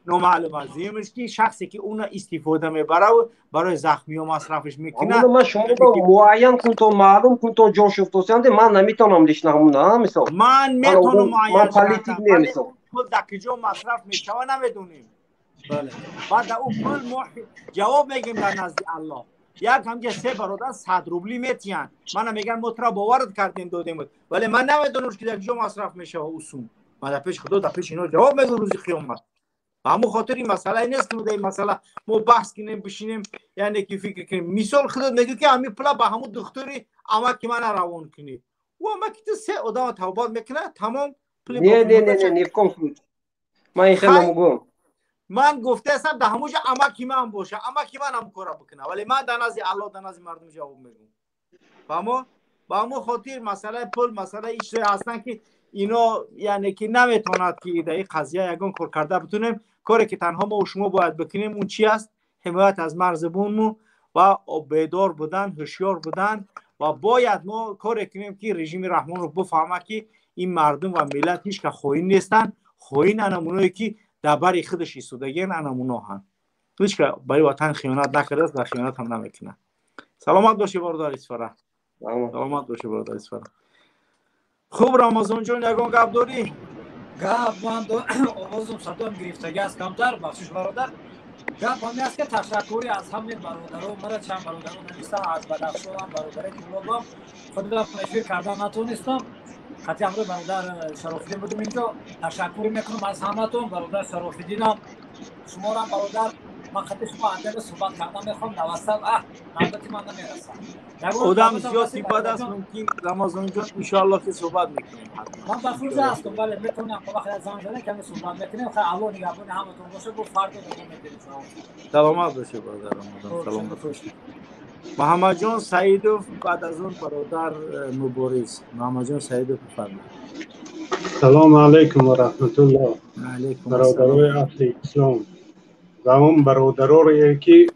نامعلوم است. دیمش که شخصی که اون استفاده میبره و برای زخمی و مصرفش میکنه. اما من شما معین کن تو معلوم کن تو جان شفتوسیانده من نمیتونم لیش نمونه مثلا. من میتونم معین من پالیتیک نمیسم. پول دکجا مصرف میشوه نمیدونیم. بله. بعد اون پول جواب میگیم در نزد الله. یک همجه 3 برادر 100 روبلی میتین. من میگم مترا باورت کردین دادیم ولی من نمیدونم که دکجا مصرف میشه اصول. من در پیش خدا در پیش اینا جواب میگم روز قیامت. همون خاطر این مسئله نیست که این مسئله ما بحث کنیم بشینیم یعنی که فکر کنیم. مثال خودت میگه که همین پلا به همون دکتری اما که من روان کنی و اما که تو 3 آدم توبات میکنه تمام پلی. نه نیفکم خود من این خیلی میگم. من گفته هستم ده همونجا اما که من باشه اما که من هم کار بکنه ولی من در نزد الله در نزد مردم جواب میگم. با همون خاطر مسئله پول مسئله ایش هستن که اینا یعنی که نمیتوند که در این قضیه یگان کار کرده بتونیم. کاری که تنها ما و شما باید بکنیم اون چی است؟ حمایت از مرز بوم و بیدار بودن، هوشیار بودن و باید ما کاری کنیم که رژیم رحمان رو بفهمه که این مردم و ملت هیچ که خائن نیستن. خائن انمونایی که در بر خودش ایستادگین انمونا هم. هیچ که برای وطن خیانت نکرده است و خیانت هم نمیکنه. سلامت باشه برادر اسفره. سلامت باشه برادر اسفره. خوب رمضان جان یگان گپ داری؟ گپ من آوازم صدام گرفتگی است کمتر بخشش برادر. گپ همی است که تشکری از همین برادران مرا چند برادران نویسته از بدخشان هم برادر کلابم خودم نشیر کردن نتونستم. حتی امروز برادر شرافیدین بودم اینجا. تشکری میکنم از همتون. برادر شرافیدینم شما را برادر من خطی شما اندر صحبت کردم میخوام نوستم نوبتی من نمیرسم. آدم زیادی بعد است ممکن رمضان جان انشاءالله که صحبت میکنیم. من بخوزه هستم ولی میتونم وقتی از زنجانه کمی صحبت میکنیم خیلی اول نگهبانی همتون باشه با فرد دیگه میکنیم. سلامت باشه برادر رمضان. سلامت باشه. محمد جان سعیدوف بعد از اون برادر مبارز. محمد جان سعیدوف فرمایید. سلام علیکم و رحمت الله. علیکم برادرای اهل اسلام و اون برادرایی که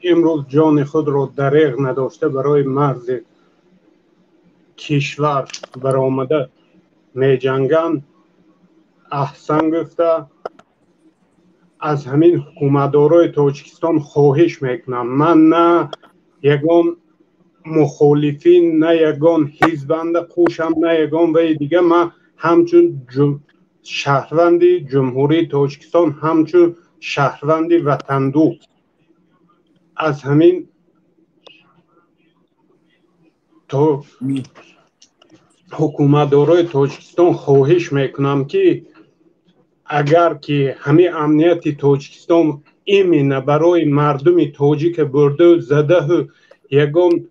امروز جان خود را دریغ نداشته برای مرز کشور برآمده می جنگند. احسن گفته از همین حکومتدارای تاجیکستان خواهش میکنم من نه یگان مخالفین نه یگان حزبنده خوشم نه یگان و دیگه من همچون شهروندی جمهوری تاجیکستان همچون شهروندی وطن دوست از همین تو حکومتدارای تاجیکستان خواهش میکنم که اگر که همین امنیت تاجیکستان ایمینه برای مردم تاجیک برده و زده و یگان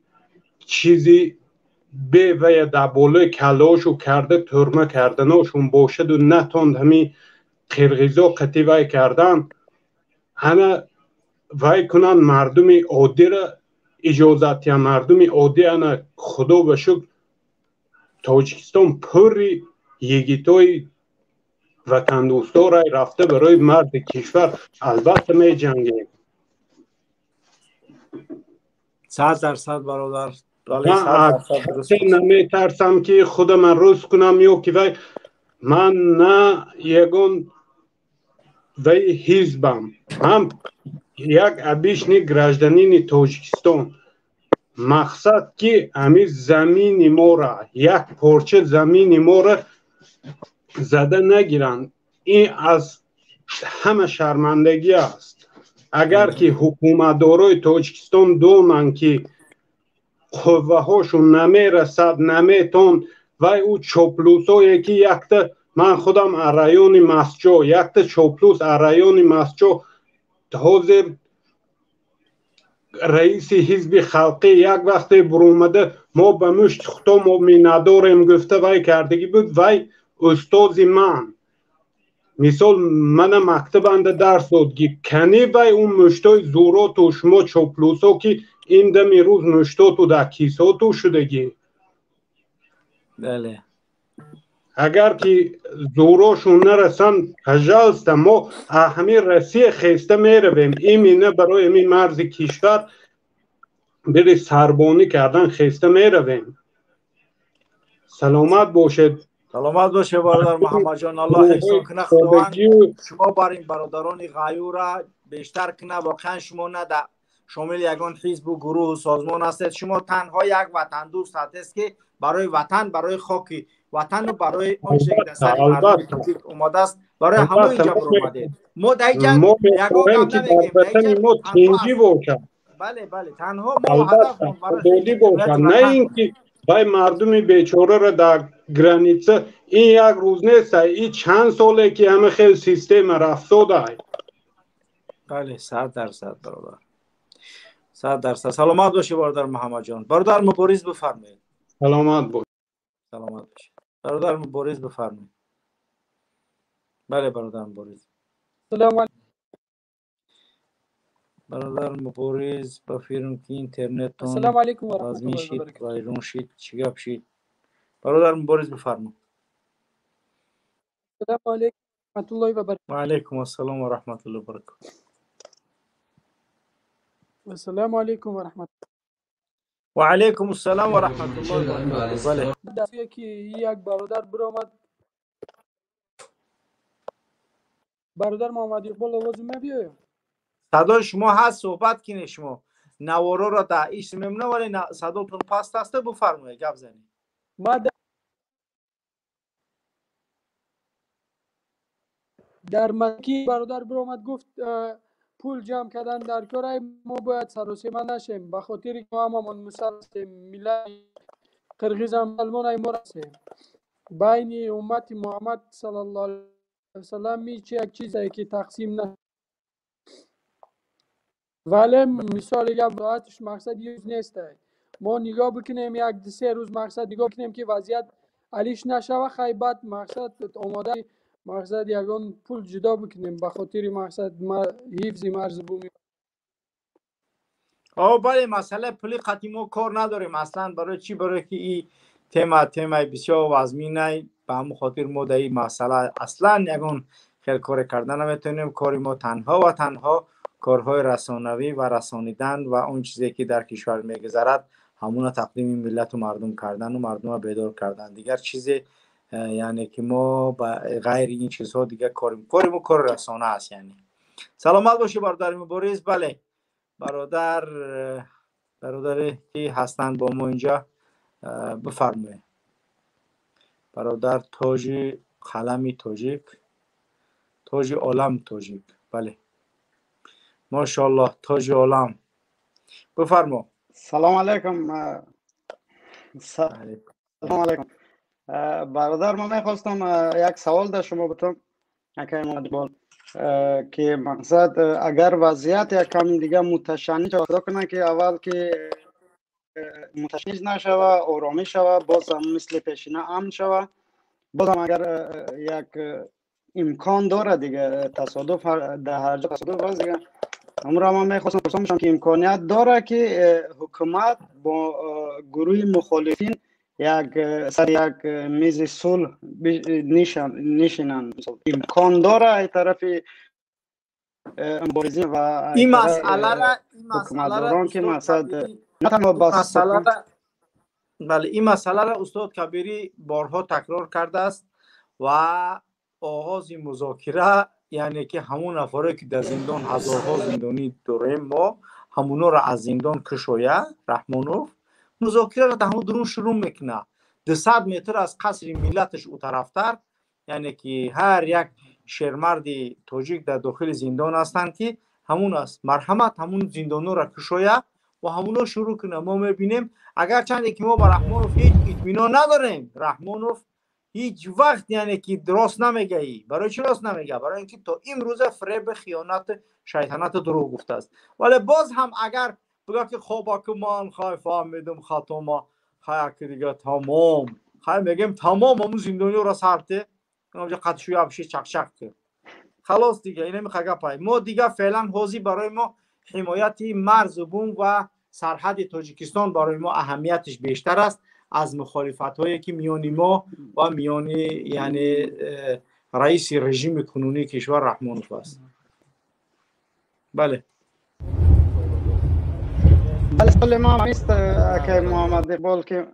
چیزی به و در بالای کلاشو کرده ترمه کردناشون باشد و نتاند همین قرغیزا قطیوه کردن همه وای کنن مردم عادی را اجازت یا مردم عادی انا خدا به شکر تاجیکستان پوری یگیتای وطن دوستا را رفته برای مرد کشور البته می جنگیم 100% برادر من نمی ترسم که خودم روز کنم یا که وای من نه یگون وی حزبم هم یک ابیشنی گراجدانین تاجیکستان مقصد که همی زمین ما را یک پارچه زمین ما را زده نگیرند این از همه شرمندگی است اگر که حکومتدارای تاجیکستان دونن که قوه هاشون نمیرسد نمیتون و او چاپلوسایی که یک من خودم رایون مسجو یک چاپلوس رایون مسجو حاضر رئیس حزب خلقی یک وقت برومده ما به مشت خطا ما می نداریم گفته وای کردگی بود وای استازی من مثال من مکتب انده درس داد که کنی وای اون مشتای زورات و شما چاپلوسا که این دمی روز مشتات و در کیسات و شدگی بله اگر که زوراشون نرسن هجاست ما همین رسی خیسته میرویم ایمینه برای این مرز کشور بری سربانی کردن خیسته میرویم سلامت باشد سلامت باشه برادر محمد جان الله حفظتون کنه خداوند شما بر این برادران غیور را بیشتر کنه واقعا شما نه در شامل یگان حزب و گروه و سازمان هستید شما تنها یک وطن دوست هستید که برای وطن برای خاک وطن و برای اون چیزی که سر مردم تاجیک اومده است برای همه اینجا اومده ما در جنگ یگان هم نمیگیم ما تنجی باشد بله بله تنها ما هدف برای باشد نه اینکه بای مردم بیچاره را در گرانیچه این یک روز نیست این چند ساله که همه خیلی سیستم رفساده بله 100% برادر 100%. سلامت باشی برادر محمد جان. برادر مبارز بفرمایید. سلامت باش. سلامت باشی. برادر مبارز بفرمایید. بله برادر مبارز. سلام علیکم. برادر مبارز با فیرم که اینترنت تون سلام علیکم و رحمت الله و برکاته. وایرون شید چیگاب شید. برادر مبارز بفرمایید. سلام علیکم و رحمت الله و برکاته. و علیکم السلام و رحمت الله و برکاته. السلام علیکم و رحمت و علیکم السلام و رحمت الله و برکاته. بله. دفعه که یک برادر برآمد برادر محمد اقبال آواز میاد. صدای شما هست صحبت کنید شما. نوارا را در ایش میمونه ولی صداتون پست هسته بفرمایید گپ زنید. ما در مکی برادر برآمد گفت پول جمع کردن در کار ما باید سراسیمه نشیم به خاطر که ما هممون مسلمان ملت قرقیز هم مسلمان ما هستیم بین امت محمد صلی الله علیه و سلم میشه یک چیزی که تقسیم نه ولی مثال یک راحتش مقصد یوز نیست ما نگاه بکنیم یک دو سه روز مقصد نگاه کنیم که وضعیت علیش نشوه خیبت مقصد آماده مقصد یگان پول جدا بکنیم به خاطر مقصد حفظ مرز بومی. بله مسئله پولی قطعی ما کار نداریم اصلا برای چی برای که این تیمه بسیار وزمینه به همون خاطر ما در این مسئله اصلا یگان خیلی کار کردن نمیتونیم کاری ما تنها و تنها کارهای رسانوی و رسانیدن و اون چیزی که در کشور میگذرد همون تقدیم ملت و مردم کردن و مردم رو بیدار کردن دیگر چیزی یعنی که ما غیر این چیزها دیگه کاریم ما کار رسانه است یعنی. سلامت باشی برادر مبارز. بله برادر که هستند با ما اینجا بفرمایید. برادر تاج قلمی تاجیک تاج عالم تاجیک. بله ماشاءالله تاج عالم بفرما. سلام علیکم. سلام علیکم برادر من میخواستم یک سوال در شما بتونم که مقصد اگر وضعیت یک کمی دیگه متشنج پیدا کنه که اول که متشنج نشوه آرامی شوه باز هم مثل پیشینه امن شوه باز هم اگر یک امکان داره دیگه تصادف در هر جا تصادف هست دیگه امروز ما میخواستم پرسیدم که امکانیت داره که حکومت با گروه مخالفین سر یک میز صلح نشینن. امکان داره این طرف مبارزین و این مسئله را که مقصد نه تنها بس بله این مسئله را استاد کبیری بارها تکرار کرده است و آغاز مذاکره یعنی که همون نفره که در زندان هزارها زندانی داریم ما همونا را از زندان کشویه رحمانوف مذاکره را در همون درون شروع میکنه 200 متر از قصر ملتش او طرفتر یعنی که هر یک شیرمرد تاجیک در داخل زندان هستند که همون است مرحمت همون زندانو را کشویه و همونو شروع کنه. ما میبینیم اگر چند که ما با رحمانوف هیچ اطمینان نداریم رحمانوف هیچ وقت یعنی که درست نمیگه ای برای چی راست نمیگه برای اینکه تا امروز فریب خیانت شیطنت دروغ گفته است ولی باز هم اگر بگه که خب که من خواهی فهمیدم خطا ما خواهی که دیگه تمام خواهی میگیم تمام همون زندانی را سرته اونجا قدشوی ابشی چک که خلاص دیگه اینه میخواه گپای ما دیگه فعلا حوزی برای ما حمایت مرز بوم و سرحد تاجیکستان برای ما اهمیتش بیشتر است از مخالفت هایی که میانی ما و میانی یعنی رئیس رژیم کنونی کشور رحمانوف است. بله سوال ما است که محمد اقبال که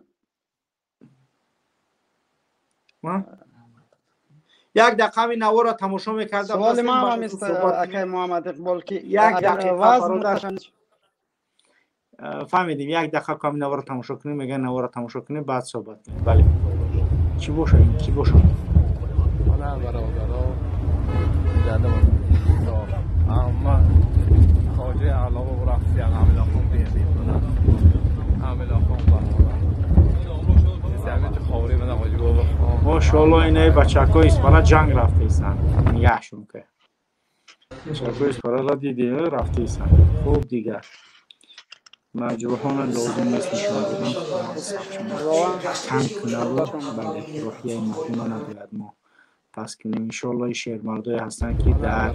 یک دقیقه می نوار را تماشا میکردم. سوال ما است که محمد اقبال که یک دقیقه فهمیدیم یک دقیقه کامی نوار را تماشا کنیم میگن نوار را تماشا کنیم بعد صحبت کنیم. بله چی باشه چی باشه حالا برادرها جدم اما خواجه علاوه و رفتی عمل خون بیدید عمل خون ماشاءالله اینه بچه‌های اسپانیا جنگ رفته ایستن نگهشون که بچه‌های اسپانیا را دیدی رفته ایستن خوب دیگر مجروحان لازم نیست نشان بدن تنک نبود بله روحیه مردم نباید ما پس کنیم انشاءالله این شیرمردای هستن که در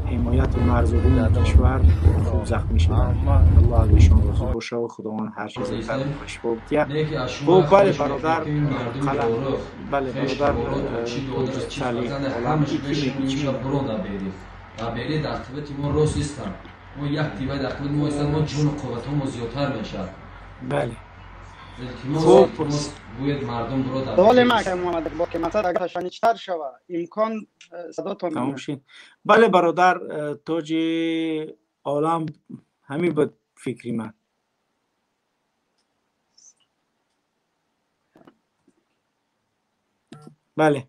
حمایت مرز بوم کشور خوب زخمی شدن الله ازشان راضی باشه و خداوند هر چیز خیر و شفا بده. خب بله برادر قلم بله برادر چالی عالم چی برای در طبع تیمون راست نیستن ما یک تیمه در طبع ما ایستن ما جون قوت ما زیادتر میشه. بله خوب باید مردم برو در سوال ما که محمد اقبال که مثلا اگر شنیدتر شوه امکان صداتون تمام شد. بله برادر تاج عالم همین به فکری من بله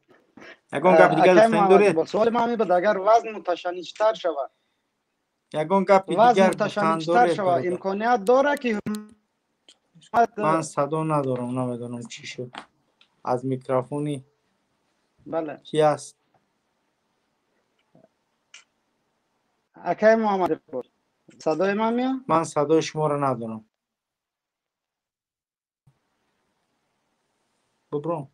یگان گپ دیگر گفتن داره سوال ما همین بود اگر وزن متشنجتر شوه یگان گپ دیگر گفتن داره امکانیت داره که من صدا ندارم نمیدونم چی شد از میکروفونی بله کی است اکای محمد اقبال صدای من میاد من صدای شما رو ندارم ببرم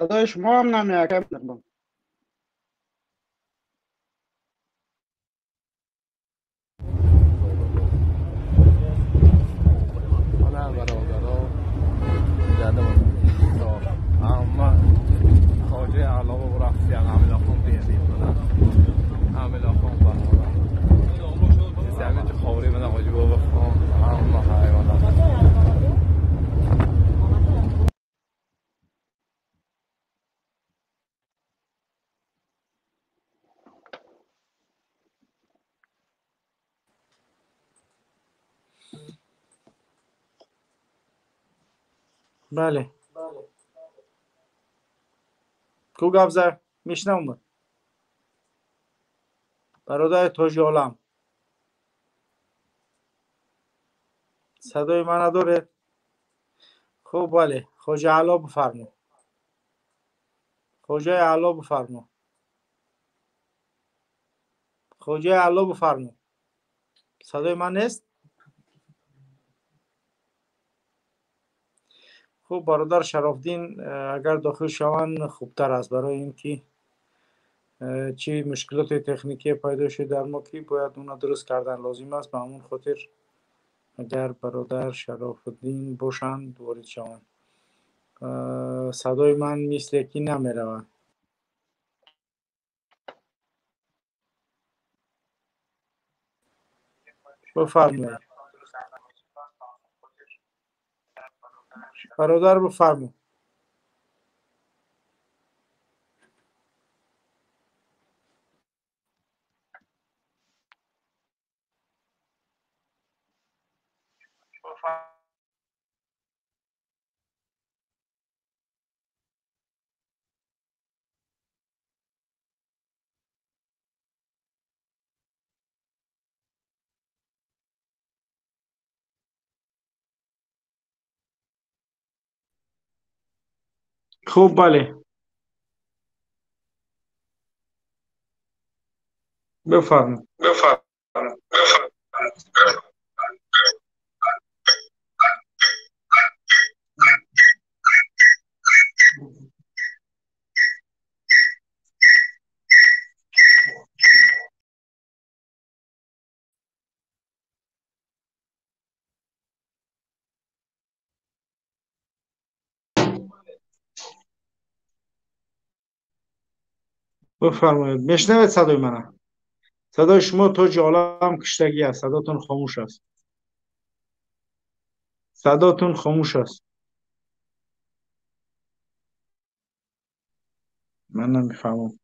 صدای شما هم نمیاد اکای اقبال اما خواجه علاوه و رفتی عمل خون بیدید عمل خون برمارا سیامه چه خوری من آجی بابا خون اما حیوانات بله کو گابزر میشنم برادر تاج عالم صدای من نداره خب بله خواجه علا بفرما خواجه علا بفرما خواجه علا بفرما صدای من نیست خب برادر شرافدین اگر داخل شوند خوبتر است، برای اینکه چی مشکلات تکنیکی پیدا شده در ما که باید اونا درست کردن لازم است. به همون خاطر اگر برادر شرافالدین باشند وارد شوند. صدای من مثل که نمیروند. بفرمایید برادر، بفرمایید. خب بله، بفرمایید. بفرمایید. میشنوید صدای منه؟ صدای شما تاج عالم کشتگی است. صداتون خاموش است. صداتون خاموش است. من نمیفهمم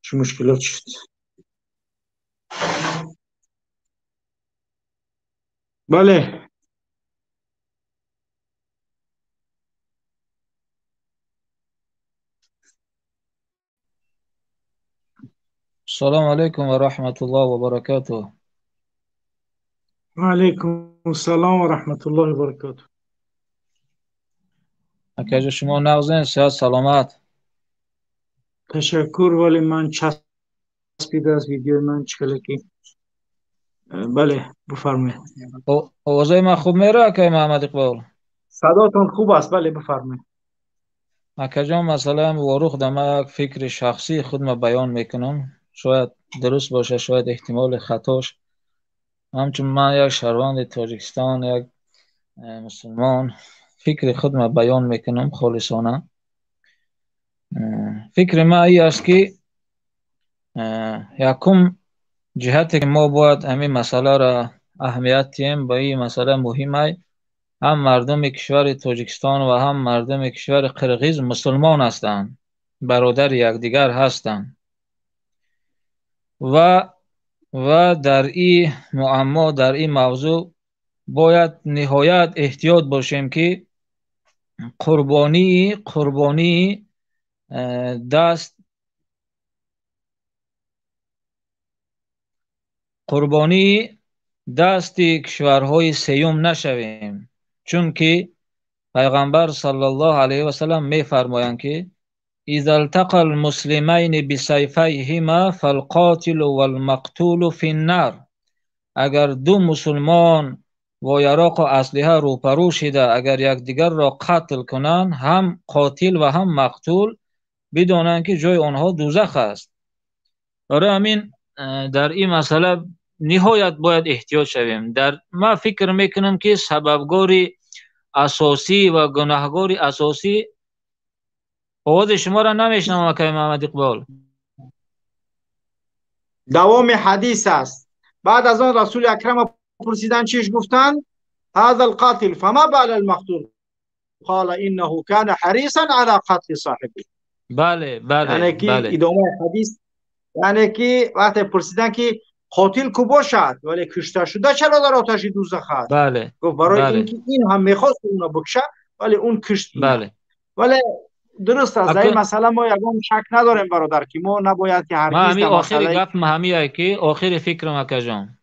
چه مشکلات شد. بله، السلام عليكم ورحمة الله وبركاته. علیکم السلام و رحمت الله و برکاته. اکاجا شما نغزین صحت سلامت. تشکر، ولی من چسبیده از ویدیو من چکلکی. بله بفرمایید. اوضاع من خوب میره اکای محمد اقبال؟ صداتون خوب است. بله بفرمایید. اکاجا مثلا واروخ دم یک فکر شخصی خود ما بیان میکنم، شاید درست باشه شاید احتمال خطاش. همچون من یک شهروند تاجیکستان، یک مسلمان، فکر خود ما بیان میکنم خالصانه. فکر ما ای است که یکم جهتی که ما باید همین مسئله را اهمیت دهیم، با این مسئله مهمه. هم مردم کشور تاجیکستان و هم مردم کشور قرقیز مسلمان هستند، برادر یکدیگر هستند و در این معما، در این موضوع باید نهایت احتیاط باشیم که قربانی دست کشورهای سیوم نشویم، چون که پیغمبر صلی الله علیه و سلم می فرمایند که اذا التقى المسلمین بسیفیهما فالقاتل والمقتول فی النار. اگر دو مسلمان با یراق و اسلحه روپرو شده اگر یکدیگر را قتل کنند، هم قاتل و هم مقتول بدانند که جای آنها دوزخ است. برای همین در این مسئله نهایت باید احتیاط شویم. ما فکر میکنم که سببگاری اساسی و گناهگاری اساسی، آواز شما را نمیشنم که محمد اقبال. دوام حدیث است. بعد از آن رسول اکرم پرسیدن چیش گفتن؟ هذا القاتل فما بال المقتول قال انه كان حريصا على قتل صاحبه. بله یعنی که ادامه حدیث، یعنی که وقتی پرسیدن که قاتل کو باشد ولی کشته شده چرا در آتش دوزخ است؟ بله. گفت برای اینکه این هم میخواست اونو بکشه ولی اون کشت. بله. ولی درست است. در این مسئله ما یگان شک نداریم برادر که ما نباید که هرگز در آخر گپ همیه که آخر فکرم اکجان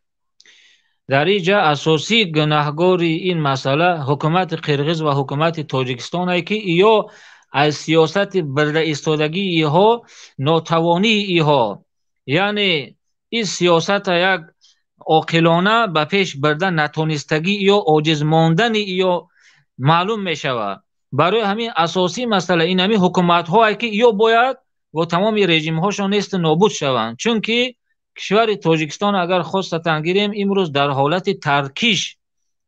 در اینجا اساسی گناهگاری این مسئله حکومت قرقیز و حکومت تاجیکستان است که یا از سیاست برده ایستادگی ایها، ناتوانی ایها، یعنی این سیاست یک عاقلانه به پیش برده نتونستگی یا عاجز ماندن یا معلوم می شود. برای همین اساسی مسئله این همین حکومت هایی که یا باید و تمام رژیم هاشون نیست نابود شوند، چون که کشور تاجیکستان اگر خواستن گیریم امروز در حالت ترکیش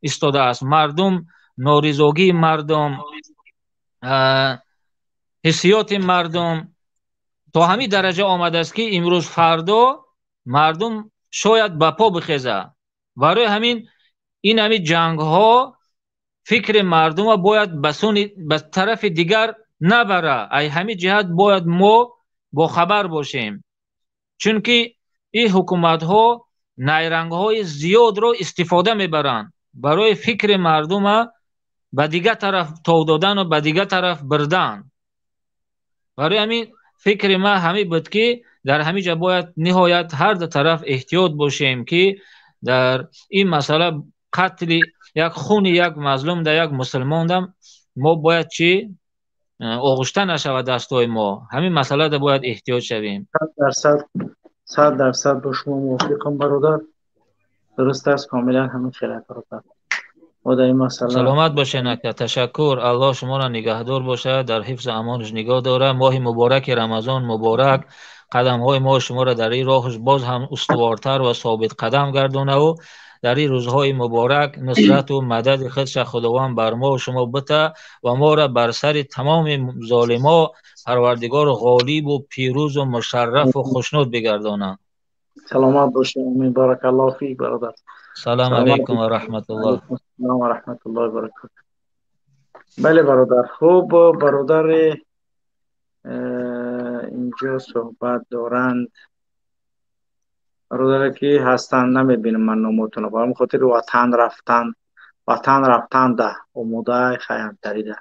ایستاده است. مردم ناریزگی مردم، حسیات مردم تا همین درجه آمده است که امروز فردا مردم شاید به پا بخیزه. برای همین این همین جنگ ها فکر مردم ها باید به طرف دیگر نبره. ای همین جهت باید ما با خبر باشیم، چون که این حکومت ها نیرنگ های زیاد رو استفاده میبرند برای فکر مردم ها به دیگر طرف تو دادن و به دیگر طرف بردن. برای همین فکر ما همین بود که در همین جا باید نهایت هر دو طرف احتیاط باشیم که در این مسئله قتل یک خون یک مظلوم در یک مسلمان دم ما باید چی آغشته نشود دستای ما. همین مسئله دا باید احتیاط شویم. 100% با شما موافقم برادر. درست است، کاملا همین خیلی برادر. ما در این مسئله سلامت باشین اکا. تشکر. الله شما را نگهدار باشه، در حفظ امانش نگاه داره. ماه مبارک رمضان مبارک. قدم های ما شما را در این راهش باز هم استوارتر و ثابت قدم گردونه و در این روزهای مبارک نصرت و مدد خودش خداوند بر ما و شما بته و ما را بر سر تمام ظالما پروردگار غالب و پیروز و مشرف و خوشنود بگردانه. سلامت باشید. امین. بارک الله فیک برادر. سلام علیکم و رحمت الله. سلام و رحمت الله و برکاته. بله برادر. خوب برادر اینجا صحبت دارند، برادر که هستن نمیبینم من نامتون، برام خاطر وطن رفتن ده اموده خیام تریده.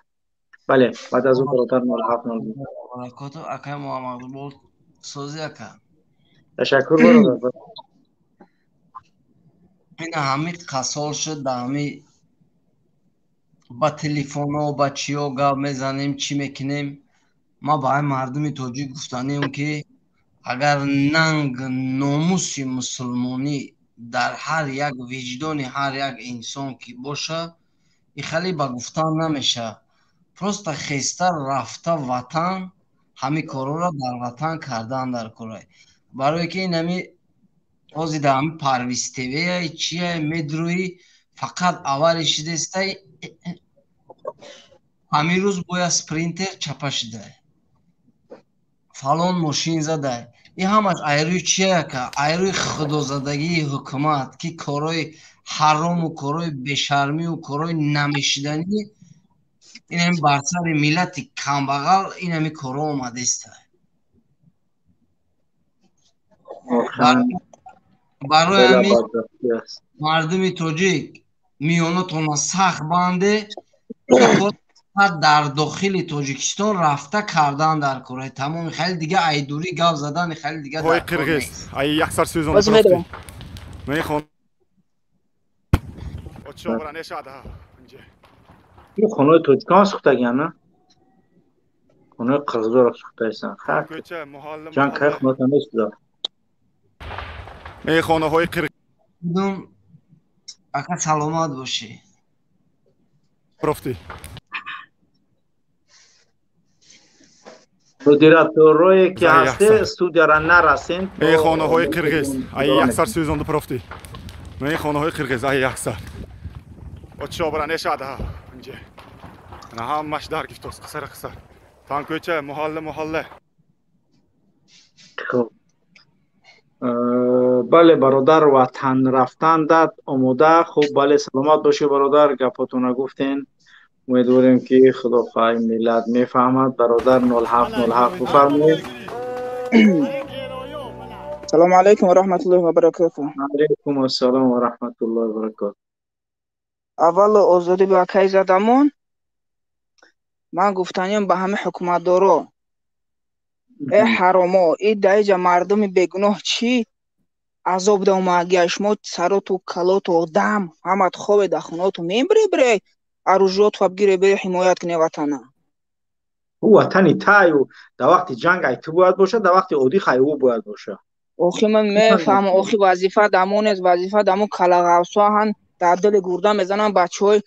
بله بعد از اون برادر ملحق نازم برکاتو اکای محمد بود سوزی اکا. تشکر برادر. این همین قصال شد در همین با تلفن و با چی ها گپ میزنیم چی میکنیم. ما با مردم تاجیک گفتانیم که اگر ننگ ناموس مسلمانی در هر یک وجدان هر یک انسان که باشه این خیلی با گفتان نمیشه. پروست خیسته رفته وطن همه کارو را در وطن کردن در کاره. برای که این همی آزی در همی پرویستویه چیه میدروی فقط اولش دسته همین روز باید سپرینتر چپش ده فلان ماشین زده. این همش ایروی چیه که ایروی خدازدگی حکومت که کارهای حرام و کارهای بشرمی و کارهای نمیشدنی این هم بر سر ملت کمبغل این همی کارها آمده است. برای همین مردم تاجیک میانتون سخت بنده در داخل تاجیکستان رفته کردن در کره تمام. خیلی دیگه ایدوری گپ زدن خیلی دیگه در قرقیز ای یک سر سوزون پرفتی میخوام اچو برانه شده اینجا این خونه تاجیکان سوختگی نه خونه قرقیزا را سوخته ایستن خیلی جان که خونه نیست دار خونه های قرقیز اکا سلامت باشی پرفتی مدیراتوری که هسته استودیا را نرسین خانه های قرقیز ای یک سر سوزنده پرفتی خانه های قرقیز ای یک سر اچو برانه شده اینجا نه همش در گفتوس قصر تانکوچه محله خب بله برادر وطن رفتن داد آموده. خوب بله سلامت باشی برادر. گپاتون گفتین امیدواریم که خدا خواهی ملت میفهمد. برادر 0707 بفرمایید. سلام علیکم و رحمت الله و برکاته. علیکم السلام و رحمت الله و برکاته. اول آزادی به اکای زدمون من گفتنیم به همه حکومت دارو ای حراما ای دایجا مردم بگناه چی عذاب دام اگه شما سرات و کلات و دم همت خواب دخونات و میبری بری اروجات خواب گیره بری حمایت کنی وطنه. او وطنی تایو در وقت جنگ ای تو باید باشه در وقت عادی خیلی او باید باشه. اوخی من میفهم اوخی وظیفه دمون است وظیفه دمون کلاغوسا هن در دل گرده میزنن بچه های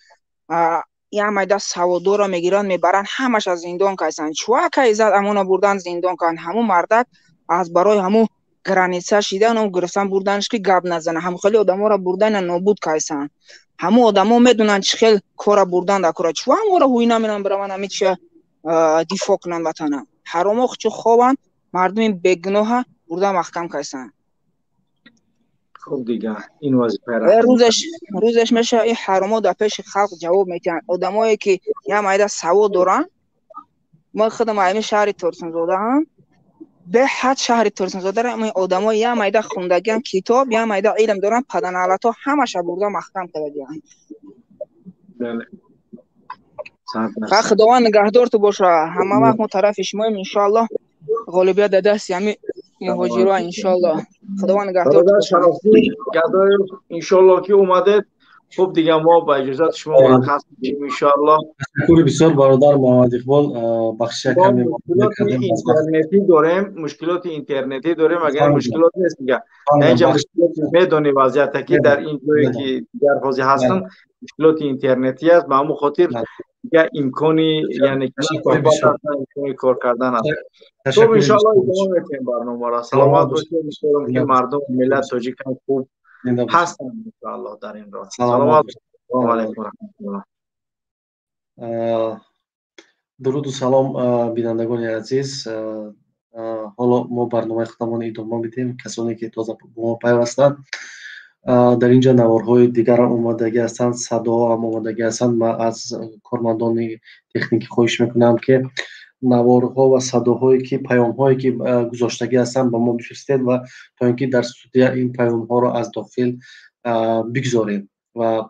یا майда саводоро мегиранд мебаранд ҳамаша зиндон кайсанд чувака иззат амона бурдан зиндон канд ҳамун мардак аз барои ҳамун граница шидан ом гирифтан бурданш ки гап назана ҳамун хеле одаморо бурдана нобуд кайсанд ҳамун одамо медунанд чӣ хел кора бурдан да кора чува ҳаморо ҳуй наменанд бираванд ҳамича дифоъ кунанд ватана ҳаромо хучу хобанд мардуми бегуноҳа бурда маҳкам кайсанд خب دیگه این وظیفه را рӯзеш мешава ин ҳаромо дар пеши халқ ҷавоб метиҳанд одамое ки я майда савод доранд ман худам айми шаҳри торсунзодаам беҳад шаҳри торсунзодаро ин одамои я майда хундагиам китоб я майда илм доранд паданалато ҳамаша бурда маҳкам кардагианд ва худованд нигаҳдорту боша ҳама вақт мо тарафи шумоем иншоаллоҳ ғолибият дар дасти ҳами муҳоҷиро иншоаллоҳ худованд нигаҳдорту боша иншоаллоҳ ки омадед خب دیگه ما با اجازت شما مرخص میشیم ان شاء الله تشکر بسیار برادر محمد اقبال بخش کمی مشکلات اینترنتی داریم اگر مشکلات نیست دیگه اینجا مشکلات میدونی وضعیت که در این جایی که در حوزه هستم مشکلات اینترنتی است به همون خاطر دیگه امکانی یعنی امکانی کار کردن است خب ان شاء الله ادامه میدیم برنامه را سلامت باشید می‌شورم که مردم ملت تاجیکان خوب هستن ان شاء الله در این راه سلامت السلام علیکم و رحمت الله درود و سلام بینندگان عزیز حالا ما برنامه خودمان ادامه میدیم کسانی که تازه با ما پیوستند در اینجا نوارهای دیگر هم آمادگی هستند صدا هم آمادگی هستند من از کارمندان تکنیکی خواهش میکنم که نوارها و صداهایی که پیام‌هایی که گذاشتگی هستند به ما بفرستید و تا اینکه در استودیو این پیام‌ها را از داخل بگذاریم و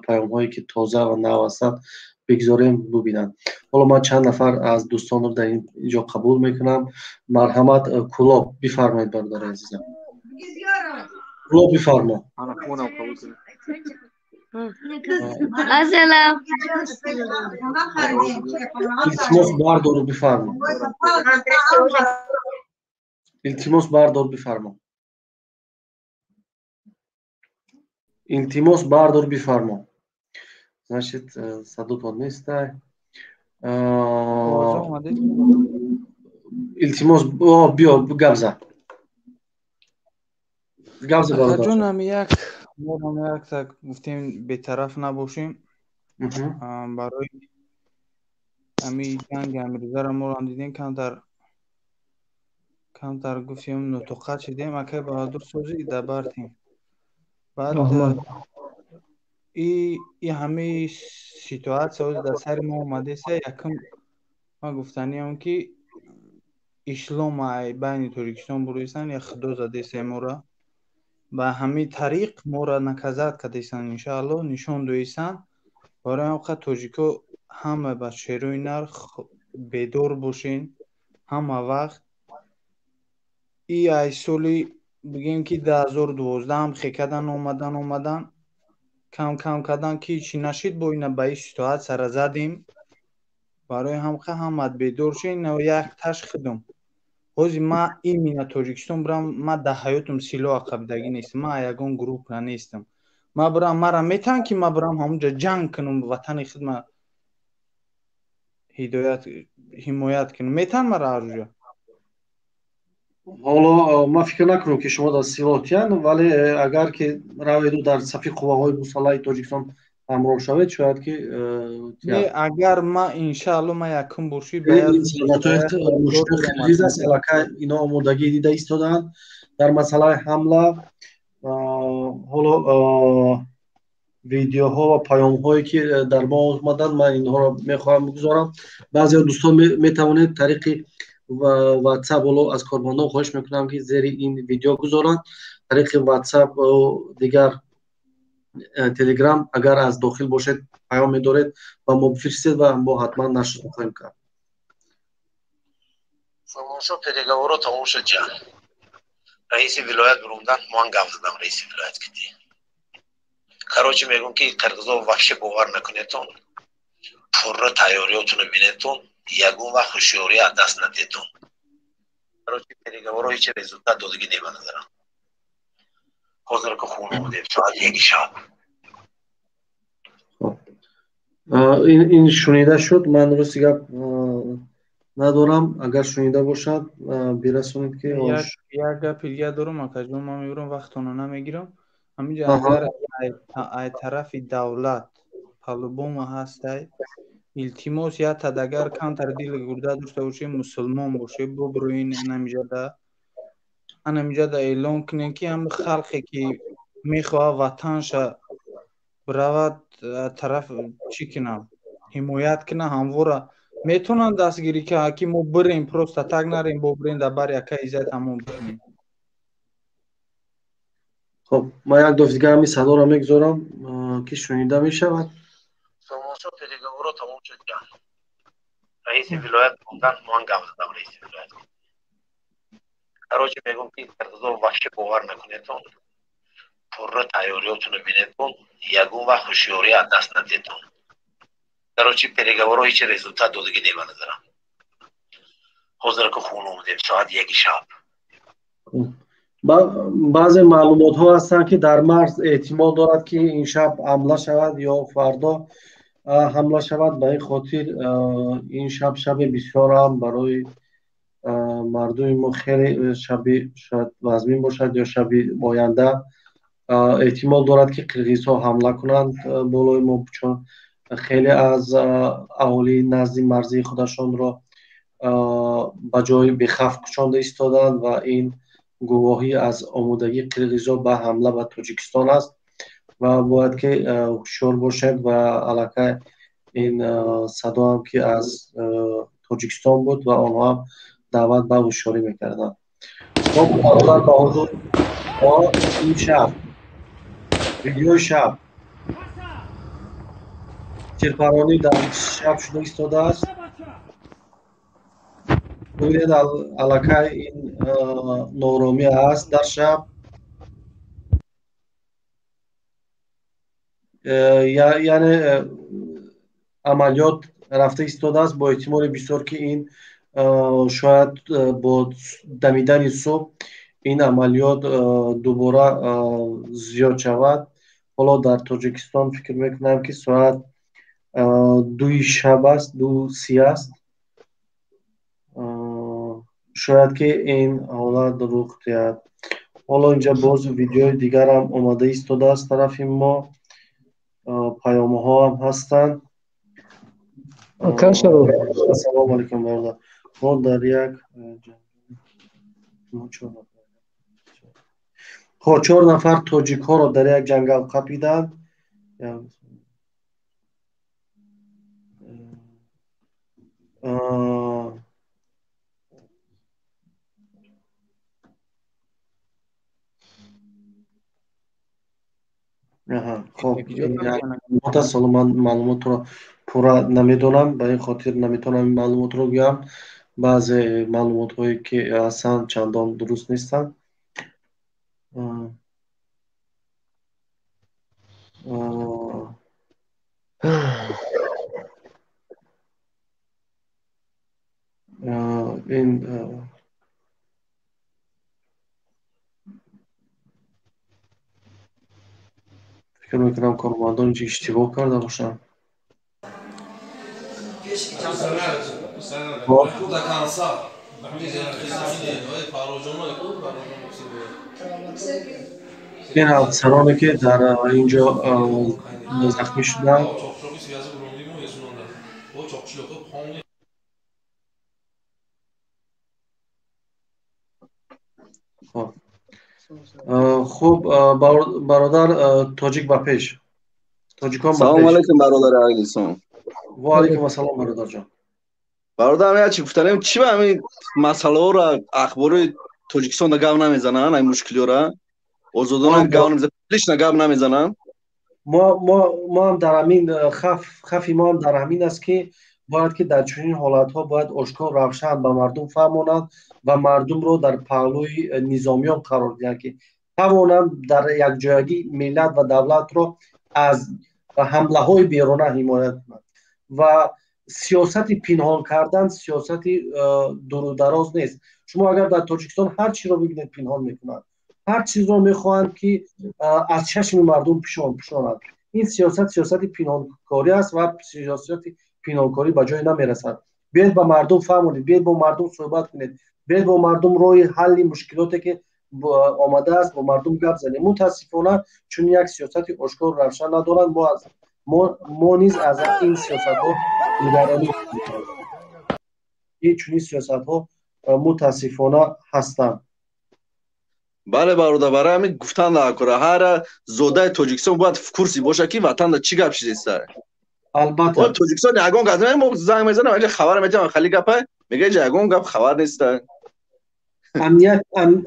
پیام‌هایی که تازه و نو هستند بگذاریم ببینند حالا من چند نفر از دوستان رو در اینجا قبول میکنم مرحمت کلاب بفرمایید برادر عزیزم کلاب بفرما سلام التماس بردار بفرما التماس بردار بفرما التماس بردار بفرما значит صداتون نیست التماس بیا گپ زن جونم یک так گفتیم بی‌طرف نباشیم برای همین جنگ امروزه را ما راندیدیم کمتر گفتیم نطقت شدیم اکه بهادر سوزی دبرتیم بعد این همه سیتواسیون در سر ما اومده سه یکم ما گفتنیم که اسلام بین ترکستان برویستان یا خدا زده سه ما را با همین طریق ما را نکزد کدیسان انشاءالله نشان دویستان برای اوقات توجیکو همه بچه روی نر بیدار باشین همه وقت ای سالی بگیم که 2012 هم خیکدن اومدن کم کدن که چی نشید با این به سیتوات سر زدیم برای همه بیدار شین و یک تش خدم حوزی ما این مینا تاجیکستان برام ما در حیاتم سلاح قبدگی نیستم ما یکان گروپ را نیستم ما برام مرا میتن که ما برام همونجا جنگ کنم وطن خدمت حمایت کنم میتن مرا ارجا حالا ما فکر نکنم که شما در سلاحتین ولی اگر که روید در صفی قواهای مسلح تاجیکستان همراه شوید شاید که اگر ما انشاءالله ما یکم برشید مشکل خیلی است علاقه اینا آمادگی دیده ایستادن در مسئله حمله حالا ویدیوها و پیام‌هایی که در ما اومدن من اینها را میخواهم بگذارم بعضی دوستان میتوانید طریق واتساپ از کارمندان خواهش میکنم که زیر این ویدیو گذارن طریق واتساپ و دیگر تلگرام اگر از داخل باشید پیام می‌دارید و ما بفرستید و ما حتما نشر می‌خواهیم کرد. فرمانشاه переговорот тамом шуд ҷа. раиси вилоят биромдан ман гап задам раиси вилоят кити. Короче мегӯям ки қирғизо вахше бовар накунедтон. пурра тайёриётуно бинедтон, ягон вақт ҳушёрӣ аз даст надедтон. Короче переговоро ҳеҷ результат додагӣ нема назарам. ҳозир ки хона будем соат 1 шаб. این شنیده شد. من درستی گپ ندارم. اگر شنیده باشد برسونید که یک گپ دیگه دارم اکاجون. من میبرم وقتونو نمیگیرم. همینجا اگر ای طرف دولت پالوبوم هسته التماس یا تدگر کم تردیل گرده داشته باشه مسلمان باشه ببروین انمیجا دا اعلان کنین که هم خلقی که میخواه وطنش برود طرف چی کنم حمایت کنه همواره میتونن دستگیری که حکی ما بریم پروستا تک نریم ببرین در بر یکه ایزای تمام بکنیم. خب من یک دوست دیگه همی صدا را میگذارم که شنیده میشود. سامانشو پدیگاورو تمام شد جان. رئیس ولایت بودن من گفتم رئیس ولایت. کاروچی میگم که قرضو وحشی باور نکنیدون. پورا تایوریاتون رو بینیدون. یگون و خوشیوری از دست ندیدون. کاروچی پدیگاورو هیچ رزولتات دودگی نیمان ندارم. حاضر که خون اومدیم ساعت 1 شب. بعضی معلومات ها هستند که در مرز احتمال دارد که این شب حمله شود یا فردا حمله شود. به این خاطر این شب بسیار هم برای مردم ما خیلی شب شاید وزمین باشد یا شب آینده احتمال دارد که قرقیزها حمله کنند بالای ما، چون خیلی از اهالی نزد مرزی خودشان را به جای بخوف کشانده ایستادند و این گواهی از آمادگی قرقیزها به حمله به تاجیکستان است و باید که هوشیار باشد. و علاقه این صدا هم که از تاجیکستان بود و آنها هم دعوت به هوشیاری میکردند. خب برادر بهادر این شب ویدیو شب تیرپرانی در شب شده ایستاده است. ببینید علاقه این نورامی است در شب. یعنی عملیات رفته ایستاده است با احتمال بسیار که این شاید با دمیدن صبح این عملیات دوباره زیاد شود. حالا در تاجیکستان فکر میکنم که ساعت 2 شب است، 2:30 است. شاید که این حالت رخ دهد. حالا اینجا باز ویدیوی دیگر هم آماده ایستاده است طرف ما. پیامه ها هم هستند. السلام علیکم برادر. ما در یک 4 نفر تاجیک ها را در یک جنگل قپیدند. خب متصل من معلومات را پورا نمیدونم، به این خاطر نمیتونم این معلومات رو بگم. بعضی معلومات هایی که اصلا چندان درست نیستند. این فکر میکنم کارمندان اینجا اشتباه کرده باشن. این افسرانی که در اینجا زخمی شدند خب برادر تاجیک با پیش. تاجیکان با پیش. سلام علیکم برادر علیسان. و علیکم السلام برادر جان. برادر چی گفتم چی به همین مسئله ها را اخبار تاجیکستان دا گام نمیزنن؟ این مشکلی را آزادانه گام نمیزنن، پلیس گام نمیزنن. ما هم در همین خفی ما هم در همین است که باید که در چنین حالت ها باید آشکار روشن به مردم فهمانند و مردم رو در پهلوی نظامیان قرار دهند که توانند در یک جایگی ملت و دولت رو از حمله های بیرونه حمایت کنند. و سیاست پنهان کردن سیاست دور و دراز نیست. شما اگر در تاجیکستان هر چی رو ببینید پنهان میکنند، هر چیز رو میخواهند که از چشم مردم پوشانند. این سیاست پنهانکاری است و سیاست پنهانکاری به جای نمیرسد. بیاید با مردم فهمونید، بیاید با مردم صحبت کنید، بیاید با مردم روی حل مشکلاتی که آمده است با مردم گپ زنیم. متاسفانه چون یک سیاست آشکار روشن ندارند، ما نیز از این سیاست ها نگرانی این چنین سیاست ها متاسفانه هستند. بله برادر، برای همین گفتن نکنه هر زوده تاجیکستان باید کرسی باشه که وطن دا چی گپ شدیست. البته تاجیکستان یگان گپ ما زنگ میزنم اگه خبر میدم خیلی گپه میگه یگان گپ خبر نیست.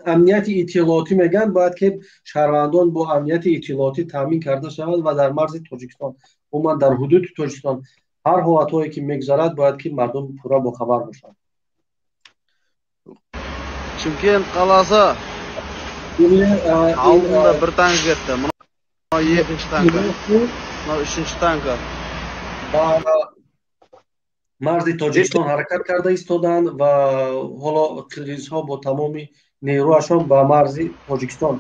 امنیت اطلاعاتی میگن باید که شهروندان با امنیت اطلاعاتی تامین کرده شود و در مرز تاجیکستان عموما در حدود تاجیکستان هر حالتهایی که میگذرد باید که مردم پورا با خبر باشند. چونکه انقلاسا Aldığında bir tank gitti. Buna 7. tankı. Buna 3. tankı. مرز تاجیکستان حرکت کرده ایستادند و حالا قرقیزها با تمام نیروهاشون به مرز تاجیکستان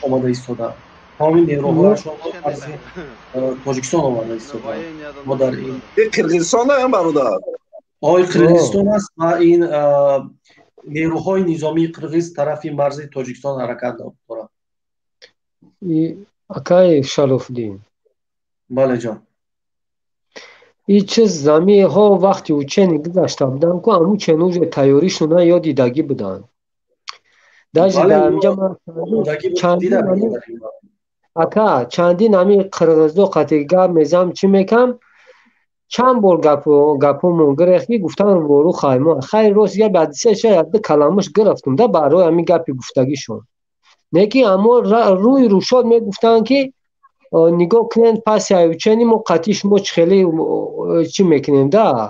آمده ایستادند. تمام نیروهاشون به مرز تاجیکستان آمده ایستادند. ما در این قرقیزستان هم برادر. آی قرقیزستان است و این نیروهای نظامی قرقیز طرفی مرز تاجیکستان حرکت دارند. اکای شرفدین. بله جان. این چیز زمین ها وقتی اوچه گذاشته بودن که همون چنوز تیاریشون یا دیدگی بودن. داشت در اینجا چندین همی قرقیزدو قطعیگاه میزم چی میکم چند بار گپو گرفتی گفتم رو خیمه خیلی روز یه بعدیسه شاید به کلامش گرفتم ده برای همین گپی گفتگیشون نکی اما روی روشاد میگفتن که نگاه کنین پس ایوچنی ما قطیش ما خیلی چی میکنیم ده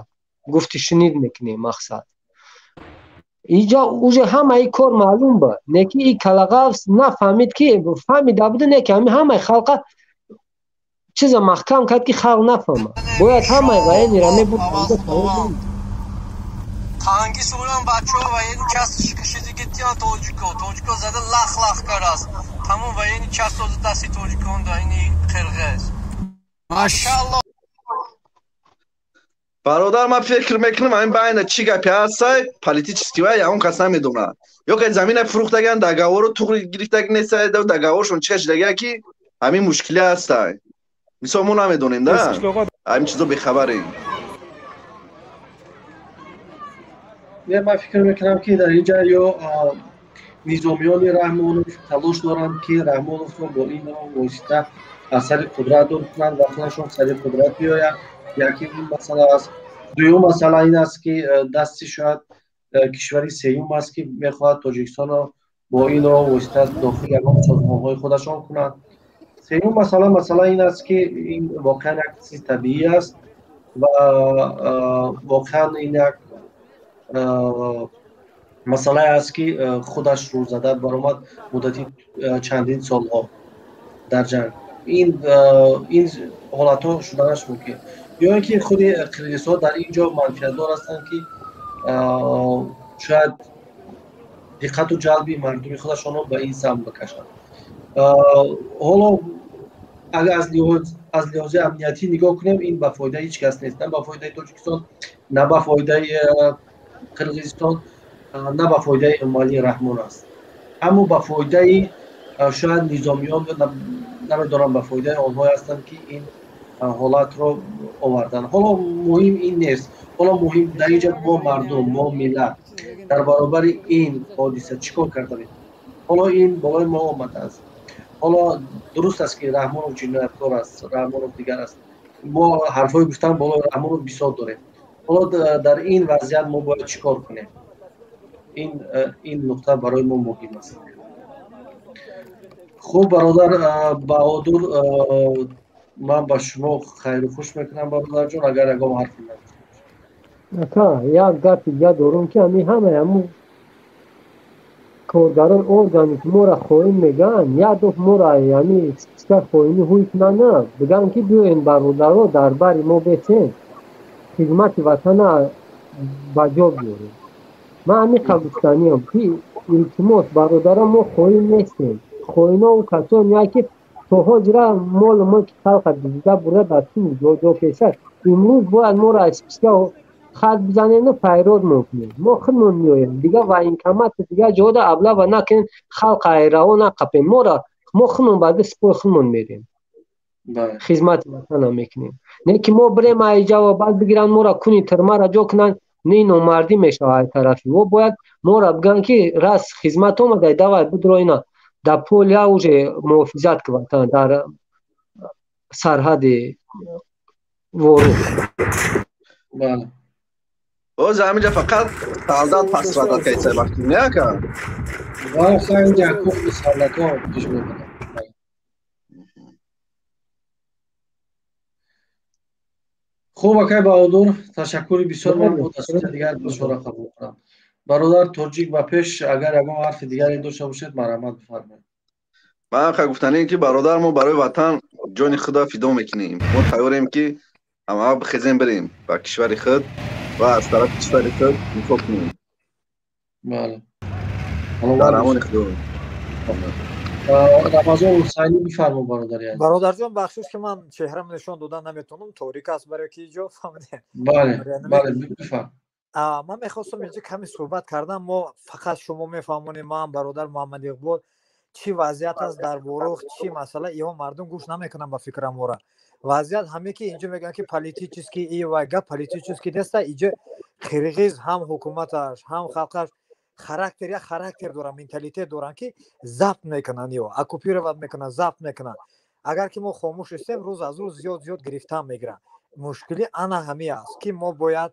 گفتی شنید میکنیم مقصد اینجا اوجه همه ای کار معلوم با نکی ای کلغه نفهمید که فهمیده بوده نکی همه خلقه چیز محکم کرد که خلق نفهمه باید همه غیر نیرمه بود تانگی سولان بچه ها و یعنی کس کشیدی گیتی ها توجیکو زده لخ کرست تمام و یعنی کس داده دستی توجیکو ده اینی قرقز ماشاءالله. برادر من فکر میکنم این بین چی گپی هست پالیتیکسکی و یا اون کس نمیدونه یا که زمین فروختگن دگاور رو تو گرفتگ نیست و دگاورشون چه شدگه که همین مشکلی هست مثلا ما نمیدونیم ده همین چیزا بیخبریم. من فکر میکنم که در اینجا یا نظامیان رحمانوف تلاش دارند که رحمانوف رو با این واسطه اثر قدرت دور کنند و خودشون سر قدرت بیاید. یکی این مسئله است. دوم مسئله این است که دستی شاید کشوری سیوم است که میخواهد تاجیکستان رو با این واسطه داخل یگان سازمان‌های خودشان کنند. سیوم مسئله این است که این واقعا یک چیز طبیعی است و واقعا این یک مسئله است که خودش رو زده برآمد مدتی چندین سالها در جنگ. این حالتها شدنش ممکن یا اینکه خود قرقیزها در اینجا منفعت‌دار هستند که شاید دقت و جلبی مردمی خودشان رو به این سمت بکشند. حالا اگر از لحاظ امنیتی نگاه کنیم این به فایده هیچ کس نیست، نه به فایده تاجیکستان نه به فایده قرقیزستان نه به فایده مالی رحمان است، اما به فایده شاید نظامیان نمیدونم به فایده آنها هستند که این حالت رو آوردن. حالا مهم این نیست، حالا مهم در اینجا ما مردم ما ملت در برابر این حادثه چیکار کردیم. حالا این بالای ما آمده است. حالا درست است که رحمانوف جنایتکار است، رحمانوف دیگر است، ما حرفای گفتن بالای رحمانوف بسیار داریم. حالا در این وضعیت ما باید چیکار کنیم؟ این نکته برای ما مهم است. خوب برادر بهادر، من با شما خیر و خوش میکنم برادر جان. اگر اگه حرفی ندارم یک گپ دیگه دارم که همه کارگران ارگانیک ما را خواهیم میگن یا دو ما را یعنی سر خواهیمی هویت نه بگن که بیاین برادرها در بری ما بیتین خدمت وطن بجا بیاریم. من همین قبولستانی هم که التماس برادرها ما خواهیم نیستیم. خواهینا و کسانی که سالها جرا مال ما که خلق دیده برده دستیم جا کشد امروز باید ما را اسپسیا خط بزنه نه پیراد ممکنه ما خودمون میایم دیگه و این کمت دیگه جاده ابله و نکن خلق ایرها نقپیم ما خودمون بعد سپور خودمون میریم خدمت وطن میکنیم نه که ما بریم ایجا و بعد بگیرن ما را کنی ترما را جا کنن نه نامردی میشه های طرفی و باید ما را بگن که راست خدمت اومده دوای بدرو اینا در پول یا اوجه محافظت که وطن در سرحد ورو بله اوز همینجا فقط سالدات پس رادت که ایسای وقتی نیا که بله خیلی اینجا کفت سالدات ها دشمن بده خوب اکای بهادر تشکر بسیار من بود از دیگر مشوره قبول کنم برادر ترجیک و پیش اگر اگه حرف دیگری داشته باشید مرحمت بفرمایید من خیلی گفتنه این که برادر ما برای وطن جان خدا فدا میکنیم ما تیاریم که همه بخیزیم بریم با کشور خود و از طرف کشور خود انفاق کنیم بله در امان خدا رمضان حسینی بفرما برادر جان بخشش که من چهرم نشون دادن نمیتونم تاریک است برای کی جو فهمیدین بله بفرما من میخواستم اینجا کمی صحبت کردم ما فقط شما میفهمونید من برادر محمد اقبال چی وضعیت است در بوروخ چی مسئله ایو مردم گوش نمیکنن با فکر مورا وضعیت همه که اینجا میگن که پالیتیچسکی ای و گپ پالیتیچسکی دست اینجا قرغیز هم حکومتش هم خلقش خاراکتر دارن مенталитет دارن که ضبط میکنن یا اکوپیروات میکنن ضبط میکنن اگر که ما خاموش هستیم روز از روز زیاد گرفتن میگیرن مشکلی انا همین است که ما باید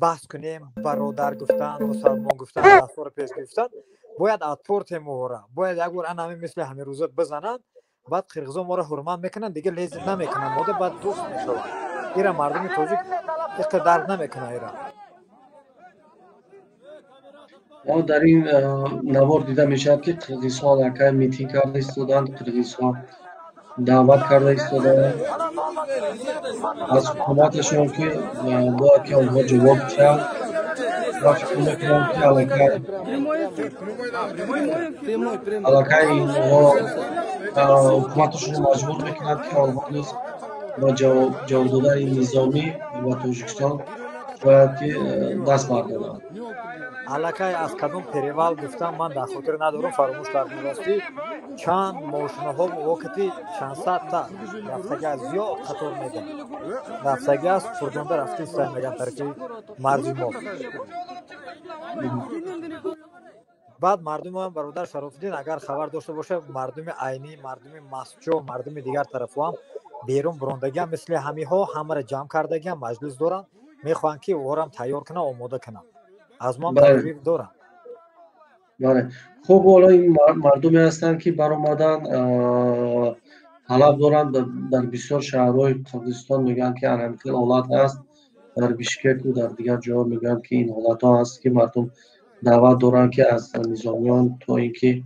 بحث کنیم برادر گفتن مسلمان گفتن دستور پیش گفتن باید اتپورت مورا باید اگر انا همین مثل همین روزا بزنن بعد قرغیزا ما را حرمت میکنن دیگه لذت نمیکنن ما بعد دوست میشوند ایرا مردم تاجیک اقتدار نمیکنه ایرا ما در این نوار دیده میشد که قرغیزها در میتینگ کرده ایستادند قرغیزها دعوت کرده ایستادند از حکومتشون که باید که آنها جواب کرد و فکر میکنم که علاقه اینها حکومتشون مجبور میکند که آنها نیز با جواب دادن این نظامی و تاجیکستان باید که دست بردارند علاقه از کدوم پریوال گفتم من در خاطر ندارم فراموش کردم راستی چند ماشینه ها وقتی چند ساعت تا رفتگی از زیاد قطار میدن رفتگی از فرجانده رفتی استای میگن طرفی مرزی ما بعد مردم هم برادر شرافالدین اگر خبر داشته باشه مردم عینی مردم مسجو مردم دیگر طرف هم بیرون براندگی هم مثل همی ها همه را جمع کردگی هم مجلس دارن میخوان که اورم تیار کنه آماده کنه از ما تقریب دارن بله خب حالا این مردمی هستند که برآمدن طلب دارند در بسیار شهرهای قرغیزستان میگن که همین حالت هست در بیشکک و در دیگر جاها میگن که این حالت ها هست که مردم دعوت دارن که از نظامیان تا اینکه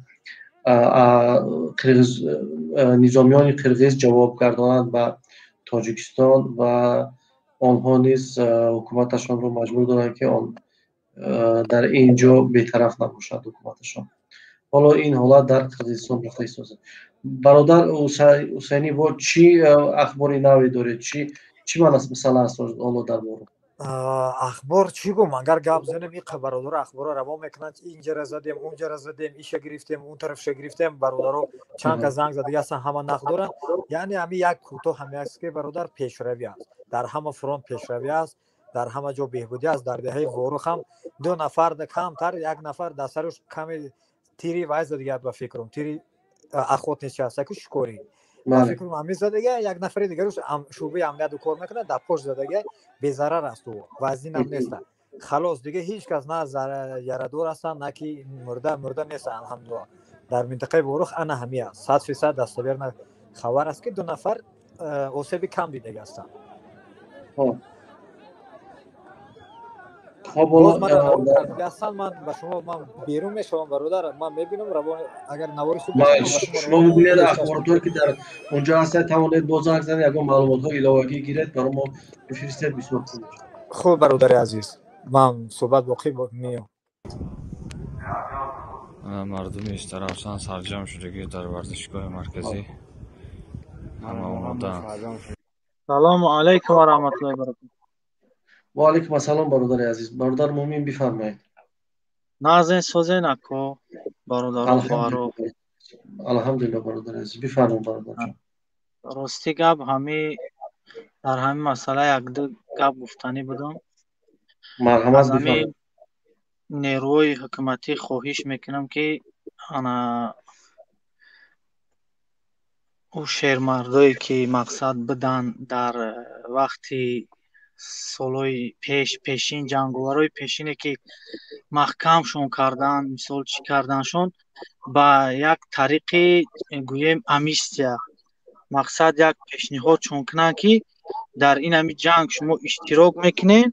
نظامیان قرغیز جواب گردانند به تاجیکستان و آنها نیز حکومتشان رو مجبور دارند که در اینجا بی‌طرف نباشد حکومتشان. حالا این حالت در قرغیزستان رخ ایستاده. برادر حسینی با چی اخباری نوی دارید؟ چی مسئله است حالا در مورد اخبار چی گم اگر گپ زنیم این برادر اخبار رو میکنن اینجا را زدیم اونجا را زدیم ایش گرفتیم اون طرف گرفتیم برادر چند تا زنگ زده هستن همه نقد دارن یعنی همین یک کوتاه همین است که برادر پیشروی است در همه فرانت پیشروی است در همه جا بهبودی است در دهه وروخ هم دو نفر کمتر یک نفر در سرش کمی تیری وایز دیگه به فکرم تیری اخوت نشسته که شکوری فکر کنم زدگی یک نفر دیگه روش شعبه امنیت کار میکنه در پشت زدگی بی ضرر است و وزین هم نیست خلاص دیگه هیچ کس نه یاردور هستن نه که مرده نیست الحمدلله در منطقه بوروخ انا همی است 100% دستاورد خبر است که دو نفر آسیب کم دیده هستن باز من با شما من بیرون میشم برادر من میبینم روان اگر نواری شما میبینید اخباراتو که در اونجا هست توانید بازار زنید اگر معلومات ها ایلاوگی گیرید برای ما بفرستید بسیار خوب برادر عزیز من صحبت باقی میام مردم اشتراکشان سرجم شدگی در ورزشگاه مرکزی سلام علیکم و رحمت الله و برکاته. و علیکم السلام برادر عزیز. برادر مومین بفرمایید. نازن سوزه نکو برادر خوارو. الحمدلله برادر عزیز بفرمایید برادر جان. راستی گپ همی در همین مسئله یک دو گپ گفتنی بودم. مرحمت بفرمایید. نیروی حکومتی خواهش میکنم که انا او شیرمردایی که مقصد بدن در وقتی سالهای پیشین جنگاورای پیشینه که محکمشون کردن مثال چی کردنشون با یک طریقی گویم امیستیا مقصد یک پیشنهاد چون کنن که در این همی جنگ شما اشتراک میکنین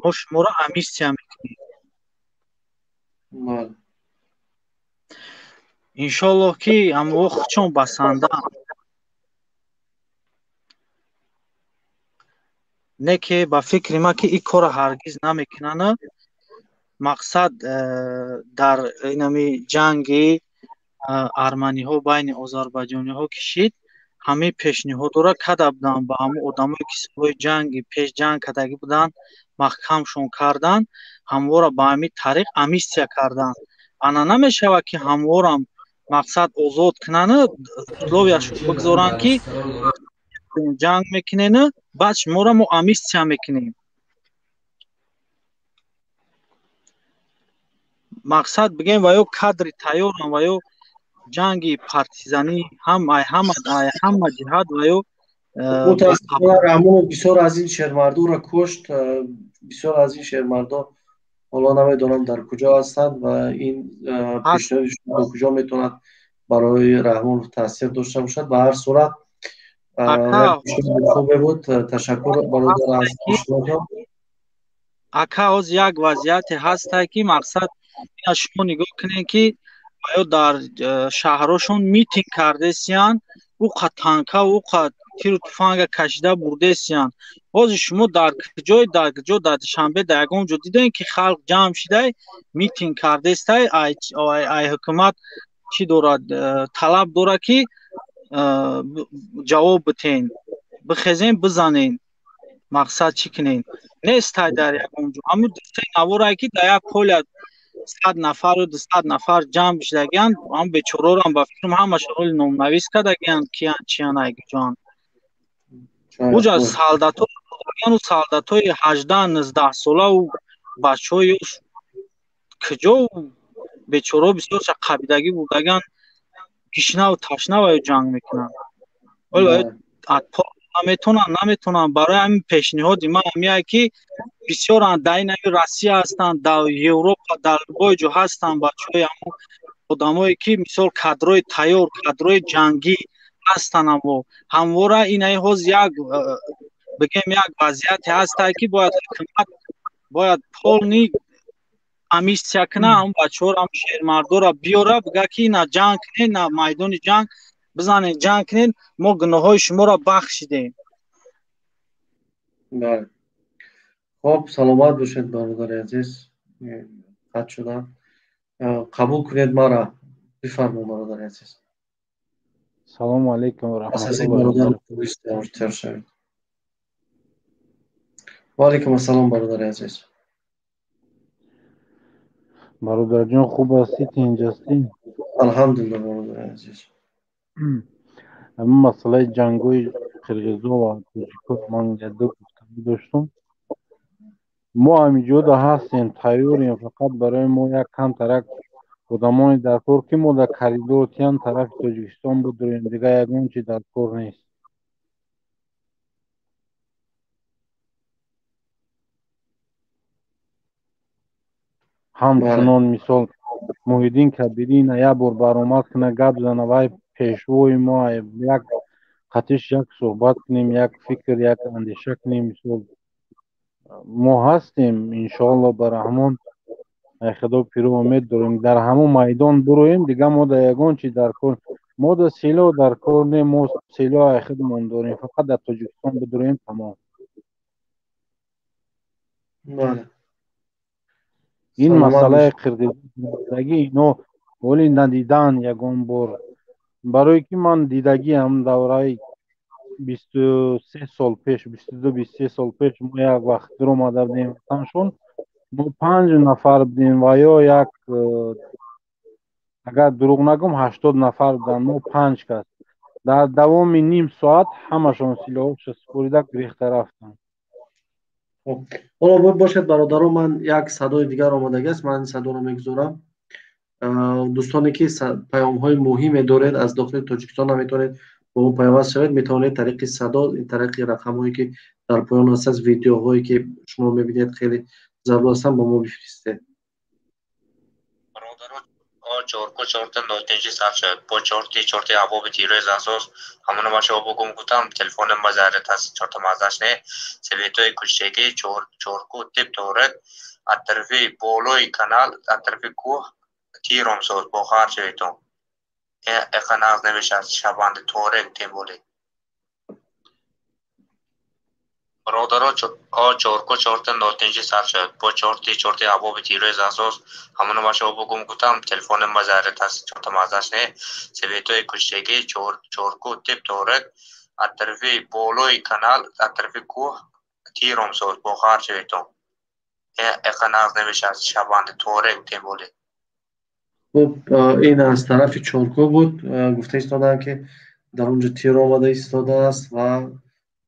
ما شما را امیستیا میکنیم انشالله که هم وقت چون بسنده نه که با فکر ما که این کار هرگز نمیکنن مقصد در اینمی جنگ ارمنی ها بین آذربایجانی ها کشید همه پیشنهاد را کده بودن با همه آدمایی که سالهای جنگ پیش جنگ کدگی بودن محکمشون کردن همه را با همین طریق امیستیا کردن انا نمیشود که همه را مقصد آزاد کنن условияшون بگذارن که جنگ میکنین بعد شما را ما امیستیا میکنیم مقصد بگیم وایو کادر تیارن وایو جنگی پارتیزانی همه جهاد وایو متاسفانه رحمان بسیار از این شهرمردو را کشت بسیار از این شهرمردا حالا نمیدونم در کجا هستند و این پیشنهادشون در کجا میتوند برای رحمان تاثیر داشته باشد به هر صورت خوبه بود تشکر برادر از پیشنهاد اکا از یک وضعیت هست که مقصد شما نگاه کنین که آیا در شهرشون میتینگ کرده سیان او قد تانکا او قد تیر و تفنگ کشیده برده سیان باز شما در جای در شنبه در یکم جا دیدین که خلق جمع شده میتینگ کرده است ای حکومت چی دارد طلب داره که جواب بتین بخزین بزنین مقصد چی کنین نیست در یکم جا همون دسته نوارایی که در یک کل 100 نفر و 200 نفر جمع شدگن هم بیچاره هم با فکرم همه شغل نومنویس کردگن کیان چیان ایگی جان اوجا سالداتای 18-19 ساله و بچه های کجا بیچاره بسیار چه قبیدگی بودگن گشنه و تشنه و جنگ میکنن ولی نمیتونن برای همین پیشنهاد ما همیه که بسیار در این روسیه هستند در اروپا در بای جو هستند بچه‌های همون آدمایی که مثال کادرای تیار کادرای جنگی هستند و همواره این هاز یک بگیم یک وضعیت هست که باید حکومت باید پولنی امیستیا کنه هم بچه‌ها هم شهرمردا را بیاره بگه که نه جنگ کنین نه میدان جنگ بزنین جنگ کنین ما گناههای شما را بخشیدیم بله خب سلامت باشید برادر عزیز قطع شدم قبول کنید مرا بفرمایید برادر عزیز سلام علیکم و رحمت الله و علیکم السلام برادر عزیز برادر جان خوب هستید اینجاستی الحمدلله برادر عزیز اما مسئله جنگوی قرقیزو و توجیکو من دو گفتگو داشتم ما همینجا هستیم تیاریم فقط برای ما یک کم ترک آدمانی در کار که ما در کریدور تیان طرف تاجیکستان بداریم دیگه یکون چی در کار نیست همچنان مثال محیدین کبیری نه یک بار برآمد کنه گپ زنه وای پیشوای ما یک قطعش یک صحبت کنیم یک فکر یک اندیشه کنیم مثال ما هستیم انشاءالله برحمان خدا پیرو امید داریم در همون میدان برویم دیگه ما در یگان چی در کار ما در سیلا در کار نیم ما سیلا خودمون داریم فقط در تاجیکستان بداریم تمام این مسئله قرقیزی اینا ولی ندیدن یگان بار برای که من دیدگی هم دوره 23 سال پیش 22-23 سال پیش ما یک وقت در آمده بودیم وطنشون ما 5 نفر بودیم و یا یک اگر دروغ نگم 80 نفر بودن ما 5 کس در دوام نیم ساعت همشون سلاحش سپریده گریخته رفتن. حالا باشد برادران من یک صدای دیگر آماده است من این صدا رو میگذارم. دوستانی که پیام های مهمی دارید از داخل تاجیکستان هم میتونید با اون پیوست شوید میتونید طریق صدا این طریق رقم هایی که در پایان هست از ویدیو هایی که شما میبینید خیلی ضرور هستن با ما بفرستید. چورکو چورت نوتنجی صرف شد با چورتی عباب تیروی زنسوز همونو ما شو بگم گفتم تلفون مزارت هست چورت مازش نه سویتوی کشتگی چورکو تیپ تورد از طرفی بولوی کانال از طرفی کوه تیروم سوز بخار شویتون اقناز نمیشه شباند تورد تیم بولی برادرها چورکو چورت نوتنجی صرف شد با چورتی عباب تیروی زنسوز همونو ما شو بگم گفتم تلفون مزارت هست چورت مازش نه سویتوی کشتگی چورکو تیپ تورد از طرفی بولوی کانال از طرفی کوه تیروم سوز بخار شویتون اقناز نمیشه شباند تورد تیم بولی. خب این از طرف چورکو بود گفته ایستادن که در اونجا تیر آمده ایستاده است و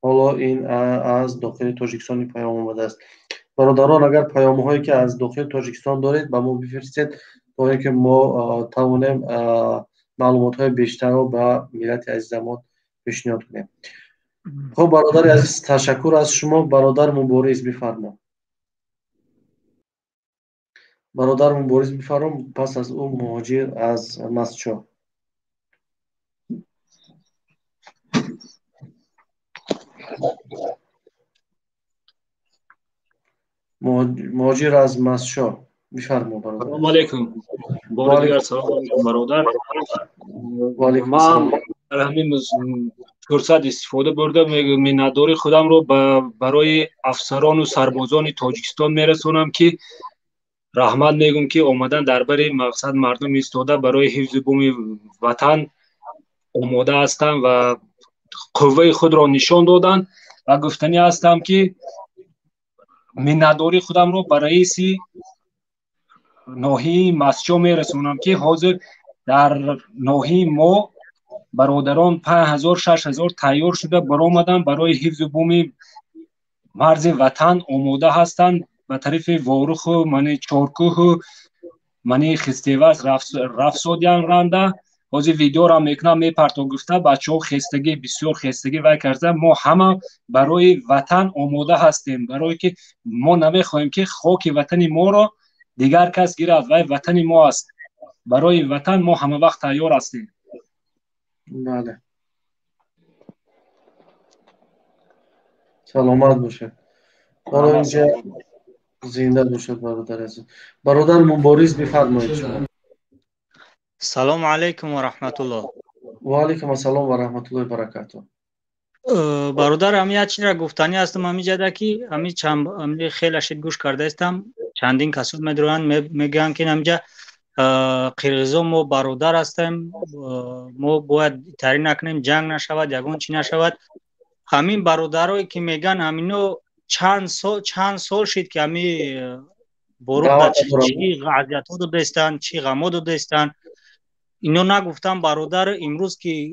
حالا این از داخل تاجیکستان پیام آمده است. برادران اگر پیام هایی که از داخل تاجیکستان دارید با ما بفرستید تا اینکه ما توانیم معلومات های بیشتر رو به ملت عزیزمان پیشنهاد کنیم. خب برادر عزیز تشکر از شما. برادر مبارز بفرما. برادر مبارز بفرما پس از اون مهاجر از مسجد. مهاجر از مسجد بفرما برادر. سلام علیکم. بار دیگر سلام علیکم برادر. من همین فرصت استفاده بردم میناداری خودم رو برای افسران و سربازان تاجیکستان میرسونم که رحمت میگم که آمدن در بر مقصد مردم ایستاده برای حفظ بوم وطن آماده هستند و قوه خود را نشان دادن و گفتنی هستم که میناداری خودم رو برای رئیس ناحیه مسجد میرسونم که حاضر در ناحیه ما برادران 5000 6000 تیار شده برآمدن برای حفظ بوم مرز وطن آماده هستند. به طرف وارخ و من چارکوه و من خستیوز رفسادیان رانده حاضر ویدیو را میکنم میپرتو گفته بچه ها خستگی بسیار خستگی وای کرده ما همه برای وطن آماده هستیم برای که ما نمیخواهیم که خاک وطن ما را دیگر کس گیرد وای وطن ما است برای وطن ما همه وقت تیار هستیم. بله سلامت باشه. حالا اینجا زنده باشد برادر عزیز. برادر مبارز بفرمایید شما. سلام علیکم و رحمت الله. و علیکم السلام و رحمت الله و برکاته. برادر همی چیز را گفتنی هستم همی جده که همی خیلی شد گوش کرده هستم چندین کسان میدرون میگن که همجا قرغیزا ما برادر هستیم ما باید تری نکنیم جنگ نشود یگون چی نشود. همین برادرایی که میگن همینو چند سال شد که همی برود چی غذیت ها دستن چی غمو دستن اینو نگفتم برادر امروز که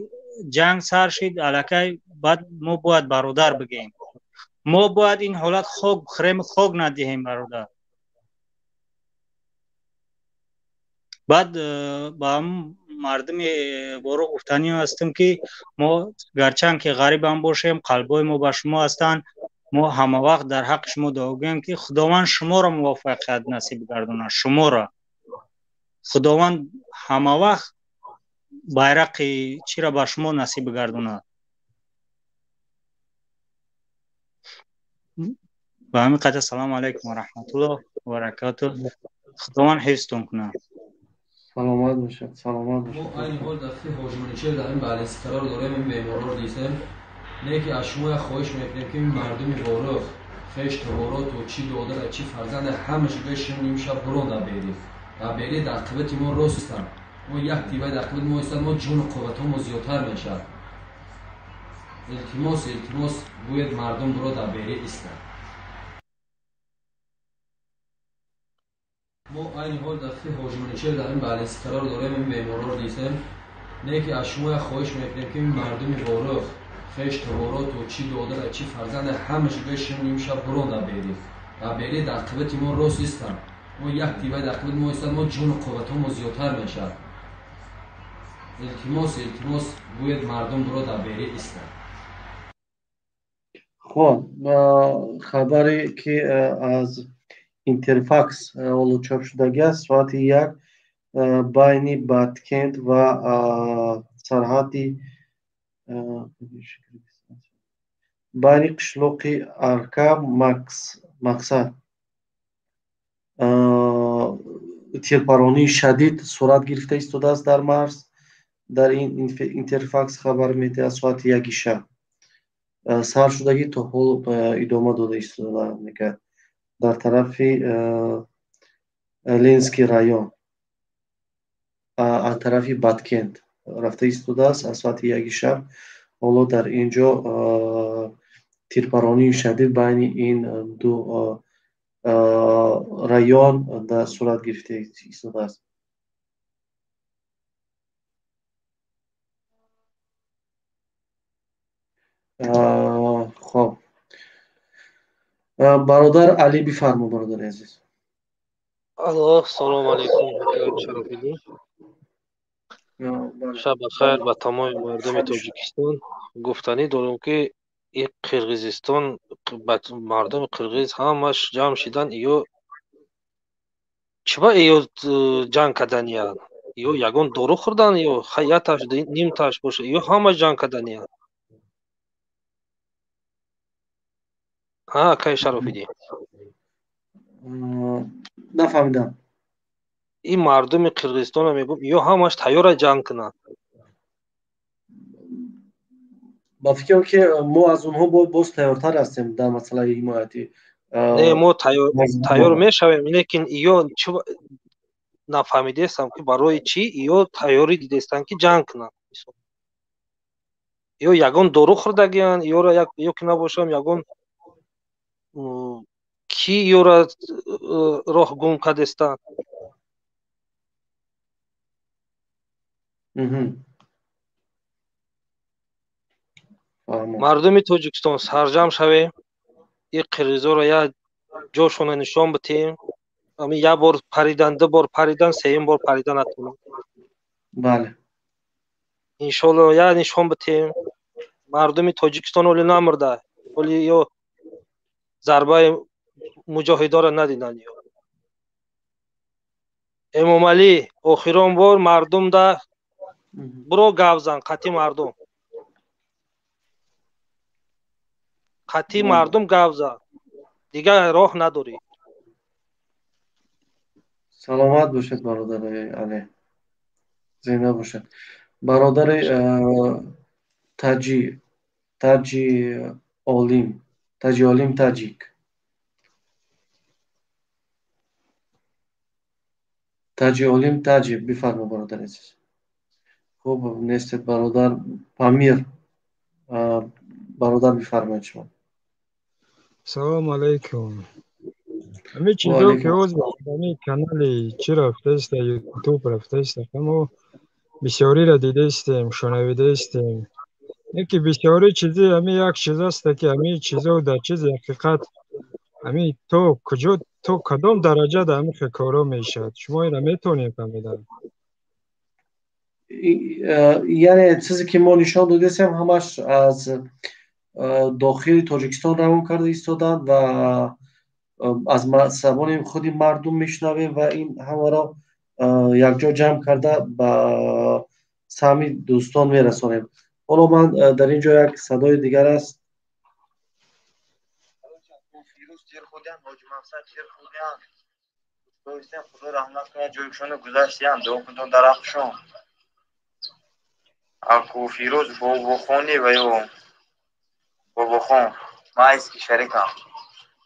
جنگ سر شد الکی بعد ما باید برادر بگیم ما باید این حالت خوک بخوریم خوک ندهیم برادر. بعد با هم مردم برو گفتنی هستیم که ما گرچند که غریب هم باشیم قلبای ما با شما هستن ما همه وقت در حق شما دعا گوییم که خداوند شما را موفقیت نصیب گردونه شما را خداوند همه وقت بیرق چی را با شما نصیب گردونه. با همین قدر سلام علیکم و رحمت الله و برکاته. خداوند حفظتون کنه. سلامت باشید. سلامت باشید. ما این حال دفعه حاجمانیچه در این بالنس قرار داریم این معمارا رو دیدیم نه که از شما خواهش میکنیم که این مردم وارخ خشت تورات و چی داده و چی فرزند همش بشین نمیشه برو نبرید در عقبت ما راستن ما یک تیبه در عقبت ما هستن ما جون قوت ما زیادتر میشه التماس باید مردم برو در بیری ایستن. ما این حال دفعه حاجی منوچهر در این بالنس قرار داریم، این معمارا رو دیدیم، نه که از شما خواهش میکنیم که این مردم وارخ خیش توارات و چی دادر چی فرزند همش بشین نیم شب برو در بیری در عقبت ما راست ایستن. ما یک تیبه در عقبت ما ایستن، ما جون و قوت ما زیادتر میشه. التماس باید مردم برو در بیری ایستن. خب خبری که از اینترفاکس اولو چاپ شدگی است ساعت 1 بین بادکند و سرحدی بین قشلوقی ارکا مقصد تیرپارانی شدید صورت گرفته ایستاده است در مرز. در این اینترفاکس خبر میده ساعت 1 شب سرشدگی تا حال ادامه داده ایستاده میگه در طرف لینسکی رایون از طرف بادکند رفته ایستاده است از ساعت 1 شب. حالا در اینجا تیرپارانی شدید بین این دو رایون در صورت گرفته ایستاده است. خب برادر علی بفرما برادر عزیز. سلام علیکم شرافیدی. شب بخیر به تمام مردم تاجیکستان. گفتنی دارم که این قرقیزستان مردم قرقیز همش جمع شدن ایو چبا ایو جنگ کردن یا یگان دارو خوردن یا خیاتش نیم تاش باشه ایو همش جنگ کردن یا کی شرافیدی نفهمیدم. این مردم قرقیزستان میگم ایو همش تیار جنگ کنن. با فکرم که ما از اونها باز تیارتر هستیم در مسئله حمایتی. نه ما تیار میشویم لیکن ایو نفهمیده هستم که برای چی ایو تیاری دیده هستن که جنگ کنن. ایو یگان دارو خوردگیان ایو را ایو که نباشم یگان کی ایو را راه گم کرده هستن. مردم تاجیکستان سرجم شویم، این قرقیزا را یک جاشون نشان بدیم. امی یک بار پریدن، دو بار پریدن، سوم بار پریدن نتونن. بله انشالله یک نشان بدیم. مردم تاجیکستان ولی نمرده ولی یا ضربه مجاهدا را ندیدن. امام علی آخرین بار مردم ده برو گاو زن قطعی مردم قطعی مردم گاو زن دیگه راه نداری. سلامت باشد برادر علی، زنده باشد. برادر تاجی علیم تاجیک بفرما برادر عزیز. خوب نیست برادر پامیر برادر بفرمایید شما. سلام علیکم. همه چیزا که از همین کانال چی رفته است یوتیوب رفته است اما بسیاری را دیده استیم شنویده استیم. یکی بسیاری چیزی همین یک چیز است که همین چیزا در چیز حقیقت همین تو کجا تو کدام درجه در همین کارا میشد شما این را میتونید فهمیدن. یعنی چیزی که ما نشان دادیم همش از داخل تاجیکستان روان کرده ایستادن و از زبان خود مردم میشنویم و این همه را یک جا جمع کرده با سهمی دوستان میرسانیم. حالا من در اینجا یک صدای دیگر است. خدا رحمت کنه جویشون گذشتیم دو کنتون درخشون اکو فیروز بابخونی و یو بابخون ما ایسکی شریکم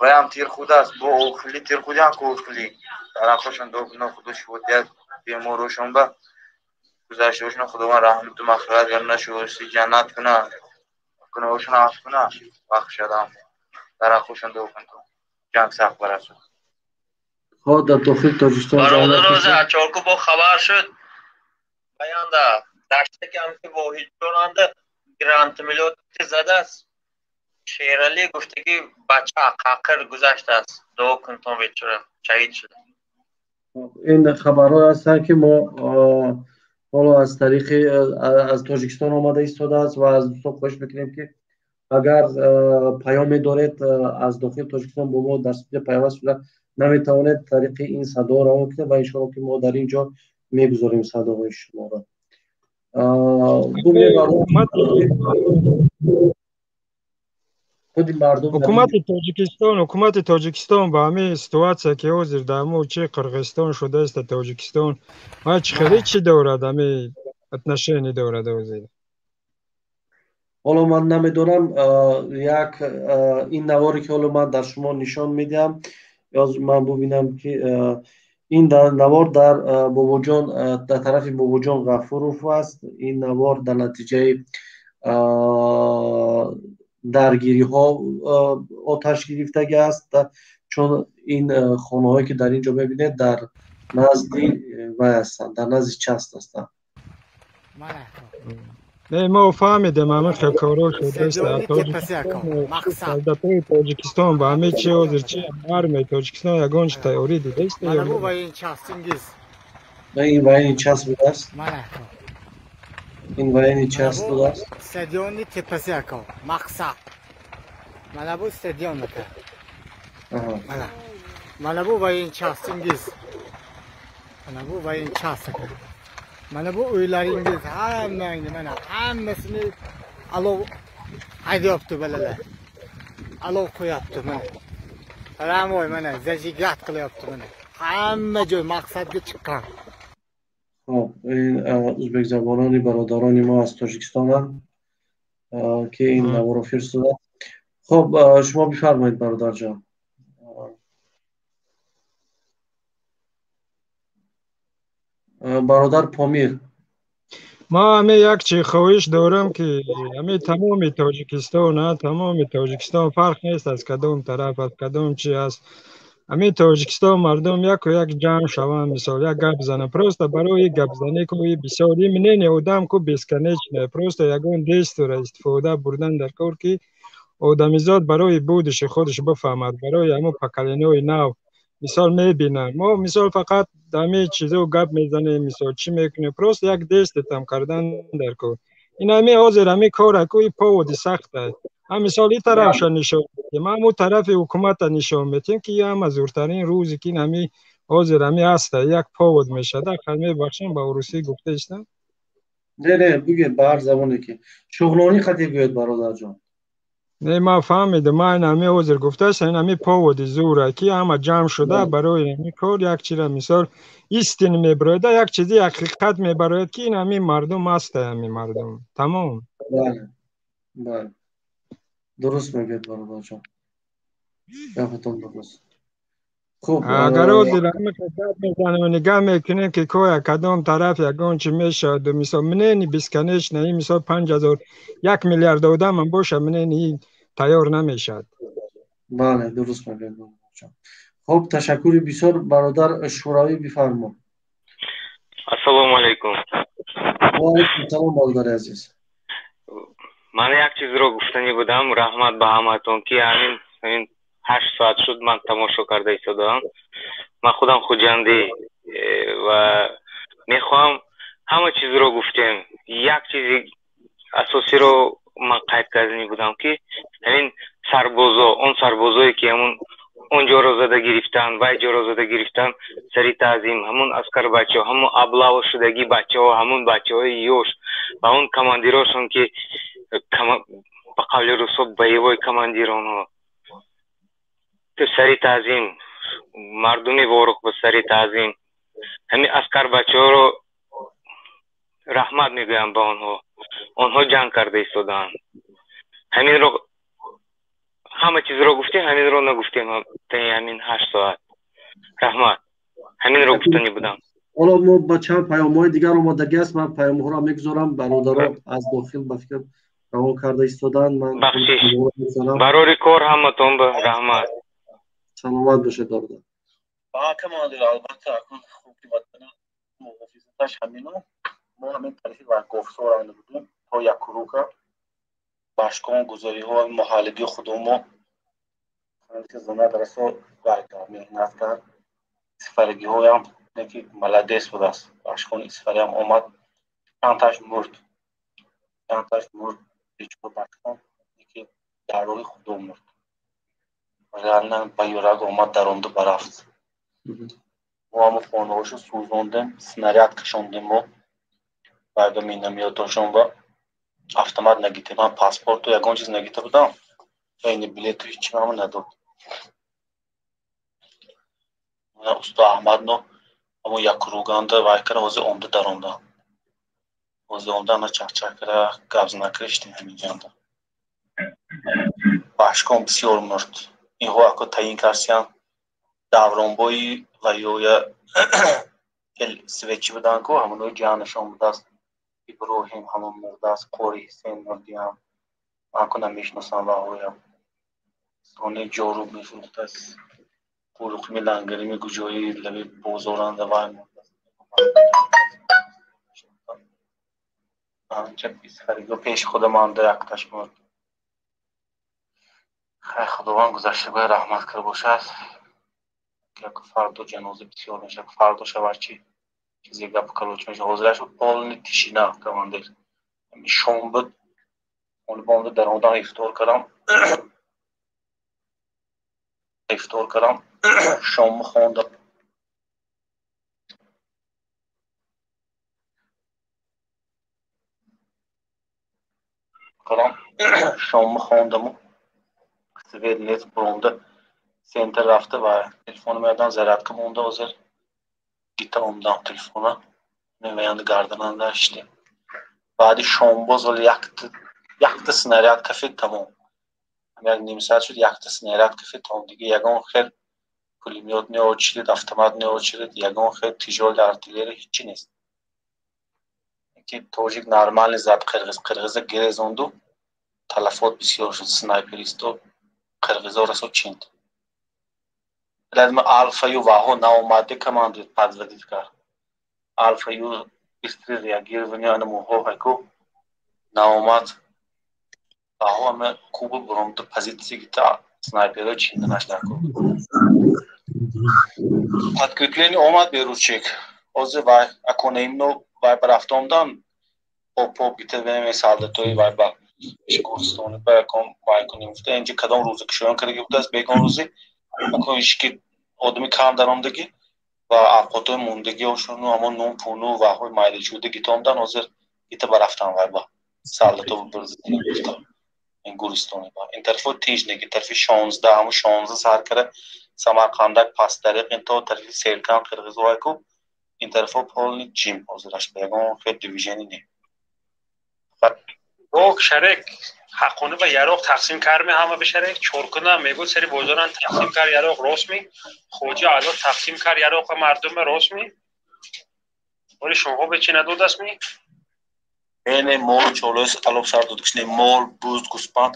و هم تیر خود است با اوخلی تیر خودی هم که اوخلی درخشون دو کنتون خودش بودید بیماروشون با گذشتهشون خدا من رحمت و مغفرت گرنه شوستی جنت کنه گناهشون عفو کنه بخشیدم در خوشند و کنتم جنگ سخت برسون خود در داخل تاجیکستان برادر روز اچارکو با خبر شد بیانده دشته که هم که با هیچ جاننده گرانت میلیارد زده است شیرالی گفته که بچه حقاقر گذشته است 2 کنتون بیچاره شهید شده این خبرها هستن که ما حالا از طریق از تاجیکستان آمده ایستاده است و از دوستان خواهش میکنیم که اگر پیامی دارید از داخل تاجیکستان با ما در صفحه پیوست شده نمیتوانید طریق این صدا را کنید و انشاءالله که ما در اینجا میگذاریم صداهای شما را. حکومت تاجیکستان با همه سیتواسیا که حاضر در مو چه قرغستان شده است تاجیکستان و چه خیلی چی دارد همه اتنشینی دارد حاضر. حالا من نمیدونم یک این نواری که حالا من در شما نشان میدم یا من ببینم که این نوار در باباجان در طرف باباجان غفوروف است. این نوار در نتیجه درگیری ها آتش گرفتگی است چون این خانه هایی که در اینجا ببینید در نزدی وی هستند در نزدی چست هستند. نه ما فهمیدیم همه خیکارو شده است در تاجیکستان با همه چی حاضر چی مرمی تاجیکستان یگانش تیاری دیده است من بو این چست انگیز این این چست بوده است این این چست بوده است استادیونی تپسی اکو مقصد من بو استادیون مکه من بو این چست انگیز من بو این چست من bu uylarınız hammasini alov haydayapti balalar. Alov qo'yapti mana. Ramoy mana zajigat qilyapti mana. Hamma joy maqsadga chiqqan. خب این ازبک زبانانی برادران ما از تاجیکستان هم که این نوار رو فرستادن. خب شما بفرمایید برادر جان. برادر پامیر ما همه یک چی خواهش دارم که همه تمام تاجیکستان فرق نیست از کدام طرف از کدام چی است همه تاجیکستان مردم یک و یک جمع شوند مثال یک گپ زنه پروستا برای گپ زنی که بسیاری منین آدم کو بیسکنیچ نه پروستا یگان دست را استفاده بردن در کار که آدمیزاد برای بودش خودش بفهمد برای همه پکلینوی نو مثال میبینن ما مثال فقط همه چیزا گپ میزنیم مثال چی میکنه پروست یک دست تم کردن در کار این همه حاضر همه کار کوی پاودی سخت است هم مثال این طرفش نشون میدیم ما اون طرف حکومت نشون میدیم که هم از زورترین روزی که همه حاضر همه هست یک پاود میشه در خدمت بخشیم با روسی گفته استن نه بگید به هر زبانی که شغلانی خطی بیاد برادر جان نه ما فهمیدم ما این همه حاضر گفته است این همه پاود زوره که همه جمع شده برای این کار یک چیز مثال ایستین میبراید یک چیزی حقیقت میبراید که این همه مردم هست همه مردم تمام بله درست میگید برادر جان گفتم درست خوب اگر حاضر همه خطاب میزنه و نگاه میکنه که کوی کدام طرف یگان چی میشد مثال منینی بیسکنیش نه مثال 5000 1 میلیارد آدم هم باشه منینی تیار نمیشد بله درست میگید خب تشکر بسیار برادر شوروی بفرما السلام علیکم و علیکم سلام برادر عزیز من یک چیز رو گفتنی بودم رحمت به همتون که همین 8 ساعت شد من تماشا کرده ایستادم من خودم خوجندی و میخوام همه چیز رو گفتیم یک چیزی اساسی رو من قید کردنی بودم که همین اون سربازایی که اونجا رو زده گرفتن و اینجا رو زده گرفتن سری تعظیم همون اسکر بچه ها همون ابلاو شدگی بچه ها همون بچه های یوش و اون کماندیراشون که به قول رسول بایوای کماندیران ها سری تعظیم مردمی وارق به سری تعظیم همین اسکر بچه ها رو رحمت میگویم به آنها جنگ کرده ایستادن همین رو همه چیز رو گفتیم همین رو نگفتیم همین 8 ساعت رحمت همین رو گفتنی بودم حالا ما با چند پیام های دیگر آمادگی است من پیام ها را میگذارم برادران از داخل به فکر равон карда истоданд. Ман барори кор ҳаматон ба раҳмат. Саломат бошед дорда. командир албатта акун ҳукуматна муҳофизаташ ҳамина мо ҳамин тариқи варгофсо ранда будем то як рука башкон гузариҳо муҳаллиги худумо занадраso вайкар меҳнат кард сифарагиҳоям неки маладес будааст башкони сифариам омад чандташ мурд бечора башкон неки дар роҳи худо мурд реална ба юрак омад даромда барафт мо ҳамо хонаҳошо сӯзондем снаряд кашондем мо байда миномётошон ба автомат нагите ман паспорту ягон чиз нагита будам байни билету ҳичи ҳама надод усто аҳмадно ҳамо якруганда вайкара ҳозир омда даромда ҳозир омда ана чахчакара гавзнакришти ҳаминҷанда башкон бисёр мурд инҳо ако таъин карсиян давронбои ва ёя светчи будан ку ҳамонои ҷаҳнашон будааст иброҳим ҳамон мурдааст қори ҳисен мурдиям ман ку намешиносам ваҳоям сони ҷоруб мефурӯхтааст қурухми лангари мегуҷои лаби бозоранда вай мурдааст анча исфариго пеши худам анда якташ мурд хай худованд гузаштагои раҳмат карда бошад як фарду ҷаноза бисёр мешавад фарду шавад чи чизе гапи калоч мешавад ҳозираш полни тишина командир шом буд бомда даромадам ифтор кардам шому хондам свет нет бомда центр рафта ва телефоном ядам зарядка монда ҳозир гита омдам телефона меваянда гардананда ашти баъди шом боз вале якта снаряд кафед тамом як ним саат шуд якта снаряд кафед тамом дига ягон хел пулемёт не очирид автомат не очирид ягон хел тижоли артиллерия ҳичи нест ки тоҷик нормални зад қирғиза гирезонду талафот бисёр шуд снайперисто қирғизорасо чинд алфаю ваҳо наомаде командир подтвердит кард алфаю бистри реагирования намоҳо ҳайку наомад ваҳо ҳама куба буромда позиция гита снайперо чинданаш даркор подкрепление омад беручек ҳозир вай аконаимно вай ба рафтомдан поп гита веме солдатои вай ба ишгористони ба якон вай кунифта инҷа кадом рӯза кушоён кардаги будааст бегон рӯзи акон ишки одами кам даромдаги ва авқотои мондагиҳошону ҳамон нон пуну ваҳои майдачӯда гитомдан ҳозир гита ба рафтан вай ба солдато бирза ин гуристони ба ин тарафо тижнеги тарафи 16 ҳамон 16 сар кара самарқандак пасдариқ инто тарафи селкан қирғизовайку ин тарафо полни ҷим ҳозираш ба ягон хел дивизиони не бок шарек ҳаққони ба яроқ тақсим карми ҳама бишарек чоркуна мегӯ сари бозоран тақсим кар яроқ росми хоҷа алло тақсим кар яроқа мардума росми вале шумо бечи надодастми эне мол чолоис алоб сар додкишне мол буз гуспан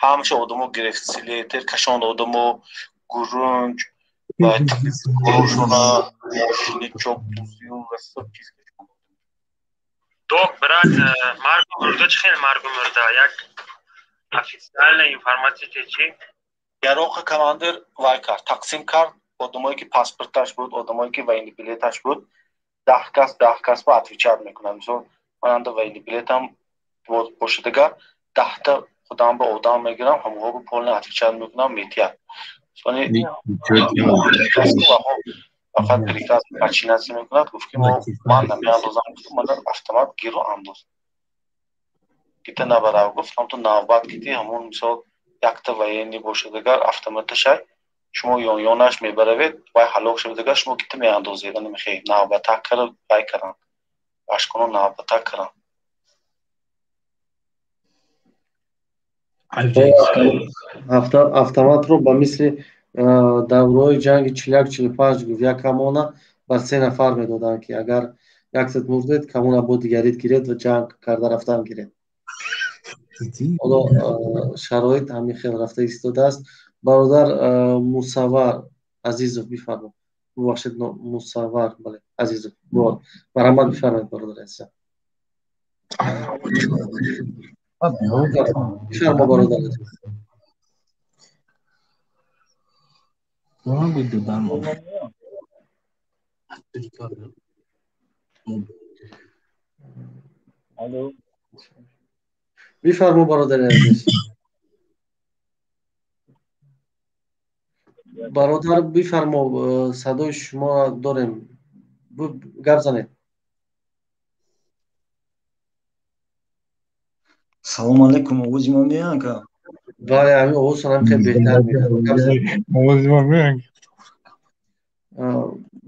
ҳамаша одамо гирефт силетер кашонд одамо гурунҷ гошона мошини чоп тузю ва саб чиз док брат маргу мурда чӣ хел маргу мурда як официальная информация чи яроқа командир вай кард тақсим кард одамое ки паспорташ буд одамое ки военный билеташ буд 10 кас ба отвечат мекунад мисол мананда военный билетам бошадага 10 худам ба одам мегирам ҳамаҳо ба полни отвечат мекунам метият фақат приказ вакцинация мекунад гуфт ки ман намеандозам гуфт ман автомат гиро андоз гита набарав гуфт ҳам ту навбат гити ҳамон мисол якта военный бошадагар автоматашай шумо ёнаш мебаравед вай ҳалок шудагар шумо гита меандозед намехе навбатак кара вай каранд башконо навбатак каранд автоматро ба мисли даврои ҷанги 41-45 гуфт як камона бар 3 нафар медоданд ки агар яксат мурдед камона бо дигарит гиред ва ҷанг карда рафтан гиред حالا شرایط همین خیلی رفته ایستاده است. برادر مصور عزیزов بفرمایید. ببخشید مصور بله عزیزов مرحمت بفرمایید برادر عزیز. بفرما برادر عزیز. بفرما برادر عزیز. برادر بفرما صدای شما داریم گپ زنید. سلام علیکم آواز ما میاد که بله همین آواز هم خیلی بهتر میاد. آواز ما میاد.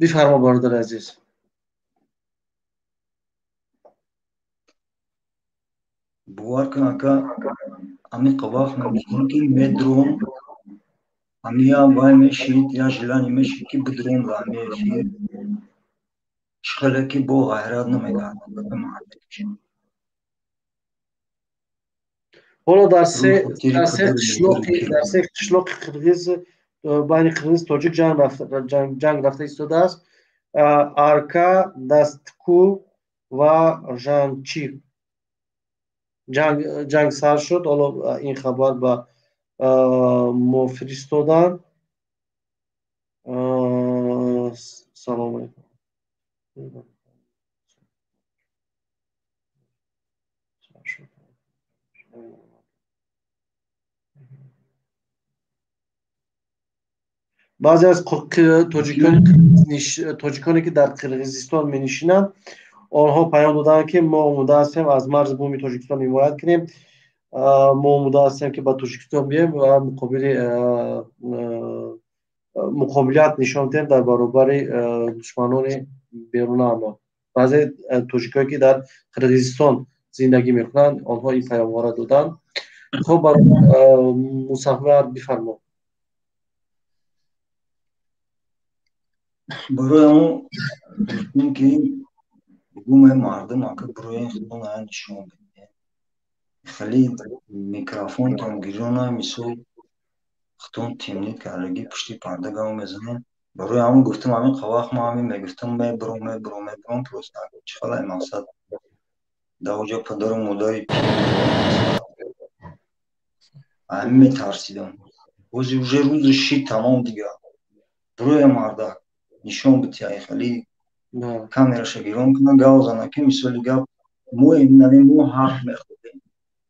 بفرما برادر عزیز. باور کن که همین قواخ میگیم که مدرون همیا وای میشید یا جلانی میشید که بدرون را میشید شغله که با غیرت نمیگن. حالا در سه قشلاق قرغیز بین قرغیز تاجیک جنگ رفته ایستاده است. ارکا دستکو و ژانچی جنگ سر شد. حالا این خبر به ما فرستادن. سلام علیکم. بعضی از تاجیکانی که در قرغیزستان می نشینند آنها پیام دادند که ما آماده هستیم از مرز بومی تاجیکستان حمایت کنیم. ما آماده هستیم که به تاجیکستان بیاییم و مقابلیت نشان دهیم در برابر دشمنان بیرون امان. بعضی تاجیکایی که در قرغیزستان زندگی میکنند آنها این پیام ها را دادند. خب برای مصور بفرما. برای اون گفتیم که بگوم مردم ها که برای خودم ها نشون بده خیلی میکروفون تام گیرون مثل خطون تیمنیت کارگی پشتی پرده گاو میزنه. برای همون گفتم همین قواخ ما همین میگفتم میبرم پروسته چخلای مقصد داوجا پدر و مادری همین میترسیدم روز شی تمام دیگه برای مرده نشون بده خیلی کامرش گیرون کنن گاو زنه که مثل گاو مو حرف میخوردیم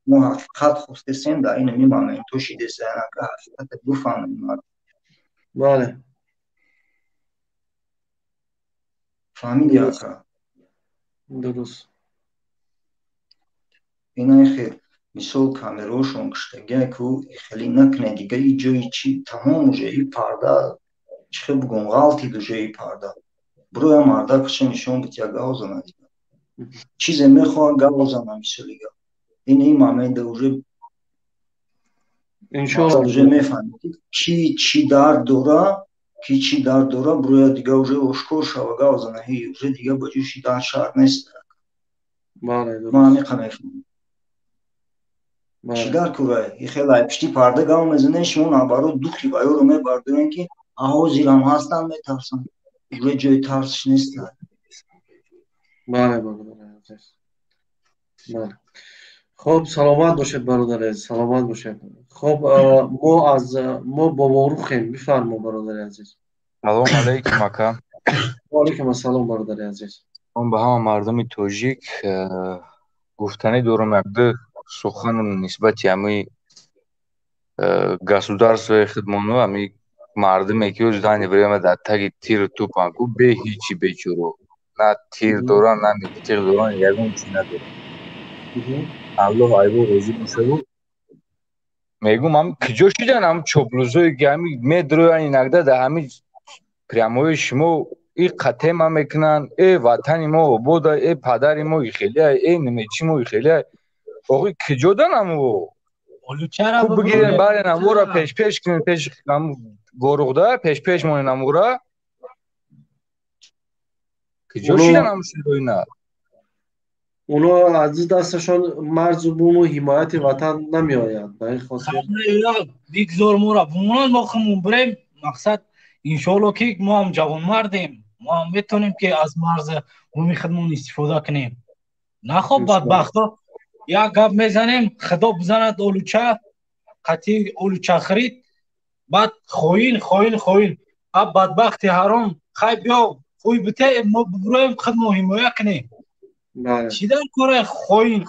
مو حقیقت خوستیم در این میمانیم توشی دسته که حقیقت بفهمیم. بله فهمیدی آقا درست. این خیر مثل کامروشون کشتگه که خیلی نکنه دیگه ای جایی چی تمام جایی پرده چه بگم غلطی دو جایی پرده برای مرده کشه نشون بتیا گاو زنه دیگه چیزی میخواه گاو زنه مثل دیگه این مامه دوره دوره میفهمید کی چی در دوره برای دیگه اوژه اشکور شو گاو زنه هی اوژه دیگه بجوشی در شهر نیست. بله درست. ما همی قمیفیم چی در کوره ای خیلی پشتی پرده گاو میزنه شما نبارو دوخی بایو رو میبردونن که آها زیران هستن میترسن اوژه جای ترسش نیست. بله بله. خب سلامت باشید برادر عزیز. سلامت باشید. خب ما با موروخیم. بفرما برادر عزیز. سلام علیکم اکا. و علیکم السلام برادر عزیز. من به همه مردم تاجیک گفتنی دارم یک سخن نسبت همی государство خدمانو همی مردمی که از دانی برای در تگ تیر توپن کو به هیچی بیچورو نه تیر دارن نه تیر دارن یگون چی ندارن. الله ایو روزی بشه. میگم هم کجا شدن هم چوبلوزوی که همی میدروین اینکده ده همی پریاموی شما این قطعه ما میکنن ای وطنی ما بوده ای پدری ما خیلی ای نمیچی ما خیلی آقای کجا دن همو خوب بگیرن برین همو را پیش کنین پیش گروغده پیش مانین همو را کجا شدن همو شده نه اونا از دستشان مرز و بوم و حمایت وطن نمیآید به این خاطر دیگزار مورا بمونان ما خمون بریم مقصد انشالله که ما هم جوان مردیم ما هم میتونیم که از مرز بومی خودمون استفاده کنیم نخواب بدبختا یک گپ میزنیم خدا بزند اولوچه قطعی اولوچه خرید بعد خوین اب بدبختی حرام خیلی بیا خوی بته ما برویم خودمون حمایه کنیم چی در کاره خوین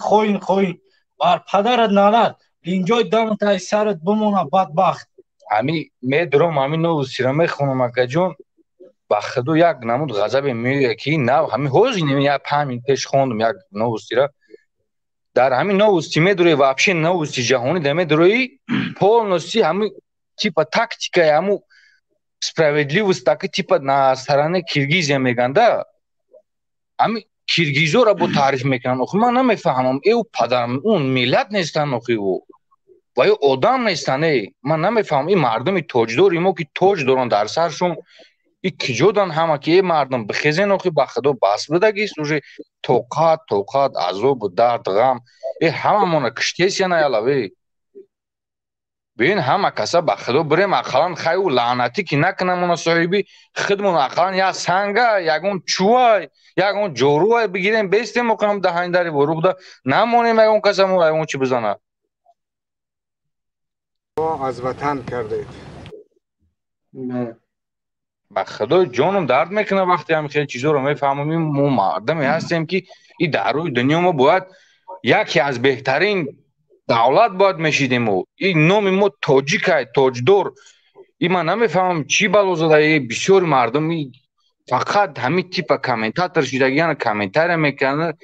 بر پدرت نالد اینجای دم تای سرت بمونه بدبخت همی میدرم همی نو سیرامه خونم اکا جون بخدو یک نمود غضب میگه که نه همی حوزی نمی یا همین پیش خوندم یک نو سیرا در همین نو سیمه دوری واپشه نو سی جهانی دمه دوری полностью همی типа тактика همو справедливость так типа на стороне Киргизия میگن ده همی کیرگیزو را با تعریف میکنن اخی من نمیفهمم ایو پدرم اون ملت نیستن اخی و ای آدم نیستن من نمیفهمم این مردم تاجدار ایمو که تاج دارن در سرشون این کجودن همه که این مردم بخیزن اخی بخدا بس بدگی سوژه توقات عذاب و درد غم ای همه مونه کشتیسی نیالوی بین همه کسا بخدا بریم اقلان خیلی لعنتی که نکنم اونا صاحبی خودمون اقلان یا سنگه یکون چوه یکون جوروه بگیریم بیستیم مقام دهانی داری بروخ ده نمونیم یکون کسا مو یکون چی بزنه از وطن کردید بخدا جانم درد میکنه وقتی هم خیلی چیزا رو میفهمم ما مردمی هستیم که این در روی دنیا ما باید یکی از بهترین دولت باید میشیدیم و این نام ما تاجیک تاجدار این من نمیفهمم چی بلا زده بسیار مردم فقط همین تیپ کامنتاتور شدگیان کامنتار میکنه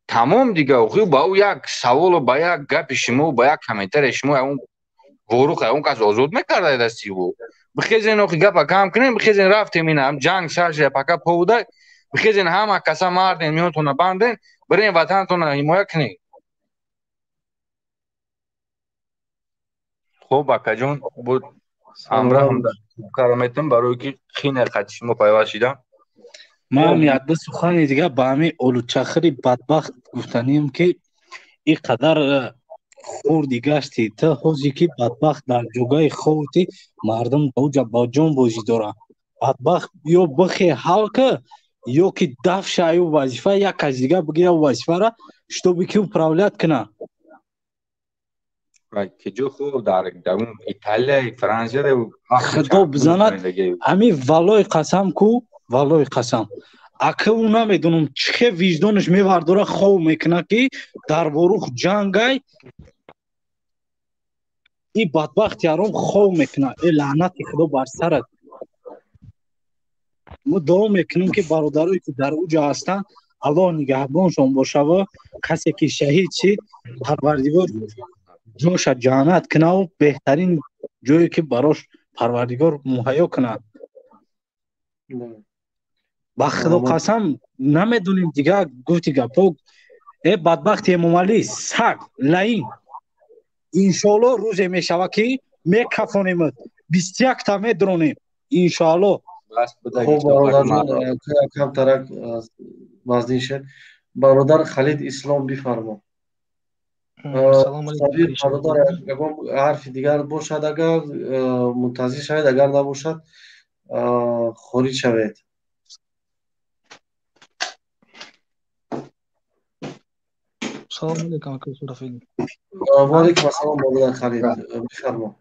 تمام دیگه اخی با او یک سوال و با یک گپ شما و با یک کامنتار شما اون وروخ اون کس آزاد میکرده دستی و بخیزین اخی گپ کم کنیم بخیزین رفتیم این هم جنگ سرش پکا پوده بخیزین همه کسا مردین میونتون بندین برین وطنتون حمایت کنین خوب اکا جون بود امره هم کرامتم برای که خیلی قدش ما پیوشیدم ما هم یاد سخنی دیگه با همین اولوچخری بدبخت گفتنیم که این قدر خوردی گشتی تا حوزی که بدبخت در جوگای خودتی مردم دوجا با جون بوزی دارن بدبخت یا بخی حال که یا که دف شایو وظیفه یا کس دیگه بگیره وظیفه را شتو بکی اپراولیت کنه که جو خوب در اون ایتالیا فرانسه ده خدا بزند همین والای قسم کو والای قسم اکه اونا میدونم چه وجدانش میورداره خوب میکنه که در بروخ جنگای این بدبخت یارم خوب میکنه این لعنت خدا بر سرت ما دعا میکنیم که برادرایی که در اوجا هستن الله نگهبانشون باشه و کسی که شهید شد پروردگار جوش جانت کنه و بهترین جایی که براش پروردگار مهیا کنه با خدا قسم نمیدونیم دیگه گفتی گپو ای بدبختی ممالی سگ لعین انشالله روزی میشوه که میکفانیم 21 تا میدرونیم انشالله خب برادر کم ترک وزنی شد برادر خالد اسلام بفرما صبیر برادر اگر حرف دیگر باشد اگر منتظر شاید اگر نباشد خارج شوید سلام علیکم کسی رفیق و علیکم السلام برادر خالد بفرما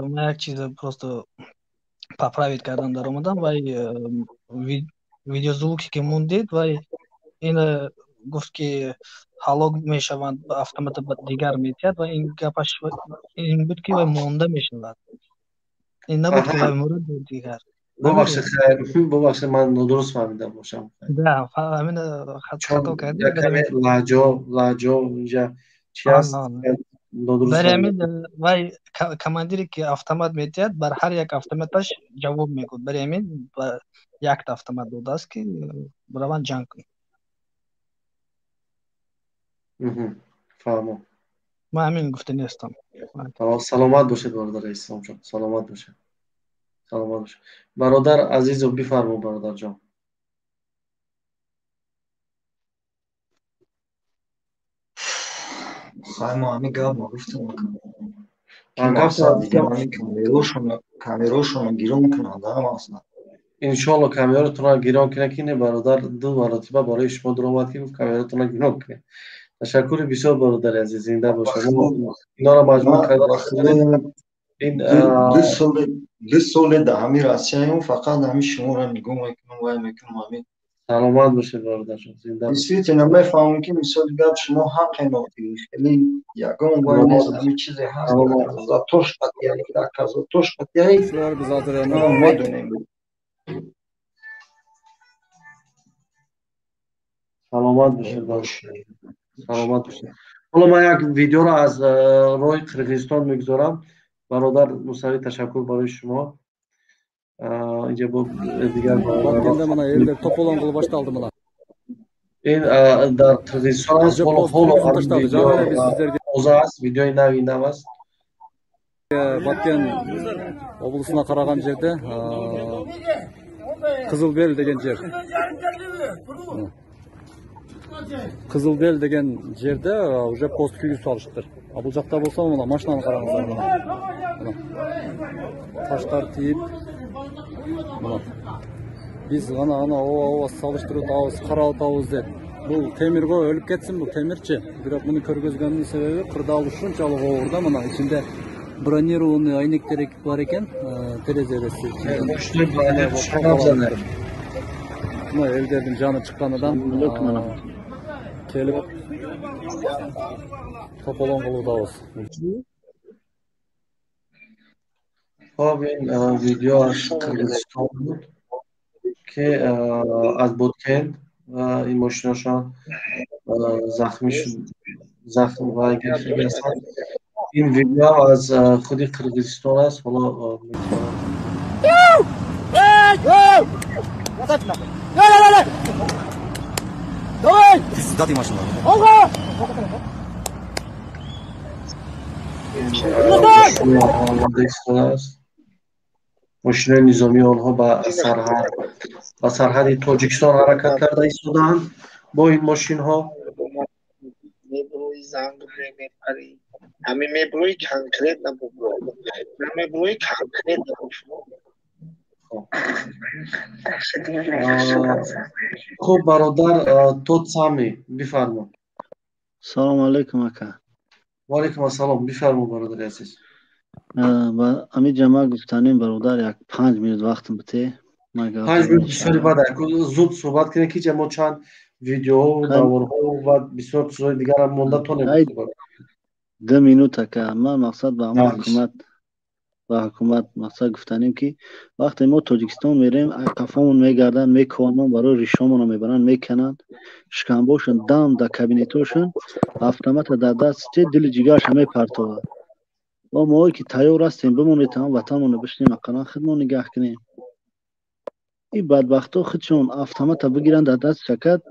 من یک چیز просто поправить کردم در اومدم و ویدیو звуки که موندید و این گفت که هلاک میشوند автомат دیگر میتید و این گپش این بود که مونده میشود این نبود که مورد دیگر ببخشید خیر ببخشید من درست فهمیدم باشم نه همین خطا کردید کمی لهجه اینجا چی هست برای همین وای کماندیری که автомат میتید بر هر یک автоматش جواب میگه برای همین یک تا автомат داده است که روان جنگ کنید فهمم ما همین گفته نیستم سلامت باشید برادر اسلام جان سلامت باشید برادر عزیز و بفرما برادر جان خواهی ما همه گفت ما گفتم که مقصد دیگه همین کامیروشون گیرون کنند هم اصلا انشالله کامیراتون گیران کنه که برادر دو مرتبه برای شما در اومد که کامیراتون گیران کنه. تشکر بسیار برادر عزیز، زنده باشید. اینا را مجموع کردن این دو سال ده همین راستی فقط همین شما را نگاه میکنم و میکنم همین سلامت باشید برادر جان، زنده باشید. بسیار نمیفهمم که مثال گفت شما حق ناتی خیلی یگان وای نیست همین چیزی هست از توش قطعی یک از توش قطعی ما دونیم. سلامت باشید. سلامت باشید. حالا من یک ویدیو را از راه قرقیزستان میگذارم. برادر موسوی تشکر برای شما. اینجا با دیگر این در قرقیزستان است. حالا ویدیوی نوی نو است. Баткен облысына қараған жерде Қызылбел деген жер. Қызылбел деген жерде уже пост күйі салышыптыр. Бұл жақта болса, мына машинаны қараңыздар. Таштар тиіп, біз ғана салыштыру тауыз, қарау тауыз деді. Бұл темір ғой, өліп кетсін, бұл темірче. Бірақ мұны көргізгеннің себебі қырдалы шыншалық оғырда, мына ішінде бронированный айнектер бар екен, терезелесі. Мына елдердің жаны шыққаныдан келіп тополон қылудамыз. خب این ویدیو از قرقیزستان بود که از بوتکن و این ماشیناشان زخمی شد، زخم و گرفتگی هستن. این ویدیو از خود قرقیزستان است. حالا ماشین نظامی آنها به سرحد تاجیکستان حرکت کرده ایستادند با این ماشین ها. خب برادر تو سامی بفرما. سلام علیکم اکا. و علیکم السلام. بفرما برادر عزیز. با امی جمع گفتانیم برادر یک 5 منت وقتم بده. 5 منت بسیاری بعد زود صحبت کنه که ما چند ویدیو و داورها و بسیار چیزهای دیگر هم مونده تو نمیشه. 2 منت اکا. ما مقصد با حکومت مقصد گفتانیم که وقتی ما تاجیکستان میریم کفامون میگردن میکوانن برای ریشامون میبرن میکنن شکنباشون دم در کابینتوشون автомат در دست دل جیگرش همه پرتوه و ما که تیار هستیم بمونید تمام وطنمون بشنیم اقلا خودمون نگاه کنیم. این بدبختا خودشون автомат بگیرن در دست شکت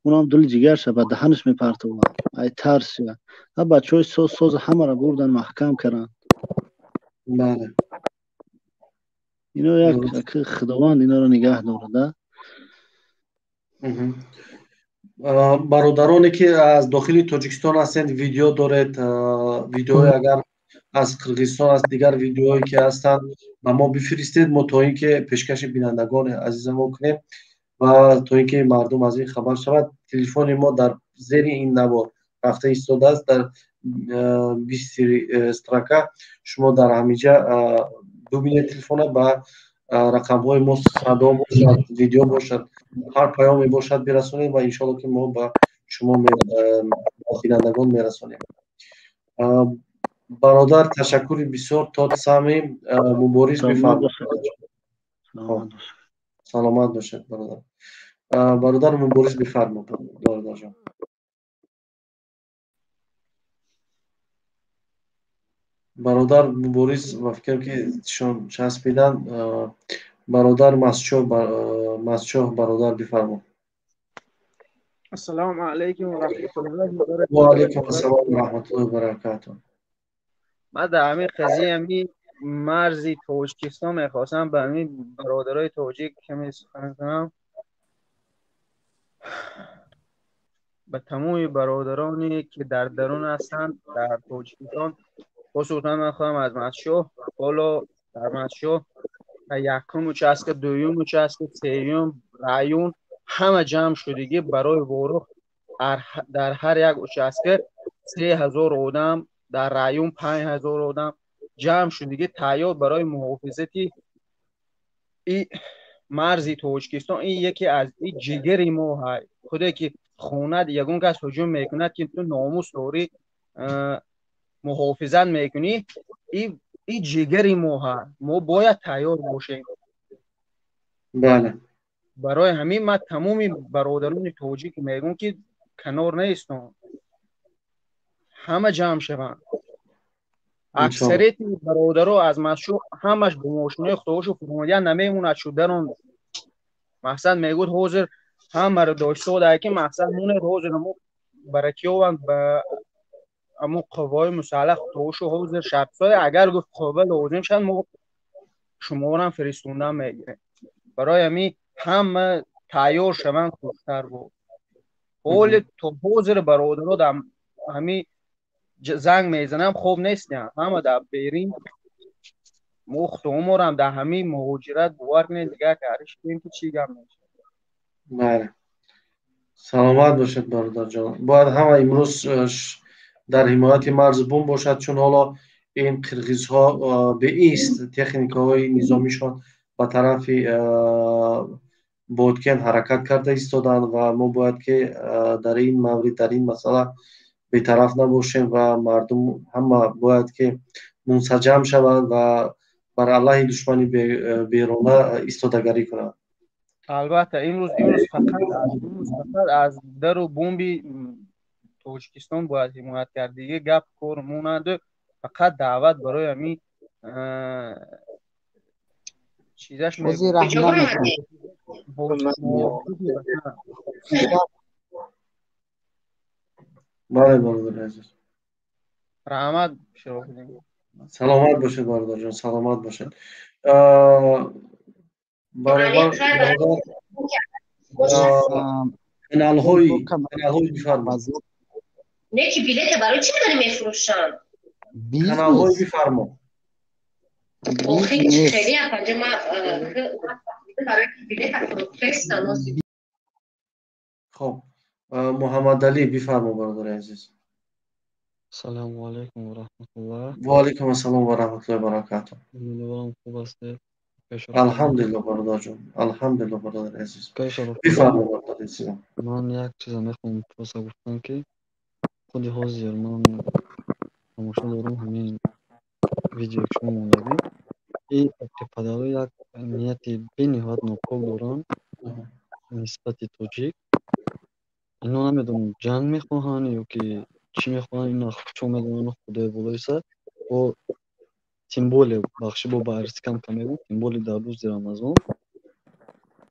اونم دل جیگرش به دهنش میپرتوه. ای ترس ها بچهای ساز همه را بردن محکم کردن. بله. اینا یک خداوند اینا رو نگه داره. برادرانی که از داخل تاجیکستان هستند ویدیو دارید، ویدیوی اگر از قرقیزستان از دیگر ویدیوهایی که هستند به ما بفرستید، ما تا اینکه پیشکش بینندگان عزیزمون کنیم و تا اینکه مردم از این خبر شود. تلفن ما در زیر این نوار رفته ایستاده است در 20 استراکه. شما در همینجا ببینید تلفن با رقم های ما صدا باشد، ویدیو باشد، هر پیامی باشد برسونید و انشالله که ما با شما بینندگان میرسونیم. برادر تشکر بسیار. تا سامی مبارز بفرمایید. سلامت باشید برادر. برادر مبارز بفرمایید برادر جان. برادر مبارز و فکر که شون چسبیدن. برادر مسچو برادر بفرمایید. السلام علیکم و رحمت الله و برکاته. و علیکم السلام و رحمت الله و برکاته. من در همین قضیه همین مرزی تاجیکستان میخواستم به همین برادرای تاجیک کمی سخن کنم. به تمام برادرانی که در درون هستند در تاجیکستان، خصوصا من خواهم از مدشو بالا در مدشو یکم اچسک، دویم اچسک، سوم رایون همه جمع شدگی برای ورود در هر یک اچسک 3000 آدم، در رایون 5000 آدم جمع شدگی تیار برای محافظتی این مرزی تاجیکستان. این یکی از این جگری ما های خودی که خونه یگون کس هجوم میکند که تو ناموس داری محافظت میکنی، این جگری ما های، ما باید تیار باشیم. بله. برای همین من تمامی برادران تاجیک میگم که کنار نیستم، همه جمع شوند. اکثریت برادرها از مشو همش با ماشینای خودشو فرمودن نمیموند شدن. مقصد میگود حاضر همه رو داشته ده که مقصد مونه حاضر مو برکیوند به امو قوای مسلح خودشو حاضر شرطای اگر گفت قابل لازم شد ما شما رو هم فرستوندن میگیره. برای همین همه تیار شوند خوبتر بود. حال تو حاضر برادرها در همین زنگ میزنم خوب نیست نه همه در بیرین مخت عمر هم در همین مهاجرت بوار نه دیگه کارش کنیم که چی گم میشه. بله. سلامت باشد برادر جان. باید همه امروز در حمایت مرز بوم باشد، چون حالا این قرغیزها به ایست تکنیک‌های نظامیشان به طرف بودکن حرکت کرده ایستادند و ما باید که در این مورد در این مسئله بی‌طرف نباشیم و مردم همه باید که منسجم شوند و بر علیه دشمنی بیرونه ایستادگری کنند. البته امروز فقط از در و بمبی تاجیکستان باید حمایت کرد، دیگه گپ کار مونده. فقط دعوت برای همین چیزاش وزیر احمد بله برادر عزیز. رحمت شروع کنیم. سلامت باشید برادر جان، سلامت باشید. برادر کانال های بفرمایید. نه که بلیت برای چی داری میفروشن؟ کانال های بفرما. خیلی افنجه من برای بلیت فروختن. خب محمد علی بفرما برادر عزیز. سلام علیکم و رحمت الله. و علیکم السلام و رحمت الله و برکاته. امیدوارم خوب هستید. الحمدلله برادر جان، الحمدلله برادر عزیز. بفرما برادر عزیز. من یک چیز میخوام توسعه گفتم که خودی حاضر من تماشا دارم همین ویدیو که شما موندگی این پدرها یک نیتی بینهایت ناکار دارن نسبت توجیک. اینا نمیدونم جنگ میخواهن یا که چی میخواهن، اینا چون میدونن خدای بلایسه و سیمبول بخشی با بررسی کم میگم سیمبول در روز رمضان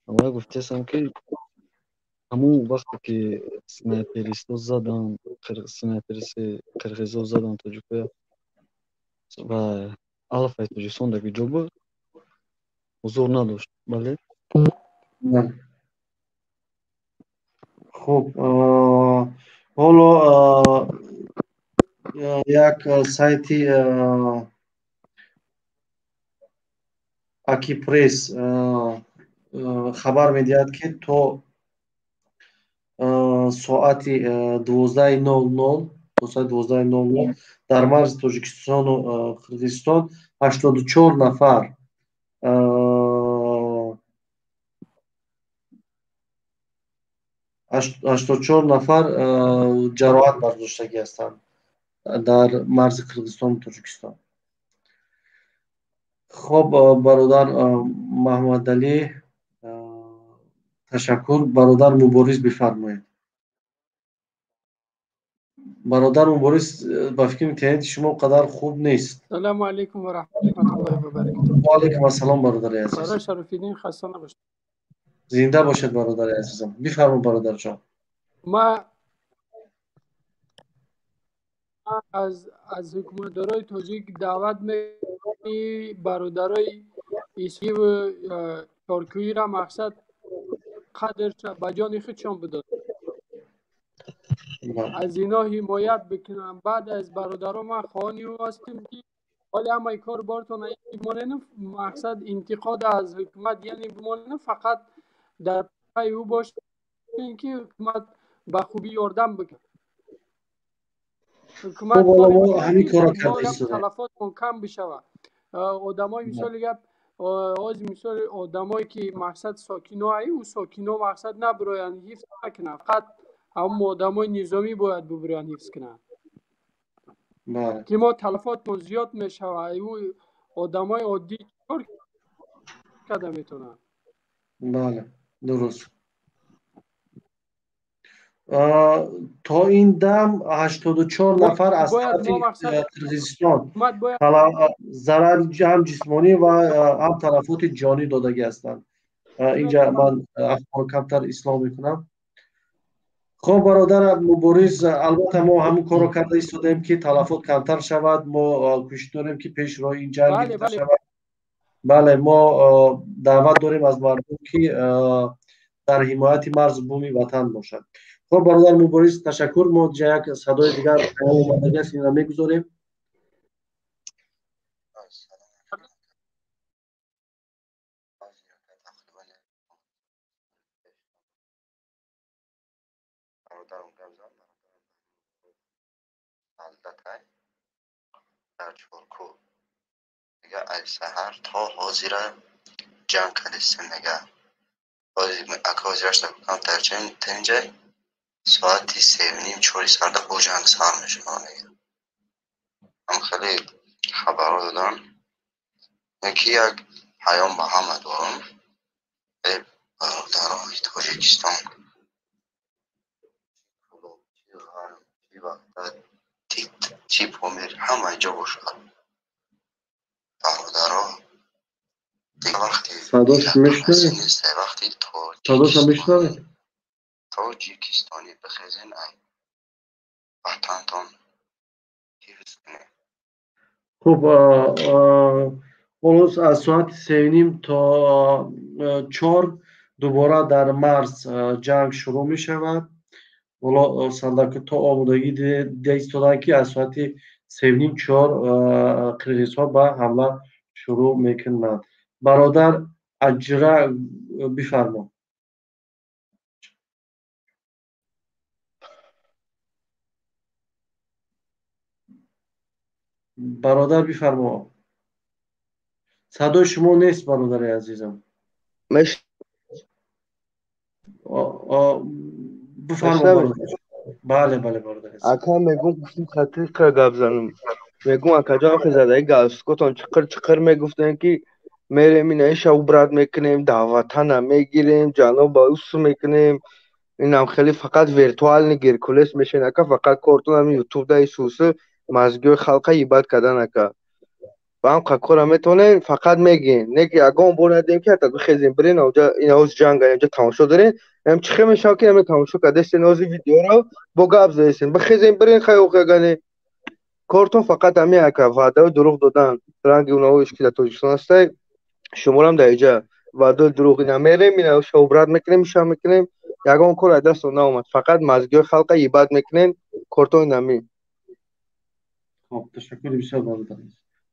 اما گفتم که همون وقتی که سنایپریستا زدن سنایپریست قرغیزا زدن توجیکا و الفای توجیکستان در جا بود حضور نداشت. بله خب حالا یک سایتی اکی پریس خبر میدهد که تو ساعت 12:00 در مرز تاجیکستان و قرغیزستان 84 نفر جراحت برداشتگی هستند در مرز قرغیزستان و تاجیکستان. خب برادر محمد علی تشکر. برادر مبارز بفرمایید. برادر مبارز با فکر اینترنت شما قدر خوب نیست. سلام علیکم و رحمت الله و برکاته. و علیکم السلام برادر عزیز. برادر شرفیدین خسته نباشید. زنده باشید برادر عزیزم. بفرمایید برادر جان. ما از حکومتدارای تاجیک دعوت می برادرای ایسی و ترکیه را مقصد قدر بجان خودشان بداد. از اینا حمایت بکنم. بعد از برادران ما خواهانی هستیم که ولی همه کار بارتون ایمانه مقصد انتقاد از حکومت یعنی بمانه فقط در پای او باشه که حکومت به خوبی یاردم بکنه. حکومت ما همین کارا کرده است تلفات کم بشود. آدمای مثال گپ از مثال آدمایی که مقصد ساکینا او ساکینا مقصد نبراین حفظ نکنه، فقط هم آدمای نظامی باید ببراین حفظ کنه. که ما تلفات ما زیاد میشود او آدمای عادی چطور کرده میتونن. بله درست. تا این دم 84 نفر از قرقیزستان ضرر هم جسمانی و هم تلفات جانی دادگی هستند. اینجا من اخبار کمتر اصلاح میکنم. خب برادر مبارز، البته ما همون کارو کرده ایستادیم که تلفات کمتر شود. ما کوشش داریم که پیش روی این جنگ گرفته شود. بله ما دعوت داریم از مردم که در حمایت مرز بومی وطن باشد. خب برادر مبارز تشکر. ما جا یک صدای دیگر اومدگی است این را میگذاریم. در چورکو دیگه از سحر تا حاضر جنگ کردستم نگه اکا حاضرش نکنم در تنجه ساعتی 3:30 سرده با جنگ سر میشه هم خیلی خبر دادن یکی یک پیام به همه دارم برادران تاجیکستان چی وقت چی پامیر همه جا باشد برادران دیگه وقتی صداش میشنوید؟ وقتی تاجیکستانی بخیزین ای وطنتان حفظ کنید. خب خلاص از ساعت 3:30 تا 4 دوباره در مرز جنگ شروع می شود. والا سندک تا آمودگی ده ایستادن که از ساعت 3:30 4 قرقیزها به حمله شروع میکنند. برادر اجره بفرما. برادر بفرما. صدای شما نیست برادر عزیزم. بفرما. بله برادر. اکا میگم گفتیم خاطر که گپ زنم. میگم اکا جان خزاده گاسکوتون چقر میگفتن که میریم این شو براد میکنیم دعوتانه میگیریم جناب باوس میکنیم اینم خیلی فقط ویرتوال نگیر کلیس میشین اکا فقط کارتون هم یوتیوب دای سوسه مزگوی خلقه ایباد کردن اکا و هم کارا میتونین فقط میگین نگی اگه بونه دیم که تا بخیزیم برین اونجا این اوز جنگ اینجا تماشا دارین هم چخه میشه که هم تماشا کردین اوز ویدیو رو با گپ زدین بخیزیم برین خیلی اوقگانی کارتون فقط همی اکا وعده و دروغ دادن رنگ اونها اشکیل توجیستان هسته شما هم در اینجا وعده دروغی نمیریم این شوبرات میکنیم شام میکنیم یگان کار دست اون اومد فقط مزگی خلق ایباد میکنین کارتون نمی. خب تشکر بسیار برادر.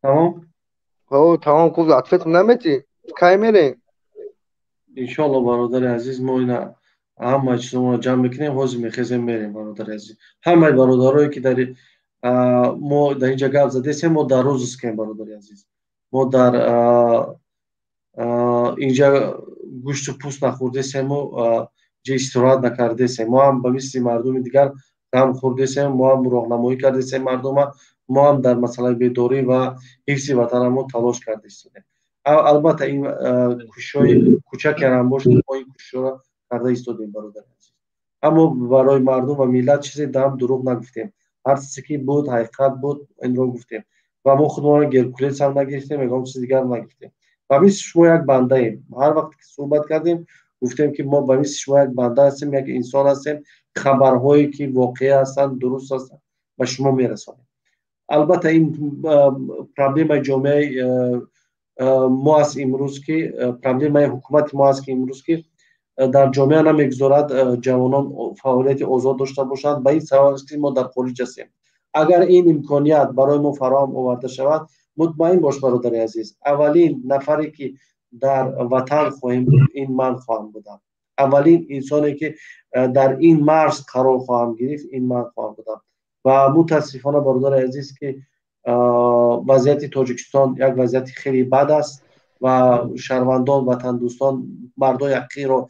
تمام؟ تمام خوب لطفت نمیتی کی میرین؟ انشالله برادر عزیز ما اینا همه چیزا جمع میکنیم حاضر میخیزیم میریم برادر عزیز. همه برادرایی که در ما در اینجا گپ زدیم ما در روز است که برادر عزیز ما در اینجا گوشت و پوست نخوردیم و جا استراحت نکردیم. ما هم به مثل مردم دیگر غم خوردیم. ما هم راهنمایی کردیم مردم. ما هم در مسئله بیداری و حفظ وطن ما تلاش کردیم. البته این کوشش‌های کوچک هم باشه ما این کوشش‌ها را کرده ایستادیم برادر عزیز. اما برای مردم و ملت چیزی دام دروغ نگفتیم. هر چیزی که بود حقیقت بود این رو گفتیم و ما خودمان گرکولیت هم نگرفتیم میگم چیز دیگر نگفتیم. و مثل شما یک بنده ایم. هر وقت که صحبت کردیم گفتیم که ما به مثل شما یک بنده هستیم یک انسان هستیم خبرهایی که واقعی هستند درست هستند و شما میرسانیم. البته این پرابلم جامعه ما است امروز که پرابلم حکومت ما است که امروز که در جامعه نمیگذارد جوانان فعالیت آزاد داشته باشند. به این سبب است که ما در خارج هستیم. اگر این امکانیت برای ما فراهم آورده شود، مطمئن باش برادر عزیز، اولین نفری که در وطن خواهیم بود این من خواهم بودم. اولین انسانی که در این مرز قرار خواهم گرفت این من خواهم بودم. و متاسفانه برادر عزیز که وضعیت تاجیکستان یک وضعیت خیلی بد است و شهروندان وطن دوستان مردای حقیقی رو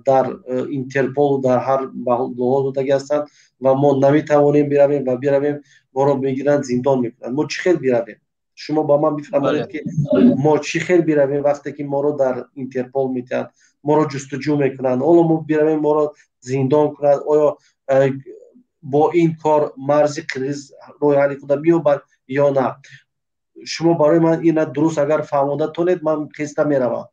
در اینترپول در هر لحاظ بودگی هستند و ما نمیتوانیم برویم و برویم ما رو بگیرن زندان میکنن. ما چی خیل برویم؟ شما با من بفرمایید که ما چی خیل برویم وقتی که ما رو در اینترپول میتن، ما رو جستجو میکنن، حالا ما برویم ما رو زندان کنند؟ آیا با این کار مرز قرمز روی حل خود میوبد یا نه؟ شما برای من این درست اگر فهموده تونید من قصه میروم.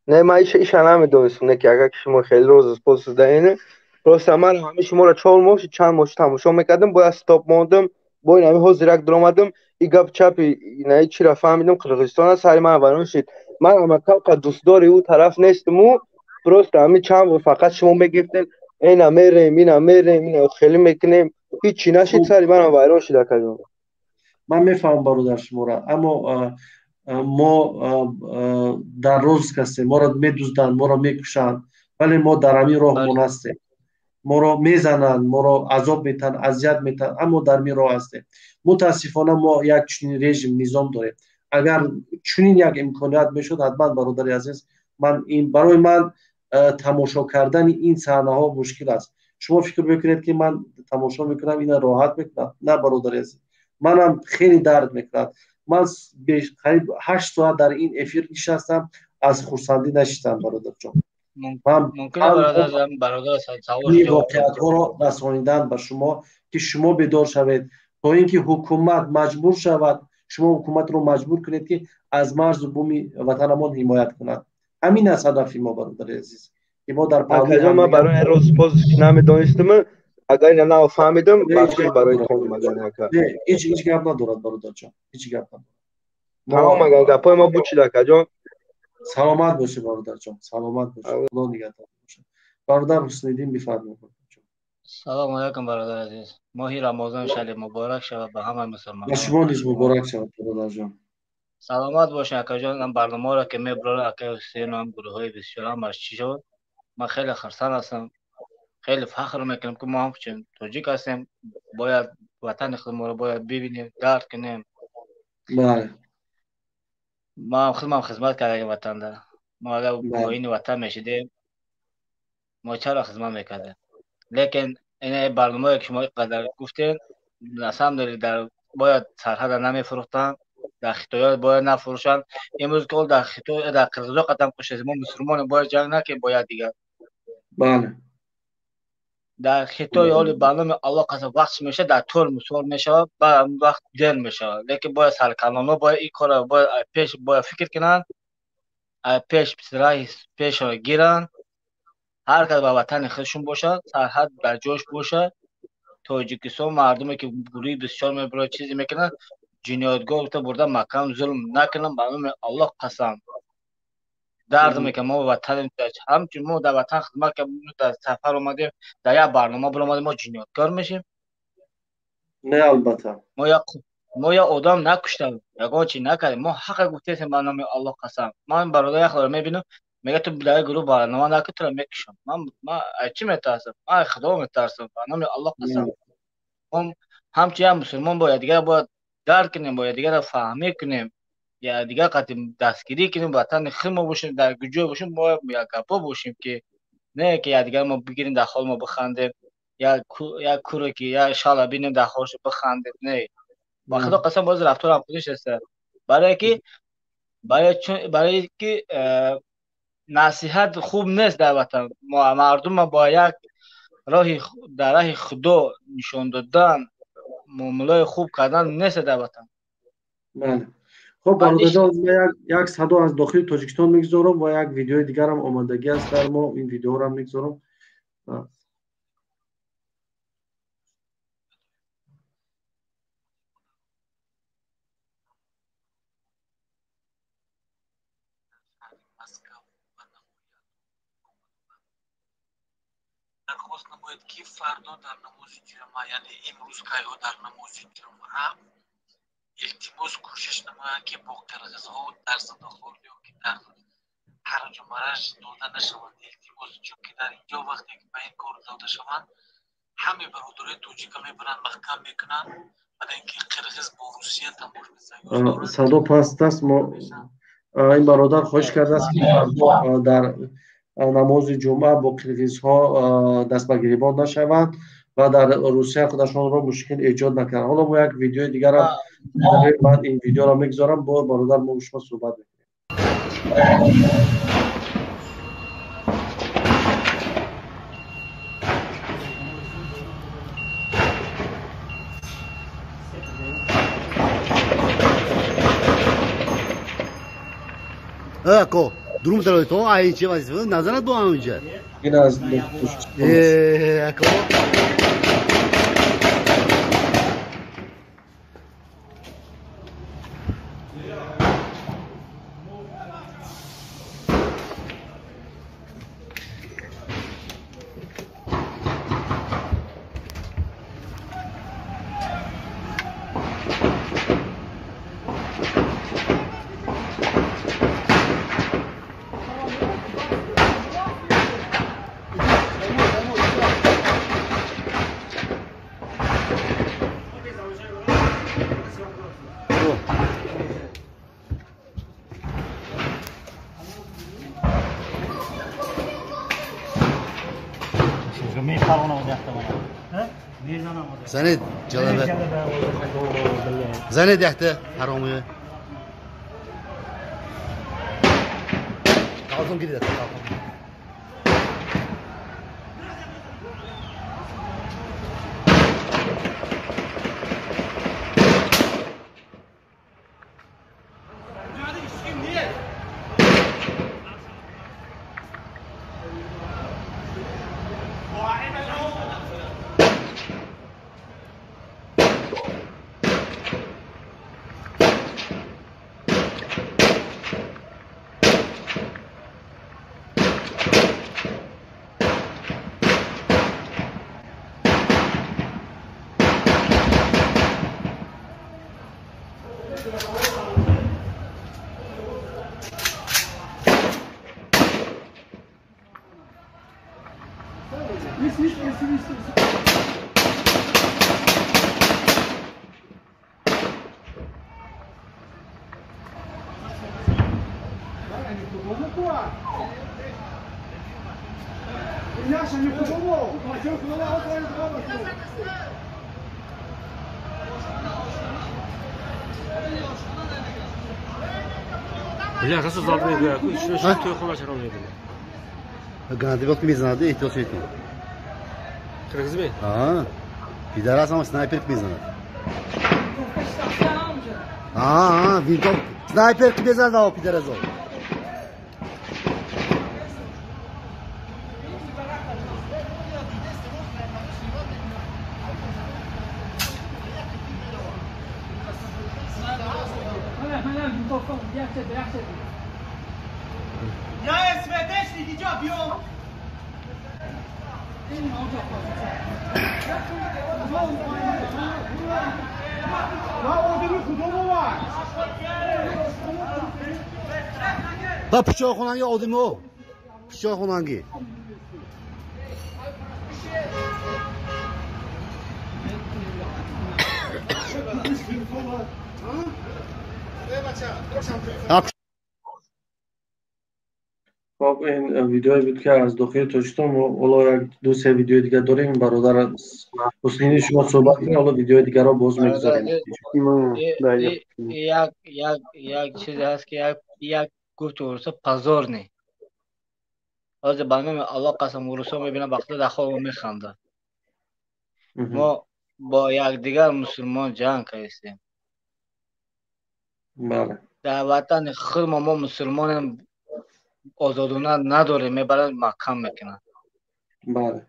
نه من ایش نمیدونستم که اگر شما خیلی روز پس دهینه راست من همه شما را 4 ماه چند ماه تماشا میکردم با استاپ ماندم با این همه حاضر یک درآمدم این گپ چپی نه چی را فهمیدم قرقیزستان است هر من ورون شد من اما که دوستداری او طرف نیستم و درست همین چند بار فقط شما میگفتین اینا میریم اینا خیلی میکنیم هیچی نشید سری من ورون شد کجا. من میفهمم برادر شما را، اما ما در روز هستیم، ما را میدزدند، ما را میکشند، ولی ما در همین راه هستیم. ما را میزنند، ما را عذاب میتن، اذیت میتن، اما در می راه هستیم. متاسفانه ما یک چنین رژیم نظام داریم. اگر چنین یک امکانیت میشد حتما برادر عزیز من این برای من تماشا کردن این صحنه ها مشکل است. شما فکر بکنید که من تماشا میکنم اینا راحت میکنم؟ نه برادر عزیز، منم خیلی درد میکند. من قریب 8 ساعت در این افیر نشستم، از خرسندی نشستم برادر جان. ممکنه برادر این واقعیت ها را رسانیدن به شما که شما بیدار شوید تا اینکه حکومت مجبور شود، شما حکومت رو مجبور کنید که از مرز و بوم وطنمان حمایت کند. همین است هدف ما برادر عزیز که ما در پاوی ما برای روز پوز نمیدونستم اگر اینا نفهمیدم بخشش برای خودم مگه نه هیچ گپ ندارد برادر جان، هیچ گپ ندارد. تمام مگه گپای ما بود چی کجا. سلامت باشه برادر جان، سلامت باشه، خدا نگهدار باشه. برادر حسنیدین بفرمایید. سلام علیکم برادر عزیز، ماهی رمضان شل مبارک شود به همه مسلمانان. شما نیز مبارک شود برادر جان. سلامت باشه اکا جان. این برنامه را که میبره اکا حسین و گروه های بسیار هم چی شد. من خیلی خرسان هستم، خیلی فخر میکنم که ما هم چون تاجیک هستیم باید وطن خودمون رو باید ببینیم، درک کنیم. بله ما هم خدمت کردیم وطن دارم. ما اگر با این وطن میشیدیم ما چرا خدمت میکردیم. لیکن این برنامه که شما قدر گفتین نسام دارید در باید سرحد نمیفروختن، در خطایات باید نفروشن. امروز که در خطای در قرضا قدم کشید ما مسلمان باید جنگ نکنیم باید دیگر. بله در خطای حال برنامه الله قسم وقت میشه در طور مسئول میشه بعد وقت دل میشه. لیکن باید سرکلانو باید این کار باید پیش باید فکر کنن، پیش پیش گیرن. هر کس به وطن خودشون باشه، سرحد در جاش باشه. تاجیکستان مردمی که گروهی بسیار میبره چیزی میکنن جنایتگاه گفته بردن مکان ظلم نکنن برنامه الله قسم درد میکنه. ما وطن همچون ما در وطن خدمت که در سفر اومدیم در یک برنامه برآمدیم ما جنایتکار میشیم؟ نه البته ما یا آدم نکشتیم یگان چی نکردیم، ما حق گفتیم برنامه الله قسم. من برادر خدا رو میبینم میگه تو در گروه برنامه نکن تو رو میکشم. من چی میترسم؟ من خدا میترسم برنامه الله قسم. همچنین هم مسلمان باید دیگر باید درک کنیم، باید دیگر فهمی کنیم یا دیگر قطعی دستگیری کنیم وطن خودمون باشیم، در گوجه باشیم، باید یک گپا باشیم که نه که یا دیگر ما بگیریم در حال ما بخندیم یا کوره که یا شالا بینیم در حالش بخندیم. نه با خدا قسم باز رفتار هم خودش است. برای که نصیحت خوب نیست در وطن. مردم با یک در راه خدا نشان دادن معامله خوب کردن نیست در وطن. بله خب برادر جان یک صدا از داخل تاجیکستان میگذارم و یک ویدیو دیگر هم آمادگی است در ما، این ویدیو رو هم میگذارم. التماس نماید که فردا در نماز جمعه یعنی امروز که در نماز جمعه التماس کوشش نماید که با قرغزها در صداخور یا که در هرج و مرج داده نشوند التماس، چون که در اینجا وقتی که به این کار داده شوند همه برادرای توجیک میبرن محکم میکنن بعد اینکه قرغز با روسیه تماس میزنن. صدا پست است. ما این برادر خواهش کرده است که در نماز جمعه با قرغزها دست به گریبان نشوند و در روسیه خودشان را مشکل ایجاد نکنند. حالا ما یک ویدیو دیگر هم بعد این ویدیو را میگذارم با برادر ما شما صحبت میکنیم. اكو دروم دلويتو اي شي بس نظرت بو اونجا این از اكو زند جلبه زند تحت حرامي تعالوا كده بله راست زاد میگه که چه توی خونه چرا میگه گاندی وقت میزنه احتیاط میکنه قرغز می پدر از هم سنایپر میزنه وینتو سنایپر میزنه پدر از یا اسودش دیگه جا بیو با پیشا خوننگی آدمو پیشا خوننگی خب این ویدیوی بود که از داخل تاجیکستان حالا یک دو سه ویدیو دیگه داریم. برادر حسینی شما صحبت کنید، حالا ویدیو دیگه را باز میگذاریم. یک چیز هست که یک گفت ورسا پازار نی از برنامه الله قسم ورسا میبینم وقتی در خواب میخنده ما با یک دیگر مسلمان جنگ کردیم. بله در وطن خود ما مسلمان آزادانه نداره میبرن محکم میکنن. بله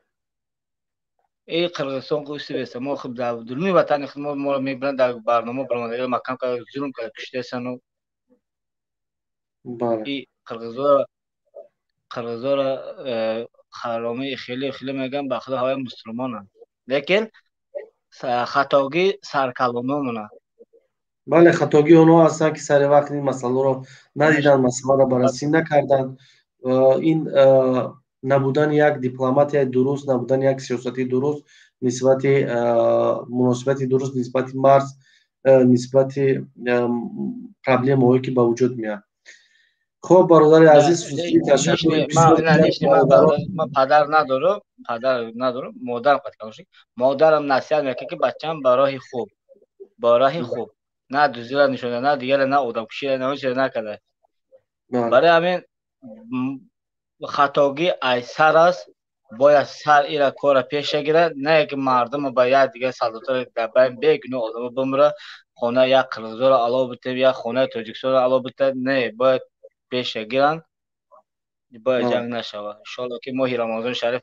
ای قرغستان کوشش بیست ما خب در درون وطن خود ما رو میبرن در برنامه برنامه محکم که ظلم که کشته سنو. بله ای قرغزا حرامی خیلی خیلی میگن به خدا های مسلمانن، لیکن خطاگی سرکلانمونه. بله خطاگی اونها هستن که سر وقت این مسئله رو ندیدن، مسئله رو بررسی نکردن. این نبودن یک دیپلماتی درست، نبودن یک سیاستی درست نسبت مناسبت درست نسبت مرز، نسبت پرابلم هایی که به وجود میاد. خب برادر عزیز تشکر. من پدر ندارم، مادرم مادرم نصیحت میکنه که بچه‌م برای خوب نه دزدی نشونه، نه دیگه نه آدم کشی، نه چیز نکرده. برای همین خطاگی ایسر است، باید سر ایرا کار پیش گیره، نه که مردم باید دیگه سلطنت در بین بگنو آدم بمره خانه یک قرضدار علاوه بده یا خانه تاجیکستان علاوه بده، نه باید پیش گیرن، باید جنگ نشوه. ان شاء الله که ماه رمضان شریف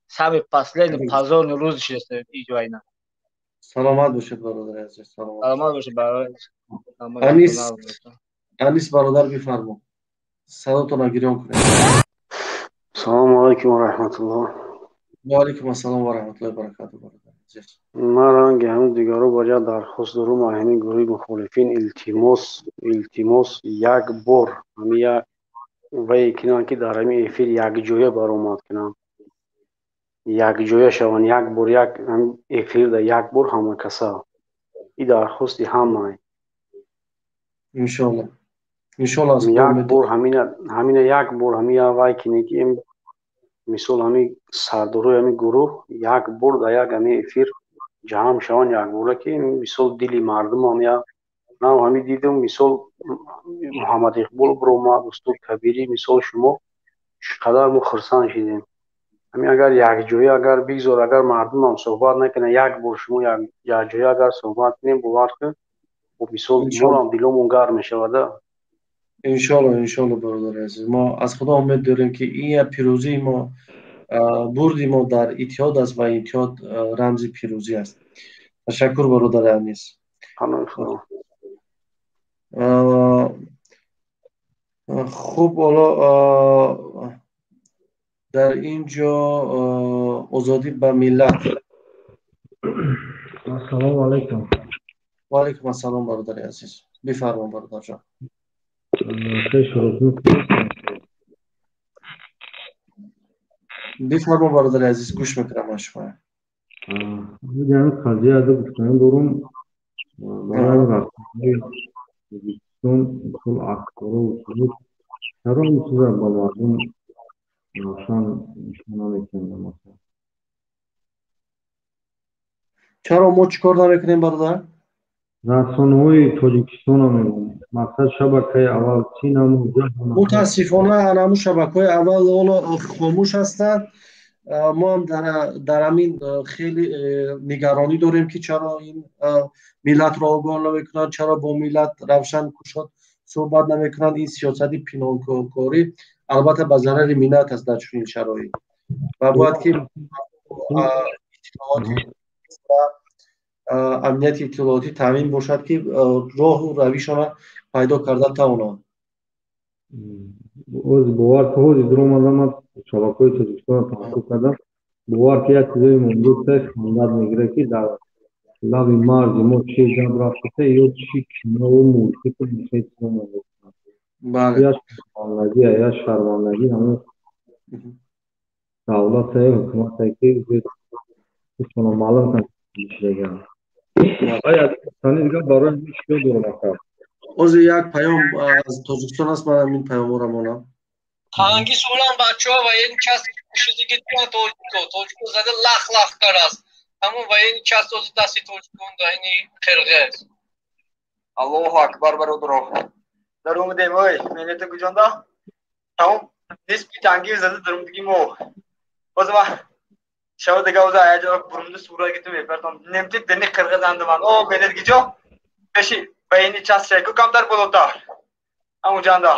سب پسلین پزار روز شده ایجا اینا. سلامت باشید برادر عزیز. سلامت باشید برادر. انیس برادر بفرما. صداتون گیران کنید. سلام علیکم و رحمت الله. و علیکم السلام و رحمت الله و برکاته برادر عزیز. من رنگ همه دیگران باید درخواست دارم همین گروه مخالفین التماس یک بار همین وی کنن که در همین افیر یک جایه برآمد کنن، یک جایه شوند، یک بار یک افیر در یک بار همه کسا این درخواست همه انشالله یک بار همین یک بار همین وی کنه که این مثال همین سرداروی همین گروه یک بار در یک همین افیر جمع شوند یک بار که مثال دلی مردم همین نه همین دیدم مثال محمد اقبال برآمد، استاد کبیری، مثال شما چقدر ما خرسند شدیم. همین اگر یک جایی اگر بگذار اگر مردم هم صحبت نکنه یک بار شما یک جایی اگر صحبت کنیم باور کن و مثال ما هم دلمون گرم میشود. انشالله برادر عزیز ما از خدا امید داریم که این پیروزی ما بردی ما در اتحاد است و اتحاد رمز پیروزی است. تشکر برادر انیس. خب حالا در اینجا آزادی به ملت. السلام علیکم. و علیکم السلام برادر عزیز. بفرما برادر جان. بفرما برادر عزیز گوش میکنم من شما. من قضیه از گفتن دارم برای رفتن کل اخبار و سلوک چرا میتونه با مردم روشن نمیکنه؟ چرا ما چیکار نمیکنیم برادر؟ رسانه‌های تاجیکستان هم میگم مقصد شبکه اول چین هم متاسفانه همون شبکه‌های اول خاموش هستند. ما هم در همین خیلی نگرانی داریم که چرا این ملت را آگاه نمیکنند، چرا با ملت روشن گشاد صحبت نمیکنند. این سیاست پنهانکاری البته به ضرر ملت است در چنین شرایط و باید که امنیت اطلاعاتی تامین باشد که راه و رویشان پیدا کردن توانند. باور که درم آدم شبکه‌های تاجیکستان تحقیق کردم باور که یک چیزی موجود است خواندن میگیره که در لب مرز ما چه جنگ رفته یا چی کنه و موجود که میشه چیزی موجود است یا شرمندگی همون دولت حکومت که بسیار معلوم کنه بگم آیا ثانی دیگه برای میشه دورم از یک پیام از تاجیکستان است. من این پیام رو مونم hangi so'lan bachcha va in kas kishigi ketgan tojiko zada lax karas hamon va in kas o'zi dasti tojikon da ini qirg'iz. Allohu akbar barodaro darum demoy menete gujonda tamam nisbi tangi zada darum digimo o zaman şav de gavza ayaca burundu sura gittim yapartam nemti deni qirg'iz andaman o menet gijo peshi bayni chas shayku kamtar bolota amujanda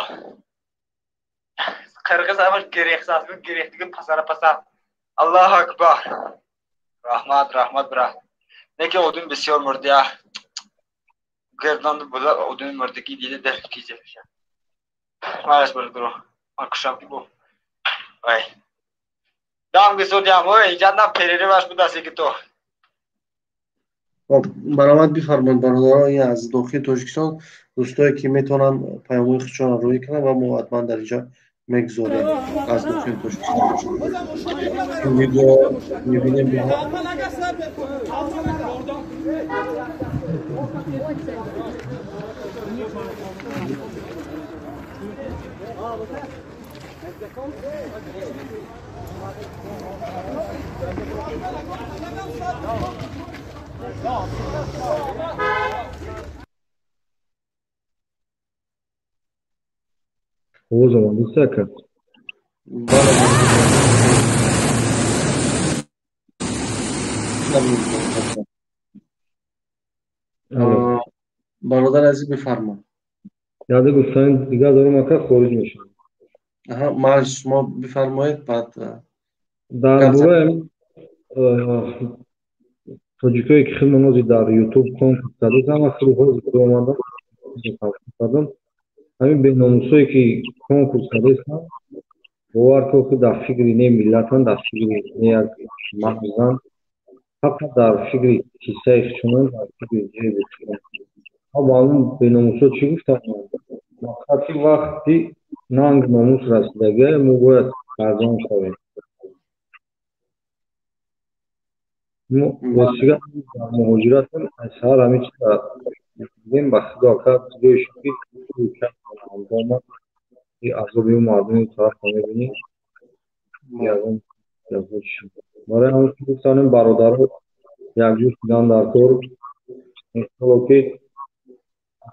Qirg'iz amal gereksiz gerektiği pasar. Allahu akbar. Rahmat bra. Ne ki odun besiyor murdiya. Gerdan bula odun murdaki diye de kiyecek. Maalesef böyle duru. Akşam bu. Ay. دام که سودی هم اینجا نه پریره باش بود دستی که تو برآمد بفرمایید برادران. این از داخل تاجیکستان دوستایی که میتونن پیام‌های خودشون رو روی کنن و ما حتما در اینجا میگذاریم از داخل تاجیکستان. این ویدیو میبینیم O zaman bir sakat. برادر عزیز بفرما. یاد گفتن دیگه دارم که خارج میشم. ما شما بفرمایید بعد در باره توجیه‌ای که خیلی منوزی در یوتیوب کانال دادم و خیلی خوب اومدم دادم همین به ناموسایی که کانکورس کردن باور که در فکری نه ملتان در فکری نه مردان حتی در فکری کیسه خشونان در فکری جیب خشونان اما اون به ناموسا چی گفتم وقتی نانگ ناموس رسیدگه ما باید فرزان شویم وسیله مهاجرت از هر همه چیز دیم با خدا کرد جوش کی اون ای عذابی مردمی طرف می‌بینی یادم یادش برای همون که گفتم برادر یک جور دیدن در کار اینطوری که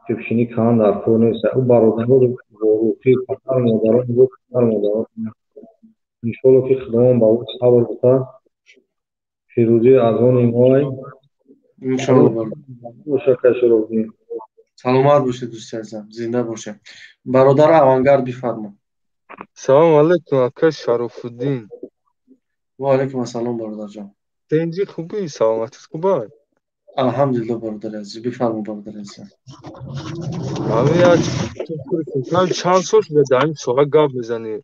کفشینی کان در کار نیست او برادر رو روحی پدر مادران رو پدر مادران ان شاء الله که خداوند با او صبر بده فیروزی از اون ایمای ان شاء الله مشکل سلامت باشید دوست عزیزم زنده باشه. برادر اوانگرد بفرما. سلام علیکم آقا شرف‌الدین. و علیکم السلام برادر جان. دنجی خوبی سلامت خوبه؟ الحمدلله برادر عزیز بفرما برادر عزیز. همین چند سال شده دائم سوال گپ میزنی.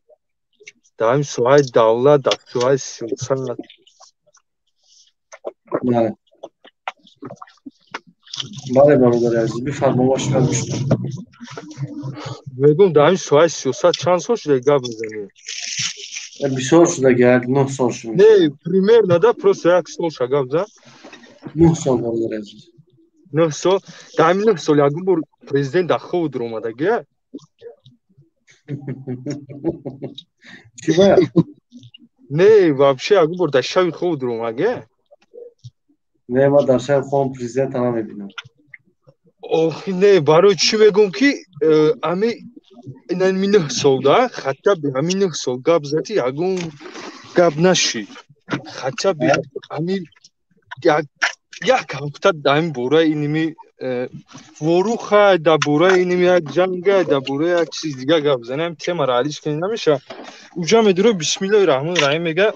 دائم سوال دولت در سوال سیاست. نه. بله برادر عزیز بفرما ما شما گوش کنیم. میگم دائم سوال سیاست چند سال شده گپ میزنی؟ بسیار شده که 9 سال شده. نه پریمیر نده پروسه یک سال شده گپ زد. 9 سال برادر عزیز. 9 سال دائم 9 سال یکم بار президент در خود در اومدگه. چی باید؟ نه вообще یکم بار در شب خود در اومدگه. نه ما در شب خودم پرزیدنت نمیبینم. آخی نه برای چی میگم که امی این 9 سال ده حتی به همین 9 سال گپ زدی یکم گپ نشی حتی به همین یک هفته دائم برای اینمی وروخه در برای اینمی یک جنگه در برای یک چیز دیگه گپ زنیم تیم را حلیش کنی نمیشه اونجا میدونه بسم الله الرحمن الرحیم میگه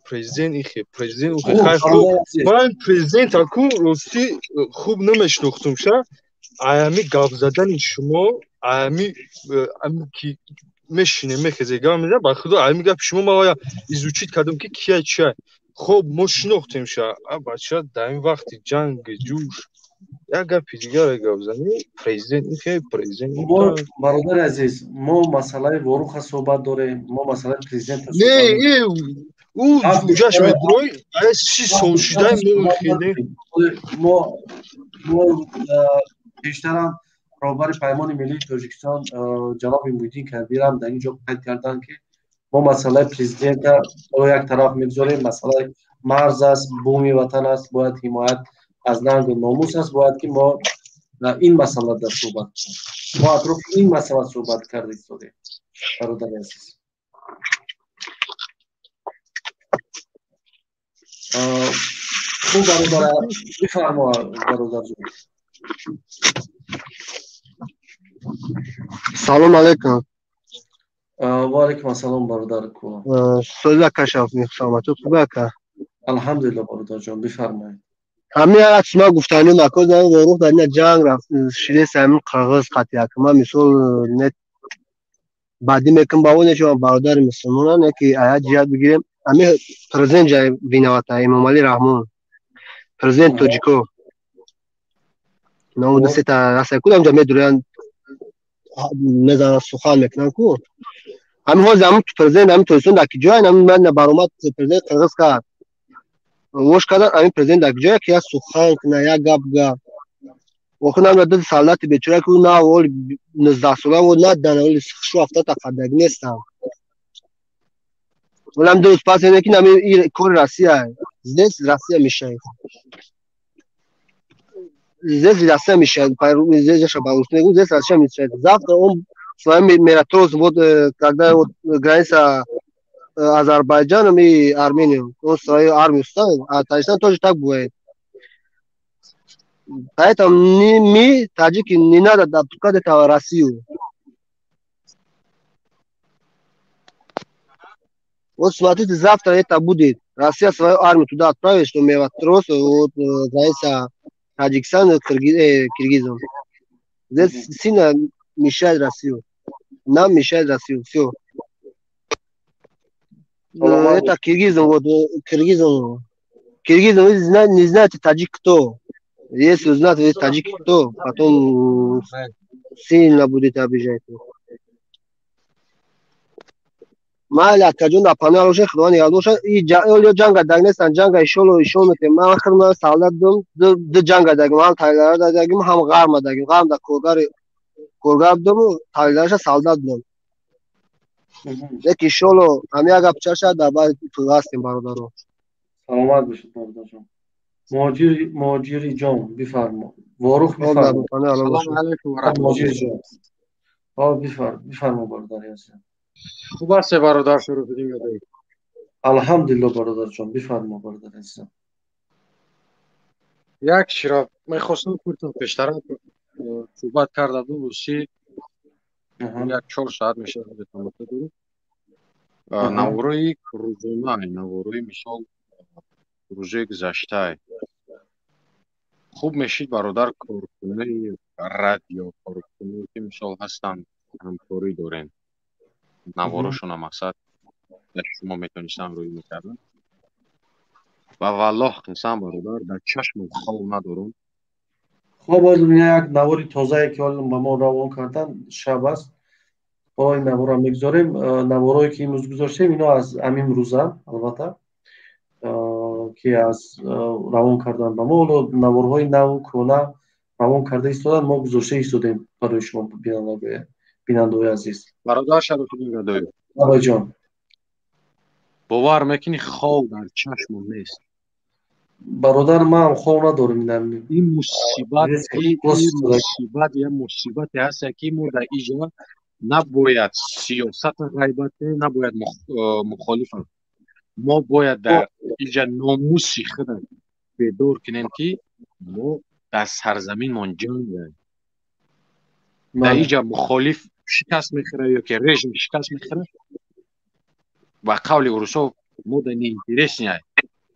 президент ихе президент خیر خوب من президент اكو راستی خوب نمیشناختم شه امی گپ زدن شما امی کی میشینه میخزه گپ میزنه با خدا امی گپ شما ما ازوچیت کردم که کیه چه خب ما شناختیم شه بچه در این وقت جنگ جوش یک گپ دیگه گپ زنی президент ихе президент برادر عزیز ما مسئله وروخ صحبت داریم ما مسئله президент نه او جوجاش میدروی از چی سال شده ما بیشترم رهبر پیمان ملی تاجیکستان جناب مودین کبیرم در اینجا قید کردن که ما مسئله پرزیدنت رو یک طرف میگذاریم مسئله مرز است بومی وطن است باید حمایت از ننگ و ناموس است باید که ما این مسئله در صحبت کنیم ما اطراف این مسئله صحبت کردیم برادر عزیز خوب برادر بفرما برادر جون سلام علیکم و علیکم السلام برادر کو سوزا کشاف میخوام تو خوبه که الحمدلله برادر جان بفرمایید همین عکس ما گفتنی مکان در وروح در جنگ رفت شده سامن قرغز قطعه که ما مثال نت بعدی میکن با اون چون برادر مسلمانان که آیا جهاد بگیریم همه پرزنت جای بینوات امام علی رحمان پرزنت توجیکو نام دسته تا راست کدام جمعه دوران نزار سخال میکنن کو همه ها زمان پرزنت همه تویسون دکی جای همه من برامات پرزنت قرض کرد وش کردن همین پرزنت دکی جای که یا سخال کنه یا گپ وخونم داد سالات بیچاره که نه اول 19 ساله و نه دانه شو هفته تا قدگ نیستم ولم درست پس اینه که نمی این کار روسیه زیست روسیه میشه زیست روسیه میشه پیرو زیستش با روسیه زیست روسیه میشه завтра он с вами миротворец вот когда вот граница Азербайджаном и Арменией он свою армию ставит а Таджикистан тоже так будет. Поэтому мы, таджики, не надо допускать этого Россию. Вот смотрите, завтра это будет. Россия свою армию туда отправит, что мы вопрос вот граница Таджикистана Киргизом. Здесь сильно мешает Россию. Нам мешает Россию. Все. Это Киргизом, вот Киргизом. Киргизом, вы не знаете таджик кто. Если узнать весь таджик кто, потом сильно будет обижать. Маля, кажу на панел уже хвани, я уже и джанга дагнестан джанга ишоло мете. Ма ахр солдат дум д джанга дагман тайлар дагим хам гарма дагим гам да коргар дум тайларша солдат дум. Дек ишоло амя гапчаша да ба тугастим бародаро. سلامت باشید برادرجان. مهاجری جان بفرما واروخ بفرما سلام علیکم و رحمت الله. بفرما برادر عزیزم. خوب است برادر شروع بدیم یا داریم؟ الحمدلله برادر جان بفرما برادر عزیزم. یک شراب میخواستم پورتون پیشتر صحبت کرده بود روسی یک 4 ساعت میشه بهتون بگم. نوروی روزانه نوروی مثال روزه گذشته خوب میشید برادر کارکنه رادیو کارکنه که مثال هستن همکاری دارن نوارشون هم مقصد در شما میتونستن روی میکردن و والله قسم برادر در چشم خواب ندارم. خب از یک نواری تازه که حالا با ما روان کردن شب است با این نوار هم میگذاریم. نوارایی که امروز گذاشتیم اینا از امیم روزن البته که از روان کردن با ما حالا نوارهای نو کرونا روان کرده ایستادن ما گذاشته ایستادیم برای شما بیننده عزیز. برادر شب کنیم گدایی آقای جان باور میکنی خواب در چشم نیست. برادر من خواب ندارم. این مصیبت یه مصیبتی هست که ما در اینجا نباید سیاست غیبت نباید مخالف ما باید در اینجا ناموسی خود بیدار کنیم که ما در سرزمین من جنگ داریم. در اینجا مخالف شکست میخوره یا که رژیم شکست میخوره و قول اروسا ما در اینترس نیست.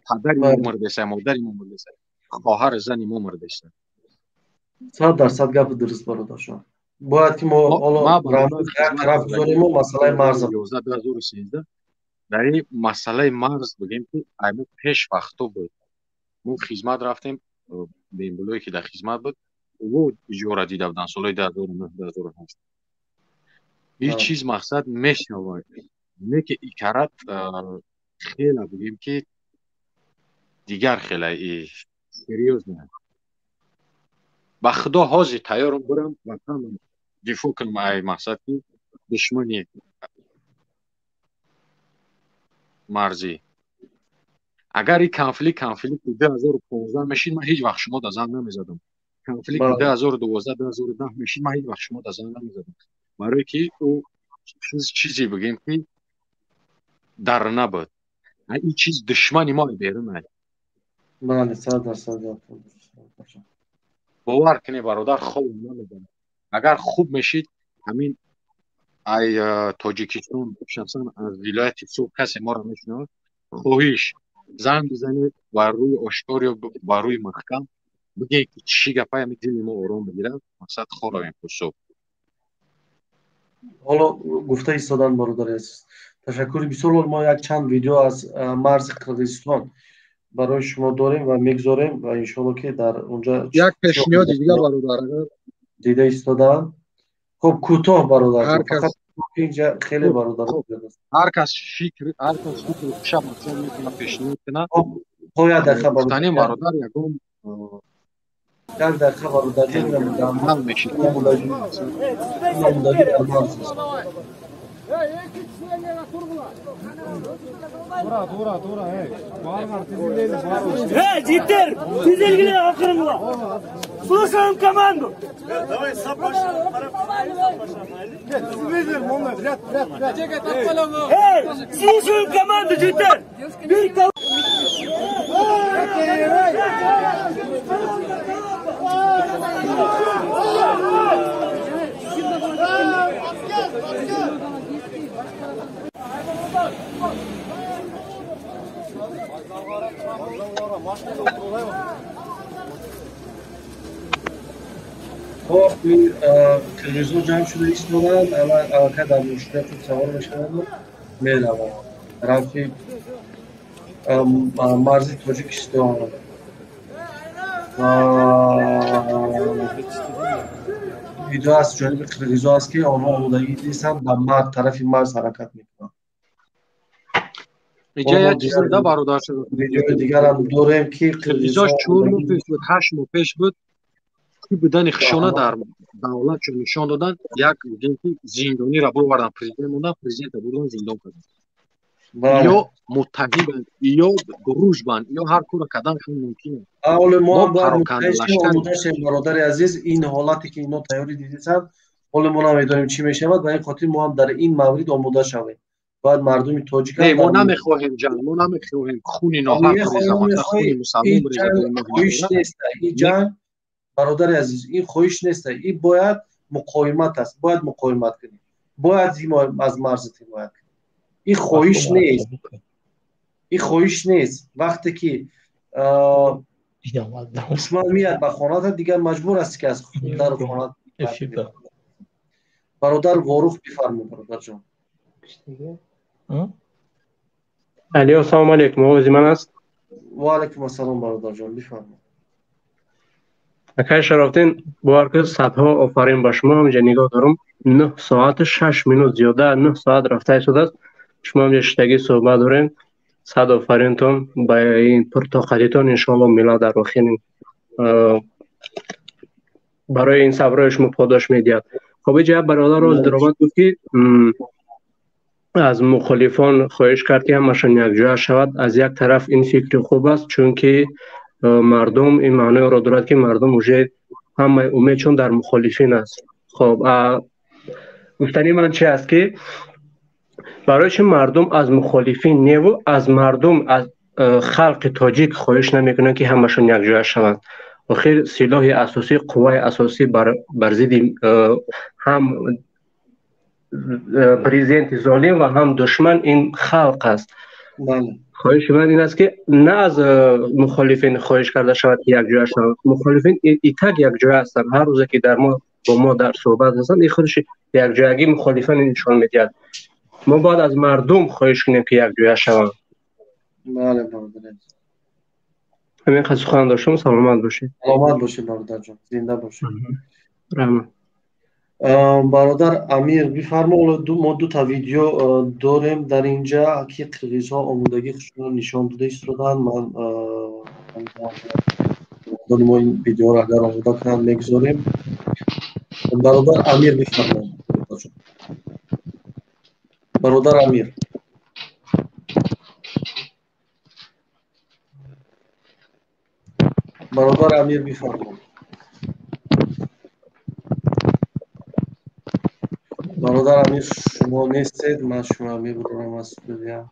پدر ما مردسته مادر ما مردسته خواهر زن ما مردسته 100% گپ درست برادر شما. باید که ما حالا طرف بذاریم و مسئله مرز 2013 در این مسئله مرز بگیم که ایمو پیش وقتو بود ما خدمت رفتیم به این بلوی که در خدمت بود و اجاره دیده بودن سالهای 2009-2008 این چیز مقصد میشنوه نه که این کرد خیلی بگیم که دیگر خیلی سریوز نه با خدا حاضر تیارم برم و تمام دفاع کنم ای مقصد که دشمنی مرزی اگر این کنفلیکت 2015 میشید من هیچ وقت شما در زن نمیزدم. کنفلیکت 2012-2010 میشید من هیچ وقت شما در زن نمیزدم برای که او چیزی بگیم که در نبود این چیز دشمنی ما بیرون است. بله 100% باور کنی برادر خوب نمیدونم اگر خوب میشید همین ای تاجیکستان شخصا از ولایت سوق کسی ما رو میشنوه خواهیش زنگ بزنید و روی آشکار یا و روی محکم بگه که چی گپای می دل ما آرام بگیره مقصد خورایم صبح حالا گفته ایستادن برادر عزیز، تشکر بسیار. ما یک چند ویدیو از مرز قرقیزستان برای شما داریم و میگذاریم و انشالله که در اونجا یک پیشنهاد دیگه برادر دیده ایستادن. خب کوتاه برادر، هر فقط کس اینجا خیلی برادر هر کس فکر شب مثلا میتونه پیشنهاد کنه. خب یک دقیقه گفتنی برادر، برادر یکم یک دقیقه برادر ببینم در عمل میشه. نموداری عمل است. Jitter, tizilgili akırımla. Слушаем команду. Давай, сапаша. Эй, слушаем команду, Jitter. خب این تلویزیون جمع شده ایستادن، اول که در مشکلاتون سوار بشن میرون طرف مرز تاجیکستان. ویدیو از جانب قرقیزها است که آنها آمادگی نیستن در مرز، طرف مرز حرکت میکنن. اینجا یک چیز دیگه برادر شد. ویدیو دیگر هم داریم که قرقیزها 4 ماه پیش بود، 8 ماه پیش بود که بودن خشونه در دولت چون نشان دادن، یک میگن زندانی را بردن پرزیدنت موندن، پرزیدنت بردن زندان کردن. یا متهمن یا گروشبان یا هر کار کردنشون ممکنه. اول ما باید متوجه شیم برادر عزیز، این حالتی که اینا تیاری دیدن حال ما نمیدونیم چی میشه و این خاطر ما هم در این مورد آماده شویم. باید مردم تاجیکستان ما نمیخواهیم جنگ، ما نمیخواهیم خون اینا بریزه، خون مسلمان بریزه. این جنگ برادر عزیز این خواهش نیست، این باید مقاومت است، باید مقاومت کنیم، باید از مرز حمایت کنیم. این خواهش نیست، این خواهش نیست. وقتی که دشمن میاد به خانه دیگر مجبور است که از در خانه برادر واروخ بفرمایید برادر جان. علی السلام علیکم، آواز من است؟ و علیکم السلام برادر جان بفرمایید. اکای شرافتین بوارکه صدها آفرین به شما. همینجا نگاه دارم 9 ساعت 6 منوت زیاده 9 ساعت رفته شده است. شما همینجا شتگی صحبت دارین. 100 آفرینتون با این پرطاقتیتون انشاءالله میلاد اراخین برای این صبرهای شما پاداش میدید. خب اینجا برادر روز درآمد بود که از مخالفان خواهش کرد که همشان یک جای شود. از یک طرف این فکر خوب است چون که مردم این معنی را دارد که مردم وجه همه امیدشون در مخالفین است. خب گفتنی من چه است که برای چه مردم از مخالفین نیو از مردم از خلق تاجیک خواهش نمیکنن که همشون یک جای شوند. آخر سلاح اساسی قوای اساسی بر ضد هم پرزیدنت ظالم و هم دشمن این خلق است. خواهش من این است که نه از مخالفین خواهش کرده شود که یک جای شوند. مخالفین ایتک یک جای هستند. هر روز که در ما با ما در صحبت هستند این خودش یک جایگی مخالفین نشان میدهد. ما باید از مردم خواهش کنیم که یک جای شوند. بله برادر. همین خواهش سخن داشتم. سلامت باشید. سلامت باشید برادر جان. زنده باشید. رحمت. برادر امیر بفرمایید. ما دو تا ویدیو داریم در اینجا که قرقیزها آمادگی خودشون نشان داده ایستادن. من ما این ویدیو را اگر آماده کنم میگذاریم. برادر امیر بفرمایید. برادر امیر. برادر امیر بفرمایید. برادر امیر شما نیستید، من شما میبرم از استودیو.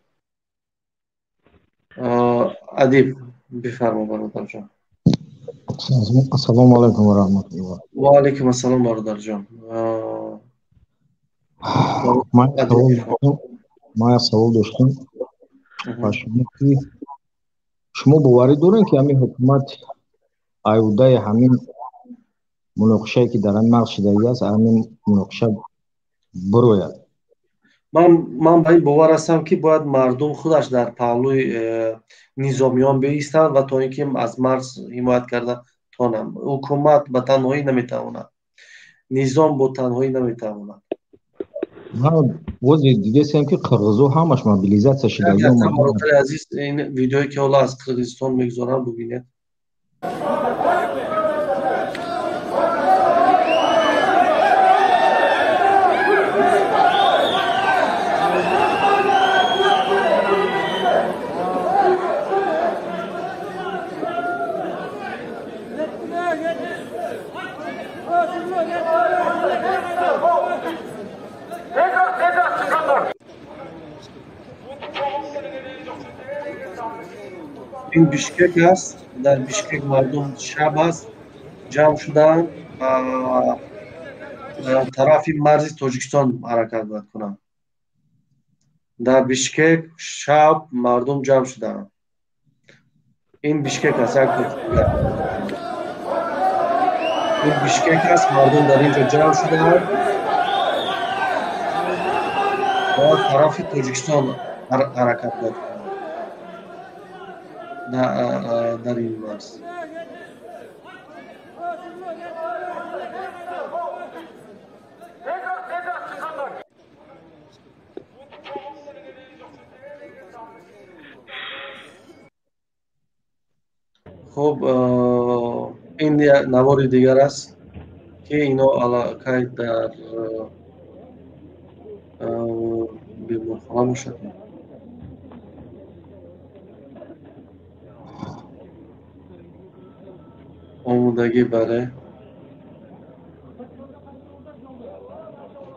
ادیب بفرمایید برادر جان. السلام علیکم و رحمت الله. و علیکم السلام برادر جان. ما سوال داشتم با شما که شما باوری دارین که همین حکومت ایوده همین مناقشه که در این مرز شده است، همین مناقشه бирояд. ман ба ин бовар ҳастам ки бояд мардум худаш дар паҳлӯи низомиён биистанд ва то ин ки аз марз ҳимоят карда тонанд. ҳукумат ба танҳоӣ наметавонад, низом бо танҳоӣ наметавонад. бози дидесем ки қирғизо ҳамаш мобилизатсия шидаги бародари азиз, ин видеое ки ҳоло аз Қирғизистон мегузорам бубинед. ин Бишкек аст. Дар Бишкек мардум шаб аст, ҷамъ шуданд тарафи марзи Тоҷикистон ҳаракат бояд кунанд. Дар Бишкек шаб мардум ҷамъ шуданд. ин Бишкек аст. ин Бишкек аст, мардум дар ин ҷо ҷамъ шуданд ва тарафи Тоҷикистон ҳаракат бояд кунанд дар ин марз. хуб, ин навори дигар аст ки ино аллакай дар беморхона бошад. омодагӣ баре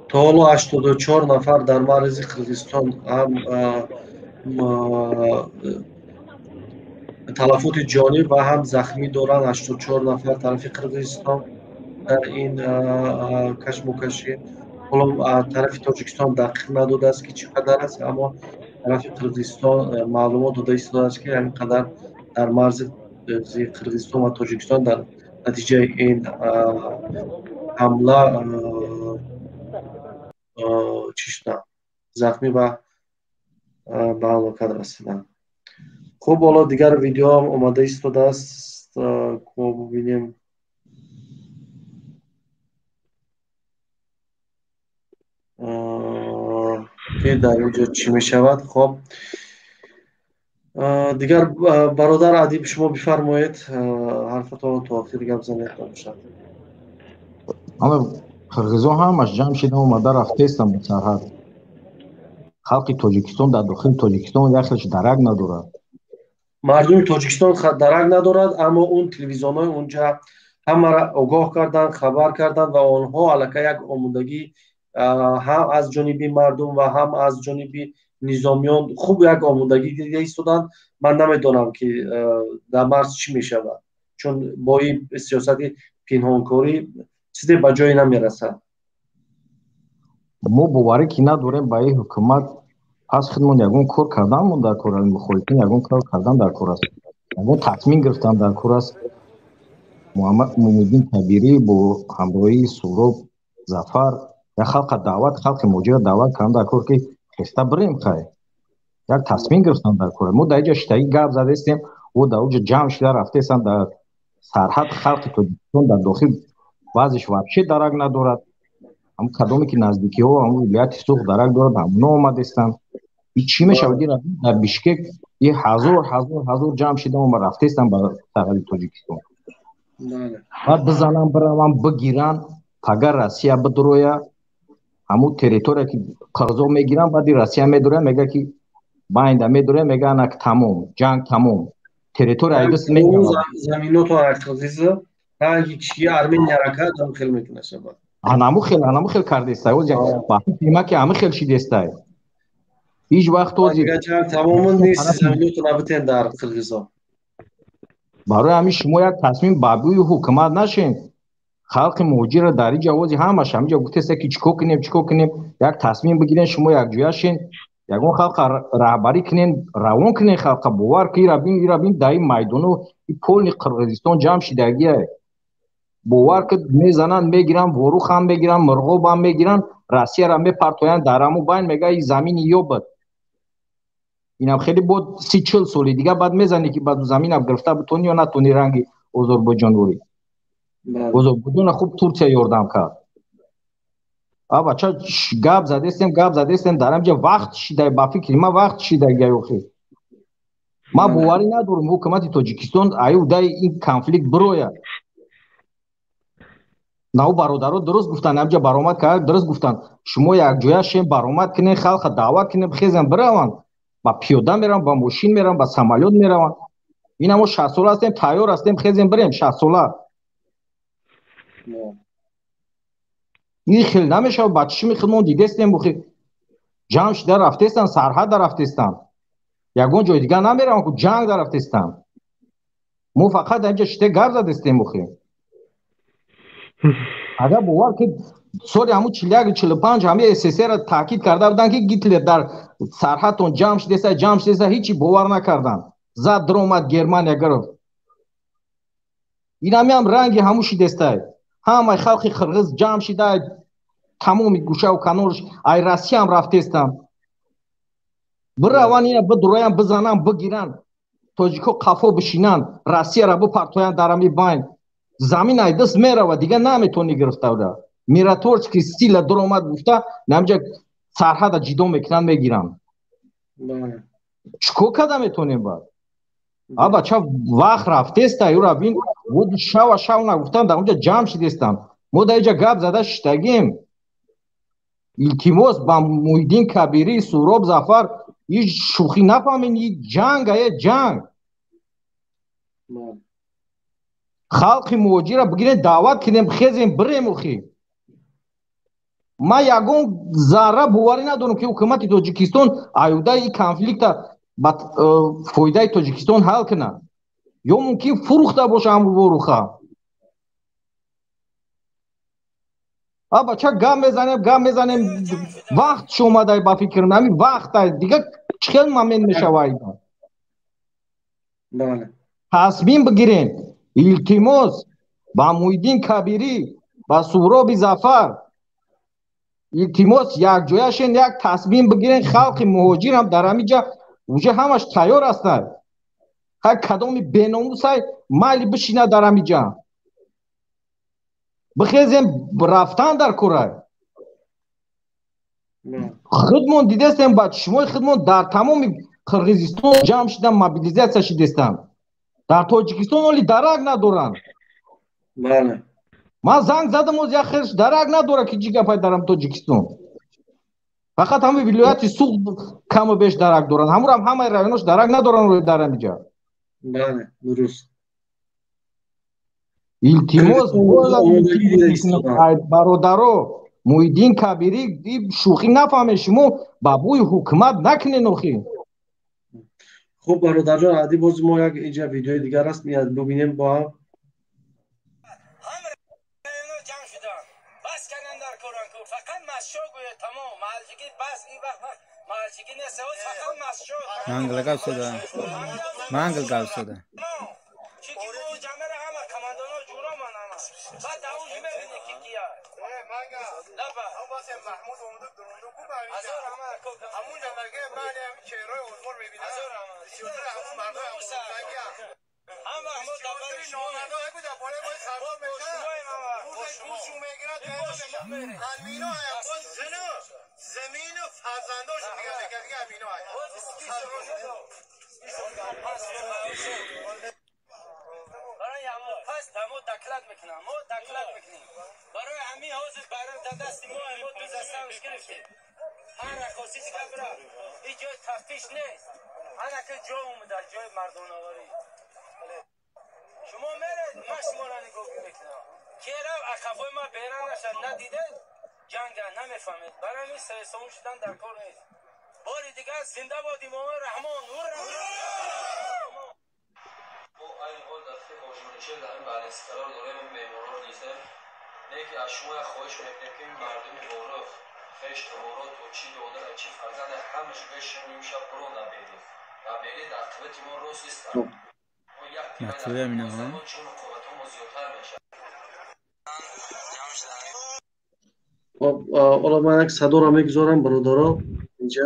то ҳоло 84 нафар дар марзи Қирғизистон ҳам талафоти ҷонӣ ва ҳам захмӣ доранд. 84 нафар тарафи Қирғизистон дар ин кашмукашӣ. ҳоло тарафи Тоҷикистон дақиқ надодааст ки чӣ қадар аст, аммо тарафи Қирғизистон маълумот дода истодааст ки ҳамин қадар дар марзи Қирғизистон ва Тоҷикистон дар натиҷаи ин ҳамла чӣ шуданд, захмӣ ва ба ҳалокат расиданд. хуб, ҳоло дигар видеоам омада истодааст, мо бубинем. ки дар ин ҷо чӣ мешавад. хоб, дигар бародар Адиб, шумо бифармоед, ҳарфатонро то охир гап занед бошад. қирғизо ҳамаш ҷамъ шуда омада рафтаистанд ба сарҳад. халқи Тоҷикистон дар дохили Тоҷикистон яхелш дарак надорад. мардуми Тоҷикистон дарак надорад, аммо он телевизионҳои онҷа ҳамаро огоҳ карданд, хабар карданд ва онҳо аллакай як омодагӣ ҳам аз ҷониби мардум ва ҳам аз ҷониби низомиён хуб як омодагӣ дида истоданд. ман намедонам ки дар марз чӣ мешавад, чун бо ин сиёсати пинҳонкорӣ чизе ба ҷое намерасад. мо боварӣ ки надорем ба ин ҳукумат. пас худмон ягон кор карданмон дар кор аст, мухолифин ягон кор кардан дар кор аст, ягон тасмим гирифтан дар кор аст. муҳаммад мумуддин кабирӣ бо ҳамроҳии Суроб Зафар як халқа даъват, халқи муҳоҷира даъват кардан дар кор ки хеста бирем хай. як тасмим гирифтан дар кор. мо дар инҷа шитагӣ гап задастем, ӯ дар онҷа ҷамъ шуда рафтаистанд дар сарҳад. халқи Тоҷикистон дар дохил баъзеш вабше дарак надорад. ҳам кадоме ки наздикиҳо ҳам вилояти Суғ дарак дорад, ҳамуно омадастанд. ин чӣ мешавад? дар Бишкек ин ҳазор ҷамъ шуда рафтаистанд ба сарҳади Тоҷикистон. баъд бизананд, бираванд, бигиранд, пагар Россия бидроя. ҳамун территория ки қирғизо мегиранд, баъди Россия медорад, мега ки байнда медорад, мега анак тамом, ҷанг тамом. территория айдас мегиранд. заминоту Қирғизо ранги кишии Армения ракат ҳам хел метавонад шавад. ҳанаму хел кардестай. оҷа вақти филма ки ҳамин хел шидестай. ҳеҷ вақт ози тамоман нест заминоту набитен дар Қирғизо. барои ҳамин шумо як тасмим ба бӯи ҳукумат нашен. халқи муҳоҷира дар ин ҷавози ҳамаш ҳаминҷа гуфтеста ки чикор кунем, як тасмим бигирен, шумо якҷоя шен, ягон халқа раҳбарӣ кунен, равон кунен халқа. бовар ки ира бин дар ин майдону ин полни Қирғизистон ҷамъ шидагия. باور که میزنن میگیرن وروخ هم میگیرن مرغوب هم میگیرن روسیه را میپرتوین درامو باین میگه این زمین یوبد اینم خیلی بود 30-40 سال دیگه بعد میزنی که بعد زمین هم گرفته بتونی یا نتونی رنگی آذربایجان وری آذربایجان خوب ترکیه یاردم کرد بچه گپ زدستیم در همجا وقت شیده با فکر ما وقت شیده گیوخی ما باوری ندارم حکومت تاجیکستان ایو در این کنفلیکت بروید ناو برادرها درست گفتن همجا برآمد کرد درست گفتن شما یک جویا شیم برآمد کنین خلق دعوت کنین بخیزن بروان با پیاده میرن با ماشین میرن با سمالیات میروان این ما 60 ساله هستیم تیار هستیم خیزیم بریم 60 ساله این خیلی نمیشه بچه میخوام دیده استیم بخی جمعش در رفته استن سرحد در رفته استن یگون جای دیگه نمیرن که جنگ در رفته استن ما فقط اینجا شته گرد زده استیم بخی اگر باور که سوری همون 41-45 همه اساسی را تاکید کرده بودن که گیتلر در سرحدتون جمع شده هیچی باور نکردن زد در اومد گرمانیا گرفت این هم رنگی همون شده است همه خلق قرغیز جمع شده تمام گوشه و کنارش ای روسیه هم رفته استن بروان اینا بدرویم بزنن بگیرن تاجیکو قفا بشینن روسیه را بپرتوین درمی باین زمین ای دست میره و دیگه نمیتونی گرفته بوده میراتورچ که سیل در اومد گفته نمیجا سرحد جدا میکنن میگیرن چکو کده میتونیم باید بچه وقت رفته است ایو را بین بود شو نگفتن در اونجا جمع شده استن ما در اینجا گپ زده شتگیم التماس با محیدین کبیری سهراب ظفر این شوخی نفهمین این جنگ خلق مواجه را بگیرین دعوت کنیم خیزیم بریم اخی ما یگون ذره باوری ندارم که حکومت تاجیکستان ایوده این کنفلیکت با فایده تاجیکستان حل کنه یا ممکن فروخته باشه همون وروخه بچه گم میزنیم وقت شما با فکر نمی وقت دیگه چخیل ممن میشه وایده تصمیم بگیرین التماس با محیدین کبیری با سهراب ظفر التماس یک جایشین یک تصمیم بگیرین خلق مهاجر هم در همینجا وجه همش تیار هستن هر کدام بیناموس های مالی بشینه در همینجا بخیزیم رفتن در کره خودمون دیده استیم بعد شما خودمون در تمام قرغیزستان جمع شدن موبیلیزاسیون شده استن در تاجیکستان ولی درک ندارن بله ما زنگ زدم از یک خیرش درک نداره که چی گپای درم تاجیکستان فقط همه ولایت سوق کم و بیش درک دارن همه رایوناش درک ندارن روی درم اینجا بله درست التماس برادرو محیدین کبیری شوخی نفهمه شما با بوی حکومت نکنین اخی خب برادر جان عادی باز ما یک اینجا ویدیوی دیگر است میاد ببینیم با هم منگل گاو شده زمین فرزنداش میگه دیگه امینو برای همون پس تمو دکلت میکنم ما دکلت میکنیم برای همین حوض برای دستی ما دستمش گرفتیم هر رقاصی دیگه برا این جای تفتیش نیست هر که جا اومده جای مردم آوری شما میرید ما شما را نگاه میکنم که رو اخفای ما بیران نشد ندیده جنگ نمیفهمید برای این سرسون شدن در کار نیست باری دیگه زنده باد امام رحمان نور ما این حال در فکر آجمانیشه در این برنس قرار داریم این میمارا نیستیم نه که از شما خواهش میکنیم که این مردم بارا خشت بارا تو چی دادر چی فرزند همش بشیم نمیشه برو نبیدیم نبیدیم در قبط ما روز نیستن ما یک مطلوب همینه ها چون مقابط ما زیادتر میشه حالا من یک صدا را میگذارم برادرها اینجا.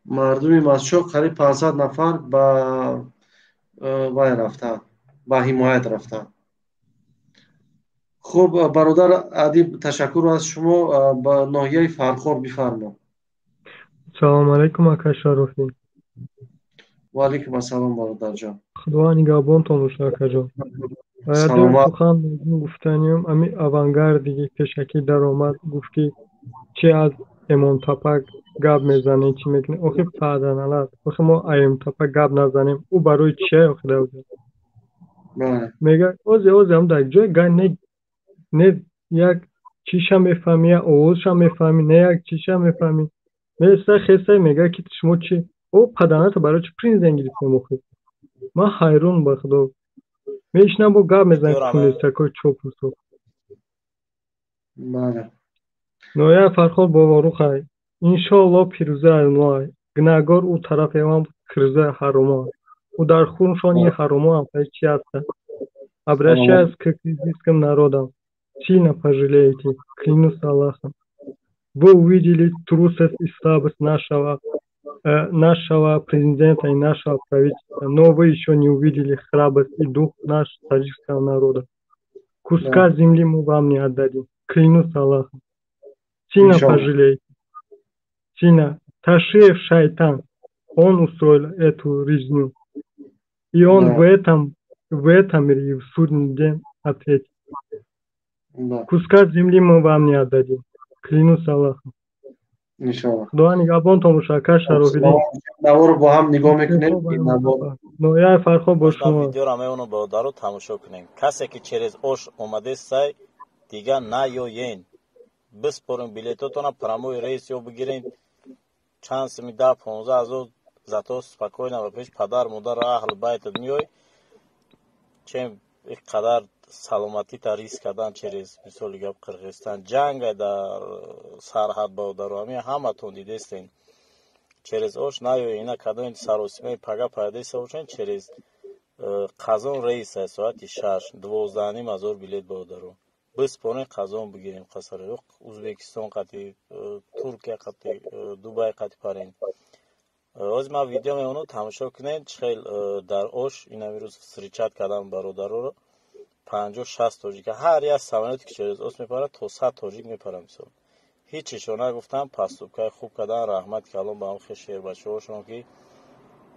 مردمی ماسچوق قریب 500 نفر با وای رفتن، با حمایت رفتن. خب برادر ادیب تشکر از شما. با ناحیه فرخار بفرما. سلام علیکم اکا شرافی. و علیکم السلام برادر جان. خدا نگهبانتان باشه اکا جان. سلامت. سخن گفتنیم امی авангардی که شکی در آمد گفت که چه از امام تپک گپ میزنه چی میکنه. آخه فعلا نلاد. آخه ما امام تپک گپ نزنیم او برای چیه آخه داوود. میگه اوزی هم در جای گای نه یک چیشم میفهمی اوزشم میفهمی نه یک چیشم میفهمی. مثل خیسته میگه که شما چی او پدانات برای چی پرینز انگلیس نموخید. ما حیرون به خدا میشنم با گپ میزنیم کونیستکای چوب و سو. بله. نویا فرخار باورو خای. انشالله پیروزی علمای. گناهگار او طرف امام کریزه حرامای. او در خونشان یه حرامای هم پای چی هسته. Обращаюсь к киргизским народам. Сильно пожалеете, клянусь Аллахом. Вы увидели трусость и слабость нашего президента и нашего правительства, но вы еще не увидели храбрость и дух нашего таджикского народа. Куска земли мы вам не отдадим, клянусь Аллахом. Сильно пожалеете. Сильно. Ташиев шайтан, он устроил эту резню. И он в этом мире и в судный день ответит. Куска земли мы вам не отдадим. Клянусь Аллахом. انشاءالله. خدا نگهبانتان باشه اکا شرافی. نوار رو با هم نگاه میکنیم. نویا فرخار با شما. ویدیو را میونو با دارو تماشا کنیم. کسی که چرز اوش اومده سای دیگه نیاین. بسپرین بلیتاتون پراموی رئیس یا بگیرین. چند سمی 10-15 هزار زاتو спокойно و پیش پدر مادر اهل بیت میای. چه اینقدر سلامتی تا ریسک کردن چریز مثال گپ قرقیزستان جنگ در سرحد با درومی همه تون دیدستین چریز اوش نیو اینا کدوم سروسیمه پگا پایده سوچن چریز قازون رئیس ساعت 6 12,000 بلیت با درو بس پونه قازون بگیریم قصر ازبکستان قتی ترکیه قتی دبی قتی پارین از ما ویدیو میونو تماشا کنین خیلی در اوش اینا میروز سریچات کردم برادر 50-60 تاجیک هر یک سوانتی که چریز اوس میپره تا 100 تاجیک میپره مثلا هیچیشو نگفتم پاسوبکای خوب کردن رحمت که الان با هم خیلی شیر بچه هاشون که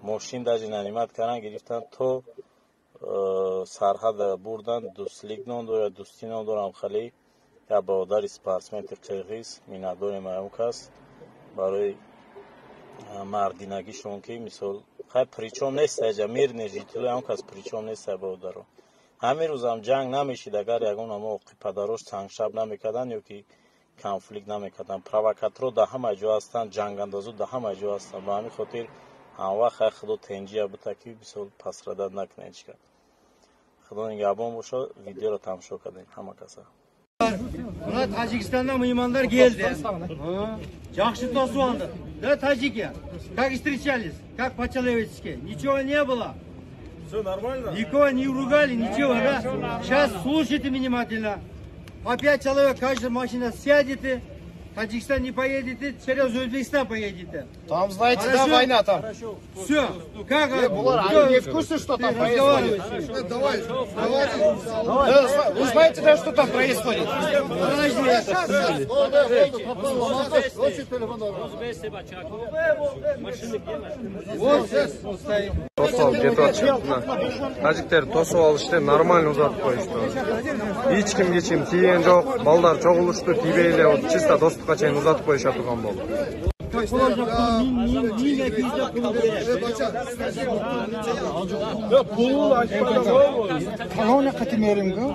ماشین داجی ننیمت کردن گرفتن تو سرحد بردن دوستلیگ نوندو یا دوستی نوندو هم خیلی یا بادر سپارسمنت قرقیز میندور مایون کست برای مردینگیشون که مثال خیلی پریچون نیست اجا میر نجیتلو هم کس پریچون نیست بادرو همین روز هم جنگ نمیشید اگر یکون همه پدروش تنگ شب نمیکردن یا که کنفلیکت نمیکردن پروکاترو ده همه جا هستن جنگ اندازو ده همه جا هستن و همین خاطر هم وقت خدا تنجیه بتاکی بسیار پس ردد نکنه چکن خدا نگهبان باشه ویدیو رو تماشا کردین همه کسا Buna Tacikistan'dan mıymanlar geldi. Жақсы тосуанды. Да, таджики. Как встречались? Как по-человечески? Ничего не было. Все нормально? Никого не ругали, ничего, да? Сейчас слушайте внимательно. По 5 человек каждая машина сядете. Таджикистан не поедете, через Узбекистан поедете. Там, знаете, да, война там. Все. Как? Они не в курсе, что там происходит? Вы знаете, да, что там происходит? Tacikler tosu alıştı, normal uzatып koyuştu. Hiç kim geçim tiyen yok, ballar çok oluştu, tibeyle o çista dostlukka çeyin uzatып koyuşa turgan boldu. Колонна катимеринго.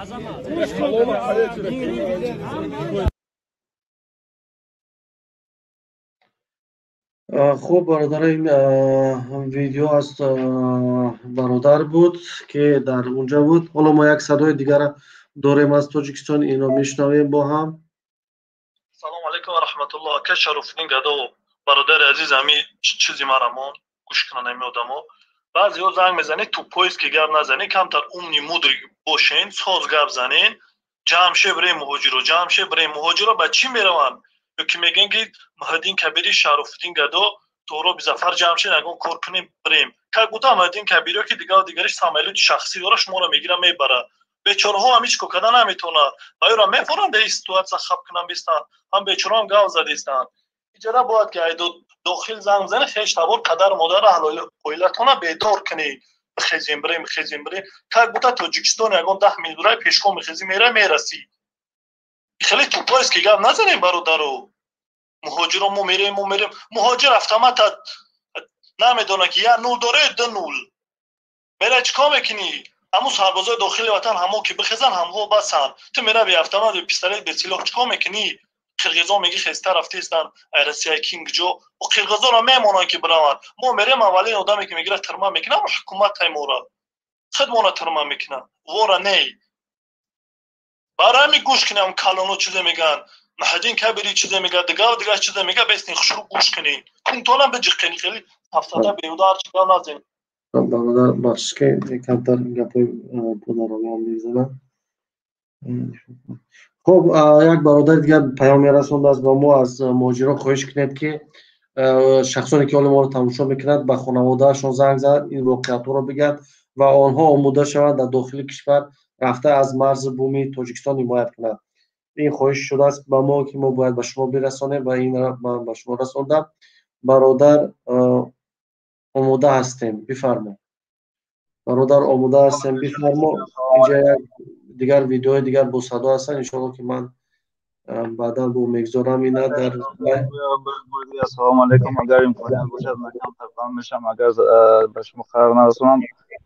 خوب برادر این ویدیو از برادر بود که در اونجا بود. حالا ما یک صدای دیگر داریم از تاجیکستان اینو میشنویم با هم. سلام علیکم و رحمت الله که شرفین گدو برادر عزیز همی چیزی مرامون گوش کنن همی آدمو بعضی ها زنگ میزنی تو پویست که گرد نزنی کمتر امنی مدری باشین ساز گرد زنین جمشه برای مهاجر جمشه برای مهاجر به چی میروند یکی میگن که مهدین کبیری شرفالدین گدا تو بی ظفر جمشه نگون کار کنیم بریم که گوتا مهدین کبیری که دیگرش ساملیت شخصی داره شما رو میگیره میبره بیچاره‌ها همیچ کو کدن نمیتونه آیا میفورن در استوات خب کنن بیستن هم بیچاره هم گاو زدیستن اجازه باید که داخل زنگ زنه خیش تبار قدر مادر اهل اویلتونه بیدار کنی خیزیم بریم که گوتا تاجیکستان یگان 10 میل دوره پیشگاه میخیزی میرسی خیلی تو پایست که گم نزنیم برادرو مهاجر مو میریم مهاجر افتامت نمیدونه که یا نول داره 2 نول میره چیکار میکنی همون سربازای داخل وطن همو که بخزن همو بسن تو میره به افتامت به پیستولت به سلاح چیکار میکنی قرقیزا میگی خسته رفتیستن ایرسیای کینگ جو و قرقیزا را میمونن که برون ما میریم اولین آدمی که میگیره ترمیم میکنه و حکومت تیمورا خودمون ترمیم میکنن وارا نی برای می گوش کنیم کلانو چیزی میگن مهدین کبیری چیزی میگه دیگه چیزی میگه بیستین خشرو گوش کنین کنترل هم بجی خیلی هفتاده بیودار چیکار نزین برادر بخش که کمتر گپای پدرانه هم میزنم خب یک برادر دیگر پیام رسوند است با ما از مهاجران خواهش کنید که شخصانی که حال ما رو تماشا میکنند به خانوادهشون زنگ زد این واقعیت رو بگن و آنها آماده شوند در داخل کشور رفته از مرز بومی تاجیکستان حمایت کنند این خواهش شده است به ما که ما باید به شما برسانیم و این را من به شما رساندم برادر آماده هستیم بفرما برادر آماده هستیم بفرما اینجا یک دیگر ویدیو دیگر با صدا هستن ان شاء الله که من بعدا با میگذارم اینا در السلام علیکم اگر امکانیت باشد من کم تفاهم میشم اگر به شما خبر نرسونم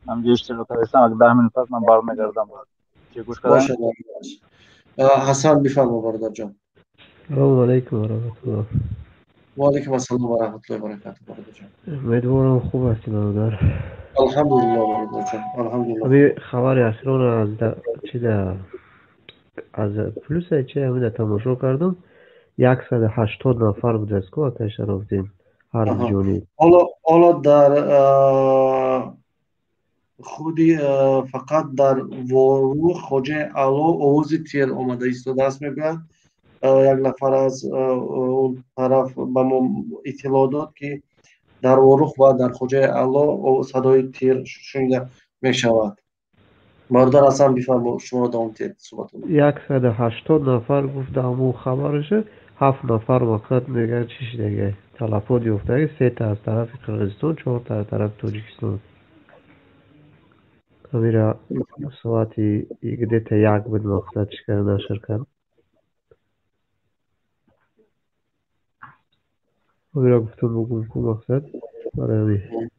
هم اشتراک هستم اگر 10 minut پس من برمیگردم چه گوش کردن حسن بفرما برادر جان السلام علیکم و رحمت الله و علیکم السلام و رحمت الله و برکاته برادر جان امیدوارم خوب هستی برادر الحمدلله برادر جان الحمدلله همین خبر اخیران از پلوس چه همین تماشا کردم 180 نفر بود از که شرفتین هر جانب حالا در خودی فقط در وارو خوجه علا آوازی تیر آمده ایستاده است میگن یک نفر از اون طرف به ما اطلاع داد که در واروخ و در خوجه علا صدای تیر شنیده میشود برادر اصلا بفرما شما دام تیر صحبت 180 نفر گفت همون خبرشه 7 نفر وقت میگن چیش دیگه تلفات یافته 3 تا از طرف قرقیزستان 4 تا از طرف تاجیکستان همیرا ساعتی 1 تا 1 بود مقصد شکر نشر کرد همیرا گفتم بگم که مقصد برای همی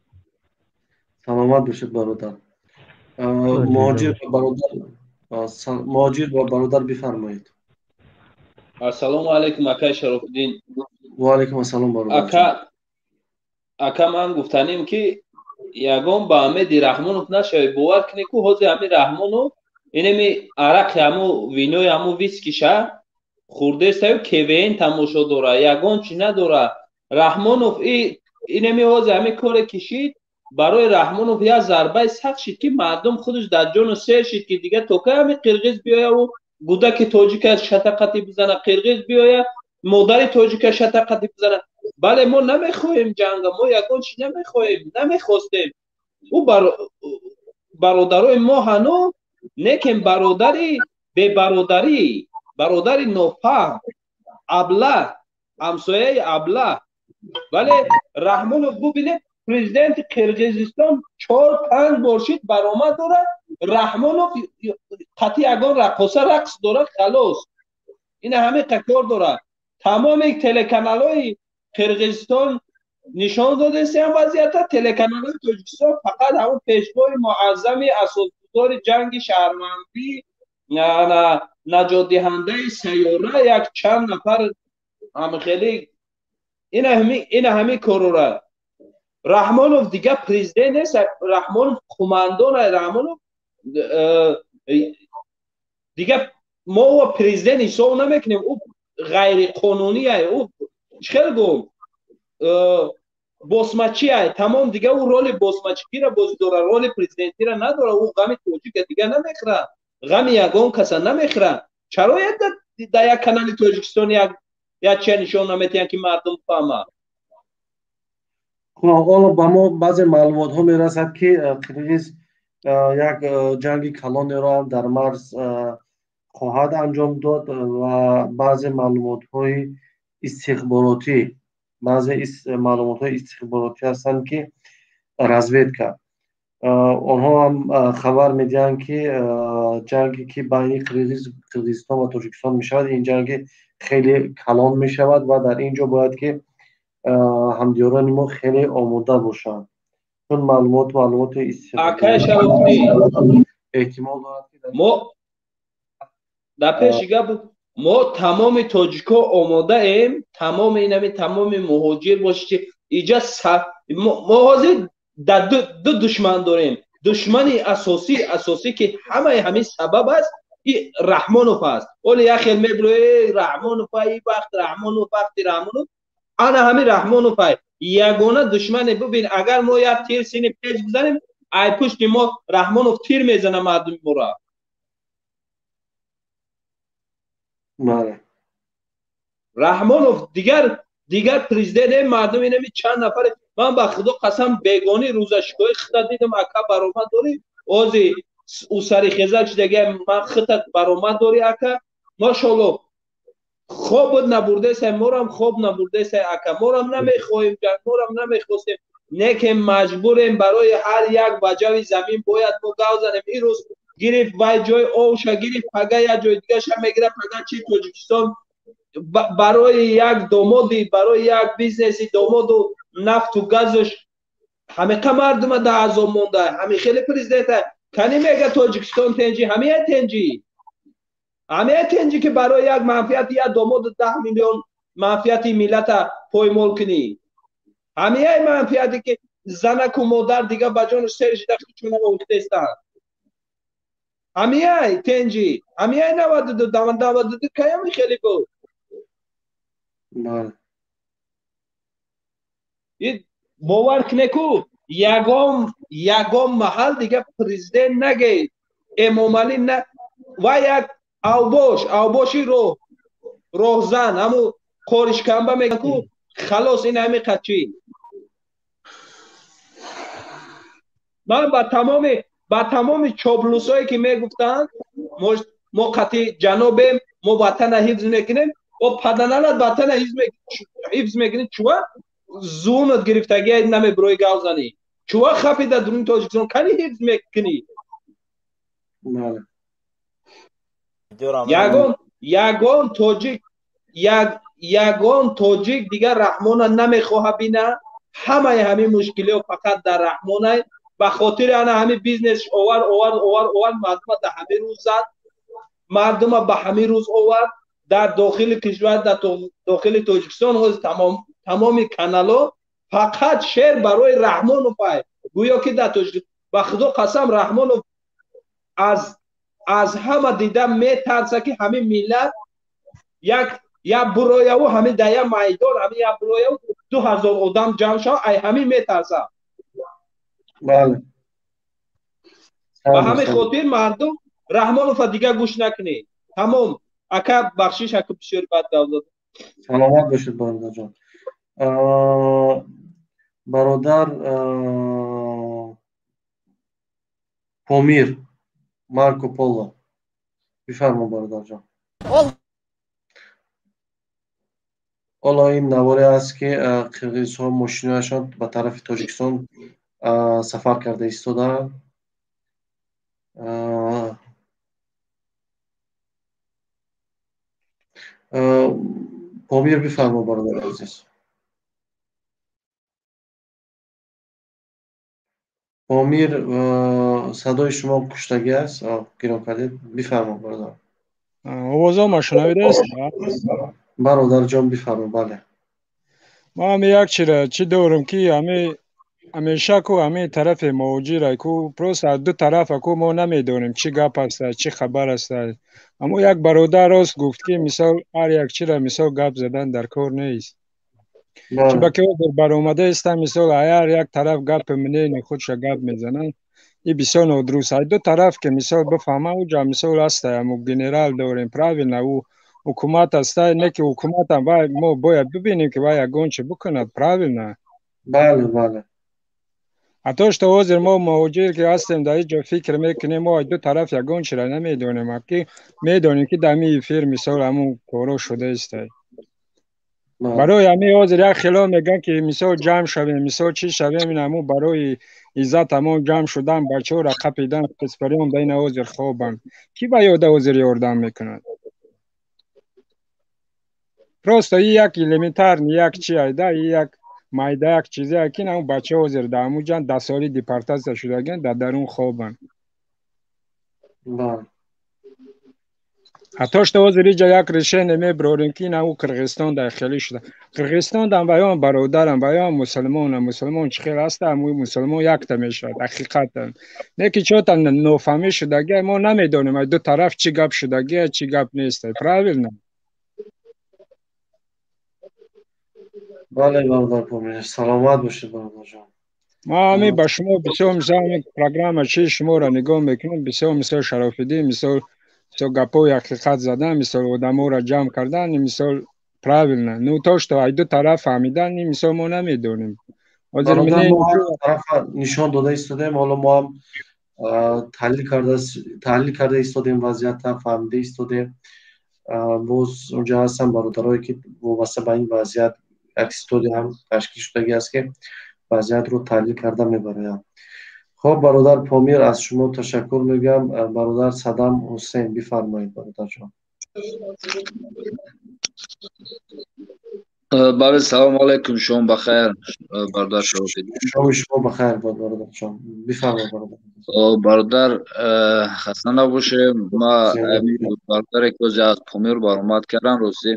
سلامت باشید برادر مهاجر و برادر بفرمایید السلام علیکم اکای شرفالدین و علیکم السلام برادر اکا من گفتنیم که یگان با همه دی رحمانوف نشوی باور کنی که حوضی همه رحمانوف اینمی عرق همو وینوی همو ویسکی شه خورده استایو کوین تماشا داره یگان چی نداره رحمانوف اینمی حوضی همه کار کشید برای رحمانوف یا ضربه سخت شد که مردم خودش در جان سیر شد که دیگه توکه همه قرقیز بیایه و گودک تاجیک شتقتی بزنه قرقیز بیایه مادر تاجیک شتقتی بزنه بله ما نمیخوایم جنگ ما یگان چی نمیخوایم نمیخواستیم او برادرای ما هنو نیکن برادری به برادری نوفهم ابله همسایه ابله بله رحمانوف ببینه پرزیدنت قرقیزستان 4-5 بارشید برآمد داره رحمانوف قطعی یگان رقاصه رقص داره خلاص این همه تکرار داره تمام تلکانال‌های قرقیزستان نشان داده است این وضعیت تلکانال‌های تاجیکستان فقط همون پیشوای معظم اساسگذار جنگ شهروندی نجات دهنده سیاره یک چند نفر هم خیلی این همه کارو رحمانوف دیگه پرزیدنت نیست رحمانوف کماندان رحمانوف دیگه ما و پرزیدنت حساب نمیکنیم او غیر قانونیه او چخیل گم بوسماچی ای تمام دیگه او رول بوسماچی را بازی داره، رول پرزیدنتی را نداره. او غم توجیک دیگه نمیخوره، غم یگان کسا نمیخوره. چرا در یک کانال توجیکستان یک چه نشون نمیتین که مردم فهمه؟ حالا با ما بعضی معلومات ها میرسد که قرقیز یک جنگ کلان را در مرز خواهد انجام داد و بعضی معلومات های استخباراتی هستند که разведка آنها هم خبر میدهند که جنگی که بین قرقیزستان و تاجیکستان میشود این جنگ خیلی کلان میشود و در اینجا باید که همدیاران ما خیلی آماده باشند، چون معلومات استخباراتی احتمال دارد که در پیش ما تمام تاجیکا آماده ایم، تمام مهاجر باشه. اینجا ما حاضر در دو دشمن داریم. دشمن اساسی که همین سبب است این رحمانوف است. ولی یک خیلی میبروی رحمانوف ای وقت رحمانوف انا همین رحمانوف ای یگانه دشمن. ببین اگر ما یک تیر سینه پیش بزنیم ای پشت ما رحمانوف تیر میزنه مردم ما را. رحمانوف دیگر پرزیدنت مردم اینمی چند نفر. من به خدا قسم بیگانی روزشگاه خطت دیدم اکا برآمد داری اوزی او سری خیزک دیگه من خطت برآمد داری اکا ماشاءالله خوب نبرده سه مورم خوب نبرده سه اکا مورم نمیخوایم جان مورم نمیخواستیم نه مجبوریم برای هر یک بجاوی زمین باید ما گاو زنیم. این روز گرفت وای جای اوشا گرفت پگه یا جای دیگه شم میگیره پگه چی تاجیکستان برای یک دامادی برای یک بیزنسی داماد و نفت و گازش همه مردم در عذاب مونده. همه خیلی پرزیدنت کنی میگه تاجیکستان تنجی همه تنجی که برای یک منفعت یک داماد 10 میلیون منفعت ملت پایمال کنی. همه منفعتی که زنک و مادر دیگه بجانش سرش دخل چونه اخته استن. همه تنجی همه 92 کمی خیلی بود. باور کنه کو یگام محل دیگه پرزیدنت نگه امام علی نه و یک اوباشی روزن همو کارش کنبه میگن کو خلاص این همه قچی. من با تمام چابلوسایی که میگفتن ما قطعی جنابیم ما وطن حفظ میکنیم و پدنالت وطن حفظ میکنیم چوه زونت گرفتگی نمی بروی گاو زنی چوه خفی در درون تاجیکستان کنی حفظ میکنی. یگان تاجیک دیگر رحمان نمیخواه بینه. همه مشکلی فقط در رحمانه به خاطر انا همه بیزنس اوور مردم در همه روز زد مردم به همه روز اوور در داخل کشور در داخل تاجیکستان تمام کانالا فقط شعر برای رحمانوف گویا که در تاجیکستان به خدا قسم رحمانوف از همه دیده میترسه که همه ملت یک برای او همه در یک میدان همه یک برای او 2000 آدم جمع شد همه میترسه. بله و همه خاطر مردم رحمانوف دیگه گوش نکنی. تمام اکا بخشش اکا بسیار بد دولت. سلامت باشید برادر جان. برادر پامیر مارکو پولو بفرما برادر جان. حالا این نواره است که قرقیزها ماشینشان به طرف تاجیکستان سفر کرده ایستادن. پامیر بفرما برادر عزیز. پامیر صدای شما کشتگی است گیرم کردید. بفرما برادر. آوازم شنویده است برادر جان بفرما. بله ما هم یک چی دارم که همیشه کو همه طرف موجی کو پروس از دو طرف کو ما نمیدونیم چی گپ است چی خبر است. اما یک برادر راست گفت که مثال هر یک چی را مثال گپ زدن در کار نیست. چی با که برآمده است مثال اگر یک طرف گپ منین خودش گپ میزنن این بسیار نادرست است. دو طرف که مثال بفهمه اوجا مثال است مو گنرال داریم پراویل او حکومت است نه که حکومت هم ما باید ببینیم که باید گونچه بکند پراویل نه. بله حتیش تو حاضر ما مهاجر که هستیم در اینجا فکر میکنیم ما دو طرف یگان چرا نمیدونیم که میدونیم که دمی فیر مثال همون کارو شده است. برای همین حاضر یک خلا میگن که مثال جمع شویم مثال چی شویم این همون برای عزت همون جمع شدن بچه ها را قپیدن پسپریم بین حاضر خوابن کی با یاد حاضر یاردم میکنند راست این یک الیمنتار یک چی ایده یک مایده یک چیزی که همون بچه حاضر در همون جان 10 سالی دیپارتاز شده گن در درون خوابن حتیش تو حاضر اینجا یک ریشه نمیبراریم که این کرغستان داخلی شده کرغستان در بیان برادرم بیان مسلمان چه خیر هست همون مسلمان یک تا میشد حقیقت نه که چوتا نفهمی شده ما نمیدونیم دو طرف چی گپ شده چی گپ نیست پراویل نه. بله برادر پامیر سلامت باشید برادر جان. ما همین با شما بسیار مثال پروگرام چی شما را نگاه میکنیم بسیار مثال شرافیدین مثال گپای حقیقت زدن مثال آدم‌ها را جمع کردن مثال پراویل نه نو تاش تو دو طرف فهمیدن مثال ما نمیدونیم برادر ما طرف نشان داده ایستادیم حالا ما هم تحلیل کرده ایستادیم وضعیت فهمیده ایستادیم باز اونجا هستن برادرایی که وابسته به این وضعیت یک استودی هم تشکیل شدگی است که وضعیت رو تحلیل کرده میبره. خب برادر پامیر از شما تشکر میگم. برادر صدام حسین بفرمایید برادر جان. بله سلام علیکم شما بخیر برادر شما بخیر برادر جان بفرمایید برادر. برادر خسته نباشه ما برادر که از پامیر برآمد کردن روزی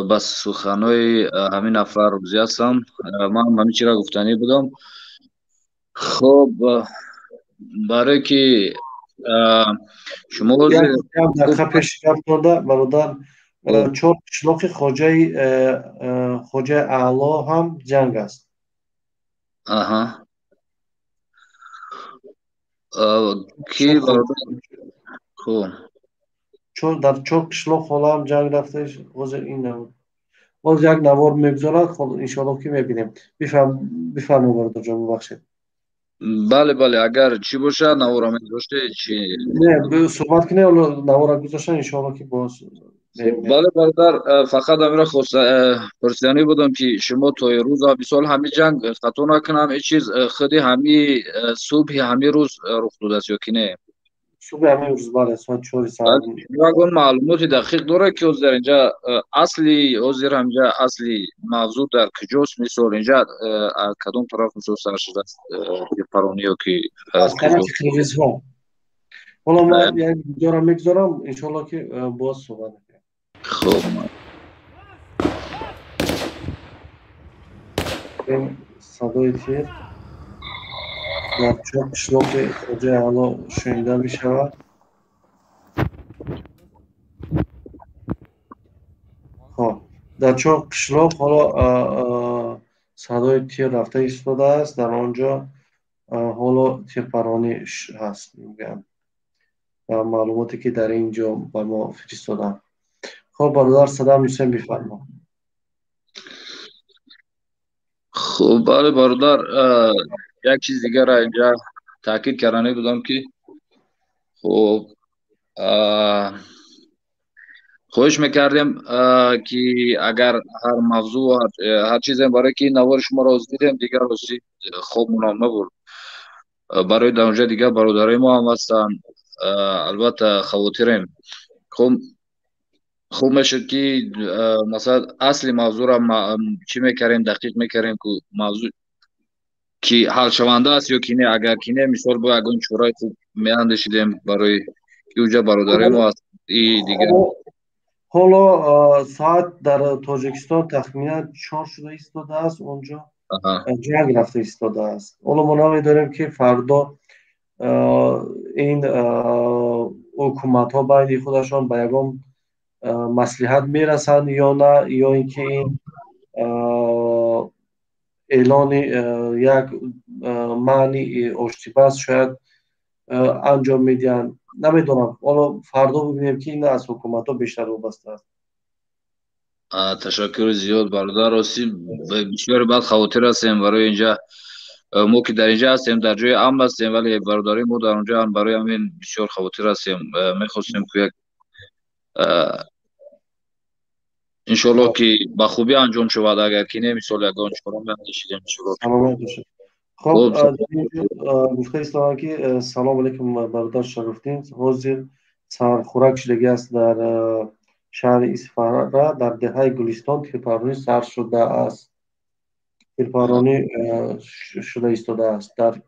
بس سخنهای همین نفر روزی هستم من همین چی را گفتنی بودم. خب برای که شما دقیقه پیش گفت داده برادر 4 قشلاق خواجه اعلی هم جنگ است. کی برادر خب در 4 قشلاق حالا هم جنگ رفته حاضر این نبود باز یک نوار میگذارد خب انشاءالله که میبینیم. بفرمایید برادر جان ببخشید. بله اگر چی باشه نوارا میگذاشته چی نه صحبت کنه نوارا گذاشتن انشاءالله که باز بله برادر فقط امیر پرسیانی بودم که شما تا روز مثال همین جنگ خطا نکنم این چیز خودی همین صبح همین روز رخ داده است یا که نه صبح همین روز بله ساعت 4 ساعت اگر معلومات دقیق داره که در اینجا اصلی اینجا اصلی موضوع در کجاست مثال اینجا کدام طرف مثال سر شده است پرونیو که از طرف قرقیزستان حالا من یک ویدیو را میگذارم انشاءالله که باز صحبت کنیم. خب این صدای تیر در 4 قشلاق خواجه اعلی شنیده می شود. خب در 4 قشلاق حالا صدای تیر رفته ایستاده است در آنجا حالا تیرپرانی هست میگم معلوماتی که در اینجا با ما فرستادن. خب برادر صدام حسین بفرما. خب بله برادر یک چیز دیگر را اینجا تاکید کردنی بودم که خب خواهش میکردیم که اگر هر موضوع هر چیزی برای که نوار شما را دیدیم دیگر روزی خوب منامه بود برای در اونجا دیگر برادرای ما هم هستن البته خواترم خوب میشد که مثلا اصلی موضوع را چی میکردیم دقیق میکردیم که موضوع که حل شونده است یا که نه اگر که نه مثال با اگه چورای خوب میاندیشیدیم برای که اونجا برادرای ما هست دیگر. حالا ساعت در تاجیکستان تخمینا 4 شده ایستاده است اونجا جنگ رفته ایستاده است. حالا ما نمیدونیم که فردا این حکومت ها باید خودشان به یگان مصلحت میرسند یا نه یا اینکه این اعلان یک معنی آشتیبس شاید انجام میدن. نمیدونم، حالا فردا ببینیم که این از حکومت ها بیشتر وابسته است. تشکر زیاد برادر راستی بسیار بعد خاطر هستیم برای اینجا. ما که در اینجا هستیم در جای امن هستیم، ولی برادری ما در اونجا هم برای همین بسیار خاطر هستیم. میخواستیم که یک انشالله که به خوبی انجام شود. اگر که نه مثال یگان چهارم اندیشیدیم انشالله. خب گفته ایستان که سلام علیکم برادر شرفتین. حاضر سرخورک شدگی است در شهر اصفهان در دهه گلستان تیرپرانی سر شده است. تیرپرانی شده ایستاده است در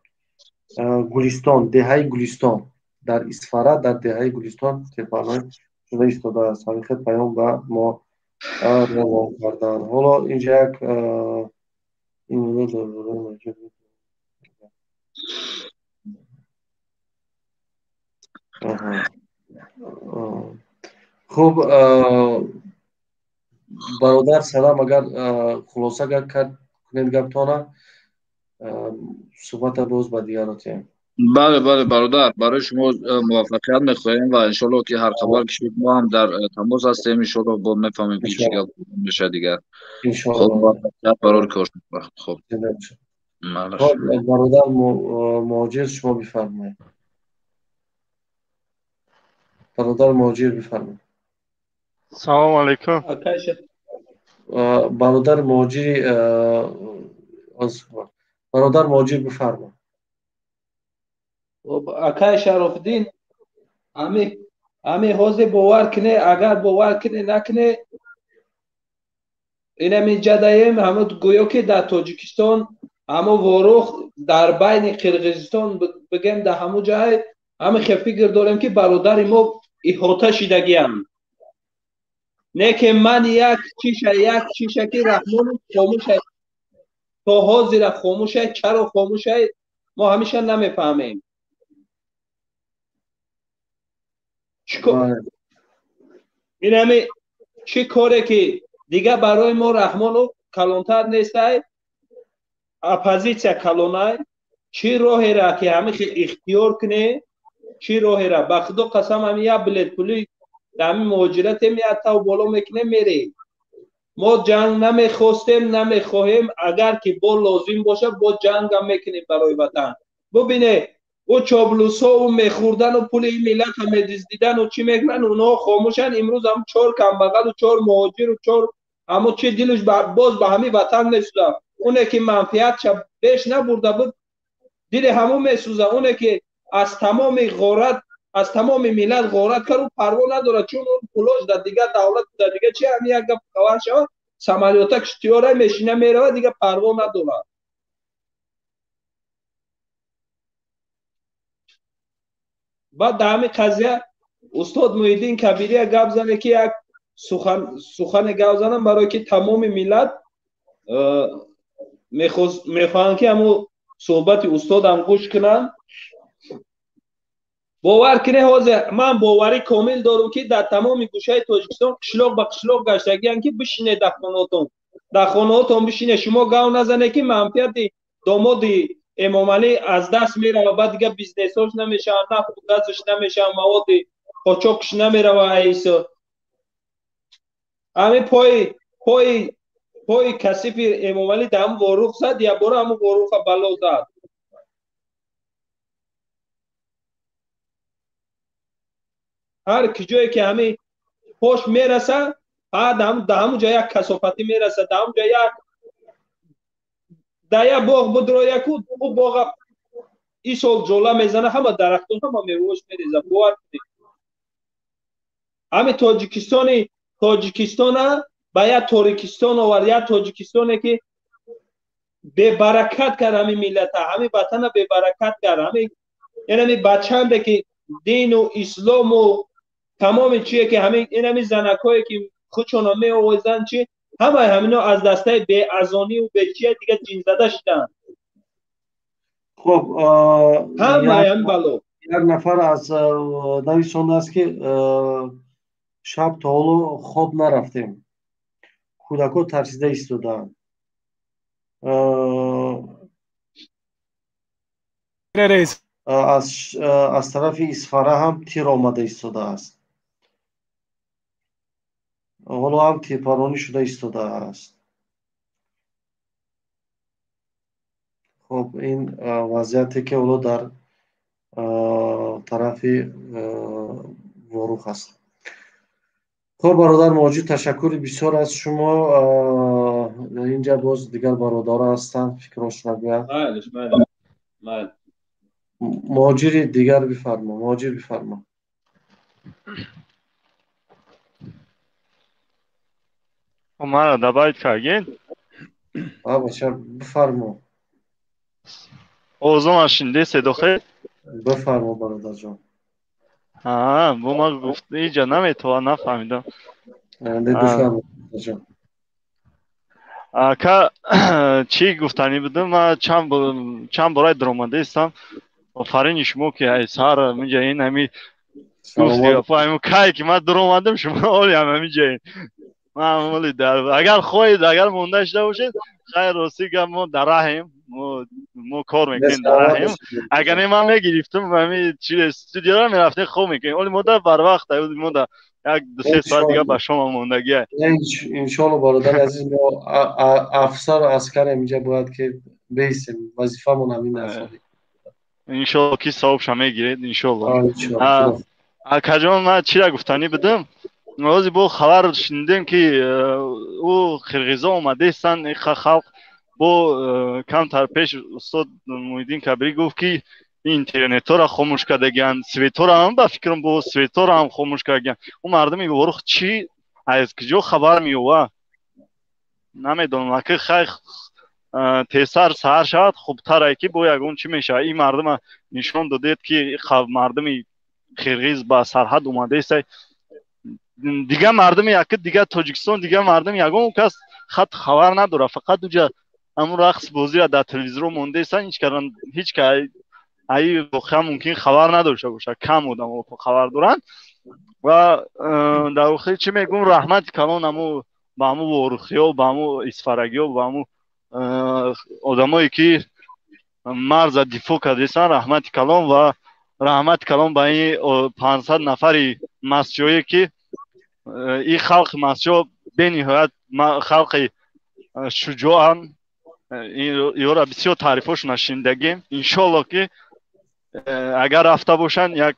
گلستان، دهه گلستان در اصفهان، در دهه گلستان تیرپرانی شده ایستاده است. حقیقت پیام به ما روان کردن. حالا اینجا یک این مورد خب برادر سلام، اگر خلاصه کنید گپتانه صحبت باز به دیگر رفتیم. بله برادر، برای شما موفقیت میخواهیم و انشالله که هر خبر که شد ما هم در تماس هستیم. انشالله با میفهمیم که چی گپ میشه دیگر. خب موفقیت برای کار. خب برادر مهاجر شما بفرمایید. برادر مهاجر بفرمایید. سلام علیکم. برادر مهاجری برادر مهاجر بفرمایید. اکای شرفالدین امی حوزه باور کنه، اگر باور کنه نکنه اینمی جدایم همه گویا که در تاجیکستان همه واروخ در بین قرقیزستان بگم در همه جای همه فکر داریم که برادر ما احاطه شدگی هم نه که من یک چیشه که رحمان خاموشه تا حاضر خاموشه. چرا خاموشه ما همیشه نمیفهمیم. این همه چی کاره که دیگه برای ما رحمانو کلانتر نیسته، اپوزیسیا کلانه، چی راهی را که همه اختیار کنه، چی راهی را به خدا قسم همه یک بلیت پولی در همین مهاجرت میاد و بالا میکنه میره. ما جنگ نمیخواستیم نمیخواهیم، اگر که با لازم باشه با جنگ هم میکنیم برای وطن. ببینه او چابلوسا و میخوردن و پول ملت هم میدزدیدن و چی میکنن، اونا خاموشن. امروز هم 4 کمبغل و 4 مهاجر و 4 اما چه دلش باز به همین وطن نسوزه. اونه که منفعت شب بیش نبرده بود دل همون میسوزه. اونه که از تمام غارت از تمام ملت غارت کرد و پروا نداره، چون اون پولاش در دیگه دولت در دیگه چی هم یک گپ خبر شد سمالیاتا کشتیاره میشینه میره دیگه پروا نداره. بعد در همین قضیه استاد محیدین کبیری گپ زنه که یک سخن گپ زنم برای که تمام ملت میخوان که همون صحبت استاد هم گوش کنن. باور کنه حاضر من باوری کامل دارم که در تمام گوشه تاجیکستان قشلاق به قشلاق گشتگیان که بشینه در خانهاتون بشینه. شما گاو نزنه که منفعت داماد امام علی از دست میره و بعد دیگه بیزنساش نمیشه، نفت و گازش نمیشه، مواد قاچاقش نمیره و ایسا همه پای کثیف امام علی دم واروخ زد یا برو همون واروخ بلا زد. هر کجایی که همه پاش میرسه در همون جای یک کثافتی میرسه، در همون جای یک باغ بدرو یک او باغ این سال جوله میزنه، همه درختان همه میوهش میریزه. باور کنید همه تاجیکستان با یک تاریکستان آورد، یک تاجیکستانی که به برکت کرد همه ملت، همه وطن به برکت کرد. همه بچه‌ها که دین و اسلام و تمام چیه که همه این زنکایی که خودشون می آویزن چی همه همینا از دسته به ازانی و به چیه دیگه جین زده شدن. خب همه بلو یک نفر از نویسنده است که شب تا حالا خواب نرفتیم، کودکان ترسیده ایستادن. رئیس از طرف اسفاره هم تیر آمده ایستاده است. حالا هم تیرپرانی شده ایستاده است. خب این وضعیتی که حالا در طرف واروخ است. خب برادر ماجی تشکر بسیار از شما. در اینجا باز دیگر برادر هستن فکرش نگوید. بله. ماجر دیگر بفرما. ما دبایت کردین؟ بچه بفرما. اوضاع ماشینده صدا خیلی؟ بفرما برادر جان. با ما گفته اینجا نمیتوان نفهمیدم. بفرما برادر جان. که چی گفتنی بودم؟ من چند برای درآمده هستم. آفرین شما که سر میگه این همی گفتی افایم کای که من درآمدم شما اولی همی جای معمولی در اگر خواهید اگر مونده شده باشید خیر راستی که ما در راهیم ما کار میکنیم در راهیم. اگر من میگرفتم و همی چیز استودیو را میرفتیم خوب میکنیم ولی ما در بر وقت ما در یک دو سه ساعت دیگه به شما موندگیه. انشالله برادر عزیز ما افسر عسکر اینجا باید که بیسیم وظیفه من همین است. انشالله کی ثواب شما گیرید انشالله. کجا من چی را گفتنی بدم؟ روزی با خبر شنیدیم که او قرقیزا اومده استن خلق با کمتر پیش استاد محیدین کبری گفت که اینترنت را خاموش کردگن سویت را هم با فکرم با سویت را هم خاموش کردگن. اون مردمی ورخ چی از کجا خبر میوه نمیدونم که خیلی تیسر سهر شد خوبتر ای که با یگون چی میشه. این مردم نشان دادید که مردمی قرقیز با سرحد اومده است. دیگه مردم یک دیگه تاجیکستان دیگه مردم یگون کس خط خبر نداره فقط اونجا امون رقص بازی را در تلویزیون مونده است. هیچ که ای واقعا ممکن خبر نداشته باشه کم بودم خبر دارن و در واقع چی میگم رحمت کلان امو با امو ورخیا و با امو اسفرگی و با امو آدمایی که مرز دفاع کردن رحمت کلان و رحمت کلان با این 500 نفری مسجوی که این خلق مسجو به نهایت خلق شجاعن یورا بسیار تعریفش نشیندگیم. انشالله که اگر رفته باشن یک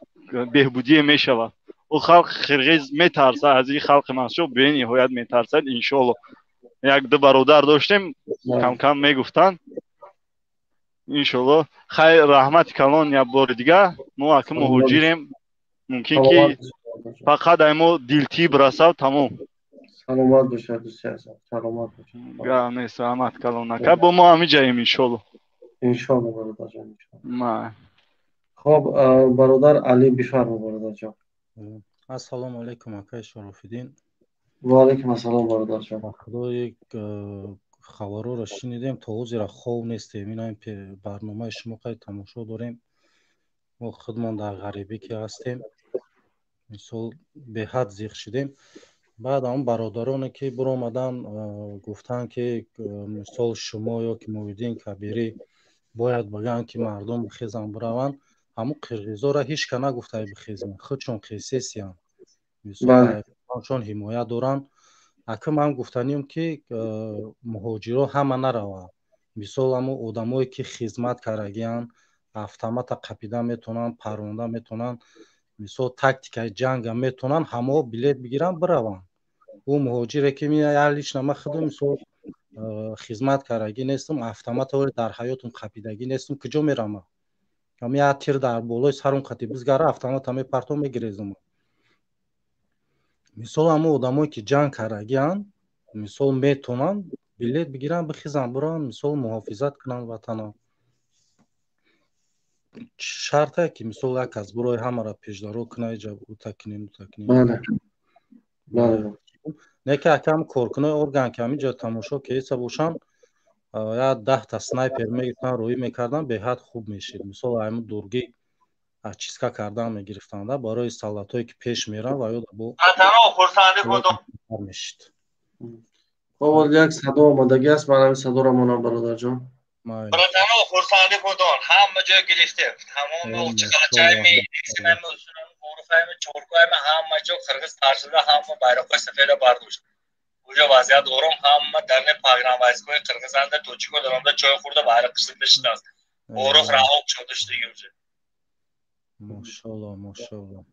بهبودی میشود. او خلق قرقیز میترسه از این خلق مسجو به نهایت میترسد. انشالله یک دو برادر داشتیم کم کم میگفتن انشالله خیر رحمت کلان یک بار دیگه ما که مهاجریم ممکن که فقط ایمو دلتی برسه تمام. سلامت باشه دوستی هستم. سلامت باشه. گرمی سلامت کلان نکه با ما همی جاییم انشالله. انشالله برادر جان. خب برادر علی بفرما برادر جان. السلام علیکم آقای شراف‌الدین. و علیکم السلام برادر جان. خدا یک خبرها را شنیدیم تا حوزی را خوب نیستیم. این برنامه شما که تماشا داریم ما خودمان در غریبی که هستیم مثال به حد زیغ شدیم. بعد هم برادرانی که برو آمدن گفتن که مثال شما یا که محیدین کبیری باید بگن که مردم بخیزن بروند همون قرقیزا را هیچ که نگفته بخیزن خودشون قیسیسی هم مثال چون حمایت دارن اکم هم گفتنیم که مهاجرها همه نروه مثال همون آدمایی که خدمت کردگیان автомата قپیده میتونن پرونده میتونن مثال تاکتیکای جنگ هم میتونن همه بلیت بگیرن برون. او مهاجره که میاد حالش نما خودم مثال خدمت کردگی نیستم автомата ولی در حیاتم قپیدگی نیستم کجا میرم همین تیر در بالای سرم قطی بزگره автомата میپرتم میگریزم. مثال همه آدمایی که جنگ کردگیان مثال میتونن بلیت بگیرن بخیزن برن مثال محافظت کنن وطن. شرطه که مثال یک از برای همه را پیشدارو کنه جا او تکنیم بله نه که اکم کارکنه ارگان که همینجا تماشا که ایسا باشن یا 10 تا سنایپر میگیرن روی میکردن به حد خوب میشید. مثال همون دورگی چیزکا کردن میگرفتن برای سلطایی که پیش میرن و یا با میشید. خب یک صدا آمادگی است. من همین صدا را مانم برادر جان. برادران خورسندی خودان همه جا گرفته تمام چقلچای می ایسیم همه اصولان معروف همه چورکو همه جا قرغز ترشده همه bayraklar سفید برداشت اونجا وضعیت آرام همه در نه پاگرام وایسکوی قرغزنده توچیکو درامده چای خورده bayrak کشیده است آروخ راه شده شده اونجا ماشاءالله ماشاءالله.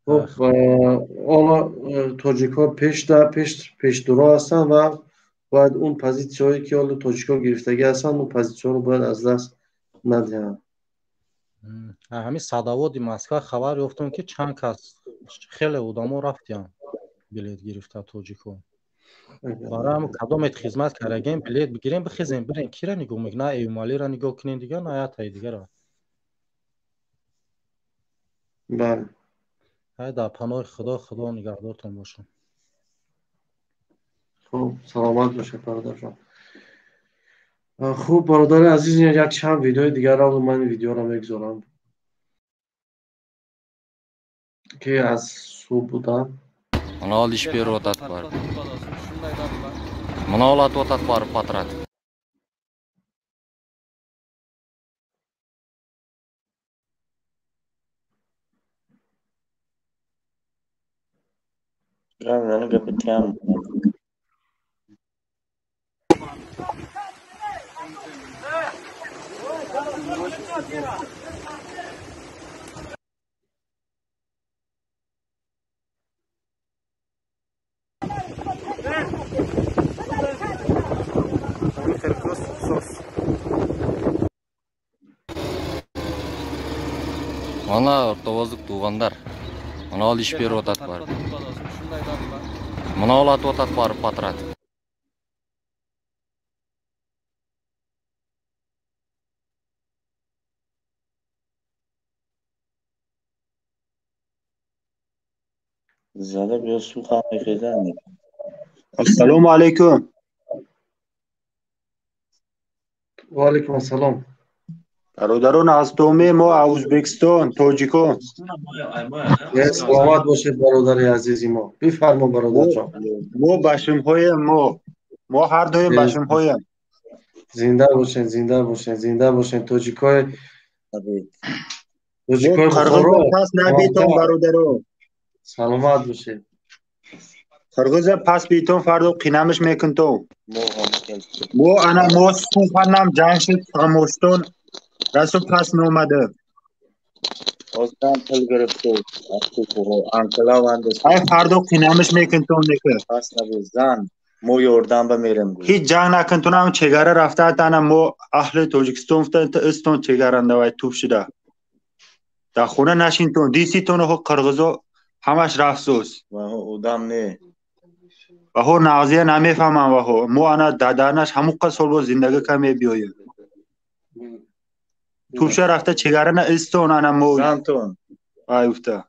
خب حالا تاجیک‌ها پیش درو هستن و باید اون پوزیسیونی که حالا تاجیک‌ها گرفتگی هستن اون پوزیسیون رو باید از دست ندهند. همین صداوات مسکو خبر یافتم که چند کس خیلی آدما رفتن بلیط گرفته تاجیک‌ها. برای هم کدام خدمت کردیم بلیط بگیریم بخیزیم بریم کی را نگاه میکنه؟ نه ایمالی را نگاه کنین دیگه نه یا تای دیگه را. بله. در پناه خدا نگهدارتون باشه. خب سلامت باشه برادر جان. خوب برادر عزیز یک چند ویدیو دیگر را من ویدیو را میگذارم که از صبح بودن. Mana ol ish beryapti bor. Mana olatyotat bor patrat. Ramlarni gapityapman. Mana o'rtavozlik tug'anlar. Mana ol ish beryapti bor. Mana olatyotat bor patrat. زده بیا سو خمیخیزن. السلام علیکم. و علیکم السلام. برادران از تومی ما ازبکستان تاجیکان. سلامت باشید برادر عزیزی ما. بفرما برادر جان. ما بشم‌های ما هر دویم بشم‌هایم. زنده باشین زنده باشین تاجیکای قرغز پس نبیتون برادران. سلامت باشید. قرغز پس بیتون فردا قینمش میکن تو. ما سوخنم جنگشید خاموشتون رسو پس نومده. Ozdan pul گرفته. انقلاب اندست. ای فردا قینمش میکن تو نکه. پس نبوزن. مو یوردن به میرم گوی. هیچ جنگ نکن تو نم چگره رفته تنه ما اهل تاجیکستان تا استون چگرنده وای توپ شده. در خونه نشین تو دیسی تو نه قرغزا همش رفسوس. و اودم نه. و هو نازیه نمیفهمم و هو مو انا دادانش همون قصول با زندگی کمی بیایم. توپ شده رفته چگره نه استون انا مو. زنتون. آیفته.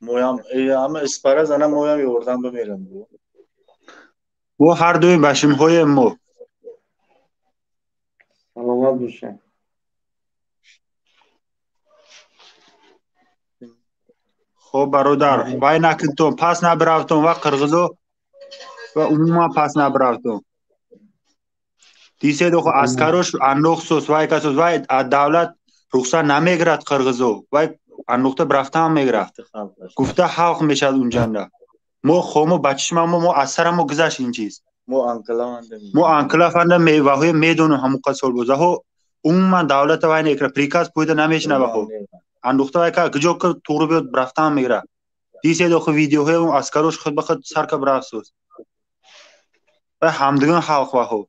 مویم همه اسپاره زنم مویم یوردن به میرم گوی. و هر دوی بشم‌های ما. سلامت باشین. خب برادر وای نکن تو پس نبرفتم و قرغزو و عموما پس نبرفتم. دیسه دو عسکروش اندوخت سوس وای کسوس وای دولت رخصت نمیگرد قرغزو وای اندوخته برفته هم میگرد. گفته حق میشد اونجا نه. ما خامو بچش ما اثرمو گذشت این چیز. ما انکلا فنده میوه میدونه همون قصول بوده ها عموما دولت وای نکره پریکاز پویده نمیشنه بخو. اندوخته وای که کجا که تو رو بیاد برفته هم میگرد. دیسه دو ویدیوهای اون عسکروش خود بخود سر که برفت و همدیگه حق و هو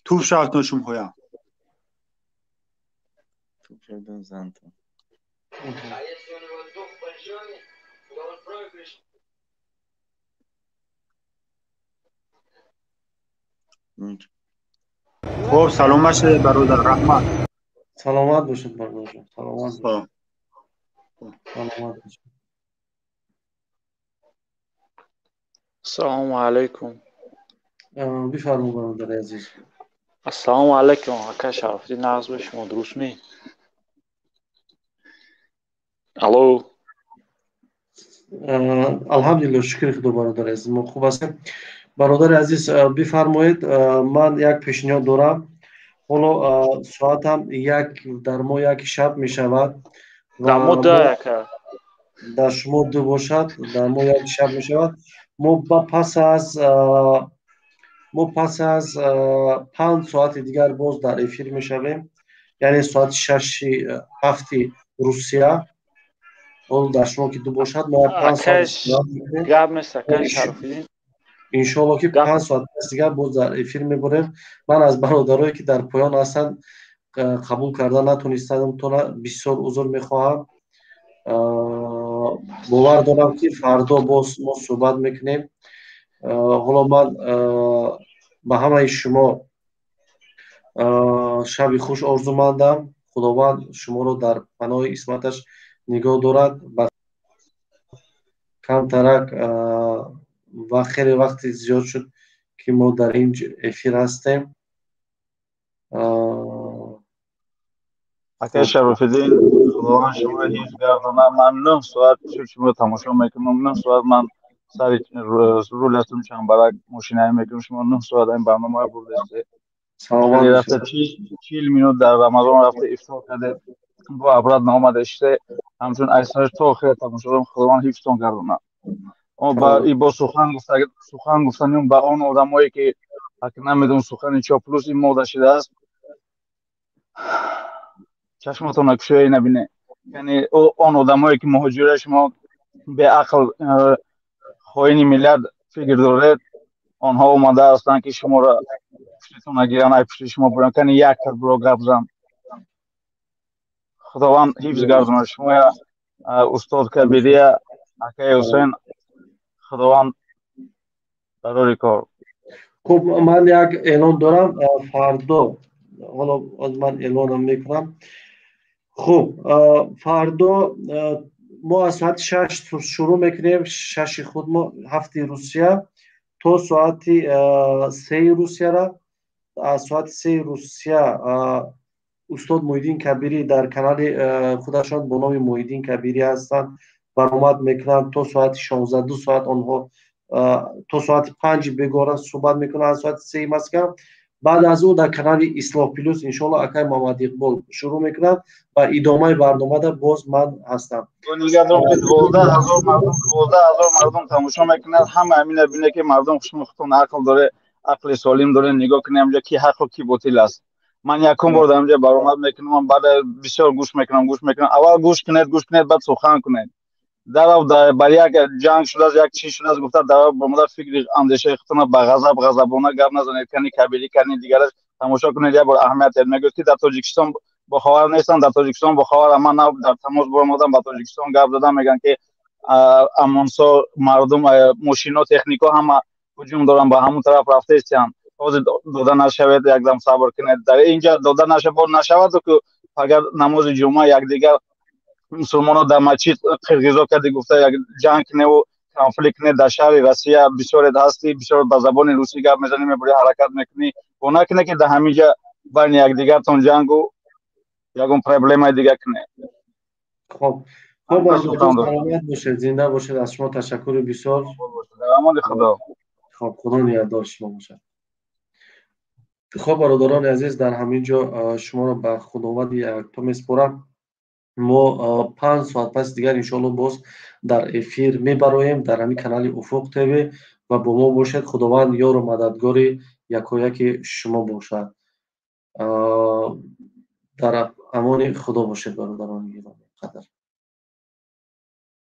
توپ شد نشون هویم توپ شدن زنتون خب سلام باشه برادر رحمت. سلامت باشید برادر جان. سلامت باشید. سلامت باشید. السلام علیکم. بفرمایید برادر عزیز. السلام علیکم آقا شرفتی نغز به شما درست می؟ الو алҳамдулиллаҳ, шукри Худо, бародари азиз, мо хуб ҳастем. бародари азиз, бифармоед, ман як пешниҳод дорам. ҳоло соатам дар мо як шаб мешавад ва дар шумо 2 бошад, дар мо як шаб мешавад. мо пас аз 5 соати дигар боз дар эфир мешавем, яъне соати 6-7 Русия. ҳол дар шумо ки 2 бошад, мо 5 соат иншоалло ки 5 соат дигар боз дар эфир мебурем. Ман аз бародарое ки дар поён ҳастанд қабул карда натонистам, бисёр узр мехоҳам. бовар дорам ки фардо боз мо суҳбат мекунем. ҳоло ман ба ҳамаи шумо шаби хуш орзумандам. худованд шуморо дар паноҳи исматаш нигоҳ дорад. камтарак ва хеле вақти зиёд шуд ки мо дар ин эфир ҳастем. акай Шарофиддин, худованд шуморо ҳифз гардонад. Ман 9 соат шуд шуморо тамошо мекунам. 9 соат ман сари рулятон чамбарак мошинаи мекунам. шумо 9 соат ин барномаро бурдед. рафта 40 минут дар Рамазон рафта ифтор кардед. бо абрат наомадед шуде. ҳамчун айсааш то охир тамошо кардем. худованд ҳифзтон гардонад. бо сухан гуфтанем ба он одамое ки намедонам сухани чоплус ин мода шудааст. чашмотонро кушоед набинед. яъне он одамое ки муҳоҷира шумо беақл хоини миллат фикр доред, онҳо омадаастанд ки шуморо пуштитона гиранд, ай пушти шумо буранд. кани як биро гап зан. худованд ҳифз гардонад шумоя, устод Кабирия, акай Ҳусейн. худованд барори кор. хуб, ман як эълон дорам. фардо ҳоло ман эълонам мекунам. хуб, фардо мо аз соати 6 шурӯъ мекунем. 6 худмо 7 Русия то соати 3 Русияра. аз соати 3 Русия устод Муҳиддин Кабирӣ дар канали худашон бо номи Муҳиддин Кабирӣ ҳастанд, баромад мекунанд то соати 16. 2 соат онҳо то соати 5 бегора суҳбат мекунанд. аз соати 3 Москва. баъд аз ӯ дар канали Ислоҳ плюс иншоалло акай Муҳаммад Иқбол шурӯъ мекунад ва идомаи барномада боз ман ҳастам. 12,000 мардум тамошо мекунад. ҳама ҳамина бинед ки мардум хушмухтон ақл доре, ақли солим доре. нигоҳ кунем ҷо ки ҳақу ки ботил аст. ман якум бор дар ҷо баромад мекунам. баъд бисёр гӯш мекунам. аввал гӯш кунед, баъд сухан кунед. дарав бар як ҷанг шудааст, як чиз шудааст гуфта дарав бомада фикри андешаи худтона ба ғазабона гап назанед. кани Кабирӣ, кани дигараш тамошо кунед. як бор аҳамият мегӯяд ки дар Тоҷикистон бо хавар нестанд. дар Тоҷикистон бо хавар. ман дар тамос бормадам ба Тоҷикистон гап задам. мегӯянд ки амонсо мардум мошино технико ҳама ҳуҷум доранд, ба ҳамун тараф рафта истанд. ҳозир дода нашавед, якдам сабр кунед. дар инҷа дода нашавад ку агар намози ҷумъа якдигар мусулмонон дар масҷид қирғизо карди гуфта як ҷанг куневу конфликт кунед. дар шаҳри Россия бисёред ҳастӣ, бисёр ба забони русӣ гап мезанӣ, мебурӣ ҳаракат мекунӣ. бо накунед ки дар ҳаминҷа байни якдигартон ҷангу ягон проблемаи дигар кунед. хуб, саломат бошед, зинда бошед. аз шумо ташаккури бисёр. дар амони худо. хуб, худо нигаҳдори шумо бошад. хуб, бародарони азиз, дар ҳамин ҷо шуморо ба худованди якто меспорам. мо 5 соат пас дигар иншоалло боз дар эфир мебароем дар ҳамин канали Уфуқ ТВ ва бо мо бошед. худованд ёру мададгори якояки шумо бошад. дар амони худо бошед бародарони гироми қадар.